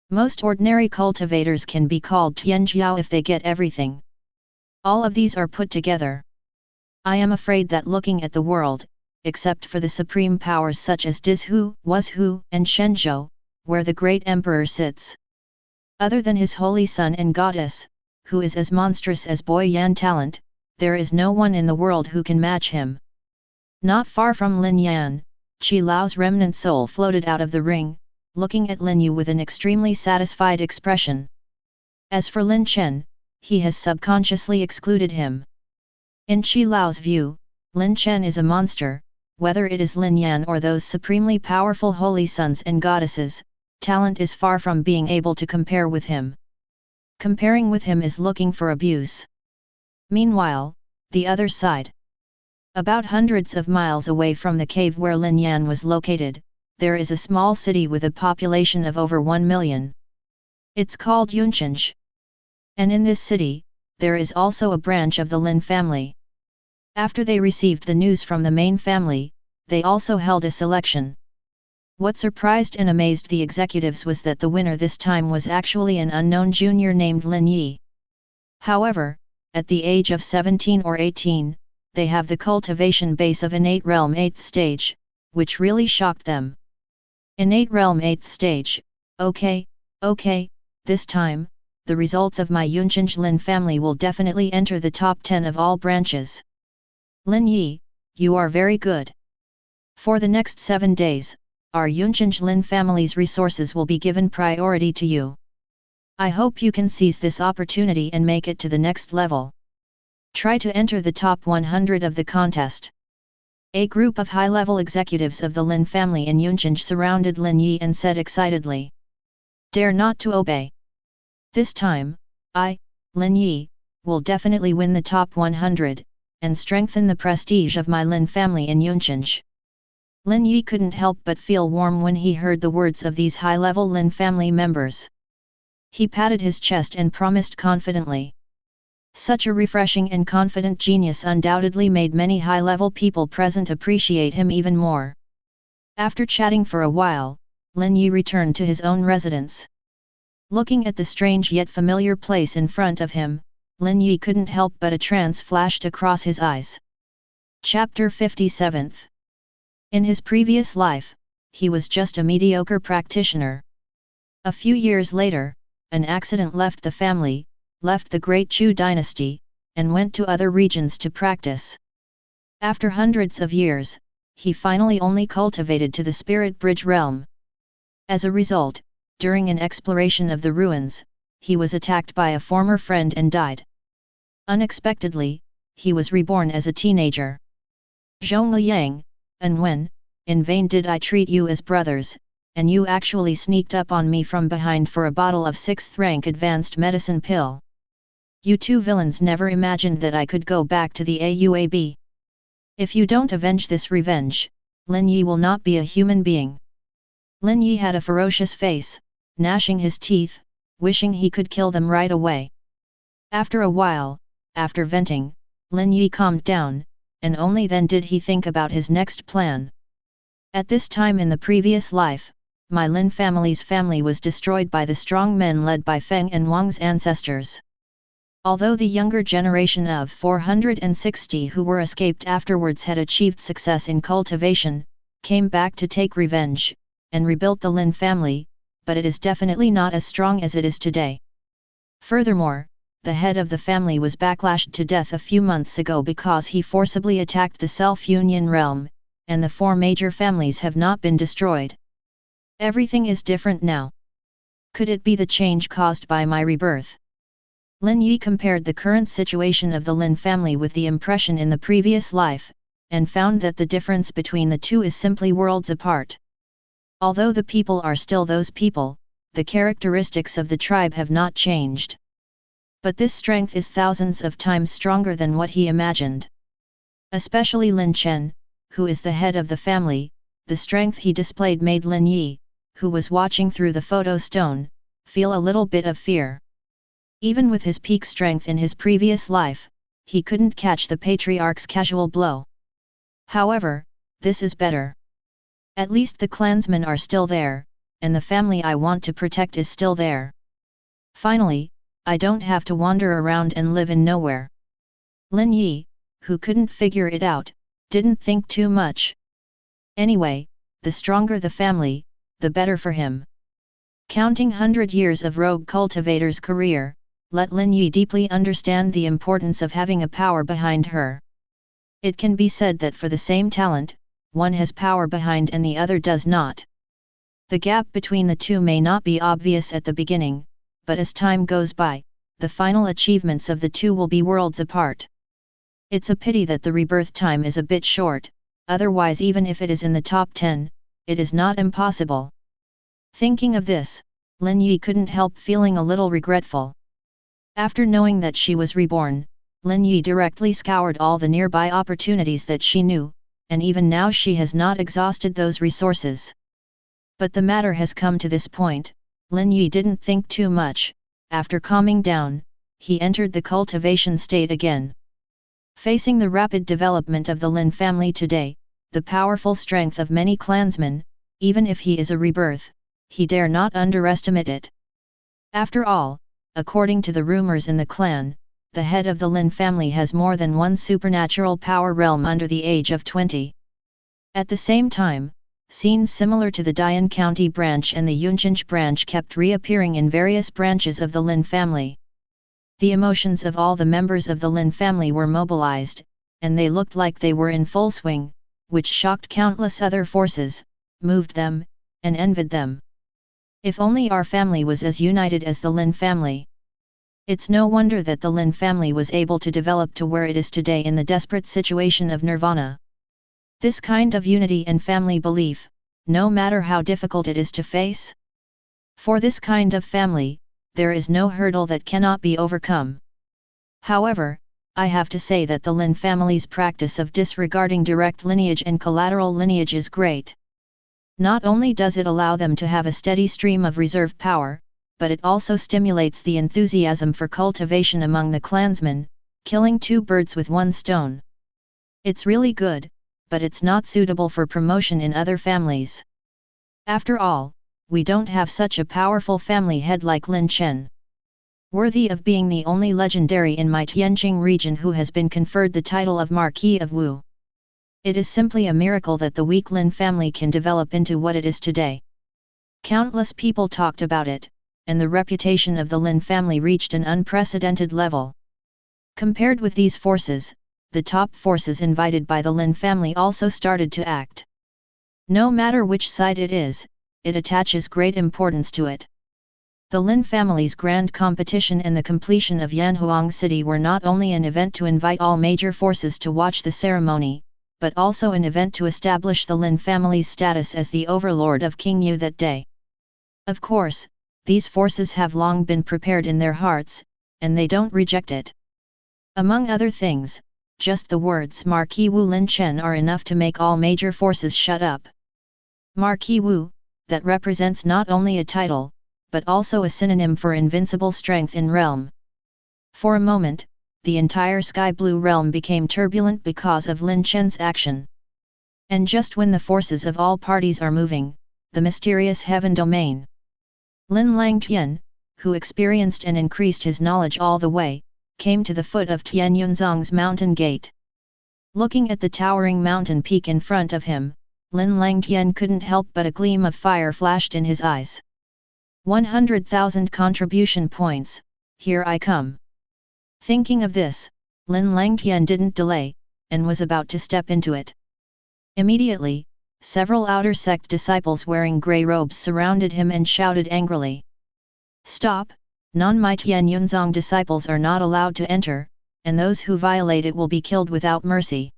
Most ordinary cultivators can be called Tianjiao if they get everything. All of these are put together. I am afraid that looking at the world, except for the supreme powers such as Dizhu, Wuzhu, and Shenzhou, where the great emperor sits. Other than his holy son and goddess, who is as monstrous as Boy Yan talent, there is no one in the world who can match him. Not far from Lin Yan, Qi Lao's remnant soul floated out of the ring, looking at Lin Yu with an extremely satisfied expression. As for Lin Chen, he has subconsciously excluded him. In Qi Lao's view, Lin Chen is a monster, whether it is Lin Yan or those supremely powerful holy sons and goddesses, talent is far from being able to compare with him. Comparing with him is looking for abuse. Meanwhile, the other side. About hundreds of miles away from the cave where Lin Yan was located, there is a small city with a population of over 1 million. It's called Yunchenj. And in this city, there is also a branch of the Lin family. After they received the news from the main family, they also held a selection. What surprised and amazed the executives was that the winner this time was actually an unknown junior named Lin Yi. However, at the age of 17 or 18, they have the cultivation base of innate realm 8th stage, which really shocked them. Innate realm 8th stage, okay, this time, the results of my Yunchenj Lin family will definitely enter the top 10 of all branches. Lin Yi, you are very good. For the next 7 days, our Yunchenj Lin family's resources will be given priority to you. I hope you can seize this opportunity and make it to the next level. Try to enter the top 100 of the contest. A group of high-level executives of the Lin family in Yunchenj surrounded Lin Yi and said excitedly, "Dare not to obey. This time, I, Lin Yi, will definitely win the top 100, and strengthen the prestige of my Lin family in Yunchenj." Lin Yi couldn't help but feel warm when he heard the words of these high-level Lin family members. He patted his chest and promised confidently. Such a refreshing and confident genius undoubtedly made many high-level people present appreciate him even more. After chatting for a while, Lin Yi returned to his own residence. Looking at the strange yet familiar place in front of him, Lin Yi couldn't help but a trance flashed across his eyes. Chapter 57. In his previous life, he was just a mediocre practitioner. A few years later, an accident left the family, left the Great Chu dynasty, and went to other regions to practice. After hundreds of years, he finally only cultivated to the Spirit Bridge realm. As a result, during an exploration of the ruins, he was attacked by a former friend and died. Unexpectedly, he was reborn as a teenager. Zhongliang, and when, in vain did I treat you as brothers, and you actually sneaked up on me from behind for a bottle of 6th rank advanced medicine pill. You two villains never imagined that I could go back to the AUAB. If you don't avenge this revenge, Lin Yi will not be a human being. Lin Yi had a ferocious face, gnashing his teeth, wishing he could kill them right away. After a while, after venting, Lin Yi calmed down, and only then did he think about his next plan. At this time in the previous life, my Lin family's family was destroyed by the strong men led by Feng and Wang's ancestors. Although the younger generation of 460 who were escaped afterwards had achieved success in cultivation, came back to take revenge, and rebuilt the Lin family, but it is definitely not as strong as it is today. Furthermore, the head of the family was backlashed to death a few months ago because he forcibly attacked the Self-Union realm, and the 4 major families have not been destroyed. Everything is different now. Could it be the change caused by my rebirth? Lin Yi compared the current situation of the Lin family with the impression in the previous life, and found that the difference between the two is simply worlds apart. Although the people are still those people, the characteristics of the tribe have not changed. But this strength is thousands of times stronger than what he imagined. Especially Lin Chen, who is the head of the family, the strength he displayed made Lin Yi, who was watching through the photo stone, feel a little bit of fear. Even with his peak strength in his previous life, he couldn't catch the patriarch's casual blow. However, this is better. At least the clansmen are still there, and the family I want to protect is still there. Finally, I don't have to wander around and live in nowhere. Lin Yi, who couldn't figure it out, didn't think too much. Anyway, the stronger the family, the better for him. Counting 100 years of rogue cultivator's career, let Lin Yi deeply understand the importance of having a power behind her. It can be said that for the same talent, one has power behind and the other does not. The gap between the two may not be obvious at the beginning, but as time goes by, the final achievements of the two will be worlds apart. It's a pity that the rebirth time is a bit short, otherwise even if it is in the top 10, it is not impossible. Thinking of this, Lin Yi couldn't help feeling a little regretful. After knowing that she was reborn, Lin Yi directly scoured all the nearby opportunities that she knew, and even now she has not exhausted those resources. But the matter has come to this point, Lin Yi didn't think too much. After calming down, he entered the cultivation state again. Facing the rapid development of the Lin family today, the powerful strength of many clansmen, even if he is a rebirth, he dare not underestimate it. After all, according to the rumors in the clan, the head of the Lin family has more than one supernatural power realm under the age of 20. At the same time, scenes similar to the Dian County branch and the Yunchinch branch kept reappearing in various branches of the Lin family. The emotions of all the members of the Lin family were mobilized, and they looked like they were in full swing, which shocked countless other forces, moved them, and envied them. If only our family was as united as the Lin family. It's no wonder that the Lin family was able to develop to where it is today in the desperate situation of nirvana. This kind of unity and family belief, no matter how difficult it is to face. For this kind of family, there is no hurdle that cannot be overcome. However, I have to say that the Lin family's practice of disregarding direct lineage and collateral lineage is great. Not only does it allow them to have a steady stream of reserve power, but it also stimulates the enthusiasm for cultivation among the clansmen, killing 2 birds with 1 stone. It's really good, but it's not suitable for promotion in other families. After all, we don't have such a powerful family head like Lin Chen. Worthy of being the only legendary in my Tianjing region who has been conferred the title of Marquis of Wu. It is simply a miracle that the weak Lin family can develop into what it is today. Countless people talked about it, and the reputation of the Lin family reached an unprecedented level. Compared with these forces, the top forces invited by the Lin family also started to act. No matter which side it is, it attaches great importance to it. The Lin family's grand competition and the completion of Yanhuang City were not only an event to invite all major forces to watch the ceremony, but also an event to establish the Lin family's status as the overlord of King Yu that day. Of course, these forces have long been prepared in their hearts, and they don't reject it. Among other things, just the words Marquis Wu Lin Chen are enough to make all major forces shut up. Marquis Wu, that represents not only a title, but also a synonym for invincible strength in realm. For a moment, the entire sky blue realm became turbulent because of Lin Chen's action. And just when the forces of all parties are moving, the mysterious heaven domain. Lin Langtian, who experienced and increased his knowledge all the way, came to the foot of Tianyunzong's mountain gate. Looking at the towering mountain peak in front of him, Lin Langtian couldn't help but a gleam of fire flashed in his eyes. 100,000 contribution points, here I come. Thinking of this, Lin Langtian didn't delay, and was about to step into it. Immediately, several outer sect disciples wearing grey robes surrounded him and shouted angrily. Stop! Non-Mai Tian Yunzong disciples are not allowed to enter, and those who violate it will be killed without mercy.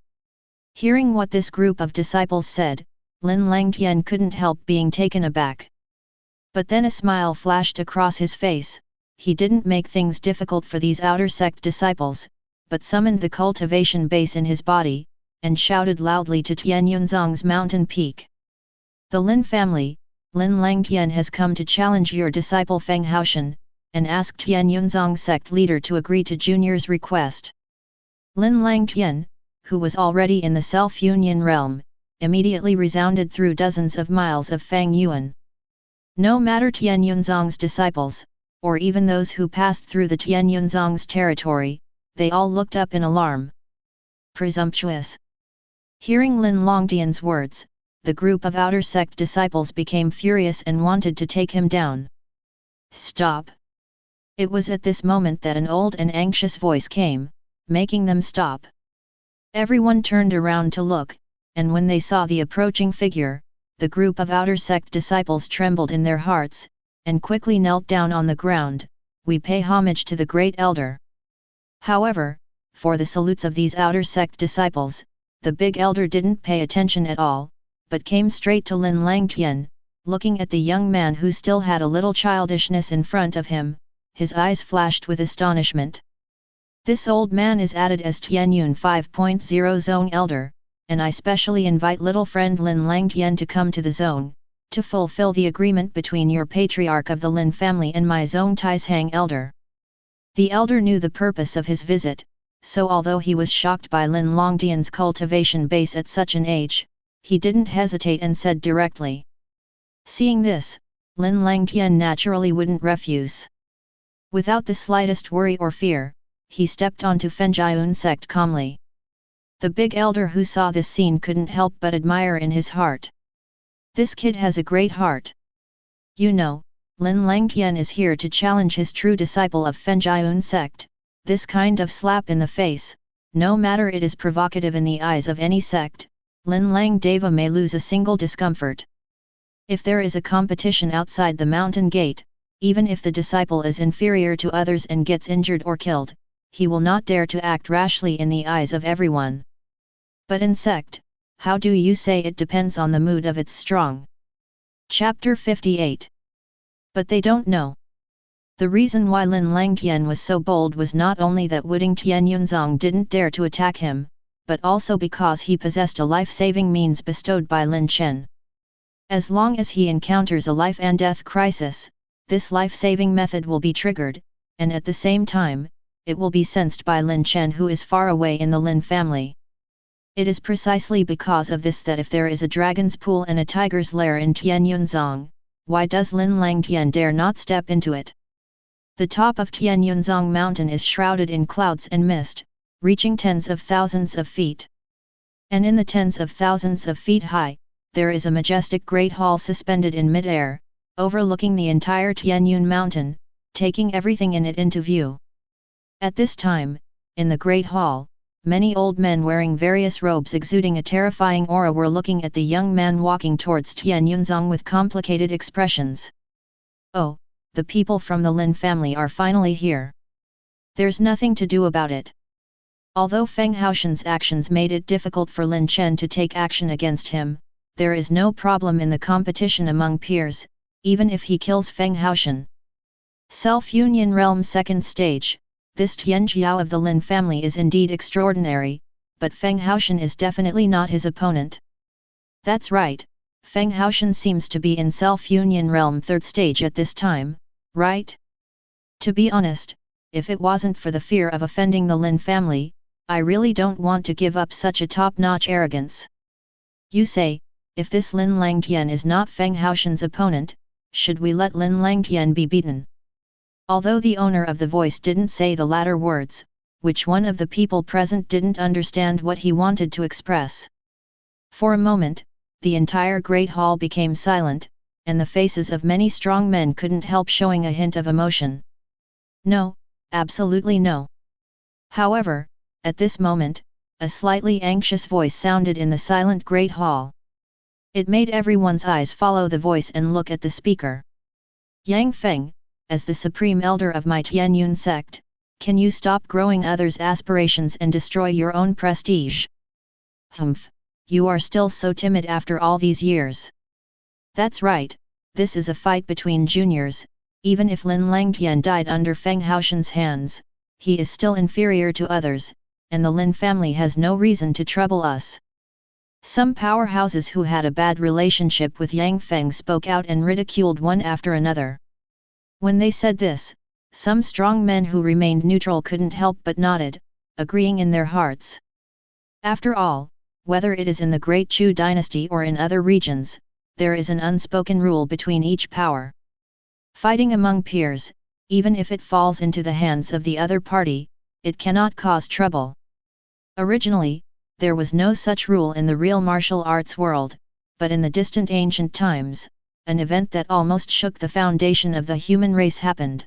Hearing what this group of disciples said, Lin Langtian couldn't help being taken aback. But then a smile flashed across his face. He didn't make things difficult for these outer sect disciples, but summoned the cultivation base in his body, and shouted loudly to Tian Yunzong's mountain peak. The Lin family, Lin Langtian has come to challenge your disciple Feng Haoshan, and ask Tian Yunzong sect leader to agree to Junior's request. Lin Langtian, who was already in the self-union realm, immediately resounded through dozens of miles of Feng Yuan. No matter Tian Yunzong's disciples, or even those who passed through the Tian Yunzong's territory, they all looked up in alarm. Presumptuous! Hearing Lin Langtian's words, the group of outer sect disciples became furious and wanted to take him down. Stop! It was at this moment that an old and anxious voice came, making them stop. Everyone turned around to look, and when they saw the approaching figure, the group of outer sect disciples trembled in their hearts, and quickly knelt down on the ground. We pay homage to the great elder. However, for the salutes of these outer sect disciples, the big elder didn't pay attention at all, but came straight to Lin Langtian, looking at the young man who still had a little childishness in front of him. His eyes flashed with astonishment. This old man is added as Tianyun 5.0 zone elder, and I specially invite little friend Lin Langtian to come to the zone, to fulfill the agreement between your patriarch of the Lin family and my zone Taishang elder. The elder knew the purpose of his visit, so although he was shocked by Lin Langtian's cultivation base at such an age, he didn't hesitate and said directly. Seeing this, Lin Langtian naturally wouldn't refuse. Without the slightest worry or fear, he stepped onto Fenjiun sect calmly. The big elder who saw this scene couldn't help but admire in his heart. This kid has a great heart. You know, Lin Langtian is here to challenge his true disciple of Fenjiun sect. This kind of slap in the face, no matter it is provocative in the eyes of any sect, Lin Lang Deva may lose a single discomfort. If there is a competition outside the mountain gate, even if the disciple is inferior to others and gets injured or killed, he will not dare to act rashly in the eyes of everyone. But in sect, how do you say it depends on the mood of its strong? Chapter 58. But they don't know. The reason why Lin Langtian was so bold was not only that Wuding Tian Yunzong didn't dare to attack him, but also because he possessed a life-saving means bestowed by Lin Chen. As long as he encounters a life and death crisis, this life-saving method will be triggered, and at the same time, it will be sensed by Lin Chen who is far away in the Lin family. It is precisely because of this that if there is a dragon's pool and a tiger's lair in Tian Yunzong, why does Lin Langtian dare not step into it? The top of Tian Yunzong mountain is shrouded in clouds and mist, reaching tens of thousands of feet. And in the tens of thousands of feet high, there is a majestic great hall suspended in mid-air, overlooking the entire Tianyun mountain, taking everything in it into view. At this time, in the great hall, many old men wearing various robes exuding a terrifying aura were looking at the young man walking towards Tian Yunzong with complicated expressions. Oh, the people from the Lin family are finally here. There's nothing to do about it. Although Feng Haoshan's actions made it difficult for Lin Chen to take action against him, there is no problem in the competition among peers, even if he kills Feng Haoshan. Self-Union Realm Second Stage. This Tian Jiao of the Lin family is indeed extraordinary, but Feng Haoshan is definitely not his opponent. That's right, Feng Haoshan seems to be in Self-Union Realm Third Stage at this time, right? To be honest, if it wasn't for the fear of offending the Lin family, I really don't want to give up such a top-notch arrogance. You say, if this Lin Langtian is not Feng Haoshan's opponent, should we let Lin Langtian be beaten? Although the owner of the voice didn't say the latter words, which one of the people present didn't understand what he wanted to express. For a moment, the entire great hall became silent, and the faces of many strong men couldn't help showing a hint of emotion. No, absolutely no. However, at this moment, a slightly anxious voice sounded in the silent great hall. It made everyone's eyes follow the voice and look at the speaker. Yang Feng, as the supreme elder of my Tianyun sect, can you stop growing others' aspirations and destroy your own prestige? Humph, you are still so timid after all these years. That's right, this is a fight between juniors. Even if Lin Langtian died under Feng Haoshan's hands, he is still inferior to others, and the Lin family has no reason to trouble us. Some powerhouses who had a bad relationship with Yang Feng spoke out and ridiculed one after another. When they said this, some strong men who remained neutral couldn't help but nodded, agreeing in their hearts. After all, whether it is in the Great Chu dynasty or in other regions, there is an unspoken rule between each power. Fighting among peers, even if it falls into the hands of the other party, it cannot cause trouble. Originally, there was no such rule in the real martial arts world, but in the distant ancient times, an event that almost shook the foundation of the human race happened.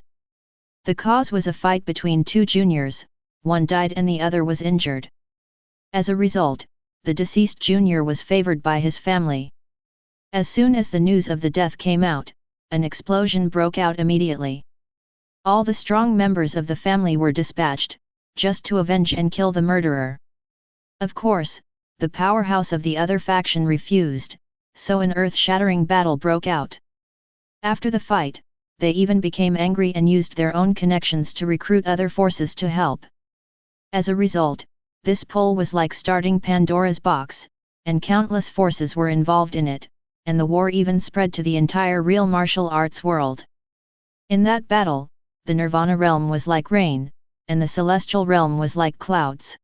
The cause was a fight between two juniors, one died and the other was injured. As a result, the deceased junior was favored by his family. As soon as the news of the death came out, an explosion broke out immediately. All the strong members of the family were dispatched, just to avenge and kill the murderer. Of course, the powerhouse of the other faction refused, so an earth-shattering battle broke out. After the fight, they even became angry and used their own connections to recruit other forces to help. As a result, this pull was like starting Pandora's box, and countless forces were involved in it, and the war even spread to the entire real martial arts world. In that battle, the Nirvana realm was like rain, and the celestial realm was like clouds.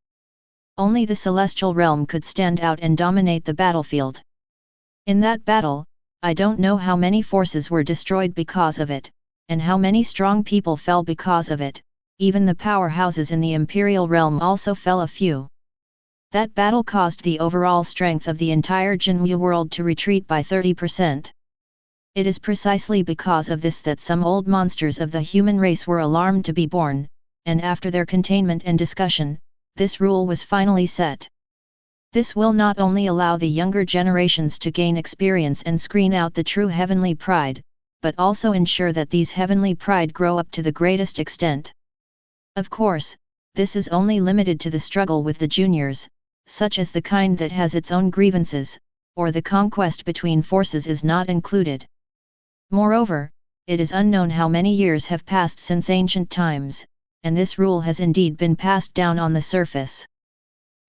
Only the celestial realm could stand out and dominate the battlefield. In that battle, I don't know how many forces were destroyed because of it, and how many strong people fell because of it. Even the powerhouses in the imperial realm also fell a few. That battle caused the overall strength of the entire Jinwu world to retreat by 30%. It is precisely because of this that some old monsters of the human race were alarmed to be born, and after their containment and discussion, this rule was finally set. This will not only allow the younger generations to gain experience and screen out the true heavenly pride, but also ensure that these heavenly pride grow up to the greatest extent. Of course, this is only limited to the struggle with the juniors, such as the kind that has its own grievances, or the conquest between forces is not included. Moreover, it is unknown how many years have passed since ancient times, and this rule has indeed been passed down on the surface.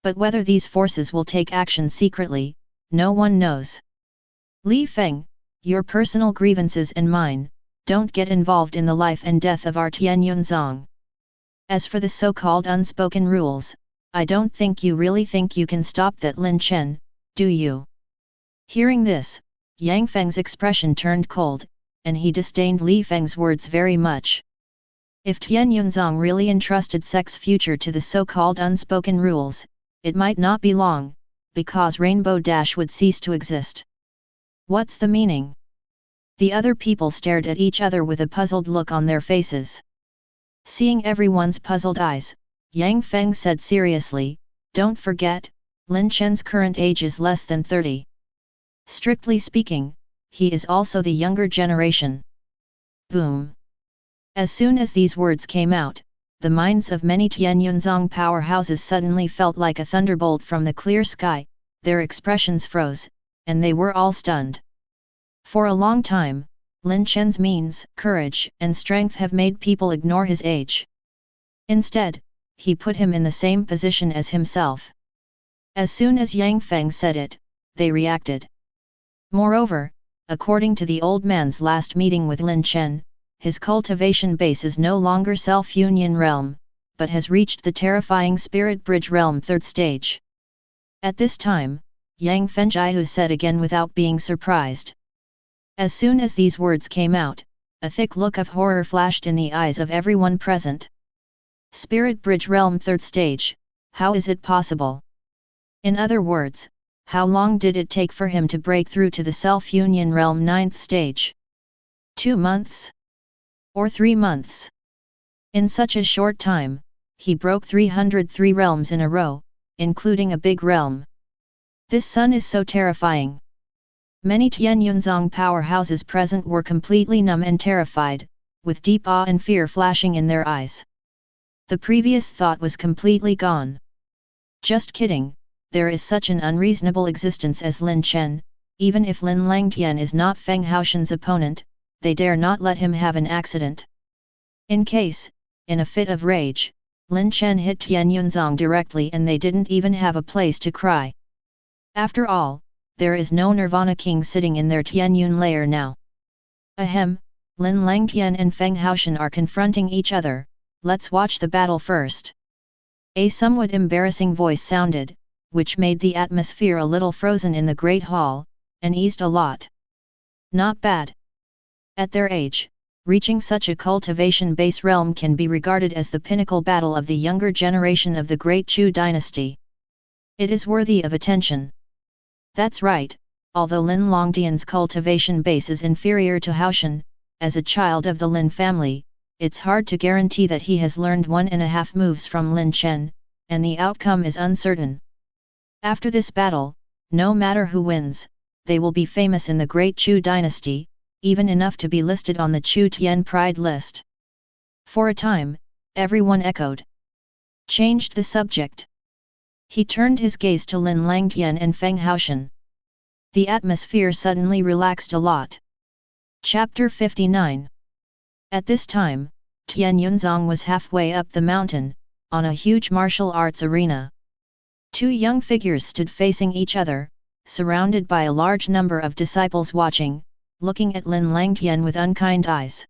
But whether these forces will take action secretly, no one knows. Li Feng, your personal grievances and mine, don't get involved in the life and death of our Tianyunzong. As for the so-called unspoken rules, I don't think you really think you can stop that Lin Chen, do you? Hearing this, Yang Feng's expression turned cold, and he disdained Li Feng's words very much. If Tianyunzong really entrusted Sec's future to the so-called unspoken rules, it might not be long, because Rainbow Dash would cease to exist. What's the meaning? The other people stared at each other with a puzzled look on their faces. Seeing everyone's puzzled eyes, Yang Feng said seriously, "Don't forget, Lin Chen's current age is less than 30. Strictly speaking, he is also the younger generation." Boom! As soon as these words came out, the minds of many Tianyunzong powerhouses suddenly felt like a thunderbolt from the clear sky, their expressions froze, and they were all stunned. For a long time, Lin Chen's means, courage, and strength have made people ignore his age. Instead, he put him in the same position as himself. As soon as Yang Feng said it, they reacted. Moreover, according to the old man's last meeting with Lin Chen, his cultivation base is no longer self-union realm, but has reached the terrifying spirit bridge realm 3rd stage. At this time, Yang Fengjiu said again without being surprised. As soon as these words came out, a thick look of horror flashed in the eyes of everyone present. Spirit Bridge Realm 3rd stage, how is it possible? In other words, how long did it take for him to break through to the Self-Union Realm 9th stage? 2 months? Or 3 months? In such a short time, he broke 303 realms in a row, including a big realm. This sun is so terrifying. Many Tianyunzong powerhouses present were completely numb and terrified, with deep awe and fear flashing in their eyes. The previous thought was completely gone. Just kidding, there is such an unreasonable existence as Lin Chen. Even if Lin Langtian is not Feng Haoshan's opponent, they dare not let him have an accident. In case, in a fit of rage, Lin Chen hit Tianyunzong directly and they didn't even have a place to cry. After all, there is no Nirvana King sitting in their Tianyun lair now. Ahem, Lin Langtian and Feng Haoshan are confronting each other, let's watch the battle first. A somewhat embarrassing voice sounded, which made the atmosphere a little frozen in the Great Hall, and eased a lot. Not bad. At their age, reaching such a cultivation base realm can be regarded as the pinnacle battle of the younger generation of the Great Chu dynasty. It is worthy of attention. That's right, although Lin Longtian's cultivation base is inferior to Haoshan, as a child of the Lin family, it's hard to guarantee that he has learned 1.5 moves from Lin Chen, and the outcome is uncertain. After this battle, no matter who wins, they will be famous in the Great Chu dynasty, even enough to be listed on the Chu Tian Pride list. For a time, everyone echoed. Changed the subject. He turned his gaze to Lin Langtian and Feng Haoshan. The atmosphere suddenly relaxed a lot. Chapter 59. At this time, Tianyunzong was halfway up the mountain, on a huge martial arts arena. Two young figures stood facing each other, surrounded by a large number of disciples watching, looking at Lin Langtian with unkind eyes.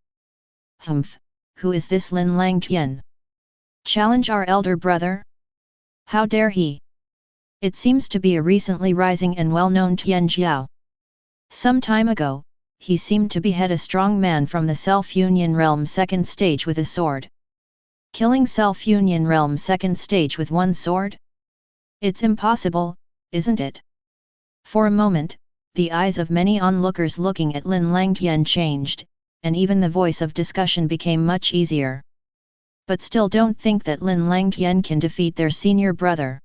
Humph, who is this Lin Langtian? Challenge our elder brother? How dare he? It seems to be a recently rising and well-known Tianjiao. Some time ago, he seemed to behead a strong man from the Self-Union Realm 2nd stage with a sword. Killing Self-Union Realm 2nd stage with one sword? It's impossible, isn't it? For a moment, the eyes of many onlookers looking at Lin Langtian changed, and even the voice of discussion became much easier. But still don't think that Lin Langtian can defeat their senior brother.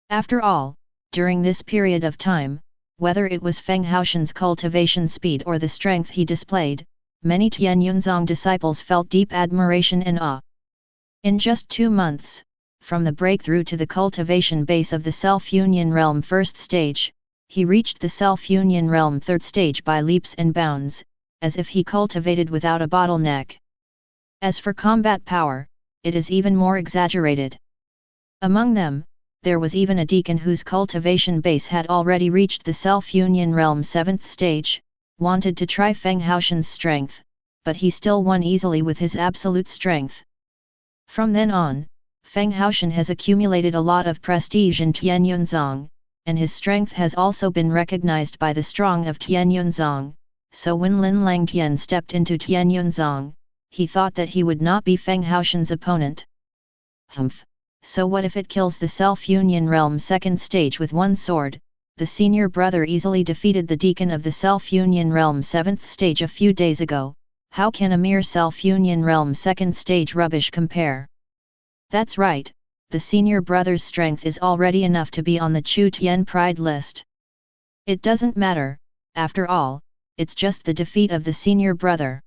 After all, during this period of time, whether it was Feng Haoshan's cultivation speed or the strength he displayed, many Tianyunzong disciples felt deep admiration and awe. In just 2 months, from the breakthrough to the cultivation base of the Self-Union Realm 1st stage, he reached the Self-Union Realm 3rd stage by leaps and bounds, as if he cultivated without a bottleneck. As for combat power, it is even more exaggerated. Among them, there was even a deacon whose cultivation base had already reached the Self-Union Realm 7th stage, wanted to try Feng Haoshan's strength, but he still won easily with his absolute strength. From then on, Feng Haoshan has accumulated a lot of prestige in Tianyunzong, and his strength has also been recognized by the strong of Tianyunzong, so when Lin Langtian stepped into Tianyunzong, he thought that he would not be Feng Haoshan's opponent. Humph, so what if it kills the Self-Union Realm 2nd stage with one sword? The senior brother easily defeated the deacon of the Self-Union Realm 7th stage a few days ago. How can a mere Self-Union Realm 2nd stage rubbish compare? That's right, the senior brother's strength is already enough to be on the Chu Tian Pride list. It doesn't matter, after all, it's just the defeat of the senior brother.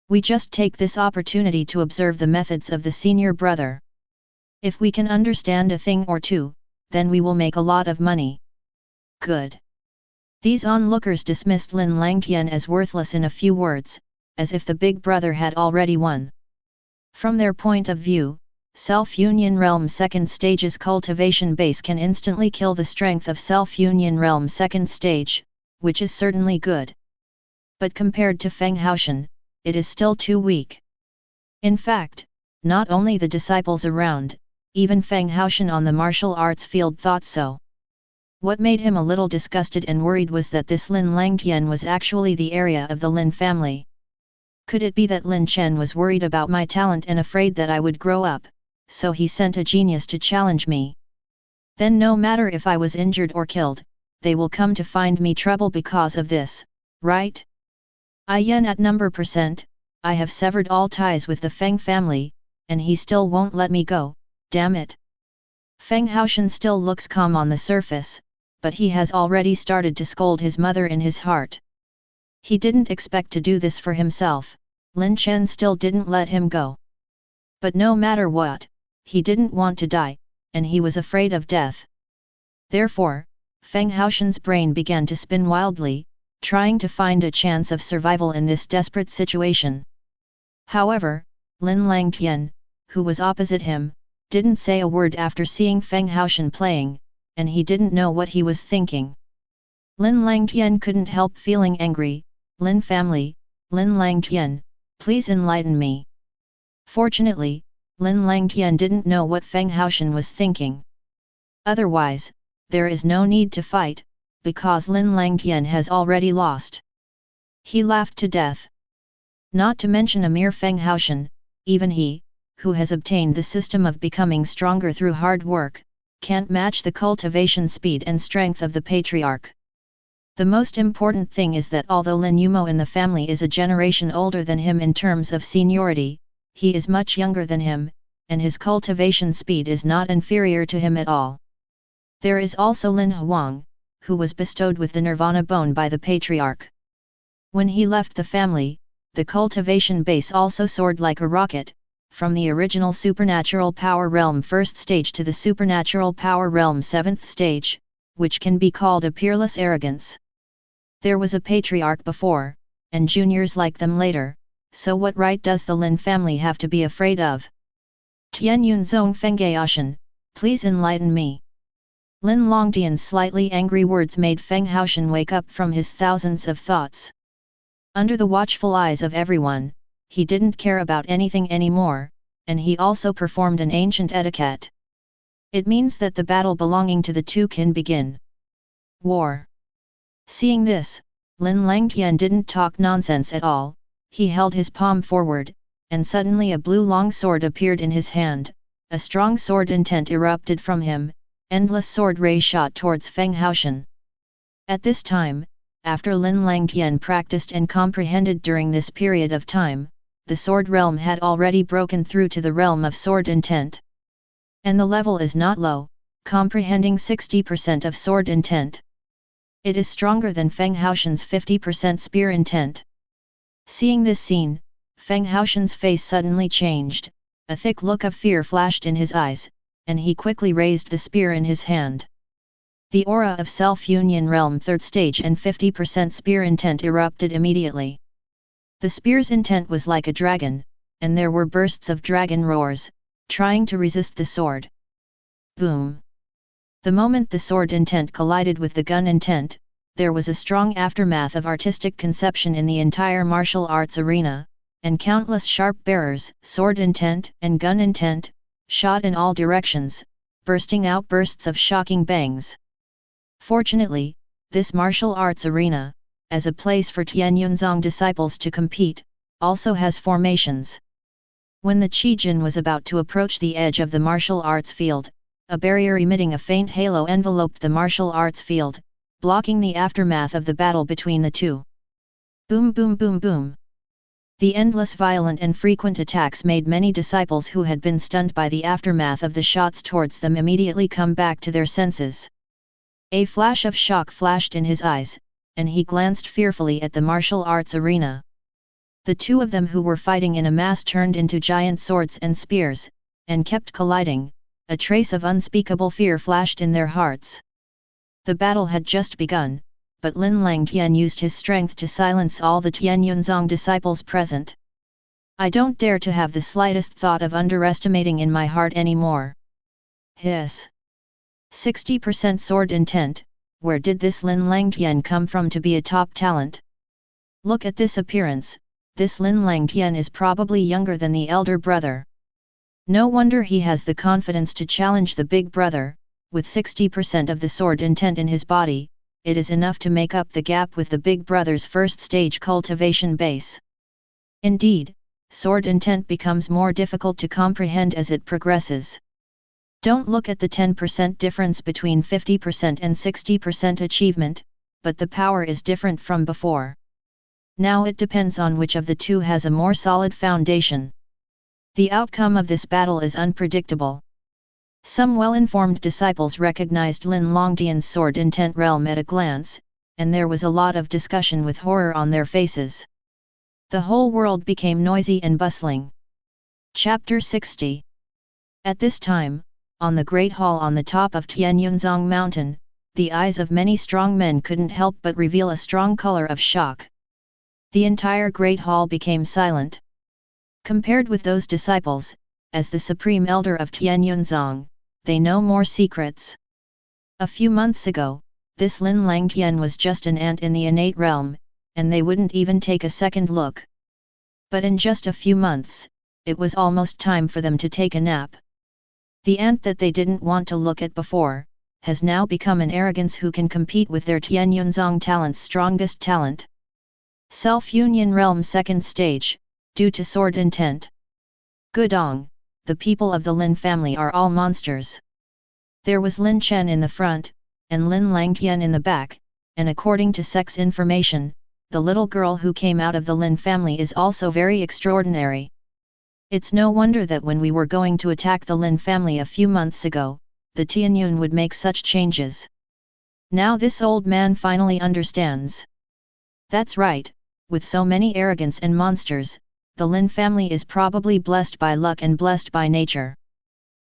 We just take this opportunity to observe the methods of the senior brother. If we can understand a thing or two, then we will make a lot of money. Good. These onlookers dismissed Lin Langtian as worthless in a few words, as if the big brother had already won. From their point of view, Self-Union Realm 2nd stage's cultivation base can instantly kill the strength of Self-Union Realm 2nd stage, which is certainly good. But compared to Feng Haoshan, it is still too weak. In fact, not only the disciples around, even Feng Haoshan on the martial arts field thought so. What made him a little disgusted and worried was that this Lin Langtian was actually the heir of the Lin family. Could it be that Lin Chen was worried about my talent and afraid that I would grow up, so he sent a genius to challenge me? Then no matter if I was injured or killed, they will come to find me trouble because of this, right? At number %, I have severed all ties with the Feng family, and he still won't let me go, damn it. Feng Haoshan still looks calm on the surface, but he has already started to scold his mother in his heart. He didn't expect to do this for himself, Lin Chen still didn't let him go. But no matter what, he didn't want to die, and he was afraid of death. Therefore, Feng Haoshan's brain began to spin wildly, trying to find a chance of survival in this desperate situation. However, Lin Langtian, who was opposite him, didn't say a word after seeing Feng Haoshan playing, and he didn't know what he was thinking. Lin Langtian couldn't help feeling angry. Lin family, Lin Langtian, please enlighten me. Fortunately, Lin Langtian didn't know what Feng Haoshan was thinking. Otherwise, there is no need to fight, because Lin Langtian has already lost. He laughed to death. Not to mention a mere Feng Haoshan, even he, who has obtained the system of becoming stronger through hard work, can't match the cultivation speed and strength of the patriarch. The most important thing is that although Lin Yumo in the family is a generation older than him in terms of seniority, he is much younger than him, and his cultivation speed is not inferior to him at all. There is also Lin Huang, who was bestowed with the Nirvana bone by the patriarch. When he left the family, the cultivation base also soared like a rocket, from the original supernatural power realm 1st stage to the supernatural power realm 7th stage, which can be called a peerless arrogance. There was a patriarch before, and juniors like them later, so what right does the Lin family have to be afraid of? Tian Yunzong Fenggaoshan, please enlighten me. Lin Longtian's slightly angry words made Feng Haoshan wake up from his thousands of thoughts. Under the watchful eyes of everyone, he didn't care about anything anymore, and he also performed an ancient etiquette. It means that the battle belonging to the two can begin. War. Seeing this, Lin Langtian didn't talk nonsense at all. He held his palm forward, and suddenly a blue long sword appeared in his hand. A strong sword intent erupted from him, endless sword rays shot towards Feng Haoshan. At this time, after Lin Langtian practiced and comprehended during this period of time, the sword realm had already broken through to the realm of sword intent. And the level is not low, comprehending 60% of sword intent. It is stronger than Feng Haoshan's 50% spear intent. Seeing this scene, Feng Haoshan's face suddenly changed, a thick look of fear flashed in his eyes, and he quickly raised the spear in his hand. The aura of self-union realm 3rd stage and 50% spear intent erupted immediately. The spear's intent was like a dragon, and there were bursts of dragon roars, trying to resist the sword. Boom! The moment the sword intent collided with the gun intent, there was a strong aftermath of artistic conception in the entire martial arts arena, and countless sharp bearers, sword intent and gun intent, shot in all directions, bursting out bursts of shocking bangs. Fortunately, this martial arts arena, as a place for Tian Yunzong disciples to compete, also has formations. When the Qijin was about to approach the edge of the martial arts field, a barrier emitting a faint halo enveloped the martial arts field, blocking the aftermath of the battle between the two. Boom boom boom boom. The endless violent and frequent attacks made many disciples who had been stunned by the aftermath of the shots towards them immediately come back to their senses. A flash of shock flashed in his eyes, and he glanced fearfully at the martial arts arena. The two of them who were fighting in a mass turned into giant swords and spears, and kept colliding. A trace of unspeakable fear flashed in their hearts. The battle had just begun, but Lin Langtian used his strength to silence all the Tian Yunzong disciples present. I don't dare to have the slightest thought of underestimating in my heart anymore. Hiss! 60% sword intent, where did this Lin Langtian come from to be a top talent? Look at this appearance, this Lin Langtian is probably younger than the elder brother. No wonder he has the confidence to challenge the big brother. With 60% of the sword intent in his body, it is enough to make up the gap with the big brother's 1st stage cultivation base. Indeed, sword intent becomes more difficult to comprehend as it progresses. Don't look at the 10% difference between 50% and 60% achievement, but the power is different from before. Now it depends on which of the two has a more solid foundation. The outcome of this battle is unpredictable. Some well-informed disciples recognized Lin Longtian's sword intent realm at a glance, and there was a lot of discussion with horror on their faces. The whole world became noisy and bustling. Chapter 60. At this time, on the Great Hall on the top of Tianyunzong Mountain, the eyes of many strong men couldn't help but reveal a strong color of shock. The entire Great Hall became silent. Compared with those disciples, as the supreme elder of Tianyunzong, they know more secrets. A few months ago, this Lin Langtian was just an ant in the innate realm, and they wouldn't even take a second look. But in just a few months, it was almost time for them to take a nap. The ant that they didn't want to look at before, has now become an arrogance who can compete with their Tianyunzong talent's strongest talent. Self-union realm second stage, due to sword intent. Gudong, the people of the Lin family are all monsters. There was Lin Chen in the front, and Lin Langtian in the back, and according to sex information, the little girl who came out of the Lin family is also very extraordinary. It's no wonder that when we were going to attack the Lin family a few months ago, the Tianyun would make such changes. Now this old man finally understands. That's right, with so many arrogance and monsters, the Lin family is probably blessed by luck and blessed by nature.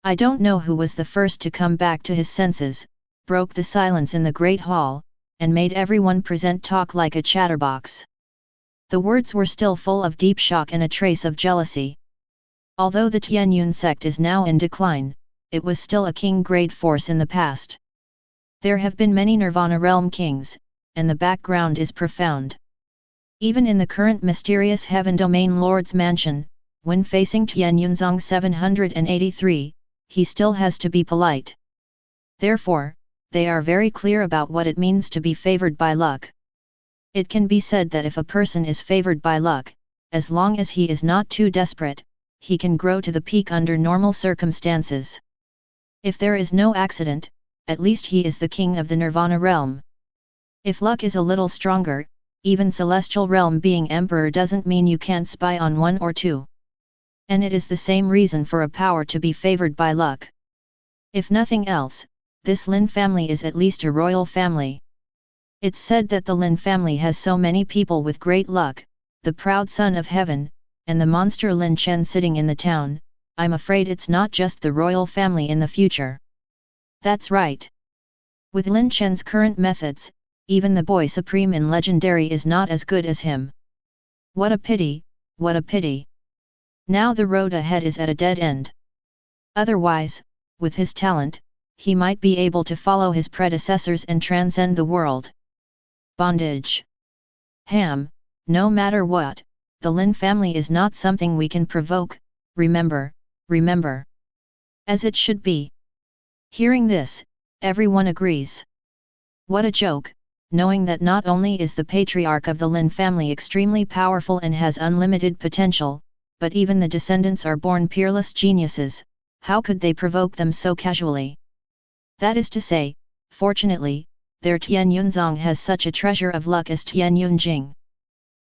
I don't know who was the first to come back to his senses, broke the silence in the Great Hall, and made everyone present talk like a chatterbox. The words were still full of deep shock and a trace of jealousy. Although the Tianyun sect is now in decline, it was still a king-grade force in the past. There have been many Nirvana realm kings, and the background is profound. Even in the current mysterious Heaven Domain Lord's mansion, when facing Tianyunzong 783, he still has to be polite. Therefore, they are very clear about what it means to be favored by luck. It can be said that if a person is favored by luck, as long as he is not too desperate, he can grow to the peak under normal circumstances. If there is no accident, at least he is the king of the Nirvana realm. If luck is a little stronger, even celestial realm being emperor doesn't mean you can't spy on one or two. And it is the same reason for a power to be favored by luck. If nothing else, this Lin family is at least a royal family. It's said that the Lin family has so many people with great luck, the proud son of heaven, and the monster Lin Chen sitting in the town. I'm afraid it's not just the royal family in the future. That's right. With Lin Chen's current methods, even the boy supreme in legendary is not as good as him. What a pity, what a pity. Now the road ahead is at a dead end. Otherwise, with his talent, he might be able to follow his predecessors and transcend the world. Bondage. No matter what, the Lin family is not something we can provoke, remember. As it should be. Hearing this, everyone agrees. What a joke, knowing that not only is the patriarch of the Lin family extremely powerful and has unlimited potential, but even the descendants are born peerless geniuses. How could they provoke them so casually? That is to say, fortunately, their Tianyunzong has such a treasure of luck as Tianyunjing.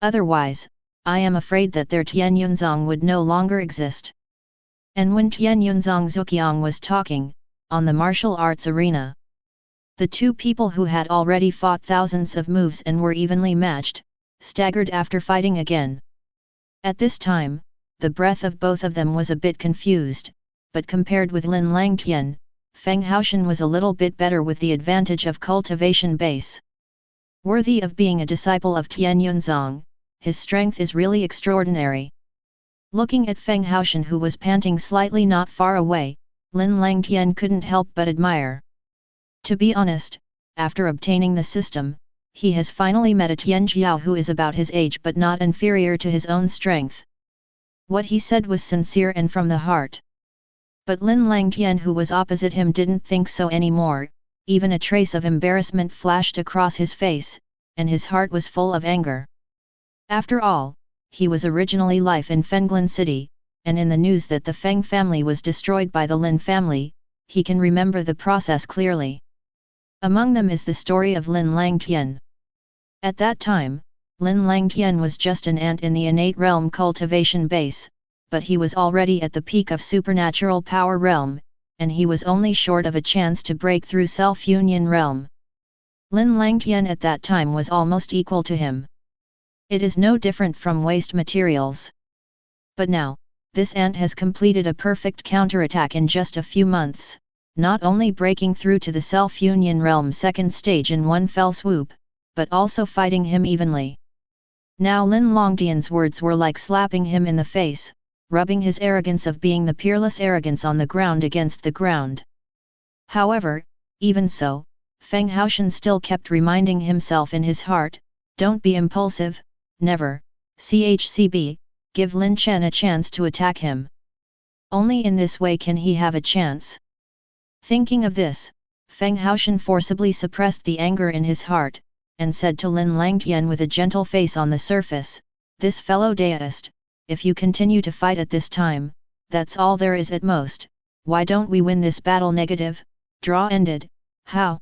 Otherwise, I am afraid that their Tianyunzong would no longer exist. And when Tianyunzong Zuqiang was talking, on the martial arts arena, the two people who had already fought thousands of moves and were evenly matched, staggered after fighting again. At this time, the breath of both of them was a bit confused, but compared with Lin Langtian, Feng Haoshan was a little bit better with the advantage of cultivation base. Worthy of being a disciple of Tianyunzong, his strength is really extraordinary. Looking at Feng Haoshan who was panting slightly not far away, Lin Langtian couldn't help but admire. To be honest, after obtaining the system, he has finally met a Tianjiao who is about his age but not inferior to his own strength. What he said was sincere and from the heart. But Lin Langtian who was opposite him didn't think so anymore, even a trace of embarrassment flashed across his face, and his heart was full of anger. After all, he was originally life in Fenglin City, and in the news that the Feng family was destroyed by the Lin family, he can remember the process clearly. Among them is the story of Lin Langtian. At that time, Lin Langtian was just an ant in the innate realm cultivation base, but he was already at the peak of supernatural power realm, and he was only short of a chance to break through self-union realm. Lin Langtian at that time was almost equal to him. It is no different from waste materials. But now, this ant has completed a perfect counterattack in just a few months, not only breaking through to the self-union realm second stage in one fell swoop, but also fighting him evenly. Now Lin Longtian's words were like slapping him in the face, rubbing his arrogance of being the peerless arrogance on the ground against the ground. However, even so, Feng Haoshan still kept reminding himself in his heart, don't be impulsive, never, CHCB, give Lin Chen a chance to attack him. Only in this way can he have a chance. Thinking of this, Feng Haoshan forcibly suppressed the anger in his heart, and said to Lin Langtian with a gentle face on the surface, this fellow deist, if you continue to fight at this time, that's all there is at most, why don't we win this battle negative, draw ended, how?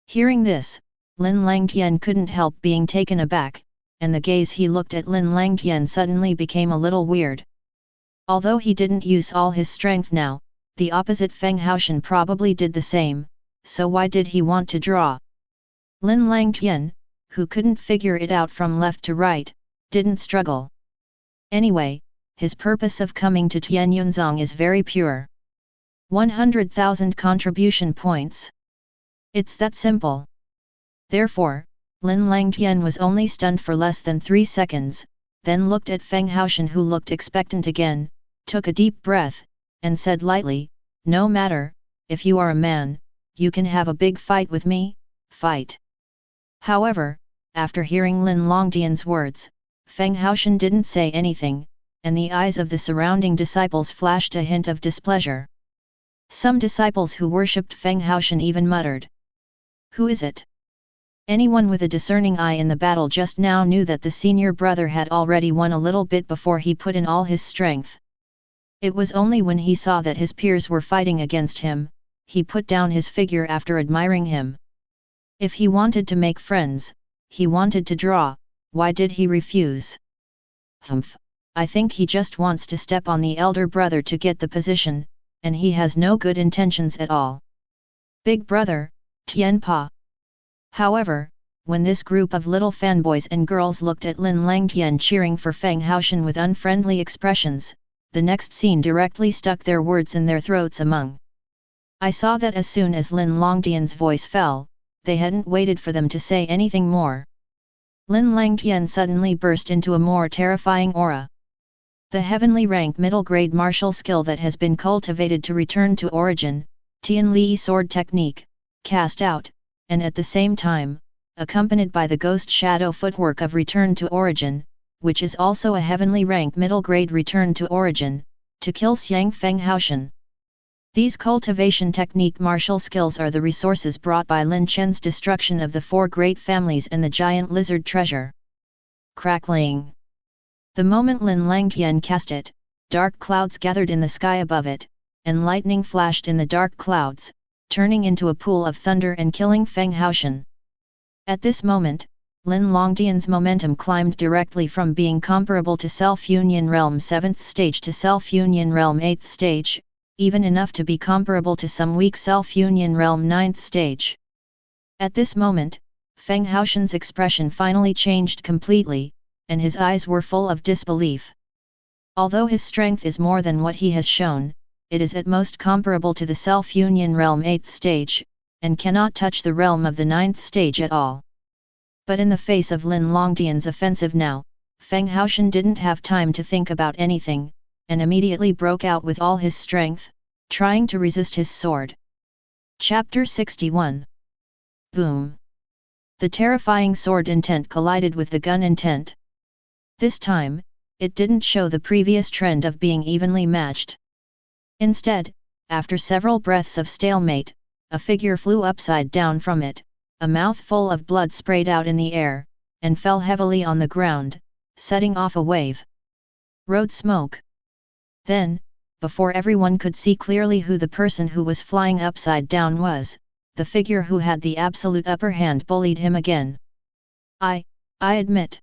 Hearing this, Lin Langtian couldn't help being taken aback, and the gaze he looked at Lin Langtian suddenly became a little weird. Although he didn't use all his strength now, the opposite Feng Haoshan probably did the same, so why did he want to draw? Lin Langtian, who couldn't figure it out from left to right, didn't struggle. Anyway, his purpose of coming to Tianyunzong is very pure. 100,000 contribution points. It's that simple. Therefore, Lin Langtian was only stunned for less than 3 seconds, then looked at Feng Haoshan who looked expectant again, took a deep breath, and said lightly, no matter, if you are a man, you can have a big fight with me, fight. However, after hearing Lin Longtian's words, Feng Haoshan didn't say anything, and the eyes of the surrounding disciples flashed a hint of displeasure. Some disciples who worshipped Feng Haoshan even muttered, who is it? Anyone with a discerning eye in the battle just now knew that the senior brother had already won a little bit before he put in all his strength. It was only when he saw that his peers were fighting against him, he put down his figure after admiring him. If he wanted to make friends, he wanted to draw, why did he refuse? Humph, I think he just wants to step on the elder brother to get the position, and he has no good intentions at all. Big brother, Tian Pa. However, when this group of little fanboys and girls looked at Lin Langtian cheering for Feng Haoshan with unfriendly expressions, the next scene directly stuck their words in their throats among. I saw that as soon as Lin Longtian's voice fell, they hadn't waited for them to say anything more. Lin Langtian suddenly burst into a more terrifying aura. The heavenly rank middle grade martial skill that has been cultivated to return to origin, Tian Li sword technique, cast out, and at the same time, accompanied by the ghost shadow footwork of return to origin, which is also a heavenly rank middle grade return to origin, to kill Xiang Feng Haoshan. These cultivation technique martial skills are the resources brought by Lin Chen's destruction of the 4 great families and the giant lizard treasure. Crackling. The moment Lin Langtian cast it, dark clouds gathered in the sky above it, and lightning flashed in the dark clouds, turning into a pool of thunder and killing Feng Haoshan. At this moment, Lin Longtian's momentum climbed directly from being comparable to Self-Union Realm 7th stage to Self-Union Realm 8th stage, even enough to be comparable to some weak Self-Union Realm 9th stage. At this moment, Feng Haoshan's expression finally changed completely, and his eyes were full of disbelief. Although his strength is more than what he has shown, it is at most comparable to the Self-Union Realm 8th stage, and cannot touch the realm of the 9th stage at all. But in the face of Lin Longtian's offensive now, Feng Haoshan didn't have time to think about anything, and immediately broke out with all his strength, trying to resist his sword. Chapter 61. Boom! The terrifying sword intent collided with the gun intent. This time, it didn't show the previous trend of being evenly matched. Instead, after several breaths of stalemate, a figure flew upside down from it, a mouthful of blood sprayed out in the air, and fell heavily on the ground, setting off a wave. Road smoke. Then, before everyone could see clearly who the person who was flying upside down was, the figure who had the absolute upper hand bullied him again. I admit.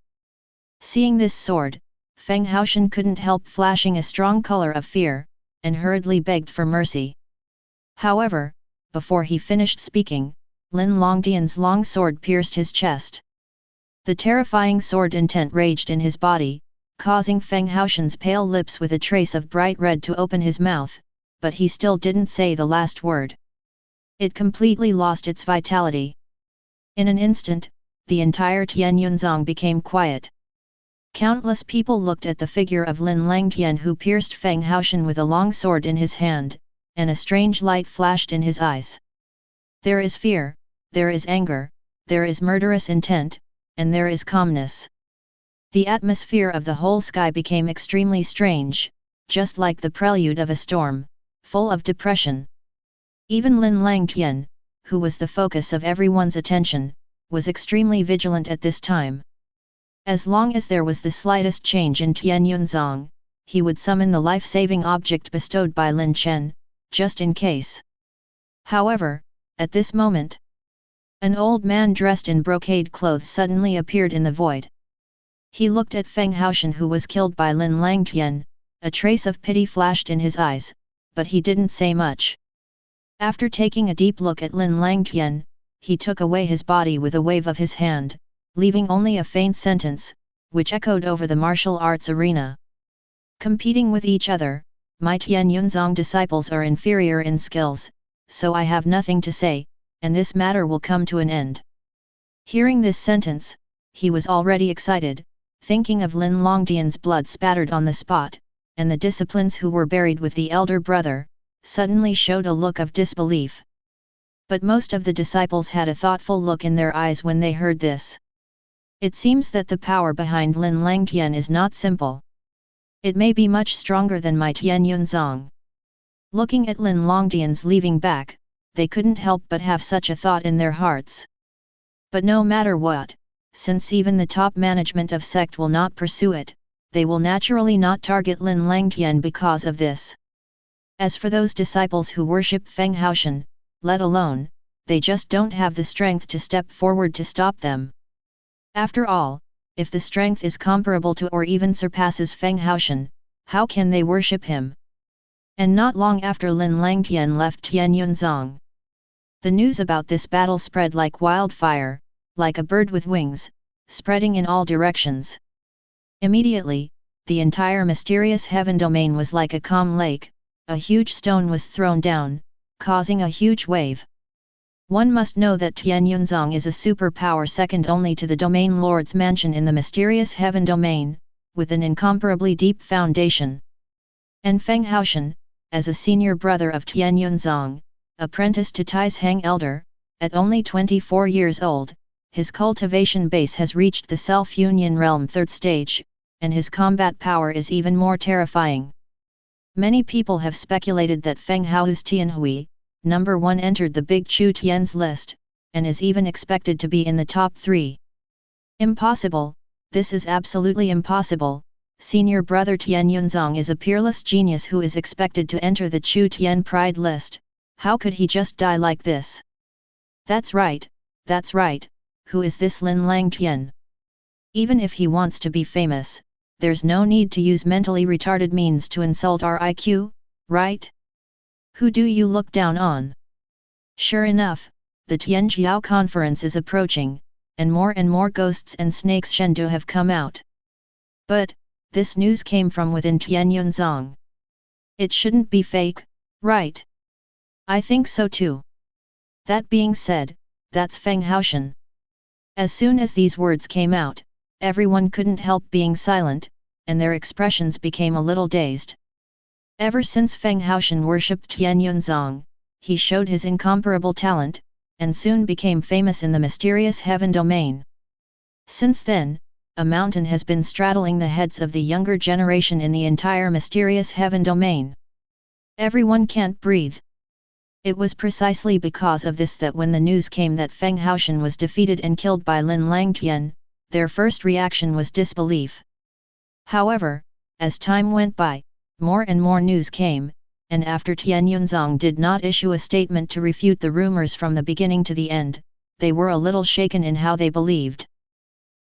Seeing this sword, Feng Haoshan couldn't help flashing a strong color of fear, and hurriedly begged for mercy. However, before he finished speaking, Lin Longdian's long sword pierced his chest. The terrifying sword intent raged in his body, causing Feng Haoshan's pale lips with a trace of bright red to open his mouth, but he still didn't say the last word. It completely lost its vitality. In an instant, the entire Tianyunzong became quiet. Countless people looked at the figure of Lin Langtian who pierced Feng Haoshan with a long sword in his hand, and a strange light flashed in his eyes. There is fear, there is anger, there is murderous intent, and there is calmness. The atmosphere of the whole sky became extremely strange, just like the prelude of a storm, full of depression. Even Lin Langtian, who was the focus of everyone's attention, was extremely vigilant at this time. As long as there was the slightest change in Tianyunzong, he would summon the life-saving object bestowed by Lin Chen, just in case. However, at this moment, an old man dressed in brocade clothes suddenly appeared in the void. He looked at Feng Haoshan who was killed by Lin Langtian, a trace of pity flashed in his eyes, but he didn't say much. After taking a deep look at Lin Langtian, he took away his body with a wave of his hand, leaving only a faint sentence, which echoed over the martial arts arena. Competing with each other, my Tianyunzong disciples are inferior in skills, so I have nothing to say, and this matter will come to an end. Hearing this sentence, he was already excited, thinking of Lin Longdian's blood spattered on the spot, and the disciplines who were buried with the elder brother, suddenly showed a look of disbelief. But most of the disciples had a thoughtful look in their eyes when they heard this. It seems that the power behind Lin Langtian is not simple. It may be much stronger than my Tianyunzong. Looking at Lin Longdian's leaving back, they couldn't help but have such a thought in their hearts. But no matter what, since even the top management of sect will not pursue it, they will naturally not target Lin Langtian because of this. As for those disciples who worship Feng Haoshan, let alone, they just don't have the strength to step forward to stop them. After all, if the strength is comparable to or even surpasses Feng Haoshan, how can they worship him? And not long after Lin Langtian left Tianyunzong, the news about this battle spread like wildfire, like a bird with wings, spreading in all directions. Immediately, the entire mysterious heaven domain was like a calm lake. A huge stone was thrown down, causing a huge wave. One must know that Tianyunzong is a superpower second only to the domain lord's mansion in the mysterious heaven domain, with an incomparably deep foundation. And Feng Haoshan, as a senior brother of Tianyunzong, apprenticed to Tai's Hang Elder, at only 24 years old, his cultivation base has reached the self-union realm 3rd stage, and his combat power is even more terrifying. Many people have speculated that Feng Hao's Tianhui, number 1 entered the Big Chu Tian's list, and is even expected to be in the top 3. Impossible, this is absolutely impossible. Senior brother Tianyunzong is a peerless genius who is expected to enter the Chu Tian Pride list. How could he just die like this? That's right, who is this Lin Langtian? Even if he wants to be famous, there's no need to use mentally retarded means to insult our IQ, right? Who do you look down on? Sure enough, the Tianjiao conference is approaching, and more ghosts and snakes Shendu have come out. But, this news came from within Tianyunzong. It shouldn't be fake, right? I think so too. That being said, that's Feng Haoshan. As soon as these words came out, everyone couldn't help being silent, and their expressions became a little dazed. Ever since Feng Haoshan worshipped Tianyunzong, he showed his incomparable talent, and soon became famous in the mysterious heaven domain. Since then, a mountain has been straddling the heads of the younger generation in the entire mysterious heaven domain. Everyone can't breathe. It was precisely because of this that when the news came that Feng Haoshan was defeated and killed by Lin Langtian, their first reaction was disbelief. However, as time went by, more and more news came, and after Tianyunzong did not issue a statement to refute the rumors from the beginning to the end, they were a little shaken in how they believed.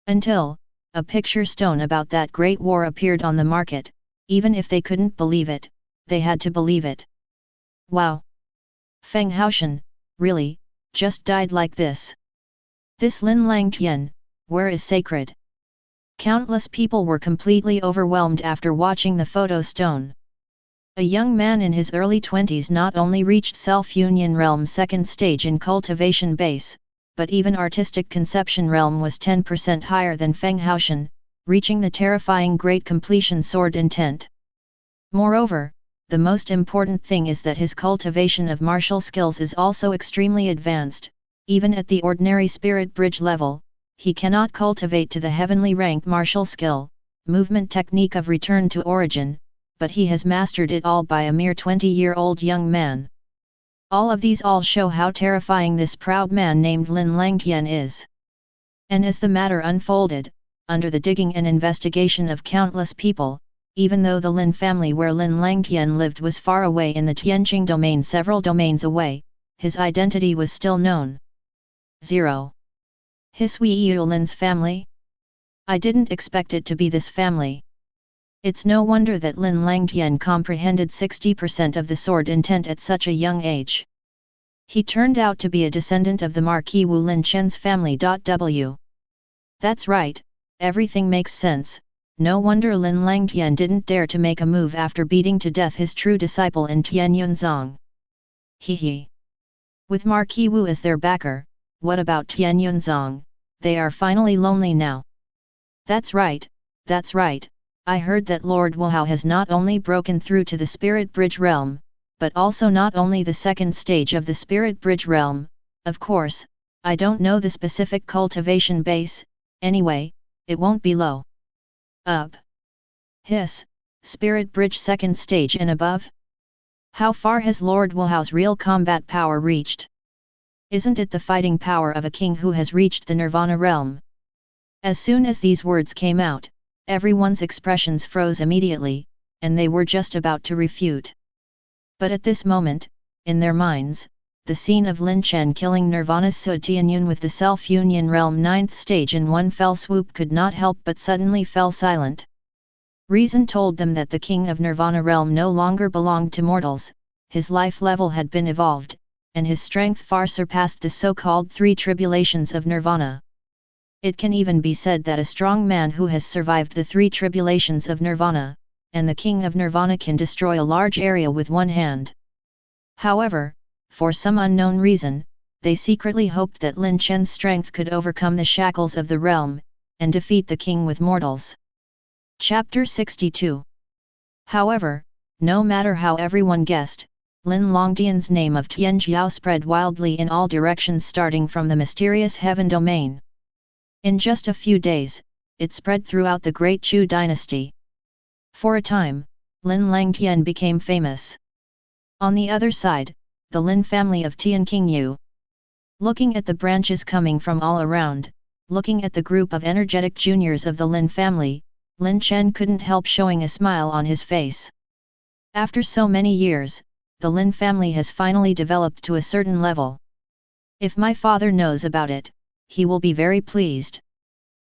Until, a picture stone about that great war appeared on the market. Even if they couldn't believe it, they had to believe it. Wow! Feng Haoshan, really, just died like this. This Lin Chen, where is sacred? Countless people were completely overwhelmed after watching the photo stone. A young man in his early 20s not only reached self-union realm second stage in cultivation base, but even artistic conception realm was 10% higher than Feng Haoshan, reaching the terrifying great completion sword intent. Moreover, the most important thing is that his cultivation of martial skills is also extremely advanced. Even at the ordinary spirit bridge level, he cannot cultivate to the heavenly rank martial skill, movement technique of return to origin, but he has mastered it all by a mere 20-year-old young man. All of these all show how terrifying this proud man named Lin Chen is. And as the matter unfolded, under the digging and investigation of countless people, even though the Lin family where Lin Chen lived was far away in the Tianjing domain several domains away, his identity was still known. 0. His Hui Lin's family? I didn't expect it to be this family. It's no wonder that Lin Chen comprehended 60% of the sword intent at such a young age. He turned out to be a descendant of the Marquis Wu Lin Chen's family. That's right, everything makes sense. No wonder Lin Chen didn't dare to make a move after beating to death his true disciple in Tianyunzong. He. With Marquis Wu as their backer, what about Tianyunzong? They are finally lonely now. That's right, that's right. I heard that Lord Wuhao has not only broken through to the Spirit Bridge realm, but also not only the second stage of the Spirit Bridge realm. Of course, I don't know the specific cultivation base, anyway, it won't be low. Up. Hiss, Spirit Bridge second stage and above? How far has Lord Wuhao's real combat power reached? Isn't it the fighting power of a king who has reached the Nirvana realm? As soon as these words came out, everyone's expressions froze immediately, and they were just about to refute. But at this moment, in their minds, the scene of Lin Chen killing Nirvana's Su Tianyun with the self-union realm 9th stage in one fell swoop could not help but suddenly fell silent. Reason told them that the king of Nirvana realm no longer belonged to mortals, his life level had been evolved, and his strength far surpassed the so-called 3 tribulations of Nirvana. It can even be said that a strong man who has survived the 3 tribulations of Nirvana, and the king of Nirvana can destroy a large area with one hand. However, for some unknown reason, they secretly hoped that Lin Chen's strength could overcome the shackles of the realm, and defeat the king with mortals. Chapter 62. However, no matter how everyone guessed, Lin Longdian's name of Tianjiao spread wildly in all directions starting from the mysterious heaven domain. In just a few days, it spread throughout the Great Chu dynasty. For a time, Lin Langtian became famous. On the other side, the Lin family of Tian Qingyu. Looking at the branches coming from all around, looking at the group of energetic juniors of the Lin family, Lin Chen couldn't help showing a smile on his face. After so many years, the Lin family has finally developed to a certain level. If my father knows about it, he will be very pleased.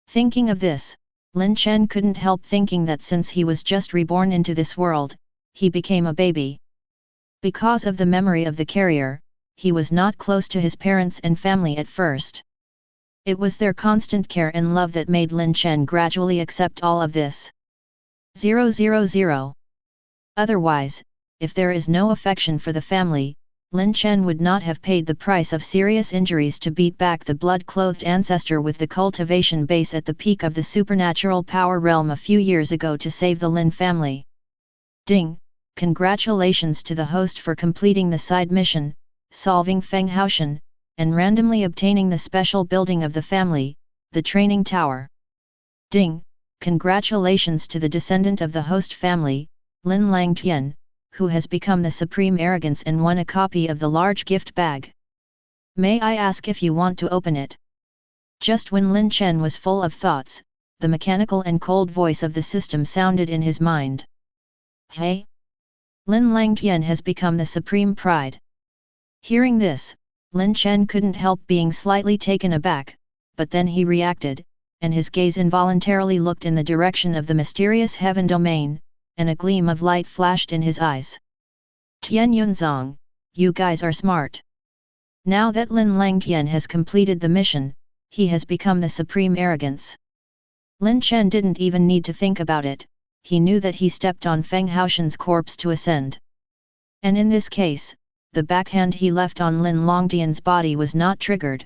Thinking of this, Lin Chen couldn't help thinking that since he was just reborn into this world, he became a baby. Because of the memory of the carrier, he was not close to his parents and family at first. It was their constant care and love that made Lin Chen gradually accept all of this. 000. Otherwise, if there is no affection for the family, Lin Chen would not have paid the price of serious injuries to beat back the blood-clothed ancestor with the cultivation base at the peak of the supernatural power realm a few years ago to save the Lin family. Ding! Congratulations to the host for completing the side mission, solving Feng Haoshan, and randomly obtaining the special building of the family, the training tower. Ding! Congratulations to the descendant of the host family, Lin Langtian, who has become the supreme arrogance and won a copy of the large gift bag. May I ask if you want to open it? Just when Lin Chen was full of thoughts, the mechanical and cold voice of the system sounded in his mind. Hey! Lin Langtian has become the supreme pride. Hearing this, Lin Chen couldn't help being slightly taken aback, but then he reacted, and his gaze involuntarily looked in the direction of the mysterious heaven domain, and a gleam of light flashed in his eyes. Tian Yunzong, you guys are smart. Now that Lin Langtian has completed the mission, he has become the supreme arrogance. Lin Chen didn't even need to think about it, he knew that he stepped on Feng Haoshan's corpse to ascend. And in this case, the backhand he left on Lin Langtian's body was not triggered.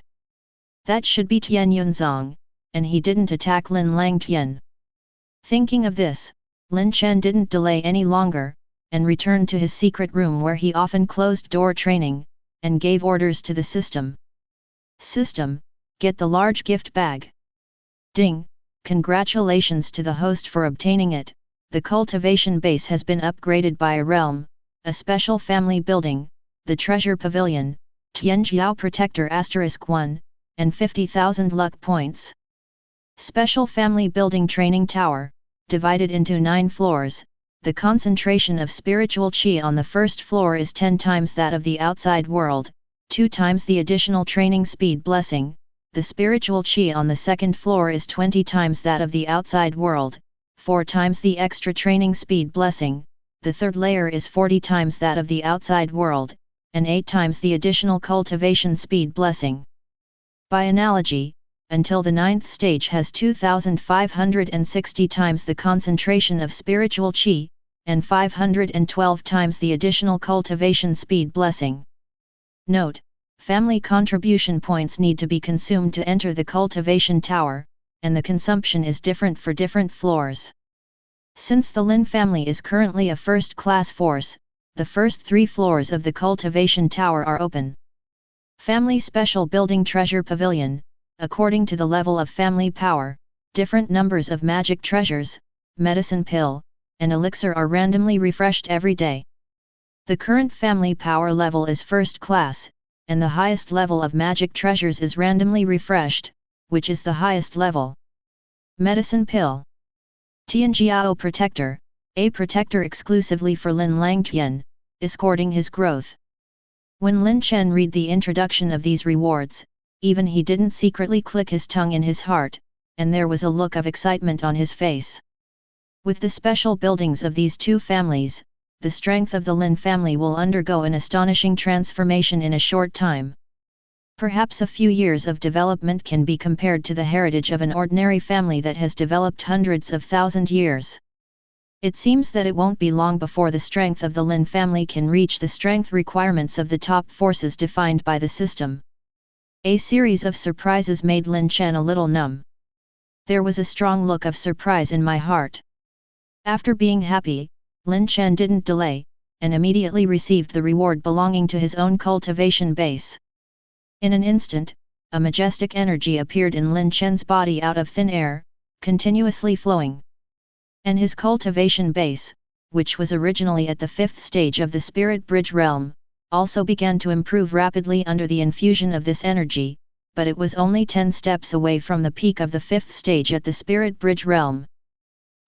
That should be Tian Yunzong, and he didn't attack Lin Langtian. Thinking of this, Lin Chen didn't delay any longer, and returned to his secret room where he often closed door training, and gave orders to the system. System, get the large gift bag. Ding, congratulations to the host for obtaining it, the cultivation base has been upgraded by a realm, a special family building, the treasure pavilion, Tianjiao Protector *1, and 50,000 luck points. Special family building training tower, divided into 9 floors, the concentration of spiritual qi on the first floor is 10 times that of the outside world, 2 times the additional training speed blessing, the spiritual qi on the second floor is 20 times that of the outside world, 4 times the extra training speed blessing, the third layer is 40 times that of the outside world, and 8 times the additional cultivation speed blessing. By analogy, until the 9th stage has 2,560 times the concentration of spiritual qi, and 512 times the additional cultivation speed blessing. Note, family contribution points need to be consumed to enter the cultivation tower, and the consumption is different for different floors. Since the Lin family is currently a first-class force, the first 3 floors of the cultivation tower are open. Family Special Building Treasure Pavilion, according to the level of family power, different numbers of magic treasures, medicine pill, and elixir are randomly refreshed every day. The current family power level is first class, and the highest level of magic treasures is randomly refreshed, which is the highest level. Medicine pill. Tianjiao Protector, a protector exclusively for Lin Langtian, escorting his growth. When Lin Chen read the introduction of these rewards, even he didn't secretly click his tongue in his heart, and there was a look of excitement on his face. With the special buildings of these 2 families, the strength of the Lin family will undergo an astonishing transformation in a short time. Perhaps a few years of development can be compared to the heritage of an ordinary family that has developed hundreds of thousand years. It seems that it won't be long before the strength of the Lin family can reach the strength requirements of the top forces defined by the system. A series of surprises made Lin Chen a little numb. There was a strong look of surprise in my heart. After being happy, Lin Chen didn't delay, and immediately received the reward belonging to his own cultivation base. In an instant, a majestic energy appeared in Lin Chen's body out of thin air, continuously flowing. And his cultivation base, which was originally at the 5th stage of the Spirit Bridge realm, also began to improve rapidly under the infusion of this energy, but it was only 10 steps away from the peak of the 5th stage at the Spirit Bridge realm.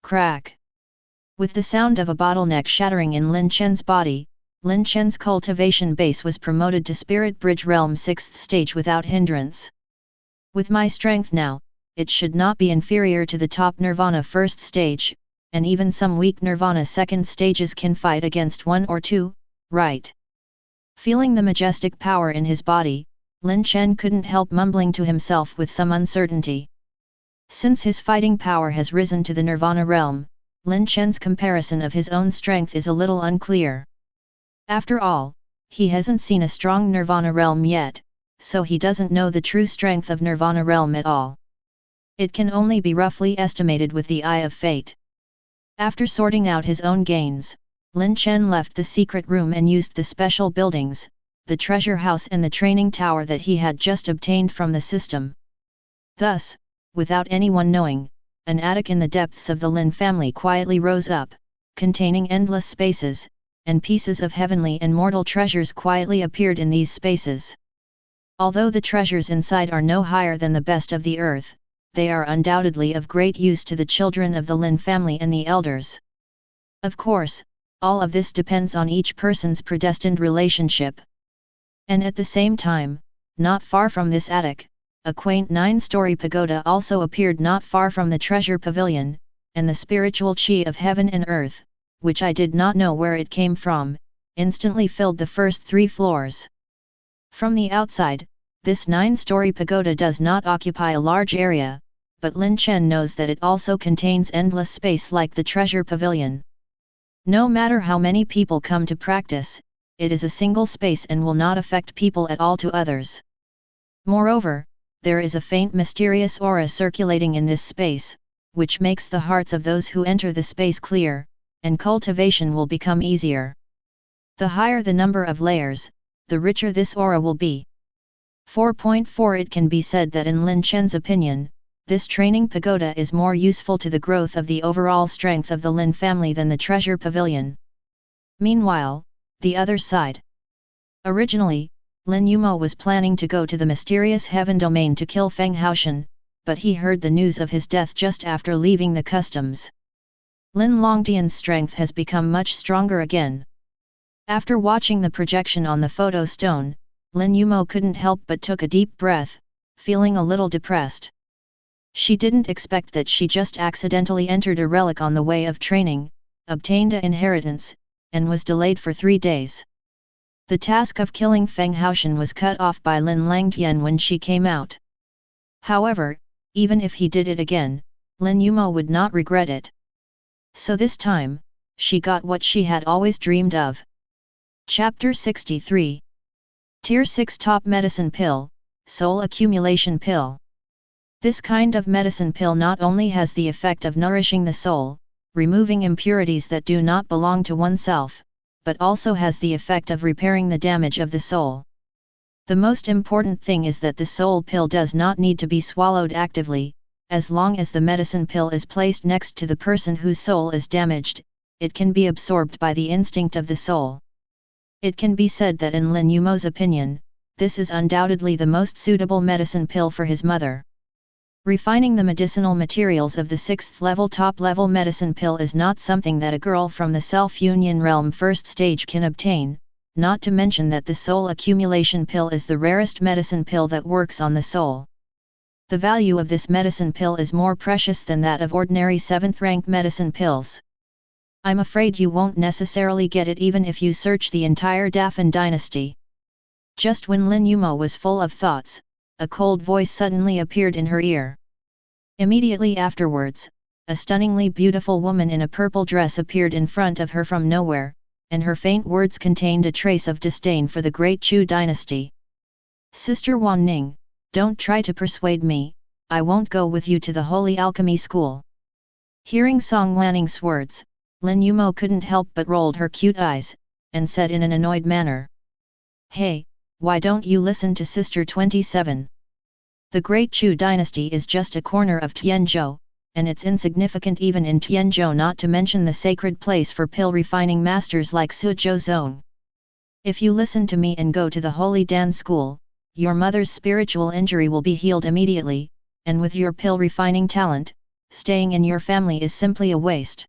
Crack! With the sound of a bottleneck shattering in Lin Chen's body, Lin Chen's cultivation base was promoted to Spirit Bridge realm 6th stage without hindrance. With my strength now, it should not be inferior to the top Nirvana 1st stage, and even some weak Nirvana 2nd stages can fight against 1 or 2, right? Feeling the majestic power in his body, Lin Chen couldn't help mumbling to himself with some uncertainty. Since his fighting power has risen to the Nirvana realm, Lin Chen's comparison of his own strength is a little unclear. After all, he hasn't seen a strong Nirvana realm yet, so he doesn't know the true strength of Nirvana realm at all. It can only be roughly estimated with the eye of fate. After sorting out his own gains, Lin Chen left the secret room and used the special buildings, the treasure house and the training tower that he had just obtained from the system. Thus, without anyone knowing, an attic in the depths of the Lin family quietly rose up, containing endless spaces, and pieces of heavenly and mortal treasures quietly appeared in these spaces. Although the treasures inside are no higher than the best of the earth, they are undoubtedly of great use to the children of the Lin family and the elders. Of course, all of this depends on each person's predestined relationship. And at the same time, not far from this attic, a quaint 9-story pagoda also appeared not far from the treasure pavilion, and the spiritual chi of heaven and earth, which I did not know where it came from, instantly filled the first 3 floors. From the outside, this 9-story pagoda does not occupy a large area, but Lin Chen knows that it also contains endless space like the treasure pavilion. No matter how many people come to practice, it is a single space and will not affect people at all to others. Moreover, there is a faint mysterious aura circulating in this space, which makes the hearts of those who enter the space clear, and cultivation will become easier. The higher the number of layers, the richer this aura will be. 4.4 It can be said that in Lin Chen's opinion, this training pagoda is more useful to the growth of the overall strength of the Lin family than the treasure pavilion. Meanwhile, the other side. Originally, Lin Yumo was planning to go to the mysterious heaven domain to kill Feng Haoshan, but he heard the news of his death just after leaving the customs. Lin Longtian's strength has become much stronger again. After watching the projection on the photo stone, Lin Yumo couldn't help but took a deep breath, feeling a little depressed. She didn't expect that she just accidentally entered a relic on the way of training, obtained an inheritance, and was delayed for 3 days. The task of killing Feng Haoshan was cut off by Lin Langtian when she came out. However, even if he did it again, Lin Yumo would not regret it. So this time, she got what she had always dreamed of. Chapter 63. Tier 6 Top Medicine Pill, Soul Accumulation Pill. This kind of medicine pill not only has the effect of nourishing the soul, removing impurities that do not belong to oneself, but also has the effect of repairing the damage of the soul. The most important thing is that the soul pill does not need to be swallowed actively. As long as the medicine pill is placed next to the person whose soul is damaged, it can be absorbed by the instinct of the soul. It can be said that in Lin Yumo's opinion, this is undoubtedly the most suitable medicine pill for his mother. Refining the medicinal materials of the 6th level top-level medicine pill is not something that a girl from the self-union realm first stage can obtain, not to mention that the soul accumulation pill is the rarest medicine pill that works on the soul. The value of this medicine pill is more precious than that of ordinary 7th-rank medicine pills. I'm afraid you won't necessarily get it even if you search the entire Dafan dynasty. Just when Lin Yumo was full of thoughts, a cold voice suddenly appeared in her ear. Immediately afterwards, a stunningly beautiful woman in a purple dress appeared in front of her from nowhere, and her faint words contained a trace of disdain for the great Chu dynasty. Sister Wan Ning, don't try to persuade me, I won't go with you to the Holy Alchemy School. Hearing Song Wanning's words, Lin Yumo couldn't help but rolled her cute eyes, and said in an annoyed manner. Hey, why don't you listen to Sister 27? The Great Chu dynasty is just a corner of Tianzhou, and it's insignificant even in Tianzhou, not to mention the sacred place for pill refining masters like Suzhou Zone. If you listen to me and go to the Holy Dan School, your mother's spiritual injury will be healed immediately, and with your pill refining talent, staying in your family is simply a waste.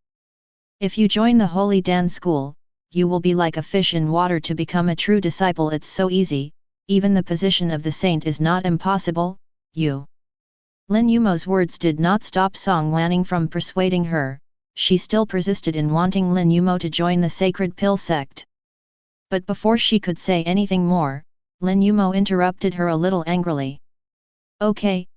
If you join the Holy Dan School, you will be like a fish in water. To become a true disciple it's so easy, even the position of the saint is not impossible. Lin Yumo's words did not stop Song Wanning from persuading her. She still persisted in wanting Lin Yumo to join the sacred pill sect. But before she could say anything more, Lin Yumo interrupted her a little angrily. Okay,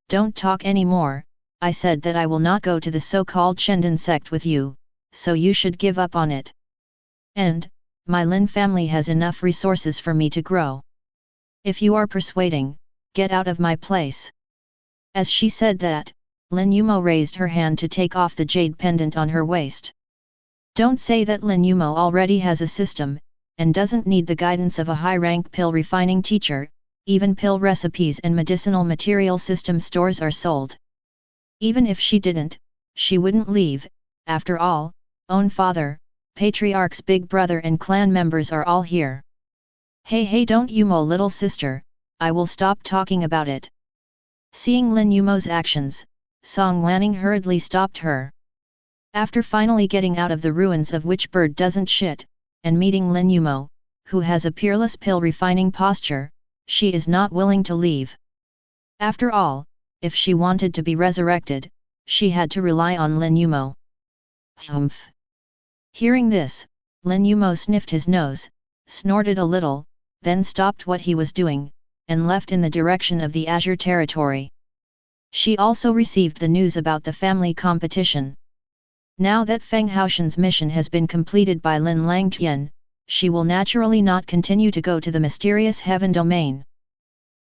don't talk anymore. I said that I will not go to the so-called Shendan sect with you, so you should give up on it. And, my Lin family has enough resources for me to grow. If you are persuading, get out of my place. As she said that, Lin Yumo raised her hand to take off the jade pendant on her waist. Don't say that. Lin Yumo already has a system, and doesn't need the guidance of a high-rank pill refining teacher. Even pill recipes and medicinal material system stores are sold. Even if she didn't, she wouldn't leave. After all, own father, patriarch's big brother and clan members are all here. Hey don't Yumo little sister, I will stop talking about it. Seeing Lin Yumo's actions, Song Wanning hurriedly stopped her. After finally getting out of the ruins of Which Bird Doesn't Shit, and meeting Lin Yumo, who has a peerless pill refining posture, she is not willing to leave. After all, if she wanted to be resurrected, she had to rely on Lin Yumo. Humph! Hearing this, Lin Yumo sniffed his nose, snorted a little, then stopped what he was doing, and left in the direction of the Azure territory. She also received the news about the family competition. Now that Feng Haoshan's mission has been completed by Lin Langtian, she will naturally not continue to go to the mysterious heaven domain.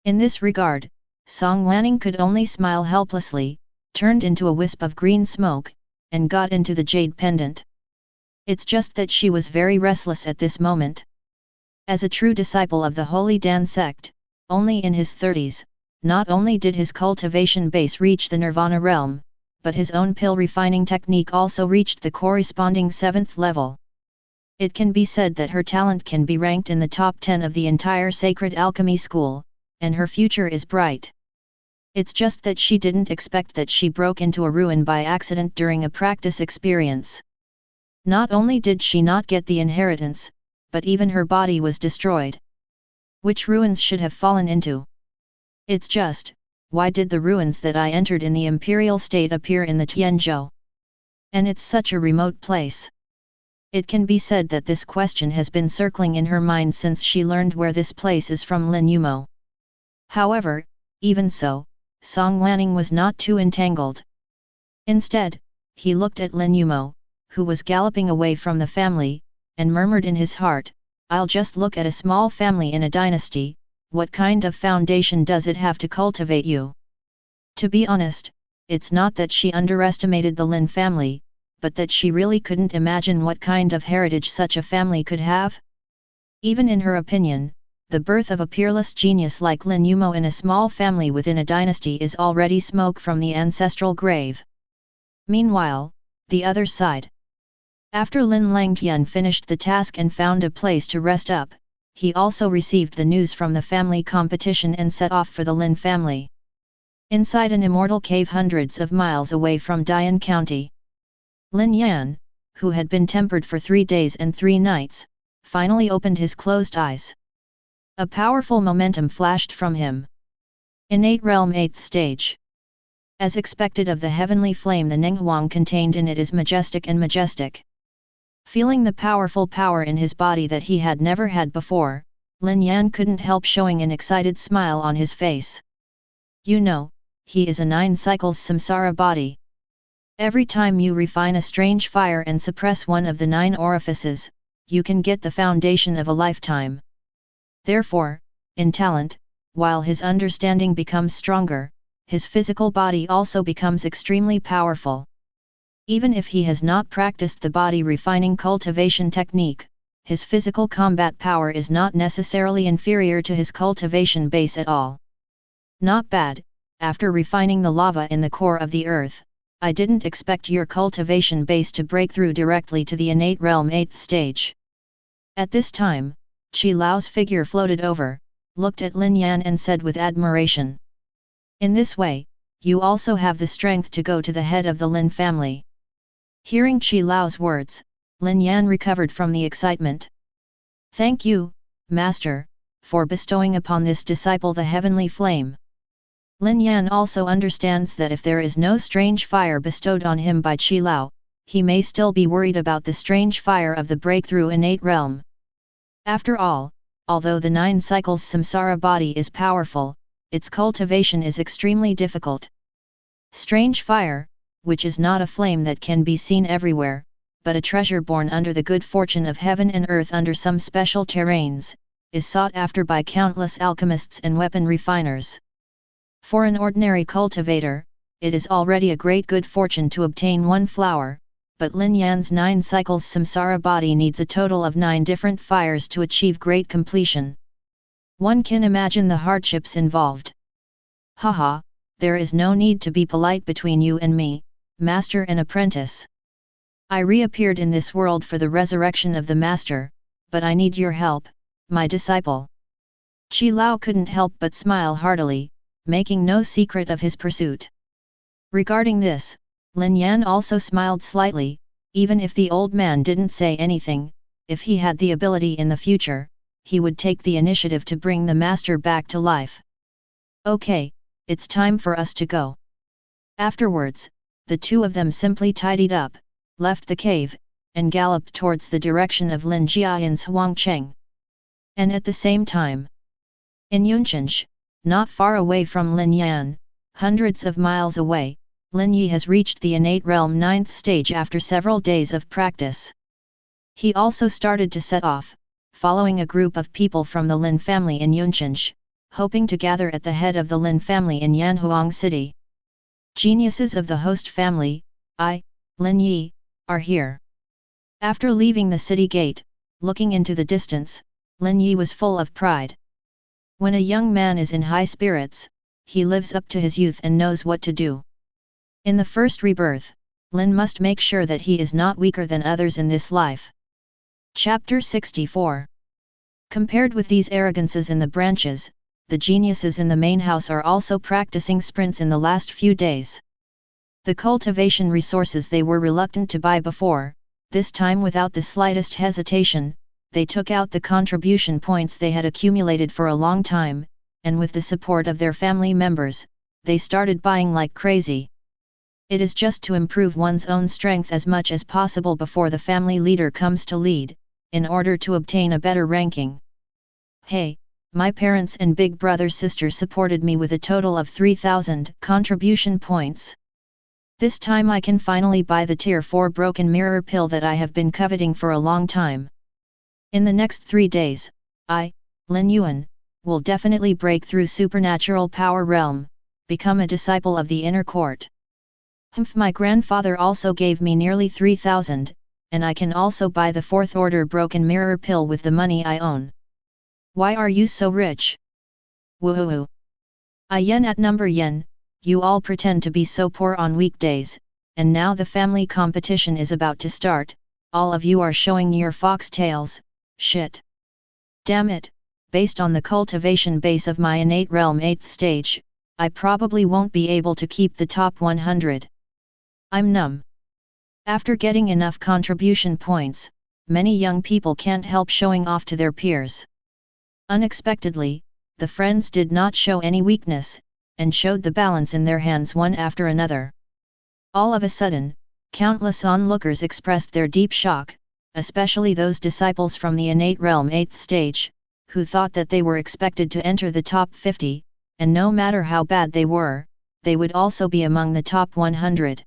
In this regard, Song Wanning could only smile helplessly, turned into a wisp of green smoke, and got into the jade pendant. It's just that she was very restless at this moment. As a true disciple of the Holy Dan sect, only in his 30s, not only did his cultivation base reach the Nirvana realm, but his own pill refining technique also reached the corresponding 7th level. It can be said that her talent can be ranked in the top 10 of the entire sacred alchemy school, and her future is bright. It's just that she didn't expect that she broke into a ruin by accident during a practice experience. Not only did she not get the inheritance, but even her body was destroyed. Which ruins should have fallen into? It's just, why did the ruins that I entered in the imperial state appear in the Tianzhou? And it's such a remote place. It can be said that this question has been circling in her mind since she learned where this place is from Lin Yumo. However, even so, Song Wanning was not too entangled. Instead, he looked at Lin Yumo, who was galloping away from the family, and murmured in his heart, "I'll just look at a small family in a dynasty, what kind of foundation does it have to cultivate you?" To be honest, it's not that she underestimated the Lin family, but that she really couldn't imagine what kind of heritage such a family could have. Even in her opinion, the birth of a peerless genius like Lin Yumo in a small family within a dynasty is already smoke from the ancestral grave. Meanwhile, the other side. After Lin Langtian finished the task and found a place to rest up, he also received the news from the family competition and set off for the Lin family. Inside an immortal cave hundreds of miles away from Dian County, Lin Yan, who had been tempered for 3 days and 3 nights, finally opened his closed eyes. A powerful momentum flashed from him. Innate Realm 8th Stage. As expected of the heavenly flame, the Nenghuang contained in it is majestic and majestic. Feeling the powerful power in his body that he had never had before, Lin Yan couldn't help showing an excited smile on his face. You know, he is a 9 cycles samsara body. Every time you refine a strange fire and suppress one of the 9 orifices, you can get the foundation of a lifetime. Therefore, in talent, while his understanding becomes stronger, his physical body also becomes extremely powerful. Even if he has not practiced the body refining cultivation technique, his physical combat power is not necessarily inferior to his cultivation base at all. Not bad. After refining the lava in the core of the earth, I didn't expect your cultivation base to break through directly to the innate realm 8th stage. At this time, Qi Lao's figure floated over, looked at Lin Yan and said with admiration. In this way, you also have the strength to go to the head of the Lin family. Hearing Qi Lao's words, Lin Yan recovered from the excitement. Thank you, Master, for bestowing upon this disciple the heavenly flame. Lin Yan also understands that if there is no strange fire bestowed on him by Qi Lao, he may still be worried about the strange fire of the breakthrough innate realm. After all, although the 9 cycles samsara body is powerful, its cultivation is extremely difficult. Strange fire, which is not a flame that can be seen everywhere, but a treasure born under the good fortune of heaven and earth under some special terrains, is sought after by countless alchemists and weapon refiners. For an ordinary cultivator, it is already a great good fortune to obtain one flower, but Lin Yan's 9 cycles samsara body needs a total of 9 different fires to achieve great completion. One can imagine the hardships involved. Haha, there is no need to be polite between you and me, master and apprentice. I reappeared in this world for the resurrection of the master, but I need your help, my disciple. Qi Lao couldn't help but smile heartily, making no secret of his pursuit. Regarding this, Lin Yan also smiled slightly, even if the old man didn't say anything. If he had the ability in the future, he would take the initiative to bring the master back to life. Okay, it's time for us to go. Afterwards, the two of them simply tidied up, left the cave, and galloped towards the direction of Lin Jiayan's Huangcheng. And at the same time, in Yunchenj, not far away from Lin Yan, hundreds of miles away, Lin Yi has reached the innate realm 9th stage after several days of practice. He also started to set off, following a group of people from the Lin family in Yunchenj, hoping to gather at the head of the Lin family in Yanhuang City. Geniuses of the host family, Lin Yi, are here. After leaving the city gate, looking into the distance, Lin Yi was full of pride. When a young man is in high spirits, he lives up to his youth and knows what to do. In the first rebirth, Lin must make sure that he is not weaker than others in this life. Chapter 64. Compared with these arrogances in the branches, the geniuses in the main house are also practicing sprints in the last few days. The cultivation resources they were reluctant to buy before, this time without the slightest hesitation, they took out the contribution points they had accumulated for a long time, and with the support of their family members, they started buying like crazy. It is just to improve one's own strength as much as possible before the family leader comes to lead, in order to obtain a better ranking. Hey, my parents and big brother-sister supported me with a total of 3,000 contribution points. This time I can finally buy the Tier 4 broken mirror pill that I have been coveting for a long time. In the next 3 days, Lin Yuan, will definitely break through supernatural power realm, become a disciple of the inner court. My grandfather also gave me nearly 3,000, and I can also buy the 4th order broken mirror pill with the money I own. Why are you so rich? Woohoo! Yen at number yen, you all pretend to be so poor on weekdays, and now the family competition is about to start, all of you are showing your foxtails, shit. Damn it, based on the cultivation base of my innate realm 8th stage, I probably won't be able to keep the top 100. I'm numb. After getting enough contribution points, many young people can't help showing off to their peers. Unexpectedly, the friends did not show any weakness, and showed the balance in their hands one after another. All of a sudden, countless onlookers expressed their deep shock, especially those disciples from the innate realm 8th stage, who thought that they were expected to enter the top 50, and no matter how bad they were, they would also be among the top 100.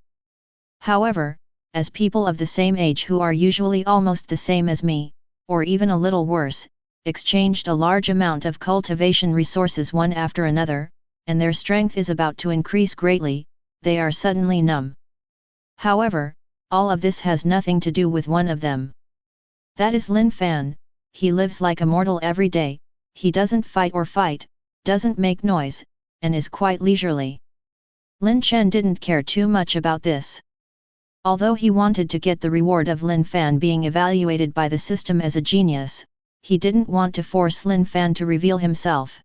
However, as people of the same age who are usually almost the same as me, or even a little worse, exchanged a large amount of cultivation resources one after another, and their strength is about to increase greatly, they are suddenly numb. However, all of this has nothing to do with one of them. That is Lin Fan. He lives like a mortal every day, he doesn't fight, doesn't make noise, and is quite leisurely. Lin Chen didn't care too much about this. Although he wanted to get the reward of Lin Fan being evaluated by the system as a genius, he didn't want to force Lin Fan to reveal himself.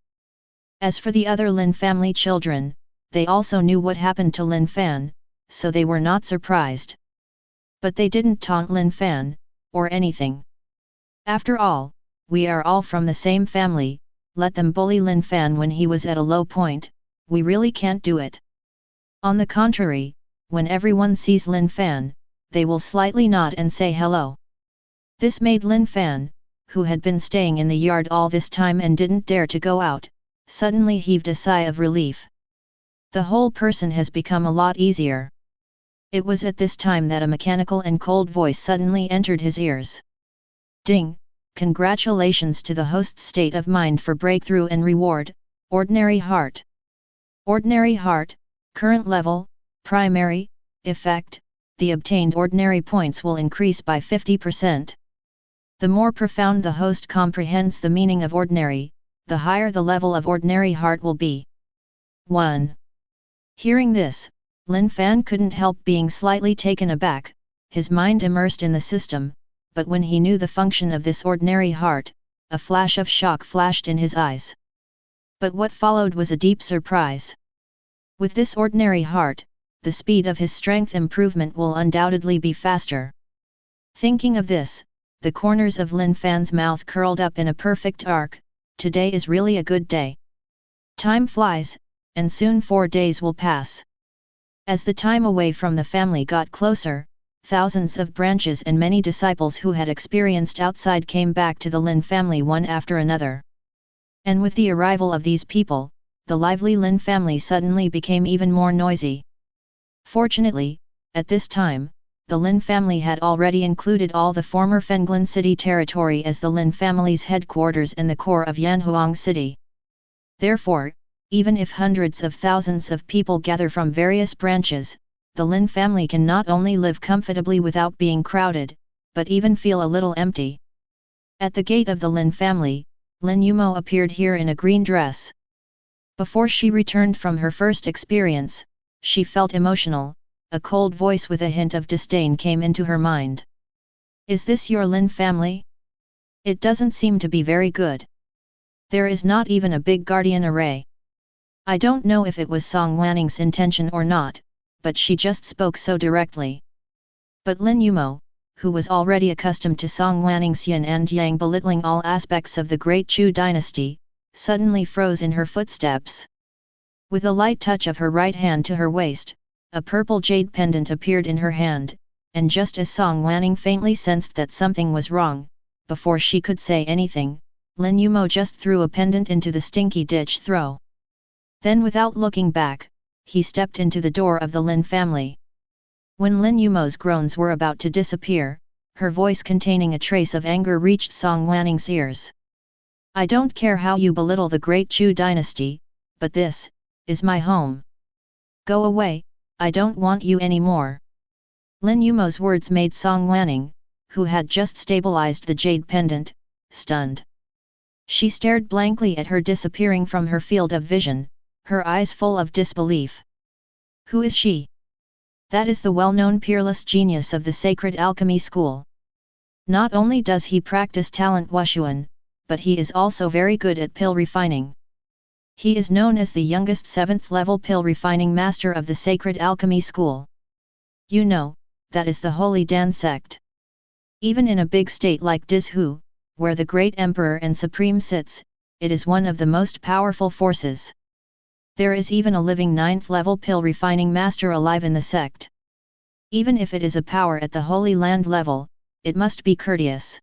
As for the other Lin family children, they also knew what happened to Lin Fan, so they were not surprised. But they didn't taunt Lin Fan, or anything. After all, we are all from the same family, let them bully Lin Fan when he was at a low point, we really can't do it. On the contrary, when everyone sees Lin Fan, they will slightly nod and say hello. This made Lin Fan, who had been staying in the yard all this time and didn't dare to go out, suddenly heaved a sigh of relief. The whole person has become a lot easier. It was at this time that a mechanical and cold voice suddenly entered his ears. Ding! Congratulations to the host's state of mind for breakthrough and reward, Ordinary Heart. Ordinary Heart, current level, primary, effect, the obtained ordinary points will increase by 50%. The more profound the host comprehends the meaning of ordinary, the higher the level of Ordinary Heart will be. 1. Hearing this, Lin Fan couldn't help being slightly taken aback, his mind immersed in the system, but when he knew the function of this Ordinary Heart, a flash of shock flashed in his eyes. But what followed was a deep surprise. With this Ordinary Heart, the speed of his strength improvement will undoubtedly be faster. Thinking of this, the corners of Lin Fan's mouth curled up in a perfect arc. Today is really a good day. Time flies, and soon 4 days will pass. As the time away from the family got closer, thousands of branches and many disciples who had experienced outside came back to the Lin family one after another. And with the arrival of these people, the lively Lin family suddenly became even more noisy. Fortunately, at this time, the Lin family had already included all the former Fenglin city territory as the Lin family's headquarters and the core of Yanhuang city. Therefore, even if hundreds of thousands of people gather from various branches, the Lin family can not only live comfortably without being crowded, but even feel a little empty. At the gate of the Lin family, Lin Yumo appeared here in a green dress. Before she returned from her first experience, she felt emotional. A cold voice with a hint of disdain came into her mind. Is this your Lin family? It doesn't seem to be very good. There is not even a big guardian array. I don't know if it was Song Wanning's intention or not, but she just spoke so directly. But Lin Yumo, who was already accustomed to Song Wanning's yin and yang belittling all aspects of the Great Chu dynasty, suddenly froze in her footsteps. With a light touch of her right hand to her waist, a purple jade pendant appeared in her hand, and just as Song Wanning faintly sensed that something was wrong, before she could say anything, Lin Yumo just threw a pendant into the stinky ditch throw. Then without looking back, he stepped into the door of the Lin family. When Lin Yumo's groans were about to disappear, her voice containing a trace of anger reached Song Wanning's ears. I don't care how you belittle the Great Chu dynasty, but this is my home. Go away, I don't want you anymore. Lin Yumo's words made Song Wanning, who had just stabilized the jade pendant, stunned. She stared blankly at her disappearing from her field of vision, her eyes full of disbelief. Who is she? That is the well-known peerless genius of the sacred alchemy school. Not only does he practice talent wushuan, but he is also very good at pill refining. He is known as the youngest 7th level pill refining master of the sacred alchemy school. You know, that is the Holy Dan sect. Even in a big state like Dizhu, where the great emperor and supreme sits, it is one of the most powerful forces. There is even a living 9th level pill refining master alive in the sect. Even if it is a power at the Holy Land level, it must be courteous.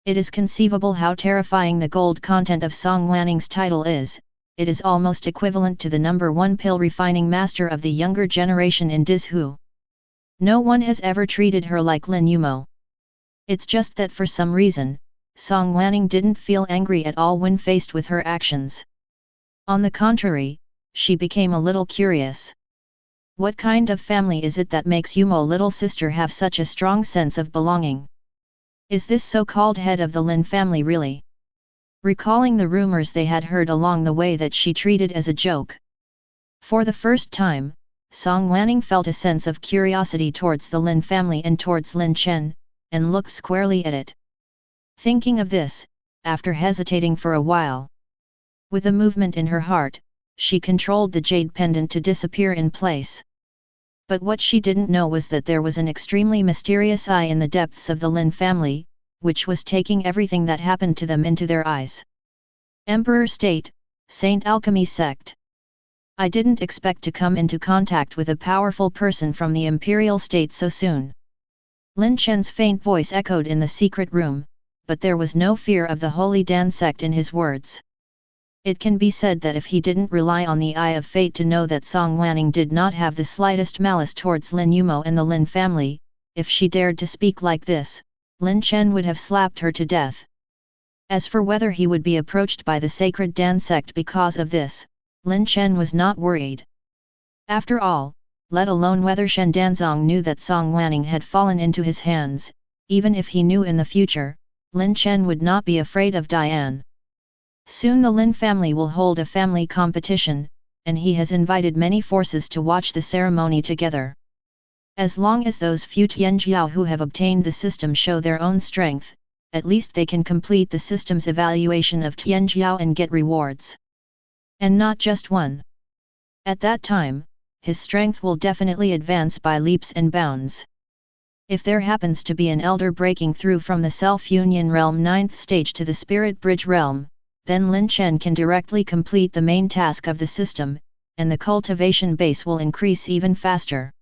It is conceivable how terrifying the gold content of Song Wanning's title is. It is almost equivalent to the number 1 pill refining master of the younger generation in Dizhu. No one has ever treated her like Lin Yumo. It's just that for some reason, Song Wanning didn't feel angry at all when faced with her actions. On the contrary, she became a little curious. What kind of family is it that makes Yumo little sister have such a strong sense of belonging? Is this so-called head of the Lin family really? Recalling the rumors they had heard along the way that she treated as a joke. For the first time, Song Wanning felt a sense of curiosity towards the Lin family and towards Lin Chen, and looked squarely at it. Thinking of this, after hesitating for a while, with a movement in her heart, she controlled the jade pendant to disappear in place. But what she didn't know was that there was an extremely mysterious eye in the depths of the Lin family, which was taking everything that happened to them into their eyes. Emperor State, Saint Alchemy Sect. I didn't expect to come into contact with a powerful person from the Imperial State so soon. Lin Chen's faint voice echoed in the secret room, but there was no fear of the Holy Dan sect in his words. It can be said that if he didn't rely on the eye of fate to know that Song Wanning did not have the slightest malice towards Lin Yumo and the Lin family, if she dared to speak like this, Lin Chen would have slapped her to death. As for whether he would be approached by the sacred Dan sect because of this, Lin Chen was not worried. After all, let alone whether Shen Danzong knew that Song Wanning had fallen into his hands, even if he knew in the future, Lin Chen would not be afraid of Diane. Soon the Lin family will hold a family competition, and he has invited many forces to watch the ceremony together. As long as those few Tianjiao who have obtained the system show their own strength, at least they can complete the system's evaluation of Tianjiao and get rewards. And not just one. At that time, his strength will definitely advance by leaps and bounds. If there happens to be an elder breaking through from the Self-Union Realm 9th stage to the Spirit Bridge Realm, then Lin Chen can directly complete the main task of the system, and the cultivation base will increase even faster.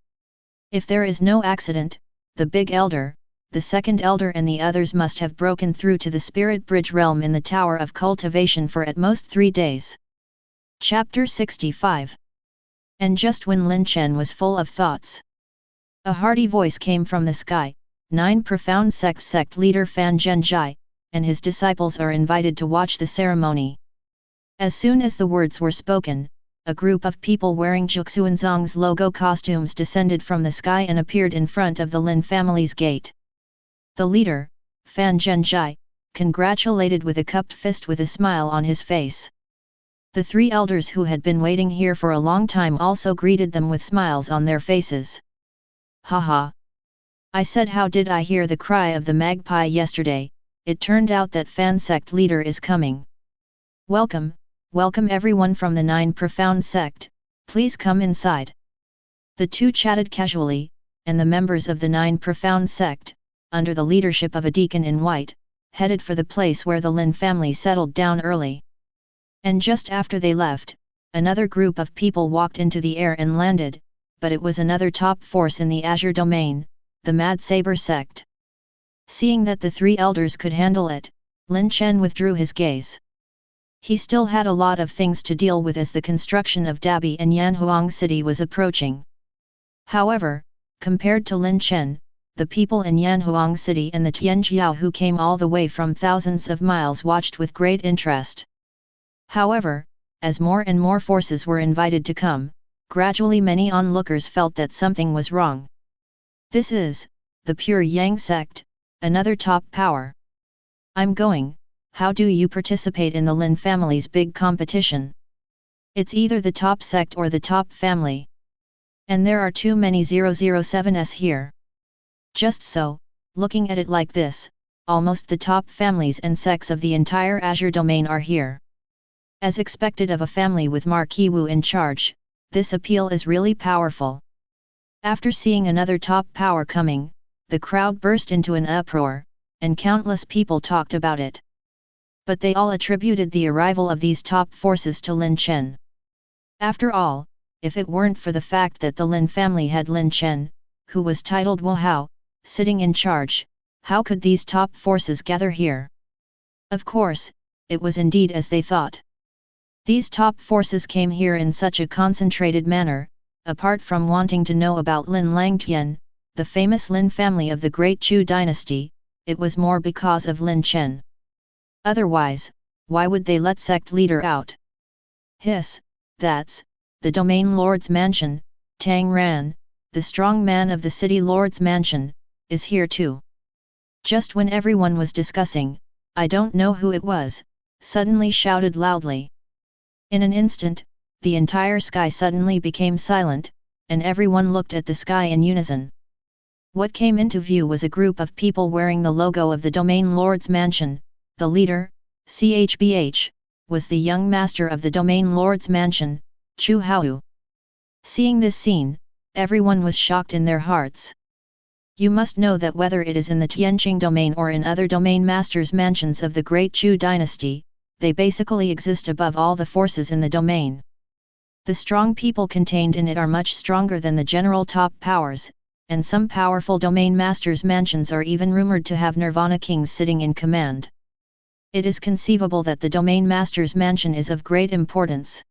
If there is no accident, the big elder, the second elder and the others must have broken through to the spirit bridge realm in the Tower of Cultivation for at most 3 days. Chapter 65. And just when Lin Chen was full of thoughts, a hearty voice came from the sky. 9 profound sect leader Fan Zhenjai and his disciples are invited to watch the ceremony. As soon as the words were spoken, a group of people wearing Zhuxuanzong's logo costumes descended from the sky and appeared in front of the Lin family's gate. The leader, Fan Zhenjai, congratulated with a cupped fist with a smile on his face. The 3 elders who had been waiting here for a long time also greeted them with smiles on their faces. Haha! I said, how did I hear the cry of the magpie yesterday? It turned out that Fan sect leader is coming. Welcome, welcome everyone from the 9 profound sect, please come inside. The 2 chatted casually, and the members of the 9 profound sect, under the leadership of a deacon in white, headed for the place where the Lin family settled down early. And just after they left, another group of people walked into the air and landed, but it was another top force in the Azure domain, the Mad Saber sect. Seeing that the 3 elders could handle it, Lin Chen withdrew his gaze. He still had a lot of things to deal with as the construction of Dabi and Yanhuang City was approaching. However, compared to Lin Chen, the people in Yanhuang City and the Tianjiao who came all the way from thousands of miles watched with great interest. However, as more and more forces were invited to come, gradually many onlookers felt that something was wrong. This is, the Pure Yang sect, another top power. I'm going, how do you participate in the Lin family's big competition? It's either the top sect or the top family. And there are too many 007s here. Just so, looking at it like this, almost the top families and sects of the entire Azure domain are here. As expected of a family with Marquis Wu in charge, this appeal is really powerful. After seeing another top power coming, the crowd burst into an uproar, and countless people talked about it. But they all attributed the arrival of these top forces to Lin Chen. After all, if it weren't for the fact that the Lin family had Lin Chen, who was titled Wu Hao, sitting in charge, how could these top forces gather here? Of course, it was indeed as they thought. These top forces came here in such a concentrated manner, apart from wanting to know about Lin Langtian, the famous Lin family of the Great Chu dynasty, it was more because of Lin Chen. Otherwise, why would they let sect leader out? Hiss, that's, the domain lord's mansion, Tang Ran, the strong man of the city lord's mansion, is here too. Just when everyone was discussing, I don't know who it was, suddenly shouted loudly. In an instant, the entire sky suddenly became silent, and everyone looked at the sky in unison. What came into view was a group of people wearing the logo of the domain lord's mansion. The leader, CHBH, was the young master of the domain lord's mansion, Chu Hao. Seeing this scene, everyone was shocked in their hearts. You must know that whether it is in the Tianqing domain or in other domain masters' mansions of the Great Chu dynasty, they basically exist above all the forces in the domain. The strong people contained in it are much stronger than the general top powers, and some powerful domain masters' mansions are even rumored to have Nirvana kings sitting in command. It is conceivable that the domain master's mansion is of great importance.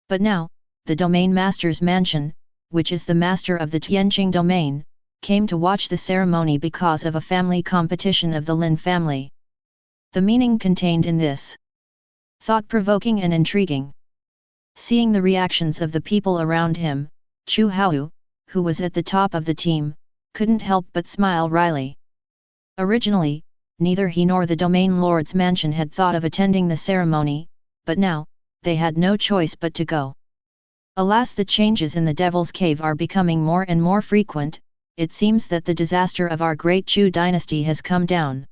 But now, the domain master's mansion, which is the master of the Tianqing domain, came to watch the ceremony because of a family competition of the Lin family. The meaning contained in this, thought-provoking and intriguing. Seeing the reactions of the people around him, Chu Hao, who was at the top of the team, couldn't help but smile wryly. Originally, neither he nor the domain lord's mansion had thought of attending the ceremony, but now, they had no choice but to go. Alas, the changes in the Devil's Cave are becoming more and more frequent. It seems that the disaster of our Great Chu dynasty has come down.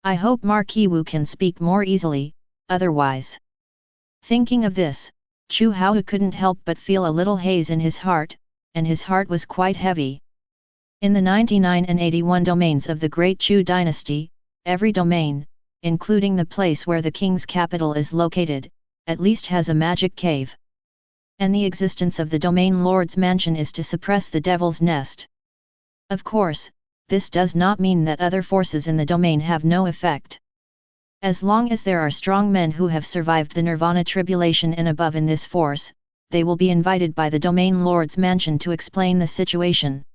I hope Marquis Wu can speak more easily, otherwise. Thinking of this, Chu Hao couldn't help but feel a little haze in his heart, and his heart was quite heavy. In the 99 and 81 domains of the Great Chu dynasty, every domain, including the place where the king's capital is located, at least has a magic cave. and the existence of the Domain Lord's mansion is to suppress the Devil's nest. Of course, this does not mean that other forces in the domain have no effect. As long as there are strong men who have survived the Nirvana tribulation and above in this force, they will be invited by the Domain Lord's mansion to explain the situation.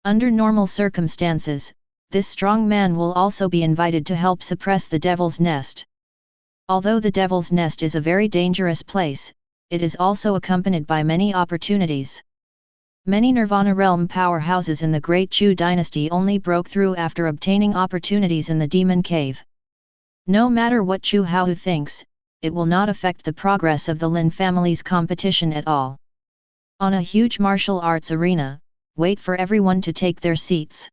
Under normal circumstances, this strong man will also be invited to help suppress the Devil's nest. Although the Devil's nest is a very dangerous place, it is also accompanied by many opportunities. Many Nirvana realm powerhouses in the Great Chu dynasty only broke through after obtaining opportunities in the Demon Cave. No matter what Chu Hao thinks, it will not affect the progress of the Lin family's competition at all. On a huge martial arts arena, wait for everyone to take their seats.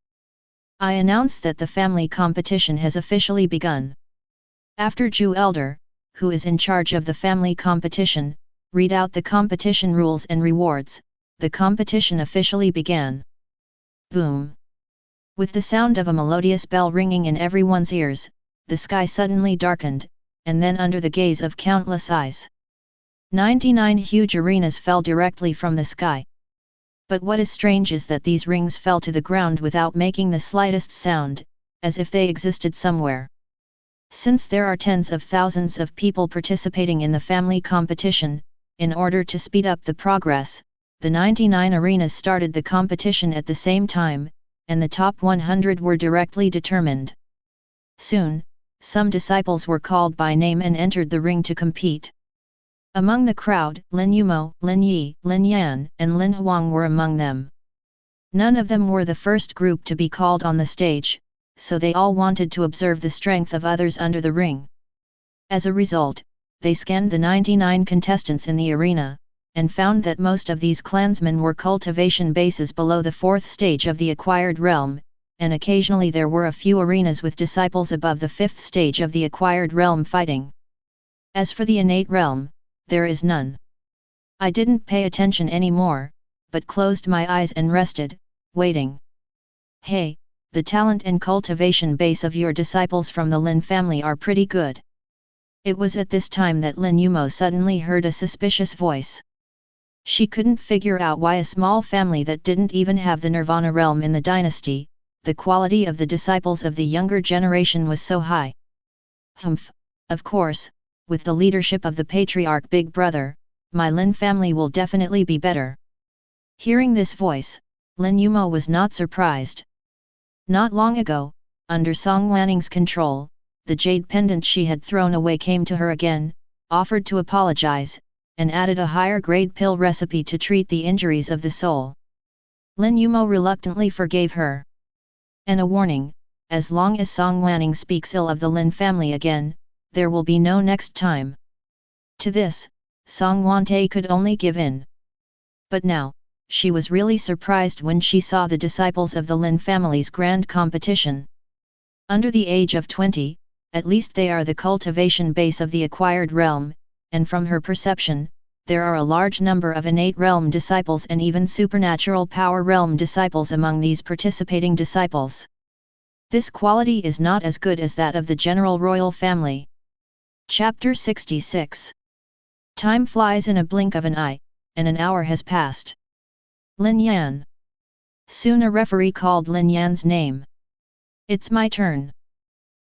I announce that the family competition has officially begun. After Ju Elder, who is in charge of the family competition, read out the competition rules and rewards, the competition officially began. Boom! With the sound of a melodious bell ringing in everyone's ears, the sky suddenly darkened, and then under the gaze of countless eyes, 99 huge arenas fell directly from the sky. But what is strange is that these rings fell to the ground without making the slightest sound, as if they existed somewhere. Since there are tens of thousands of people participating in the family competition, in order to speed up the progress, the 99 arenas started the competition at the same time, and the top 100 were directly determined. Soon, some disciples were called by name and entered the ring to compete. Among the crowd, Lin Yumo, Lin Yi, Lin Yan, and Lin Huang were among them. None of them were the first group to be called on the stage, so they all wanted to observe the strength of others under the ring. As a result, they scanned the 99 contestants in the arena, and found that most of these clansmen were cultivation bases below the 4th stage of the acquired realm, and occasionally there were a few arenas with disciples above the 5th stage of the acquired realm fighting. As for the innate realm, there is none. I didn't pay attention anymore, but closed my eyes and rested, waiting. Hey, the talent and cultivation base of your disciples from the Lin family are pretty good. It was at this time that Lin Yumo suddenly heard a suspicious voice. She couldn't figure out why a small family that didn't even have the Nirvana realm in the dynasty, the quality of the disciples of the younger generation was so high. Humph, of course, with the leadership of the patriarch Big Brother, my Lin family will definitely be better. Hearing this voice, Lin Yumo was not surprised. Not long ago, under Song Wanning's control, the jade pendant she had thrown away came to her again, offered to apologize, and added a higher grade pill recipe to treat the injuries of the soul. Lin Yumo reluctantly forgave her. And a warning, as long as Song Wanning speaks ill of the Lin family again, there will be no next time. To this, Song Wante could only give in. But now, she was really surprised when she saw the disciples of the Lin family's grand competition. Under the age of 20, at least they are the cultivation base of the acquired realm, and from her perception, there are a large number of innate realm disciples and even supernatural power realm disciples among these participating disciples. This quality is not as good as that of the general royal family. Chapter 66. Time flies in a blink of an eye, and an hour has passed. Lin Yan. Soon a referee called Lin Yan's name. It's my turn.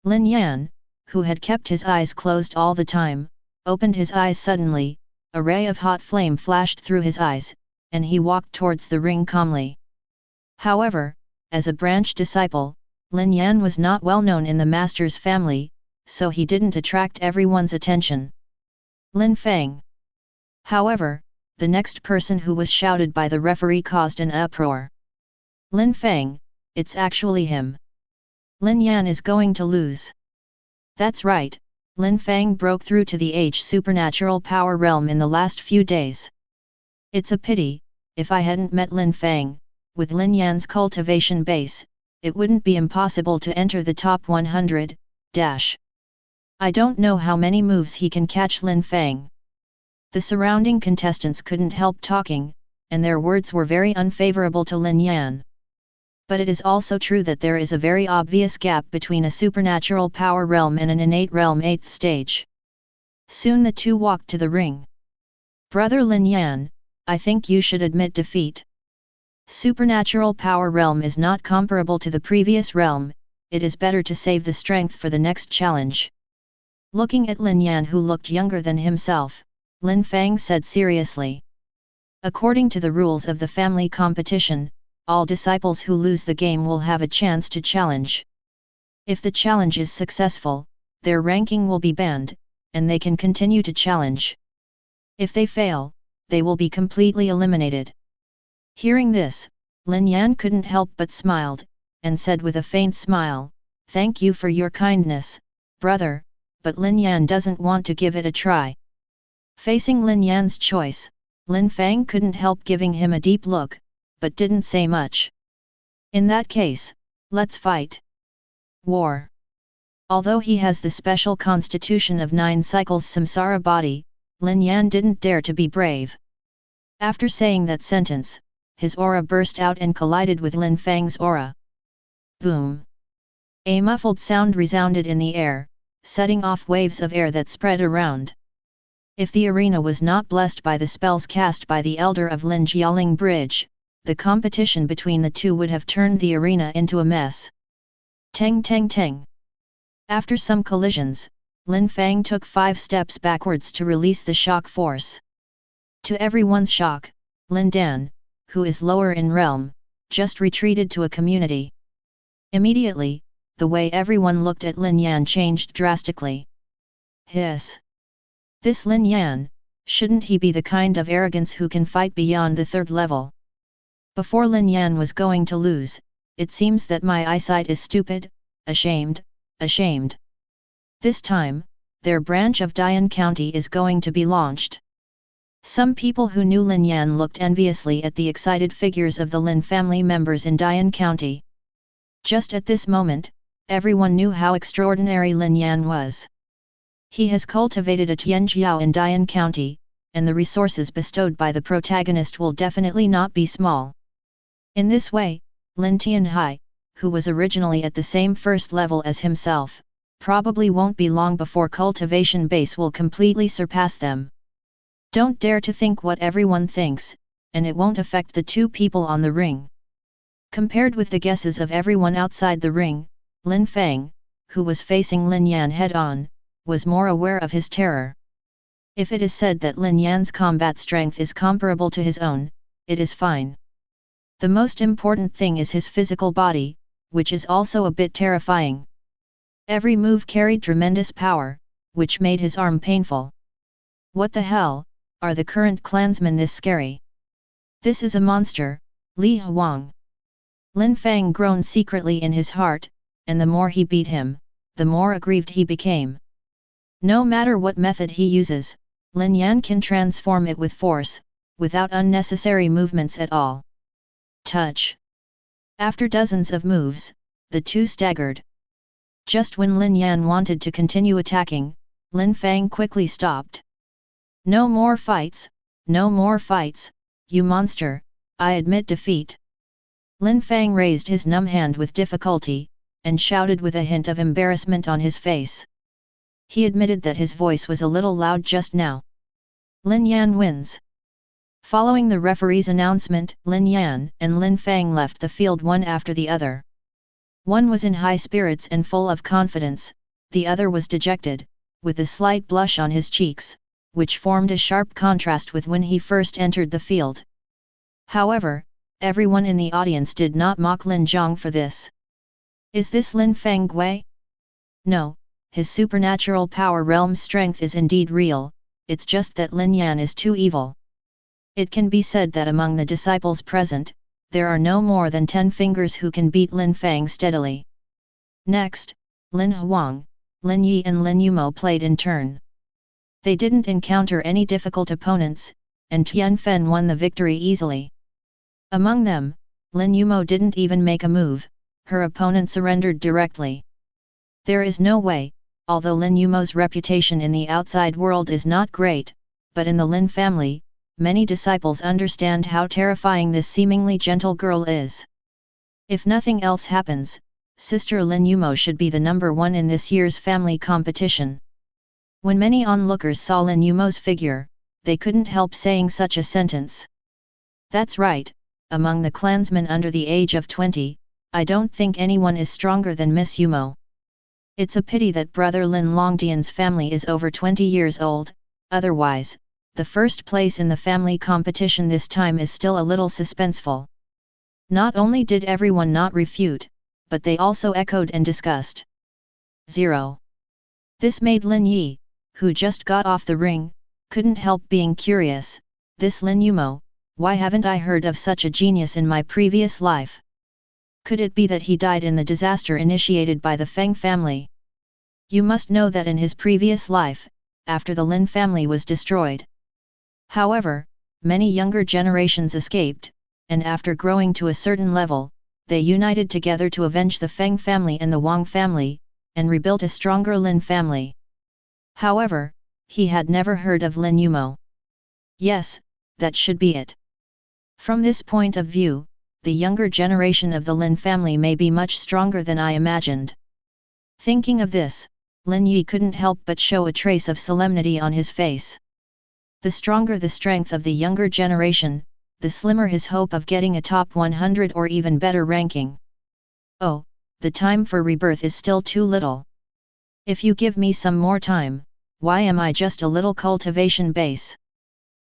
Lin Yan, who had kept his eyes closed all the time, opened his eyes suddenly, a ray of hot flame flashed through his eyes, and he walked towards the ring calmly. However, as a branch disciple, Lin Yan was not well known in the master's family, so he didn't attract everyone's attention. Lin Feng. However, the next person who was shouted by the referee caused an uproar. Lin Feng, it's actually him. Lin Yan is going to lose. That's right, Lin Feng broke through to the H supernatural power realm in the last few days. It's a pity, if I hadn't met Lin Feng, with Lin Yan's cultivation base, it wouldn't be impossible to enter the top 100, I don't know how many moves he can catch Lin Feng. The surrounding contestants couldn't help talking, and their words were very unfavorable to Lin Yan. But it is also true that there is a very obvious gap between a supernatural power realm and an innate realm 8th stage. Soon the two walked to the ring. Brother Lin Yan, I think you should admit defeat. Supernatural power realm is not comparable to the previous realm, it is better to save the strength for the next challenge. Looking at Lin Yan, who looked younger than himself, Lin Fang said seriously. According to the rules of the family competition, all disciples who lose the game will have a chance to challenge. If the challenge is successful, their ranking will be banned, and they can continue to challenge. If they fail, they will be completely eliminated. Hearing this, Lin Yan couldn't help but smiled, and said with a faint smile, "Thank you for your kindness, brother," but Lin Yan doesn't want to give it a try. Facing Lin Yan's choice, Lin Fang couldn't help giving him a deep look, but didn't say much. In that case, let's fight. War. Although he has the special constitution of 9 cycles samsara body, Lin Yan didn't dare to be brave. After saying that sentence, his aura burst out and collided with Lin Fang's aura. Boom! A muffled sound resounded in the air, setting off waves of air that spread around. If the arena was not blessed by the spells cast by the elder of Lin Jialing Bridge, the competition between the two would have turned the arena into a mess. Teng teng teng. After some collisions, Lin Fang took 5 steps backwards to release the shock force. To everyone's shock, Lin Dan, who is lower in realm, just retreated to a community. Immediately, the way everyone looked at Lin Yan changed drastically. Hiss! This Lin Yan, shouldn't he be the kind of arrogance who can fight beyond the 3rd level? Before Lin Yan was going to lose, it seems that my eyesight is stupid, ashamed. This time, their branch of Dian County is going to be launched. Some people who knew Lin Yan looked enviously at the excited figures of the Lin family members in Dian County. Just at this moment, everyone knew how extraordinary Lin Yan was. He has cultivated a Tianjiao in Dian County, and the resources bestowed by the protagonist will definitely not be small. In this way, Lin Tianhai, who was originally at the same 1st level as himself, probably won't be long before cultivation base will completely surpass them. Don't dare to think what everyone thinks, and it won't affect the 2 people on the ring. Compared with the guesses of everyone outside the ring, Lin Fang, who was facing Lin Yan head-on, was more aware of his terror. If it is said that Lin Yan's combat strength is comparable to his own, it is fine. The most important thing is his physical body, which is also a bit terrifying. Every move carried tremendous power, which made his arm painful. What the hell, are the current clansmen this scary? This is a monster, Li Huang. Lin Fang groaned secretly in his heart, and the more he beat him, the more aggrieved he became. No matter what method he uses, Lin Yan can transform it with force, without unnecessary movements at all. Touch. After dozens of moves, the 2 staggered. Just when Lin Yan wanted to continue attacking, Lin Fang quickly stopped. No more fights, you monster, I admit defeat. Lin Fang raised his numb hand with difficulty, and shouted with a hint of embarrassment on his face. He admitted that his voice was a little loud just now. Lin Yan wins. Following the referee's announcement, Lin Yan and Lin Fang left the field one after the other. One was in high spirits and full of confidence, the other was dejected, with a slight blush on his cheeks, which formed a sharp contrast with when he first entered the field. However, everyone in the audience did not mock Lin Zhang for this. Is this Lin Fang Gui? No, his supernatural power realm strength is indeed real, it's just that Lin Yan is too evil. It can be said that among the disciples present, there are no more than 10 fingers who can beat Lin Fang steadily. Next, Lin Huang, Lin Yi and Lin Yumo played in turn. They didn't encounter any difficult opponents, and Tian Fen won the victory easily. Among them, Lin Yumo didn't even make a move, her opponent surrendered directly. There is no way, although Lin Yumo's reputation in the outside world is not great, but in the Lin family, many disciples understand how terrifying this seemingly gentle girl is. If nothing else happens, Sister Lin Yumo should be the number 1 in this year's family competition. When many onlookers saw Lin Yumo's figure, they couldn't help saying such a sentence. That's right, among the clansmen under the age of 20, I don't think anyone is stronger than Miss Yumo. It's a pity that brother Lin Longdian's family is over 20 years old, otherwise, the first place in the family competition this time is still a little suspenseful. Not only did everyone not refute, but they also echoed and discussed. 0. This made Lin Yi, who just got off the ring, couldn't help being curious. This Lin Yumo, why haven't I heard of such a genius in my previous life? Could it be that he died in the disaster initiated by the Feng family? You must know that in his previous life, after the Lin family was destroyed. However, many younger generations escaped, and after growing to a certain level, they united together to avenge the Feng family and the Wang family, and rebuilt a stronger Lin family. However, he had never heard of Lin Yumo. Yes, that should be it. From this point of view, the younger generation of the Lin family may be much stronger than I imagined. Thinking of this, Lin Yi couldn't help but show a trace of solemnity on his face. The stronger the strength of the younger generation, the slimmer his hope of getting a top 100 or even better ranking. Oh, the time for rebirth is still too little. If you give me some more time, why am I just a little cultivation base?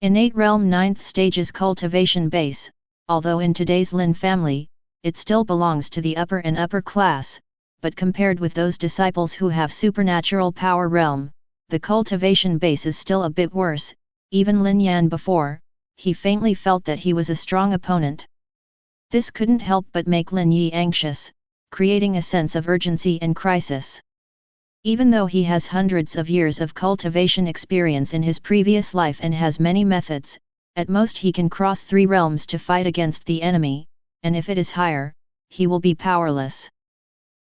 Innate realm 9th stage's cultivation base, although in today's Lin family, it still belongs to the upper and upper class, but compared with those disciples who have supernatural power realm, the cultivation base is still a bit worse. Even Lin Yan before, he faintly felt that he was a strong opponent. This couldn't help but make Lin Yi anxious, creating a sense of urgency and crisis. Even though he has hundreds of years of cultivation experience in his previous life and has many methods, at most he can cross 3 realms to fight against the enemy, and if it is higher, he will be powerless.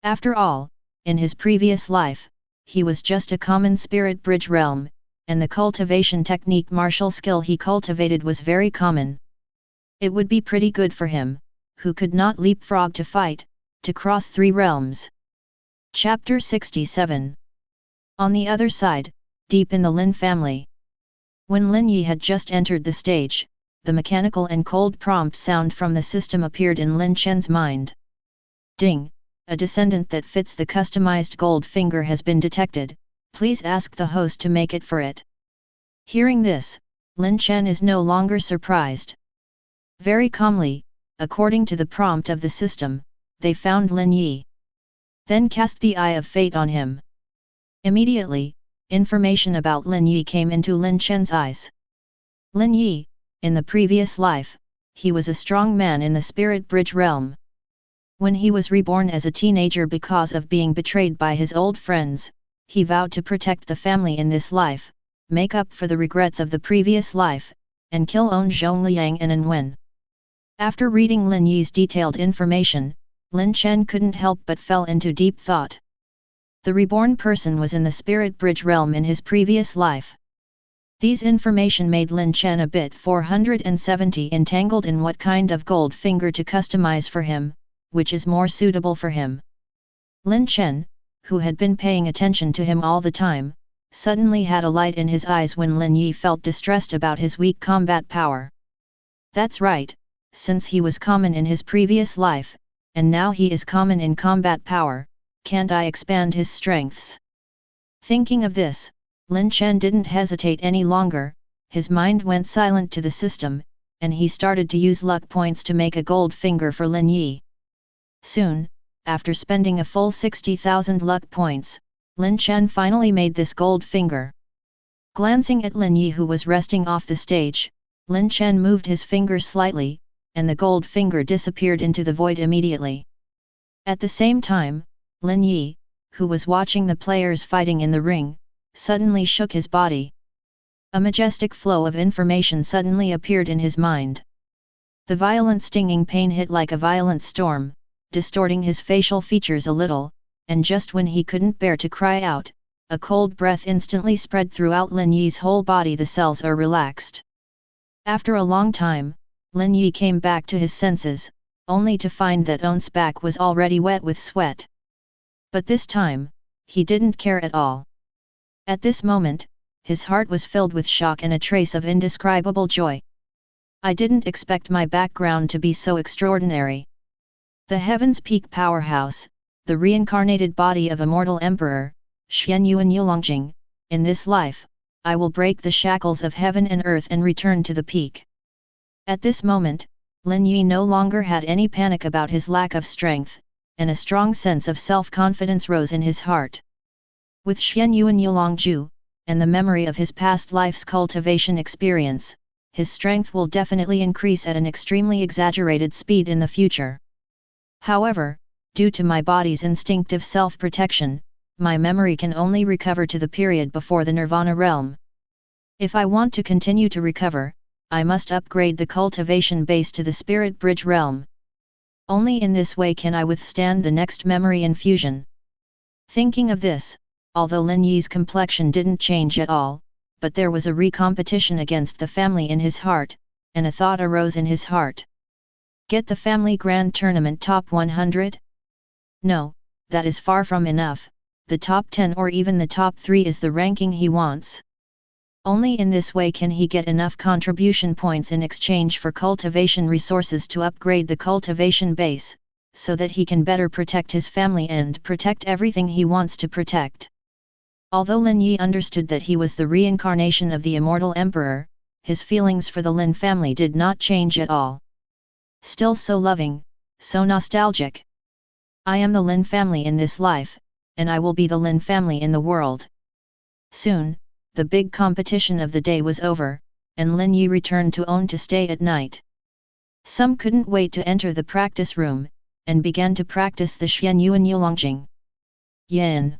After all, in his previous life, he was just a common spirit bridge realm, and the cultivation technique martial skill he cultivated was very common. It would be pretty good for him, who could not leapfrog to fight, to cross 3 realms. Chapter 67. On the other side, deep in the Lin family. When Lin Yi had just entered the stage, the mechanical and cold prompt sound from the system appeared in Lin Chen's mind. Ding! A descendant that fits the customized gold finger has been detected, please ask the host to make it for it. Hearing this, Lin Chen is no longer surprised. Very calmly, according to the prompt of the system, they found Lin Yi. Then cast the Eye of Fate on him. Immediately, information about Lin Yi came into Lin Chen's eyes. Lin Yi, in the previous life, he was a strong man in the spirit bridge realm. When he was reborn as a teenager because of being betrayed by his old friends, he vowed to protect the family in this life, make up for the regrets of the previous life, and kill On Zhongliang and An Wen. After reading Lin Yi's detailed information, Lin Chen couldn't help but fell into deep thought. The reborn person was in the spirit bridge realm in his previous life. These information made Lin Chen a bit 470 entangled in what kind of gold finger to customize for him, which is more suitable for him. Lin Chen, who had been paying attention to him all the time, suddenly had a light in his eyes when Lin Yi felt distressed about his weak combat power. That's right, since he was common in his previous life, and now he is common in combat power, can't I expand his strengths? Thinking of this, Lin Chen didn't hesitate any longer, his mind went silent to the system, and he started to use luck points to make a gold finger for Lin Yi. Soon, after spending a full 60,000 luck points, Lin Chen finally made this gold finger. Glancing at Lin Yi who was resting off the stage, Lin Chen moved his finger slightly, and the gold finger disappeared into the void immediately. At the same time, Lin Yi, who was watching the players fighting in the ring, suddenly shook his body. A majestic flow of information suddenly appeared in his mind. The violent stinging pain hit like a violent storm, distorting his facial features a little, and just when he couldn't bear to cry out, a cold breath instantly spread throughout Lin Yi's whole body. The cells are relaxed. After a long time, Lin Yi came back to his senses, only to find that On's back was already wet with sweat. But this time, he didn't care at all. At this moment, his heart was filled with shock and a trace of indescribable joy. I didn't expect my background to be so extraordinary. The Heaven's Peak Powerhouse, the reincarnated body of immortal Emperor, Xian Yuan Yulongjing, in this life, I will break the shackles of heaven and earth and return to the peak. At this moment, Lin Yi no longer had any panic about his lack of strength, and a strong sense of self-confidence rose in his heart. With Xian Yuan Yulongju, and the memory of his past life's cultivation experience, his strength will definitely increase at an extremely exaggerated speed in the future. However, due to my body's instinctive self-protection, my memory can only recover to the period before the Nirvana realm. If I want to continue to recover, I must upgrade the cultivation base to the Spirit Bridge realm. Only in this way can I withstand the next memory infusion. Thinking of this, although Lin Yi's complexion didn't change at all, but there was a recompetition against the family in his heart, and a thought arose in his heart. Get the family grand tournament top 100? No, that is far from enough, the top 10 or even the top 3 is the ranking he wants. Only in this way can he get enough contribution points in exchange for cultivation resources to upgrade the cultivation base, so that he can better protect his family and protect everything he wants to protect. Although Lin Yi understood that he was the reincarnation of the immortal emperor, his feelings for the Lin family did not change at all. Still so loving, so nostalgic. I am the Lin family in this life, and I will be the Lin family in the world. Soon, the big competition of the day was over, and Lin Yi returned to own to stay at night. Some couldn't wait to enter the practice room, and began to practice the Xian Yuan Yulongjing. Yin.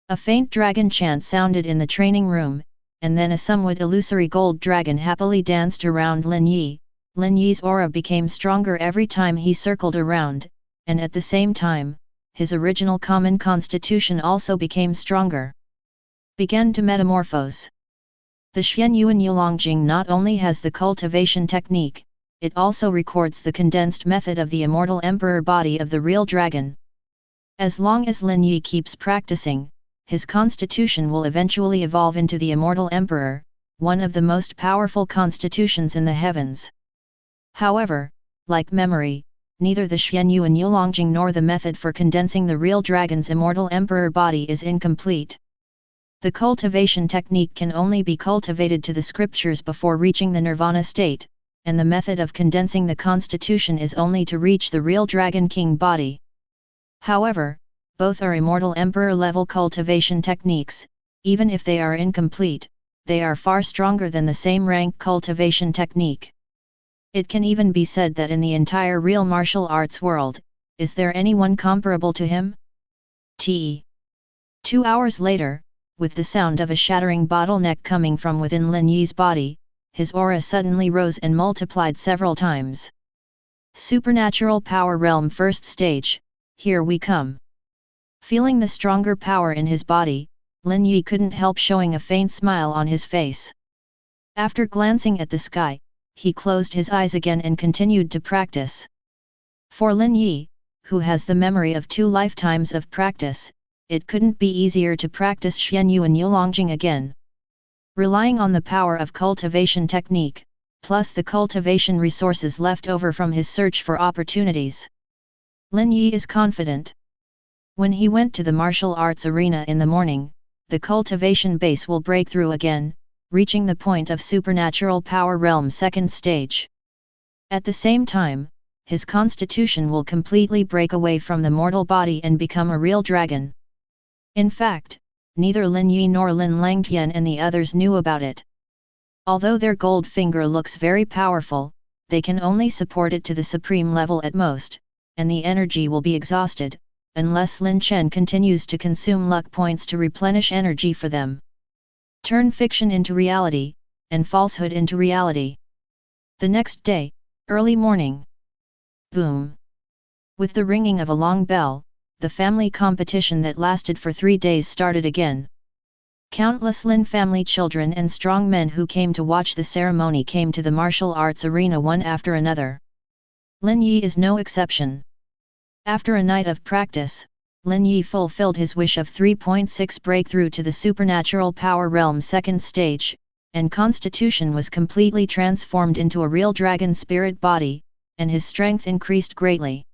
A faint dragon chant sounded in the training room, and then a somewhat illusory gold dragon happily danced around Lin Yi. Lin Yi's aura became stronger every time he circled around, and at the same time, his original common constitution also became stronger. Began to metamorphose. The Xian Yuan Yulongjing not only has the cultivation technique, it also records the condensed method of the immortal emperor body of the real dragon. As long as Lin Yi keeps practicing, his constitution will eventually evolve into the immortal emperor, one of the most powerful constitutions in the heavens. However, like memory, neither the Xian Yuan Yulongjing nor the method for condensing the real dragon's immortal emperor body is incomplete. The cultivation technique can only be cultivated to the scriptures before reaching the nirvana state, and the method of condensing the constitution is only to reach the real dragon king body. However, both are immortal emperor level cultivation techniques. Even if they are incomplete, they are far stronger than the same rank cultivation technique. It can even be said that in the entire real martial arts world, is there anyone comparable to him? 2 hours later, with the sound of a shattering bottleneck coming from within Lin Yi's body, his aura suddenly rose and multiplied several times. Supernatural Power Realm First Stage, here we come. Feeling the stronger power in his body, Lin Yi couldn't help showing a faint smile on his face. After glancing at the sky, he closed his eyes again and continued to practice. For Lin Yi, who has the memory of 2 lifetimes of practice, it couldn't be easier to practice Xian Yuan Yulongjing again. Relying on the power of cultivation technique, plus the cultivation resources left over from his search for opportunities, Lin Yi is confident. When he went to the martial arts arena in the morning, the cultivation base will break through again, reaching the point of supernatural power realm second stage. At the same time, his constitution will completely break away from the mortal body and become a real dragon. In fact, neither Lin Yi nor Lin Langtian and the others knew about it. Although their gold finger looks very powerful, they can only support it to the supreme level at most, and the energy will be exhausted, unless Lin Chen continues to consume luck points to replenish energy for them. Turn fiction into reality, and falsehood into reality. The next day, early morning. Boom! With the ringing of a long bell, the family competition that lasted for 3 days started again. Countless Lin family children and strong men who came to watch the ceremony came to the martial arts arena one after another. Lin Yi is no exception. After a night of practice, Lin Yi fulfilled his wish of 3.6 breakthrough to the supernatural power realm second stage, and constitution was completely transformed into a real dragon spirit body, and his strength increased greatly.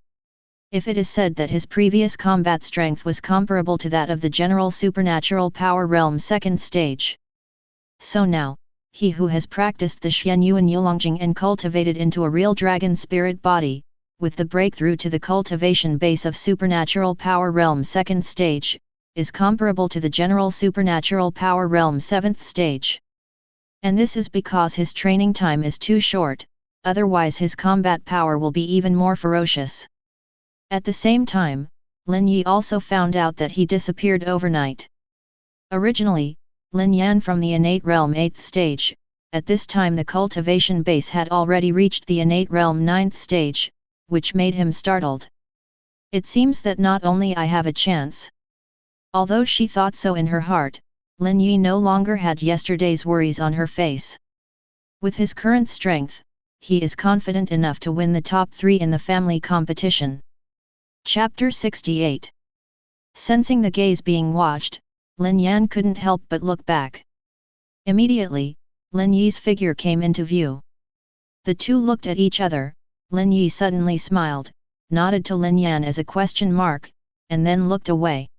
If it is said that his previous combat strength was comparable to that of the general supernatural power realm second stage, so now, he who has practiced the Xian Yuan Yulongjing and cultivated into a real dragon spirit body, with the breakthrough to the cultivation base of supernatural power realm second stage, is comparable to the general supernatural power realm seventh stage. And this is because his training time is too short, otherwise his combat power will be even more ferocious. At the same time, Lin Yi also found out that he disappeared overnight. Originally, Lin Yan from the innate realm 8th stage, at this time the cultivation base had already reached the innate realm 9th stage, which made him startled. It seems that not only I have a chance. Although she thought so in her heart, Lin Yi no longer had yesterday's worries on her face. With his current strength, he is confident enough to win the top 3 in the family competition. Chapter 68. Sensing the gaze being watched, Lin Yan couldn't help but look back. Immediately, Lin Yi's figure came into view. The two looked at each other. Lin Yi suddenly smiled, nodded to Lin Yan as a question mark, and then looked away.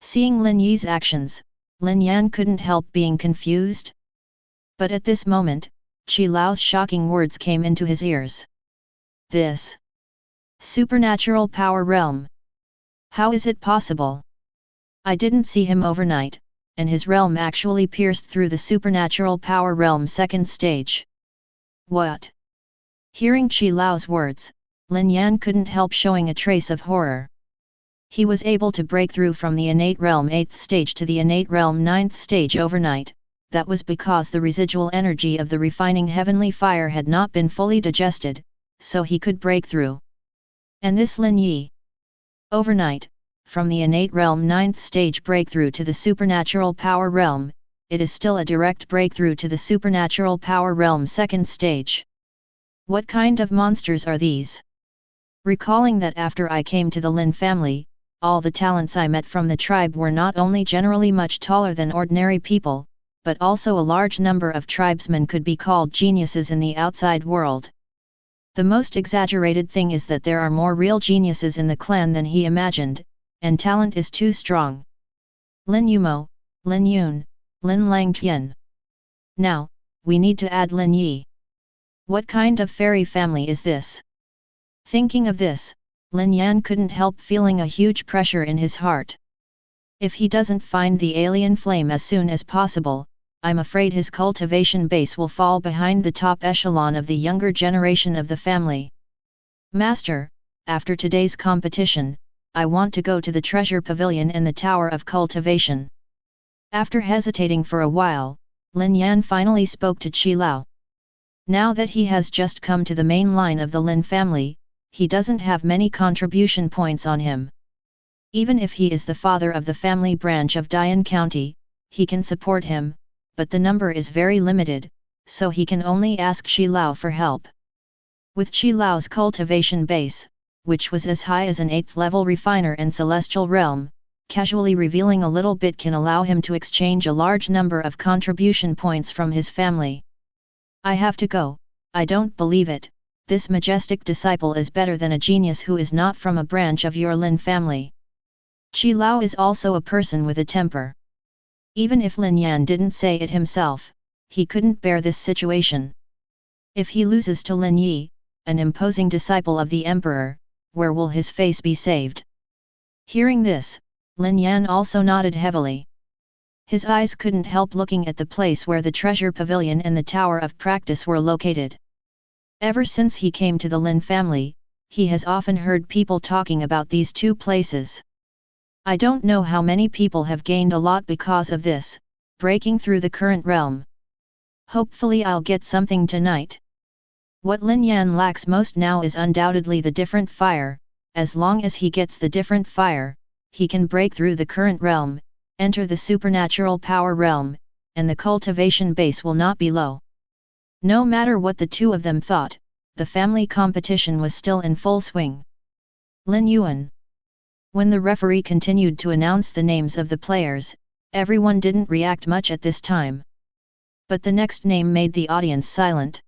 Seeing Lin Yi's actions, Lin Yan couldn't help being confused. But at this moment, Qi Lao's shocking words came into his ears. This supernatural power realm. How is it possible? I didn't see him overnight, and his realm actually pierced through the supernatural power realm second stage. What? Hearing Qi Lao's words, Lin Yan couldn't help showing a trace of horror. He was able to break through from the innate realm 8th stage to the innate realm 9th stage overnight. That was because the residual energy of the refining heavenly fire had not been fully digested, so he could break through. And this Lin Yi? Overnight, from the innate realm 9th stage breakthrough to the supernatural power realm, it is still a direct breakthrough to the supernatural power realm second stage. What kind of monsters are these? Recalling that after I came to the Lin family, all the talents I met from the tribe were not only generally much taller than ordinary people, but also a large number of tribesmen could be called geniuses in the outside world. The most exaggerated thing is that there are more real geniuses in the clan than he imagined, and talent is too strong. Lin Yumo, Lin Yun, Lin Langtian. Now, we need to add Lin Yi. What kind of fairy family is this? Thinking of this, Lin Yan couldn't help feeling a huge pressure in his heart. If he doesn't find the alien flame as soon as possible, I'm afraid his cultivation base will fall behind the top echelon of the younger generation of the family. Master, after today's competition, I want to go to the treasure pavilion and the tower of cultivation. After hesitating for a while, Lin Yan finally spoke to Qi Lao. Now that he has just come to the main line of the Lin family, he doesn't have many contribution points on him. Even if he is the father of the family branch of Dian County, he can support him, but the number is very limited, so he can only ask Qi Lao for help. With Qi Lao's cultivation base, which was as high as an 8th level refiner and celestial realm, casually revealing a little bit can allow him to exchange a large number of contribution points from his family. I have to go, I don't believe it, this majestic disciple is better than a genius who is not from a branch of your Lin family. Qi Lao is also a person with a temper. Even if Lin Yan didn't say it himself, he couldn't bear this situation. If he loses to Lin Yi, an imposing disciple of the emperor, where will his face be saved? Hearing this, Lin Yan also nodded heavily. His eyes couldn't help looking at the place where the treasure pavilion and the tower of practice were located. Ever since he came to the Lin family, he has often heard people talking about these two places. I don't know how many people have gained a lot because of this, breaking through the current realm. Hopefully I'll get something tonight. What Lin Yan lacks most now is undoubtedly the different fire. As long as he gets the different fire, he can break through the current realm, enter the supernatural power realm, and the cultivation base will not be low. No matter what the two of them thought, the family competition was still in full swing. Lin Yuan. When the referee continued to announce the names of the players, everyone didn't react much at this time. But the next name made the audience silent.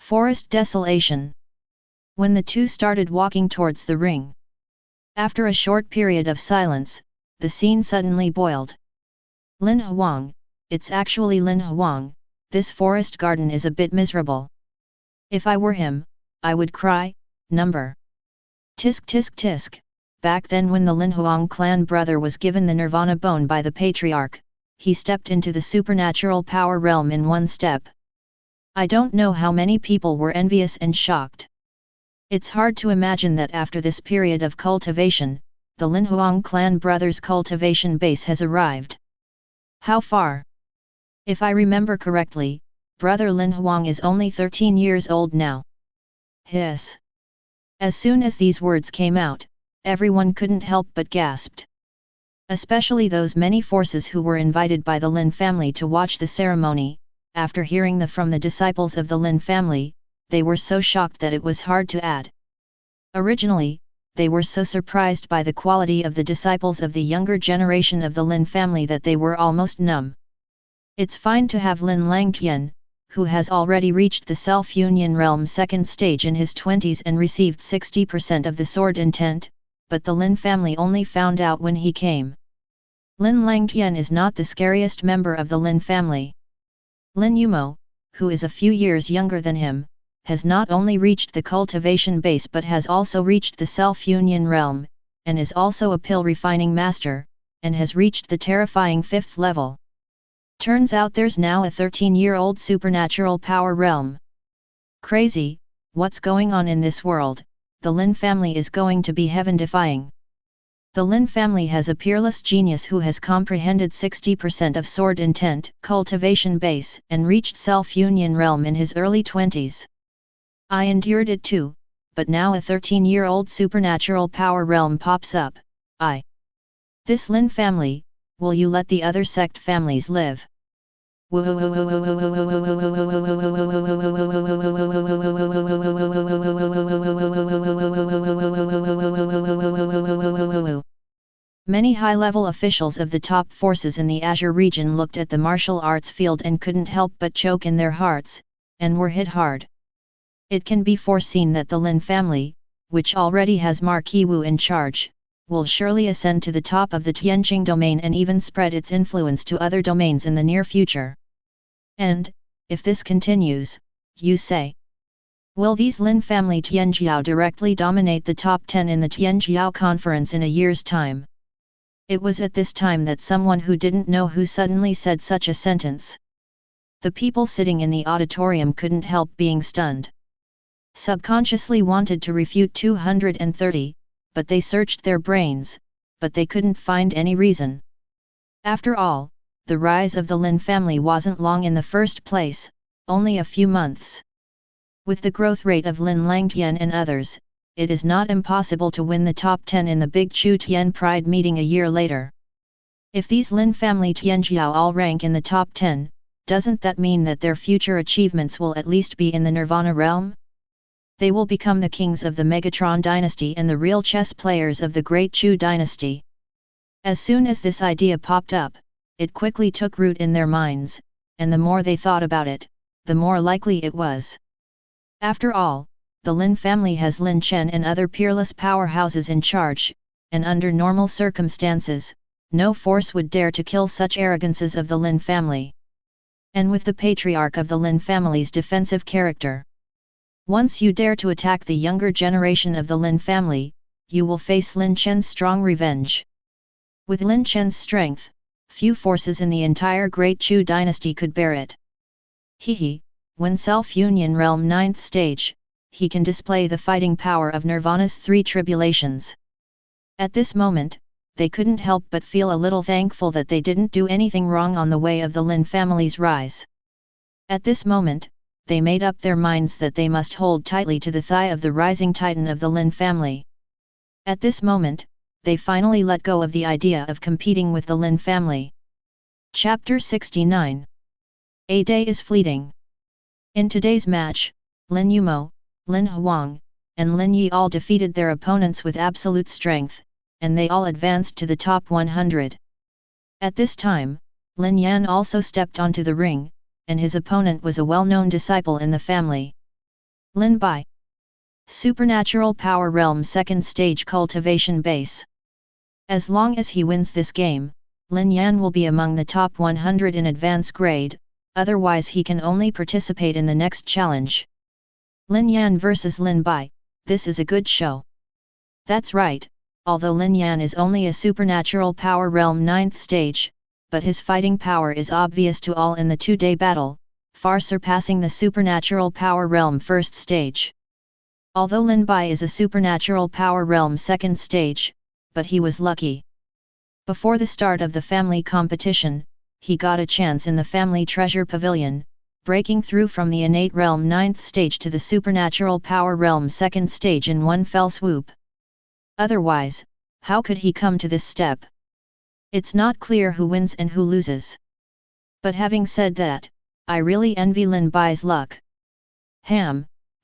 Forest Desolation. When the two started walking towards the ring. After a short period of silence, the scene suddenly boiled. Lin Huang, it's actually Lin Huang, this forest garden is a bit miserable. If I were him, I would cry, number. Tisk tisk tisk. Back then when the Lin Huang clan brother was given the Nirvana bone by the patriarch, he stepped into the supernatural power realm in one step. I don't know how many people were envious and shocked. It's hard to imagine that after this period of cultivation, the Lin Huang clan brothers' cultivation base has arrived. How far? If I remember correctly, brother Lin Huang is only 13 years old now. Hiss. As soon as these words came out, everyone couldn't help but gasped. Especially those many forces who were invited by the Lin family to watch the ceremony. After hearing from the disciples of the Lin family, they were so shocked that it was hard to add. Originally, they were so surprised by the quality of the disciples of the younger generation of the Lin family that they were almost numb. It's fine to have Lin Langtian, who has already reached the self-union realm second stage in his 20s and received 60% of the sword intent, but the Lin family only found out when he came. Lin Langtian is not the scariest member of the Lin family. Lin Yumo, who is a few years younger than him, has not only reached the cultivation base but has also reached the self-union realm, and is also a pill refining master, and has reached the terrifying 5th level. Turns out there's now a 13-year-old supernatural power realm. Crazy, what's going on in this world? The Lin family is going to be heaven-defying. The Lin family has a peerless genius who has comprehended 60% of sword intent, cultivation base, and reached self-union realm in his early 20s. I endured it too, but now a 13-year-old supernatural power realm pops up. This Lin family, will you let the other sect families live? Many high-level officials of the top forces in the Azure region looked at the martial arts field and couldn't help but choke in their hearts, and were hit hard. It can be foreseen that the Lin family, which already has Marquis Wu in charge, will surely ascend to the top of the Tianjing domain and even spread its influence to other domains in the near future. And, if this continues, you say, will these Lin family Tianjiao directly dominate the top 10 in the Tianjiao conference in a year's time? It was at this time that someone who didn't know who suddenly said such a sentence. The people sitting in the auditorium couldn't help being stunned. Subconsciously wanted to refute 230, but they searched their brains, but they couldn't find any reason. After all, the rise of the Lin family wasn't long in the first place, only a few months. With the growth rate of Lin Langtian and others, it is not impossible to win the top 10 in the Big Chu Tian Pride meeting a year later. If these Lin family Tianjiao all rank in the top 10, doesn't that mean that their future achievements will at least be in the Nirvana realm? They will become the kings of the Megatron dynasty and the real chess players of the Great Chu dynasty. As soon as this idea popped up, it quickly took root in their minds, and the more they thought about it, the more likely it was. After all, the Lin family has Lin Chen and other peerless powerhouses in charge, and under normal circumstances, no force would dare to kill such arrogances of the Lin family. And with the patriarch of the Lin family's defensive character, once you dare to attack the younger generation of the Lin family, you will face Lin Chen's strong revenge. With Lin Chen's strength, few forces in the entire Great Chu dynasty could bear it. When self-union realm 9th stage, he can display the fighting power of Nirvana's 3 tribulations. At this moment, they couldn't help but feel a little thankful that they didn't do anything wrong on the way of the Lin family's rise. At this moment, they made up their minds that they must hold tightly to the thigh of the rising titan of the Lin family. At this moment, they finally let go of the idea of competing with the Lin family. Chapter 69. A day is fleeting. In today's match, Lin Yumo, Lin Huang, and Lin Yi all defeated their opponents with absolute strength, and they all advanced to the top 100. At this time, Lin Yan also stepped onto the ring, and his opponent was a well-known disciple in the family. Lin Bai. Supernatural Power Realm Second Stage Cultivation Base. As long as he wins this game, Lin Yan will be among the top 100 in advanced grade, otherwise he can only participate in the next challenge. Lin Yan vs Lin Bai, this is a good show. That's right, although Lin Yan is only a supernatural power realm 9th stage, but his fighting power is obvious to all in the 2-day battle, far surpassing the supernatural power realm 1st stage. Although Lin Bai is a supernatural power realm 2nd stage, but he was lucky. Before the start of the family competition, he got a chance in the family treasure pavilion, breaking through from the innate realm 9th stage to the supernatural power realm 2nd stage in one fell swoop. Otherwise, how could he come to this step? It's not clear who wins and who loses. But having said that, I really envy Lin Bai's luck.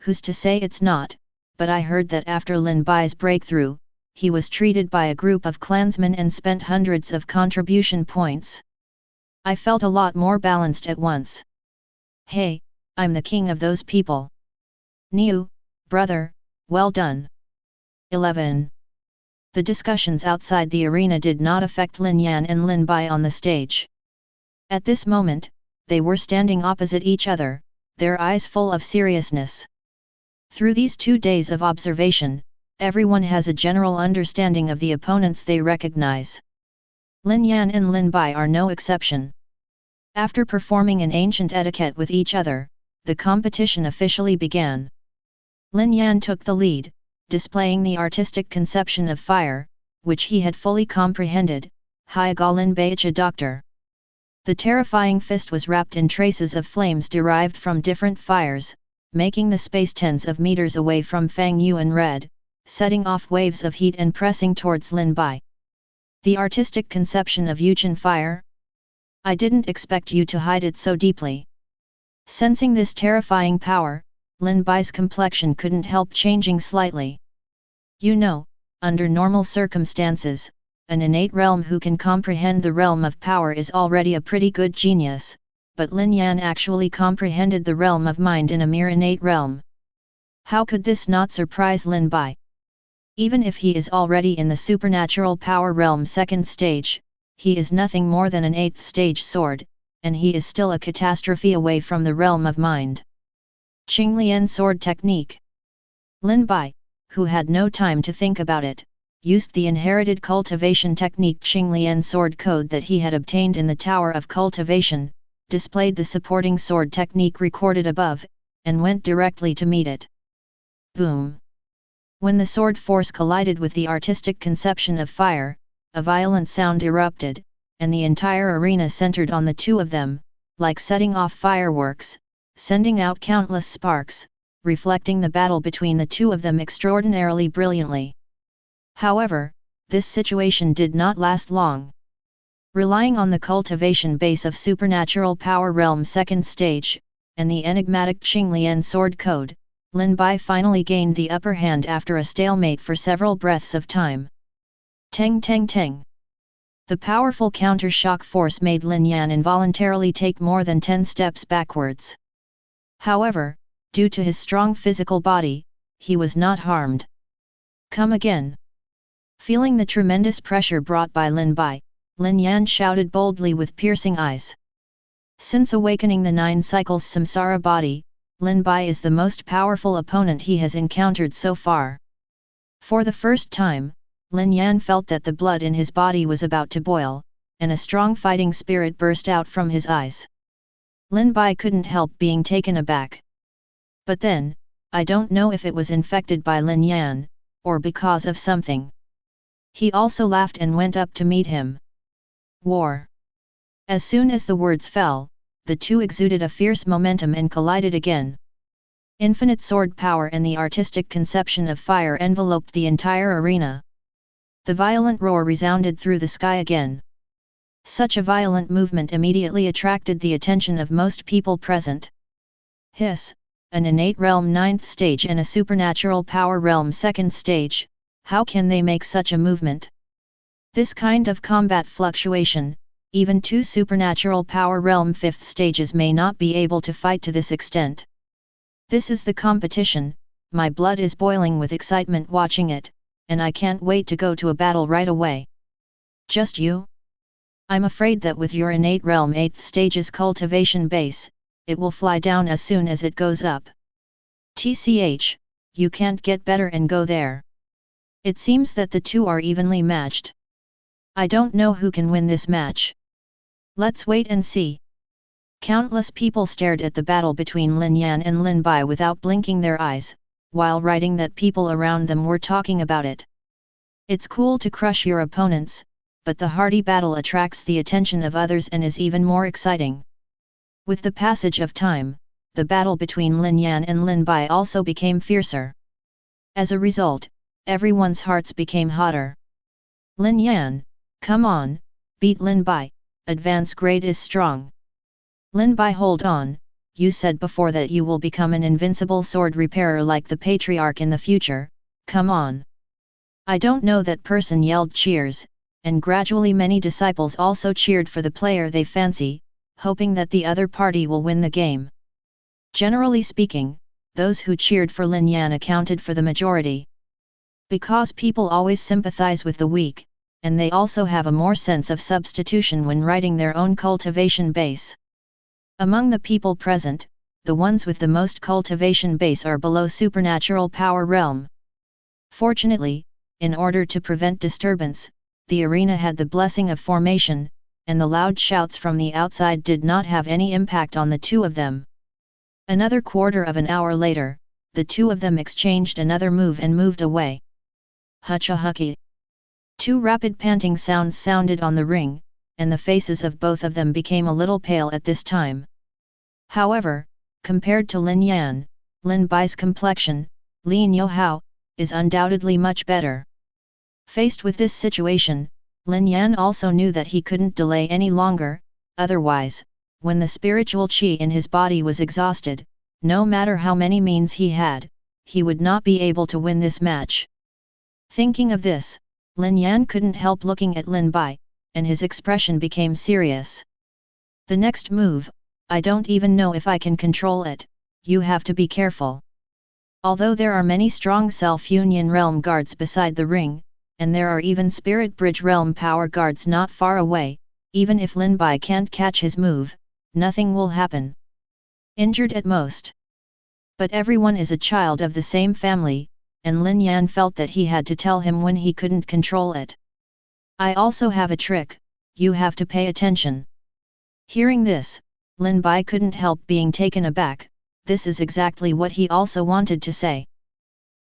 Who's to say it's not, but I heard that after Lin Bai's breakthrough, he was treated by a group of clansmen and spent hundreds of contribution points. I felt a lot more balanced at once. Hey, I'm the king of those people. Niu, brother, well done. 11. The discussions outside the arena did not affect Lin Yan and Lin Bai on the stage. At this moment, they were standing opposite each other, their eyes full of seriousness. Through these 2 days of observation, everyone has a general understanding of the opponents they recognize. Lin Yan and Lin Bai are no exception. After performing an ancient etiquette with each other, the competition officially began. Lin Yan took the lead, displaying the artistic conception of fire, which he had fully comprehended, Haiga Lin Baicha Doctor. The terrifying fist was wrapped in traces of flames derived from different fires, making the space tens of meters away from Fang Yuan red, setting off waves of heat and pressing towards Lin Bai. The artistic conception of Yuchen fire? I didn't expect you to hide it so deeply. Sensing this terrifying power, Lin Bai's complexion couldn't help changing slightly. You know, under normal circumstances, an innate realm who can comprehend the realm of power is already a pretty good genius, but Lin Yan actually comprehended the realm of mind in a mere innate realm. How could this not surprise Lin Bai? Even if he is already in the supernatural power realm 2nd stage, he is nothing more than an 8th stage sword, and he is still a catastrophe away from the realm of mind. Qinglian sword technique. Lin Bai, who had no time to think about it, used the inherited cultivation technique Qinglian sword code that he had obtained in the Tower of Cultivation, displayed the supporting sword technique recorded above, and went directly to meet it. Boom! When the sword force collided with the artistic conception of fire, a violent sound erupted, and the entire arena centered on the two of them, like setting off fireworks, sending out countless sparks, reflecting the battle between the two of them extraordinarily brilliantly. However, this situation did not last long. Relying on the cultivation base of supernatural power realm 2nd stage, and the enigmatic Qinglian sword code, Lin Bai finally gained the upper hand after a stalemate for several breaths of time. Teng teng teng. The powerful counter-shock force made Lin Yan involuntarily take more than 10 steps backwards. However, due to his strong physical body, he was not harmed. Come again. Feeling the tremendous pressure brought by Lin Bai, Lin Yan shouted boldly with piercing eyes. Since awakening the 9 cycles samsara body, Lin Bai is the most powerful opponent he has encountered so far. For the first time, Lin Yan felt that the blood in his body was about to boil, and a strong fighting spirit burst out from his eyes. Lin Bai couldn't help being taken aback. But then, I don't know if it was infected by Lin Yan, or because of something. He also laughed and went up to meet him. War. As soon as the words fell, the two exuded a fierce momentum and collided again. Infinite sword power and the artistic conception of fire enveloped the entire arena. The violent roar resounded through the sky again. Such a violent movement immediately attracted the attention of most people present. Hiss, an innate realm 9th stage and a supernatural power realm 2nd stage, how can they make such a movement? This kind of combat fluctuation, even two supernatural power realm 5th stages may not be able to fight to this extent. This is the competition, my blood is boiling with excitement watching it, and I can't wait to go to a battle right away. Just you? I'm afraid that with your innate realm 8th stage's cultivation base, it will fly down as soon as it goes up. TCH, you can't get better and go there. It seems that the two are evenly matched. I don't know who can win this match. Let's wait and see. Countless people stared at the battle between Lin Yan and Lin Bai without blinking their eyes, while writing that people around them were talking about it. It's cool to crush your opponents, but the hardy battle attracts the attention of others and is even more exciting. With the passage of time, the battle between Lin Yan and Lin Bai also became fiercer. As a result, everyone's hearts became hotter. Lin Yan, come on, beat Lin Bai, advance grade is strong. Lin Bai, hold on, you said before that you will become an invincible sword repairer like the patriarch in the future, come on. I don't know, that person yelled cheers, and gradually many disciples also cheered for the player they fancy, hoping that the other party will win the game. Generally speaking, those who cheered for Lin Yan accounted for the majority. Because people always sympathize with the weak, and they also have a more sense of substitution when writing their own cultivation base. Among the people present, the ones with the most cultivation base are below supernatural power realm. Fortunately, in order to prevent disturbance, the arena had the blessing of formation, and the loud shouts from the outside did not have any impact on the two of them. Another quarter of an hour later, the two of them exchanged another move and moved away. Hutcha-hucky. Two rapid panting sounds sounded on the ring, and the faces of both of them became a little pale at this time. However, compared to Lin Yan, Lin Bai's complexion, Lin Yohao, is undoubtedly much better. Faced with this situation, Lin Yan also knew that he couldn't delay any longer, otherwise, when the spiritual qi in his body was exhausted, no matter how many means he had, he would not be able to win this match. Thinking of this, Lin Yan couldn't help looking at Lin Bai, and his expression became serious. The next move, I don't even know if I can control it, you have to be careful. Although there are many strong self-union realm guards beside the ring, and there are even spirit bridge realm power guards not far away, even if Lin Bai can't catch his move, nothing will happen. Injured at most. But everyone is a child of the same family, and Lin Yan felt that he had to tell him when he couldn't control it. I also have a trick, you have to pay attention. Hearing this, Lin Bai couldn't help being taken aback, this is exactly what he also wanted to say.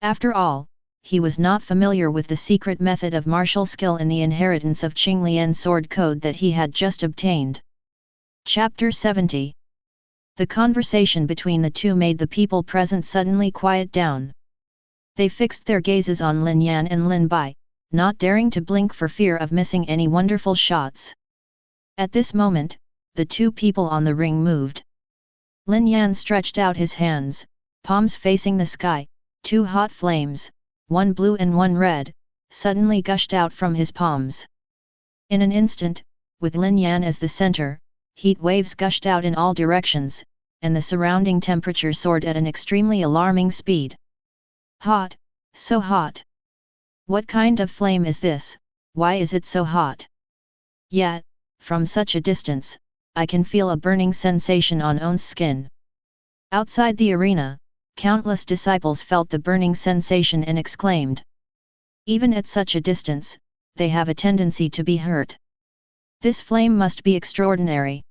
After all, he was not familiar with the secret method of martial skill in the inheritance of Qinglian's sword code that he had just obtained. Chapter 70. The conversation between the two made the people present suddenly quiet down. They fixed their gazes on Lin Yan and Lin Bai, not daring to blink for fear of missing any wonderful shots. At this moment, the two people on the ring moved. Lin Yan stretched out his hands, palms facing the sky, two hot flames, one blue and one red, suddenly gushed out from his palms. In an instant, with Lin Yan as the center, heat waves gushed out in all directions, and the surrounding temperature soared at an extremely alarming speed. Hot, so hot. What kind of flame is this, why is it so hot? Yet, from such a distance, I can feel a burning sensation on one's skin. Outside the arena, countless disciples felt the burning sensation and exclaimed. Even at such a distance, they have a tendency to be hurt. This flame must be extraordinary.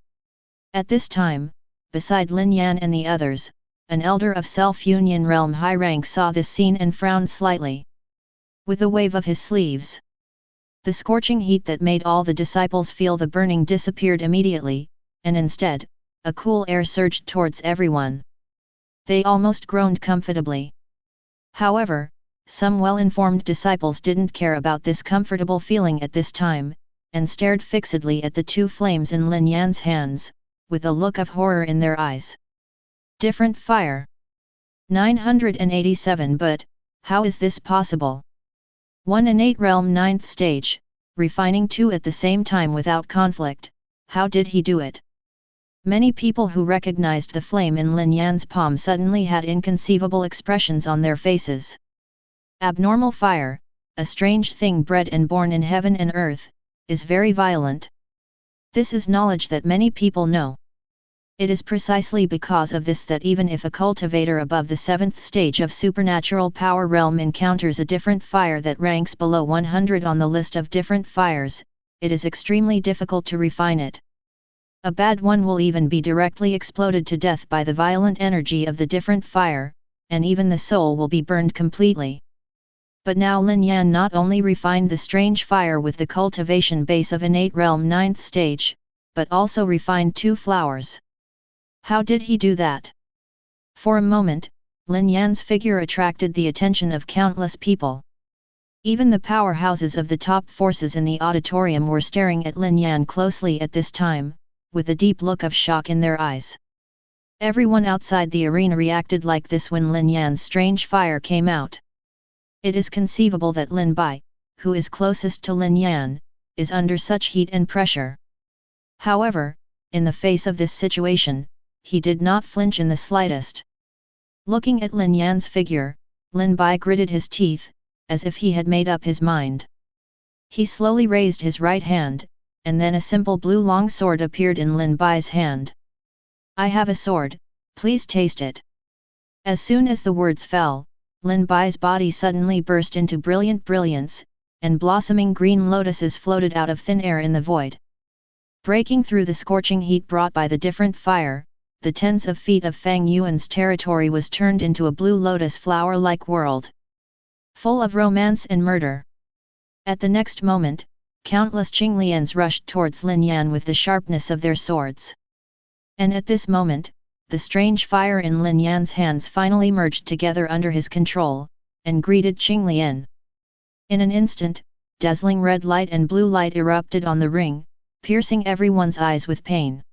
At this time, beside Lin Yan and the others, an elder of self-union realm high rank saw this scene and frowned slightly. With a wave of his sleeves, the scorching heat that made all the disciples feel the burning disappeared immediately, and instead, a cool air surged towards everyone. They almost groaned comfortably. However, some well-informed disciples didn't care about this comfortable feeling at this time, and stared fixedly at the two flames in Lin Yan's hands, with a look of horror in their eyes. Different fire. 987. But, how is this possible? One innate realm 9th stage, refining two at the same time without conflict. How did he do it? Many people who recognized the flame in Lin Yan's palm suddenly had inconceivable expressions on their faces. Abnormal fire, a strange thing bred and born in heaven and earth, is very violent. This is knowledge that many people know. It is precisely because of this that even if a cultivator above the 7th stage of supernatural power realm encounters a different fire that ranks below 100 on the list of different fires, it is extremely difficult to refine it. A bad one will even be directly exploded to death by the violent energy of the different fire, and even the soul will be burned completely. But now Lin Yan not only refined the strange fire with the cultivation base of innate realm 9th stage, but also refined 2 flowers. How did he do that? For a moment, Lin Yan's figure attracted the attention of countless people. Even the powerhouses of the top forces in the auditorium were staring at Lin Yan closely at this time, with a deep look of shock in their eyes. Everyone outside the arena reacted like this when Lin Yan's strange fire came out. It is conceivable that Lin Bai, who is closest to Lin Yan, is under such heat and pressure. However, in the face of this situation, he did not flinch in the slightest. Looking at Lin Yan's figure, Lin Bai gritted his teeth, as if he had made up his mind. He slowly raised his right hand, and then a simple blue long sword appeared in Lin Bai's hand. "I have a sword, please taste it." As soon as the words fell, Lin Bai's body suddenly burst into brilliant brilliance, and blossoming green lotuses floated out of thin air in the void. Breaking through the scorching heat brought by the different fire, the tens of feet of Fang Yuan's territory was turned into a blue lotus flower-like world, full of romance and murder. At the next moment, countless Qinglians rushed towards Lin Yan with the sharpness of their swords. And at this moment, the strange fire in Lin Yan's hands finally merged together under his control, and greeted Qinglian. In an instant, dazzling red light and blue light erupted on the ring, piercing everyone's eyes with pain.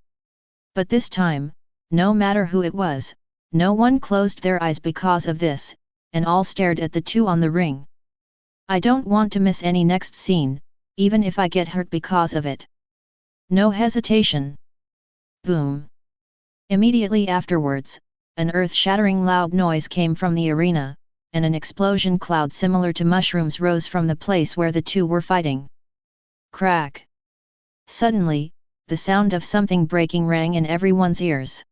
But this time, no matter who it was, no one closed their eyes because of this, and all stared at the two on the ring. "I don't want to miss any next scene, even if I get hurt because of it." No hesitation. Boom. Immediately afterwards, an earth-shattering loud noise came from the arena, and an explosion cloud similar to mushrooms rose from the place where the two were fighting. Crack! Suddenly, the sound of something breaking rang in everyone's ears.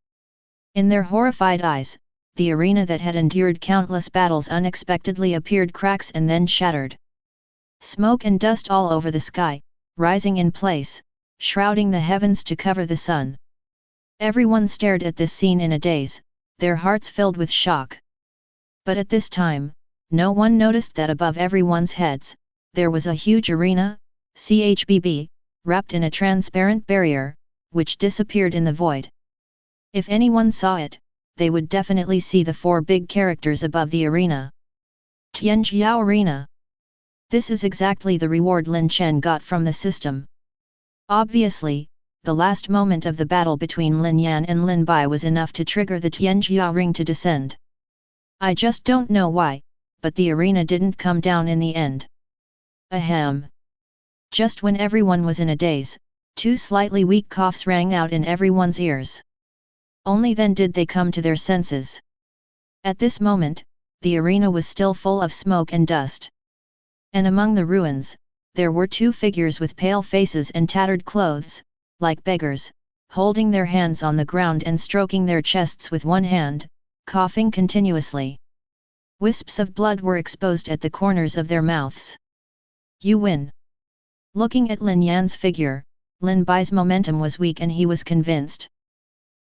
In their horrified eyes, the arena that had endured countless battles unexpectedly appeared cracks and then shattered. Smoke and dust all over the sky, rising in place, shrouding the heavens to cover the sun. Everyone stared at this scene in a daze, their hearts filled with shock. But at this time, no one noticed that above everyone's heads, there was a huge arena, CHBB, wrapped in a transparent barrier, which disappeared in the void. If anyone saw it, they would definitely see the 4 big characters above the arena. Tianjiao Arena. This is exactly the reward Lin Chen got from the system. Obviously, the last moment of the battle between Lin Yan and Lin Bai was enough to trigger the Tianjia ring to descend. I just don't know why, but the arena didn't come down in the end. Ahem. Just when everyone was in a daze, 2 slightly weak coughs rang out in everyone's ears. Only then did they come to their senses. At this moment, the arena was still full of smoke and dust. And among the ruins, there were 2 figures with pale faces and tattered clothes, like beggars, holding their hands on the ground and stroking their chests with one hand, coughing continuously. Wisps of blood were exposed at the corners of their mouths. "You win." Looking at Lin Yan's figure, Lin Bai's momentum was weak and he was convinced.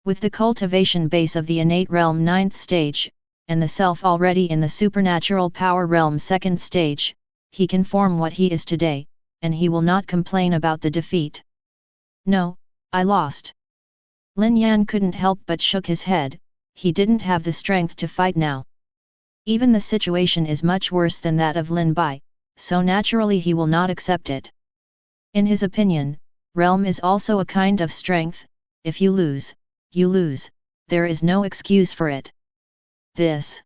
With the cultivation base of the innate realm 9th stage, and the self already in the supernatural power realm 2nd stage, he can form what he is today, and he will not complain about the defeat. "No, I lost." Lin Yan couldn't help but shook his head, he didn't have the strength to fight now. Even the situation is much worse than that of Lin Bai, so naturally he will not accept it. In his opinion, realm is also a kind of strength. If you lose, you lose, there is no excuse for it. This.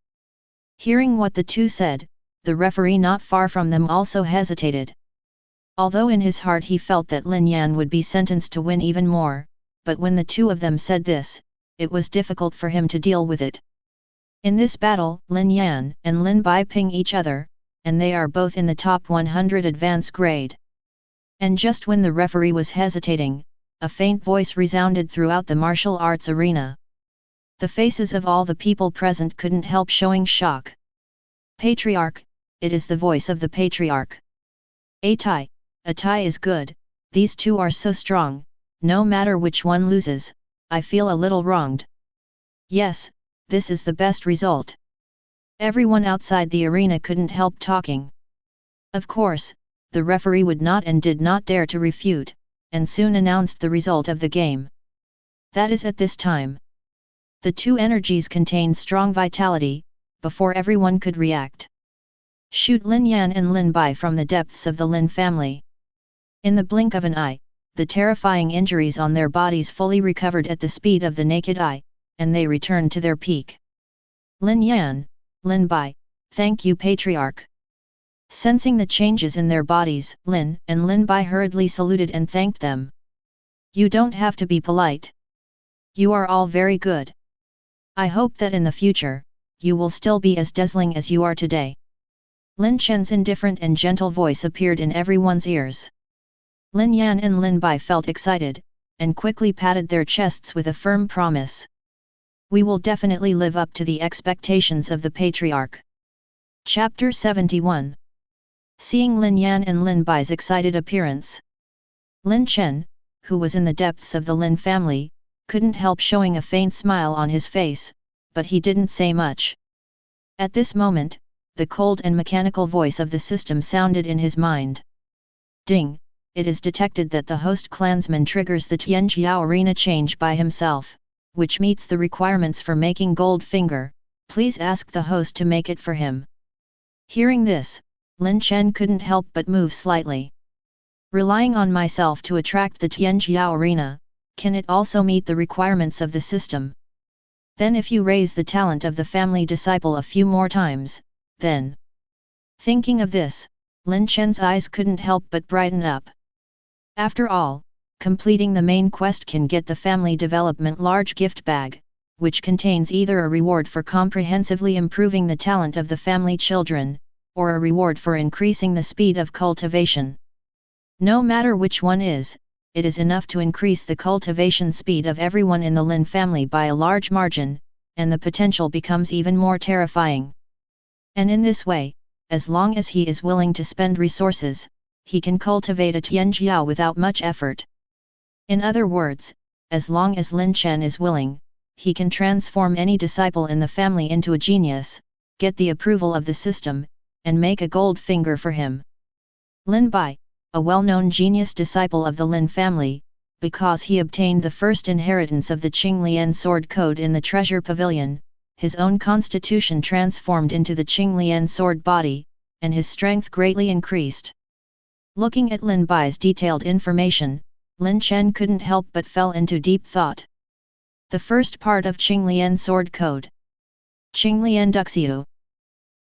Hearing what the two said, the referee not far from them also hesitated. Although in his heart he felt that Lin Yan would be sentenced to win even more, but when the two of them said this, it was difficult for him to deal with it. In this battle, Lin Yan and Lin Bai ping each other, and they are both in the top 100 advance grade. And just when the referee was hesitating, a faint voice resounded throughout the martial arts arena. The faces of all the people present couldn't help showing shock. Patriarch, it is the voice of the patriarch. A tie is good, these two are so strong, no matter which one loses, I feel a little wronged. Yes, this is the best result. Everyone outside the arena couldn't help talking. Of course, the referee would not and did not dare to refute, and soon announced the result of the game. That is at this time. The two energies contained strong vitality, before everyone could react. Shoot Lin Yan and Lin Bai from the depths of the Lin family. In the blink of an eye, the terrifying injuries on their bodies fully recovered at the speed of the naked eye, and they returned to their peak. Lin Yan, Lin Bai, thank you patriarch. Sensing the changes in their bodies, Lin and Lin Bai hurriedly saluted and thanked them. You don't have to be polite. You are all very good. I hope that in the future, you will still be as dazzling as you are today. Lin Chen's indifferent and gentle voice appeared in everyone's ears. Lin Yan and Lin Bai felt excited, and quickly patted their chests with a firm promise. We will definitely live up to the expectations of the patriarch. Chapter 71. Seeing Lin Yan and Lin Bai's excited appearance. Lin Chen, who was in the depths of the Lin family, couldn't help showing a faint smile on his face, but he didn't say much. At this moment, the cold and mechanical voice of the system sounded in his mind. Ding! It is detected that the host clansman triggers the Tianjiao arena change by himself, which meets the requirements for making gold finger. Please ask the host to make it for him. Hearing this, Lin Chen couldn't help but move slightly. Relying on myself to attract the Tianjiao arena, can it also meet the requirements of the system? Then if you raise the talent of the family disciple a few more times, then... Thinking of this, Lin Chen's eyes couldn't help but brighten up. After all, completing the main quest can get the family development large gift bag, which contains either a reward for comprehensively improving the talent of the family children, or a reward for increasing the speed of cultivation. No matter which one is, it is enough to increase the cultivation speed of everyone in the Lin family by a large margin, and the potential becomes even more terrifying. And in this way, as long as he is willing to spend resources, he can cultivate a Tianjiao without much effort. In other words, as long as Lin Chen is willing, he can transform any disciple in the family into a genius, get the approval of the system, and make a gold finger for him. Lin Bai, a well-known genius disciple of the Lin family, because he obtained the first inheritance of the Qinglian sword code in the treasure pavilion, his own constitution transformed into the Qinglian sword body, and his strength greatly increased. Looking at Lin Bai's detailed information, Lin Chen couldn't help but fell into deep thought. The first part of Qinglian sword code. Qinglian Duxiu.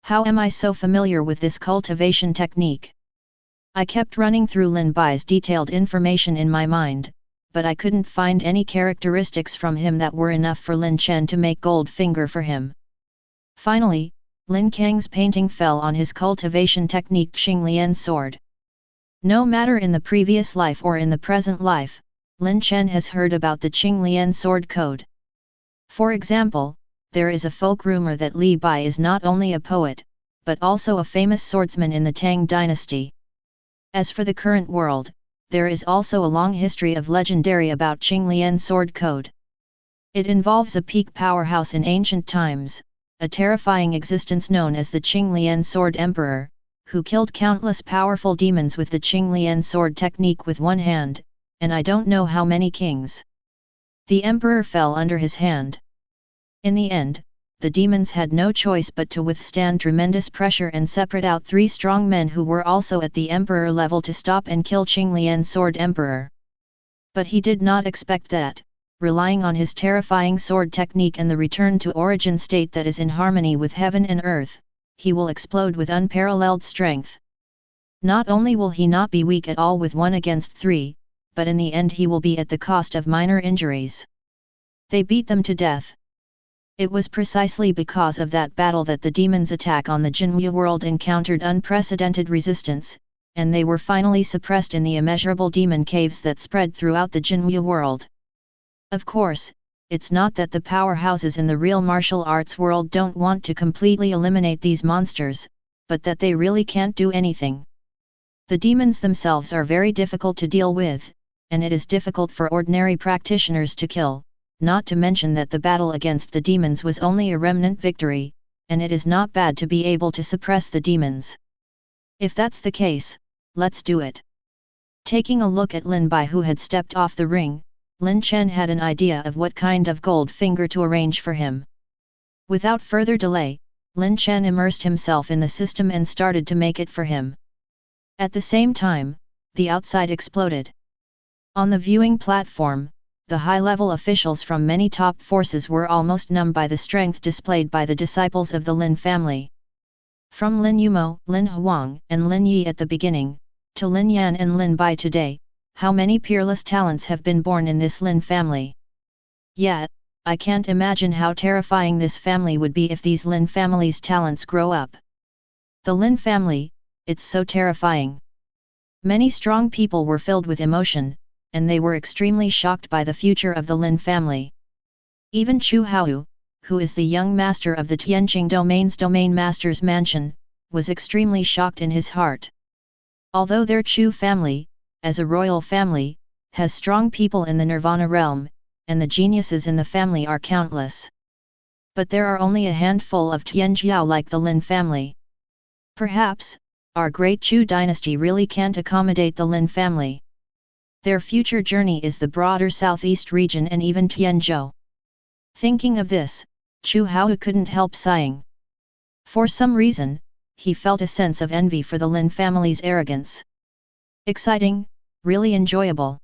How am I so familiar with this cultivation technique? I kept running through Lin Bai's detailed information in my mind, but I couldn't find any characteristics from him that were enough for Lin Chen to make gold finger for him. Finally, Lin Kang's painting fell on his cultivation technique Qinglian sword. No matter in the previous life or in the present life, Lin Chen has heard about the Qinglian sword code. For example, there is a folk rumor that Li Bai is not only a poet, but also a famous swordsman in the Tang dynasty. As for the current world, there is also a long history of legendary about Qinglian sword code. It involves a peak powerhouse in ancient times, a terrifying existence known as the Qinglian sword emperor, who killed countless powerful demons with the Qinglian sword technique with one hand, and I don't know how many kings. The emperor fell under his hand. In the end, the demons had no choice but to withstand tremendous pressure and separate out 3 strong men who were also at the emperor level to stop and kill Qinglian sword emperor. But he did not expect that, relying on his terrifying sword technique and the return to origin state that is in harmony with heaven and earth, he will explode with unparalleled strength. Not only will he not be weak at all with 1 against 3, but in the end he will be at the cost of minor injuries. They beat them to death. It was precisely because of that battle that the demons' attack on the Jinwu world encountered unprecedented resistance, and they were finally suppressed in the immeasurable demon caves that spread throughout the Jinwu world. Of course, it's not that the powerhouses in the real martial arts world don't want to completely eliminate these monsters, but that they really can't do anything. The demons themselves are very difficult to deal with, and it is difficult for ordinary practitioners to kill, not to mention that the battle against the demons was only a remnant victory, and it is not bad to be able to suppress the demons. If that's the case, let's do it. Taking a look at Lin Bai, who had stepped off the ring, Lin Chen had an idea of what kind of gold finger to arrange for him. Without further delay, Lin Chen immersed himself in the system and started to make it for him. At the same time, the outside exploded. On the viewing platform, the high-level officials from many top forces were almost numb by the strength displayed by the disciples of the Lin family. From Lin Yumo, Lin Huang, and Lin Yi at the beginning, to Lin Yan and Lin Bai today, how many peerless talents have been born in this Lin family. Yet, I can't imagine how terrifying this family would be if these Lin family's talents grow up. The Lin family, it's so terrifying. Many strong people were filled with emotion, and they were extremely shocked by the future of the Lin family. Even Chu Hao, who is the young master of the Tianqing Domain's Domain Master's Mansion, was extremely shocked in his heart. Although their Chu family, as a royal family, has strong people in the Nirvana realm, and the geniuses in the family are countless. But there are only a handful of Tianjiao like the Lin family. Perhaps, our great Chu dynasty really can't accommodate the Lin family. Their future journey is the broader southeast region and even Tianzhou. Thinking of this, Chu Hao couldn't help sighing. For some reason, he felt a sense of envy for the Lin family's arrogance. Exciting, really enjoyable.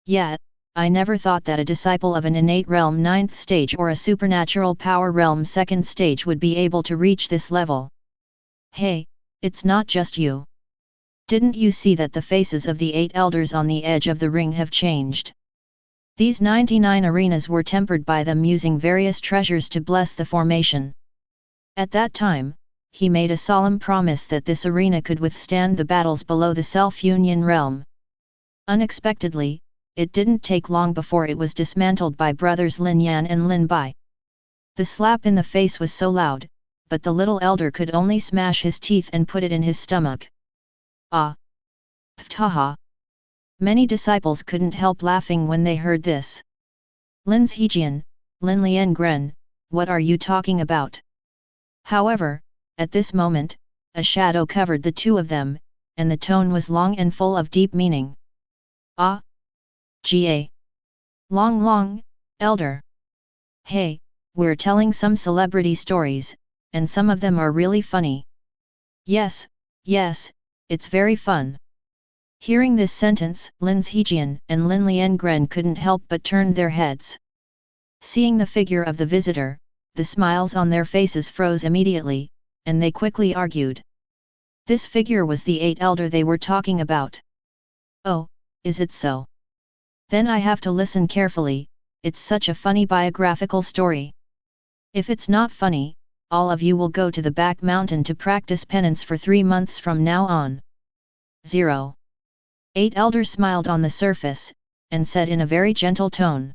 Yet, I never thought that a disciple of an innate realm 9th stage or a supernatural power realm 2nd stage would be able to reach this level. Hey, it's not just you. Didn't you see that the faces of the 8 elders on the edge of the ring have changed? These 99 arenas were tempered by them using various treasures to bless the formation. At that time, he made a solemn promise that this arena could withstand the battles below the Self-Union realm. Unexpectedly, it didn't take long before it was dismantled by brothers Lin Yan and Lin Bai. The slap in the face was so loud, but the little elder could only smash his teeth and put it in his stomach. Ah! Ptaha! Many disciples couldn't help laughing when they heard this. Lin Hejian, Lin Liengren, what are you talking about? However, at this moment, a shadow covered the two of them, and the tone was long and full of deep meaning. Ah! Ga! Long, elder! Hey, we're telling some celebrity stories, and some of them are really funny. Yes, it's very fun. Hearing this sentence, Lin Hejian and Lin Liengren couldn't help but turn their heads. Seeing the figure of the visitor, the smiles on their faces froze immediately, and they quickly argued. This figure was the 8 elder they were talking about. Oh, is it so? Then I have to listen carefully, it's such a funny biographical story. If it's not funny, all of you will go to the back mountain to practice penance for 3 months from now on. 0. 8 elders smiled on the surface, and said in a very gentle tone.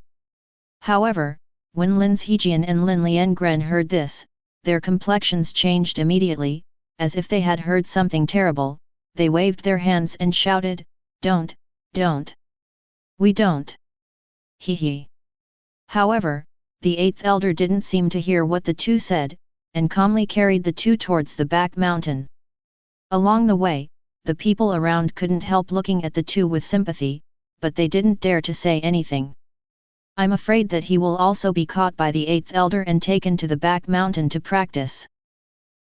However, when Lin Hejian and Lin Liengren heard this, their complexions changed immediately, as if they had heard something terrible. They waved their hands and shouted, Don't! We don't! Hee. However, the 8th elder didn't seem to hear what the two said, and calmly carried the two towards the back mountain. Along the way, the people around couldn't help looking at the two with sympathy, but they didn't dare to say anything. I'm afraid that he will also be caught by the 8th elder and taken to the back mountain to practice.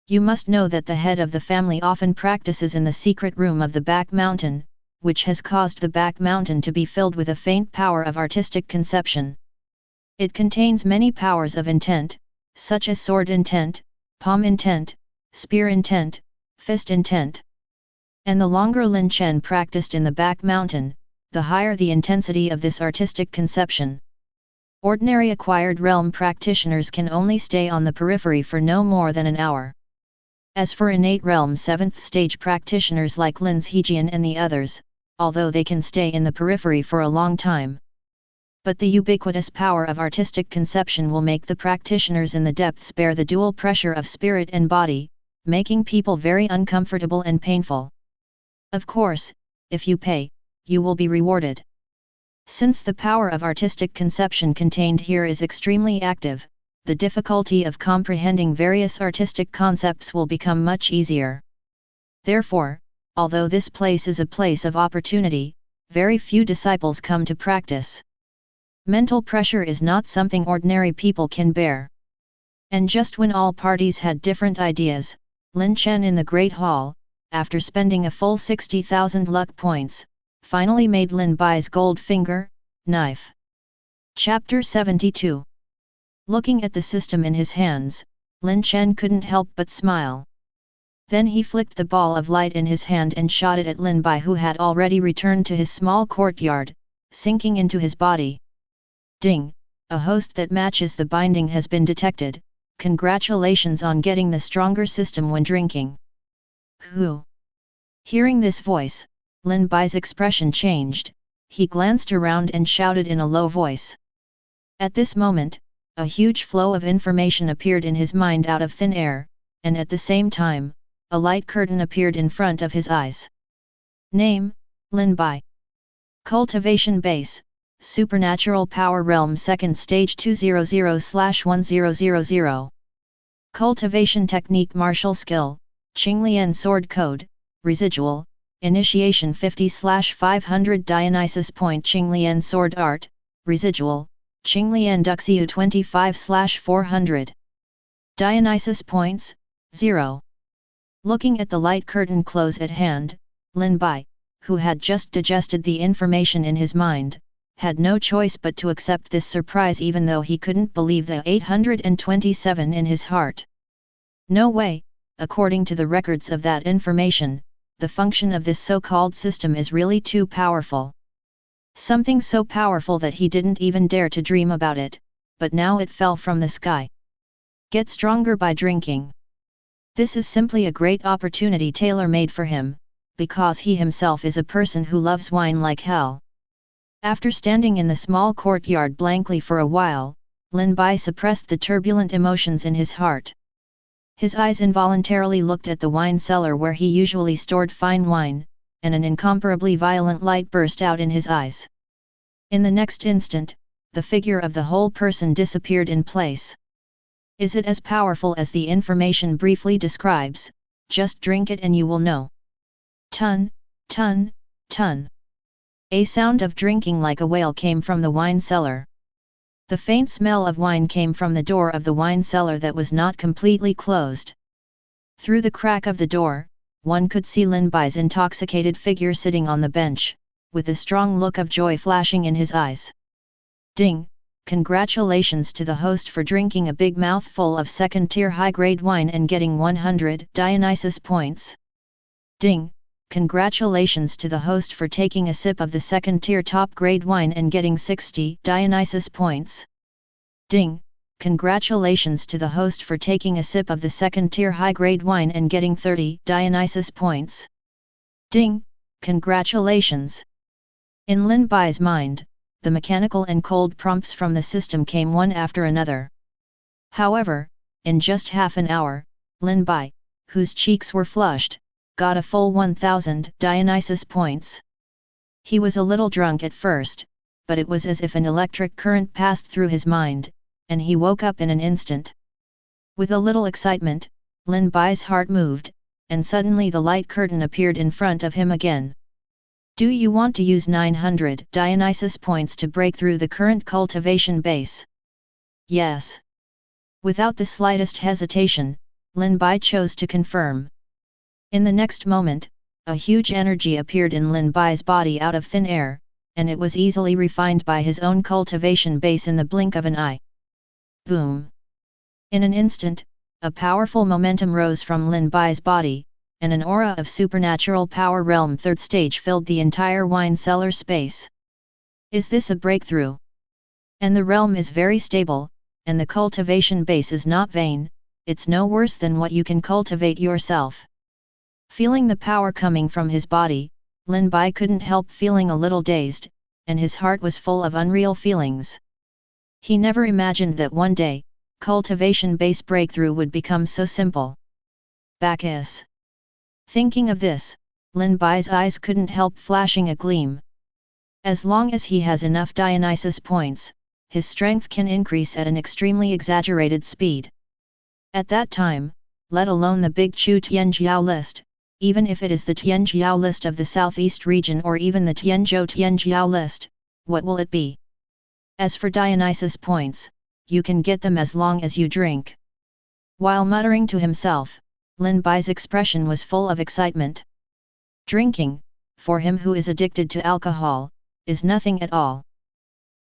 You must know that the head of the family often practices in the secret room of the back mountain, which has caused the back mountain to be filled with a faint power of artistic conception. It contains many powers of intent, such as sword intent, palm intent, spear intent, fist intent. And the longer Lin Chen practiced in the back mountain, the higher the intensity of this artistic conception. Ordinary acquired realm practitioners can only stay on the periphery for no more than an hour. As for innate realm 7th stage practitioners like Lin Hejian and the others, although they can stay in the periphery for a long time. But the ubiquitous power of artistic conception will make the practitioners in the depths bear the dual pressure of spirit and body, making people very uncomfortable and painful. Of course, if you pay, you will be rewarded. Since the power of artistic conception contained here is extremely active, the difficulty of comprehending various artistic concepts will become much easier. Therefore, although this place is a place of opportunity, very few disciples come to practice. Mental pressure is not something ordinary people can bear. And just when all parties had different ideas, Lin Chen in the Great Hall, after spending a full 60,000 luck points, finally made Lin Bai's gold finger, knife. Chapter 72. Looking at the system in his hands, Lin Chen couldn't help but smile. Then he flicked the ball of light in his hand and shot it at Lin Bai, who had already returned to his small courtyard, sinking into his body. Ding! A host that matches the binding has been detected. Congratulations on getting the stronger system when drinking. Who? Hearing this voice, Lin Bai's expression changed. He glanced around and shouted in a low voice. At this moment, a huge flow of information appeared in his mind out of thin air, and at the same time, a light curtain appeared in front of his eyes. Name, Lin Bai. Cultivation base, Supernatural Power Realm 2nd Stage 200/1000. Cultivation Technique Martial Skill, Qinglian Sword Code, Residual, Initiation 50/500 Dionysus Point Qinglian Sword Art, Residual, Qinglian Duxiu 25/400. Dionysus Points, 0. Looking at the light curtain close at hand, Lin Bai, who had just digested the information in his mind, had no choice but to accept this surprise, even though he couldn't believe the 827 in his heart. No way, according to the records of that information, the function of this so-called system is really too powerful. Something so powerful that he didn't even dare to dream about it, but now it fell from the sky. Get stronger by drinking. This is simply a great opportunity tailor-made for him, because he himself is a person who loves wine like hell. After standing in the small courtyard blankly for a while, Lin Bai suppressed the turbulent emotions in his heart. His eyes involuntarily looked at the wine cellar where he usually stored fine wine, and an incomparably violent light burst out in his eyes. In the next instant, the figure of the whole person disappeared in place. Is it as powerful as the information briefly describes? Just drink it and you will know. Tun, tun, tun. A sound of drinking like a whale came from the wine cellar. The faint smell of wine came from the door of the wine cellar that was not completely closed. Through the crack of the door, one could see Lin Bai's intoxicated figure sitting on the bench, with a strong look of joy flashing in his eyes. Ding! Congratulations to the host for drinking a big mouthful of second-tier high-grade wine and getting 100 Dionysus points. Ding! Congratulations to the host for taking a sip of the second-tier top-grade wine and getting 60 Dionysus points. Ding! Congratulations to the host for taking a sip of the second-tier high-grade wine and getting 30 Dionysus points. Ding! Congratulations! In Lin Bai's mind, the mechanical and cold prompts from the system came one after another. However, in just half an hour, Lin Bai, whose cheeks were flushed, got a full 1000 Dionysus points. He was a little drunk at first, but it was as if an electric current passed through his mind, and he woke up in an instant. With a little excitement, Lin Bai's heart moved, and suddenly the light curtain appeared in front of him again. Do you want to use 900 Dionysus points to break through the current cultivation base? Yes. Without the slightest hesitation, Lin Bai chose to confirm. In the next moment, a huge energy appeared in Lin Bai's body out of thin air, and it was easily refined by his own cultivation base in the blink of an eye. Boom! In an instant, a powerful momentum rose from Lin Bai's body, and an aura of supernatural power realm third stage filled the entire wine cellar space. Is this a breakthrough? And the realm is very stable, and the cultivation base is not vain, it's no worse than what you can cultivate yourself. Feeling the power coming from his body, Lin Bai couldn't help feeling a little dazed, and his heart was full of unreal feelings. He never imagined that one day, cultivation base breakthrough would become so simple. Bacchus. Thinking of this, Lin Bai's eyes couldn't help flashing a gleam. As long as he has enough Dionysus points, his strength can increase at an extremely exaggerated speed. At that time, let alone the big Chu Tianjiao list, even if it is the Tianjiao list of the southeast region or even the Tianzhou Tianjiao list, what will it be? As for Dionysus points, you can get them as long as you drink. While muttering to himself, Lin Bai's expression was full of excitement. Drinking, for him who is addicted to alcohol, is nothing at all.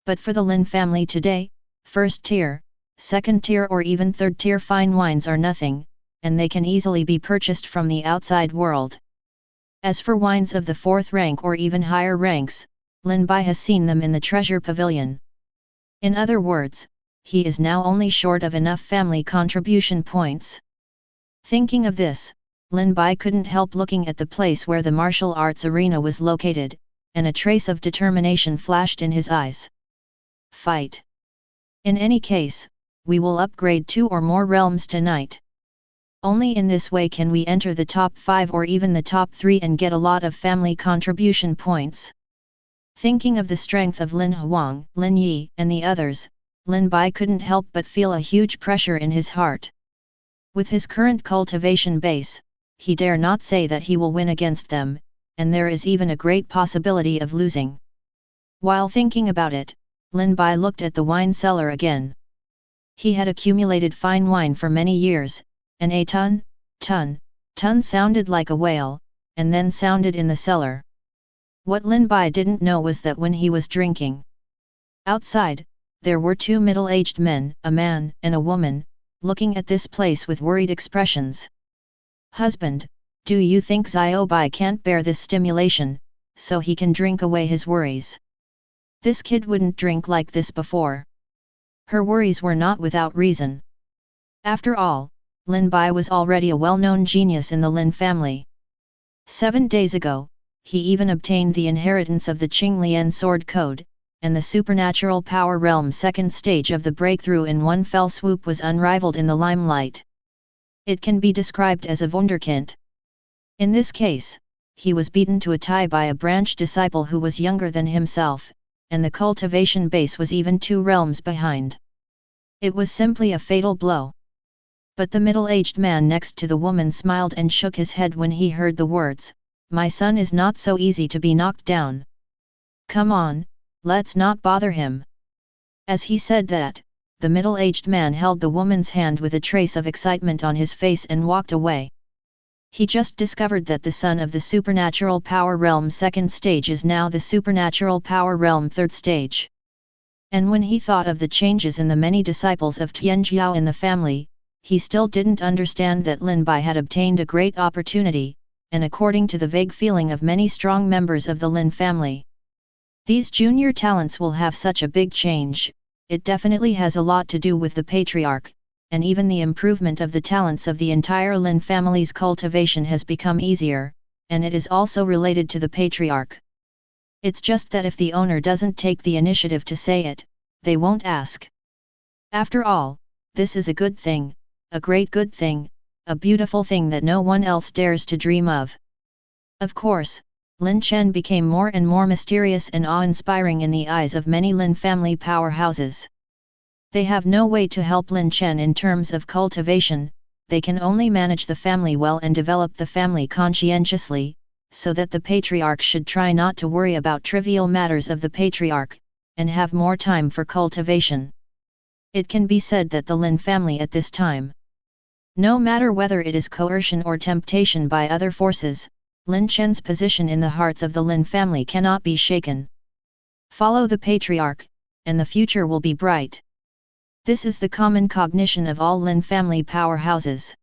But for the Lin family today, first tier, second tier or even third tier fine wines are nothing, and they can easily be purchased from the outside world. As for wines of the fourth rank or even higher ranks, Lin Bai has seen them in the treasure pavilion. In other words, he is now only short of enough family contribution points. Thinking of this, Lin Bai couldn't help looking at the place where the martial arts arena was located, and a trace of determination flashed in his eyes. Fight! In any case, we will upgrade 2 or more realms tonight. Only in this way can we enter the top 5 or even the top 3 and get a lot of family contribution points. Thinking of the strength of Lin Huang, Lin Yi, and the others, Lin Bai couldn't help but feel a huge pressure in his heart. With his current cultivation base, he dare not say that he will win against them, and there is even a great possibility of losing. While thinking about it, Lin Bai looked at the wine cellar again. He had accumulated fine wine for many years, and a ton sounded like a whale, and then sounded in the cellar. What Lin Bai didn't know was that when he was drinking outside, there were 2 middle-aged men, a man and a woman, looking at this place with worried expressions. Husband, do you think Xiao Bai can't bear this stimulation, so he can drink away his worries? This kid wouldn't drink like this before. Her worries were not without reason. After all, Lin Bai was already a well-known genius in the Lin family. 7 days ago, he even obtained the inheritance of the Qinglian sword code, and the supernatural power realm second stage of the breakthrough in one fell swoop was unrivaled in the limelight. It can be described as a wunderkind. In this case, he was beaten to a tie by a branch disciple who was younger than himself, and the cultivation base was even 2 realms behind. It was simply a fatal blow. But the middle-aged man next to the woman smiled and shook his head when he heard the words, "My son is not so easy to be knocked down. Come on, let's not bother him." As he said that, the middle-aged man held the woman's hand with a trace of excitement on his face and walked away. He just discovered that the son of the supernatural power realm second stage is now the supernatural power realm third stage. And when he thought of the changes in the many disciples of Tianjiao in the family, he still didn't understand that Lin Bai had obtained a great opportunity, and according to the vague feeling of many strong members of the Lin family, these junior talents will have such a big change. It definitely has a lot to do with the patriarch, and even the improvement of the talents of the entire Lin family's cultivation has become easier, and it is also related to the patriarch. It's just that if the owner doesn't take the initiative to say it, they won't ask. After all, this is a good thing, a great good thing, a beautiful thing that no one else dares to dream of. Of course, Lin Chen became more and more mysterious and awe-inspiring in the eyes of many Lin family powerhouses. They have no way to help Lin Chen in terms of cultivation, they can only manage the family well and develop the family conscientiously, so that the patriarch should try not to worry about trivial matters of the patriarch, and have more time for cultivation. It can be said that the Lin family at this time, no matter whether it is coercion or temptation by other forces, Lin Chen's position in the hearts of the Lin family cannot be shaken. Follow the patriarch, and the future will be bright. This is the common cognition of all Lin family powerhouses.